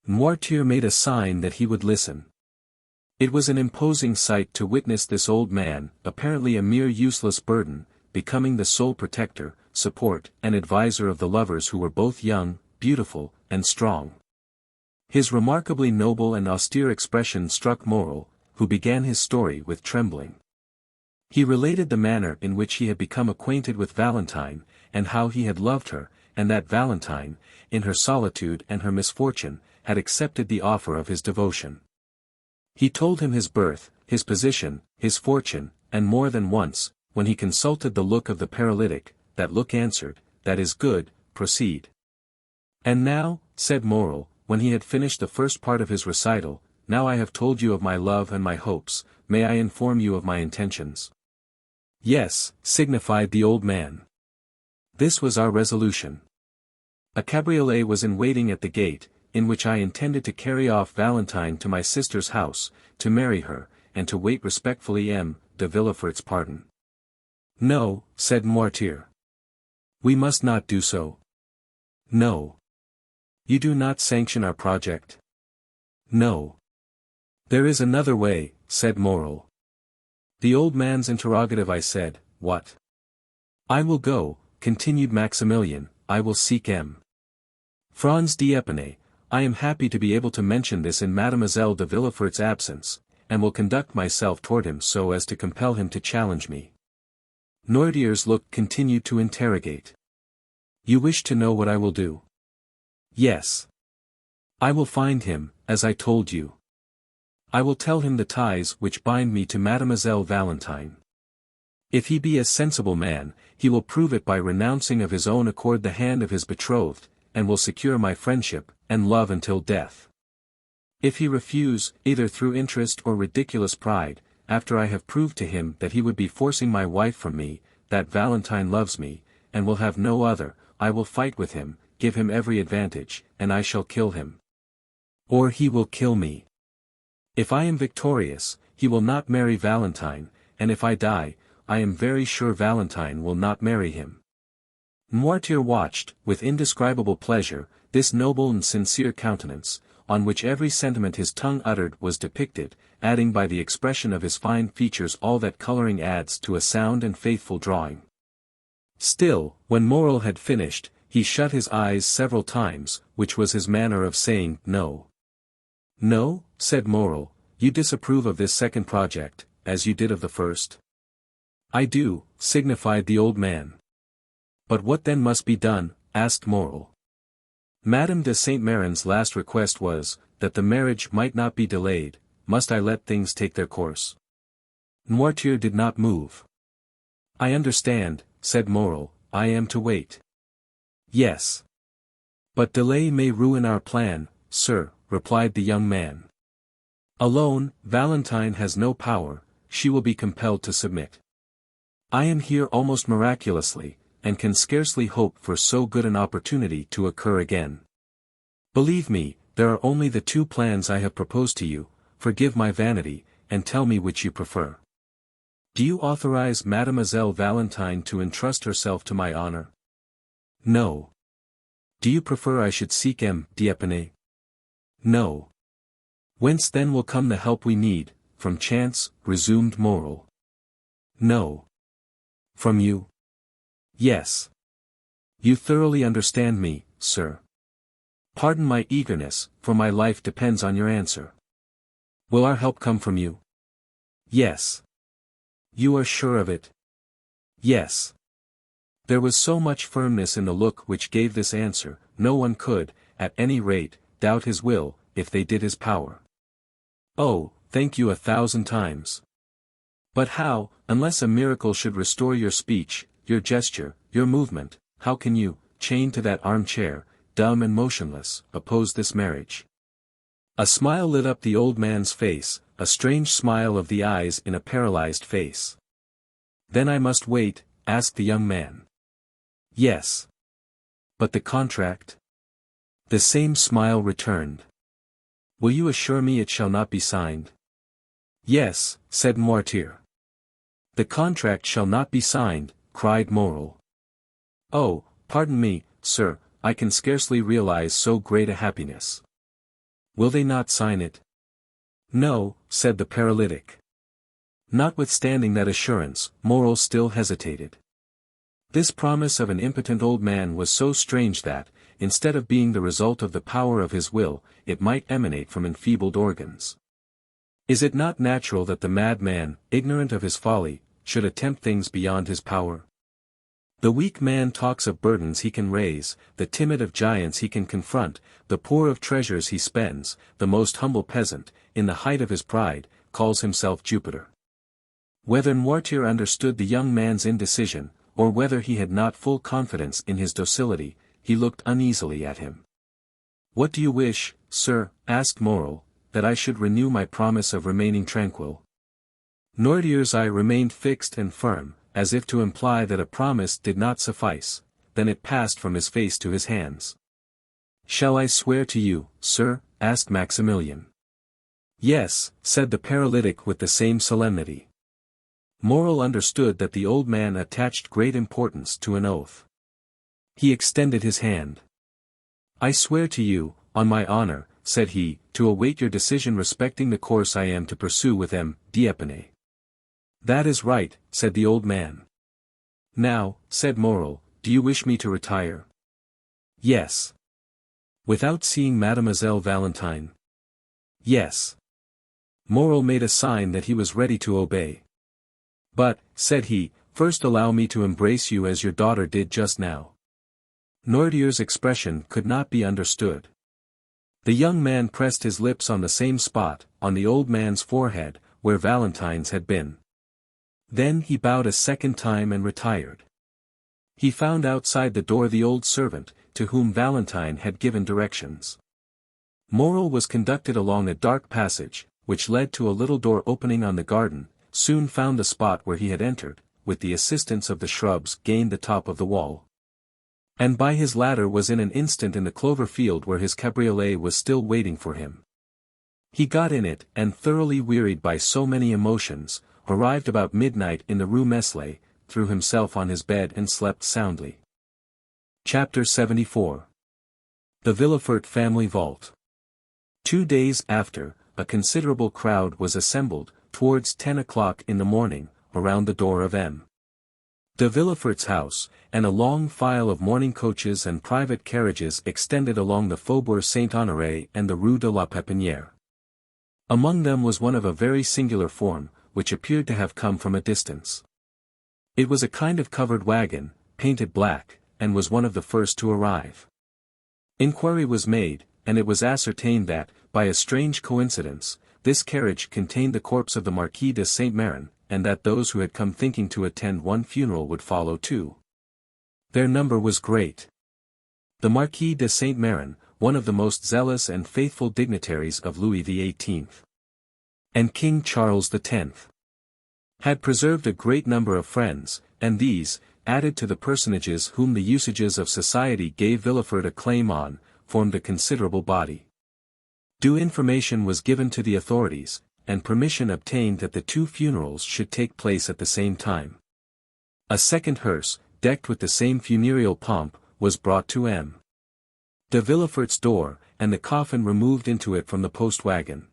Noirtier made a sign that he would listen. It was an imposing sight to witness this old man, apparently a mere useless burden, becoming the sole protector, support, and adviser of the lovers who were both young, beautiful, and strong. His remarkably noble and austere expression struck Moreau, who began his story with trembling. He related the manner in which he had become acquainted with Valentine, and how he had loved her, and that Valentine, in her solitude and her misfortune, had accepted the offer of his devotion. He told him his birth, his position, his fortune, and more than once, when he consulted the look of the paralytic, that look answered, "That is good, proceed." "And now," said Morrel, when he had finished the first part of his recital, "now I have told you of my love and my hopes, may I inform you of my intentions?" "Yes," signified the old man. "This was our resolution. A cabriolet was in waiting at the gate, in which I intended to carry off Valentine to my sister's house, to marry her, and to wait respectfully M. de Villefort's pardon." "No," said Noirtier. "We must not do so." "No." "You do not sanction our project?" "No." "There is another way," said Morrel. The old man's interrogative. I said, "What?" "I will go," continued Maximilian, "I will seek M. Franz d'Épinay. I am happy to be able to mention this in Mademoiselle de Villefort's absence, and will conduct myself toward him so as to compel him to challenge me." Noirtier's look continued to interrogate. "You wish to know what I will do?" "Yes. I will find him, as I told you. I will tell him the ties which bind me to Mademoiselle Valentine. If he be a sensible man, he will prove it by renouncing of his own accord the hand of his betrothed, and will secure my friendship, and love until death. If he refuse, either through interest or ridiculous pride, after I have proved to him that he would be forcing my wife from me, that Valentine loves me, and will have no other, I will fight with him, give him every advantage, and I shall kill him. Or he will kill me. If I am victorious, he will not marry Valentine, and if I die, I am very sure Valentine will not marry him." Noirtier watched, with indescribable pleasure, this noble and sincere countenance, on which every sentiment his tongue uttered was depicted, adding by the expression of his fine features all that coloring adds to a sound and faithful drawing. Still, when Morrel had finished, he shut his eyes several times, which was his manner of saying "No." "No," said Morrel, "you disapprove of this second project, as you did of the first?" "I do," signified the old man. "But what then must be done?" asked Morrel. Madame de Saint-Méran's last request was, that the marriage might not be delayed. Must I let things take their course? Noirtier did not move. "I understand," said Morrel, "I am to wait." "Yes. But delay may ruin our plan, sir," replied the young man. "Alone, Valentine has no power, she will be compelled to submit. I am here almost miraculously, and can scarcely hope for so good an opportunity to occur again. Believe me, there are only the two plans I have proposed to you. Forgive my vanity, and tell me which you prefer. Do you authorize Mademoiselle Valentine to entrust herself to my honor?" "No." "Do you prefer I should seek M. d'Épinay?" "No." "Whence then will come the help we need? From chance?" resumed Morrel. "No." "From you?" "Yes." "You thoroughly understand me, sir. Pardon my eagerness, for my life depends on your answer. Will our help come from you?" "Yes." "You are sure of it?" "Yes." There was so much firmness in the look which gave this answer, no one could, at any rate, doubt his will, if they did his power. "Oh, thank you 1,000 times. But how, unless a miracle should restore your speech, your gesture, your movement, how can you, chained to that armchair, dumb and motionless, oppose this marriage?" A smile lit up the old man's face, a strange smile of the eyes in a paralyzed face. "Then I must wait?" asked the young man. "Yes." "But the contract?" The same smile returned. "Will you assure me it shall not be signed?" "Yes," said Noirtier. "The contract shall not be signed," cried Morrel. "Oh, pardon me, sir, I can scarcely realize so great a happiness. Will they not sign it?" "No," said the paralytic. Notwithstanding that assurance, Morrel still hesitated. This promise of an impotent old man was so strange that, instead of being the result of the power of his will, it might emanate from enfeebled organs. Is it not natural that the madman, ignorant of his folly, should attempt things beyond his power? The weak man talks of burdens he can raise, the timid of giants he can confront, the poor of treasures he spends, the most humble peasant, in the height of his pride, calls himself Jupiter. Whether Noirtier understood the young man's indecision, or whether he had not full confidence in his docility, he looked uneasily at him. "What do you wish, sir?" asked Morel, "that I should renew my promise of remaining tranquil?" Noirtier's eye remained fixed and firm, as if to imply that a promise did not suffice, then it passed from his face to his hands. "Shall I swear to you, sir?" asked Maximilian. "Yes," said the paralytic with the same solemnity. Morel understood that the old man attached great importance to an oath. He extended his hand. "I swear to you, on my honor," said he, "to await your decision respecting the course I am to pursue with M. d'Épinay." "That is right," said the old man. "Now," said Morel, "do you wish me to retire?" "Yes." "Without seeing Mademoiselle Valentine?" "Yes." Morel made a sign that he was ready to obey. "But," said he, "first allow me to embrace you as your daughter did just now." Noirtier's expression could not be understood. The young man pressed his lips on the same spot, on the old man's forehead, where Valentine's had been. Then he bowed a second time and retired. He found outside the door the old servant, to whom Valentine had given directions. Morel was conducted along a dark passage, which led to a little door opening on the garden, soon found the spot where he had entered, with the assistance of the shrubs gained the top of the wall. And by his ladder was in an instant in the clover field where his cabriolet was still waiting for him. He got in it, and thoroughly wearied by so many emotions, arrived about midnight in the Rue Meslay, threw himself on his bed and slept soundly. Chapter 74. The Villefort Family Vault. 2 days after, a considerable crowd was assembled, towards 10 o'clock in the morning, around the door of M. de Villefort's house, and a long file of mourning coaches and private carriages extended along the Faubourg Saint-Honoré and the Rue de la Pépinière. Among them was one of a very singular form, which appeared to have come from a distance. It was a kind of covered wagon, painted black, and was one of the first to arrive. Inquiry was made, and it was ascertained that, by a strange coincidence, this carriage contained the corpse of the Marquis de Saint-Meran, and that those who had come thinking to attend one funeral would follow too. Their number was great. The Marquis de Saint-Meran, one of the most zealous and faithful dignitaries of Louis XVIII. And King Charles X. had preserved a great number of friends, and these, added to the personages whom the usages of society gave Villefort a claim on, formed a considerable body. Due information was given to the authorities, and permission obtained that the 2 funerals should take place at the same time. A second hearse, decked with the same funereal pomp, was brought to M. de Villefort's door, and the coffin removed into it from the post-wagon.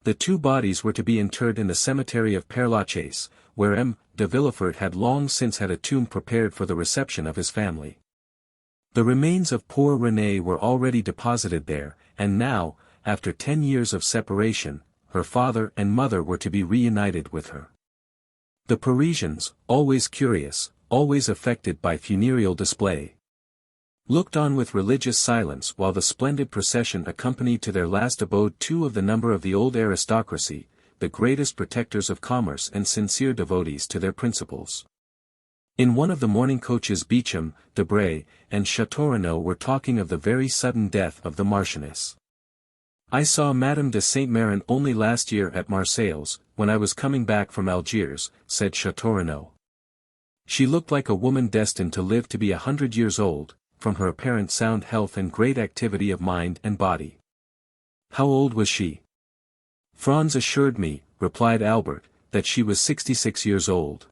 The 2 bodies were to be interred in the cemetery of Père-Lachaise, where M. de Villefort had long since had a tomb prepared for the reception of his family. The remains of poor Renée were already deposited there, and now, after 10 years of separation, her father and mother were to be reunited with her. The Parisians, always curious, always affected by funereal display, looked on with religious silence while the splendid procession accompanied to their last abode 2 of the number of the old aristocracy, the greatest protectors of commerce and sincere devotees to their principles. In one of the mourning coaches Beauchamp, Debray, and Château were talking of the very sudden death of the Marchioness. "I saw Madame de Saint-Meran only last year at Marseilles, when I was coming back from Algiers," said Château. "She looked like a woman destined to live to be 100 years old, from her apparent sound health and great activity of mind and body." "How old was she?" "Franz assured me," replied Albert, "that she was 66 years old.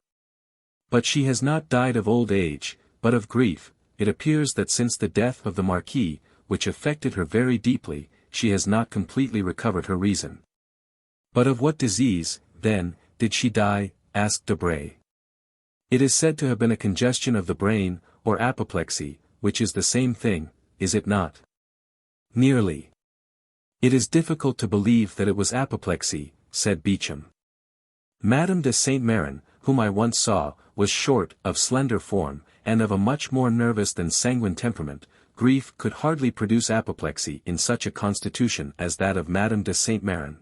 But she has not died of old age, but of grief. It appears that since the death of the Marquis, which affected her very deeply, she has not completely recovered her reason." "But of what disease, then, did she die?" asked Debray. "It is said to have been a congestion of the brain, or apoplexy, which is the same thing, is it not?" "Nearly." "It is difficult to believe that it was apoplexy," said Beauchamp. "Madame de Saint-Meran, whom I once saw, was short, of slender form, and of a much more nervous than sanguine temperament. Grief could hardly produce apoplexy in such a constitution as that of Madame de Saint-Meran.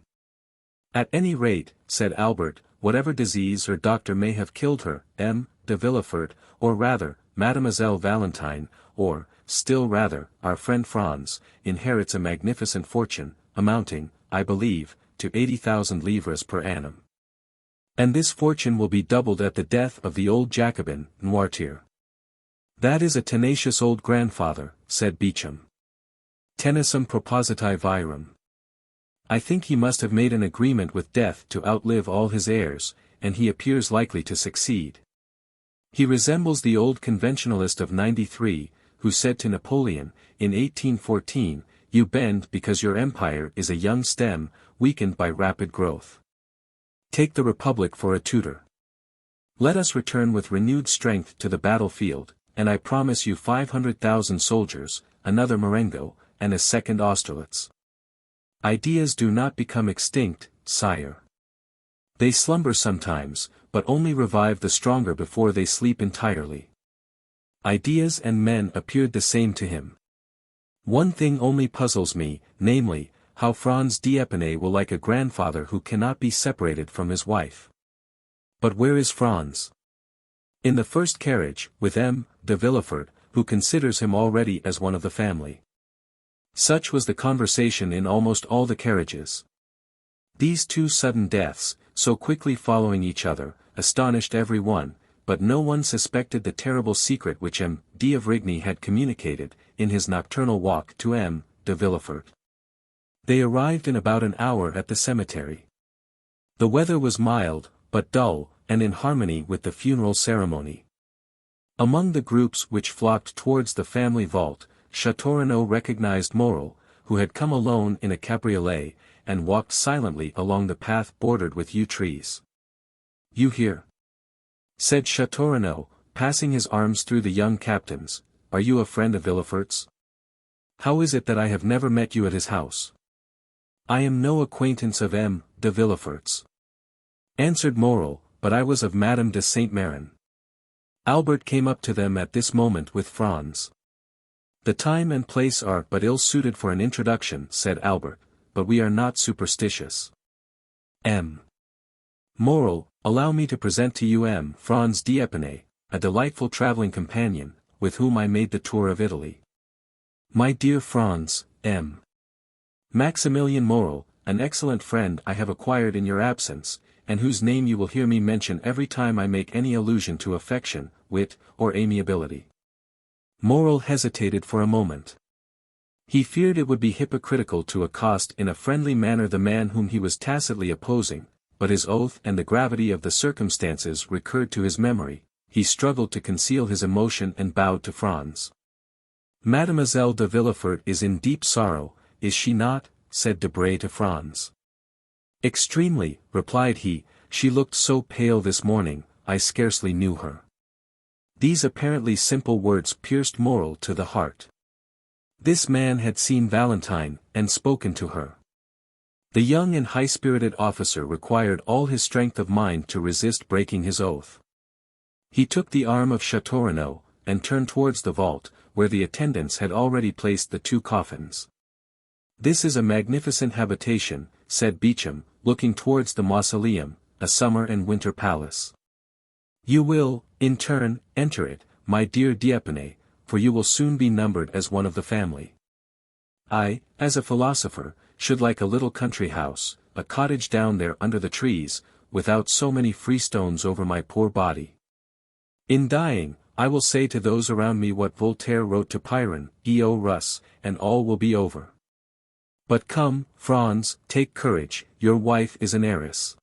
At any rate, said Albert, whatever disease or doctor may have killed her, M. de Villefort, or rather, Mademoiselle Valentine, or, still rather, our friend Franz, inherits a magnificent fortune, amounting, I believe, to 80,000 livres per annum. And this fortune will be doubled at the death of the old Jacobin, Noirtier. That is a tenacious old grandfather, said Beauchamp. Tenacem propositi virum. I think he must have made an agreement with death to outlive all his heirs, and he appears likely to succeed. He resembles the old conventionalist of '93, who said to Napoleon, in 1814, "You bend because your empire is a young stem, weakened by rapid growth. Take the Republic for a tutor. Let us return with renewed strength to the battlefield, and I promise you 500,000 soldiers, another Marengo, and a second Austerlitz." Ideas do not become extinct, sire. They slumber sometimes, but only revive the stronger before they sleep entirely. Ideas and men appeared the same to him. One thing only puzzles me, namely, how Franz d'Épinay will like a grandfather who cannot be separated from his wife. But where is Franz? In the first carriage, with M. de Villefort, who considers him already as one of the family. Such was the conversation in almost all the carriages. These two sudden deaths, so quickly following each other, astonished every one, but no one suspected the terrible secret which M. d'Avrigny had communicated, in his nocturnal walk to M. de Villefort. They arrived in about an hour at the cemetery. The weather was mild, but dull, and in harmony with the funeral ceremony. Among the groups which flocked towards the family vault, Château recognized Morel, who had come alone in a cabriolet, and walked silently along the path bordered with yew trees. "You here?" said Château, passing his arms through the young captain's. "Are you a friend of Villefort's? How is it that I have never met you at his house?" "I am no acquaintance of M. de Villefort's," answered Morel, "but I was of Madame de Saint-Meran." Albert came up to them at this moment with Franz. "The time and place are but ill suited for an introduction," said Albert, "but we are not superstitious. M. Morel, allow me to present to you M. Franz d'Épinay, a delightful traveling companion, with whom I made the tour of Italy. My dear Franz, M. Maximilian Morel, an excellent friend I have acquired in your absence, and whose name you will hear me mention every time I make any allusion to affection, wit, or amiability." Morel hesitated for a moment. He feared it would be hypocritical to accost in a friendly manner the man whom he was tacitly opposing, but his oath and the gravity of the circumstances recurred to his memory. He struggled to conceal his emotion and bowed to Franz. "Mademoiselle de Villefort is in deep sorrow, is she not?" said Debray to Franz. "Extremely," replied he, "she looked so pale this morning, I scarcely knew her." These apparently simple words pierced Morel to the heart. This man had seen Valentine, and spoken to her. The young and high-spirited officer required all his strength of mind to resist breaking his oath. He took the arm of Château, and turned towards the vault, where the attendants had already placed the two coffins. "This is a magnificent habitation," said Beauchamp, looking towards the mausoleum, "a summer and winter palace. You will, in turn, enter it, my dear d'Épinay, for you will soon be numbered as one of the family. I, as a philosopher, should like a little country house, a cottage down there under the trees, without so many freestones over my poor body. In dying, I will say to those around me what Voltaire wrote to Pyrrhon, E.O. Russ, and all will be over. But come, Franz, take courage, your wife is an heiress.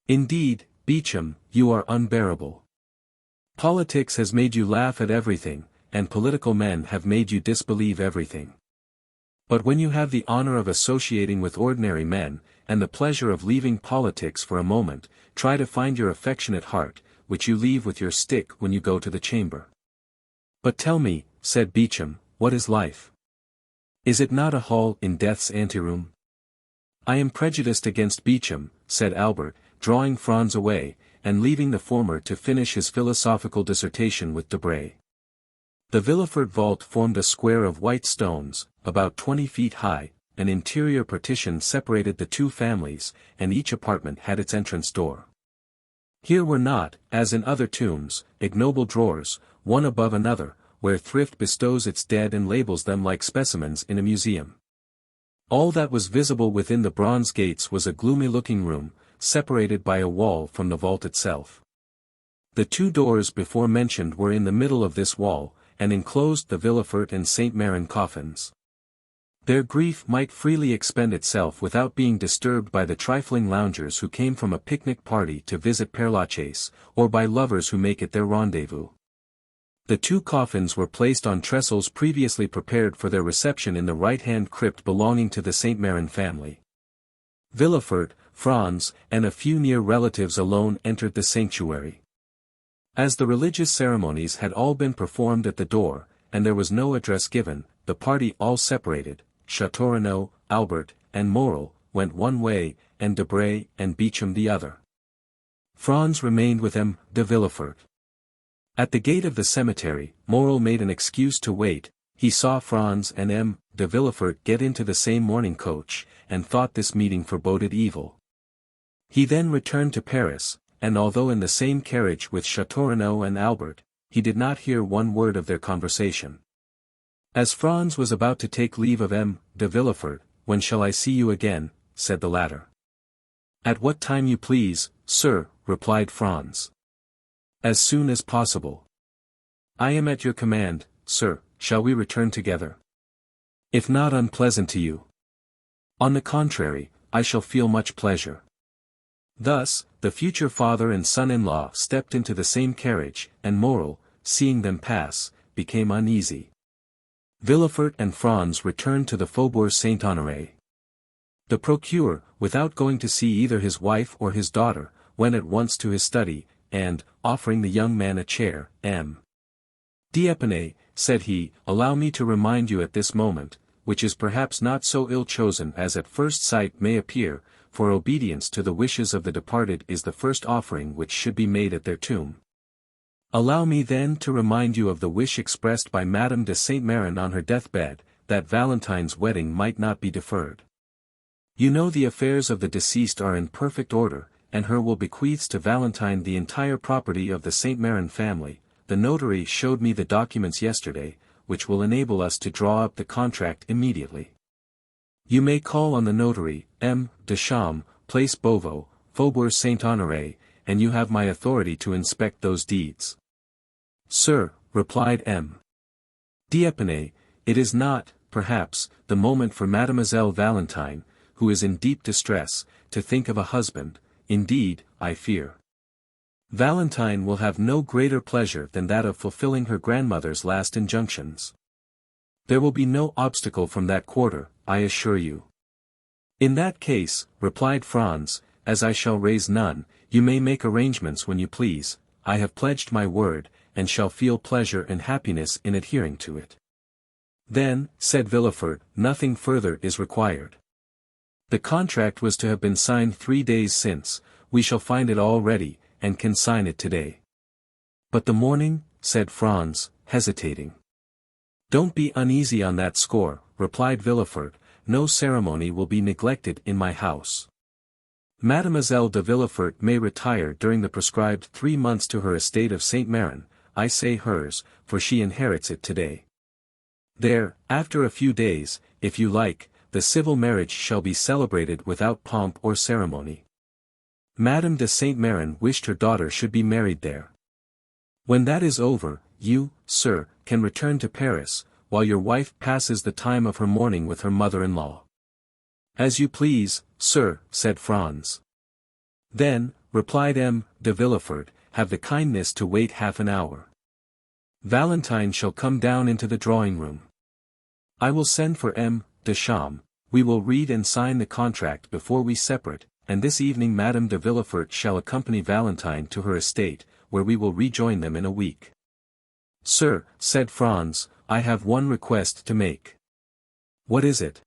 Indeed, Beauchamp, you are unbearable. Politics has made you laugh at everything, and political men have made you disbelieve everything. But when you have the honor of associating with ordinary men, and the pleasure of leaving politics for a moment, try to find your affectionate heart, which you leave with your stick when you go to the chamber." "But tell me," said Beauchamp, "what is life? Is it not a hall in death's anteroom?" "I am prejudiced against Beauchamp," said Albert, drawing Franz away, and leaving the former to finish his philosophical dissertation with Debray. The Villefort vault formed a square of white stones, about 20 feet high. An interior partition separated the two families, and each apartment had its entrance door. Here were not, as in other tombs, ignoble drawers, one above another, where thrift bestows its dead and labels them like specimens in a museum. All that was visible within the bronze gates was a gloomy-looking room, separated by a wall from the vault itself. The two doors before mentioned were in the middle of this wall, and enclosed the Villefort and Saint-Meran coffins. Their grief might freely expend itself without being disturbed by the trifling loungers who came from a picnic party to visit Père Lachaise, or by lovers who make it their rendezvous. The two coffins were placed on trestles previously prepared for their reception in the right-hand crypt belonging to the Saint-Meran family. Villefort, Franz, and a few near relatives alone entered the sanctuary. As the religious ceremonies had all been performed at the door, and there was no address given, the party all separated. Château, Albert, and Morel, went one way, and Debray and Beauchamp the other. Franz remained with M. de Villefort. At the gate of the cemetery, Morel made an excuse to wait. He saw Franz and M. de Villefort get into the same mourning coach, and thought this meeting foreboded evil. He then returned to Paris, and although in the same carriage with Château and Albert, he did not hear one word of their conversation. As Franz was about to take leave of M. de Villefort, "When shall I see you again?" said the latter. "At what time you please, sir," replied Franz. "As soon as possible." "I am at your command, sir. Shall we return together?" "If not unpleasant to you." "On the contrary, I shall feel much pleasure." Thus, the future father and son-in-law stepped into the same carriage, and Morel, seeing them pass, became uneasy. Villefort and Franz returned to the Faubourg Saint-Honoré. The procureur, without going to see either his wife or his daughter, went at once to his study, and, offering the young man a chair, M. Diable, said he, "allow me to remind you at this moment, which is perhaps not so ill-chosen as at first sight may appear, for obedience to the wishes of the departed is the first offering which should be made at their tomb. Allow me then to remind you of the wish expressed by Madame de Saint-Meran on her deathbed, that Valentine's wedding might not be deferred. You know the affairs of the deceased are in perfect order, and her will bequeaths to Valentine the entire property of the Saint-Meran family. The notary showed me the documents yesterday, which will enable us to draw up the contract immediately. You may call on the notary, M. Deschamps, Place Beauvau, Faubourg Saint-Honoré, and you have my authority to inspect those deeds." "Sir," replied M. Diable, "it is not, perhaps, the moment for Mademoiselle Valentine, who is in deep distress, to think of a husband. Indeed, I fear Valentine will have no greater pleasure than that of fulfilling her grandmother's last injunctions. There will be no obstacle from that quarter, I assure you." "In that case," replied Franz, "as I shall raise none, you may make arrangements when you please. I have pledged my word, and shall feel pleasure and happiness in adhering to it." "Then," said Villefort, "nothing further is required. The contract was to have been signed 3 days since. We shall find it all ready, and can sign it today." "But the morning?" said Franz, hesitating. "Don't be uneasy on that score," replied Villefort, "no ceremony will be neglected in my house. Mademoiselle de Villefort may retire during the prescribed 3 months to her estate of Saint-Meran, I say hers, for she inherits it today. There, after a few days, if you like, the civil marriage shall be celebrated without pomp or ceremony. Madame de Saint-Meran wished her daughter should be married there. When that is over, you, sir, can return to Paris, while your wife passes the time of her mourning with her mother-in-law." "As you please, sir," said Franz. "Then," replied M. de Villefort, "have the kindness to wait half an hour. Valentine shall come down into the drawing-room. I will send for M. Deschamps. We will read and sign the contract before we separate, and this evening Madame de Villefort shall accompany Valentine to her estate, where we will rejoin them in a week." "Sir," said Franz, "I have one request to make." "What is it?"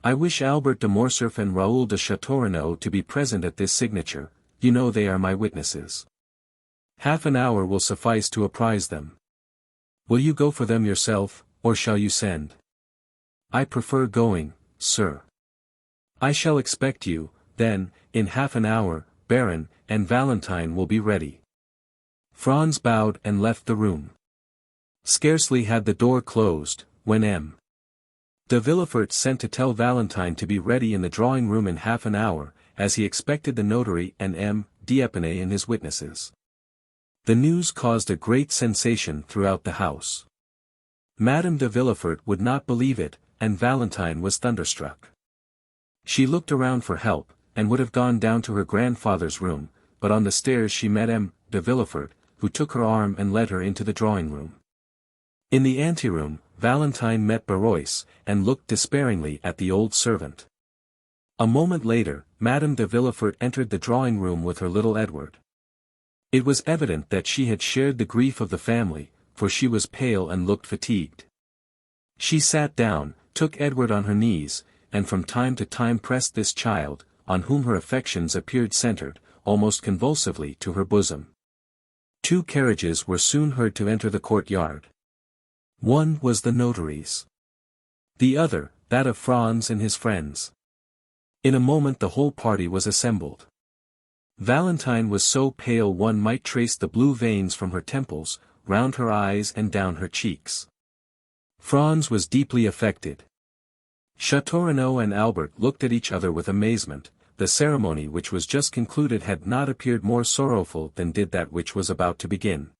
"I wish Albert de Morcerf and Raoul de Château to be present at this signature. you know they are my witnesses. Half an hour will suffice to apprise them. Will you go for them yourself, or shall you send? I prefer going, sir. I shall expect you, then, in half an hour, Baron, and Valentine will be ready. Franz bowed and left the room. Scarcely had the door closed, when M. de Villefort sent to tell Valentine to be ready in the drawing-room in half an hour, as he expected the notary and M. d'Épinay and his witnesses. The news caused a great sensation throughout the house. Madame de Villefort would not believe it, and Valentine was thunderstruck. She looked around for help, and would have gone down to her grandfather's room, but on the stairs she met M. de Villefort, who took her arm and led her into the drawing-room. In the anteroom, Valentine met Barois, and looked despairingly at the old servant. A moment later, Madame de Villefort entered the drawing-room with her little Edward. It was evident that she had shared the grief of the family, for she was pale and looked fatigued. She sat down, took Edward on her knees, and from time to time pressed this child, on whom her affections appeared centered, almost convulsively to her bosom. 2 carriages were soon heard to enter the courtyard. One was the notary's. The other, that of Franz and his friends. In a moment the whole party was assembled. Valentine was so pale one might trace the blue veins from her temples, round her eyes and down her cheeks. Franz was deeply affected. Château and Albert looked at each other with amazement. The ceremony which was just concluded had not appeared more sorrowful than did that which was about to begin.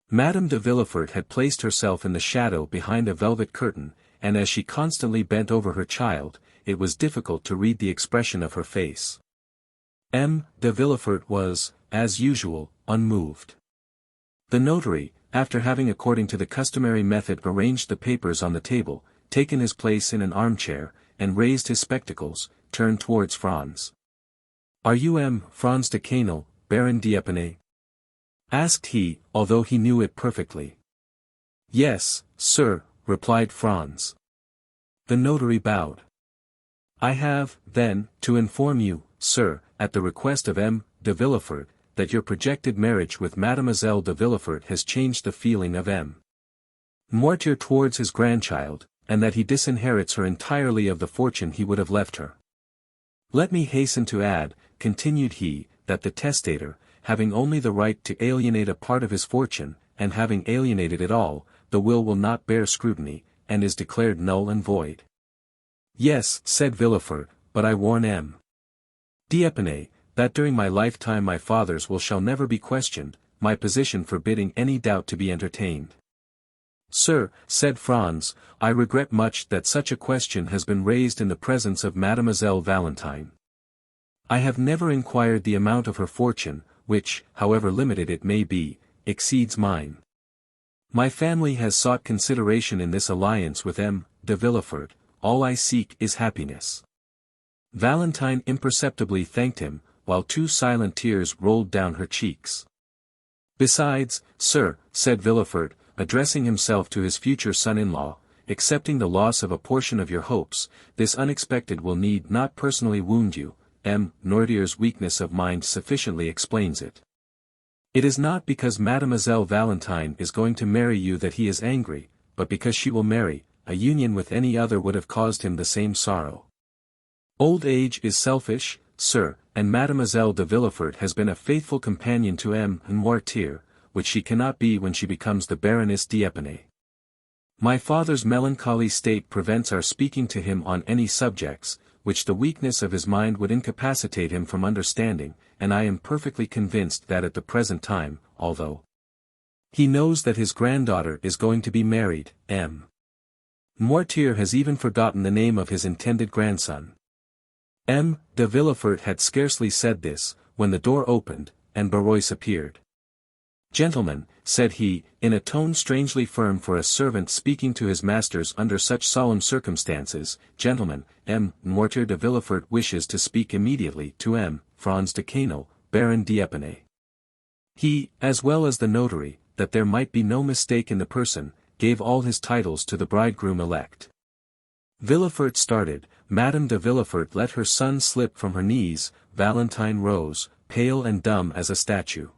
Madame de Villefort had placed herself in the shadow behind a velvet curtain, and as she constantly bent over her child, it was difficult to read the expression of her face. M. de Villefort was, as usual, unmoved. The notary, after having according to the customary method arranged the papers on the table, taken his place in an armchair, and raised his spectacles, turned towards Franz. "Are you M. Franz de Quesnel, Baron d'Épinay?" asked he, although he knew it perfectly. "Yes, sir," replied Franz. The notary bowed. "I have, then, to inform you, sir, at the request of M. de Villefort, that your projected marriage with Mademoiselle de Villefort has changed the feeling of M. Noirtier towards his grandchild, and that he disinherits her entirely of the fortune he would have left her. Let me hasten to add," continued he, "that the testator, having only the right to alienate a part of his fortune, and having alienated it all, the will not bear scrutiny, and is declared null and void." "Yes," said Villefort, "but I warn M. d'Épinay, that during my lifetime my father's will shall never be questioned, my position forbidding any doubt to be entertained." "Sir," said Franz, "I regret much that such a question has been raised in the presence of Mademoiselle Valentine. I have never inquired the amount of her fortune, which, however limited it may be, exceeds mine. My family has sought consideration in this alliance with M. de Villefort, all I seek is happiness." Valentine imperceptibly thanked him, while 2 silent tears rolled down her cheeks. "Besides, sir," said Villefort, addressing himself to his future son-in-law, "excepting the loss of a portion of your hopes, this unexpected will need not personally wound you. M. Noirtier's weakness of mind sufficiently explains it. It is not because Mademoiselle Valentine is going to marry you that he is angry, but because she will marry, a union with any other would have caused him the same sorrow. Old age is selfish, sir, and Mademoiselle de Villefort has been a faithful companion to M. Noirtier, which she cannot be when she becomes the Baroness d'Épinay. My father's melancholy state prevents our speaking to him on any subjects, which the weakness of his mind would incapacitate him from understanding, and I am perfectly convinced that at the present time, although he knows that his granddaughter is going to be married, M. Noirtier has even forgotten the name of his intended grandson." M. de Villefort had scarcely said this, when the door opened, and Barois appeared. "Gentlemen," said he, in a tone strangely firm for a servant speaking to his masters under such solemn circumstances, "Gentlemen, M. Noirtier de Villefort wishes to speak immediately to M. Franz de Quesnel, Baron d'Épinay." He, as well as the notary, that there might be no mistake in the person, gave all his titles to the bridegroom-elect. Villefort started, Madame de Villefort let her son slip from her knees, Valentine rose, pale and dumb as a statue.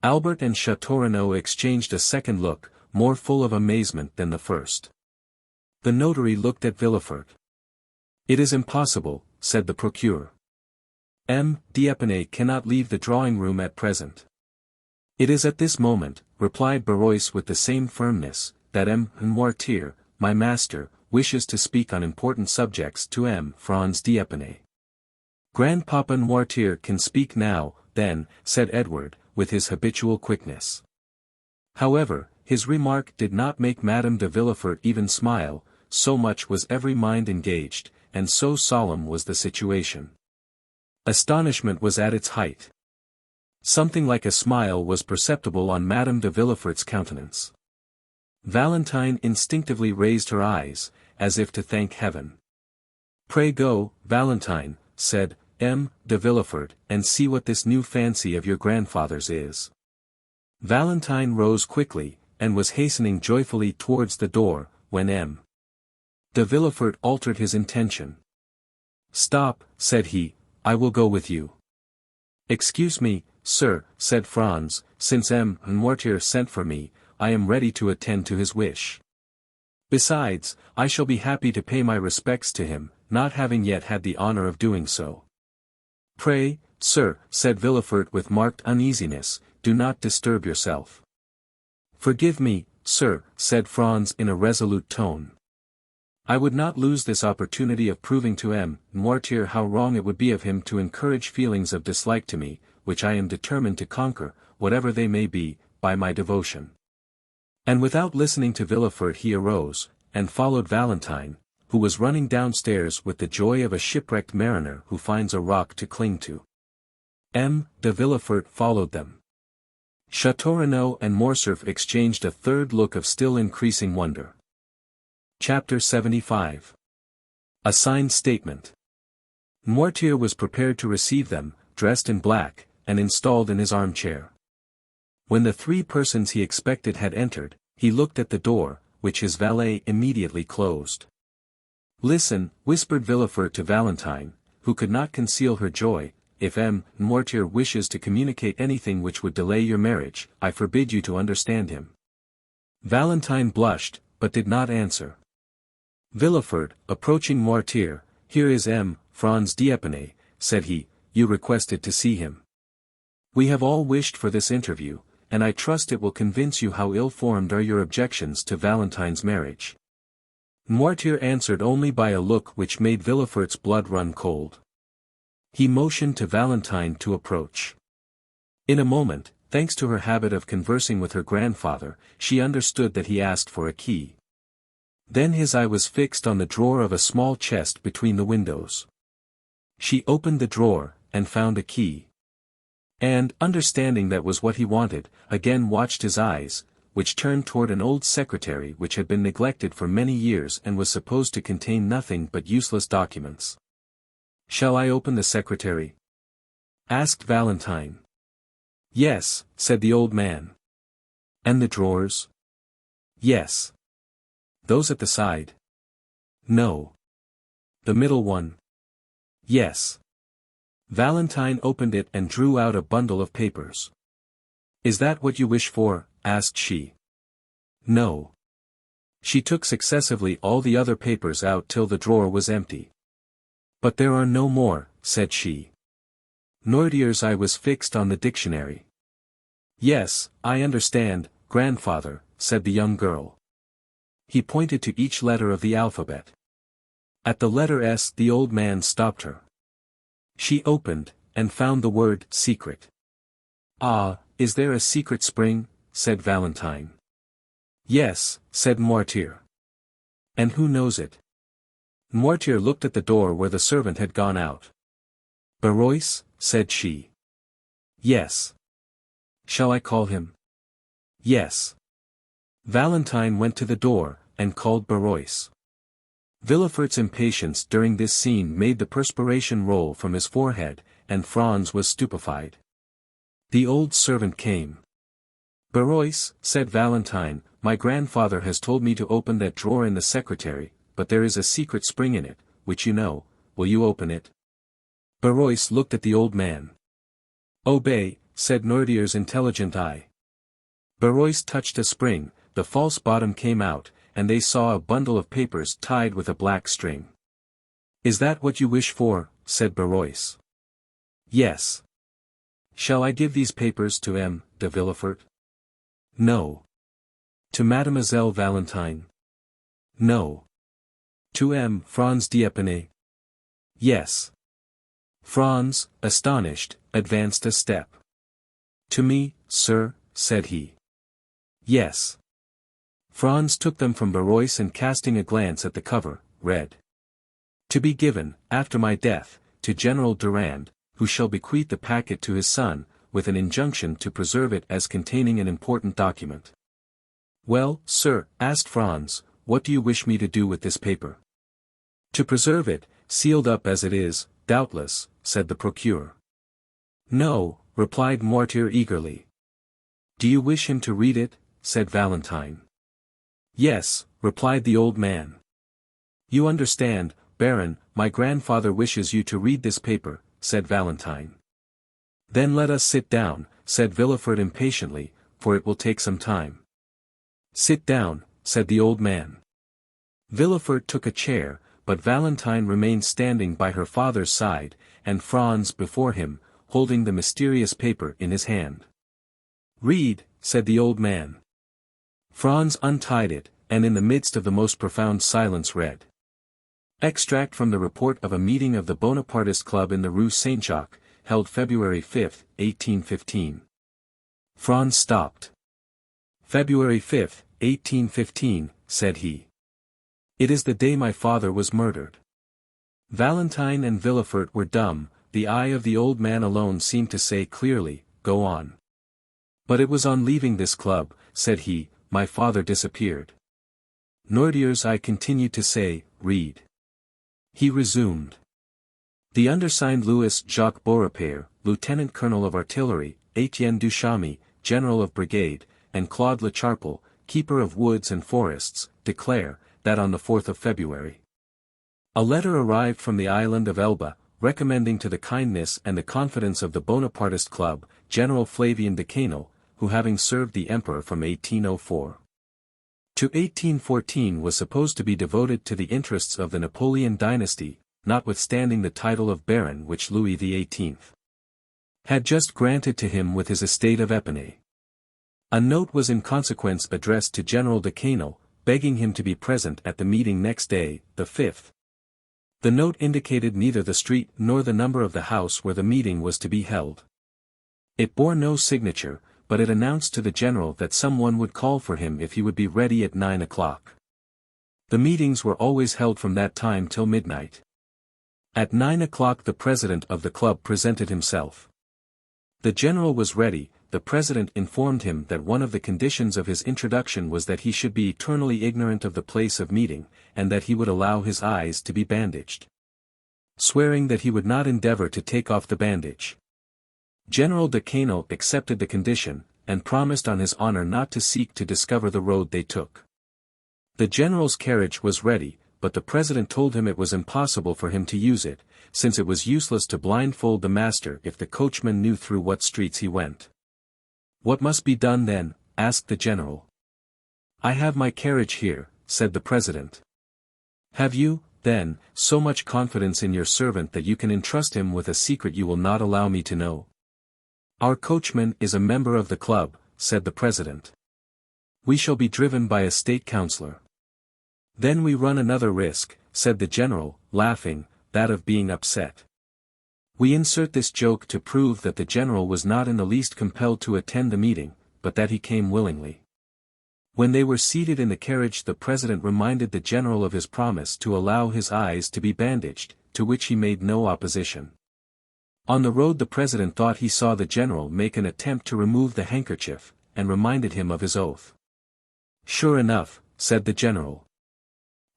Albert and Château exchanged a second look, more full of amazement than the first. The notary looked at Villefort. "It is impossible," said the procureur. D'Épinay cannot leave the drawing-room at present. "It is at this moment," replied Barois with the same firmness, "that Noirtier, my master, wishes to speak on important subjects to Franz d'Épinay." "Grandpapa Noirtier can speak now, then," said Edward, with his habitual quickness. However, his remark did not make Madame de Villefort even smile, so much was every mind engaged, and so solemn was the situation. Astonishment was at its height. Something like a smile was perceptible on Madame de Villefort's countenance. Valentine instinctively raised her eyes, as if to thank heaven. "Pray go, Valentine," said de Villefort, "and see what this new fancy of your grandfather's is." Valentine rose quickly, and was hastening joyfully towards the door, when de Villefort altered his intention. "Stop," said he, "I will go with you." "Excuse me, sir," said Franz, "since Noirtier sent for me, I am ready to attend to his wish. Besides, I shall be happy to pay my respects to him, not having yet had the honor of doing so." "Pray, sir," said Villefort with marked uneasiness, "do not disturb yourself." "Forgive me, sir," said Franz in a resolute tone. "I would not lose this opportunity of proving to Noirtier how wrong it would be of him to encourage feelings of dislike to me, which I am determined to conquer, whatever they may be, by my devotion." And without listening to Villefort he arose, and followed Valentine, who was running downstairs with the joy of a shipwrecked mariner who finds a rock to cling to. De Villefort followed them. Château and Morcerf exchanged a third look of still increasing wonder. Chapter 75. A signed statement. Noirtier was prepared to receive them, dressed in black, and installed in his armchair. When the three persons he expected had entered, he looked at the door, which his valet immediately closed. "Listen," whispered Villefort to Valentine, who could not conceal her joy, "if Noirtier wishes to communicate anything which would delay your marriage, I forbid you to understand him." Valentine blushed, but did not answer. Villefort, approaching Noirtier, "Here is Franz d'Épinay," said he, "you requested to see him. We have all wished for this interview, and I trust it will convince you how ill-formed are your objections to Valentine's marriage." Noirtier answered only by a look which made Villefort's blood run cold. He motioned to Valentine to approach. In a moment, thanks to her habit of conversing with her grandfather, she understood that he asked for a key. Then his eye was fixed on the drawer of a small chest between the windows. She opened the drawer, and found a key. And, understanding that was what he wanted, again watched his eyes, which turned toward an old secretary which had been neglected for many years and was supposed to contain nothing but useless documents. "Shall I open the secretary?" asked Valentine. "Yes," said the old man. "And the drawers?" "Yes." "Those at the side?" "No." "The middle one?" "Yes." Valentine opened it and drew out a bundle of papers. "Is that what you wish for?" asked she. "No." She took successively all the other papers out till the drawer was empty. "But there are no more," said she. Noirtier's eye was fixed on the dictionary. "Yes, I understand, grandfather," said the young girl. He pointed to each letter of the alphabet. At the letter S the old man stopped her. She opened, and found the word secret. "Ah, is there a secret spring?" said Valentine. "Yes," said Noirtier. "And who knows it?" Noirtier looked at the door where the servant had gone out. "Barois?" said she. "Yes." "Shall I call him?" "Yes." Valentine went to the door, and called Barois. Villefort's impatience during this scene made the perspiration roll from his forehead, and Franz was stupefied. The old servant came. "Barois," said Valentine, "my grandfather has told me to open that drawer in the secretary, but there is a secret spring in it, which you know. Will you open it?" Barois looked at the old man. Obey, said Noirtier's intelligent eye. Barrois touched a spring, the false bottom came out, and they saw a bundle of papers tied with a black string. Is that what you wish for? Said Barrois. Yes. Shall I give these papers to M. de Villefort? No. To Mademoiselle Valentine? No. To M. Franz d'Épinay? Yes. Franz, astonished, advanced a step. To me, sir, said he. Yes. Franz took them from Barrois and casting a glance at the cover, read. To be given, after my death, to General Durand, who shall bequeath the packet to his son, with an injunction to preserve it as containing an important document. Well, sir, asked Franz, what do you wish me to do with this paper? To preserve it, sealed up as it is, doubtless, said the procureur. No, replied Noirtier eagerly. Do you wish him to read it? Said Valentine. Yes, replied the old man. You understand, Baron, my grandfather wishes you to read this paper, said Valentine. Then let us sit down, said Villefort impatiently, for it will take some time. Sit down, said the old man. Villefort took a chair, but Valentine remained standing by her father's side, and Franz before him, holding the mysterious paper in his hand. Read, said the old man. Franz untied it, and in the midst of the most profound silence read. Extract from the report of a meeting of the Bonapartist Club in the Rue Saint-Jacques, held February 5, 1815. Franz stopped. February 5, 1815, said he. It is the day my father was murdered. Valentine and Villefort were dumb, the eye of the old man alone seemed to say clearly, go on. But it was on leaving this club, said he, my father disappeared. Noirtier's eye continued to say, read. He resumed. The undersigned Louis Jacques Beaurepaire, Lieutenant Colonel of Artillery, Etienne Duchamy, General of Brigade, and Claude Lecharpel, Keeper of Woods and Forests, declare, that on the 4th of February. A letter arrived from the island of Elba, recommending to the kindness and the confidence of the Bonapartist Club, General Flavien Decano, who having served the Emperor from 1804 to 1814 was supposed to be devoted to the interests of the Napoleon dynasty, notwithstanding the title of Baron which Louis XVIII had just granted to him with his estate of Épinay. A note was in consequence addressed to General Decano, begging him to be present at the meeting next day, the 5th. The note indicated neither the street nor the number of the house where the meeting was to be held. It bore no signature, but it announced to the general that someone would call for him if he would be ready at 9 o'clock. The meetings were always held from that time till midnight. At 9 o'clock the president of the club presented himself. The general was ready. The president informed him that one of the conditions of his introduction was that he should be eternally ignorant of the place of meeting, and that he would allow his eyes to be bandaged. Swearing that he would not endeavor to take off the bandage. General Decano accepted the condition, and promised on his honor not to seek to discover the road they took. The general's carriage was ready, but the president told him it was impossible for him to use it, since it was useless to blindfold the master if the coachman knew through what streets he went. What must be done then? Asked the general. I have my carriage here, said the president. Have you, then, so much confidence in your servant that you can entrust him with a secret you will not allow me to know? Our coachman is a member of the club, said the president. We shall be driven by a state councillor. Then we run another risk, said the general, laughing, that of being upset. We insert this joke to prove that the general was not in the least compelled to attend the meeting, but that he came willingly. When they were seated in the carriage the president reminded the general of his promise to allow his eyes to be bandaged, to which he made no opposition. On the road the president thought he saw the general make an attempt to remove the handkerchief, and reminded him of his oath. Sure enough, said the general.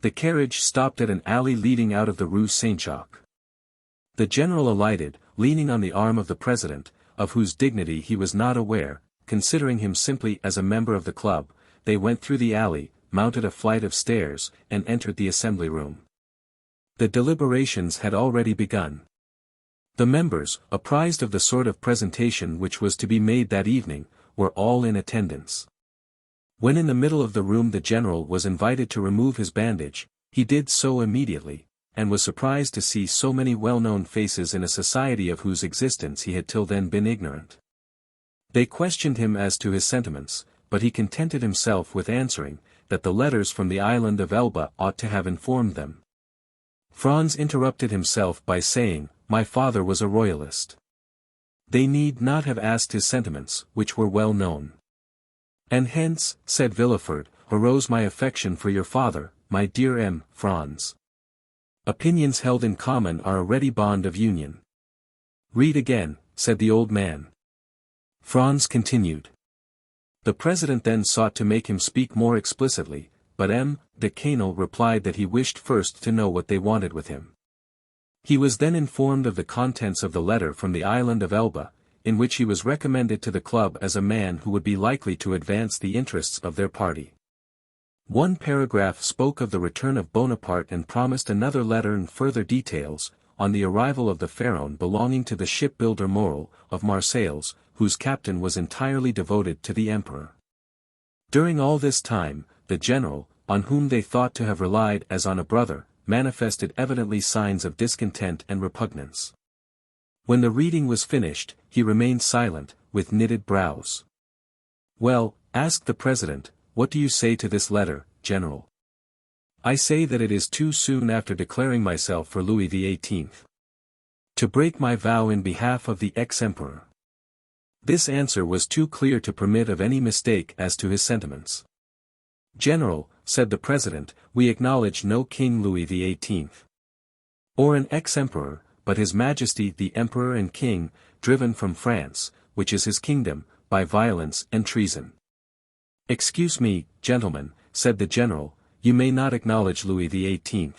The carriage stopped at an alley leading out of the Rue Saint-Jacques. The general alighted, leaning on the arm of the president, of whose dignity he was not aware, considering him simply as a member of the club. They went through the alley, mounted a flight of stairs, and entered the assembly room. The deliberations had already begun. The members, apprised of the sort of presentation which was to be made that evening, were all in attendance. When in the middle of the room the general was invited to remove his bandage, he did so immediately, and was surprised to see so many well-known faces in a society of whose existence he had till then been ignorant. They questioned him as to his sentiments, but he contented himself with answering, that the letters from the island of Elba ought to have informed them. Franz interrupted himself by saying, "My father was a royalist. They need not have asked his sentiments, which were well known. And hence, said Villefort, arose my affection for your father, my dear M. Franz. Opinions held in common are a ready bond of union." "Read again," said the old man. Franz continued. The president then sought to make him speak more explicitly, but M. de Canel replied that he wished first to know what they wanted with him. He was then informed of the contents of the letter from the island of Elba, in which he was recommended to the club as a man who would be likely to advance the interests of their party. One paragraph spoke of the return of Bonaparte and promised another letter and further details, on the arrival of the Pharaon belonging to the shipbuilder Morel, of Marseilles, whose captain was entirely devoted to the emperor. During all this time, the general, on whom they thought to have relied as on a brother, manifested evidently signs of discontent and repugnance. When the reading was finished, he remained silent, with knitted brows. "Well," asked the president, "what do you say to this letter, General?" "I say that it is too soon after declaring myself for Louis XVIII. to break my vow in behalf of the ex-emperor." This answer was too clear to permit of any mistake as to his sentiments. "General," said the president, "we acknowledge no King Louis XVIII. or an ex-emperor, but His Majesty the Emperor and King, driven from France, which is his kingdom, by violence and treason." "Excuse me, gentlemen," said the general, "you may not acknowledge Louis XVIII.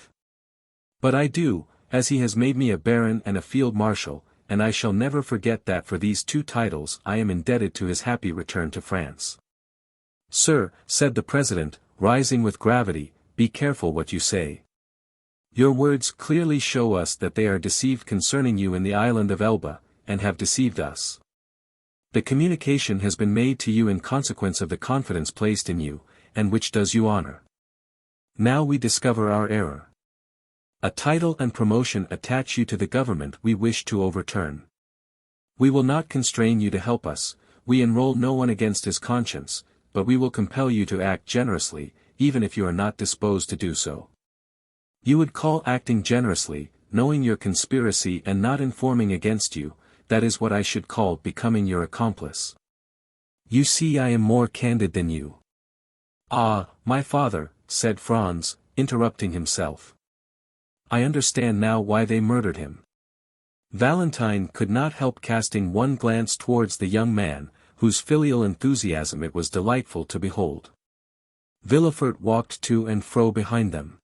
But I do, as he has made me a baron and a field marshal, and I shall never forget that for these two titles I am indebted to his happy return to France." "Sir," said the president, rising with gravity, "be careful what you say. Your words clearly show us that they are deceived concerning you in the island of Elba, and have deceived us. The communication has been made to you in consequence of the confidence placed in you, and which does you honor. Now we discover our error. A title and promotion attach you to the government we wish to overturn. We will not constrain you to help us, we enroll no one against his conscience, but we will compel you to act generously, even if you are not disposed to do so. You would call acting generously, knowing your conspiracy and not informing against you, that is what I should call becoming your accomplice. You see I am more candid than you." "Ah, my father," said Franz, interrupting himself. "I understand now why they murdered him." Valentine could not help casting one glance towards the young man, whose filial enthusiasm it was delightful to behold. Villefort walked to and fro behind them.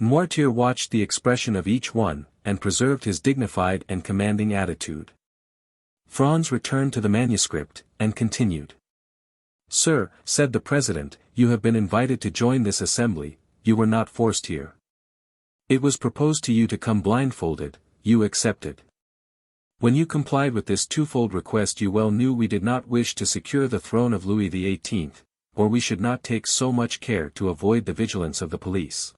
Noirtier watched the expression of each one, and preserved his dignified and commanding attitude. Franz returned to the manuscript, and continued. "Sir," said the president, "you have been invited to join this assembly, you were not forced here. It was proposed to you to come blindfolded, you accepted. When you complied with this twofold request you well knew we did not wish to secure the throne of Louis XVIII, or we should not take so much care to avoid the vigilance of the police.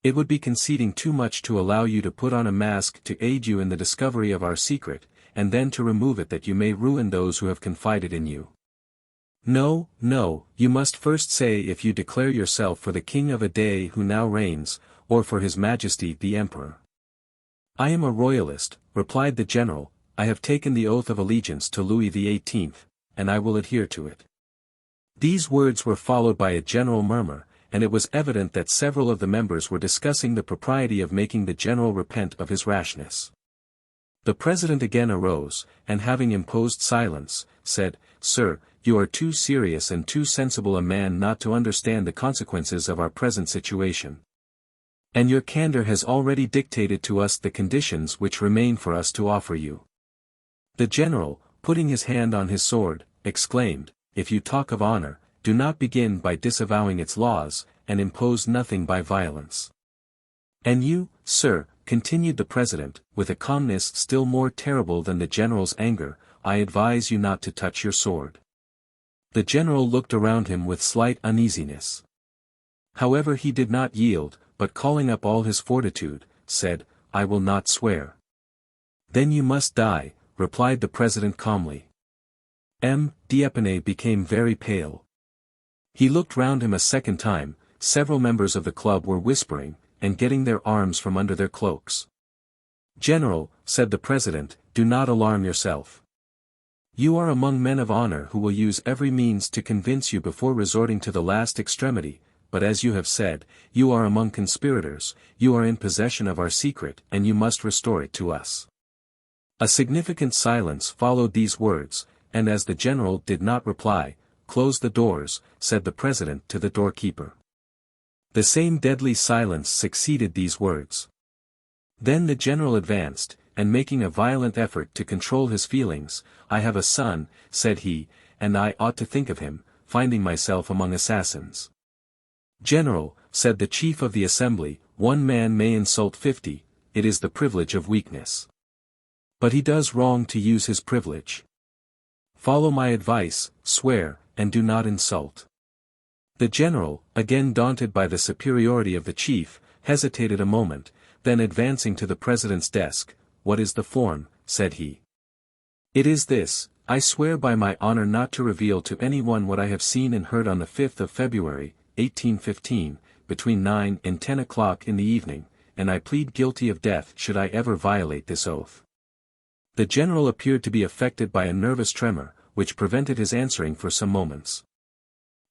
It would be conceding too much to allow you to put on a mask to aid you in the discovery of our secret, and then to remove it that you may ruin those who have confided in you. No, no, you must first say if you declare yourself for the king of a day who now reigns, or for His Majesty the Emperor." "I am a royalist," replied the general, "I have taken the oath of allegiance to Louis XVIII, and I will adhere to it." These words were followed by a general murmur, and it was evident that several of the members were discussing the propriety of making the general repent of his rashness. The president again arose, and having imposed silence, said, "Sir, you are too serious and too sensible a man not to understand the consequences of our present situation. And your candor has already dictated to us the conditions which remain for us to offer you." The general, putting his hand on his sword, exclaimed, "If you talk of honor, do not begin by disavowing its laws, and impose nothing by violence. And you, sir, continued the president, with a calmness still more terrible than the general's anger, I advise you not to touch your sword. The general looked around him with slight uneasiness. However, he did not yield, but calling up all his fortitude, said, I will not swear. Then you must die, replied the president calmly. D'Épinay became very pale. He looked round him a second time. Several members of the club were whispering, and getting their arms from under their cloaks. General, said the president, do not alarm yourself. You are among men of honor who will use every means to convince you before resorting to the last extremity, but as you have said, you are among conspirators, you are in possession of our secret and you must restore it to us. A significant silence followed these words, and as the general did not reply, close the doors, said the president to the doorkeeper. The same deadly silence succeeded these words. Then the general advanced, and making a violent effort to control his feelings, I have a son, said he, and I ought to think of him, finding myself among assassins. General, said the chief of the assembly, one man may insult 50, it is the privilege of weakness. But he does wrong to use his privilege. Follow my advice, swear, and do not insult. The general, again daunted by the superiority of the chief, hesitated a moment, then advancing to the president's desk, what is the form, said he. It is this, I swear by my honor not to reveal to anyone what I have seen and heard on the 5th of February, 1815, between 9 and 10 o'clock in the evening, and I plead guilty of death should I ever violate this oath. The general appeared to be affected by a nervous tremor, which prevented his answering for some moments.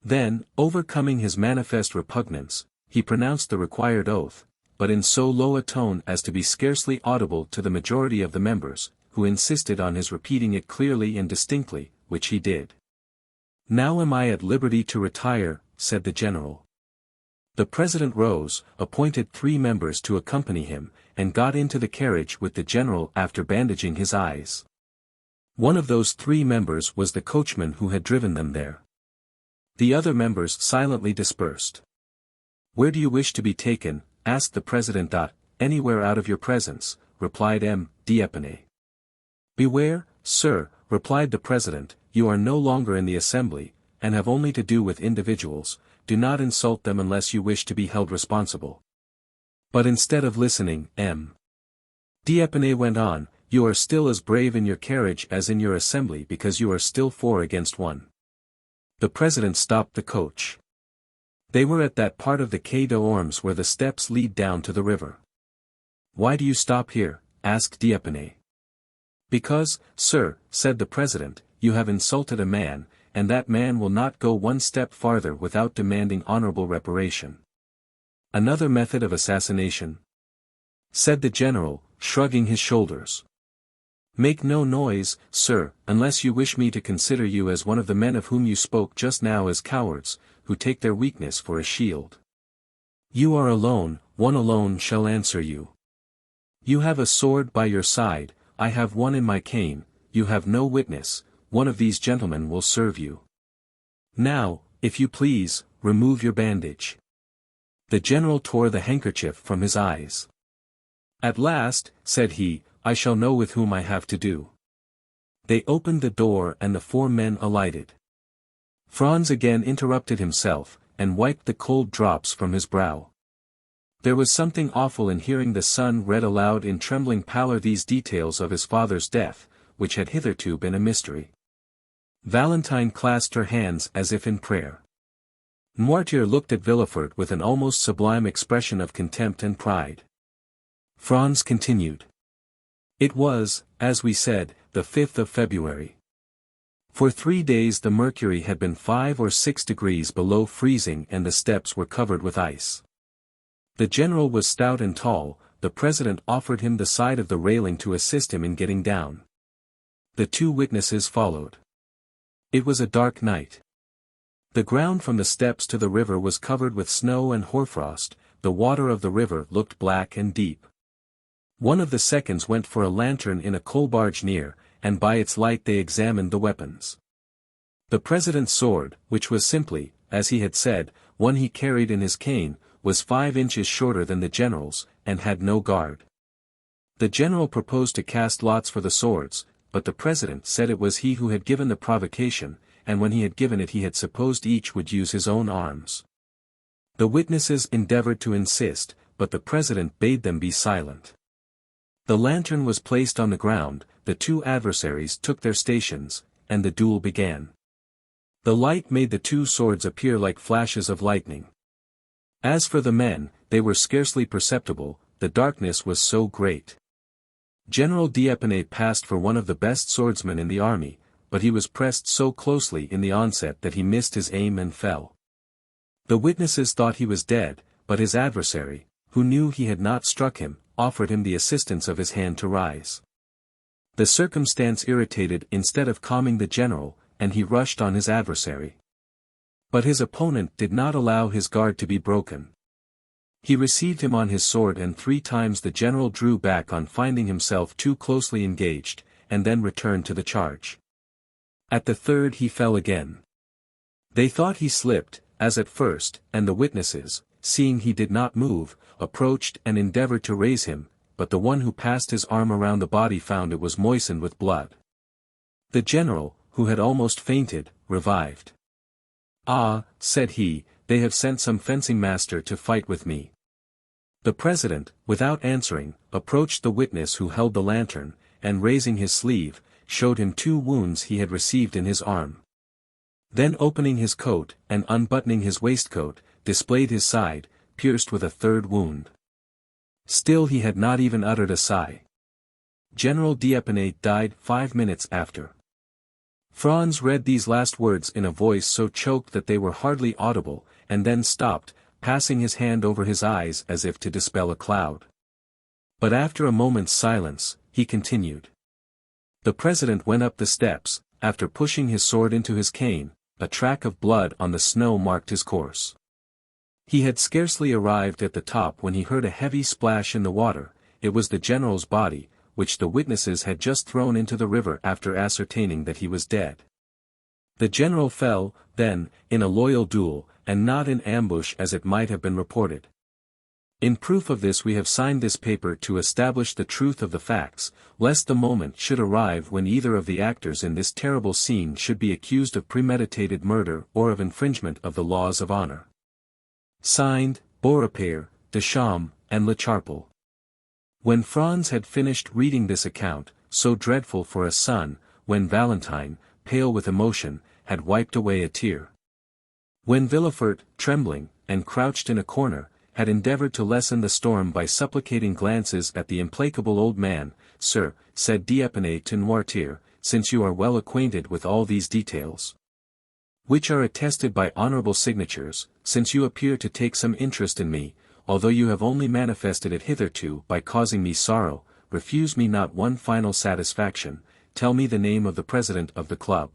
Then, overcoming his manifest repugnance, he pronounced the required oath, but in so low a tone as to be scarcely audible to the majority of the members, who insisted on his repeating it clearly and distinctly, which he did. Now am I at liberty to retire, said the general. The president rose, appointed 3 members to accompany him, and got into the carriage with the general after bandaging his eyes. One of those 3 members was the coachman who had driven them there. The other members silently dispersed. Where do you wish to be taken? Asked the president. Anywhere out of your presence, replied D'Épinay. Beware, sir, replied the president, you are no longer in the assembly, and have only to do with individuals, do not insult them unless you wish to be held responsible. But instead of listening, D'Épinay went on, you are still as brave in your carriage as in your assembly because you are still 4 against 1. The president stopped the coach. They were at that part of the Quai d'Ormes where the steps lead down to the river. Why do you stop here? Asked D'Épinay. Because, sir, said the president, you have insulted a man, and that man will not go 1 step farther without demanding honorable reparation. Another method of assassination? Said the general, shrugging his shoulders. Make no noise, sir, unless you wish me to consider you as one of the men of whom you spoke just now as cowards, who take their weakness for a shield. You are alone, one alone shall answer you. You have a sword by your side, I have one in my cane, you have no witness, one of these gentlemen will serve you. Now, if you please, remove your bandage. The general tore the handkerchief from his eyes. At last, said he, I shall know with whom I have to do. They opened the door and the 4 men alighted. Franz again interrupted himself, and wiped the cold drops from his brow. There was something awful in hearing the son read aloud in trembling pallor these details of his father's death, which had hitherto been a mystery. Valentine clasped her hands as if in prayer. Noirtier looked at Villefort with an almost sublime expression of contempt and pride. Franz continued. It was, as we said, the 5th of February. For 3 days the mercury had been 5 or 6 degrees below freezing and the steps were covered with ice. The general was stout and tall, the president offered him the side of the railing to assist him in getting down. The 2 witnesses followed. It was a dark night. The ground from the steps to the river was covered with snow and hoarfrost, the water of the river looked black and deep. One of the seconds went for a lantern in a coal barge near, and by its light they examined the weapons. The president's sword, which was simply, as he had said, one he carried in his cane, was 5 inches shorter than the general's, and had no guard. The general proposed to cast lots for the swords, but the president said it was he who had given the provocation, and when he had given it he had supposed each would use his own arms. The witnesses endeavored to insist, but the president bade them be silent. The lantern was placed on the ground, the two adversaries took their stations, and the duel began. The light made the two swords appear like flashes of lightning. As for the men, they were scarcely perceptible, the darkness was so great. General D'Épinay passed for one of the best swordsmen in the army, but he was pressed so closely in the onset that he missed his aim and fell. The witnesses thought he was dead, but his adversary, who knew he had not struck him, offered him the assistance of his hand to rise. The circumstance irritated instead of calming the general, and he rushed on his adversary. But his opponent did not allow his guard to be broken. He received him on his sword and 3 times the general drew back on finding himself too closely engaged, and then returned to the charge. At the third he fell again. They thought he slipped, as at first, and the witnesses, seeing he did not move, approached and endeavored to raise him, but the one who passed his arm around the body found it was moistened with blood. The general, who had almost fainted, revived. "Ah," said he, "they have sent some fencing master to fight with me." The president, without answering, approached the witness who held the lantern, and raising his sleeve, showed him 2 wounds he had received in his arm. Then opening his coat, and unbuttoning his waistcoat, displayed his side, pierced with a 3rd wound. Still he had not even uttered a sigh. General D'Épinay died 5 minutes after. Franz read these last words in a voice so choked that they were hardly audible, and then stopped, passing his hand over his eyes as if to dispel a cloud. But after a moment's silence, he continued. The president went up the steps, after pushing his sword into his cane, a track of blood on the snow marked his course. He had scarcely arrived at the top when he heard a heavy splash in the water. It was the general's body, which the witnesses had just thrown into the river after ascertaining that he was dead. The general fell, then, in a loyal duel, and not in ambush as it might have been reported. In proof of this we have signed this paper to establish the truth of the facts, lest the moment should arrive when either of the actors in this terrible scene should be accused of premeditated murder or of infringement of the laws of honor. Signed, Beaurepaire, Deschamps, and Lecharpel. When Franz had finished reading this account, so dreadful for a son, when Valentine, pale with emotion, had wiped away a tear. When Villefort, trembling, and crouched in a corner, had endeavored to lessen the storm by supplicating glances at the implacable old man, "Sir," said D'Épinay to Noirtier, "since you are well acquainted with all these details, which are attested by honorable signatures, since you appear to take some interest in me, although you have only manifested it hitherto by causing me sorrow, refuse me not one final satisfaction, tell me the name of the president of the club,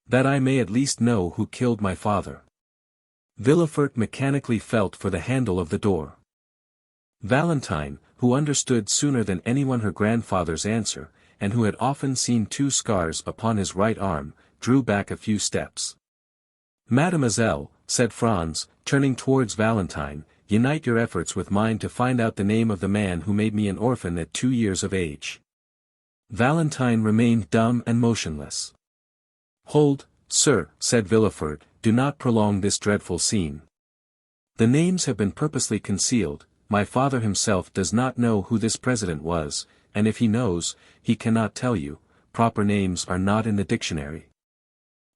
that I may at least know who killed my father." Villefort mechanically felt for the handle of the door. Valentine, who understood sooner than anyone her grandfather's answer, and who had often seen 2 scars upon his right arm, drew back a few steps. "Mademoiselle," said Franz, turning towards Valentine, "unite your efforts with mine to find out the name of the man who made me an orphan at 2 years of age." Valentine remained dumb and motionless. "Hold, sir," said Villefort, "do not prolong this dreadful scene. The names have been purposely concealed, my father himself does not know who this president was, and if he knows, he cannot tell you, proper names are not in the dictionary."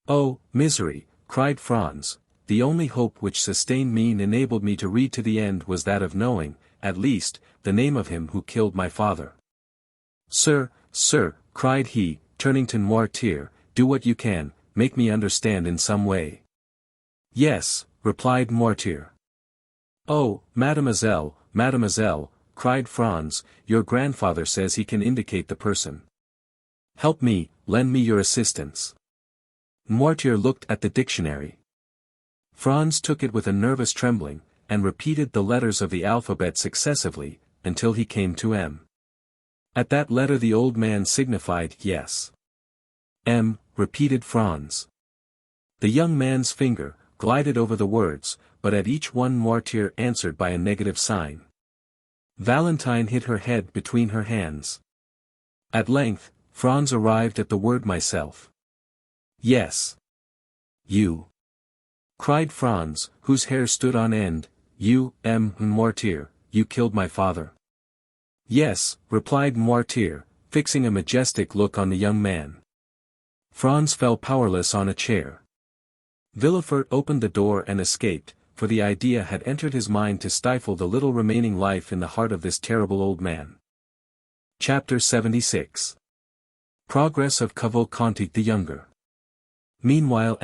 "Oh, misery," cried Franz, "the only hope which sustained me and enabled me to read to the end was that of knowing, at least, the name of him who killed my father." "Sir, sir," cried he, turning to Noirtier, "do what you can, make me understand in some way." "Yes," replied Noirtier. "Oh, mademoiselle, mademoiselle," cried Franz, "your grandfather says he can indicate the person. Help me, lend me your assistance." Noirtier looked at the dictionary. Franz took it with a nervous trembling, and repeated the letters of the alphabet successively, until he came to M. At that letter the old man signified yes. "M," repeated Franz. The young man's finger glided over the words, but at each one Noirtier answered by a negative sign. Valentine hid her head between her hands. At length, Franz arrived at the word myself. Yes. You. Cried Franz, whose hair stood on end, you, Noirtier, you killed my father. Yes, replied Noirtier, fixing a majestic look on the young man. Franz fell powerless on a chair. Villefort opened the door and escaped, for the idea had entered his mind to stifle the little remaining life in the heart of this terrible old man. Chapter 76. Progress of Cavalcanti the Younger. Meanwhile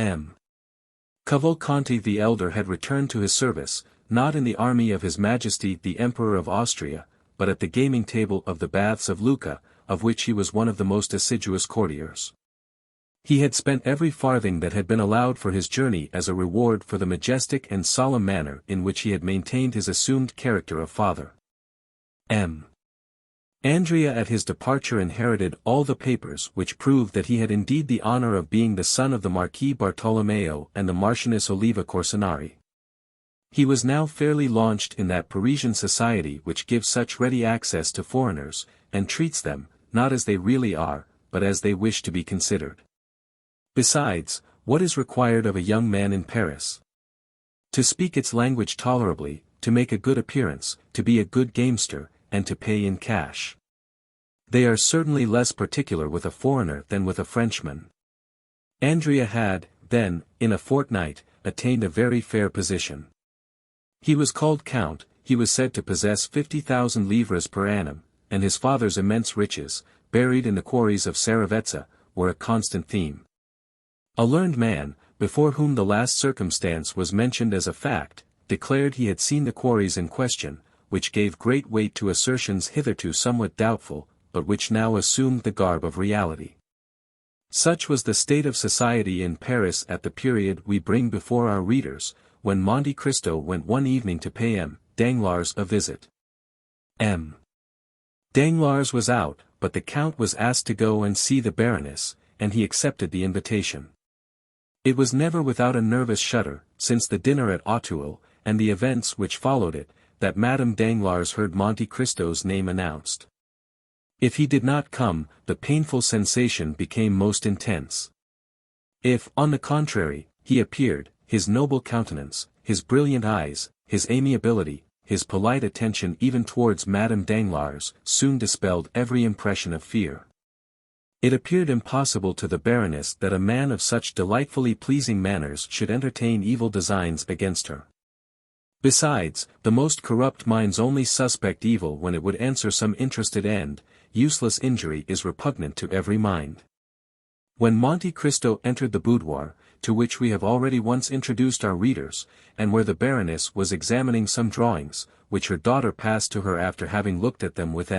Cavalcanti the Elder had returned to his service, not in the army of His Majesty the Emperor of Austria, but at the gaming table of the Baths of Lucca, of which he was one of the most assiduous courtiers. He had spent every farthing that had been allowed for his journey as a reward for the majestic and solemn manner in which he had maintained his assumed character of father. Andrea at his departure inherited all the papers which proved that he had indeed the honor of being the son of the Marquis Bartolomeo and the Marchioness Oliva Corsinari. He was now fairly launched in that Parisian society which gives such ready access to foreigners, and treats them, not as they really are, but as they wish to be considered. Besides, what is required of a young man in Paris? To speak its language tolerably, to make a good appearance, to be a good gamester, and to pay in cash. They are certainly less particular with a foreigner than with a Frenchman. Andrea had, then, in a fortnight, attained a very fair position. He was called Count, he was said to possess 50,000 livres per annum, and his father's immense riches, buried in the quarries of Saravezza, were a constant theme. A learned man, before whom the last circumstance was mentioned as a fact, declared he had seen the quarries in question, which gave great weight to assertions hitherto somewhat doubtful, but which now assumed the garb of reality. Such was the state of society in Paris at the period we bring before our readers, when Monte Cristo went one evening to pay Danglars a visit. Danglars was out, but the Count was asked to go and see the Baroness, and he accepted the invitation. It was never without a nervous shudder, since the dinner at Auteuil, and the events which followed it, that Madame Danglars heard Monte Cristo's name announced. If he did not come, the painful sensation became most intense. If, on the contrary, he appeared, his noble countenance, his brilliant eyes, his amiability, his polite attention even towards Madame Danglars, soon dispelled every impression of fear. It appeared impossible to the Baroness that a man of such delightfully pleasing manners should entertain evil designs against her. Besides, the most corrupt minds only suspect evil when it would answer some interested end. Useless injury is repugnant to every mind. When Monte Cristo entered the boudoir, to which we have already once introduced our readers, and where the Baroness was examining some drawings, which her daughter passed to her after having looked at them with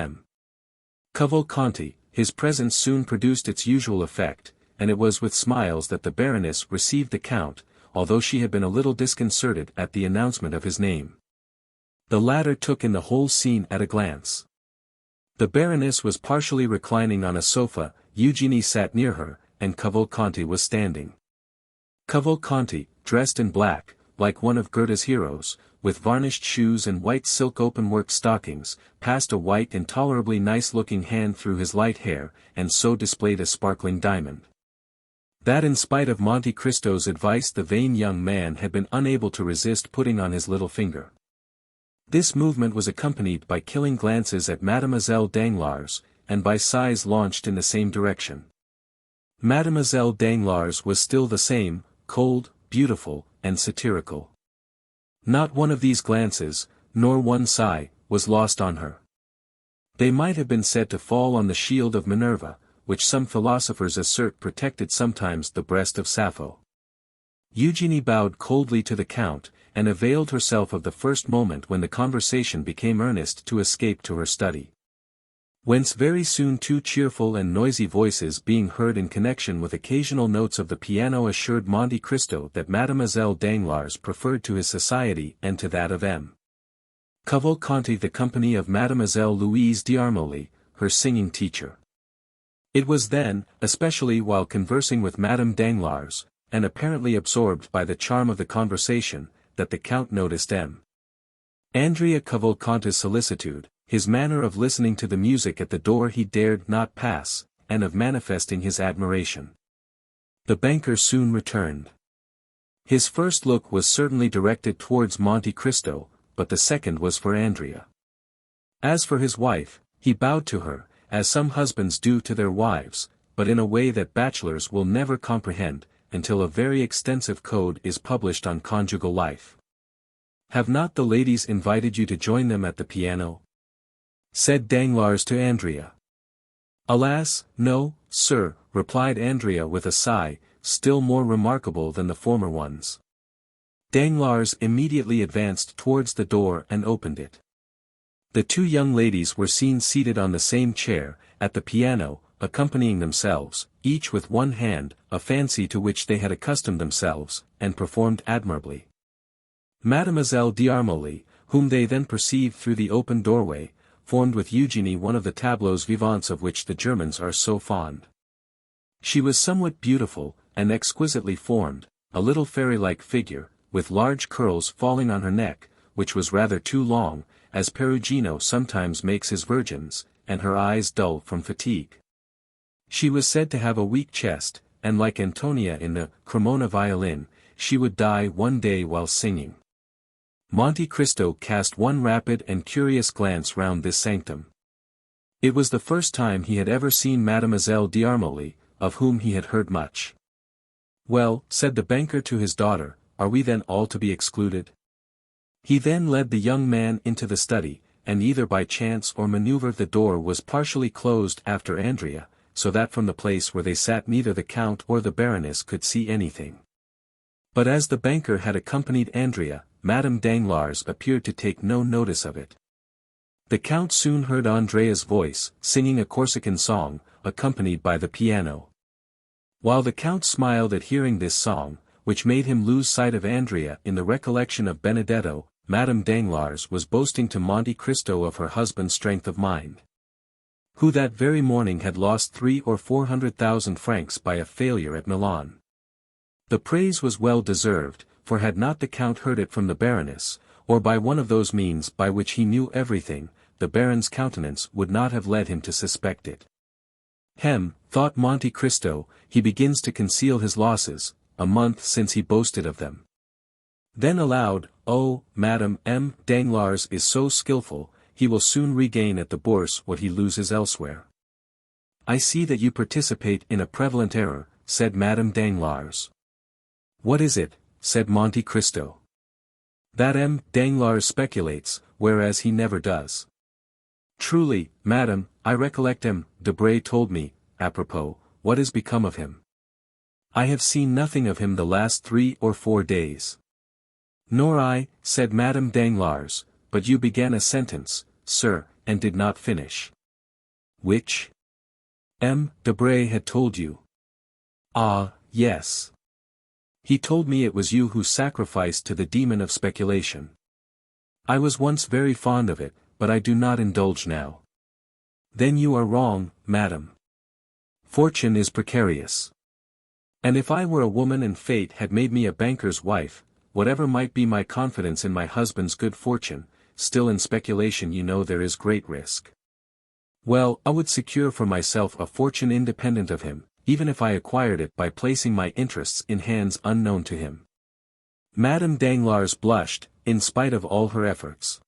Cavalcanti, his presence soon produced its usual effect, and it was with smiles that the Baroness received the Count, although she had been a little disconcerted at the announcement of his name. The latter took in the whole scene at a glance. The Baroness was partially reclining on a sofa, Eugénie sat near her, and Cavalcanti was standing. Cavalcanti, dressed in black, like one of Goethe's heroes, with varnished shoes and white silk open-work stockings, passed a white and tolerably nice-looking hand through his light hair, and so displayed a sparkling diamond. That in spite of Monte Cristo's advice the vain young man had been unable to resist putting on his little finger. This movement was accompanied by killing glances at Mademoiselle Danglars, and by sighs launched in the same direction. Mademoiselle Danglars was still the same, cold, beautiful, and satirical. Not one of these glances, nor one sigh, was lost on her. They might have been said to fall on the shield of Minerva, which some philosophers assert protected sometimes the breast of Sappho. Eugénie bowed coldly to the Count, and availed herself of the first moment when the conversation became earnest to escape to her study. Whence very soon two cheerful and noisy voices being heard in connection with occasional notes of the piano assured Monte Cristo that Mademoiselle Danglars preferred to his society and to that of Cavalcanti the company of Mademoiselle Louise d'Armilly, her singing teacher. It was then, especially while conversing with Madame Danglars, and apparently absorbed by the charm of the conversation, that the Count noticed Andrea Cavalcanti's solicitude, his manner of listening to the music at the door he dared not pass, and of manifesting his admiration. The banker soon returned. His first look was certainly directed towards Monte Cristo, but the second was for Andrea. As for his wife, he bowed to her, as some husbands do to their wives, but in a way that bachelors will never comprehend, until a very extensive code is published on conjugal life. "Have not the ladies invited you to join them at the piano?" said Danglars to Andrea. "Alas, no, sir," replied Andrea with a sigh, still more remarkable than the former ones. Danglars immediately advanced towards the door and opened it. The two young ladies were seen seated on the same chair, at the piano, accompanying themselves, each with one hand, a fancy to which they had accustomed themselves, and performed admirably. Mademoiselle d'Armilly, whom they then perceived through the open doorway, formed with Eugénie one of the tableaux vivants of which the Germans are so fond. She was somewhat beautiful, and exquisitely formed, a little fairy-like figure, with large curls falling on her neck, which was rather too long, as Perugino sometimes makes his virgins, and her eyes dull from fatigue. She was said to have a weak chest, and like Antonia in the Cremona violin, she would die one day while singing. Monte Cristo cast one rapid and curious glance round this sanctum. It was the first time he had ever seen Mademoiselle d'Armilly, of whom he had heard much. "Well," said the banker to his daughter, "are we then all to be excluded?" He then led the young man into the study, and either by chance or maneuver the door was partially closed after Andrea, so that from the place where they sat neither the Count or the Baroness could see anything. But as the banker had accompanied Andrea, Madame Danglars appeared to take no notice of it. The Count soon heard Andrea's voice, singing a Corsican song, accompanied by the piano. While the Count smiled at hearing this song, which made him lose sight of Andrea in the recollection of Benedetto, Madame Danglars was boasting to Monte Cristo of her husband's strength of mind, who that very morning had lost 300,000 or 400,000 francs by a failure at Milan. The praise was well deserved, for had not the Count heard it from the Baroness, or by one of those means by which he knew everything, the Baron's countenance would not have led him to suspect it. Thought Monte Cristo, he begins to conceal his losses, a month since he boasted of them. Then aloud, "Oh, Madame M. Danglars is so skilful, he will soon regain at the Bourse what he loses elsewhere." "I see that you participate in a prevalent error," said Madame Danglars. "What is it?" said Monte Cristo. "That M. Danglars speculates, whereas he never does." "Truly, madame, I recollect M. Debray told me, apropos, what has become of him?" "I have seen nothing of him the last 3 or 4 days." "Nor I," said Madame Danglars, "but you began a sentence, sir, and did not finish." "Which?" "M. Debray had told you." "Ah, yes. He told me it was you who sacrificed to the demon of speculation. I was once very fond of it, but I do not indulge now." "Then you are wrong, madam. Fortune is precarious. And if I were a woman and fate had made me a banker's wife, whatever might be my confidence in my husband's good fortune, still in speculation you know there is great risk. Well, I would secure for myself a fortune independent of him, even if I acquired it by placing my interests in hands unknown to him." Madame Danglars blushed, in spite of all her efforts.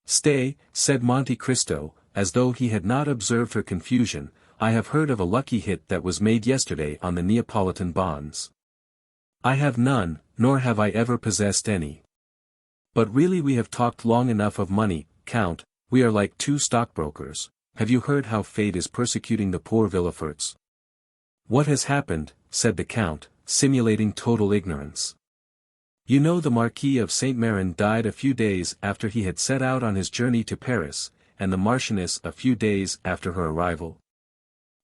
"Stay," said Monte Cristo, as though he had not observed her confusion, "I have heard of a lucky hit that was made yesterday on the Neapolitan bonds. I have none, nor have I ever possessed any. But really we have talked long enough of money, Count, we are like two stockbrokers. Have you heard how fate is persecuting the poor Villeforts?" "What has happened?" said the Count, simulating total ignorance. "You know the Marquis of Saint-Meran died a few days after he had set out on his journey to Paris, and the Marchioness a few days after her arrival?"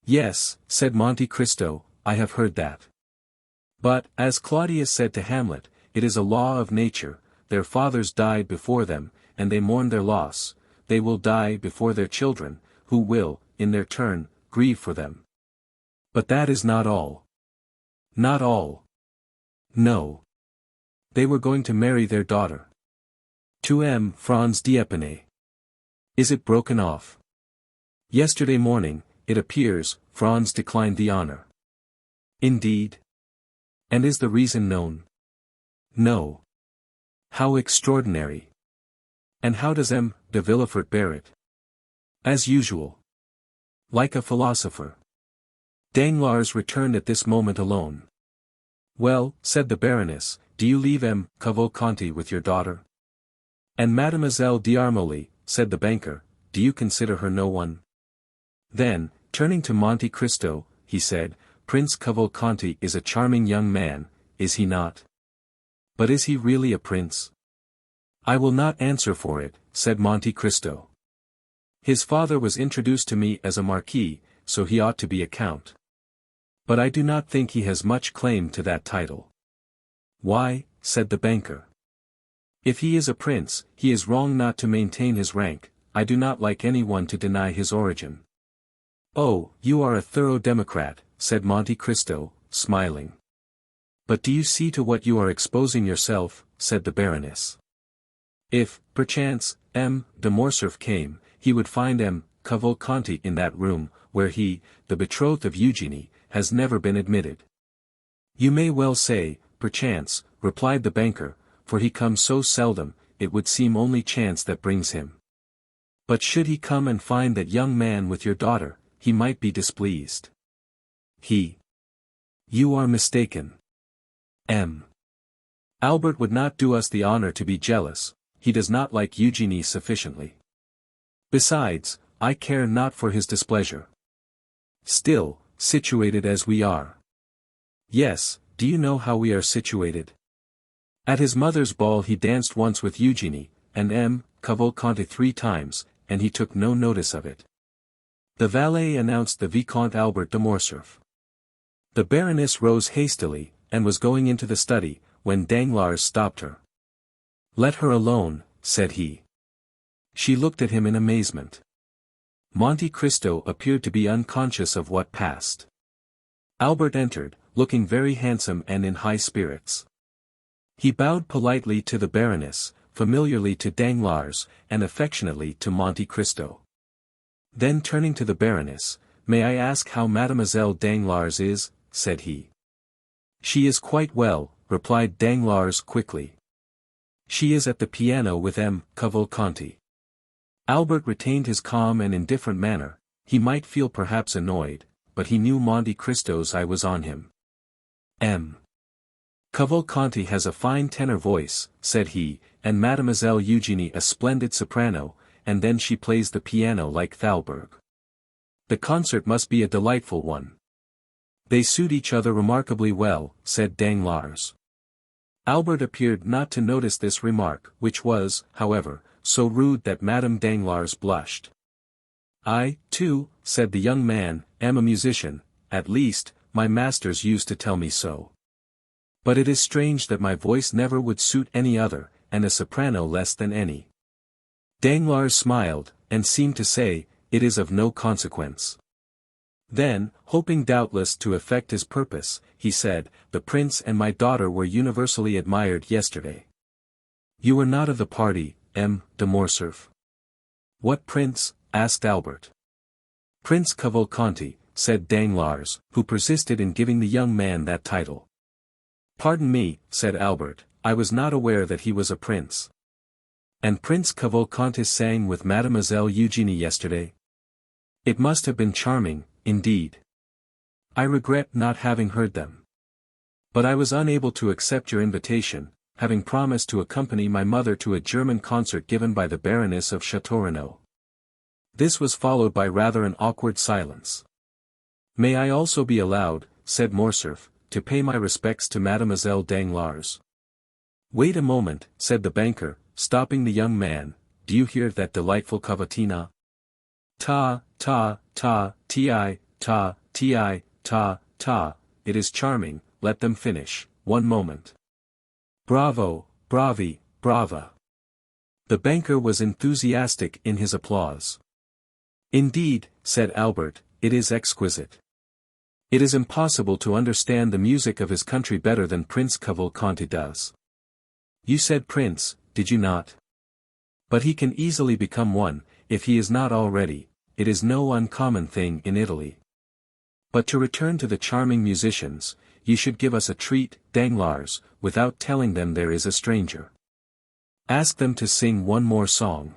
"Yes," said Monte Cristo, "I have heard that. But, as Claudius said to Hamlet, it is a law of nature, their fathers died before them, and they mourn their loss, they will die before their children, who will, in their turn, grieve for them. But that is not all." "Not all?" "No. They were going to marry their daughter to M. Franz d'Épinay." Is it broken off? Yesterday morning, it appears, Franz declined the honor. Indeed? And is the reason known? No. How extraordinary. And how does de Villefort bear it? As usual. Like a philosopher. Danglars returned at this moment alone. Well, said the Baroness, do you leave Cavalcanti with your daughter? And Mademoiselle d'Armolay, said the banker, do you consider her no one? Then, turning to Monte Cristo, he said, Prince Cavalcanti is a charming young man, is he not? But is he really a prince? I will not answer for it, said Monte Cristo. His father was introduced to me as a marquis, so he ought to be a count. But I do not think he has much claim to that title. Why, said the banker. If he is a prince, he is wrong not to maintain his rank. I do not like anyone to deny his origin. Oh, you are a thorough democrat, said Monte Cristo, smiling. But do you see to what you are exposing yourself, said the Baroness. If, perchance, de Morcerf came, he would find Cavalcanti in that room, where he, the betrothed of Eugenie, has never been admitted. You may well say, perchance, replied the banker, for he comes so seldom, it would seem only chance that brings him. But should he come and find that young man with your daughter, he might be displeased. You are mistaken. Albert would not do us the honor to be jealous, he does not like Eugenie sufficiently. Besides, I care not for his displeasure. Still, situated as we are. Yes, do you know how we are situated? At his mother's ball he danced once with Eugenie, and Cavalcanti 3 times, and he took no notice of it. The valet announced the Vicomte Albert de Morcerf. The Baroness rose hastily, and was going into the study, when Danglars stopped her. Let her alone, said he. She looked at him in amazement. Monte Cristo appeared to be unconscious of what passed. Albert entered, looking very handsome and in high spirits. He bowed politely to the Baroness, familiarly to Danglars, and affectionately to Monte Cristo. Then turning to the Baroness, may I ask how Mademoiselle Danglars is, said he. She is quite well, replied Danglars quickly. She is at the piano with Cavalcanti. Albert retained his calm and indifferent manner, he might feel perhaps annoyed, but he knew Monte Cristo's eye was on him. Cavalcanti has a fine tenor voice, said he, and Mademoiselle Eugenie a splendid soprano, and then she plays the piano like Thalberg. The concert must be a delightful one. They suit each other remarkably well, said Danglars. Albert appeared not to notice this remark, which was, however, so rude that Madame Danglars blushed. I, too, said the young man, am a musician, at least, my masters used to tell me so. But it is strange that my voice never would suit any other, and a soprano less than any. Danglars smiled, and seemed to say, it is of no consequence. Then, hoping doubtless to effect his purpose, he said, the prince and my daughter were universally admired yesterday. You were not of the party, de Morcerf. What prince? Asked Albert. Prince Cavalcanti, said Danglars, who persisted in giving the young man that title. Pardon me, said Albert, I was not aware that he was a prince. And Prince Cavalcanti sang with Mademoiselle Eugenie yesterday? It must have been charming, indeed. I regret not having heard them. But I was unable to accept your invitation, having promised to accompany my mother to a German concert given by the Baroness of Château. This was followed by rather an awkward silence. May I also be allowed, said Morcerf, to pay my respects to Mademoiselle Danglars? Wait a moment, said the banker, stopping the young man, do you hear that delightful cavatina? Ta, ta, ta, ti, ta, ti, ta, ta, it is charming, let them finish, one moment. Bravo, bravi, brava. The banker was enthusiastic in his applause. Indeed, said Albert, it is exquisite. It is impossible to understand the music of his country better than Prince Cavalcanti does. You said prince, did you not? But he can easily become one, if he is not already, it is no uncommon thing in Italy. But to return to the charming musicians, ye should give us a treat, Danglars, without telling them there is a stranger. Ask them to sing one more song.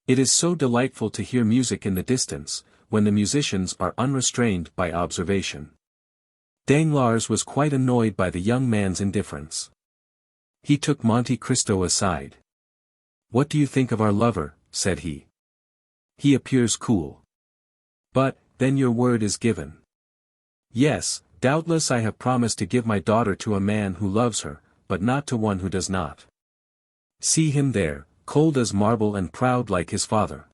It is so delightful to hear music in the distance, when the musicians are unrestrained by observation. Danglars was quite annoyed by the young man's indifference. He took Monte Cristo aside. "What do you think of our lover?" said he. "He appears cool. But, then your word is given." "Yes, doubtless I have promised to give my daughter to a man who loves her, but not to one who does not. See him there, cold as marble and proud like his father.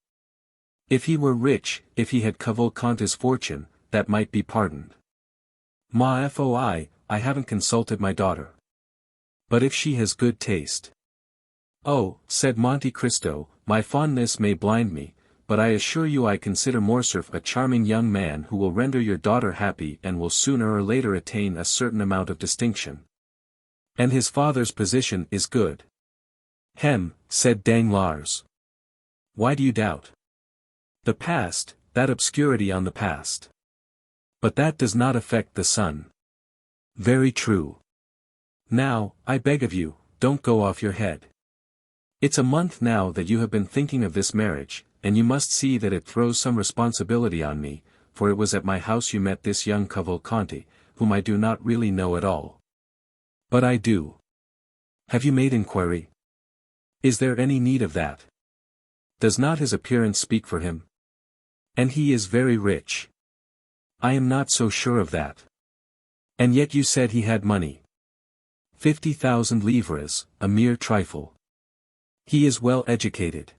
If he were rich, if he had Cavalcanti's fortune, that might be pardoned. Ma foi, I haven't consulted my daughter. But if she has good taste." "Oh," said Monte Cristo, "my fondness may blind me, but I assure you I consider Morcerf a charming young man who will render your daughter happy and will sooner or later attain a certain amount of distinction. And his father's position is good." "Hem," said Danglars. "Why do you doubt?" "The past, that obscurity on the past. But that does not affect the son." "Very true. Now, I beg of you, don't go off your head. It's a month now that you have been thinking of this marriage, and you must see that it throws some responsibility on me, for it was at my house you met this young Cavalcanti, whom I do not really know at all." "But I do." "Have you made inquiry? Is there any need of that? Does not his appearance speak for him? And he is very rich." "I am not so sure of that." "And yet you said he had money." 50,000 livres, a mere trifle. "He is well educated."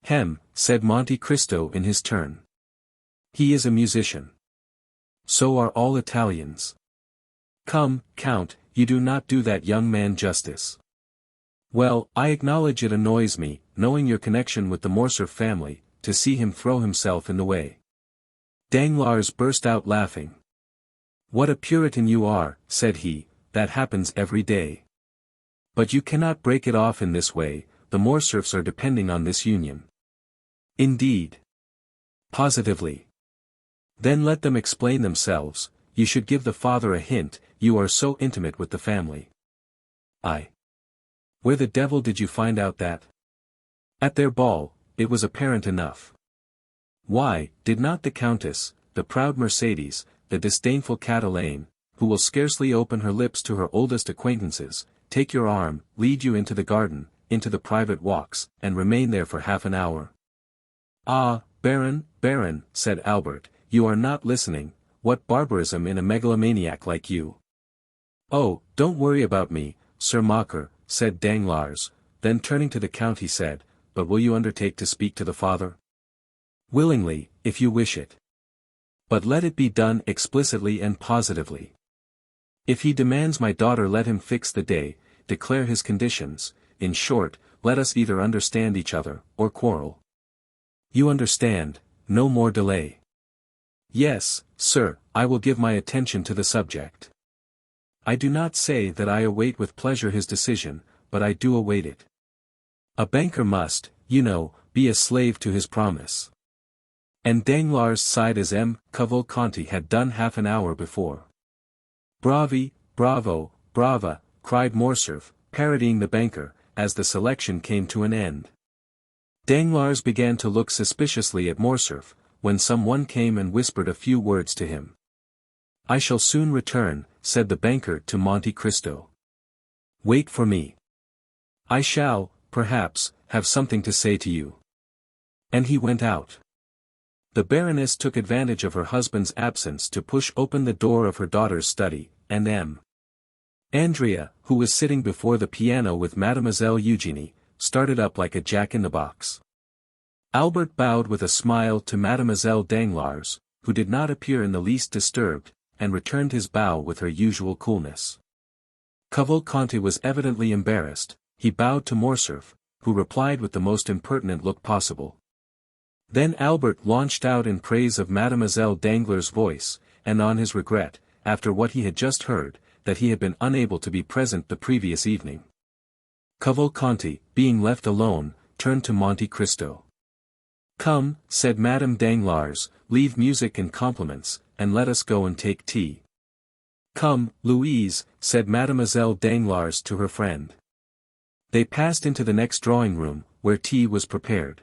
"Hem," said Monte Cristo in his turn. "He is a musician." "So are all Italians." "Come, Count, you do not do that young man justice." "Well, I acknowledge it annoys me, knowing your connection with the Morcerf family, to see him throw himself in the way." Danglars burst out laughing. "What a Puritan you are," said he, "that happens every day. But you cannot break it off in this way, the Morcerfs are depending on this union." "Indeed?" "Positively." "Then let them explain themselves, you should give the father a hint, you are so intimate with the family." "I. Where the devil did you find out that?" "At their ball, it was apparent enough." "Why, did not the Countess, the proud Mercedes, the disdainful Catalane, who will scarcely open her lips to her oldest acquaintances, take your arm, lead you into the garden, into the private walks, and remain there for half an hour?" "Ah, Baron, Baron," said Albert, "you are not listening, what barbarism in a megalomaniac like you." "Oh, don't worry about me, Sir Mocker," said Danglars, then turning to the Count he said, "But will you undertake to speak to the father?" "Willingly, if you wish it. But let it be done explicitly and positively. If he demands my daughter let him fix the day, declare his conditions, in short, let us either understand each other, or quarrel. You understand, no more delay." "Yes, sir, I will give my attention to the subject. I do not say that I await with pleasure his decision, but I do await it. A banker must, you know, be a slave to his promise." And Danglars sighed as M. Cavalcanti had done half an hour before. "Bravi, bravo, brava," cried Morcerf, parodying the banker, as the selection came to an end. Danglars began to look suspiciously at Morcerf, when some one came and whispered a few words to him. "I shall soon return," said the banker to Monte Cristo. "Wait for me. I shall, perhaps, have something to say to you." And he went out. The Baroness took advantage of her husband's absence to push open the door of her daughter's study, and Andrea, who was sitting before the piano with Mademoiselle Eugénie, started up like a jack-in-the-box. Albert bowed with a smile to Mademoiselle Danglars, who did not appear in the least disturbed, and returned his bow with her usual coolness. Cavalcanti was evidently embarrassed, he bowed to Morcerf, who replied with the most impertinent look possible. Then Albert launched out in praise of Mademoiselle Danglars' voice, and on his regret, after what he had just heard, that he had been unable to be present the previous evening. Cavalcanti, being left alone, turned to Monte Cristo. Come, said Madame Danglars, leave music and compliments, and let us go and take tea. Come, Louise, said Mademoiselle Danglars to her friend. They passed into the next drawing-room, where tea was prepared.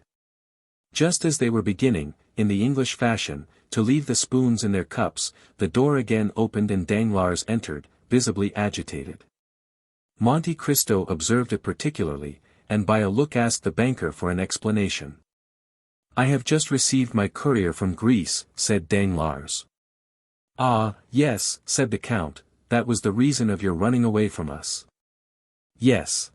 Just as they were beginning, in the English fashion, to leave the spoons in their cups, the door again opened and Danglars entered, visibly agitated. Monte Cristo observed it particularly, and by a look asked the banker for an explanation. "I have just received my courier from Greece," said Danglars. "Ah, yes," said the count, "that was the reason of your running away from us." "Yes."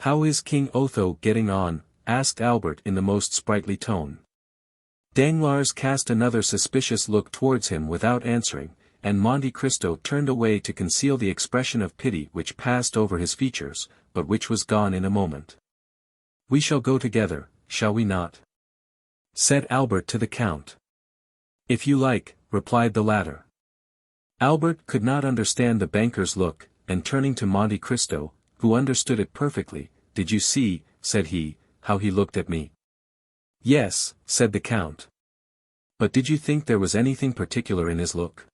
"How is King Otho getting on?" asked Albert in the most sprightly tone. Danglars cast another suspicious look towards him without answering, and Monte Cristo turned away to conceal the expression of pity which passed over his features, but which was gone in a moment. "We shall go together, shall we not?" said Albert to the count. "If you like," replied the latter. Albert could not understand the banker's look, and turning to Monte Cristo, who understood it perfectly, "Did you see," said he, "how he looked at me?" "Yes," said the count. "But did you think there was anything particular in his look?"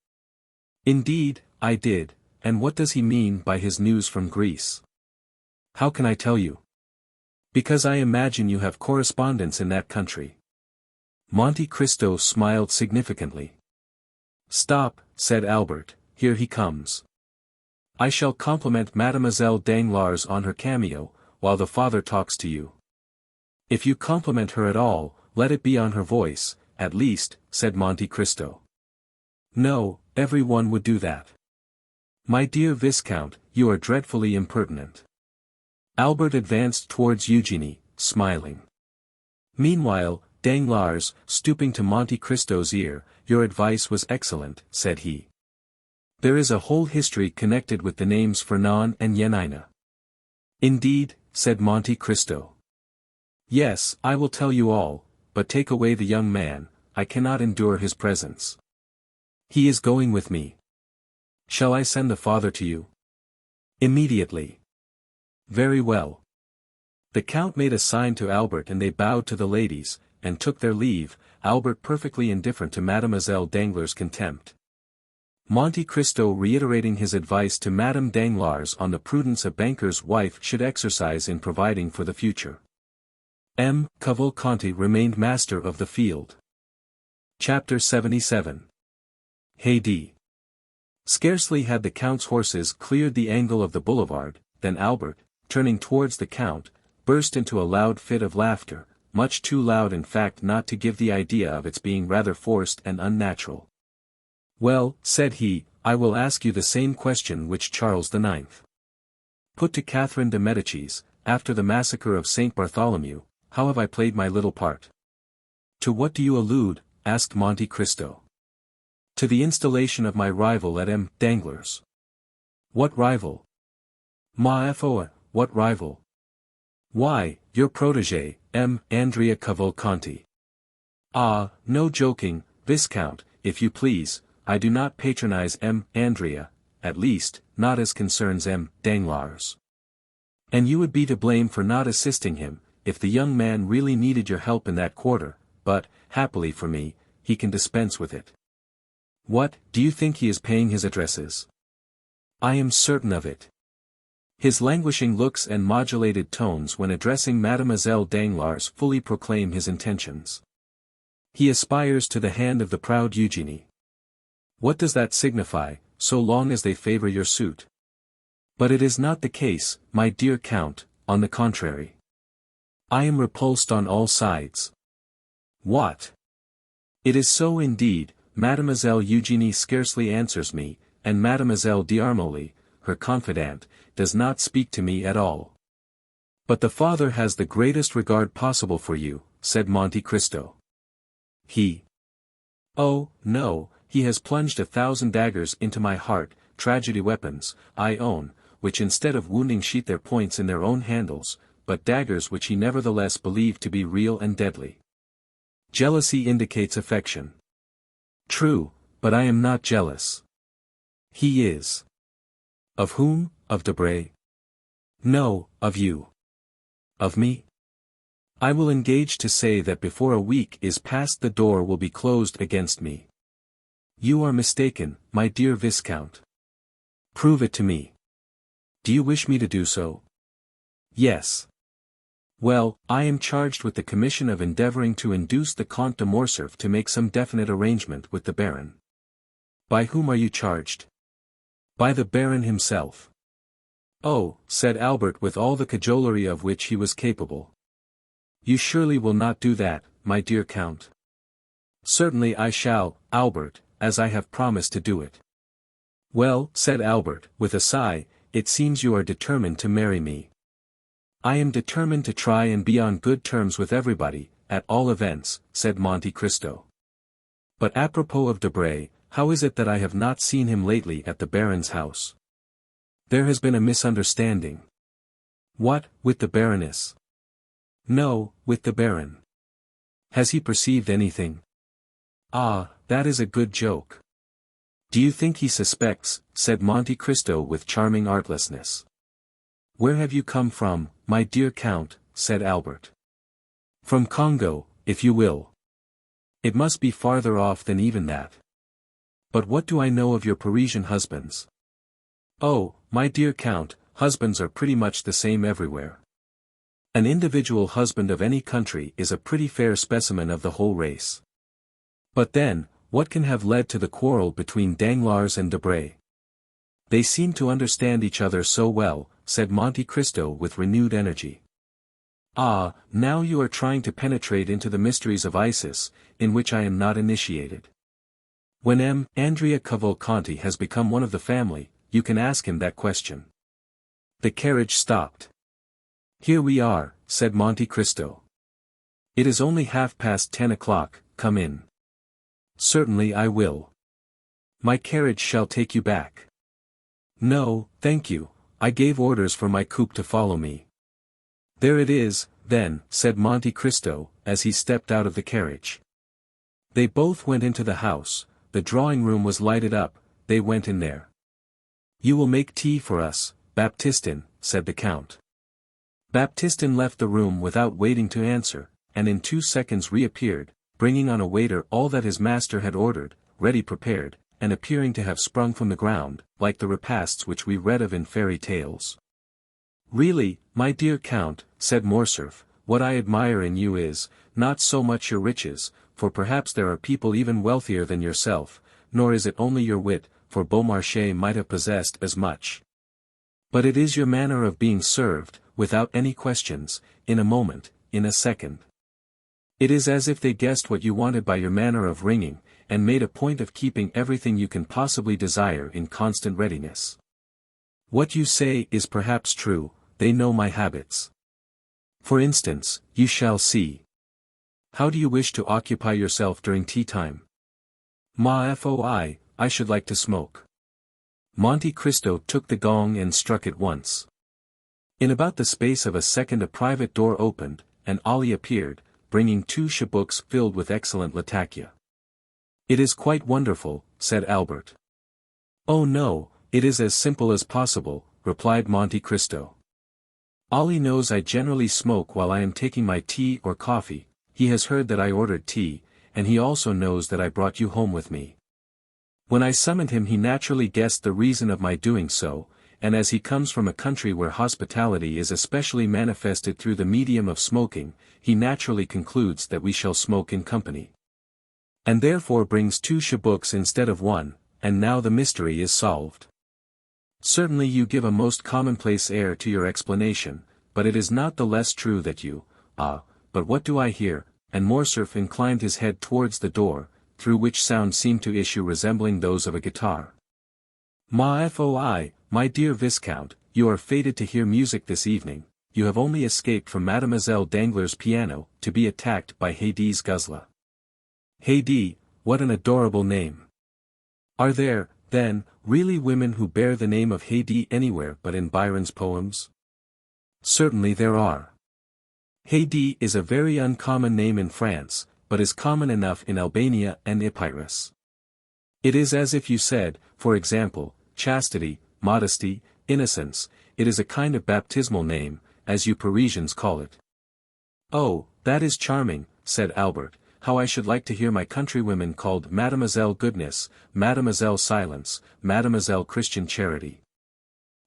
"Indeed, I did, and what does he mean by his news from Greece?" "How can I tell you?" "Because I imagine you have correspondents in that country." Monte Cristo smiled significantly. "Stop," said Albert, "here he comes. I shall compliment Mademoiselle Danglars on her cameo, while the father talks to you." "If you compliment her at all, let it be on her voice, at least," said Monte Cristo. "No, every one would do that." "My dear Viscount, you are dreadfully impertinent." Albert advanced towards Eugénie, smiling. Meanwhile, Danglars, stooping to Monte Cristo's ear, "Your advice was excellent," said he. "There is a whole history connected with the names Fernand and Yanina." "Indeed," said Monte Cristo. "Yes, I will tell you all, but take away the young man, I cannot endure his presence." "He is going with me." "Shall I send the father to you?" "Immediately." "Very well." The count made a sign to Albert and they bowed to the ladies, and took their leave, Albert perfectly indifferent to Mademoiselle Danglars' contempt. Monte Cristo reiterating his advice to Madame Danglars on the prudence a banker's wife should exercise in providing for the future. Cavalcanti remained master of the field. Chapter 77. Haydée. Scarcely had the count's horses cleared the angle of the boulevard, than Albert, turning towards the count, burst into a loud fit of laughter, much too loud in fact not to give the idea of its being rather forced and unnatural. "Well," said he, "I will ask you the same question which Charles IX. put to Catherine de Médicis, after the massacre of Saint Bartholomew. How have I played my little part?" "To what do you allude?" asked Monte Cristo. "To the installation of my rival at Danglars." "What rival?" "Ma foi, what rival?" "Why, your protégé, Andrea Cavalcanti." "Ah, no joking, Viscount, if you please, I do not patronize Andrea, at least, not as concerns Danglars. And you would be to blame for not assisting him, if the young man really needed your help in that quarter, but, happily for me, he can dispense with it." "What, do you think he is paying his addresses?" "I am certain of it. His languishing looks and modulated tones when addressing Mademoiselle Danglars fully proclaim his intentions. He aspires to the hand of the proud Eugénie. What does that signify, so long as they favor your suit? But it is not the case, my dear Count, on the contrary. I am repulsed on all sides." "What?" "It is so indeed, Mademoiselle Eugénie scarcely answers me, and Mademoiselle d'Armilly, her confidante, does not speak to me at all." "But the father has the greatest regard possible for you," said Monte Cristo. "He? Oh, no, he has plunged 1,000 daggers into my heart, tragedy weapons, I own, which instead of wounding sheath their points in their own handles, but daggers which he nevertheless believed to be real and deadly. Jealousy indicates affection." "True, but I am not jealous." "He is." "Of whom, of Debray?" "No, of you." "Of me?" I will engage to say that before a week is past the door will be closed against me. You are mistaken, my dear Viscount. Prove it to me. Do you wish me to do so? Yes. Well, I am charged with the commission of endeavoring to induce the Comte de Morcerf to make some definite arrangement with the Baron. By whom are you charged? By the Baron himself. Oh, said Albert with all the cajolery of which he was capable. You surely will not do that, my dear Count. Certainly I shall, Albert, as I have promised to do it. Well, said Albert, with a sigh, it seems you are determined to marry me. I am determined to try and be on good terms with everybody, at all events, said Monte Cristo. But apropos of Debray, how is it that I have not seen him lately at the Baron's house? There has been a misunderstanding. What, with the Baroness? No, with the Baron. Has he perceived anything? Ah, that is a good joke. Do you think he suspects, said Monte Cristo with charming artlessness. Where have you come from, my dear Count, said Albert. From Congo, if you will. It must be farther off than even that. But what do I know of your Parisian husbands? Oh, my dear Count, husbands are pretty much the same everywhere. An individual husband of any country is a pretty fair specimen of the whole race. But then, what can have led to the quarrel between Danglars and Debray? They seem to understand each other so well, said Monte Cristo with renewed energy. Ah, now you are trying to penetrate into the mysteries of Isis, in which I am not initiated. When Andrea Cavalcanti has become one of the family, you can ask him that question. The carriage stopped. Here we are, said Monte Cristo. It is only 10:30, come in. Certainly I will. My carriage shall take you back. No, thank you, I gave orders for my coupe to follow me. There it is, then, said Monte Cristo, as he stepped out of the carriage. They both went into the house, the drawing-room was lighted up, they went in there. You will make tea for us, Baptistin, said the Count. Baptistin left the room without waiting to answer, and in 2 seconds reappeared, bringing on a waiter all that his master had ordered, ready prepared, and appearing to have sprung from the ground, like the repasts which we read of in fairy tales. Really, my dear Count, said Morcerf, what I admire in you is, not so much your riches, for perhaps there are people even wealthier than yourself, nor is it only your wit, for Beaumarchais might have possessed as much. But it is your manner of being served, without any questions, in a moment, in a second. It is as if they guessed what you wanted by your manner of ringing, and made a point of keeping everything you can possibly desire in constant readiness. What you say is perhaps true, they know my habits. For instance, you shall see. How do you wish to occupy yourself during tea time? I should like to smoke. Monte Cristo took the gong and struck it once. In about the space of a second a private door opened, and Ali appeared, bringing 2 chabuks filled with excellent latakia. It is quite wonderful, said Albert. Oh no, it is as simple as possible, replied Monte Cristo. Ali knows I generally smoke while I am taking my tea or coffee, he has heard that I ordered tea, and he also knows that I brought you home with me. When I summoned him he naturally guessed the reason of my doing so, and as he comes from a country where hospitality is especially manifested through the medium of smoking, he naturally concludes that we shall smoke in company. And therefore brings 2 chabuks instead of 1, and now the mystery is solved. Certainly you give a most commonplace air to your explanation, but it is not the less true that you, but what do I hear? And Morcerf inclined his head towards the door, through which sounds seemed to issue resembling those of a guitar. My dear Viscount, you are fated to hear music this evening, you have only escaped from Mademoiselle Danglars' piano, to be attacked by Haydée's guzla. Haydée, what an adorable name. Are there, then, really women who bear the name of Haydée anywhere but in Byron's poems? Certainly there are. Haydée is a very uncommon name in France, but is common enough in Albania and Epirus. It is as if you said, for example, chastity, modesty, innocence, it is a kind of baptismal name, as you Parisians call it. "Oh, that is charming," said Albert. "How I should like to hear my countrywomen called Mademoiselle Goodness, Mademoiselle Silence, Mademoiselle Christian Charity.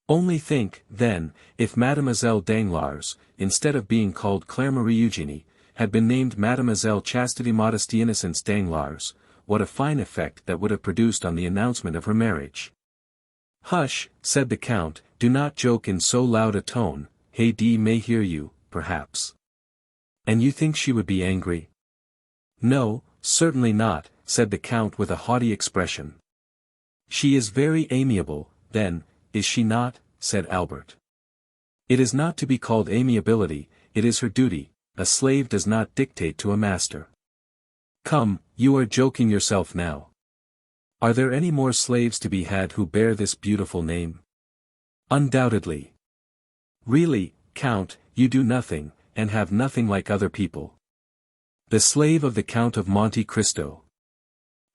Only think, then, if Mademoiselle Danglars, instead of being called Claire Marie Eugenie, had been named Mademoiselle Chastity Modesty Innocence Danglars, what a fine effect that would have produced on the announcement of her marriage." "Hush," said the Count, "do not joke in so loud a tone, Haydée may hear you, perhaps." "And you think she would be angry?" "No, certainly not," said the Count with a haughty expression. "She is very amiable, then, is she not?" said Albert. "It is not to be called amiability, it is her duty. A slave does not dictate to a master." "Come, you are joking yourself now. Are there any more slaves to be had who bear this beautiful name?" "Undoubtedly." "Really, Count, you do nothing, and have nothing like other people. The slave of the Count of Monte Cristo.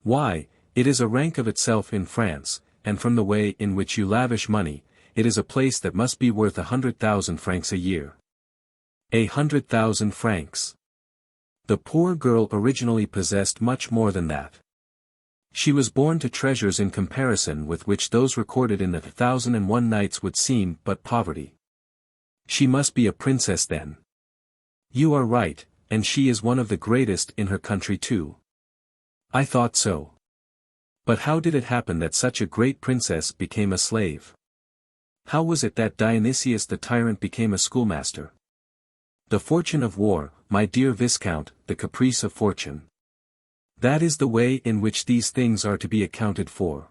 Why, it is a rank of itself in France, and from the way in which you lavish money, it is a place that must be worth 100,000 francs a year." 100,000 francs. The poor girl originally possessed much more than that. She was born to treasures in comparison with which those recorded in the 1001 Nights would seem but poverty. She must be a princess then. You are right, and she is one of the greatest in her country too. I thought so. But how did it happen that such a great princess became a slave? How was it that Dionysius the tyrant became a schoolmaster? The fortune of war, my dear Viscount, the caprice of fortune. That is the way in which these things are to be accounted for.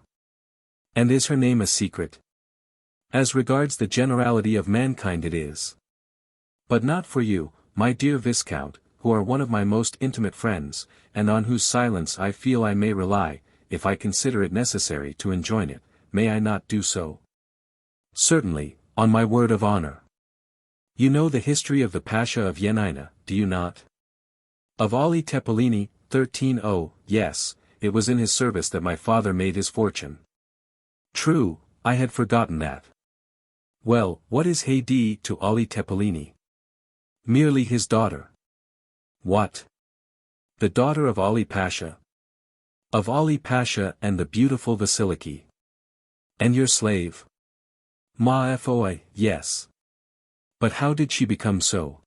And is her name a secret? As regards the generality of mankind it is. But not for you, my dear Viscount, who are one of my most intimate friends, and on whose silence I feel I may rely, if I consider it necessary to enjoin it. May I not do so? Certainly, on my word of honor. You know the history of the Pasha of Yanina, do you not? Of Ali Tepelini, 13 yes, it was in his service that my father made his fortune. True, I had forgotten that. Well, what is Haydée to Ali Tepelini? Merely his daughter. What? The daughter of Ali Pasha? Of Ali Pasha and the beautiful Vasiliki. And your slave? Ma foi, yes. But how did she become so?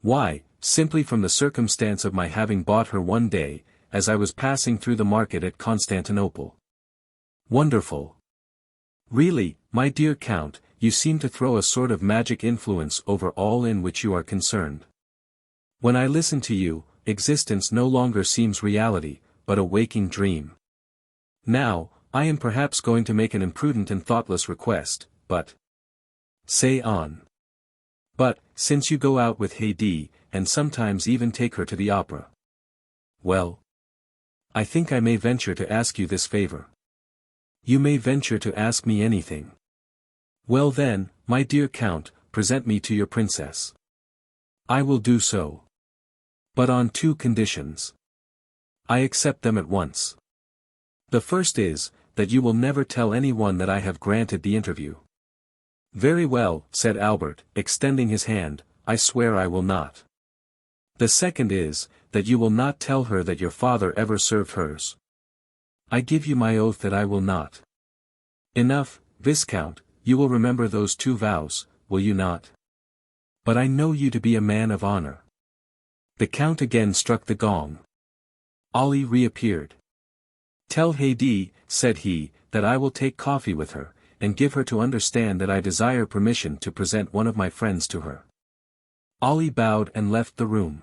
Why, simply from the circumstance of my having bought her one day, as I was passing through the market at Constantinople. Wonderful. Really, my dear Count, you seem to throw a sort of magic influence over all in which you are concerned. When I listen to you, existence no longer seems reality, but a waking dream. Now, I am perhaps going to make an imprudent and thoughtless request, but... Say on. But, since you go out with Haydée, and sometimes even take her to the opera. Well. I think I may venture to ask you this favor. You may venture to ask me anything. Well then, my dear Count, present me to your princess. I will do so. But on two conditions. I accept them at once. The first is, that you will never tell anyone that I have granted the interview. Very well, said Albert, extending his hand, I swear I will not. The second is, that you will not tell her that your father ever served hers. I give you my oath that I will not. Enough, Viscount, you will remember those two vows, will you not? But I know you to be a man of honor. The Count again struck the gong. Ali reappeared. Tell Haydée, said he, that I will take coffee with her, and give her to understand that I desire permission to present one of my friends to her. Ali bowed and left the room.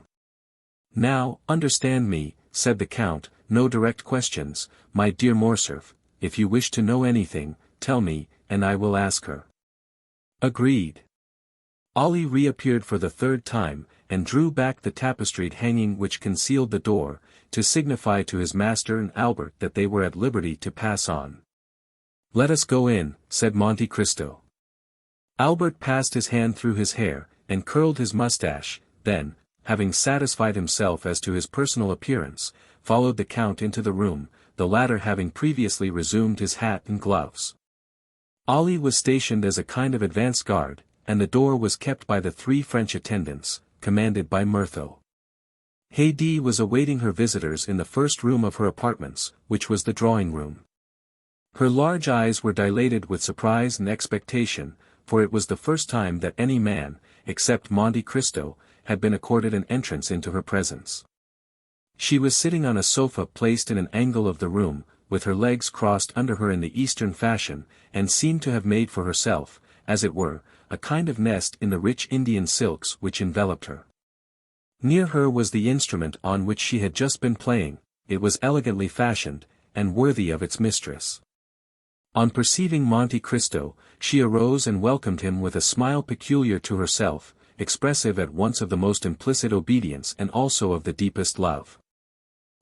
Now, understand me, said the Count, no direct questions, my dear Morcerf, if you wish to know anything, tell me, and I will ask her. Agreed. Ali reappeared for the third time, and drew back the tapestried hanging which concealed the door, to signify to his master and Albert that they were at liberty to pass on. Let us go in, said Monte Cristo. Albert passed his hand through his hair, and curled his mustache, then, having satisfied himself as to his personal appearance, followed the Count into the room, the latter having previously resumed his hat and gloves. Ali was stationed as a kind of advance guard, and the door was kept by the 3 French attendants, commanded by Myrtho. Haydée was awaiting her visitors in the first room of her apartments, which was the drawing-room. Her large eyes were dilated with surprise and expectation, for it was the first time that any man, except Monte Cristo, had been accorded an entrance into her presence. She was sitting on a sofa placed in an angle of the room, with her legs crossed under her in the Eastern fashion, and seemed to have made for herself, as it were, a kind of nest in the rich Indian silks which enveloped her. Near her was the instrument on which she had just been playing. It was elegantly fashioned, and worthy of its mistress. On perceiving Monte Cristo, she arose and welcomed him with a smile peculiar to herself, expressive at once of the most implicit obedience and also of the deepest love.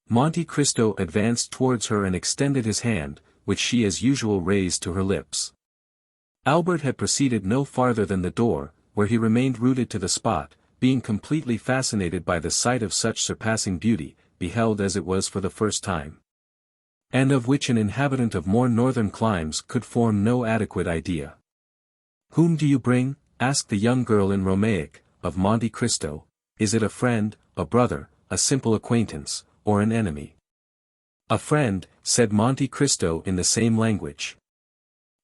Monte Cristo advanced towards her and extended his hand, which she as usual raised to her lips. Albert had proceeded no farther than the door, where he remained rooted to the spot, being completely fascinated by the sight of such surpassing beauty, beheld as it was for the first time, and of which an inhabitant of more northern climes could form no adequate idea. "Whom do you bring?" asked the young girl in Romaic, of Monte Cristo. "Is it a friend, a brother, a simple acquaintance, or an enemy?" "A friend," said Monte Cristo in the same language.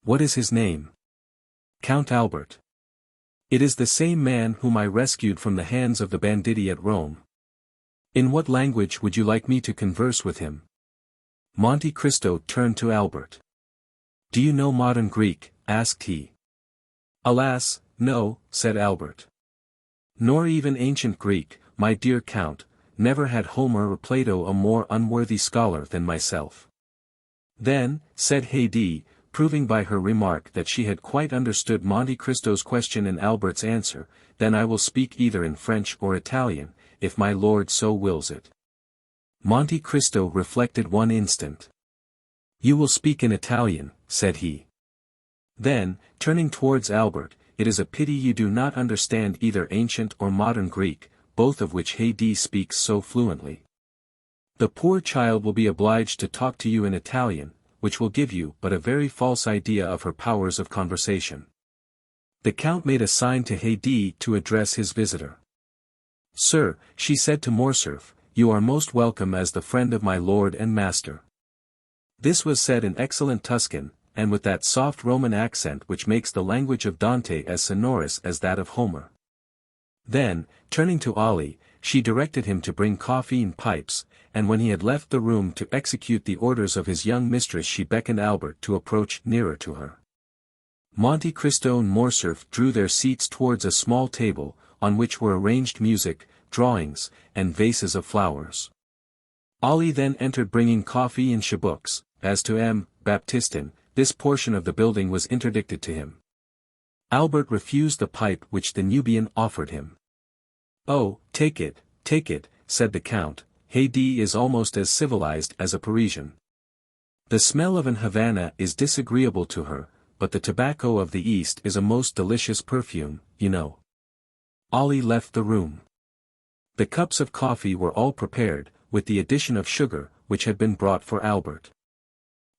"What is his name?" "Count Albert." "It is the same man whom I rescued from the hands of the banditti at Rome. In what language would you like me to converse with him?" Monte Cristo turned to Albert. "Do you know modern Greek?" asked he. "Alas, no," said Albert. "Nor even ancient Greek, my dear Count. Never had Homer or Plato a more unworthy scholar than myself." "Then," said Haydée, proving by her remark that she had quite understood Monte Cristo's question and Albert's answer, "then I will speak either in French or Italian, if my lord so wills it." Monte Cristo reflected one instant. "You will speak in Italian," said he. Then, turning towards Albert, "It is a pity you do not understand either ancient or modern Greek, both of which Haydée speaks so fluently. The poor child will be obliged to talk to you in Italian, which will give you but a very false idea of her powers of conversation." The Count made a sign to Haydée to address his visitor. "Sir," she said to Morcerf, "you are most welcome as the friend of my lord and master." This was said in excellent Tuscan, and with that soft Roman accent which makes the language of Dante as sonorous as that of Homer. Then, turning to Ali, she directed him to bring coffee and pipes, and when he had left the room to execute the orders of his young mistress she beckoned Albert to approach nearer to her. Monte Cristo and Morcerf drew their seats towards a small table, on which were arranged music, drawings, and vases of flowers. Ali then entered bringing coffee and chibouques. As to M. Baptistin, this portion of the building was interdicted to him. Albert refused the pipe which the Nubian offered him. "Oh, take it," said the Count. "Haydée is almost as civilized as a Parisian. The smell of an Havana is disagreeable to her, but the tobacco of the East is a most delicious perfume, you know." Ali left the room. The cups of coffee were all prepared, with the addition of sugar, which had been brought for Albert.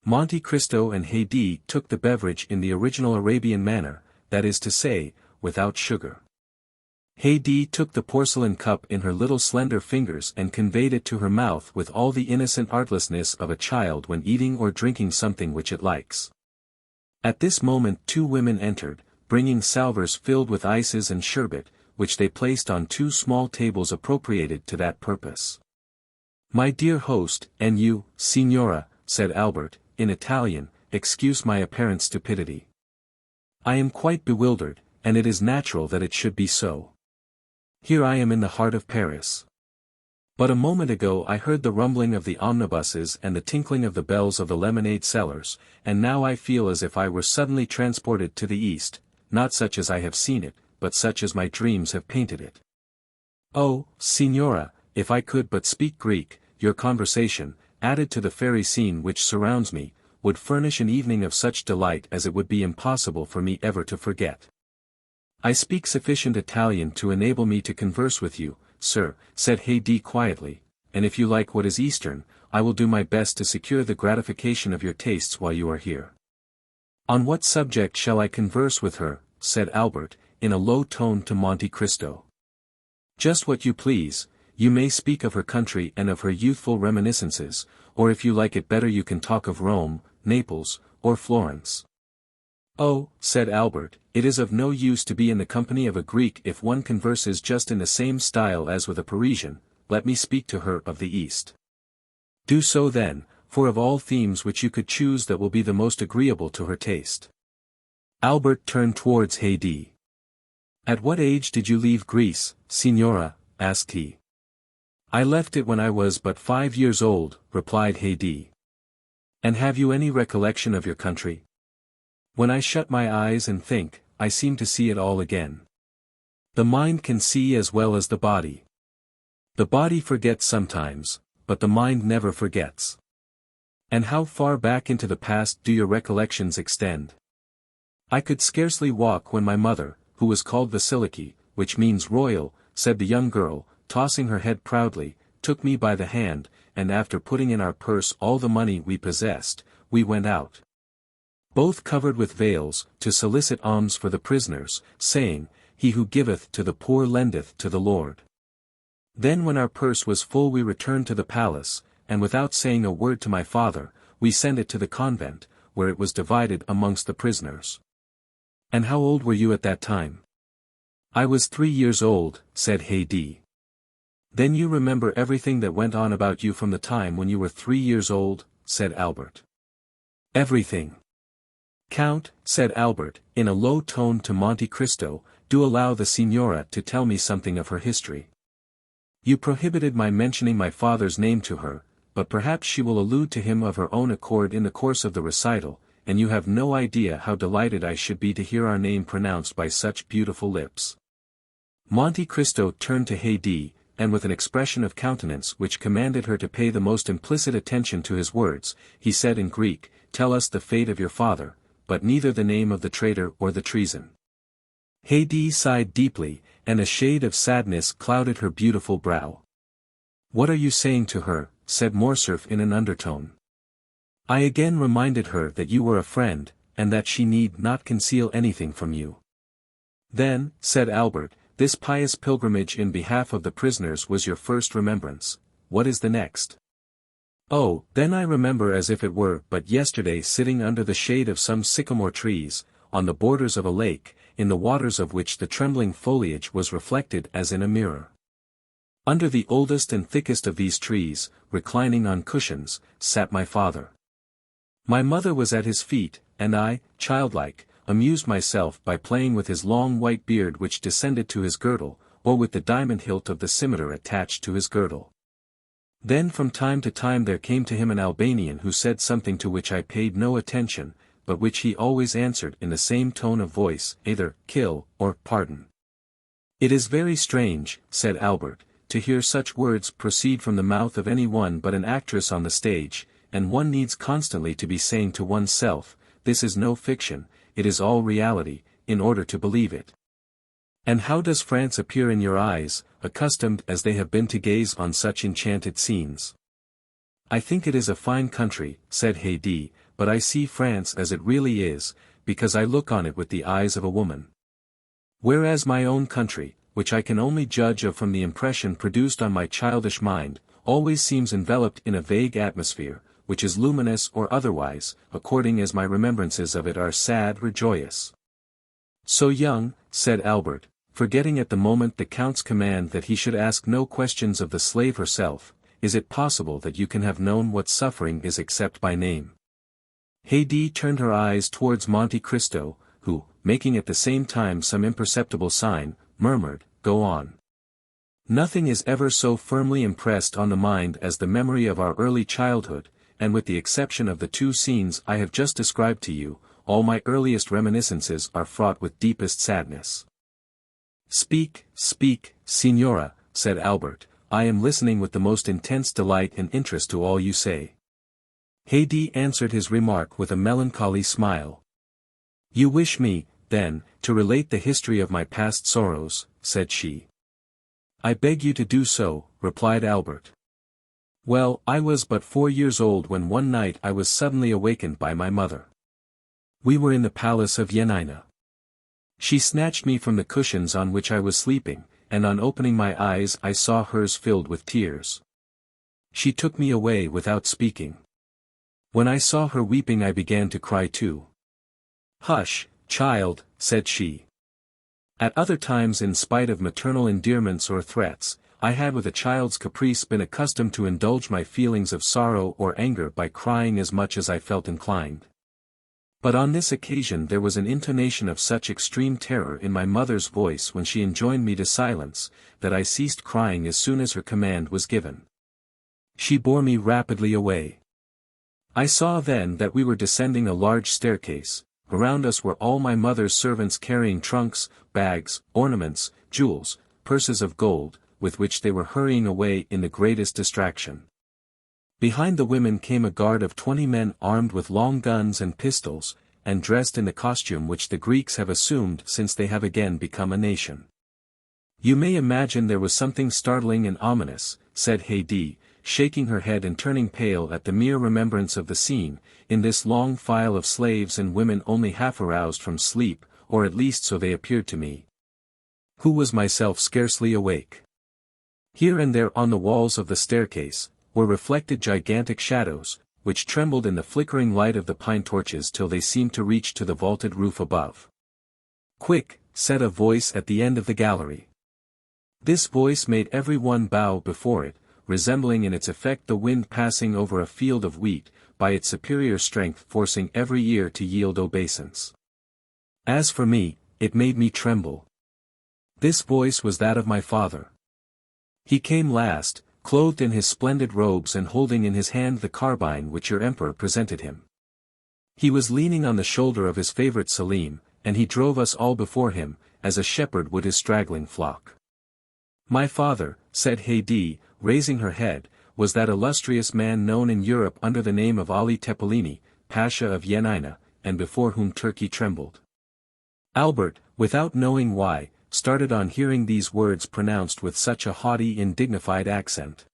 Monte Cristo and Haydée took the beverage in the original Arabian manner, that is to say, without sugar. Haydée took the porcelain cup in her little slender fingers and conveyed it to her mouth with all the innocent artlessness of a child when eating or drinking something which it likes. At this moment two women entered, bringing salvers filled with ices and sherbet, which they placed on two small tables appropriated to that purpose. "My dear host, and you, signora," said Albert, in Italian, "excuse my apparent stupidity. I am quite bewildered, and it is natural that it should be so. Here I am in the heart of Paris. But a moment ago I heard the rumbling of the omnibuses and the tinkling of the bells of the lemonade sellers, and now I feel as if I were suddenly transported to the East, not such as I have seen it, but such as my dreams have painted it. Oh, signora, if I could but speak Greek, your conversation, added to the fairy scene which surrounds me, would furnish an evening of such delight as it would be impossible for me ever to forget. I speak sufficient Italian to enable me to converse with you, sir," said Haydée quietly, "and if you like what is Eastern, I will do my best to secure the gratification of your tastes while you are here." "On what subject shall I converse with her?" said Albert, in a low tone to Monte Cristo. Just what you please, you may speak of her country and of her youthful reminiscences, or if you like it better you can talk of Rome, Naples, or Florence. Oh, said Albert, it is of no use to be in the company of a Greek if one converses just in the same style as with a Parisian. Let me speak to her of the East. Do so then, for of all themes which you could choose that will be the most agreeable to her taste. Albert turned towards Haydée. At what age did you leave Greece, Signora? Asked he. I left it when I was but 5 years old, replied Haydée. And have you any recollection of your country? When I shut my eyes and think, I seem to see it all again. The mind can see as well as the body. The body forgets sometimes, but the mind never forgets. And how far back into the past do your recollections extend? I could scarcely walk when my mother, who was called Vasiliki, which means royal, said the young girl, tossing her head proudly, took me by the hand, and after putting in our purse all the money we possessed, we went out, both covered with veils, to solicit alms for the prisoners, saying, He who giveth to the poor lendeth to the Lord. Then when our purse was full we returned to the palace, and without saying a word to my father, we sent it to the convent, where it was divided amongst the prisoners. And how old were you at that time? I was 3 years old, said Haydée. Then you remember everything that went on about you from the time when you were 3 years old, said Albert. Everything. Count, said Albert, in a low tone to Monte Cristo, do allow the Signora to tell me something of her history. You prohibited my mentioning my father's name to her, but perhaps she will allude to him of her own accord in the course of the recital, and you have no idea how delighted I should be to hear our name pronounced by such beautiful lips. Monte Cristo turned to Haydée, and with an expression of countenance which commanded her to pay the most implicit attention to his words, he said in Greek, Tell us the fate of your father, but neither the name of the traitor or the treason. Haydée sighed deeply, and a shade of sadness clouded her beautiful brow. What are you saying to her? Said Morcerf in an undertone. I again reminded her that you were a friend, and that she need not conceal anything from you. Then, said Albert, this pious pilgrimage in behalf of the prisoners was your first remembrance. What is the next? Oh, then I remember as if it were but yesterday sitting under the shade of some sycamore trees, on the borders of a lake, in the waters of which the trembling foliage was reflected as in a mirror. Under the oldest and thickest of these trees, reclining on cushions, sat my father. My mother was at his feet, and I, childlike, amused myself by playing with his long white beard which descended to his girdle, or with the diamond hilt of the scimitar attached to his girdle. Then from time to time there came to him an Albanian who said something to which I paid no attention, but which he always answered in the same tone of voice, either kill or pardon. It is very strange, said Albert, to hear such words proceed from the mouth of any one but an actress on the stage, and one needs constantly to be saying to oneself, this is no fiction, it is all reality, in order to believe it. And how does France appear in your eyes, accustomed as they have been to gaze on such enchanted scenes? I think it is a fine country, said Haydée, but I see France as it really is, because I look on it with the eyes of a woman. Whereas my own country, which I can only judge of from the impression produced on my childish mind, always seems enveloped in a vague atmosphere, which is luminous or otherwise, according as my remembrances of it are sad or joyous. So young, said Albert, forgetting at the moment the Count's command that he should ask no questions of the slave herself, is it possible that you can have known what suffering is except by name? Haydée turned her eyes towards Monte Cristo, who, making at the same time some imperceptible sign, murmured, Go on. Nothing is ever so firmly impressed on the mind as the memory of our early childhood, and with the exception of the 2 scenes I have just described to you, all my earliest reminiscences are fraught with deepest sadness. Speak, speak, Signora, said Albert, I am listening with the most intense delight and interest to all you say. Haydée answered his remark with a melancholy smile. You wish me, then, to relate the history of my past sorrows, said she. I beg you to do so, replied Albert. Well, I was but 4 years old when one night I was suddenly awakened by my mother. We were in the palace of Yanina. She snatched me from the cushions on which I was sleeping, and on opening my eyes I saw hers filled with tears. She took me away without speaking. When I saw her weeping I began to cry too. "Hush, child," said she. At other times, in spite of maternal endearments or threats, I had with a child's caprice been accustomed to indulge my feelings of sorrow or anger by crying as much as I felt inclined. But on this occasion there was an intonation of such extreme terror in my mother's voice when she enjoined me to silence, that I ceased crying as soon as her command was given. She bore me rapidly away. I saw then that we were descending a large staircase. Around us were all my mother's servants carrying trunks, bags, ornaments, jewels, purses of gold, with which they were hurrying away in the greatest distraction. Behind the women came a guard of 20 men armed with long guns and pistols, and dressed in the costume which the Greeks have assumed since they have again become a nation. You may imagine there was something startling and ominous, said Haydée, shaking her head and turning pale at the mere remembrance of the scene, in this long file of slaves and women only half aroused from sleep, or at least so they appeared to me, who was myself scarcely awake. Here and there on the walls of the staircase, were reflected gigantic shadows, which trembled in the flickering light of the pine torches till they seemed to reach to the vaulted roof above. "Quick," said a voice at the end of the gallery. This voice made every one bow before it, resembling in its effect the wind passing over a field of wheat, by its superior strength forcing every ear to yield obeisance. As for me, it made me tremble. This voice was that of my father. He came last, clothed in his splendid robes and holding in his hand the carbine which your emperor presented him. He was leaning on the shoulder of his favorite Selim, and he drove us all before him, as a shepherd would his straggling flock. My father, said Haydée, raising her head, was that illustrious man known in Europe under the name of Ali Tepelini, Pasha of Yenina, and before whom Turkey trembled. Albert, without knowing why, started on hearing these words pronounced with such a haughty and dignified accent.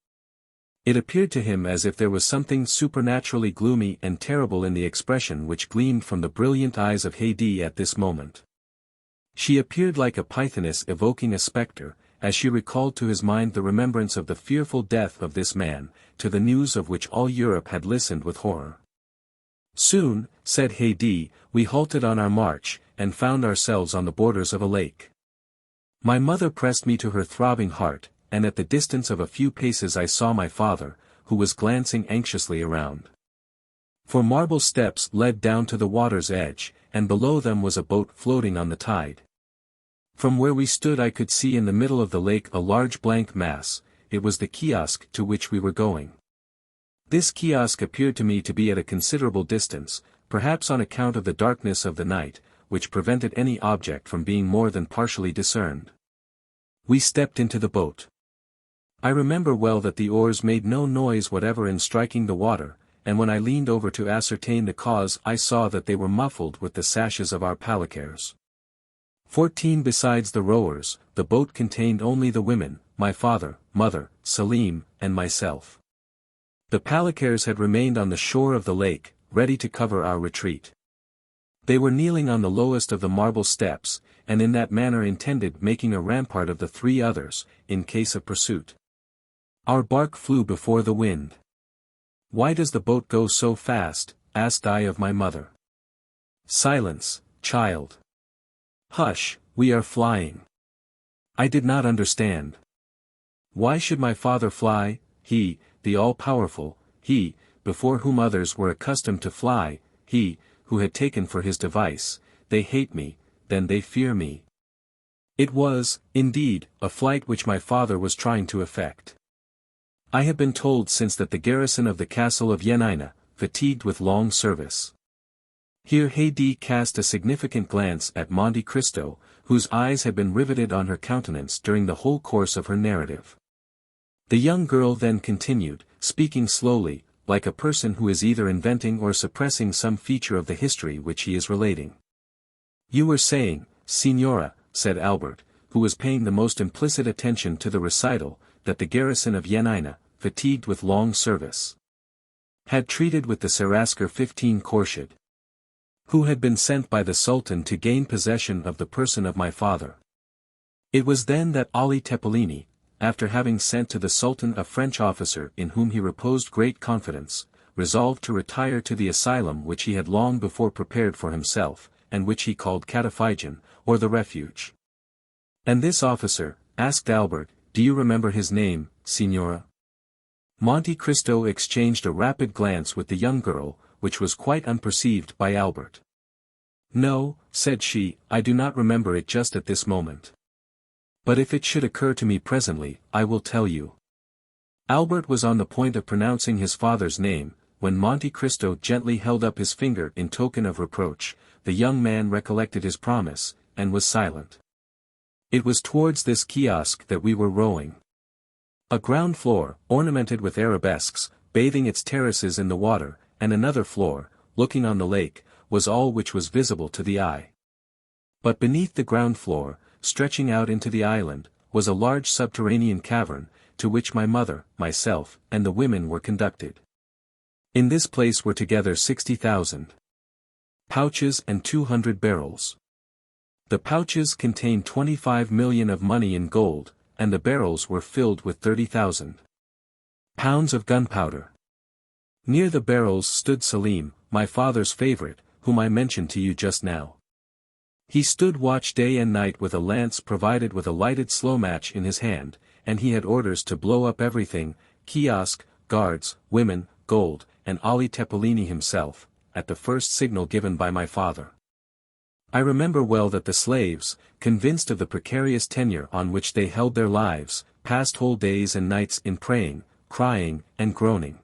It appeared to him as if there was something supernaturally gloomy and terrible in the expression which gleamed from the brilliant eyes of Haydée at this moment. She appeared like a pythoness evoking a spectre, as she recalled to his mind the remembrance of the fearful death of this man, to the news of which all Europe had listened with horror. Soon, said Haydée, we halted on our march, and found ourselves on the borders of a lake. My mother pressed me to her throbbing heart, and at the distance of a few paces I saw my father, who was glancing anxiously around. For marble steps led down to the water's edge, and below them was a boat floating on the tide. From where we stood I could see in the middle of the lake a large blank mass. It was the kiosk to which we were going. This kiosk appeared to me to be at a considerable distance, perhaps on account of the darkness of the night, which prevented any object from being more than partially discerned. We stepped into the boat. I remember well that the oars made no noise whatever in striking the water, and when I leaned over to ascertain the cause I saw that they were muffled with the sashes of our palanquins. 14 besides the rowers, the boat contained only the women, my father, mother, Selim, and myself. The palanquins had remained on the shore of the lake, ready to cover our retreat. They were kneeling on the lowest of the marble steps, and in that manner intended making a rampart of the 3 others, in case of pursuit. Our bark flew before the wind. "Why does the boat go so fast?" asked I of my mother. "Silence, child. Hush, we are flying." I did not understand. Why should my father fly, he, the all-powerful, he, before whom others were accustomed to fly, he, who had taken for his device, "They hate me, then they fear me." It was, indeed, a flight which my father was trying to effect. I have been told since that the garrison of the castle of Yenina, fatigued with long service. Here Haydée cast a significant glance at Monte Cristo, whose eyes had been riveted on her countenance during the whole course of her narrative. The young girl then continued, speaking slowly, like a person who is either inventing or suppressing some feature of the history which he is relating. "You were saying, Signora," said Albert, who was paying the most implicit attention to the recital, that the garrison of Yenina, fatigued with long service, had treated with the Serasker 15 Khorshid, who had been sent by the Sultan to gain possession of the person of my father. It was then that Ali Tepelini, after having sent to the Sultan a French officer in whom he reposed great confidence, resolved to retire to the asylum which he had long before prepared for himself, and which he called Cataphygian, or the Refuge. And this officer, asked Albert, do you remember his name, Signora? Monte Cristo exchanged a rapid glance with the young girl, which was quite unperceived by Albert. No, said she, I do not remember it just at this moment. But if it should occur to me presently, I will tell you. Albert was on the point of pronouncing his father's name, when Monte Cristo gently held up his finger in token of reproach. The young man recollected his promise, and was silent. It was towards this kiosk that we were rowing. A ground floor, ornamented with arabesques, bathing its terraces in the water, and another floor, looking on the lake, was all which was visible to the eye. But beneath the ground floor, stretching out into the island, was a large subterranean cavern, to which my mother, myself, and the women were conducted. In this place were together 60,000 pouches and 200 barrels. The pouches contained 25 million of money in gold, and the barrels were filled with 30,000 pounds of gunpowder. Near the barrels stood Selim, my father's favorite, whom I mentioned to you just now. He stood watch day and night with a lance provided with a lighted slow match in his hand, and he had orders to blow up everything, kiosk, guards, women, gold, and Ali Tepelini himself, at the first signal given by my father. I remember well that the slaves, convinced of the precarious tenure on which they held their lives, passed whole days and nights in praying, crying, and groaning.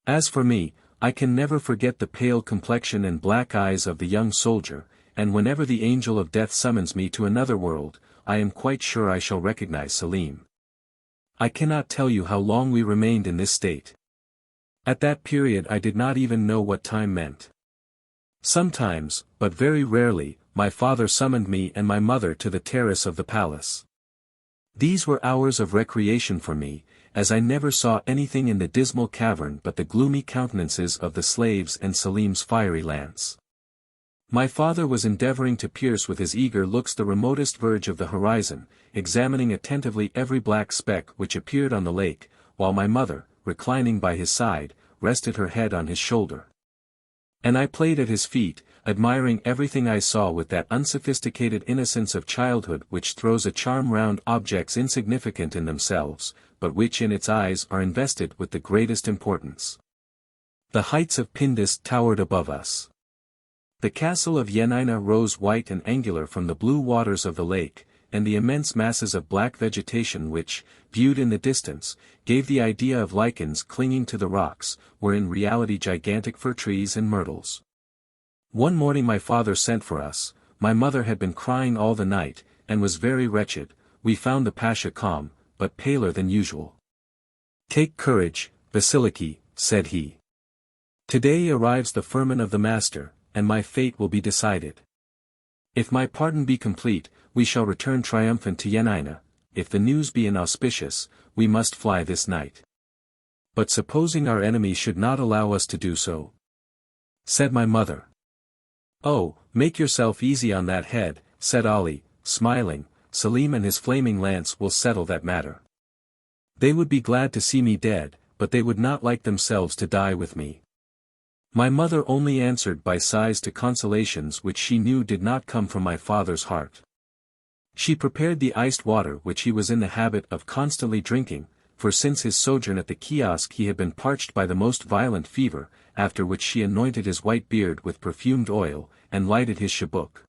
As for me, I can never forget the pale complexion and black eyes of the young soldier, and whenever the angel of death summons me to another world, I am quite sure I shall recognize Selim. I cannot tell you how long we remained in this state. At that period I did not even know what time meant. Sometimes, but very rarely, my father summoned me and my mother to the terrace of the palace. These were hours of recreation for me, as I never saw anything in the dismal cavern but the gloomy countenances of the slaves and Selim's fiery lance. My father was endeavoring to pierce with his eager looks the remotest verge of the horizon, examining attentively every black speck which appeared on the lake, while my mother, reclining by his side, rested her head on his shoulder. And I played at his feet, admiring everything I saw with that unsophisticated innocence of childhood which throws a charm round objects insignificant in themselves, but which in its eyes are invested with the greatest importance. The heights of Pindus towered above us. The castle of Yanina rose white and angular from the blue waters of the lake, and the immense masses of black vegetation which, viewed in the distance, gave the idea of lichens clinging to the rocks, were in reality gigantic fir trees and myrtles. One morning my father sent for us. My mother had been crying all the night, and was very wretched. We found the Pasha calm, but paler than usual. "Take courage, Vasiliki," said he. "Today arrives the firman of the master, and my fate will be decided. If my pardon be complete, we shall return triumphant to Yanina. If the news be inauspicious, we must fly this night." "But supposing our enemy should not allow us to do so?" said my mother. "Oh, make yourself easy on that head," said Ali, smiling. "Selim and his flaming lance will settle that matter. They would be glad to see me dead, but they would not like themselves to die with me." My mother only answered by sighs to consolations which she knew did not come from my father's heart. She prepared the iced water which he was in the habit of constantly drinking, for since his sojourn at the kiosk he had been parched by the most violent fever, after which she anointed his white beard with perfumed oil, and lighted his chibouque,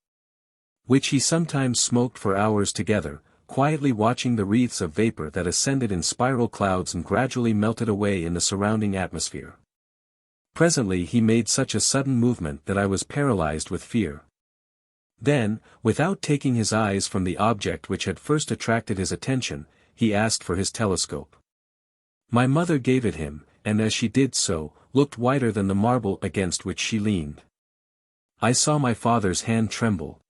which he sometimes smoked for hours together, quietly watching the wreaths of vapor that ascended in spiral clouds and gradually melted away in the surrounding atmosphere. Presently he made such a sudden movement that I was paralyzed with fear. Then, without taking his eyes from the object which had first attracted his attention, he asked for his telescope. My mother gave it him, and as she did so, looked whiter than the marble against which she leaned. I saw my father's hand tremble.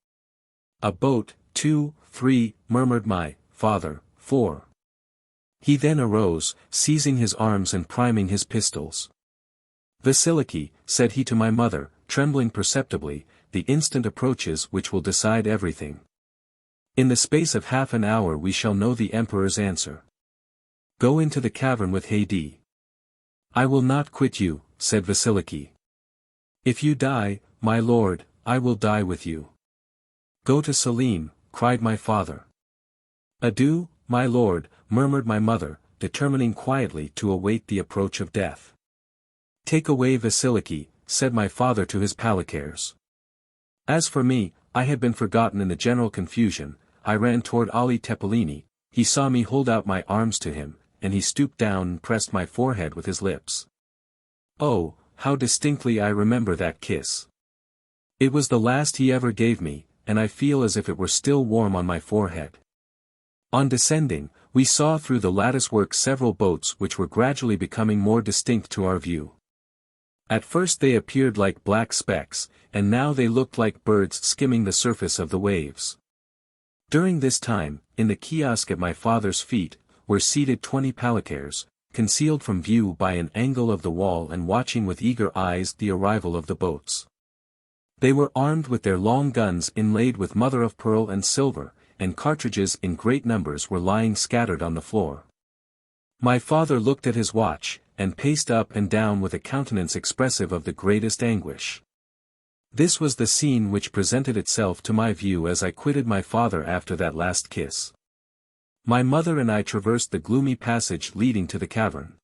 "A boat, 2, 3, murmured my father, 4. He then arose, seizing his arms and priming his pistols. "Vasiliki," said he to my mother, trembling perceptibly, "the instant approaches which will decide everything. In the space of half an hour we shall know the emperor's answer. Go into the cavern with Haydée. I will not quit you, said Vasiliki. If you die, my lord, I will die with you. Go to Selim, cried my father. Adieu, my lord, murmured my mother, determining quietly to await the approach of death. Take away Vasiliki, said my father to his palicares. As for me, I had been forgotten in the general confusion. I ran toward Ali Tepelini. He saw me hold out my arms to him, and he stooped down and pressed my forehead with his lips. Oh, how distinctly I remember that kiss. It was the last he ever gave me, and I feel as if it were still warm on my forehead. On descending, we saw through the latticework several boats which were gradually becoming more distinct to our view. At first they appeared like black specks, and now they looked like birds skimming the surface of the waves. During this time, in the kiosk at my father's feet, were seated 20 palicares, concealed from view by an angle of the wall and watching with eager eyes the arrival of the boats. They were armed with their long guns inlaid with mother-of-pearl and silver, and cartridges in great numbers were lying scattered on the floor. My father looked at his watch, and paced up and down with a countenance expressive of the greatest anguish. This was the scene which presented itself to my view as I quitted my father after that last kiss. My mother and I traversed the gloomy passage leading to the cavern.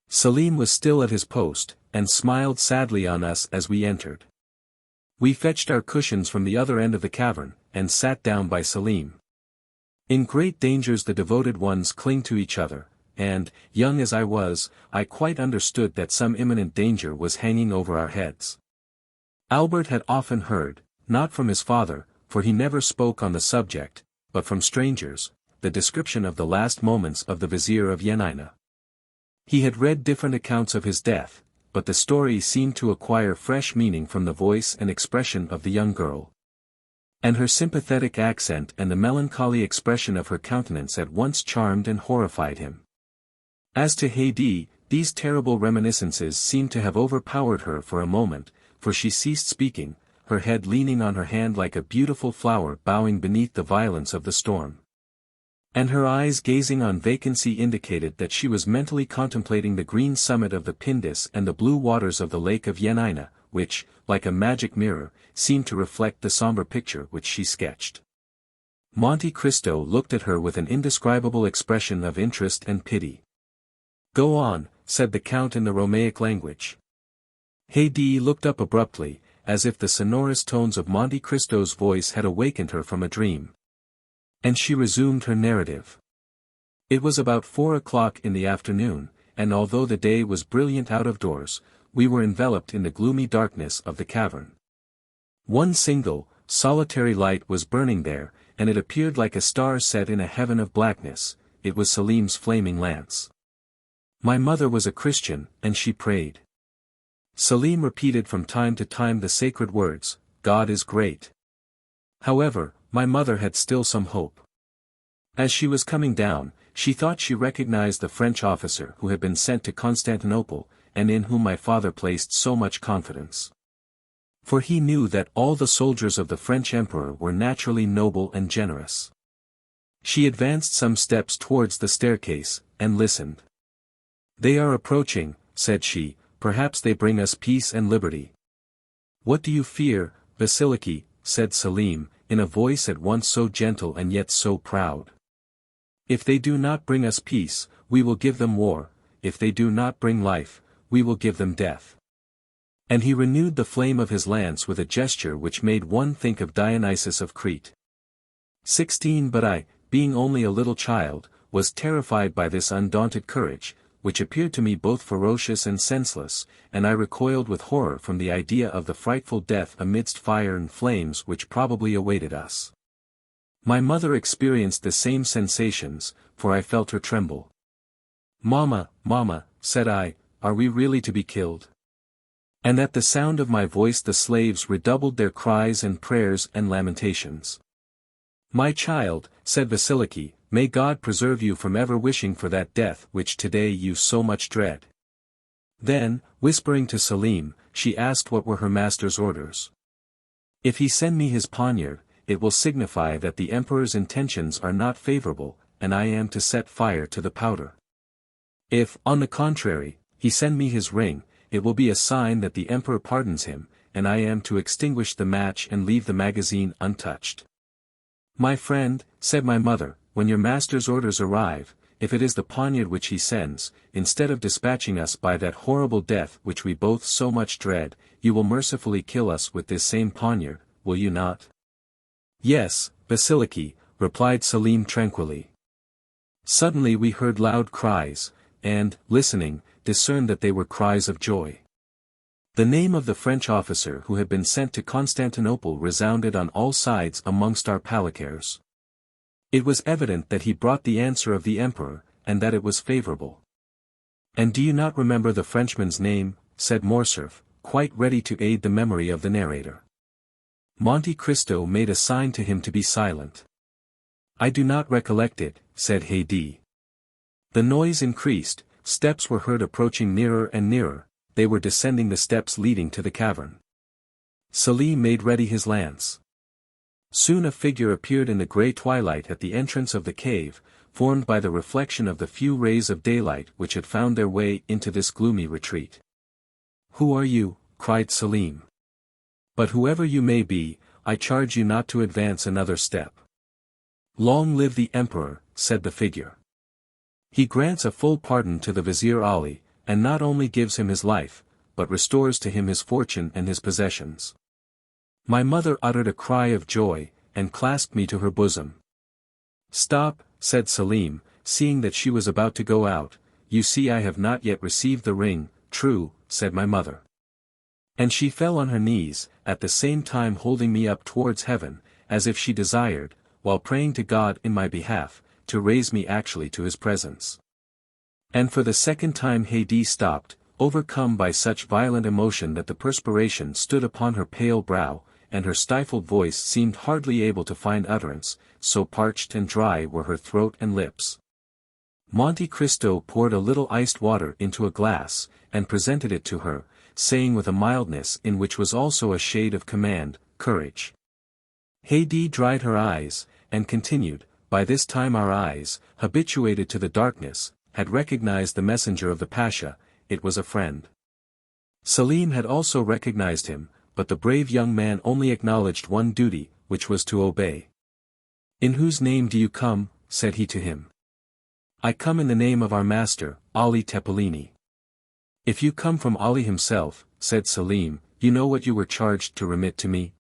Selim was still at his post, and smiled sadly on us as we entered. We fetched our cushions from the other end of the cavern, and sat down by Selim. In great dangers the devoted ones cling to each other, and, young as I was, I quite understood that some imminent danger was hanging over our heads. Albert had often heard, not from his father, for he never spoke on the subject, but from strangers, the description of the last moments of the Vizier of Yanina. He had read different accounts of his death, but the story seemed to acquire fresh meaning from the voice and expression of the young girl. And her sympathetic accent and the melancholy expression of her countenance at once charmed and horrified him. As to Haydée, these terrible reminiscences seemed to have overpowered her for a moment, for she ceased speaking, her head leaning on her hand like a beautiful flower bowing beneath the violence of the storm. And her eyes gazing on vacancy indicated that she was mentally contemplating the green summit of the Pindus and the blue waters of the lake of Yanina, which, like a magic mirror, seemed to reflect the somber picture which she sketched. Monte Cristo looked at her with an indescribable expression of interest and pity. "Go on," said the Count in the Romaic language. Haydée looked up abruptly, as if the sonorous tones of Monte Cristo's voice had awakened her from a dream. And she resumed her narrative. It was about 4 o'clock in the afternoon, and although the day was brilliant out of doors, we were enveloped in the gloomy darkness of the cavern. One single, solitary light was burning there, and it appeared like a star set in a heaven of blackness. It was Selim's flaming lance. My mother was a Christian, and she prayed. Selim repeated from time to time the sacred words, "God is great." However, my mother had still some hope. As she was coming down, she thought she recognized the French officer who had been sent to Constantinople, and in whom my father placed so much confidence. For he knew that all the soldiers of the French emperor were naturally noble and generous. She advanced some steps towards the staircase, and listened. "They are approaching," said she, "perhaps they bring us peace and liberty." "What do you fear, Vasiliki?" said Selim, in a voice at once so gentle and yet so proud. "If they do not bring us peace, we will give them war; if they do not bring life, we will give them death." And he renewed the flame of his lance with a gesture which made one think of Dionysus of Crete. 16 But I, being only a little child, was terrified by this undaunted courage, which appeared to me both ferocious and senseless, and I recoiled with horror from the idea of the frightful death amidst fire and flames which probably awaited us. My mother experienced the same sensations, for I felt her tremble. "Mamma, mamma," said I, "are we really to be killed?" And at the sound of my voice the slaves redoubled their cries and prayers and lamentations. "My child," said Vasiliki, "may God preserve you from ever wishing for that death which today you so much dread." Then, whispering to Selim, she asked what were her master's orders. "If he send me his poniard, it will signify that the emperor's intentions are not favorable, and I am to set fire to the powder. If, on the contrary, he send me his ring, it will be a sign that the emperor pardons him, and I am to extinguish the match and leave the magazine untouched. My friend, said my mother, when your master's orders arrive, if it is the poniard which he sends, instead of dispatching us by that horrible death which we both so much dread, you will mercifully kill us with this same poniard, will you not? Yes, Basiliki, replied Selim tranquilly. Suddenly we heard loud cries, and, listening, discerned that they were cries of joy. The name of the French officer who had been sent to Constantinople resounded on all sides amongst our palicares. It was evident that he brought the answer of the emperor, and that it was favorable. And do you not remember the Frenchman's name? Said Morcerf, quite ready to aid the memory of the narrator. Monte Cristo made a sign to him to be silent. I do not recollect it, said Haydée. The noise increased, steps were heard approaching nearer and nearer, they were descending the steps leading to the cavern. Selim made ready his lance. Soon a figure appeared in the grey twilight at the entrance of the cave, formed by the reflection of the few rays of daylight which had found their way into this gloomy retreat. Who are you? Cried Selim. But whoever you may be, I charge you not to advance another step. Long live the emperor, said the figure. He grants a full pardon to the Vizier Ali, and not only gives him his life, but restores to him his fortune and his possessions. My mother uttered a cry of joy, and clasped me to her bosom. Stop, said Selim, seeing that she was about to go out, you see I have not yet received the ring. True, said my mother. And she fell on her knees, at the same time holding me up towards heaven, as if she desired, while praying to God in my behalf, to raise me actually to his presence. And for the second time Haydée stopped, overcome by such violent emotion that the perspiration stood upon her pale brow, and her stifled voice seemed hardly able to find utterance, so parched and dry were her throat and lips. Monte Cristo poured a little iced water into a glass, and presented it to her, saying with a mildness in which was also a shade of command, courage. Haydée dried her eyes, and continued, by this time our eyes, habituated to the darkness, had recognized the messenger of the Pasha, it was a friend. Selim had also recognized him, but the brave young man only acknowledged one duty, which was to obey. In whose name do you come? Said he to him. I come in the name of our master, Ali Tepelini. If you come from Ali himself, said Selim, you know what you were charged to remit to me?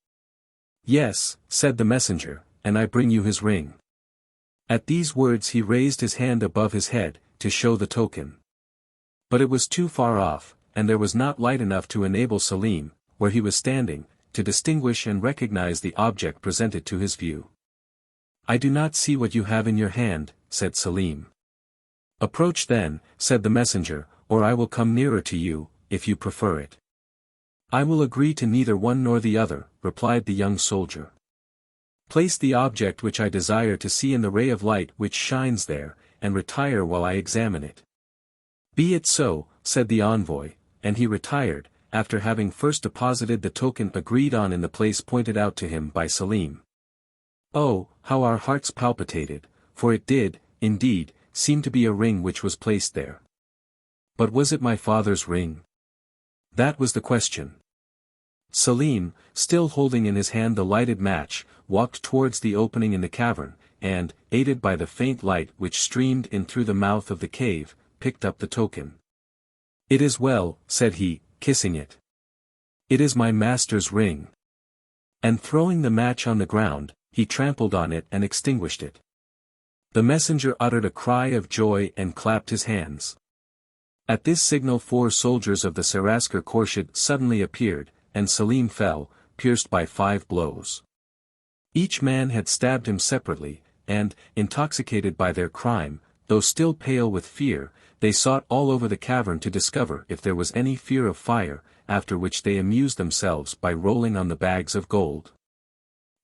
Yes, said the messenger, and I bring you his ring. At these words he raised his hand above his head, to show the token. But it was too far off, and there was not light enough to enable Selim, where he was standing, to distinguish and recognize the object presented to his view. I do not see what you have in your hand, said Selim. Approach then, said the messenger, or I will come nearer to you, if you prefer it. I will agree to neither one nor the other, replied the young soldier. Place the object which I desire to see in the ray of light which shines there, and retire while I examine it. Be it so, said the envoy, and he retired, after having first deposited the token agreed on in the place pointed out to him by Selim. Oh, how our hearts palpitated, for it did, indeed, seem to be a ring which was placed there. But was it my father's ring? That was the question. Selim, still holding in his hand the lighted match, walked towards the opening in the cavern, and, aided by the faint light which streamed in through the mouth of the cave, picked up the token. It is well, said he, kissing it. It is my master's ring. And throwing the match on the ground, he trampled on it and extinguished it. The messenger uttered a cry of joy and clapped his hands. At this signal 4 soldiers of the Sarasker Khorshid suddenly appeared, and Selim fell, pierced by 5 blows. Each man had stabbed him separately, and, intoxicated by their crime, though still pale with fear, they sought all over the cavern to discover if there was any fear of fire, after which they amused themselves by rolling on the bags of gold.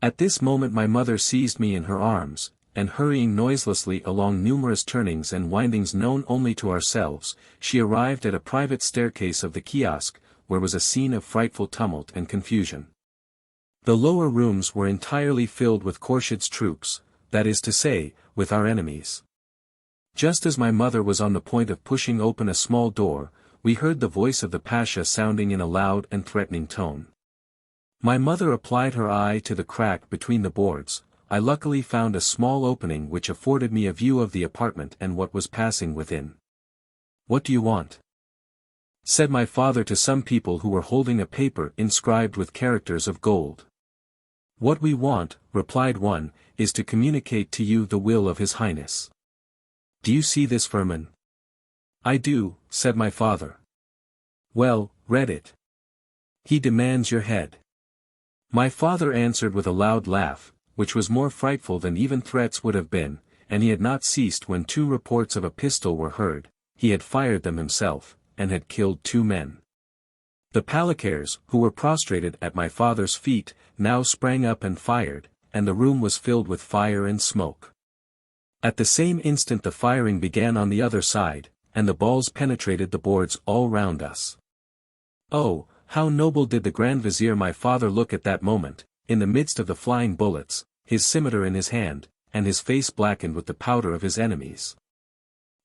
At this moment my mother seized me in her arms, and hurrying noiselessly along numerous turnings and windings known only to ourselves, she arrived at a private staircase of the kiosk, where was a scene of frightful tumult and confusion. The lower rooms were entirely filled with Khorshid's troops, that is to say, with our enemies. Just as my mother was on the point of pushing open a small door, we heard the voice of the Pasha sounding in a loud and threatening tone. My mother applied her eye to the crack between the boards. I luckily found a small opening which afforded me a view of the apartment and what was passing within. "What do you want?" said my father to some people who were holding a paper inscribed with characters of gold. "What we want," replied one, "is to communicate to you the will of His Highness." "Do you see this vermin?" "I do," said my father. "Well, read it." "He demands your head." My father answered with a loud laugh, which was more frightful than even threats would have been, and he had not ceased when 2 reports of a pistol were heard. He had fired them himself, and had killed 2 men. The Palicaires, who were prostrated at my father's feet, now sprang up and fired, and the room was filled with fire and smoke. At the same instant the firing began on the other side, and the balls penetrated the boards all round us. Oh, how noble did the Grand Vizier my father look at that moment, in the midst of the flying bullets, his scimitar in his hand, and his face blackened with the powder of his enemies.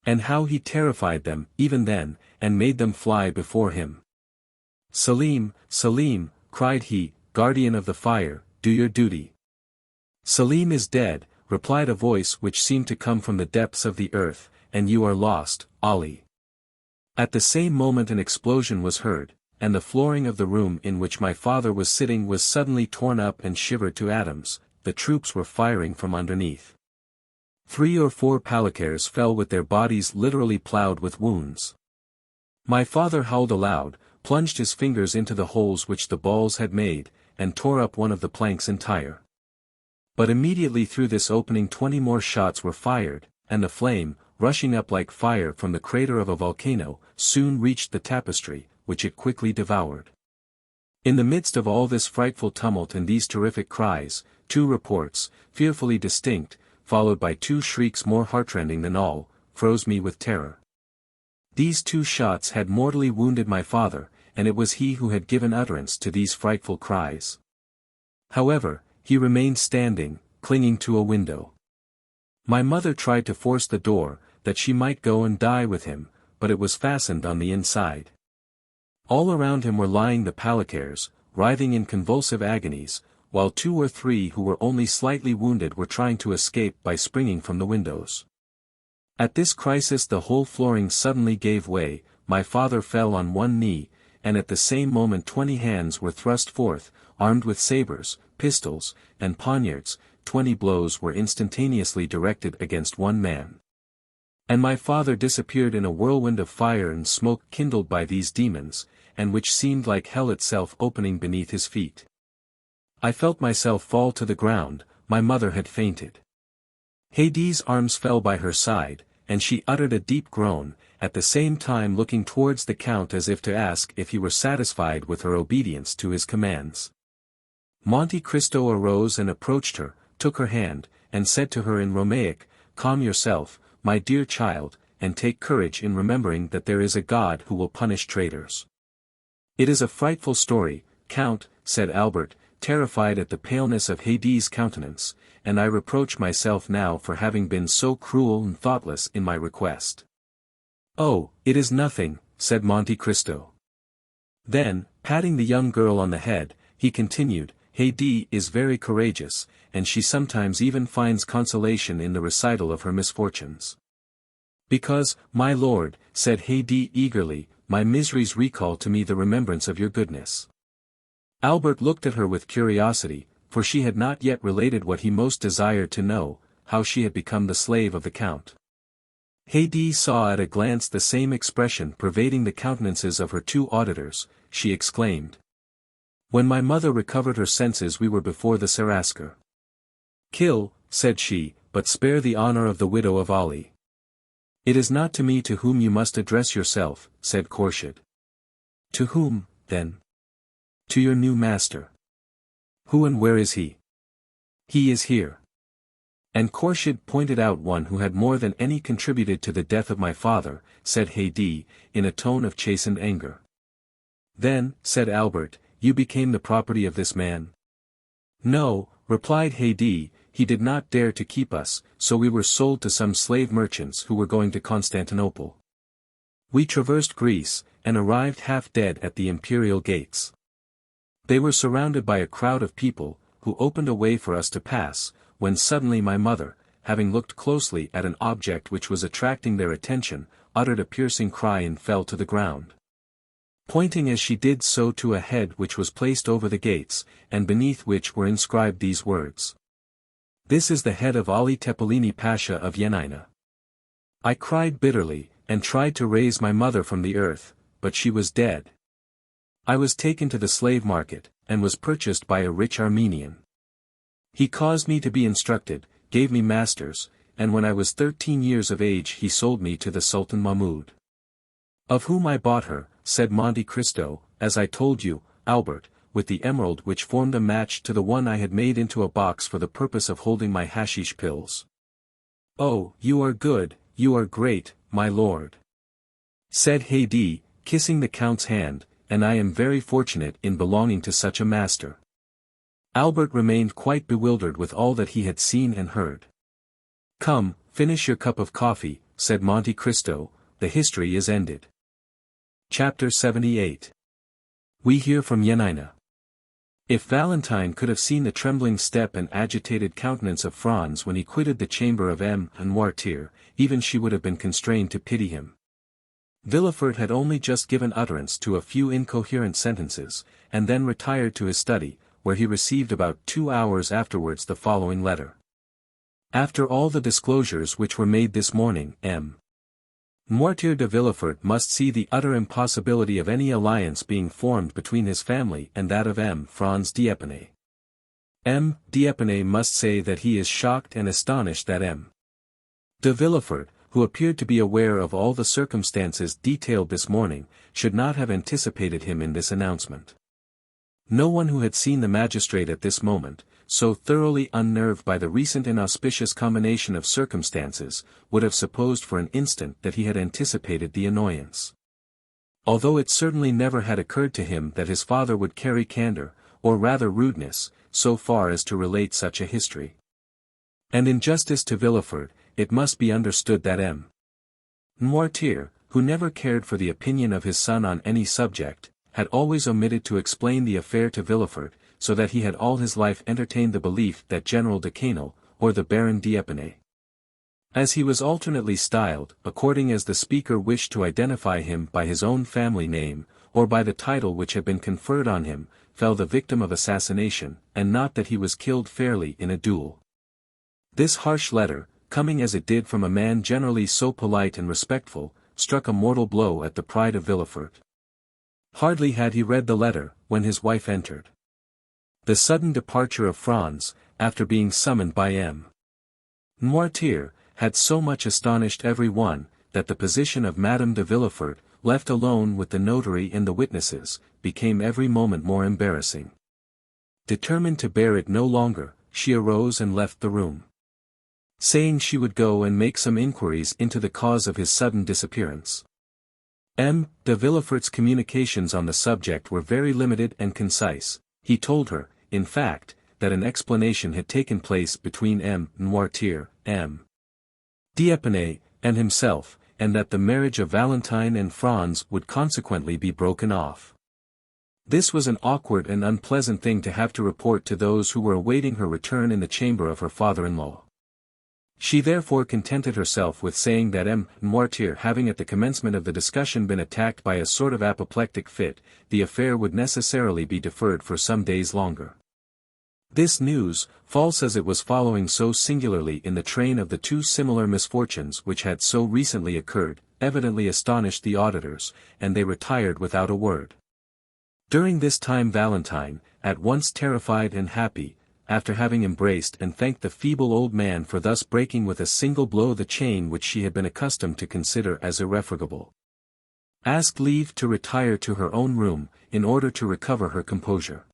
And how he terrified them, even then, and made them fly before him. "Selim, Selim," cried he, "guardian of the fire, do your duty." "Selim is dead," replied a voice which seemed to come from the depths of the earth, "and you are lost, Ali." At the same moment an explosion was heard, and the flooring of the room in which my father was sitting was suddenly torn up and shivered to atoms. The troops were firing from underneath. 3 or 4 Palicaires fell with their bodies literally ploughed with wounds. My father howled aloud, plunged his fingers into the holes which the balls had made, and tore up one of the planks entire. But immediately through this opening 20 more shots were fired, and the flame, rushing up like fire from the crater of a volcano, soon reached the tapestry, which it quickly devoured. In the midst of all this frightful tumult and these terrific cries, 2 reports, fearfully distinct, followed by 2 shrieks more heartrending than all, froze me with terror. These 2 shots had mortally wounded my father, and it was he who had given utterance to these frightful cries. However, he remained standing, clinging to a window. My mother tried to force the door, that she might go and die with him, but it was fastened on the inside. All around him were lying the Palicaires, writhing in convulsive agonies, while 2 or 3 who were only slightly wounded were trying to escape by springing from the windows. At this crisis the whole flooring suddenly gave way, my father fell on one knee, and at the same moment 20 hands were thrust forth, armed with sabres, pistols, and poniards. 20 blows were instantaneously directed against one man. And my father disappeared in a whirlwind of fire and smoke kindled by these demons, and which seemed like hell itself opening beneath his feet. I felt myself fall to the ground. My mother had fainted. Haydée's arms fell by her side, and she uttered a deep groan, at the same time looking towards the Count as if to ask if he were satisfied with her obedience to his commands. Monte Cristo arose and approached her, took her hand, and said to her in Romaic, "Calm yourself, my dear child, and take courage in remembering that there is a God who will punish traitors." "It is a frightful story, Count," said Albert, terrified at the paleness of Haydée's countenance, "and I reproach myself now for having been so cruel and thoughtless in my request." "Oh, it is nothing," said Monte Cristo. Then, patting the young girl on the head, he continued, "Haydée is very courageous, and she sometimes even finds consolation in the recital of her misfortunes." "Because, my lord," said Haydée eagerly, "my miseries recall to me the remembrance of your goodness." Albert looked at her with curiosity, for she had not yet related what he most desired to know, how she had become the slave of the Count. Haydée saw at a glance the same expression pervading the countenances of her 2 auditors. She exclaimed, "When my mother recovered her senses we were before the Seraskier." "Kill," said she, "but spare the honor of the widow of Ali." "It is not to me to whom you must address yourself," said Khorshid. "To whom, then?" "To your new master." "Who and where is he?" "He is here." "And Khorshid pointed out one who had more than any contributed to the death of my father," said Haydée, in a tone of chastened anger. "Then," said Albert, "you became the property of this man?" No, replied Haydée, he did not dare to keep us, so we were sold to some slave merchants who were going to Constantinople. We traversed Greece, and arrived half dead at the imperial gates. They were surrounded by a crowd of people, who opened a way for us to pass, when suddenly my mother, having looked closely at an object which was attracting their attention, uttered a piercing cry and fell to the ground. Pointing as she did so to a head which was placed over the gates, and beneath which were inscribed these words. This is the head of Ali Tepelini Pasha of Yenina. I cried bitterly, and tried to raise my mother from the earth, but she was dead. I was taken to the slave market, and was purchased by a rich Armenian. He caused me to be instructed, gave me masters, and when I was 13 years of age he sold me to the Sultan Mahmud. Of whom I bought her, said Monte Cristo, as I told you, Albert, with the emerald which formed a match to the one I had made into a box for the purpose of holding my hashish pills. Oh, you are good, you are great, my lord, said Haydée, kissing the Count's hand, and I am very fortunate in belonging to such a master. Albert remained quite bewildered with all that he had seen and heard. Come, finish your cup of coffee, said Monte Cristo, the history is ended. Chapter 78. We hear from Yenina. If Valentine could have seen the trembling step and agitated countenance of Franz when he quitted the chamber of M. and Noirtier, even she would have been constrained to pity him. Villefort had only just given utterance to a few incoherent sentences, and then retired to his study, where he received about 2 hours afterwards the following letter. After all the disclosures which were made this morning, M. Noirtier de Villefort must see the utter impossibility of any alliance being formed between his family and that of M. Franz d'Épinay. M. d'Épinay must say that he is shocked and astonished that M. de Villefort, who appeared to be aware of all the circumstances detailed this morning, should not have anticipated him in this announcement. No one who had seen the magistrate at this moment, so thoroughly unnerved by the recent inauspicious combination of circumstances, would have supposed for an instant that he had anticipated the annoyance. Although it certainly never had occurred to him that his father would carry candor, or rather rudeness, so far as to relate such a history. And in justice to Villefort, it must be understood that M. Noirtier, who never cared for the opinion of his son on any subject, had always omitted to explain the affair to Villefort, so that he had all his life entertained the belief that General de Canel, or the Baron d'Épinay, as he was alternately styled, according as the speaker wished to identify him by his own family name, or by the title which had been conferred on him, fell the victim of assassination, and not that he was killed fairly in a duel. This harsh letter, coming as it did from a man generally so polite and respectful, struck a mortal blow at the pride of Villefort. Hardly had he read the letter, when his wife entered. The sudden departure of Franz, after being summoned by M. Noirtier, had so much astonished every one, that the position of Madame de Villefort, left alone with the notary and the witnesses, became every moment more embarrassing. Determined to bear it no longer, she arose and left the room, saying she would go and make some inquiries into the cause of his sudden disappearance. M. de Villefort's communications on the subject were very limited and concise. He told her, in fact, that an explanation had taken place between M. Noirtier, M. d'Épinay, and himself, and that the marriage of Valentine and Franz would consequently be broken off. This was an awkward and unpleasant thing to have to report to those who were awaiting her return in the chamber of her father-in-law. She therefore contented herself with saying that M. Noirtier having at the commencement of the discussion been attacked by a sort of apoplectic fit, the affair would necessarily be deferred for some days longer. This news, false as it was following so singularly in the train of the two similar misfortunes which had so recently occurred, evidently astonished the auditors, and they retired without a word. During this time Valentine, at once terrified and happy, after having embraced and thanked the feeble old man for thus breaking with a single blow the chain which she had been accustomed to consider as irrefragable, asked leave to retire to her own room, in order to recover her composure.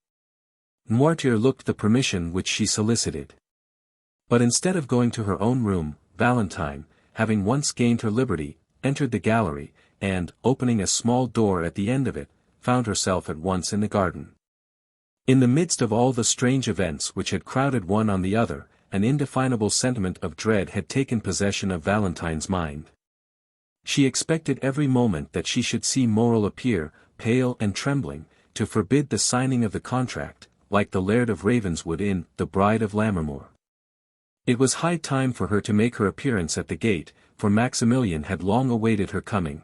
Noirtier looked the permission which she solicited. But instead of going to her own room, Valentine, having once gained her liberty, entered the gallery, and, opening a small door at the end of it, found herself at once in the garden. In the midst of all the strange events which had crowded one on the other, an indefinable sentiment of dread had taken possession of Valentine's mind. She expected every moment that she should see Morrel appear, pale and trembling, to forbid the signing of the contract, like the Laird of Ravenswood in The Bride of Lammermoor. It was high time for her to make her appearance at the gate, for Maximilian had long awaited her coming.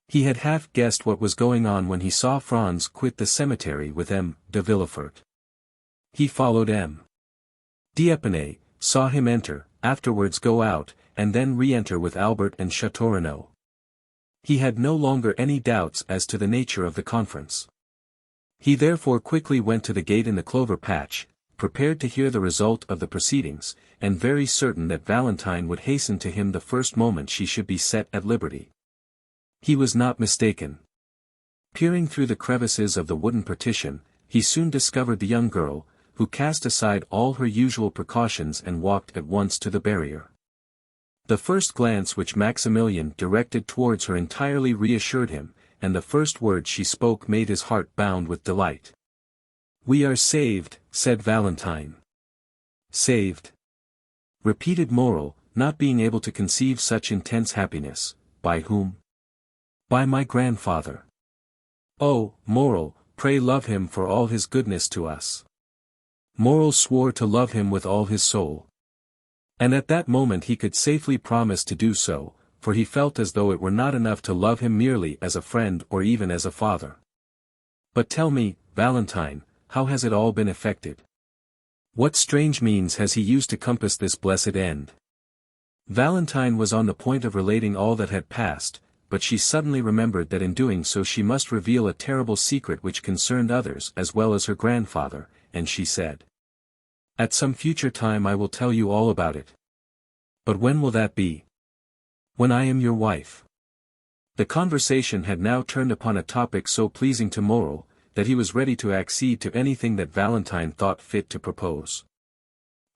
He had half guessed what was going on when he saw Franz quit the cemetery with M. de Villefort. He followed M. d'Épinay, saw him enter, afterwards go out, and then re-enter with Albert and Château. He had no longer any doubts as to the nature of the conference. He therefore quickly went to the gate in the clover patch, prepared to hear the result of the proceedings, and very certain that Valentine would hasten to him the first moment she should be set at liberty. He was not mistaken. Peering through the crevices of the wooden partition, he soon discovered the young girl, who cast aside all her usual precautions and walked at once to the barrier. The first glance which Maximilian directed towards her entirely reassured him, and the first words she spoke made his heart bound with delight. "We are saved," said Valentine. "Saved?" repeated Morrel, not being able to conceive such intense happiness. "By whom?" "By my grandfather." "Oh, Morrel, pray love him for all his goodness to us." Morrel swore to love him with all his soul. And at that moment he could safely promise to do so, for he felt as though it were not enough to love him merely as a friend or even as a father. "But tell me, Valentine, how has it all been effected? What strange means has he used to compass this blessed end?" Valentine was on the point of relating all that had passed, but she suddenly remembered that in doing so she must reveal a terrible secret which concerned others as well as her grandfather, and she said, "At some future time I will tell you all about it." "But when will that be?" "When I am your wife." The conversation had now turned upon a topic so pleasing to Morrel, that he was ready to accede to anything that Valentine thought fit to propose.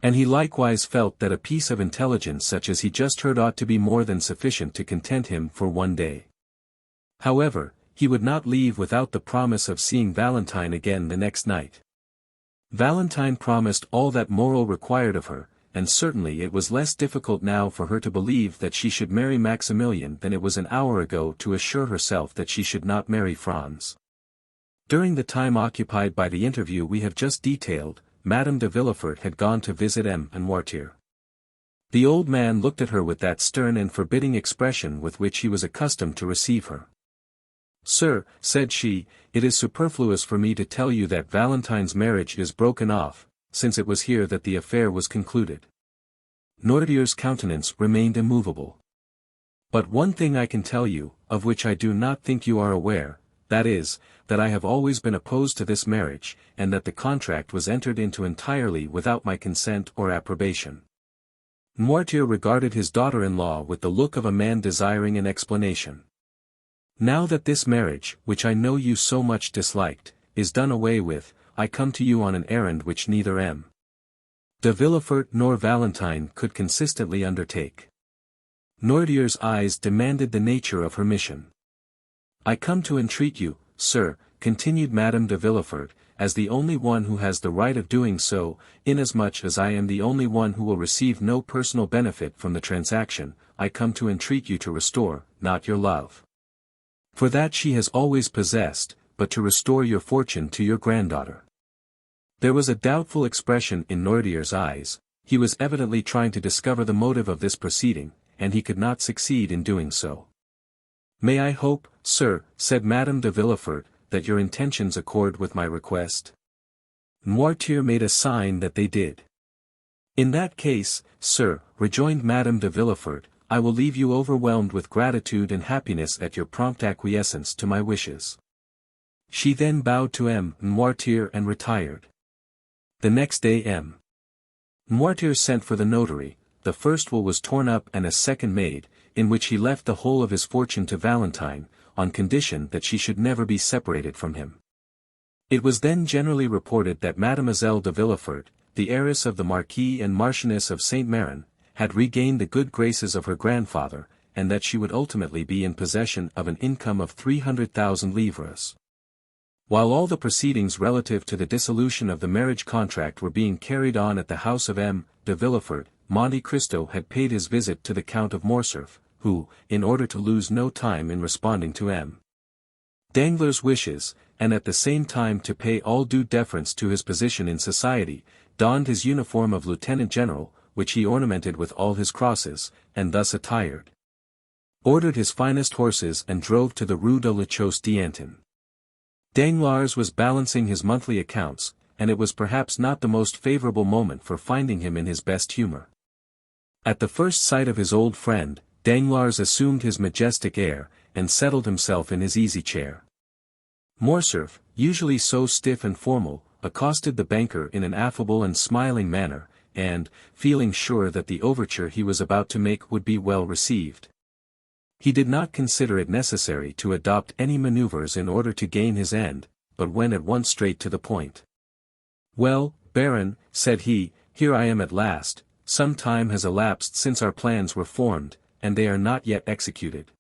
And he likewise felt that a piece of intelligence such as he just heard ought to be more than sufficient to content him for one day. However, he would not leave without the promise of seeing Valentine again the next night. Valentine promised all that Morrel required of her, and certainly it was less difficult now for her to believe that she should marry Maximilian than it was an hour ago to assure herself that she should not marry Franz. During the time occupied by the interview we have just detailed, Madame de Villefort had gone to visit M. and Noirtier. The old man looked at her with that stern and forbidding expression with which he was accustomed to receive her. "Sir," said she, "it is superfluous for me to tell you that Valentine's marriage is broken off, since it was here that the affair was concluded." Noirtier's countenance remained immovable. "But one thing I can tell you, of which I do not think you are aware, that is, that I have always been opposed to this marriage, and that the contract was entered into entirely without my consent or approbation." Noirtier regarded his daughter-in-law with the look of a man desiring an explanation. "Now that this marriage, which I know you so much disliked, is done away with, I come to you on an errand which neither M. de Villefort nor Valentine could consistently undertake." Noirtier's eyes demanded the nature of her mission. "I come to entreat you, sir," continued Madame de Villefort, "as the only one who has the right of doing so, inasmuch as I am the only one who will receive no personal benefit from the transaction, I come to entreat you to restore, not your love, for that she has always possessed, but to restore your fortune to your granddaughter." There was a doubtful expression in Noirtier's eyes. He was evidently trying to discover the motive of this proceeding, and he could not succeed in doing so. "May I hope, sir," said Madame de Villefort, "that your intentions accord with my request?" Noirtier made a sign that they did. "In that case, sir," rejoined Madame de Villefort, "I will leave you overwhelmed with gratitude and happiness at your prompt acquiescence to my wishes." She then bowed to M. Noirtier and retired. The next day M. Noirtier sent for the notary. The first will was torn up and a second made, in which he left the whole of his fortune to Valentine, on condition that she should never be separated from him. It was then generally reported that Mademoiselle de Villefort, the heiress of the Marquis and Marchioness of Saint-Meran, had regained the good graces of her grandfather, and that she would ultimately be in possession of an income of 300,000 livres. While all the proceedings relative to the dissolution of the marriage contract were being carried on at the house of M. de Villefort, Monte Cristo had paid his visit to the Count of Morcerf, who, in order to lose no time in responding to M. Danglars' wishes, and at the same time to pay all due deference to his position in society, donned his uniform of lieutenant general, which he ornamented with all his crosses, and thus attired, ordered his finest horses and drove to the Rue de la Chausse d'Antin. Danglars was balancing his monthly accounts, and it was perhaps not the most favorable moment for finding him in his best humor. At the first sight of his old friend, Danglars assumed his majestic air, and settled himself in his easy chair. Morcerf, usually so stiff and formal, accosted the banker in an affable and smiling manner, and, feeling sure that the overture he was about to make would be well received, he did not consider it necessary to adopt any maneuvers in order to gain his end, but went at once straight to the point. "Well, Baron," said he, "here I am at last. Some time has elapsed since our plans were formed, and they are not yet executed."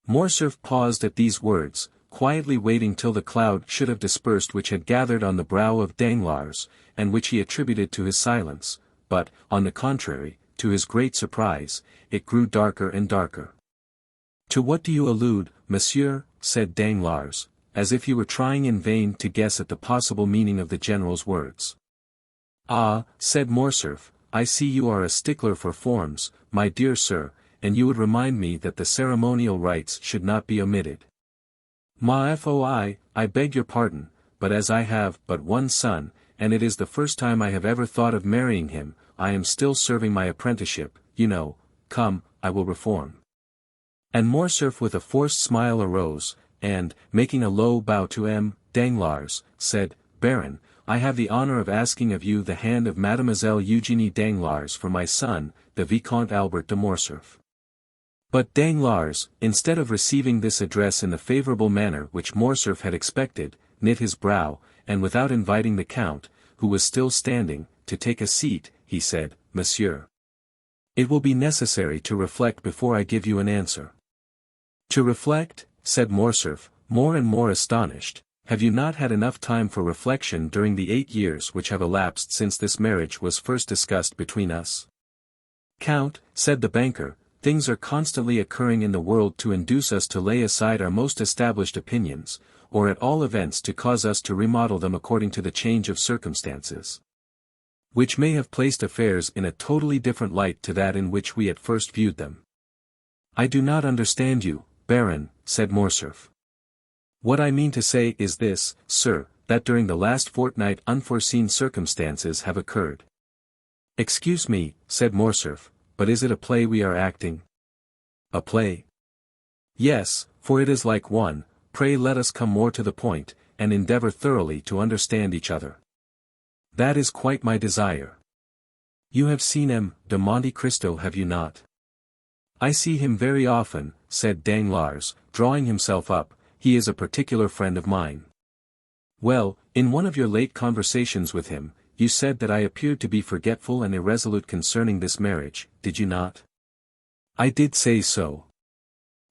Morcerf paused at these words, quietly waiting till the cloud should have dispersed which had gathered on the brow of Danglars, and which he attributed to his silence, but, on the contrary, to his great surprise, it grew darker and darker. "To what do you allude, monsieur?" said Danglars, as if he were trying in vain to guess at the possible meaning of the general's words. "Ah," said Morcerf, "I see you are a stickler for forms, my dear sir, and you would remind me that the ceremonial rites should not be omitted. Ma foi, I beg your pardon, but as I have but one son, and it is the first time I have ever thought of marrying him, I am still serving my apprenticeship, you know. Come, I will reform." And Morcerf with a forced smile arose, and, making a low bow to M. Danglars, said, "Baron, I have the honor of asking of you the hand of Mademoiselle Eugénie Danglars for my son, the Vicomte Albert de Morcerf." But Danglars, instead of receiving this address in the favorable manner which Morcerf had expected, knit his brow, and without inviting the Count, who was still standing, to take a seat, he said, "Monsieur, it will be necessary to reflect before I give you an answer." "To reflect?" said Morcerf, more and more astonished. "Have you not had enough time for reflection during the 8 years which have elapsed since this marriage was first discussed between us?" "Count," said the banker, "things are constantly occurring in the world to induce us to lay aside our most established opinions, or at all events to cause us to remodel them according to the change of circumstances, which may have placed affairs in a totally different light to that in which we at first viewed them." "I do not understand you, Baron," said Morcerf. "What I mean to say is this, sir, that during the last fortnight unforeseen circumstances have occurred." "Excuse me," said Morcerf, "but is it a play we are acting?" "A play?" "Yes, for it is like one. Pray let us come more to the point, and endeavor thoroughly to understand each other." "That is quite my desire." "You have seen M. de Monte Cristo, have you not?" "I see him very often," said Danglars, drawing himself up, "he is a particular friend of mine." "Well, in one of your late conversations with him, you said that I appeared to be forgetful and irresolute concerning this marriage, did you not?" "I did say so."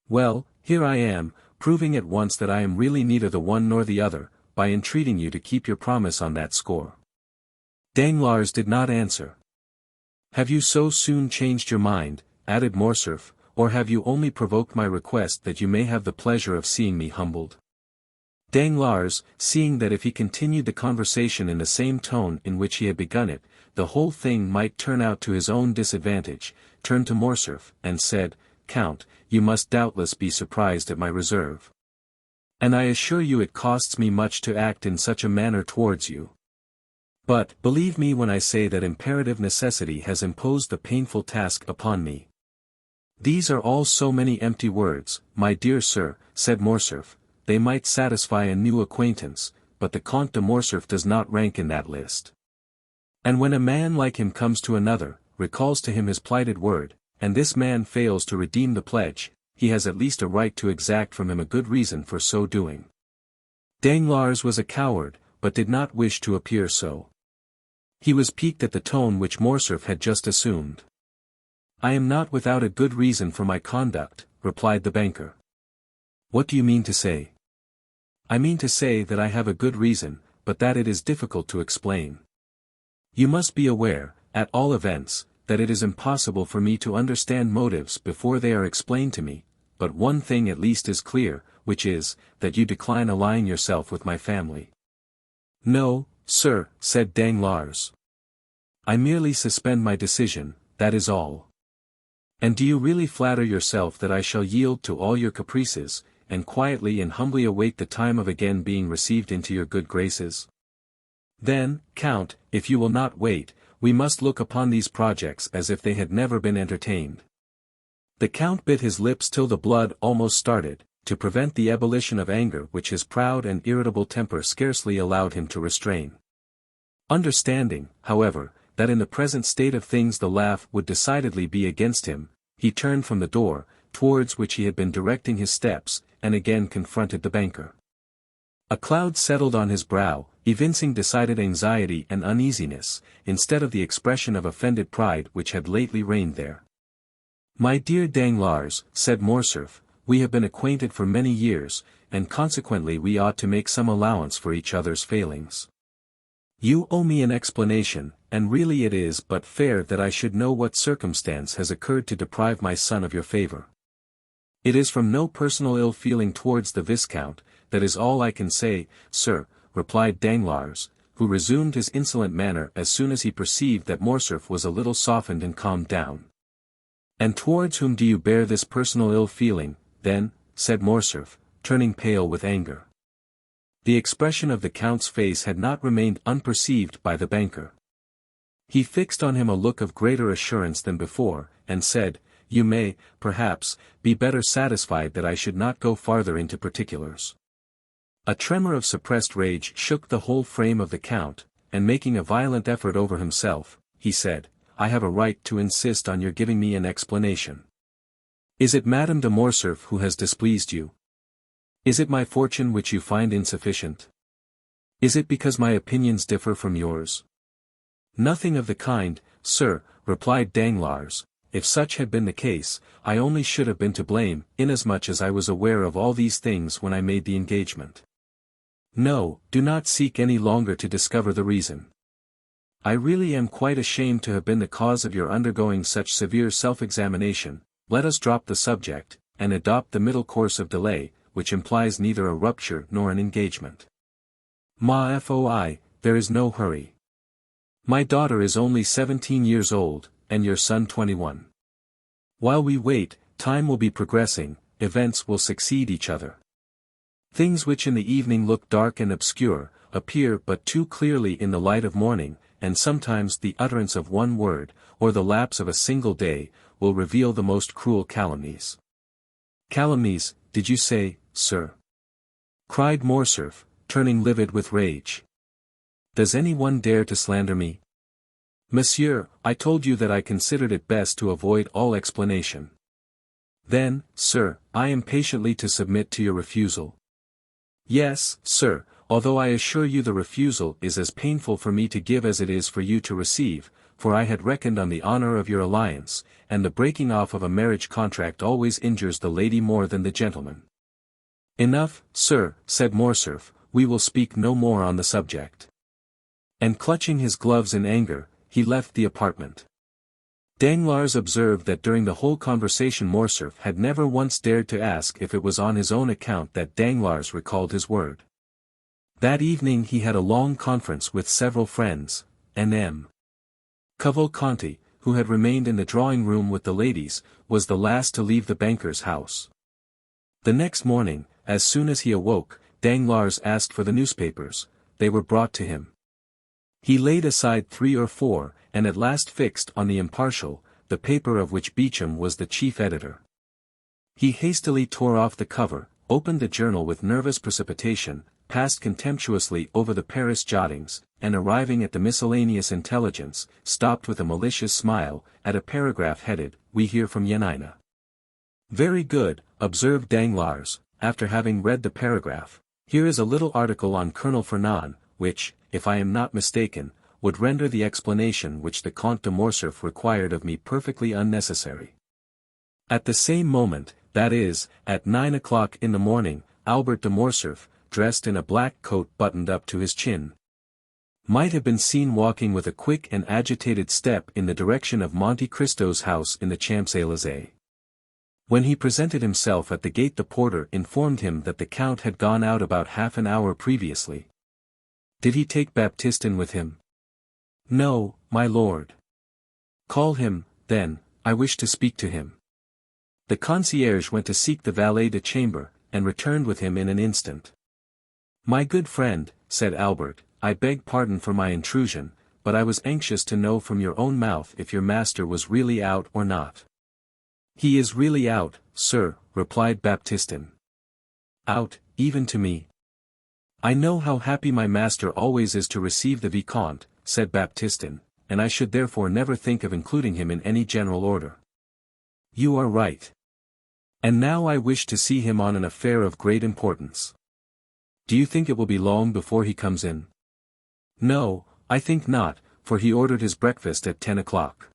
"Well, here I am, proving at once that I am really neither the one nor the other, by entreating you to keep your promise on that score." Danglars did not answer. "Have you so soon changed your mind," added Morcerf, "or have you only provoked my request that you may have the pleasure of seeing me humbled?" Danglars, seeing that if he continued the conversation in the same tone in which he had begun it, the whole thing might turn out to his own disadvantage, turned to Morcerf, and said, "Count, you must doubtless be surprised at my reserve. And I assure you it costs me much to act in such a manner towards you. But, believe me when I say that imperative necessity has imposed the painful task upon me." "These are all so many empty words, my dear sir," said Morcerf. "They might satisfy a new acquaintance, but the Comte de Morcerf does not rank in that list. And when a man like him comes to another, recalls to him his plighted word, and this man fails to redeem the pledge, he has at least a right to exact from him a good reason for so doing." Danglars was a coward, but did not wish to appear so. He was piqued at the tone which Morcerf had just assumed. "I am not without a good reason for my conduct," replied the banker. "What do you mean to say?" I mean to say that I have a good reason, but that it is difficult to explain. You must be aware, at all events, that it is impossible for me to understand motives before they are explained to me, but one thing at least is clear, which is, that you decline allying yourself with my family. No, sir, said Danglars. I merely suspend my decision, that is all. And do you really flatter yourself that I shall yield to all your caprices, and quietly and humbly await the time of again being received into your good graces? Then, Count, if you will not wait, we must look upon these projects as if they had never been entertained. The Count bit his lips till the blood almost started, to prevent the ebullition of anger which his proud and irritable temper scarcely allowed him to restrain. Understanding, however, that in the present state of things the laugh would decidedly be against him, he turned from the door, towards which he had been directing his steps, and again confronted the banker. A cloud settled on his brow, evincing decided anxiety and uneasiness, instead of the expression of offended pride which had lately reigned there. My dear Danglars, said Morcerf, we have been acquainted for many years, and consequently we ought to make some allowance for each other's failings. You owe me an explanation, and really it is but fair that I should know what circumstance has occurred to deprive my son of your favor. It is from no personal ill feeling towards the Viscount, that is all I can say, sir, replied Danglars, who resumed his insolent manner as soon as he perceived that Morcerf was a little softened and calmed down. And towards whom do you bear this personal ill feeling, then, said Morcerf, turning pale with anger. The expression of the Count's face had not remained unperceived by the banker. He fixed on him a look of greater assurance than before, and said, you may, perhaps, be better satisfied that I should not go farther into particulars. A tremor of suppressed rage shook the whole frame of the Count, and making a violent effort over himself, he said, I have a right to insist on your giving me an explanation. Is it Madame de Morcerf who has displeased you? Is it my fortune which you find insufficient? Is it because my opinions differ from yours? Nothing of the kind, sir, replied Danglars. If such had been the case, I only should have been to blame, inasmuch as I was aware of all these things when I made the engagement. No, do not seek any longer to discover the reason. I really am quite ashamed to have been the cause of your undergoing such severe self-examination. Let us drop the subject, and adopt the middle course of delay, which implies neither a rupture nor an engagement. Ma foi, there is no hurry. My daughter is only 17 years old, and your son 21. While we wait, time will be progressing, events will succeed each other. Things which in the evening look dark and obscure, appear but too clearly in the light of morning, and sometimes the utterance of one word, or the lapse of a single day, will reveal the most cruel calumnies. Calumnies, did you say, sir? Cried Morcerf, turning livid with rage. Does any one dare to slander me? Monsieur, I told you that I considered it best to avoid all explanation. Then, sir, I am patiently to submit to your refusal. Yes, sir, although I assure you the refusal is as painful for me to give as it is for you to receive, for I had reckoned on the honor of your alliance, and the breaking off of a marriage contract always injures the lady more than the gentleman. Enough, sir, said Morcerf, we will speak no more on the subject. And clutching his gloves in anger, he left the apartment. Danglars observed that during the whole conversation Morcerf had never once dared to ask if it was on his own account that Danglars recalled his word. That evening he had a long conference with several friends, and M. Cavalcanti, who had remained in the drawing-room with the ladies, was the last to leave the banker's house. The next morning, as soon as he awoke, Danglars asked for the newspapers. They were brought to him. He laid aside 3 or 4, and at last fixed on the Impartial, the paper of which Beauchamp was the chief editor. He hastily tore off the cover, opened the journal with nervous precipitation, passed contemptuously over the Paris jottings, and arriving at the miscellaneous intelligence, stopped with a malicious smile, at a paragraph headed, "We hear from Yanina." "Very good," observed Danglars, after having read the paragraph. "Here is a little article on Colonel Fernand, which, if I am not mistaken, would render the explanation which the Comte de Morcerf required of me perfectly unnecessary." At the same moment, that is, at 9 o'clock in the morning, Albert de Morcerf, dressed in a black coat buttoned up to his chin, might have been seen walking with a quick and agitated step in the direction of Monte Cristo's house in the Champs-Élysées. When he presented himself at the gate, the porter informed him that the Count had gone out about half an hour previously. Did he take Baptistin with him? No, my lord. Call him, then, I wish to speak to him. The concierge went to seek the valet de chambre, and returned with him in an instant. My good friend, said Albert, I beg pardon for my intrusion, but I was anxious to know from your own mouth if your master was really out or not. He is really out, sir, replied Baptistin. Out, even to me. I know how happy my master always is to receive the Vicomte, said Baptistin, and I should therefore never think of including him in any general order. You are right. And now I wish to see him on an affair of great importance. Do you think it will be long before he comes in? No, I think not, for he ordered his breakfast at 10 o'clock.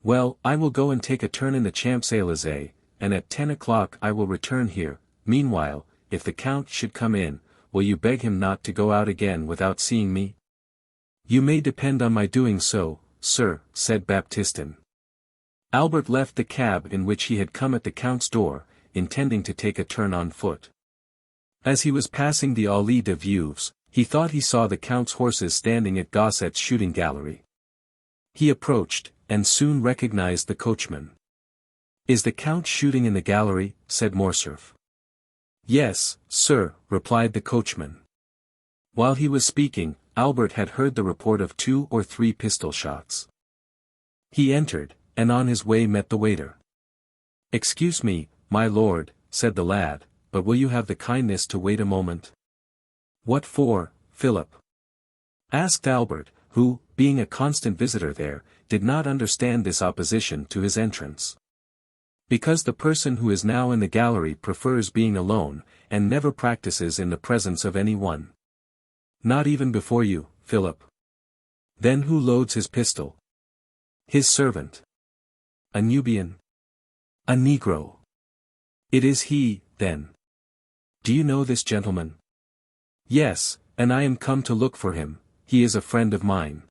Well, I will go and take a turn in the Champs-Élysées, and at 10 o'clock I will return here. Meanwhile, if the Count should come in, will you beg him not to go out again without seeing me? You may depend on my doing so, sir, said Baptistin. Albert left the cab in which he had come at the Count's door, intending to take a turn on foot. As he was passing the Allée des Veuves, he thought he saw the Count's horses standing at Gosset's shooting gallery. He approached, and soon recognized the coachman. Is the Count shooting in the gallery? Said Morcerf. Yes, sir, replied the coachman. While he was speaking, Albert had heard the report of 2 or 3 pistol shots. He entered, and on his way met the waiter. Excuse me, my lord, said the lad, but will you have the kindness to wait a moment? What for, Philip? Asked Albert, who, being a constant visitor there, did not understand this opposition to his entrance. Because the person who is now in the gallery prefers being alone, and never practices in the presence of any one. Not even before you, Philip. Then who loads his pistol? His servant. A Nubian? A Negro. It is he, then. Do you know this gentleman? Yes, and I am come to look for him, he is a friend of mine.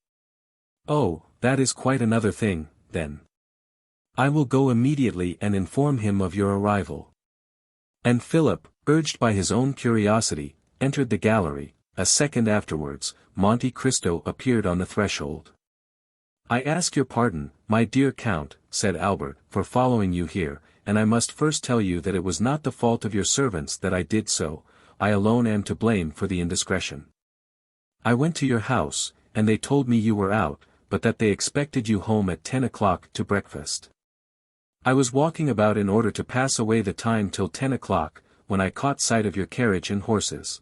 Oh, that is quite another thing, then. I will go immediately and inform him of your arrival. And Philip, urged by his own curiosity, entered the gallery. A second afterwards, Monte Cristo appeared on the threshold. I ask your pardon, my dear Count, said Albert, for following you here, and I must first tell you that it was not the fault of your servants that I did so, I alone am to blame for the indiscretion. I went to your house, and they told me you were out, but that they expected you home at 10 o'clock to breakfast. I was walking about in order to pass away the time till 10 o'clock, when I caught sight of your carriage and horses.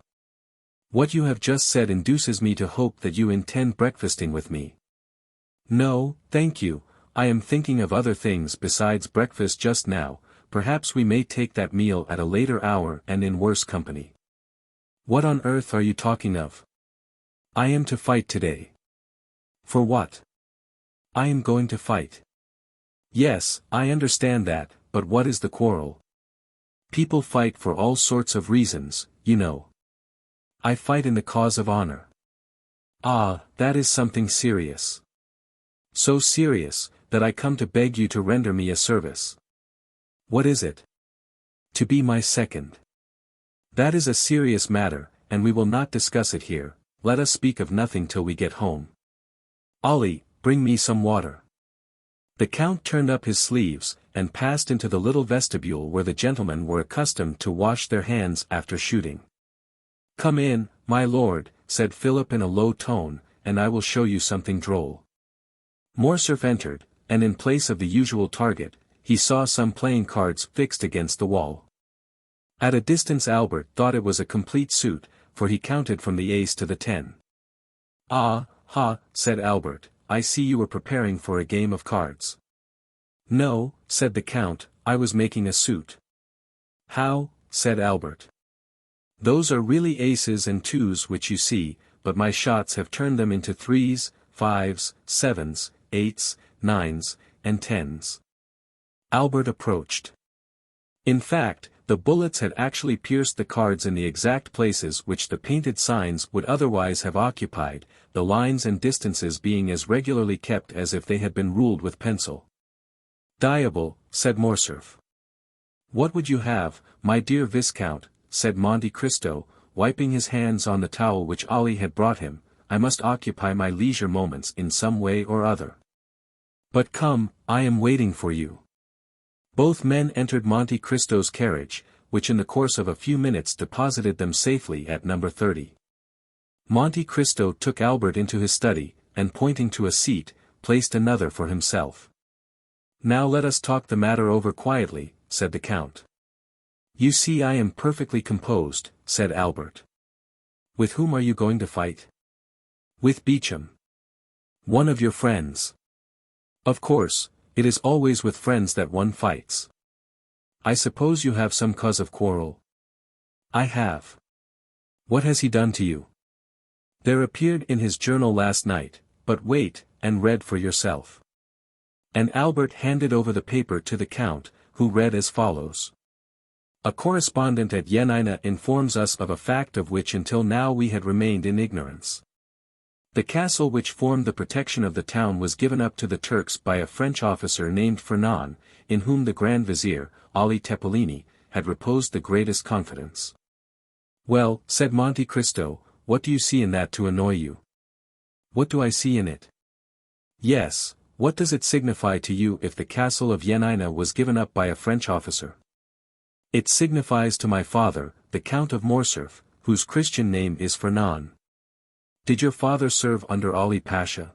What you have just said induces me to hope that you intend breakfasting with me. No, thank you, I am thinking of other things besides breakfast just now, perhaps we may take that meal at a later hour and in worse company. What on earth are you talking of? I am to fight today. For what? I am going to fight. Yes, I understand that, but what is the quarrel? People fight for all sorts of reasons, you know. I fight in the cause of honor. Ah, that is something serious. So serious, that I come to beg you to render me a service. What is it? To be my second. That is a serious matter, and we will not discuss it here, let us speak of nothing till we get home. Ollie, bring me some water. The Count turned up his sleeves, and passed into the little vestibule where the gentlemen were accustomed to wash their hands after shooting. Come in, my lord, said Philip in a low tone, and I will show you something droll. Morcerf entered, and in place of the usual target, he saw some playing cards fixed against the wall. At a distance Albert thought it was a complete suit, for he counted from the ace to the 10. Ah, ha, said Albert, I see you were preparing for a game of cards. No, said the Count, I was making a suit. How, said Albert. Those are really aces and twos which you see, but my shots have turned them into 3s, 5s, 7s, 8s, 9s, and 10s. Albert approached. In fact, The bullets had actually pierced the cards in the exact places which the painted signs would otherwise have occupied, the lines and distances being as regularly kept as if they had been ruled with pencil. "Diable," said Morcerf. "What would you have, my dear Viscount?" said Monte Cristo, wiping his hands on the towel which Ali had brought him. "I must occupy my leisure moments in some way or other. But come, I am waiting for you." Both men entered Monte Cristo's carriage, which in the course of a few minutes deposited them safely at number 30. Monte Cristo took Albert into his study, and pointing to a seat, placed another for himself. "Now let us talk the matter over quietly," said the Count. "You see I am perfectly composed," said Albert. "With whom are you going to fight?" "With Beauchamp." "One of your friends." "Of course, it is always with friends that one fights. I suppose you have some cause of quarrel?" "I have." "What has he done to you?" "There appeared in his journal last night, but wait, and read for yourself." And Albert handed over the paper to the Count, who read as follows. "A correspondent at Jenina informs us of a fact of which until now we had remained in ignorance. The castle which formed the protection of the town was given up to the Turks by a French officer named Fernand, in whom the Grand Vizier, Ali Tepelini, had reposed the greatest confidence." "Well," said Monte Cristo, "what do you see in that to annoy you?" "What do I see in it?" "Yes, what does it signify to you if the castle of Jenina was given up by a French officer?" "It signifies to my father, the Count of Morcerf, whose Christian name is Fernand." "Did your father serve under Ali Pasha?"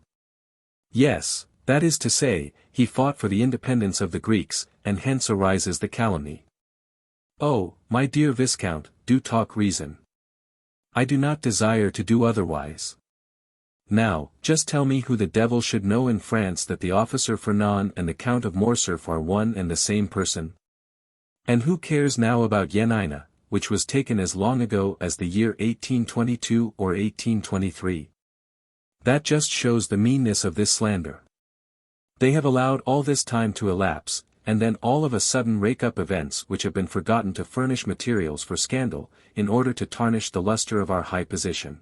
"Yes, that is to say, he fought for the independence of the Greeks, and hence arises the calumny." "Oh, my dear Viscount, do talk reason." "I do not desire to do otherwise. Now, just tell me who the devil should know in France that the officer Fernand and the Count of Morcerf are one and the same person? And who cares now about Jenina, which was taken as long ago as the year 1822 or 1823. That just shows the meanness of this slander. They have allowed all this time to elapse, and then all of a sudden rake up events which have been forgotten to furnish materials for scandal, in order to tarnish the luster of our high position.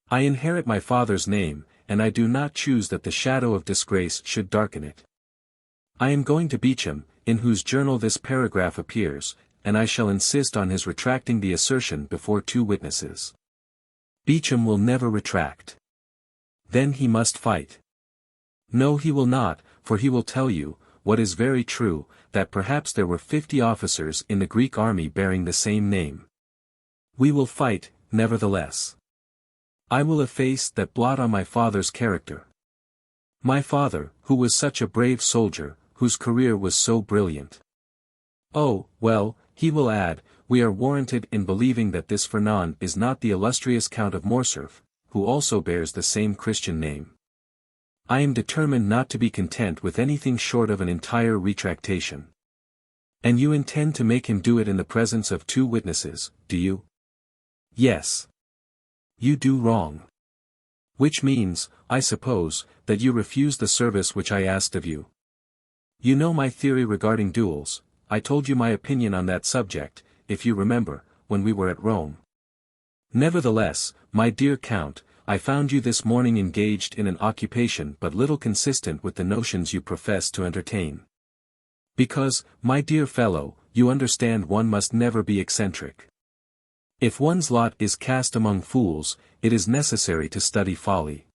I inherit my father's name, and I do not choose that the shadow of disgrace should darken it. I am going to Beauchamp, in whose journal this paragraph appears, and I shall insist on his retracting the assertion before 2 witnesses. Beauchamp will never retract. Then he must fight. No, he will not, for he will tell you, what is very true, that perhaps there were 50 officers in the Greek army bearing the same name. We will fight, nevertheless. I will efface that blot on my father's character. My father, who was such a brave soldier, whose career was so brilliant. Oh, well, he will add, we are warranted in believing that this Fernand is not the illustrious Count of Morcerf, who also bears the same Christian name. I am determined not to be content with anything short of an entire retractation. And you intend to make him do it in the presence of 2 witnesses, do you? Yes. You do wrong. Which means, I suppose, that you refuse the service which I asked of you. You know my theory regarding duels. I told you my opinion on that subject, if you remember, when we were at Rome. Nevertheless, my dear Count, I found you this morning engaged in an occupation but little consistent with the notions you profess to entertain. Because, my dear fellow, you understand one must never be eccentric. If one's lot is cast among fools, it is necessary to study folly.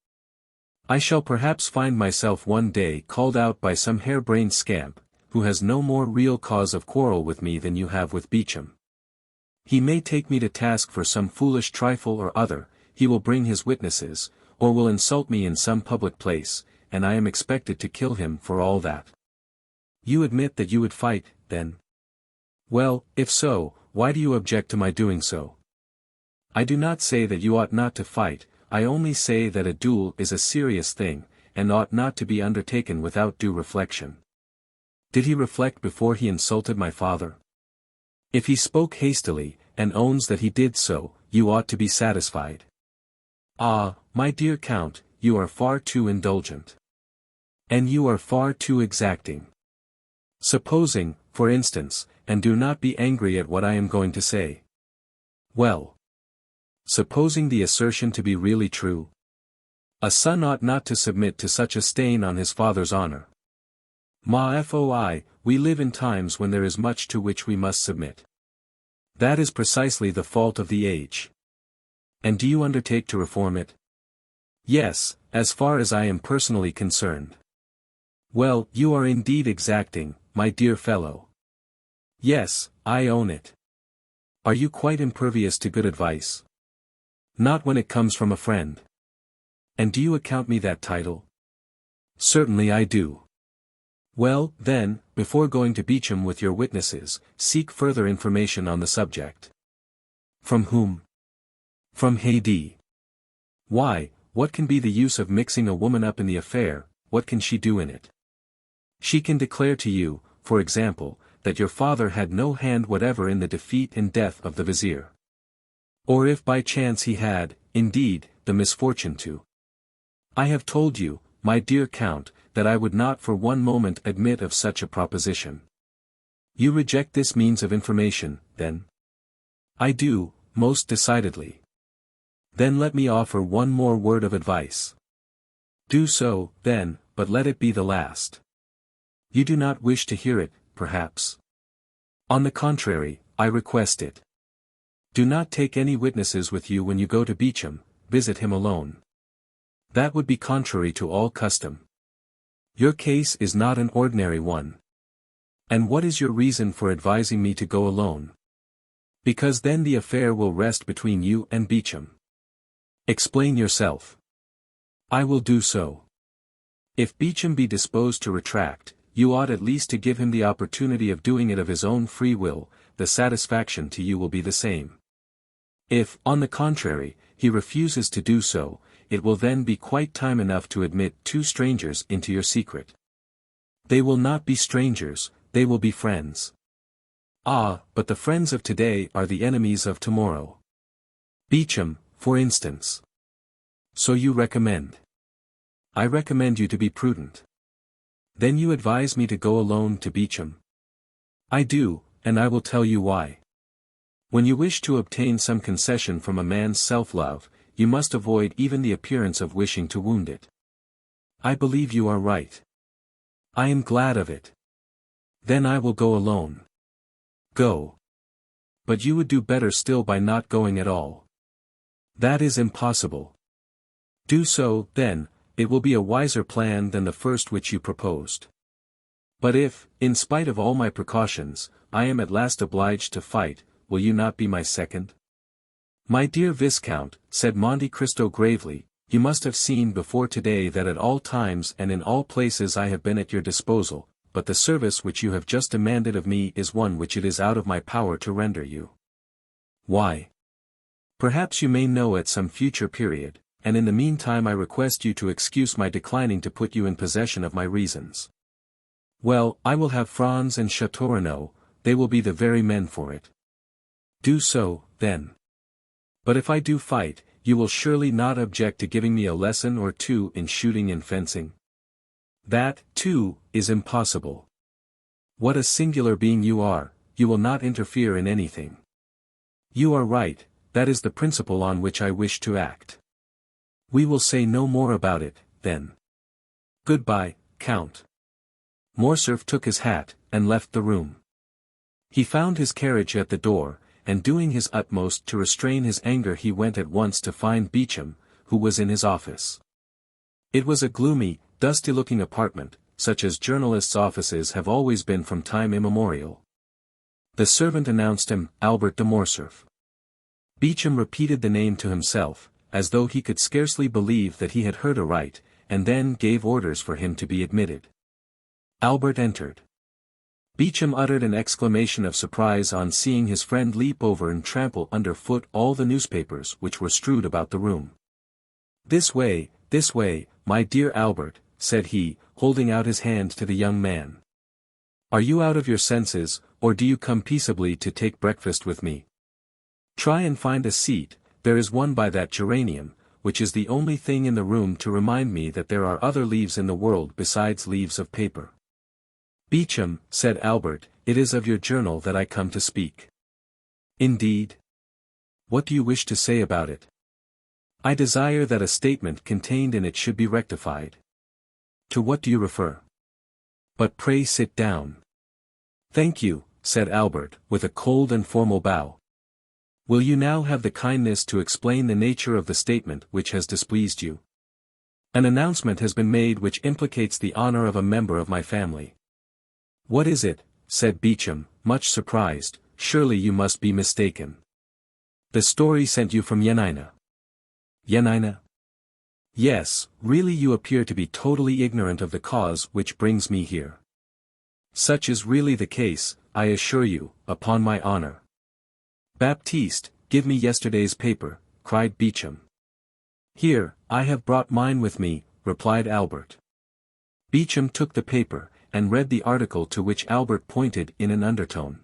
I shall perhaps find myself one day called out by some hair-brained scamp, who has no more real cause of quarrel with me than you have with Beauchamp. He may take me to task for some foolish trifle or other, he will bring his witnesses, or will insult me in some public place, and I am expected to kill him for all that. You admit that you would fight, then? Well, if so, why do you object to my doing so? I do not say that you ought not to fight, I only say that a duel is a serious thing, and ought not to be undertaken without due reflection. Did he reflect before he insulted my father? If he spoke hastily, and owns that he did so, you ought to be satisfied. Ah, my dear Count, you are far too indulgent. And you are far too exacting. Supposing, for instance, and do not be angry at what I am going to say. Well, supposing the assertion to be really true, a son ought not to submit to such a stain on his father's honor. Ma foi, we live in times when there is much to which we must submit. That is precisely the fault of the age. And do you undertake to reform it? Yes, as far as I am personally concerned. Well, you are indeed exacting, my dear fellow. Yes, I own it. Are you quite impervious to good advice? Not when it comes from a friend. And do you account me that title? Certainly I do. Well, then, before going to Beauchamp with your witnesses, seek further information on the subject. From whom? From Haydée. Why, what can be the use of mixing a woman up in the affair, what can she do in it? She can declare to you, for example, that your father had no hand whatever in the defeat and death of the vizier. Or if by chance he had, indeed, the misfortune to. I have told you, my dear Count, that I would not for one moment admit of such a proposition. You reject this means of information, then? I do, most decidedly. Then let me offer one more word of advice. Do so, then, but let it be the last. You do not wish to hear it, perhaps. On the contrary, I request it. Do not take any witnesses with you when you go to Beauchamp, visit him alone. That would be contrary to all custom. Your case is not an ordinary one. And what is your reason for advising me to go alone? Because then the affair will rest between you and Beauchamp. Explain yourself. I will do so. If Beauchamp be disposed to retract, you ought at least to give him the opportunity of doing it of his own free will, the satisfaction to you will be the same. If, on the contrary, he refuses to do so, it will then be quite time enough to admit two strangers into your secret. They will not be strangers, they will be friends. Ah, but the friends of today are the enemies of tomorrow. Beauchamp, for instance. So you recommend. I recommend you to be prudent. Then you advise me to go alone to Beauchamp. I do, and I will tell you why. When you wish to obtain some concession from a man's self-love, you must avoid even the appearance of wishing to wound it. I believe you are right. I am glad of it. Then I will go alone. Go. But you would do better still by not going at all. That is impossible. Do so, then, it will be a wiser plan than the first which you proposed. But if, in spite of all my precautions, I am at last obliged to fight, will you not be my second? My dear Viscount, said Monte Cristo gravely, you must have seen before today that at all times and in all places I have been at your disposal, but the service which you have just demanded of me is one which it is out of my power to render you. Why? Perhaps you may know at some future period, and in the meantime I request you to excuse my declining to put you in possession of my reasons. Well, I will have Franz and Château, they will be the very men for it. Do so, then. But if I do fight, you will surely not object to giving me a lesson or two in shooting and fencing? That, too, is impossible. What a singular being you are, you will not interfere in anything. You are right, that is the principle on which I wish to act. We will say no more about it, then. Goodbye, Count. Morcerf took his hat, and left the room. He found his carriage at the door, and doing his utmost to restrain his anger he went at once to find Beauchamp, who was in his office. It was a gloomy, dusty-looking apartment, such as journalists' offices have always been from time immemorial. The servant announced him, Albert de Morcerf. Beauchamp repeated the name to himself, as though he could scarcely believe that he had heard aright, and then gave orders for him to be admitted. Albert entered. Beauchamp uttered an exclamation of surprise on seeing his friend leap over and trample under foot all the newspapers which were strewed about the room. This way, my dear Albert, said he, holding out his hand to the young man. Are you out of your senses, or do you come peaceably to take breakfast with me? Try and find a seat, there is one by that geranium, which is the only thing in the room to remind me that there are other leaves in the world besides leaves of paper. Beauchamp, said Albert, it is of your journal that I come to speak. Indeed? What do you wish to say about it? I desire that a statement contained in it should be rectified. To what do you refer? But pray sit down. Thank you, said Albert, with a cold and formal bow. Will you now have the kindness to explain the nature of the statement which has displeased you? An announcement has been made which implicates the honor of a member of my family. What is it? Said Beauchamp, much surprised. Surely you must be mistaken. The story sent you from Yanina. Yanina? Yes, really you appear to be totally ignorant of the cause which brings me here. Such is really the case, I assure you, upon my honor. Baptiste, give me yesterday's paper, cried Beauchamp. Here, I have brought mine with me, replied Albert. Beauchamp took the paper, and read the article to which Albert pointed in an undertone.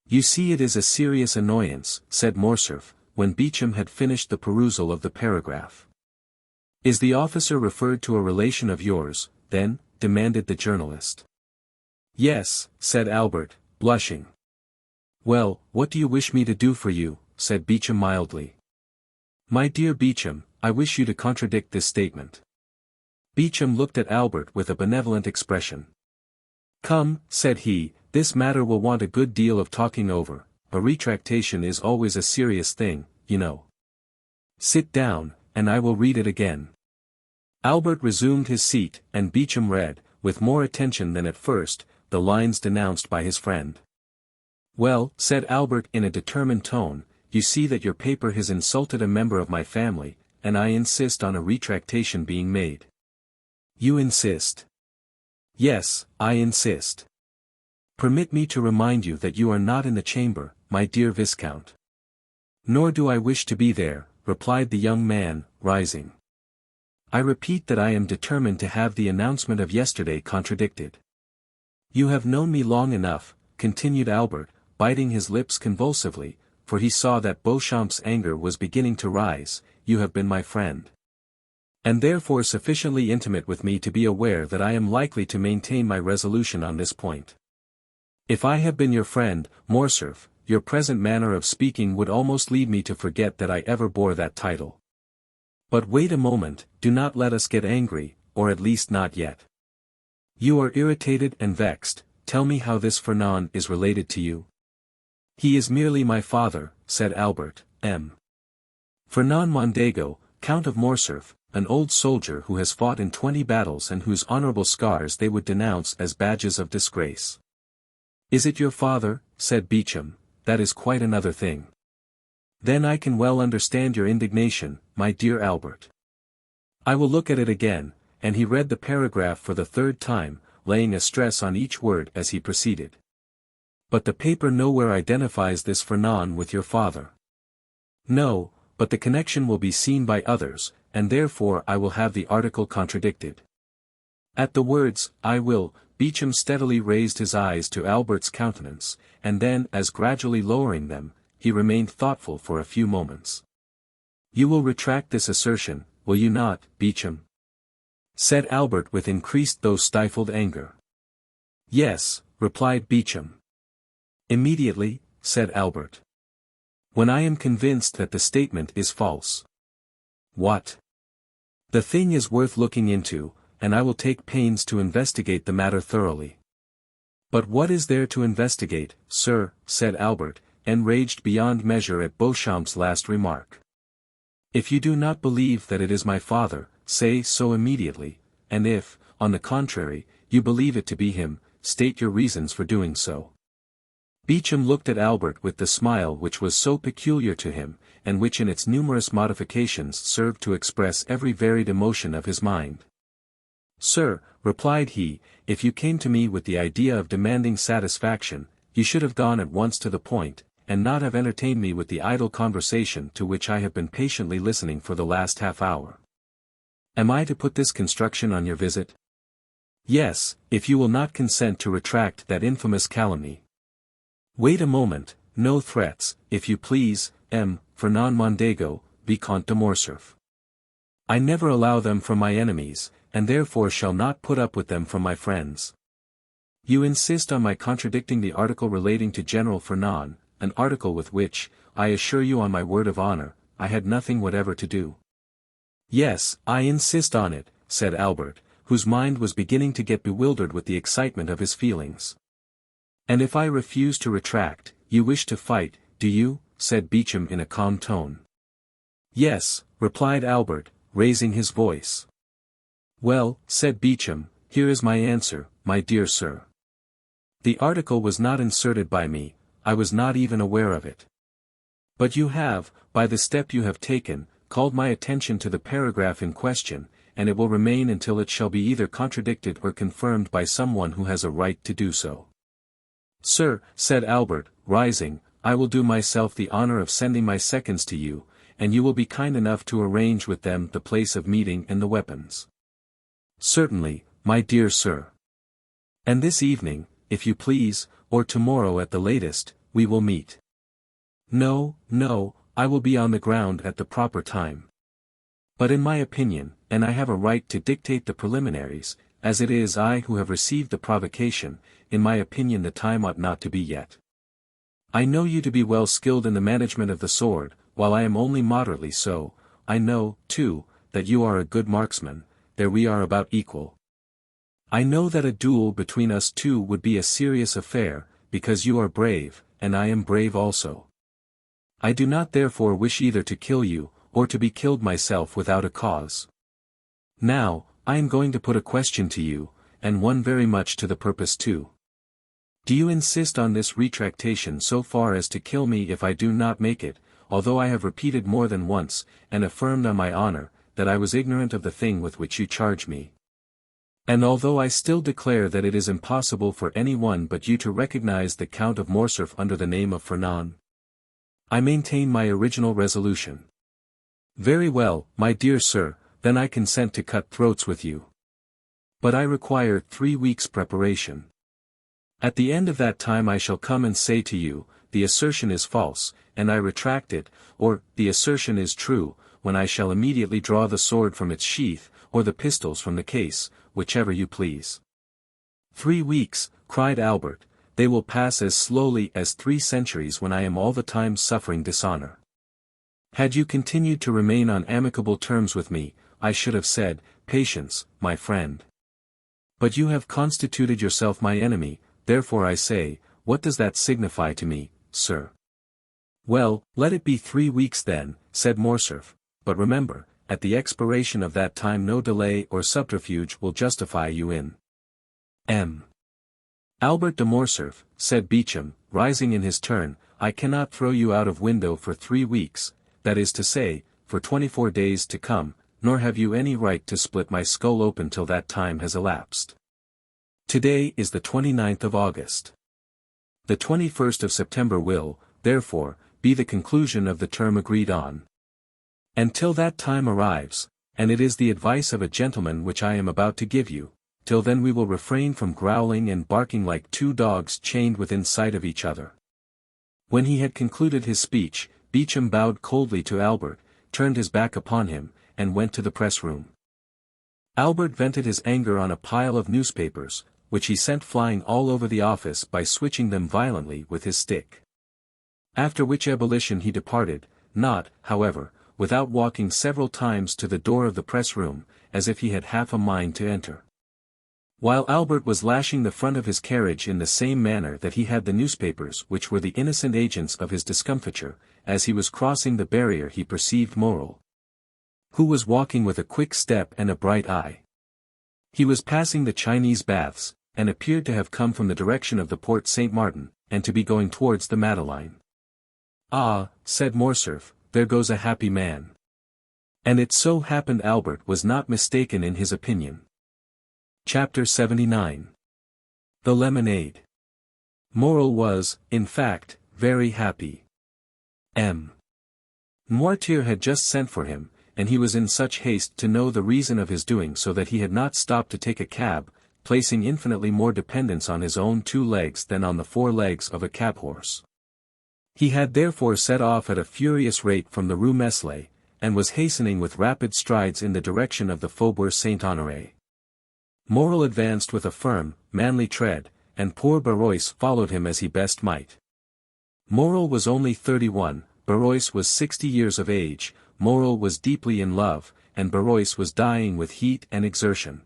You see it is a serious annoyance, said Morcerf, when Beauchamp had finished the perusal of the paragraph. Is the officer referred to a relation of yours, then? Demanded the journalist. Yes, said Albert, blushing. Well, what do you wish me to do for you? Said Beauchamp mildly. My dear Beauchamp, I wish you to contradict this statement. Beauchamp looked at Albert with a benevolent expression. Come, said he, this matter will want a good deal of talking over. A retractation is always a serious thing, you know. Sit down, and I will read it again. Albert resumed his seat, and Beauchamp read, with more attention than at first, the lines denounced by his friend. Well, said Albert in a determined tone, you see that your paper has insulted a member of my family, and I insist on a retractation being made. You insist? Yes, I insist. Permit me to remind you that you are not in the chamber, my dear Viscount. Nor do I wish to be there, replied the young man, rising. I repeat that I am determined to have the announcement of yesterday contradicted. You have known me long enough, continued Albert, biting his lips convulsively, for he saw that Beauchamp's anger was beginning to rise. You have been my friend. And therefore sufficiently intimate with me to be aware that I am likely to maintain my resolution on this point. If I have been your friend, Morcerf, your present manner of speaking would almost lead me to forget that I ever bore that title. But wait a moment, do not let us get angry, or at least not yet. You are irritated and vexed, tell me how this Fernand is related to you. He is merely my father, said Albert, M. Fernand Mondego, Count of Morcerf, an old soldier who has fought in 20 battles and whose honorable scars they would denounce as badges of disgrace. Is it your father? Said Beauchamp, that is quite another thing. Then I can well understand your indignation, my dear Albert. I will look at it again, and he read the paragraph for the third time, laying a stress on each word as he proceeded. But the paper nowhere identifies this Fernand with your father. No, but the connection will be seen by others, and therefore I will have the article contradicted. At the words, I will, Beauchamp steadily raised his eyes to Albert's countenance, and then, as gradually lowering them, he remained thoughtful for a few moments. You will retract this assertion, will you not, Beauchamp? Said Albert with increased though stifled anger. Yes, replied Beauchamp. Immediately, said Albert. When I am convinced that the statement is false. What? The thing is worth looking into, and I will take pains to investigate the matter thoroughly. But what is there to investigate, sir? Said Albert, enraged beyond measure at Beauchamp's last remark. If you do not believe that it is my father, say so immediately, and if, on the contrary, you believe it to be him, state your reasons for doing so. Beauchamp looked at Albert with the smile which was so peculiar to him, and which in its numerous modifications served to express every varied emotion of his mind. Sir, replied he, if you came to me with the idea of demanding satisfaction, you should have gone at once to the point, and not have entertained me with the idle conversation to which I have been patiently listening for the last half-hour. Am I to put this construction on your visit? Yes, if you will not consent to retract that infamous calumny. Wait a moment, no threats, if you please, M. Fernand Mondego, Vicomte de Morcerf. I never allow them from my enemies, and therefore shall not put up with them from my friends. You insist on my contradicting the article relating to General Fernand, an article with which, I assure you on my word of honor, I had nothing whatever to do. Yes, I insist on it, said Albert, whose mind was beginning to get bewildered with the excitement of his feelings. And if I refuse to retract, you wish to fight, do you? Said Beauchamp in a calm tone. Yes, replied Albert, raising his voice. Well, said Beauchamp, here is my answer, my dear sir. The article was not inserted by me, I was not even aware of it. But you have, by the step you have taken, called my attention to the paragraph in question, and it will remain until it shall be either contradicted or confirmed by someone who has a right to do so. Sir, said Albert, rising, I will do myself the honor of sending my seconds to you, and you will be kind enough to arrange with them the place of meeting and the weapons. Certainly, my dear sir. And this evening, if you please, or tomorrow at the latest, we will meet. No, no, I will be on the ground at the proper time. But in my opinion, and I have a right to dictate the preliminaries, as it is I who have received the provocation, in my opinion the time ought not to be yet. I know you to be well skilled in the management of the sword, while I am only moderately so. I know, too, that you are a good marksman, there we are about equal. I know that a duel between us two would be a serious affair, because you are brave, and I am brave also. I do not therefore wish either to kill you, or to be killed myself without a cause. Now, I am going to put a question to you, and one very much to the purpose too. Do you insist on this retractation so far as to kill me if I do not make it, although I have repeated more than once, and affirmed on my honor, that I was ignorant of the thing with which you charge me? And although I still declare that it is impossible for any one but you to recognize the Count of Morcerf under the name of Fernand, I maintain my original resolution. Very well, my dear sir, then I consent to cut throats with you. But I require 3 weeks' preparation. At the end of that time I shall come and say to you, the assertion is false, and I retract it, or, the assertion is true, when I shall immediately draw the sword from its sheath, or the pistols from the case, whichever you please. 3 weeks, cried Albert, they will pass as slowly as 3 centuries when I am all the time suffering dishonor. Had you continued to remain on amicable terms with me, I should have said, patience, my friend. But you have constituted yourself my enemy, therefore I say, what does that signify to me, sir? Well, let it be 3 weeks then, said Morcerf, but remember, at the expiration of that time no delay or subterfuge will justify you in. M. Albert de Morcerf, said Beauchamp, rising in his turn, I cannot throw you out of window for 3 weeks, that is to say, for 24 days to come, nor have you any right to split my skull open till that time has elapsed. Today is the 29th of August. The 21st of September will, therefore, be the conclusion of the term agreed on. And till that time arrives, and it is the advice of a gentleman which I am about to give you, till then we will refrain from growling and barking like 2 dogs chained within sight of each other. When he had concluded his speech, Beauchamp bowed coldly to Albert, turned his back upon him, and went to the press-room. Albert vented his anger on a pile of newspapers, which he sent flying all over the office by switching them violently with his stick. After which ebullition he departed, not, however, without walking several times to the door of the press-room, as if he had half a mind to enter. While Albert was lashing the front of his carriage in the same manner that he had the newspapers which were the innocent agents of his discomfiture, as he was crossing the barrier he perceived Morel, who was walking with a quick step and a bright eye. He was passing the Chinese baths, and appeared to have come from the direction of the Porte Saint-Martin, and to be going towards the Madeleine. Ah, said Morcerf, there goes a happy man. And it so happened Albert was not mistaken in his opinion. Chapter 79. The Lemonade. Morel was, in fact, very happy. M. Noirtier had just sent for him, and he was in such haste to know the reason of his doing so that he had not stopped to take a cab, placing infinitely more dependence on his own 2 legs than on the 4 legs of a cab-horse. He had therefore set off at a furious rate from the Rue Meslay, and was hastening with rapid strides in the direction of the Faubourg Saint-Honoré. Morel advanced with a firm, manly tread, and poor Barois followed him as he best might. Morel was only 31, Barois was 60 years of age, Morel was deeply in love, and Barois was dying with heat and exertion.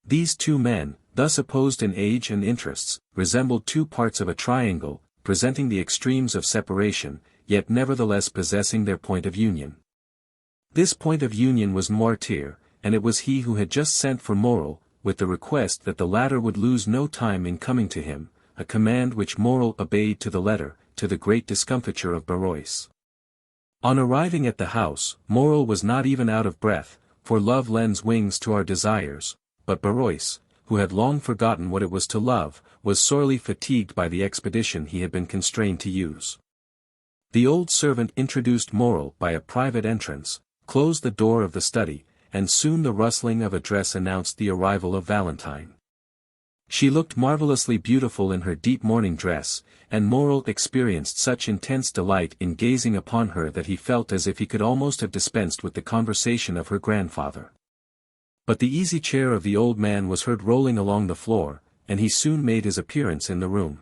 These two men, thus opposed in age and interests, resembled two parts of a triangle, presenting the extremes of separation, yet nevertheless possessing their point of union. This point of union was Noirtier, and it was he who had just sent for Morel, with the request that the latter would lose no time in coming to him, a command which Morel obeyed to the letter, to the great discomfiture of Barois. On arriving at the house, Morel was not even out of breath, for love lends wings to our desires, but Barois, who had long forgotten what it was to love, was sorely fatigued by the expedition he had been constrained to use. The old servant introduced Morel by a private entrance, closed the door of the study, and soon the rustling of a dress announced the arrival of Valentine. She looked marvelously beautiful in her deep mourning dress, and Morel experienced such intense delight in gazing upon her that he felt as if he could almost have dispensed with the conversation of her grandfather. But the easy chair of the old man was heard rolling along the floor, and he soon made his appearance in the room.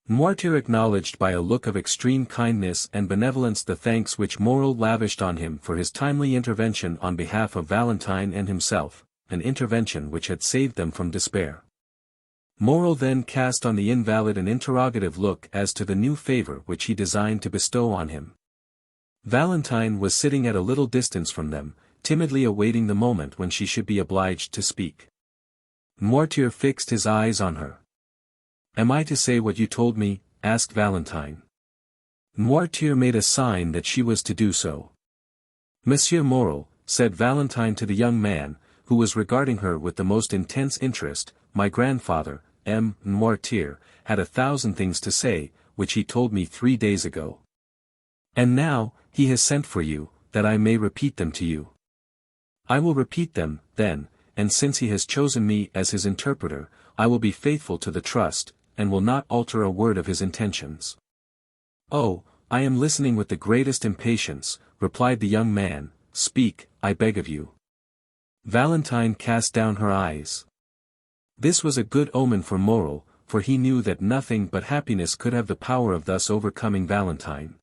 Noirtier acknowledged by a look of extreme kindness and benevolence the thanks which Morel lavished on him for his timely intervention on behalf of Valentine and himself, an intervention which had saved them from despair. Morel then cast on the invalid an interrogative look as to the new favor which he designed to bestow on him. Valentine was sitting at a little distance from them, timidly awaiting the moment when she should be obliged to speak. Noirtier fixed his eyes on her. "Am I to say what you told me?" asked Valentine. Noirtier made a sign that she was to do so. "Monsieur Morel," said Valentine to the young man, who was regarding her with the most intense interest, "my grandfather, M. Noirtier, had 1,000 things to say, which he told me 3 days ago. And now, he has sent for you, that I may repeat them to you. I will repeat them, then, and since he has chosen me as his interpreter, I will be faithful to the trust, and will not alter a word of his intentions." "Oh, I am listening with the greatest impatience," replied the young man. "Speak, I beg of you." Valentine cast down her eyes. This was a good omen for Morel, for he knew that nothing but happiness could have the power of thus overcoming Valentine.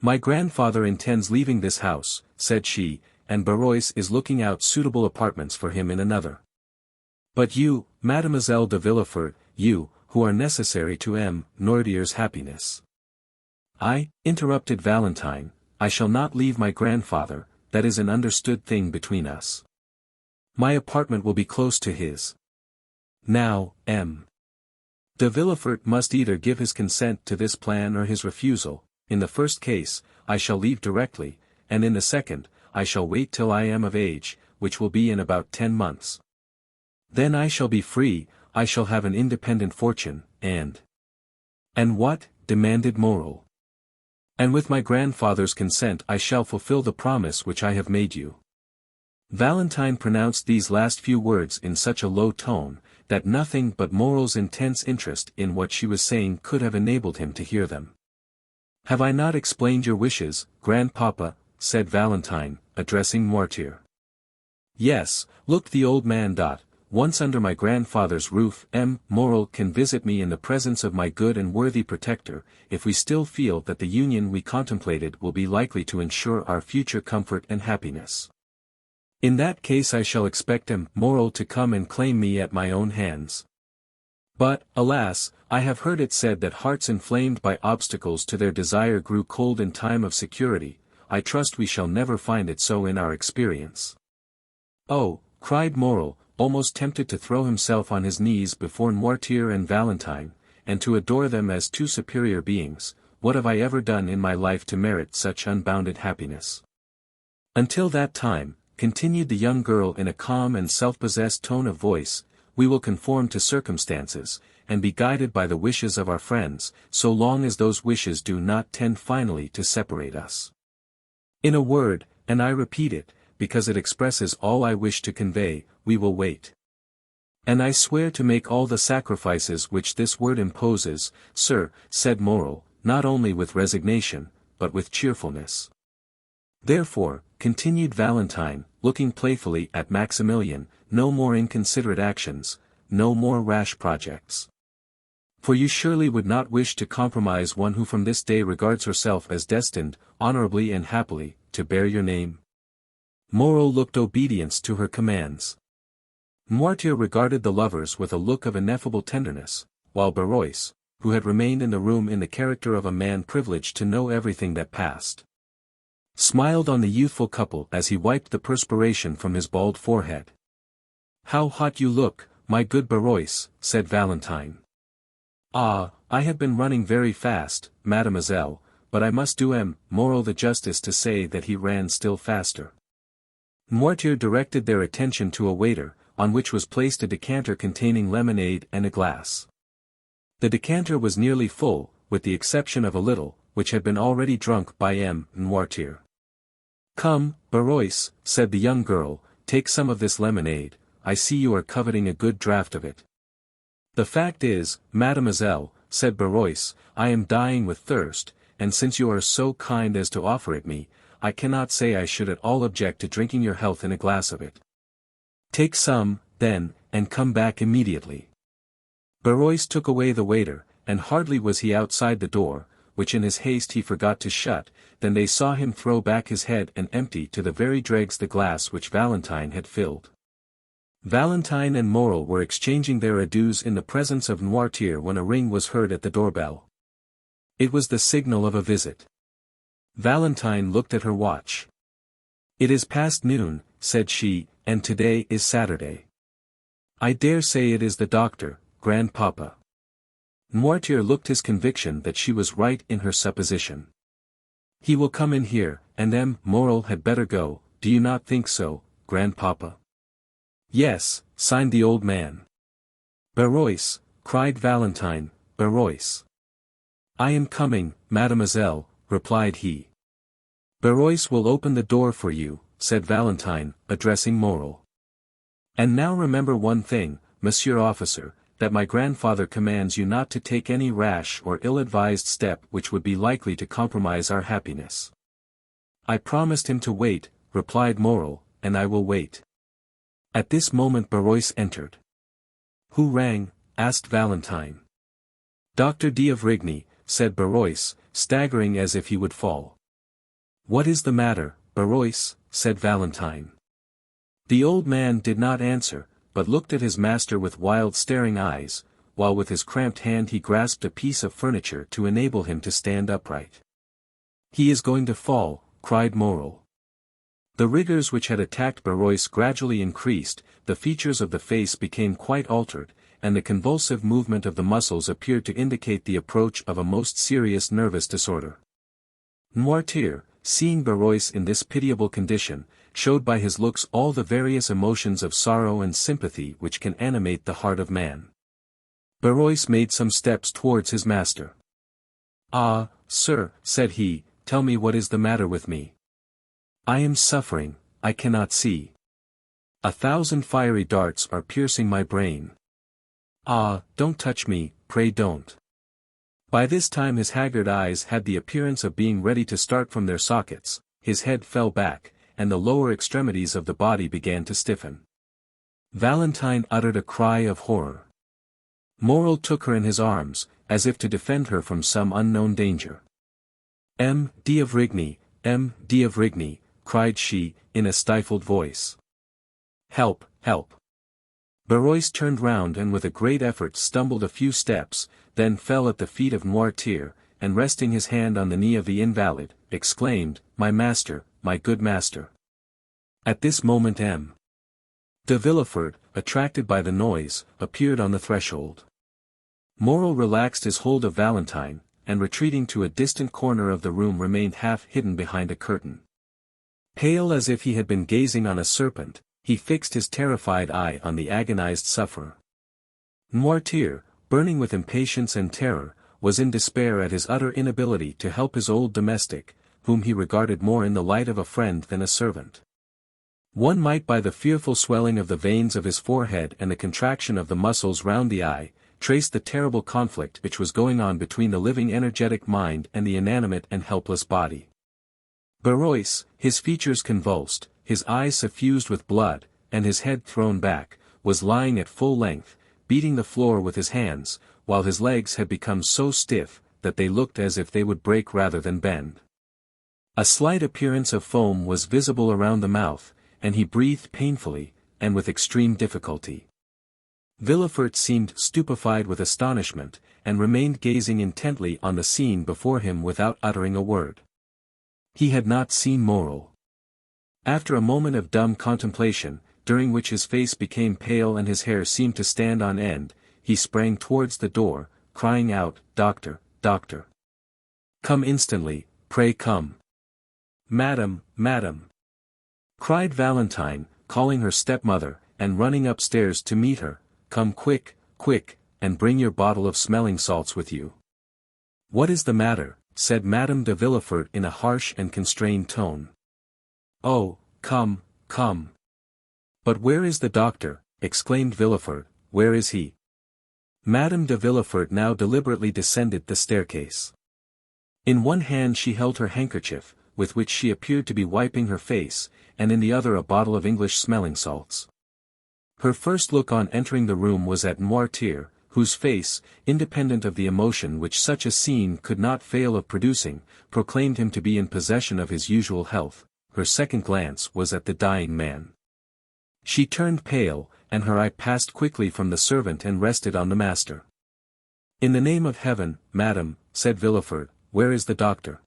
"My grandfather intends leaving this house," said she, "and Barois is looking out suitable apartments for him in another. But you, Mademoiselle de Villefort, you, who are necessary to M. Noirtier's happiness." "I," interrupted Valentine, "I shall not leave my grandfather, that is an understood thing between us. My apartment will be close to his. Now, M. de Villefort must either give his consent to this plan or his refusal. In the first case, I shall leave directly, and in the second, I shall wait till I am of age, which will be in about 10 months. Then I shall be free, I shall have an independent fortune, and—" "And what?" demanded Morel. "And with my grandfather's consent I shall fulfill the promise which I have made you." Valentine pronounced these last few words in such a low tone, that nothing but Morel's intense interest in what she was saying could have enabled him to hear them. "Have I not explained your wishes, grandpapa?" said Valentine, addressing Noirtier. "Yes, look, the old man. Once under my grandfather's roof, M. Morel can visit me in the presence of my good and worthy protector, if we still feel that the union we contemplated will be likely to ensure our future comfort and happiness. In that case I shall expect M. Morel to come and claim me at my own hands. But, alas, I have heard it said that hearts inflamed by obstacles to their desire grew cold in time of security. I trust we shall never find it so in our experience." "Oh," cried Morel, almost tempted to throw himself on his knees before Noirtier and Valentine, and to adore them as two superior beings, "what have I ever done in my life to merit such unbounded happiness?" "Until that time," continued the young girl in a calm and self-possessed tone of voice, "we will conform to circumstances, and be guided by the wishes of our friends, so long as those wishes do not tend finally to separate us. In a word, and I repeat it, because it expresses all I wish to convey, we will wait. And I swear to make all the sacrifices which this word imposes, sir," said Morel, not only with resignation, but with cheerfulness. "Therefore," continued Valentine, looking playfully at Maximilian, "no more inconsiderate actions, no more rash projects. For you surely would not wish to compromise one who from this day regards herself as destined, honorably and happily, to bear your name. Moreau looked obedience to her commands. Noirtier regarded the lovers with a look of ineffable tenderness, while Barois, who had remained in the room in the character of a man privileged to know everything that passed, smiled on the youthful couple as he wiped the perspiration from his bald forehead. "How hot you look, my good Barois," said Valentine. "Ah, I have been running very fast, mademoiselle, but I must do Moreau the justice to say that he ran still faster." Noirtier directed their attention to a waiter, on which was placed a decanter containing lemonade and a glass. The decanter was nearly full, with the exception of a little, which had been already drunk by Noirtier. "Come, Barois," said the young girl, "take some of this lemonade, I see you are coveting a good draught of it." "The fact is, mademoiselle," said Barois, "I am dying with thirst, and since you are so kind as to offer it me, I cannot say I should at all object to drinking your health in a glass of it." "Take some, then, and come back immediately." Barois took away the waiter, and hardly was he outside the door, which in his haste he forgot to shut, than they saw him throw back his head and empty to the very dregs the glass which Valentine had filled. Valentine and Moreau were exchanging their adieus in the presence of Noirtier when a ring was heard at the doorbell. It was the signal of a visit. Valentine looked at her watch. "It is past noon," said she, "and today is Saturday. I dare say it is the doctor, grandpapa." Noirtier looked his conviction that she was right in her supposition. "He will come in here, and Moreau had better go, do you not think so, grandpapa?" "Yes," signed the old man. "Barois," cried Valentine, "Barois." "I am coming, mademoiselle," replied he. "Barois will open the door for you," said Valentine, addressing Moreau. "And now remember one thing, monsieur officer, that my grandfather commands you not to take any rash or ill-advised step which would be likely to compromise our happiness." "I promised him to wait," replied Moreau, "and I will wait." At this moment Barois entered. "Who rang?" asked Valentine. "Dr. d'Avrigny," said Barois, staggering as if he would fall. "What is the matter, Barois?" said Valentine. The old man did not answer, but looked at his master with wild staring eyes, while with his cramped hand he grasped a piece of furniture to enable him to stand upright. "He is going to fall," cried Moreau. The rigors which had attacked Barois gradually increased, the features of the face became quite altered, and the convulsive movement of the muscles appeared to indicate the approach of a most serious nervous disorder. Noirtier, seeing Barois in this pitiable condition, showed by his looks all the various emotions of sorrow and sympathy which can animate the heart of man. Barois made some steps towards his master. "Ah, sir," said he, "tell me what is the matter with me. I am suffering, I cannot see. 1,000 fiery darts are piercing my brain. Ah, don't touch me, pray don't." By this time his haggard eyes had the appearance of being ready to start from their sockets, his head fell back, and the lower extremities of the body began to stiffen. Valentine uttered a cry of horror. Moreau took her in his arms, as if to defend her from some unknown danger. D'Avrigny, D'Avrigny," cried she, in a stifled voice. "Help, help." Barois turned round and with a great effort stumbled a few steps, then fell at the feet of Noirtier, and resting his hand on the knee of the invalid, exclaimed, "My master, my good master." At this moment de Villefort, attracted by the noise, appeared on the threshold. Moreau relaxed his hold of Valentine, and retreating to a distant corner of the room remained half hidden behind a curtain. Pale as if he had been gazing on a serpent, he fixed his terrified eye on the agonized sufferer. Noirtier, burning with impatience and terror, was in despair at his utter inability to help his old domestic, whom he regarded more in the light of a friend than a servant. One might by the fearful swelling of the veins of his forehead and the contraction of the muscles round the eye, trace the terrible conflict which was going on between the living energetic mind and the inanimate and helpless body. Barois, his features convulsed, his eyes suffused with blood, and his head thrown back, was lying at full length, beating the floor with his hands, while his legs had become so stiff, that they looked as if they would break rather than bend. A slight appearance of foam was visible around the mouth, and he breathed painfully, and with extreme difficulty. Villefort seemed stupefied with astonishment, and remained gazing intently on the scene before him without uttering a word. He had not seen Morel. After a moment of dumb contemplation, during which his face became pale and his hair seemed to stand on end, he sprang towards the door, crying out, "Doctor, doctor! Come instantly, pray come!" "Madam, madam!" cried Valentine, calling her stepmother, and running upstairs to meet her, "Come quick, quick, and bring your bottle of smelling salts with you." "What is the matter?" said Madame de Villefort in a harsh and constrained tone. "Oh, come, come!" "But where is the doctor?" exclaimed Villefort, "where is he?" Madame de Villefort now deliberately descended the staircase. In one hand she held her handkerchief, with which she appeared to be wiping her face, and in the other a bottle of English smelling salts. Her first look on entering the room was at Noirtier, whose face, independent of the emotion which such a scene could not fail of producing, proclaimed him to be in possession of his usual health. Her second glance was at the dying man. She turned pale, and her eye passed quickly from the servant and rested on the master. "In the name of heaven, madam," said Villefort, "where is the doctor?"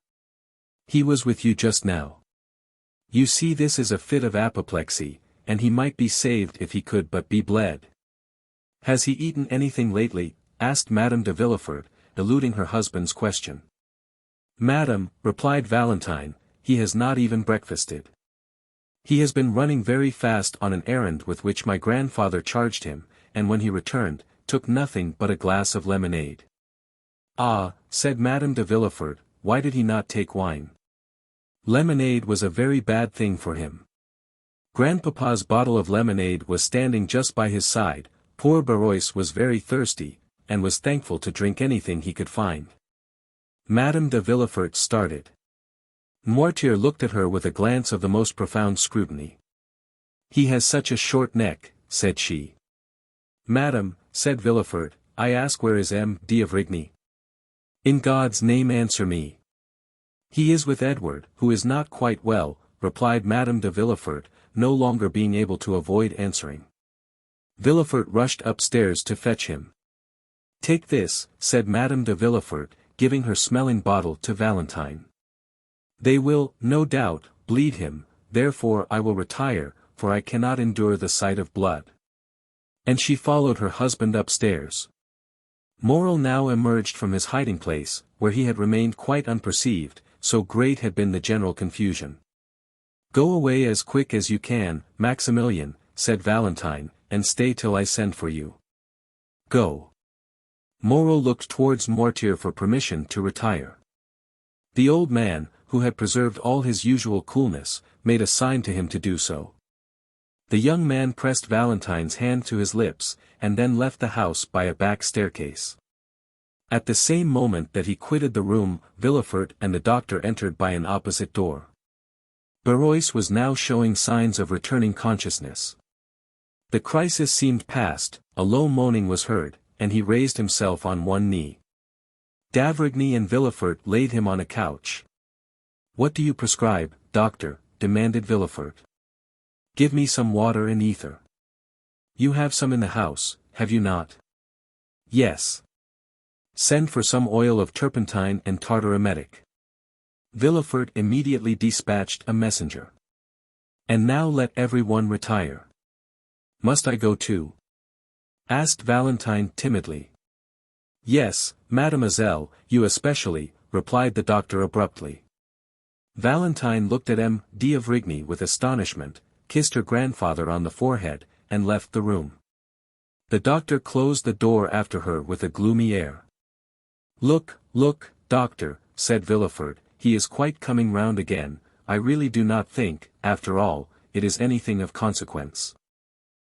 "He was with you just now. You see this is a fit of apoplexy, and he might be saved if he could but be bled." "Has he eaten anything lately?" asked Madame de Villefort, eluding her husband's question. "Madam," replied Valentine, "he has not even breakfasted. He has been running very fast on an errand with which my grandfather charged him, and when he returned, took nothing but a glass of lemonade." "Ah," said Madame de Villefort, "why did he not take wine?" "Lemonade was a very bad thing for him. Grandpapa's bottle of lemonade was standing just by his side. Poor Barois was very thirsty, and was thankful to drink anything he could find." Madame de Villefort started. Noirtier looked at her with a glance of the most profound scrutiny. "He has such a short neck," said she. "Madam," said Villefort, "I ask where is M. d'Avrigny? In God's name answer me." "He is with Edward, who is not quite well," replied Madame de Villefort, no longer being able to avoid answering. Villefort rushed upstairs to fetch him. "Take this," said Madame de Villefort, giving her smelling bottle to Valentine. "They will, no doubt, bleed him, therefore I will retire, for I cannot endure the sight of blood." And she followed her husband upstairs. Morel now emerged from his hiding-place, where he had remained quite unperceived, so great had been the general confusion. "Go away as quick as you can, Maximilian," said Valentine, "and stay till I send for you. Go." Morel looked towards Noirtier for permission to retire. The old man, who had preserved all his usual coolness, made a sign to him to do so. The young man pressed Valentine's hand to his lips, and then left the house by a back staircase. At the same moment that he quitted the room, Villefort and the doctor entered by an opposite door. Barois was now showing signs of returning consciousness. The crisis seemed past, a low moaning was heard, and he raised himself on one knee. D'Avrigny and Villefort laid him on a couch. "What do you prescribe, doctor?" demanded Villefort. "Give me some water and ether." "You have some in the house, have you not?" "Yes." "Send for some oil of turpentine and tartar emetic." Villefort immediately dispatched a messenger. "And now let every one retire." "Must I go too?" asked Valentine timidly. "Yes, mademoiselle, you especially," replied the doctor abruptly. Valentine looked at M. d'Avrigny with astonishment, kissed her grandfather on the forehead, and left the room. The doctor closed the door after her with a gloomy air. "Look, look, doctor," said Villefort, "he is quite coming round again. I really do not think, after all, it is anything of consequence."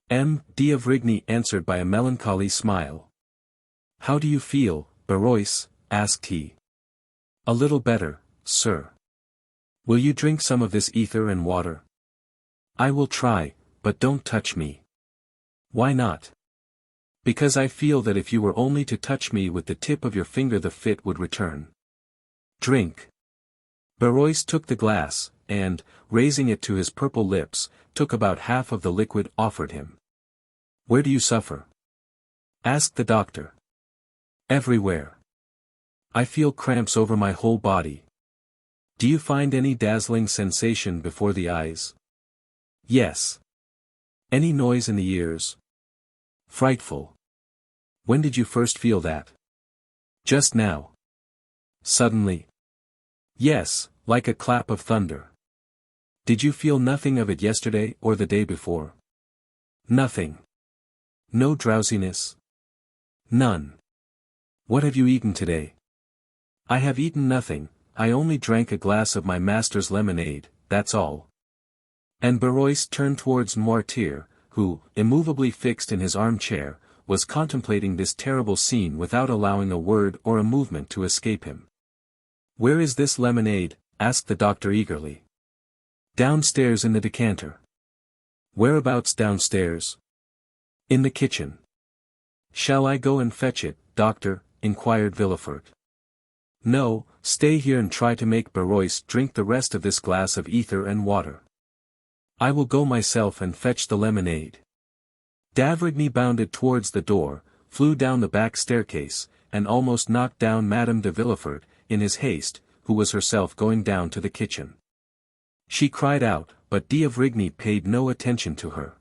M. d'Avrigny answered by a melancholy smile. "How do you feel, Barois?" asked he. "A little better, sir." "Will you drink some of this ether and water?" "I will try, but don't touch me." "Why not?" Because I feel that if you were only to touch me with the tip of your finger the fit would return. Drink. Barrois took the glass, and, raising it to his purple lips, took about half of the liquid offered him. Where do you suffer? Asked the doctor. Everywhere. I feel cramps over my whole body. Do you find any dazzling sensation before the eyes? Yes. Any noise in the ears? Frightful. When did you first feel that? Just now. Suddenly. Yes, like a clap of thunder. Did you feel nothing of it yesterday or the day before? Nothing. No drowsiness? None. What have you eaten today? I have eaten nothing, I only drank a glass of my master's lemonade, that's all. And Barrois turned towards Noirtier, who, immovably fixed in his armchair, was contemplating this terrible scene without allowing a word or a movement to escape him. Where is this lemonade? Asked the doctor eagerly. Downstairs in the decanter. Whereabouts downstairs? In the kitchen. Shall I go and fetch it, doctor? Inquired Villefort. No, stay here and try to make Barrois drink the rest of this glass of ether and water. I will go myself and fetch the lemonade. D'avrigny bounded towards the door, flew down the back staircase, and almost knocked down Madame de Villefort, in his haste, who was herself going down to the kitchen. She cried out, but d'Avrigny paid no attention to her.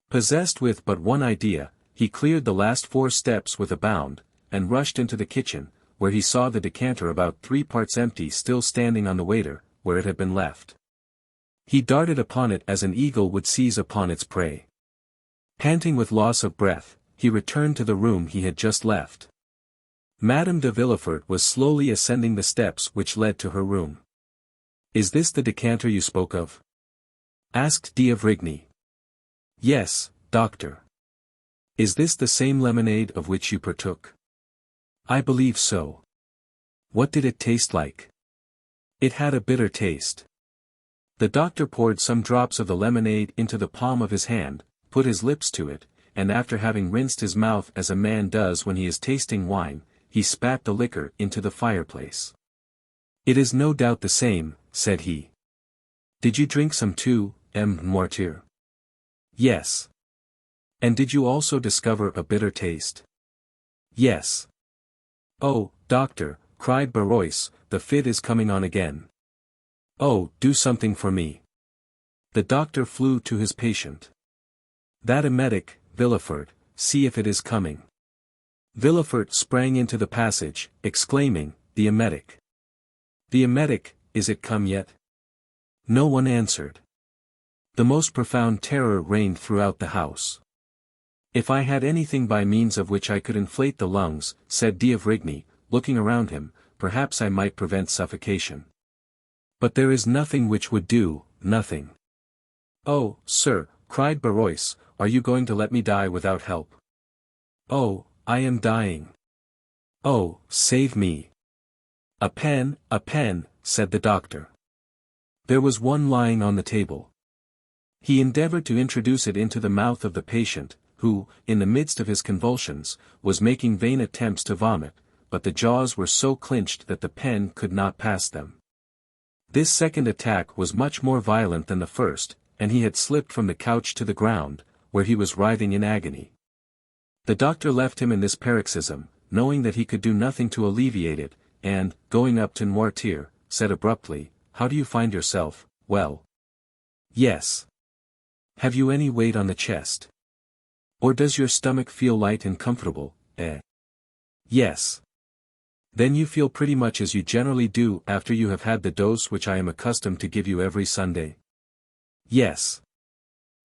Possessed with but one idea, he cleared the last 4 steps with a bound, and rushed into the kitchen, where he saw the decanter about 3 parts empty still standing on the waiter, where it had been left. He darted upon it as an eagle would seize upon its prey. Panting with loss of breath, he returned to the room he had just left. Madame de Villefort was slowly ascending the steps which led to her room. Is this the decanter you spoke of? Asked d'Avrigny. Yes, doctor. Is this the same lemonade of which you partook? I believe so. What did it taste like? It had a bitter taste. The doctor poured some drops of the lemonade into the palm of his hand, put his lips to it, and after having rinsed his mouth as a man does when he is tasting wine, he spat the liquor into the fireplace. It is no doubt the same, said he. Did you drink some too, Noirtier? Yes. And did you also discover a bitter taste? Yes. Oh, doctor, cried Barrois, the fit is coming on again. Oh, do something for me. The doctor flew to his patient. That emetic, Villefort, see if it is coming. Villefort sprang into the passage, exclaiming, the emetic. The emetic, is it come yet? No one answered. The most profound terror reigned throughout the house. If I had anything by means of which I could inflate the lungs, said d'Avrigny, looking around him, perhaps I might prevent suffocation. But there is nothing which would do, nothing. Oh, sir, cried Barrois, are you going to let me die without help? Oh, I am dying. Oh, save me. A pen, said the doctor. There was one lying on the table. He endeavored to introduce it into the mouth of the patient, who, in the midst of his convulsions, was making vain attempts to vomit, but the jaws were so clinched that the pen could not pass them. This second attack was much more violent than the first, and he had slipped from the couch to the ground, where he was writhing in agony. The doctor left him in this paroxysm, knowing that he could do nothing to alleviate it, and, going up to Noirtier, said abruptly, how do you find yourself? Well. Yes. Have you any weight on the chest? Or does your stomach feel light and comfortable, eh? Yes. Then you feel pretty much as you generally do after you have had the dose which I am accustomed to give you every Sunday? Yes.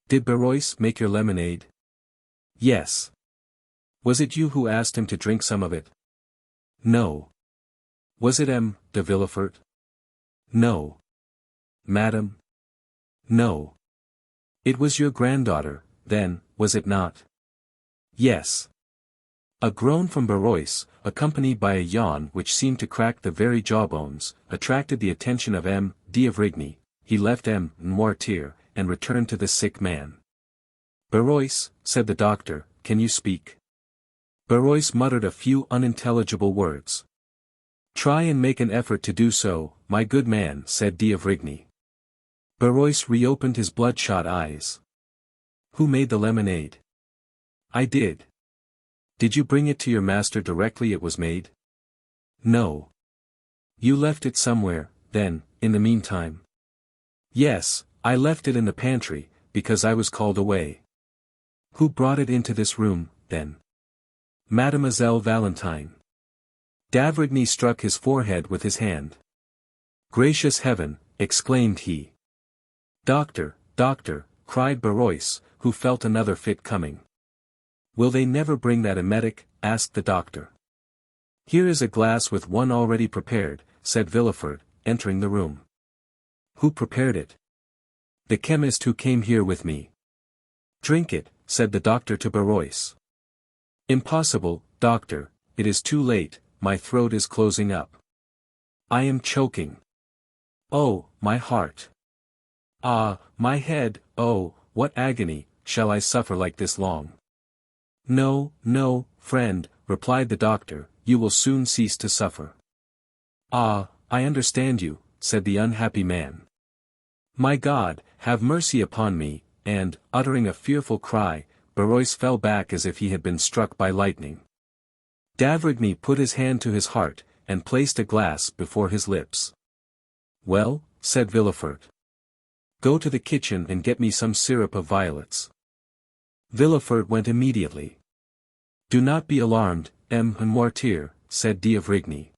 Did Barrois make your lemonade? Yes. Was it you who asked him to drink some of it? No. Was it de Villefort? No. Madame? No. It was your granddaughter, then, was it not? Yes. A groan from Barrois, accompanied by a yawn which seemed to crack the very jawbones, attracted the attention of d'Avrigny. He left Noirtier, and returned to the sick man. Barrois, said the doctor, can you speak? Barrois muttered a few unintelligible words. "Try and make an effort to do so, my good man," said d'Avrigny. Barrois reopened his bloodshot eyes. "Who made the lemonade?" "I did." "Did you bring it to your master directly it was made?" "No." "You left it somewhere, then, in the meantime?" "Yes, I left it in the pantry, because I was called away." "Who brought it into this room, then?" "Mademoiselle Valentine." D'Avrigny struck his forehead with his hand. "Gracious heaven!" exclaimed he. "Doctor, doctor," cried Barrois, who felt another fit coming. "Will they never bring that emetic?" asked the doctor. "Here is a glass with one already prepared," said Villefort, entering the room. "Who prepared it?" "The chemist who came here with me." "Drink it," said the doctor to Barrois. "Impossible, doctor, it is too late, my throat is closing up. I am choking. Oh, my heart. Ah, my head, oh, what agony, shall I suffer like this long?" "No, no, friend," replied the doctor, "you will soon cease to suffer." "Ah, I understand you," said the unhappy man. "My God, have mercy upon me," and, uttering a fearful cry, Barrois fell back as if he had been struck by lightning. D'Avrigny put his hand to his heart, and placed a glass before his lips. "Well," said Villefort. "Go to the kitchen and get me some syrup of violets." Villefort went immediately. "Do not be alarmed, Noirtier," said d'Avrigny.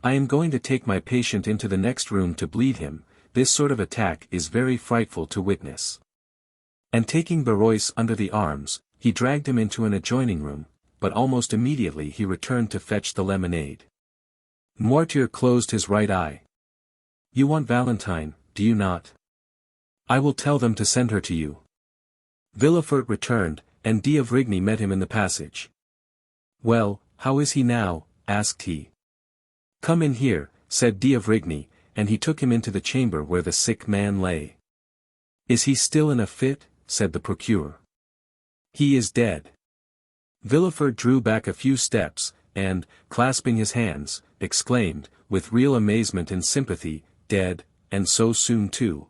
"I am going to take my patient into the next room to bleed him. This sort of attack is very frightful to witness." And taking Barrois under the arms, he dragged him into an adjoining room, but almost immediately he returned to fetch the lemonade. Noirtier closed his right eye. "You want Valentine, do you not? I will tell them to send her to you." Villefort returned, and d'Avrigny met him in the passage. "Well, how is he now?" asked he. "Come in here," said d'Avrigny, and he took him into the chamber where the sick man lay. "Is he still in a fit?" said the procureur. "He is dead." Villefort drew back a few steps, and, clasping his hands, exclaimed, with real amazement and sympathy, "Dead, and so soon too?"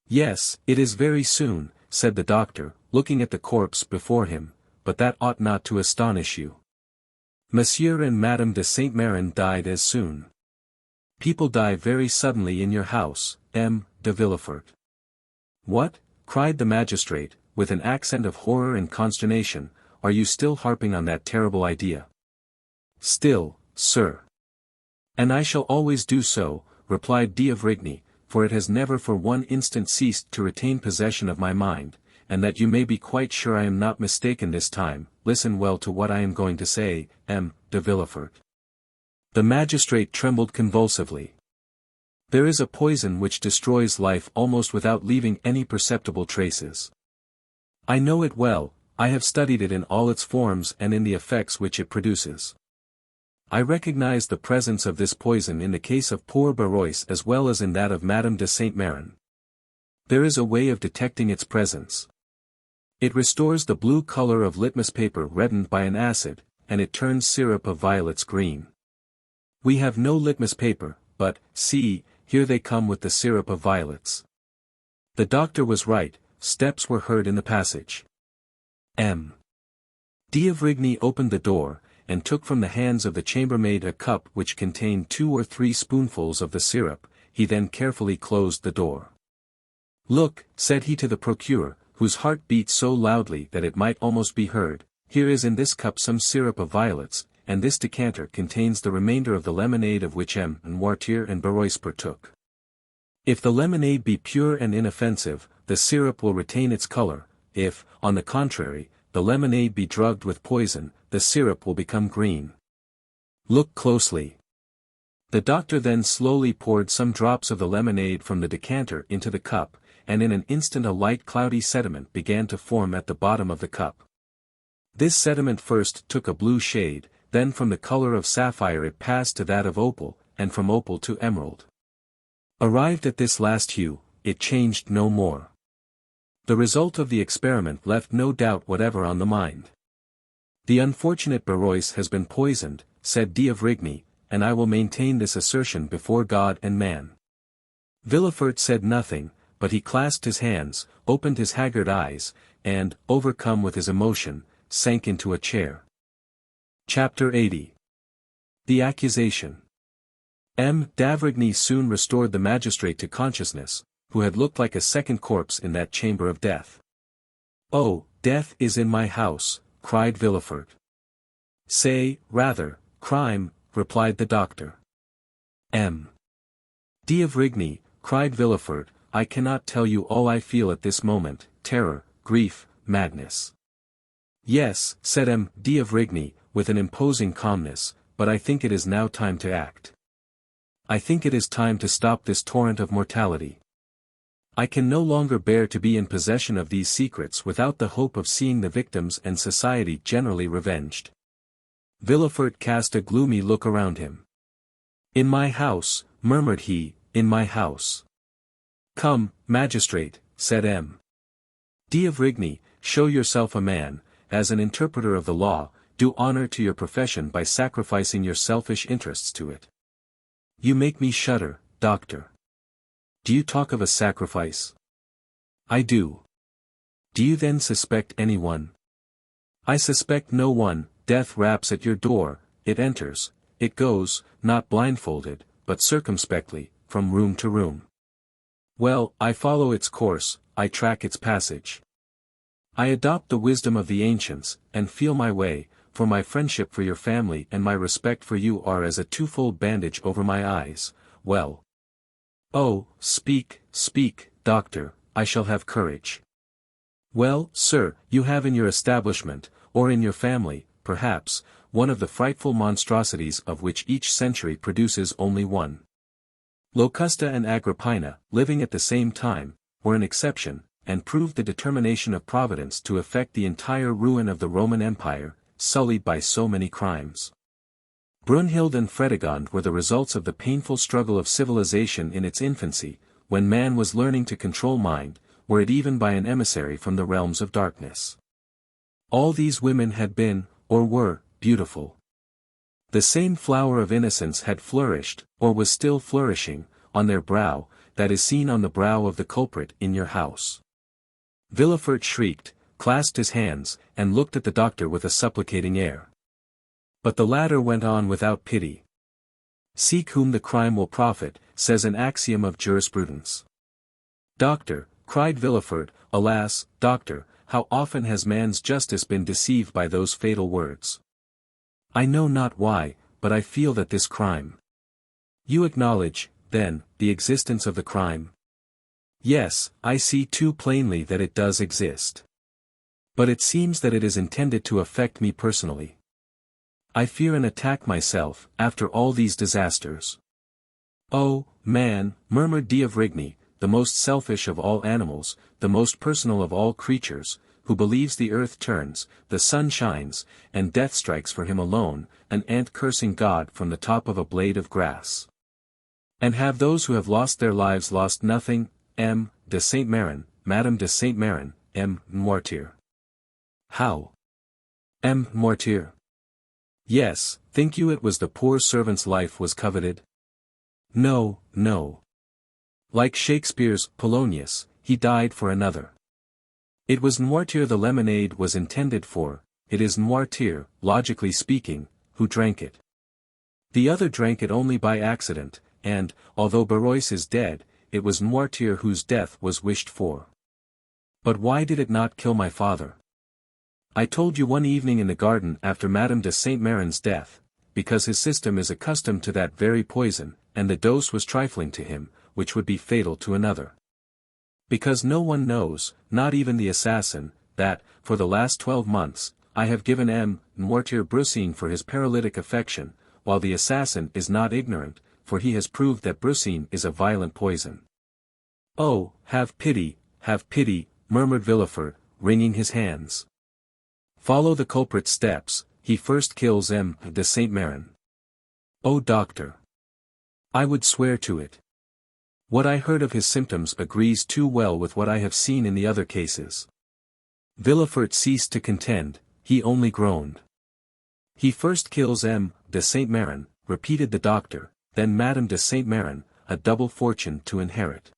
"Yes, it is very soon," said the doctor, looking at the corpse before him, "but that ought not to astonish you. Monsieur and Madame de Saint-Meran died as soon. People die very suddenly in your house, M. de Villefort." "What?" cried the magistrate, with an accent of horror and consternation, "are you still harping on that terrible idea?" "Still, sir. And I shall always do so," replied d'Avrigny, "for it has never for one instant ceased to retain possession of my mind, and that you may be quite sure I am not mistaken this time, listen well to what I am going to say, M. de Villefort." The magistrate trembled convulsively. "There is a poison which destroys life almost without leaving any perceptible traces. I know it well, I have studied it in all its forms and in the effects which it produces. I recognize the presence of this poison in the case of poor Barrois as well as in that of Madame de Saint-Meran. There is a way of detecting its presence. It restores the blue color of litmus paper reddened by an acid, and it turns syrup of violets green. We have no litmus paper, but, see, here they come with the syrup of violets." The doctor was right, steps were heard in the passage. M. d'Avrigny opened the door, and took from the hands of the chambermaid a cup which contained 2 or 3 spoonfuls of the syrup. He then carefully closed the door. "Look," said he to the procureur, whose heart beat so loudly that it might almost be heard, "here is in this cup some syrup of violets, and this decanter contains the remainder of the lemonade of which M. Noirtier and Barrois partook. If the lemonade be pure and inoffensive, the syrup will retain its color. If, on the contrary, the lemonade be drugged with poison, the syrup will become green. Look closely." The doctor then slowly poured some drops of the lemonade from the decanter into the cup, and in an instant a light cloudy sediment began to form at the bottom of the cup. This sediment first took a blue shade, then from the color of sapphire it passed to that of opal, and from opal to emerald. Arrived at this last hue, it changed no more. The result of the experiment left no doubt whatever on the mind. The unfortunate Berois has been poisoned, said d'Avrigny, and I will maintain this assertion before God and man. Villefort said nothing, but he clasped his hands, opened his haggard eyes, and, overcome with his emotion, sank into a chair. Chapter 80. The Accusation. M. d'Avrigny soon restored the magistrate to consciousness, who had looked like a second corpse in that chamber of death. "Oh, death is in my house," cried Villefort. "Say, rather, crime," replied the doctor. M. d'Avrigny, cried Villefort, "I cannot tell you all I feel at this moment, terror, grief, madness." "Yes," said M. d'Avrigny, with an imposing calmness, "but I think it is now time to act. I think it is time to stop this torrent of mortality. I can no longer bear to be in possession of these secrets without the hope of seeing the victims and society generally revenged." Villefort cast a gloomy look around him. "In my house," murmured he, "in my house." "Come, magistrate," said M. d'Avrigny, "show yourself a man, as an interpreter of the law, do honor to your profession by sacrificing your selfish interests to it." "You make me shudder, doctor. Do you talk of a sacrifice?" "I do." "Do you then suspect anyone?" "I suspect no one. Death raps at your door, it enters, it goes, not blindfolded, but circumspectly, from room to room. Well, I follow its course, I track its passage. I adopt the wisdom of the ancients, and feel my way, for my friendship for your family and my respect for you are as a twofold bandage over my eyes. Well. Oh, speak, speak, doctor, I shall have courage. Well, sir, you have in your establishment, or in your family, perhaps, one of the frightful monstrosities of which each century produces only one. Locusta and Agrippina, living at the same time, were an exception, and proved the determination of Providence to effect the entire ruin of the Roman Empire, sullied by so many crimes. Brunhild and Fredegond were the results of the painful struggle of civilization in its infancy, when man was learning to control mind, were it even by an emissary from the realms of darkness. All these women had been, or were, beautiful. The same flower of innocence had flourished, or was still flourishing, on their brow, that is seen on the brow of the culprit in your house. Villefort shrieked, clasped his hands, and looked at the doctor with a supplicating air. But the latter went on without pity. "Seek whom the crime will profit," says an axiom of jurisprudence. "Doctor," cried Villefort, "alas, doctor, how often has man's justice been deceived by those fatal words. I know not why, but I feel that this crime—" "You acknowledge, then, the existence of the crime?" "Yes, I see too plainly that it does exist. But it seems that it is intended to affect me personally. I fear an attack myself, after all these disasters." "Oh, man," murmured d'Avrigny, "the most selfish of all animals, the most personal of all creatures, who believes the earth turns, the sun shines, and death strikes for him alone, an ant cursing God from the top of a blade of grass. And have those who have lost their lives lost nothing? M. de Saint-Meran, Madame de Saint-Meran, M. Noirtier." "How? M. Noirtier?" "Yes, think you it was the poor servant's life was coveted?" "No, no. Like Shakespeare's Polonius, he died for another. It was Noirtier the lemonade was intended for, it is Noirtier, logically speaking, who drank it. The other drank it only by accident, and, although Berois is dead, it was Noirtier whose death was wished for. But why did it not kill my father? I told you one evening in the garden after Madame de Saint-Méran's death, because his system is accustomed to that very poison, and the dose was trifling to him, which would be fatal to another. Because no one knows, not even the assassin, that, for the last 12 months, I have given M. Noirtier brucine for his paralytic affection, while the assassin is not ignorant, for he has proved that brucine is a violent poison." "Oh, have pity," murmured Villefort, wringing his hands. "Follow the culprit's steps, he first kills M. de Saint-Méran." "Oh, doctor! I would swear to it. What I heard of his symptoms agrees too well with what I have seen in the other cases." Villefort ceased to contend, he only groaned. He first kills M. de Saint-Meran, repeated the doctor, then Madame de Saint-Meran, a double fortune to inherit.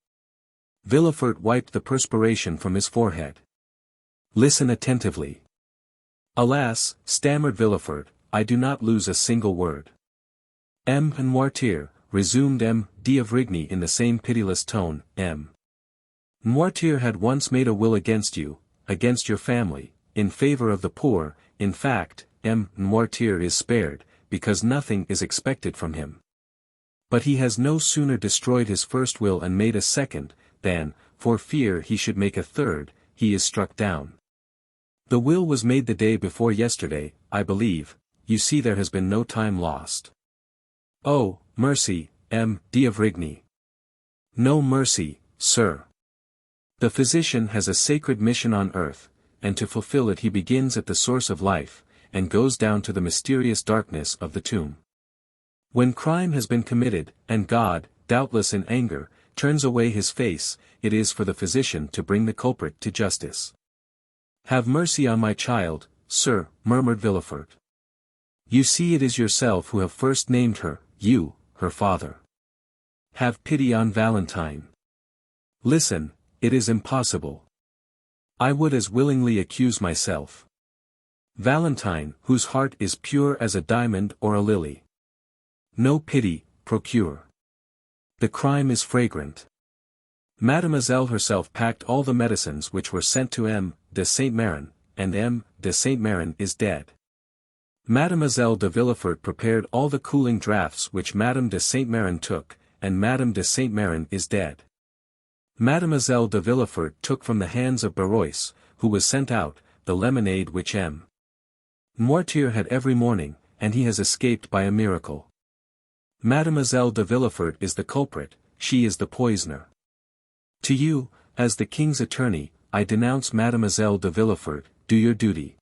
Villefort wiped the perspiration from his forehead. Listen attentively. Alas, stammered Villefort, I do not lose a single word. M. and Noirtier, resumed M. d'Avrigny in the same pitiless tone, M. Noirtier had once made a will against you, against your family, in favor of the poor. In fact, M. Noirtier is spared, because nothing is expected from him. But he has no sooner destroyed his first will and made a second, than, for fear he should make a third, he is struck down. The will was made the day before yesterday, I believe. You see there has been no time lost. Oh, mercy, M. d'Avrigny. No mercy, sir. The physician has a sacred mission on earth, and to fulfill it he begins at the source of life, and goes down to the mysterious darkness of the tomb. When crime has been committed, and God, doubtless in anger, turns away his face, it is for the physician to bring the culprit to justice. Have mercy on my child, sir, murmured Villefort. You see it is yourself who have first named her, you, her father. Have pity on Valentine. Listen, it is impossible. I would as willingly accuse myself. Valentine, whose heart is pure as a diamond or a lily. No pity, procure. The crime is fragrant. Mademoiselle herself packed all the medicines which were sent to M. de Saint-Meran, and M. de Saint-Meran is dead. Mademoiselle de Villefort prepared all the cooling draughts which Madame de Saint-Meran took, and Madame de Saint-Meran is dead. Mademoiselle de Villefort took from the hands of Barois, who was sent out, the lemonade which M. Noirtier had every morning, and he has escaped by a miracle. Mademoiselle de Villefort is the culprit, she is the poisoner. To you, as the king's attorney, I denounce Mademoiselle de Villefort, do your duty.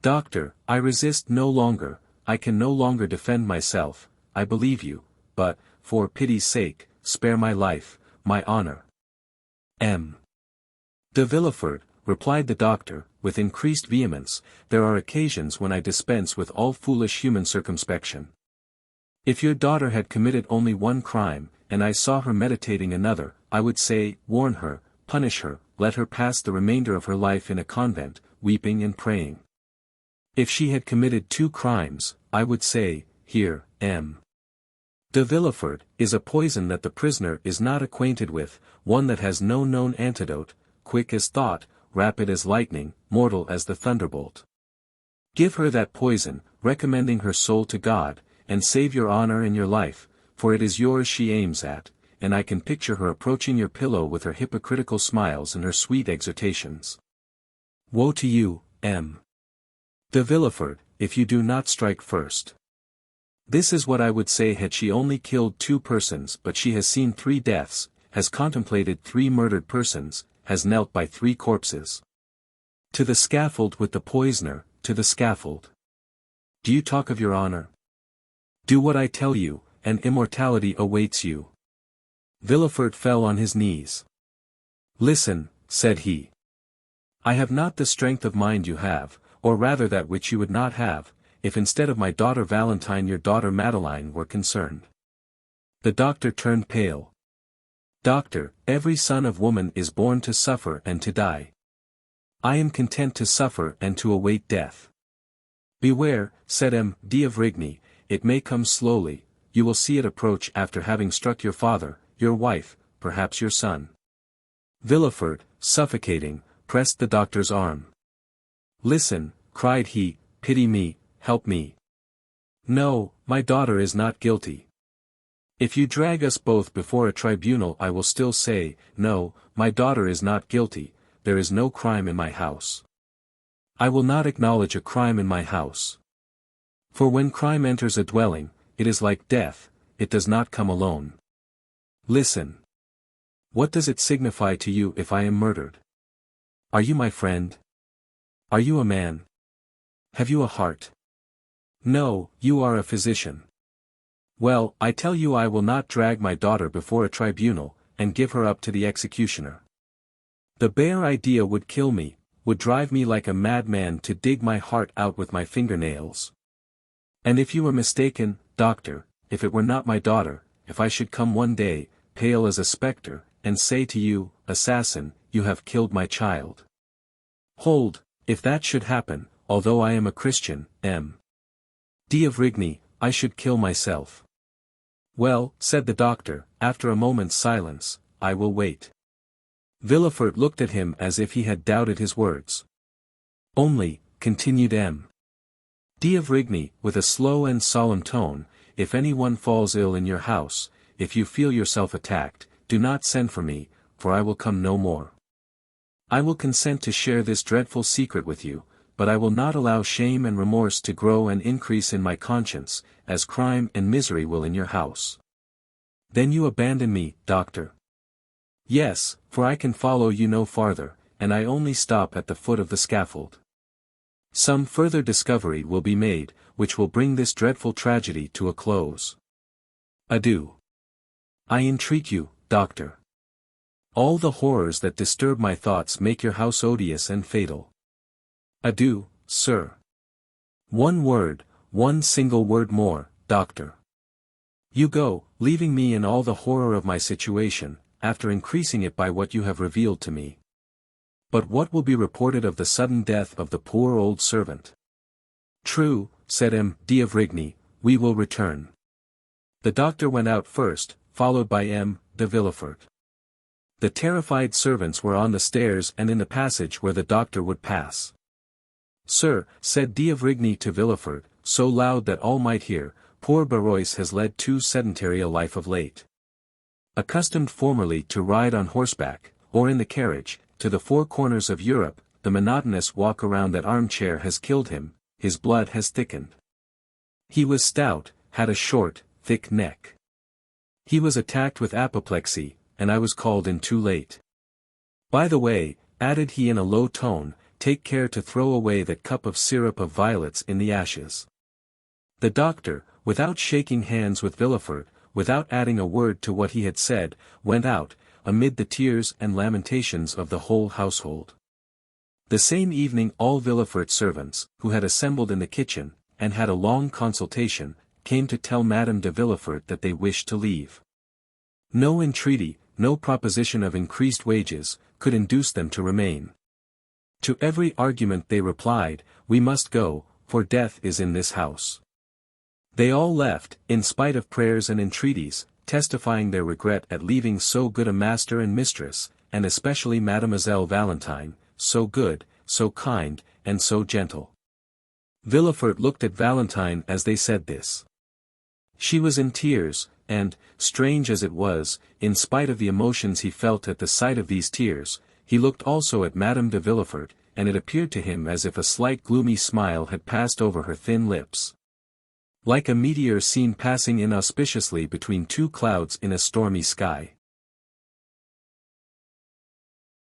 Doctor, I resist no longer, I can no longer defend myself, I believe you, but, for pity's sake, spare my life, my honor. M. de Villefort, replied the doctor, with increased vehemence, there are occasions when I dispense with all foolish human circumspection. If your daughter had committed only one crime, and I saw her meditating another, I would say, warn her, punish her, let her pass the remainder of her life in a convent, weeping and praying. If she had committed 2 crimes, I would say, here, M. de Villefort, is a poison that the prisoner is not acquainted with, one that has no known antidote, quick as thought, rapid as lightning, mortal as the thunderbolt. Give her that poison, recommending her soul to God, and save your honor and your life, for it is yours she aims at, and I can picture her approaching your pillow with her hypocritical smiles and her sweet exhortations. Woe to you, M. de Villefort, if you do not strike first. This is what I would say had she only killed 2 persons, but she has seen 3 deaths, has contemplated 3 murdered persons, has knelt by 3 corpses. To the scaffold with the poisoner, to the scaffold. Do you talk of your honor? Do what I tell you, and immortality awaits you. Villefort fell on his knees. Listen, said he. I have not the strength of mind you have, or rather that which you would not have, if instead of my daughter Valentine your daughter Madeleine were concerned. The doctor turned pale. Doctor, every son of woman is born to suffer and to die. I am content to suffer and to await death. Beware, said M. d'Avrigny, it may come slowly, you will see it approach after having struck your father, your wife, perhaps your son. Villefort, suffocating, pressed the doctor's arm. Listen, cried he, pity me, help me. No, my daughter is not guilty. If you drag us both before a tribunal I will still say, no, my daughter is not guilty, there is no crime in my house. I will not acknowledge a crime in my house. For when crime enters a dwelling, it is like death, it does not come alone. Listen. What does it signify to you if I am murdered? Are you my friend? Are you a man? Have you a heart? No, you are a physician. Well, I tell you I will not drag my daughter before a tribunal, and give her up to the executioner. The bare idea would kill me, would drive me like a madman to dig my heart out with my fingernails. And if you were mistaken, doctor, if it were not my daughter, if I should come one day, pale as a spectre, and say to you, assassin, you have killed my child. Hold, if that should happen, although I am a Christian, D'Avrigny, I should kill myself. Well, said the doctor, after a moment's silence, I will wait. Villefort looked at him as if he had doubted his words. Only, continued D'Avrigny, with a slow and solemn tone, if anyone falls ill in your house, if you feel yourself attacked, do not send for me, for I will come no more. I will consent to share this dreadful secret with you, but I will not allow shame and remorse to grow and increase in my conscience, as crime and misery will in your house. Then you abandon me, doctor. Yes, for I can follow you no farther, and I only stop at the foot of the scaffold. Some further discovery will be made, which will bring this dreadful tragedy to a close. Adieu. I entreat you, doctor. All the horrors that disturb my thoughts make your house odious and fatal. Adieu, sir. One word, one single word more, doctor. You go, leaving me in all the horror of my situation, after increasing it by what you have revealed to me. But what will be reported of the sudden death of the poor old servant? True, said D'Avrigny, we will return. The doctor went out first, followed by de Villefort. The terrified servants were on the stairs and in the passage where the doctor would pass. Sir, said D'Avrigny to Villefort, so loud that all might hear, poor Barrois has led too sedentary a life of late. Accustomed formerly to ride on horseback, or in the carriage, to the four corners of Europe, the monotonous walk around that armchair has killed him, his blood has thickened. He was stout, had a short, thick neck. He was attacked with apoplexy, and I was called in too late. By the way, added he in a low tone, take care to throw away that cup of syrup of violets in the ashes. The doctor, without shaking hands with Villefort, without adding a word to what he had said, went out, amid the tears and lamentations of the whole household. The same evening all Villefort's servants, who had assembled in the kitchen, and had a long consultation, came to tell Madame de Villefort that they wished to leave. No entreaty, no proposition of increased wages, could induce them to remain. To every argument they replied, we must go, for death is in this house. They all left, in spite of prayers and entreaties, testifying their regret at leaving so good a master and mistress, and especially Mademoiselle Valentine, so good, so kind, and so gentle. Villefort looked at Valentine as they said this. She was in tears, and, strange as it was, in spite of the emotions he felt at the sight of these tears, he looked also at Madame de Villefort, and it appeared to him as if a slight gloomy smile had passed over her thin lips. Like a meteor seen passing inauspiciously between two clouds in a stormy sky.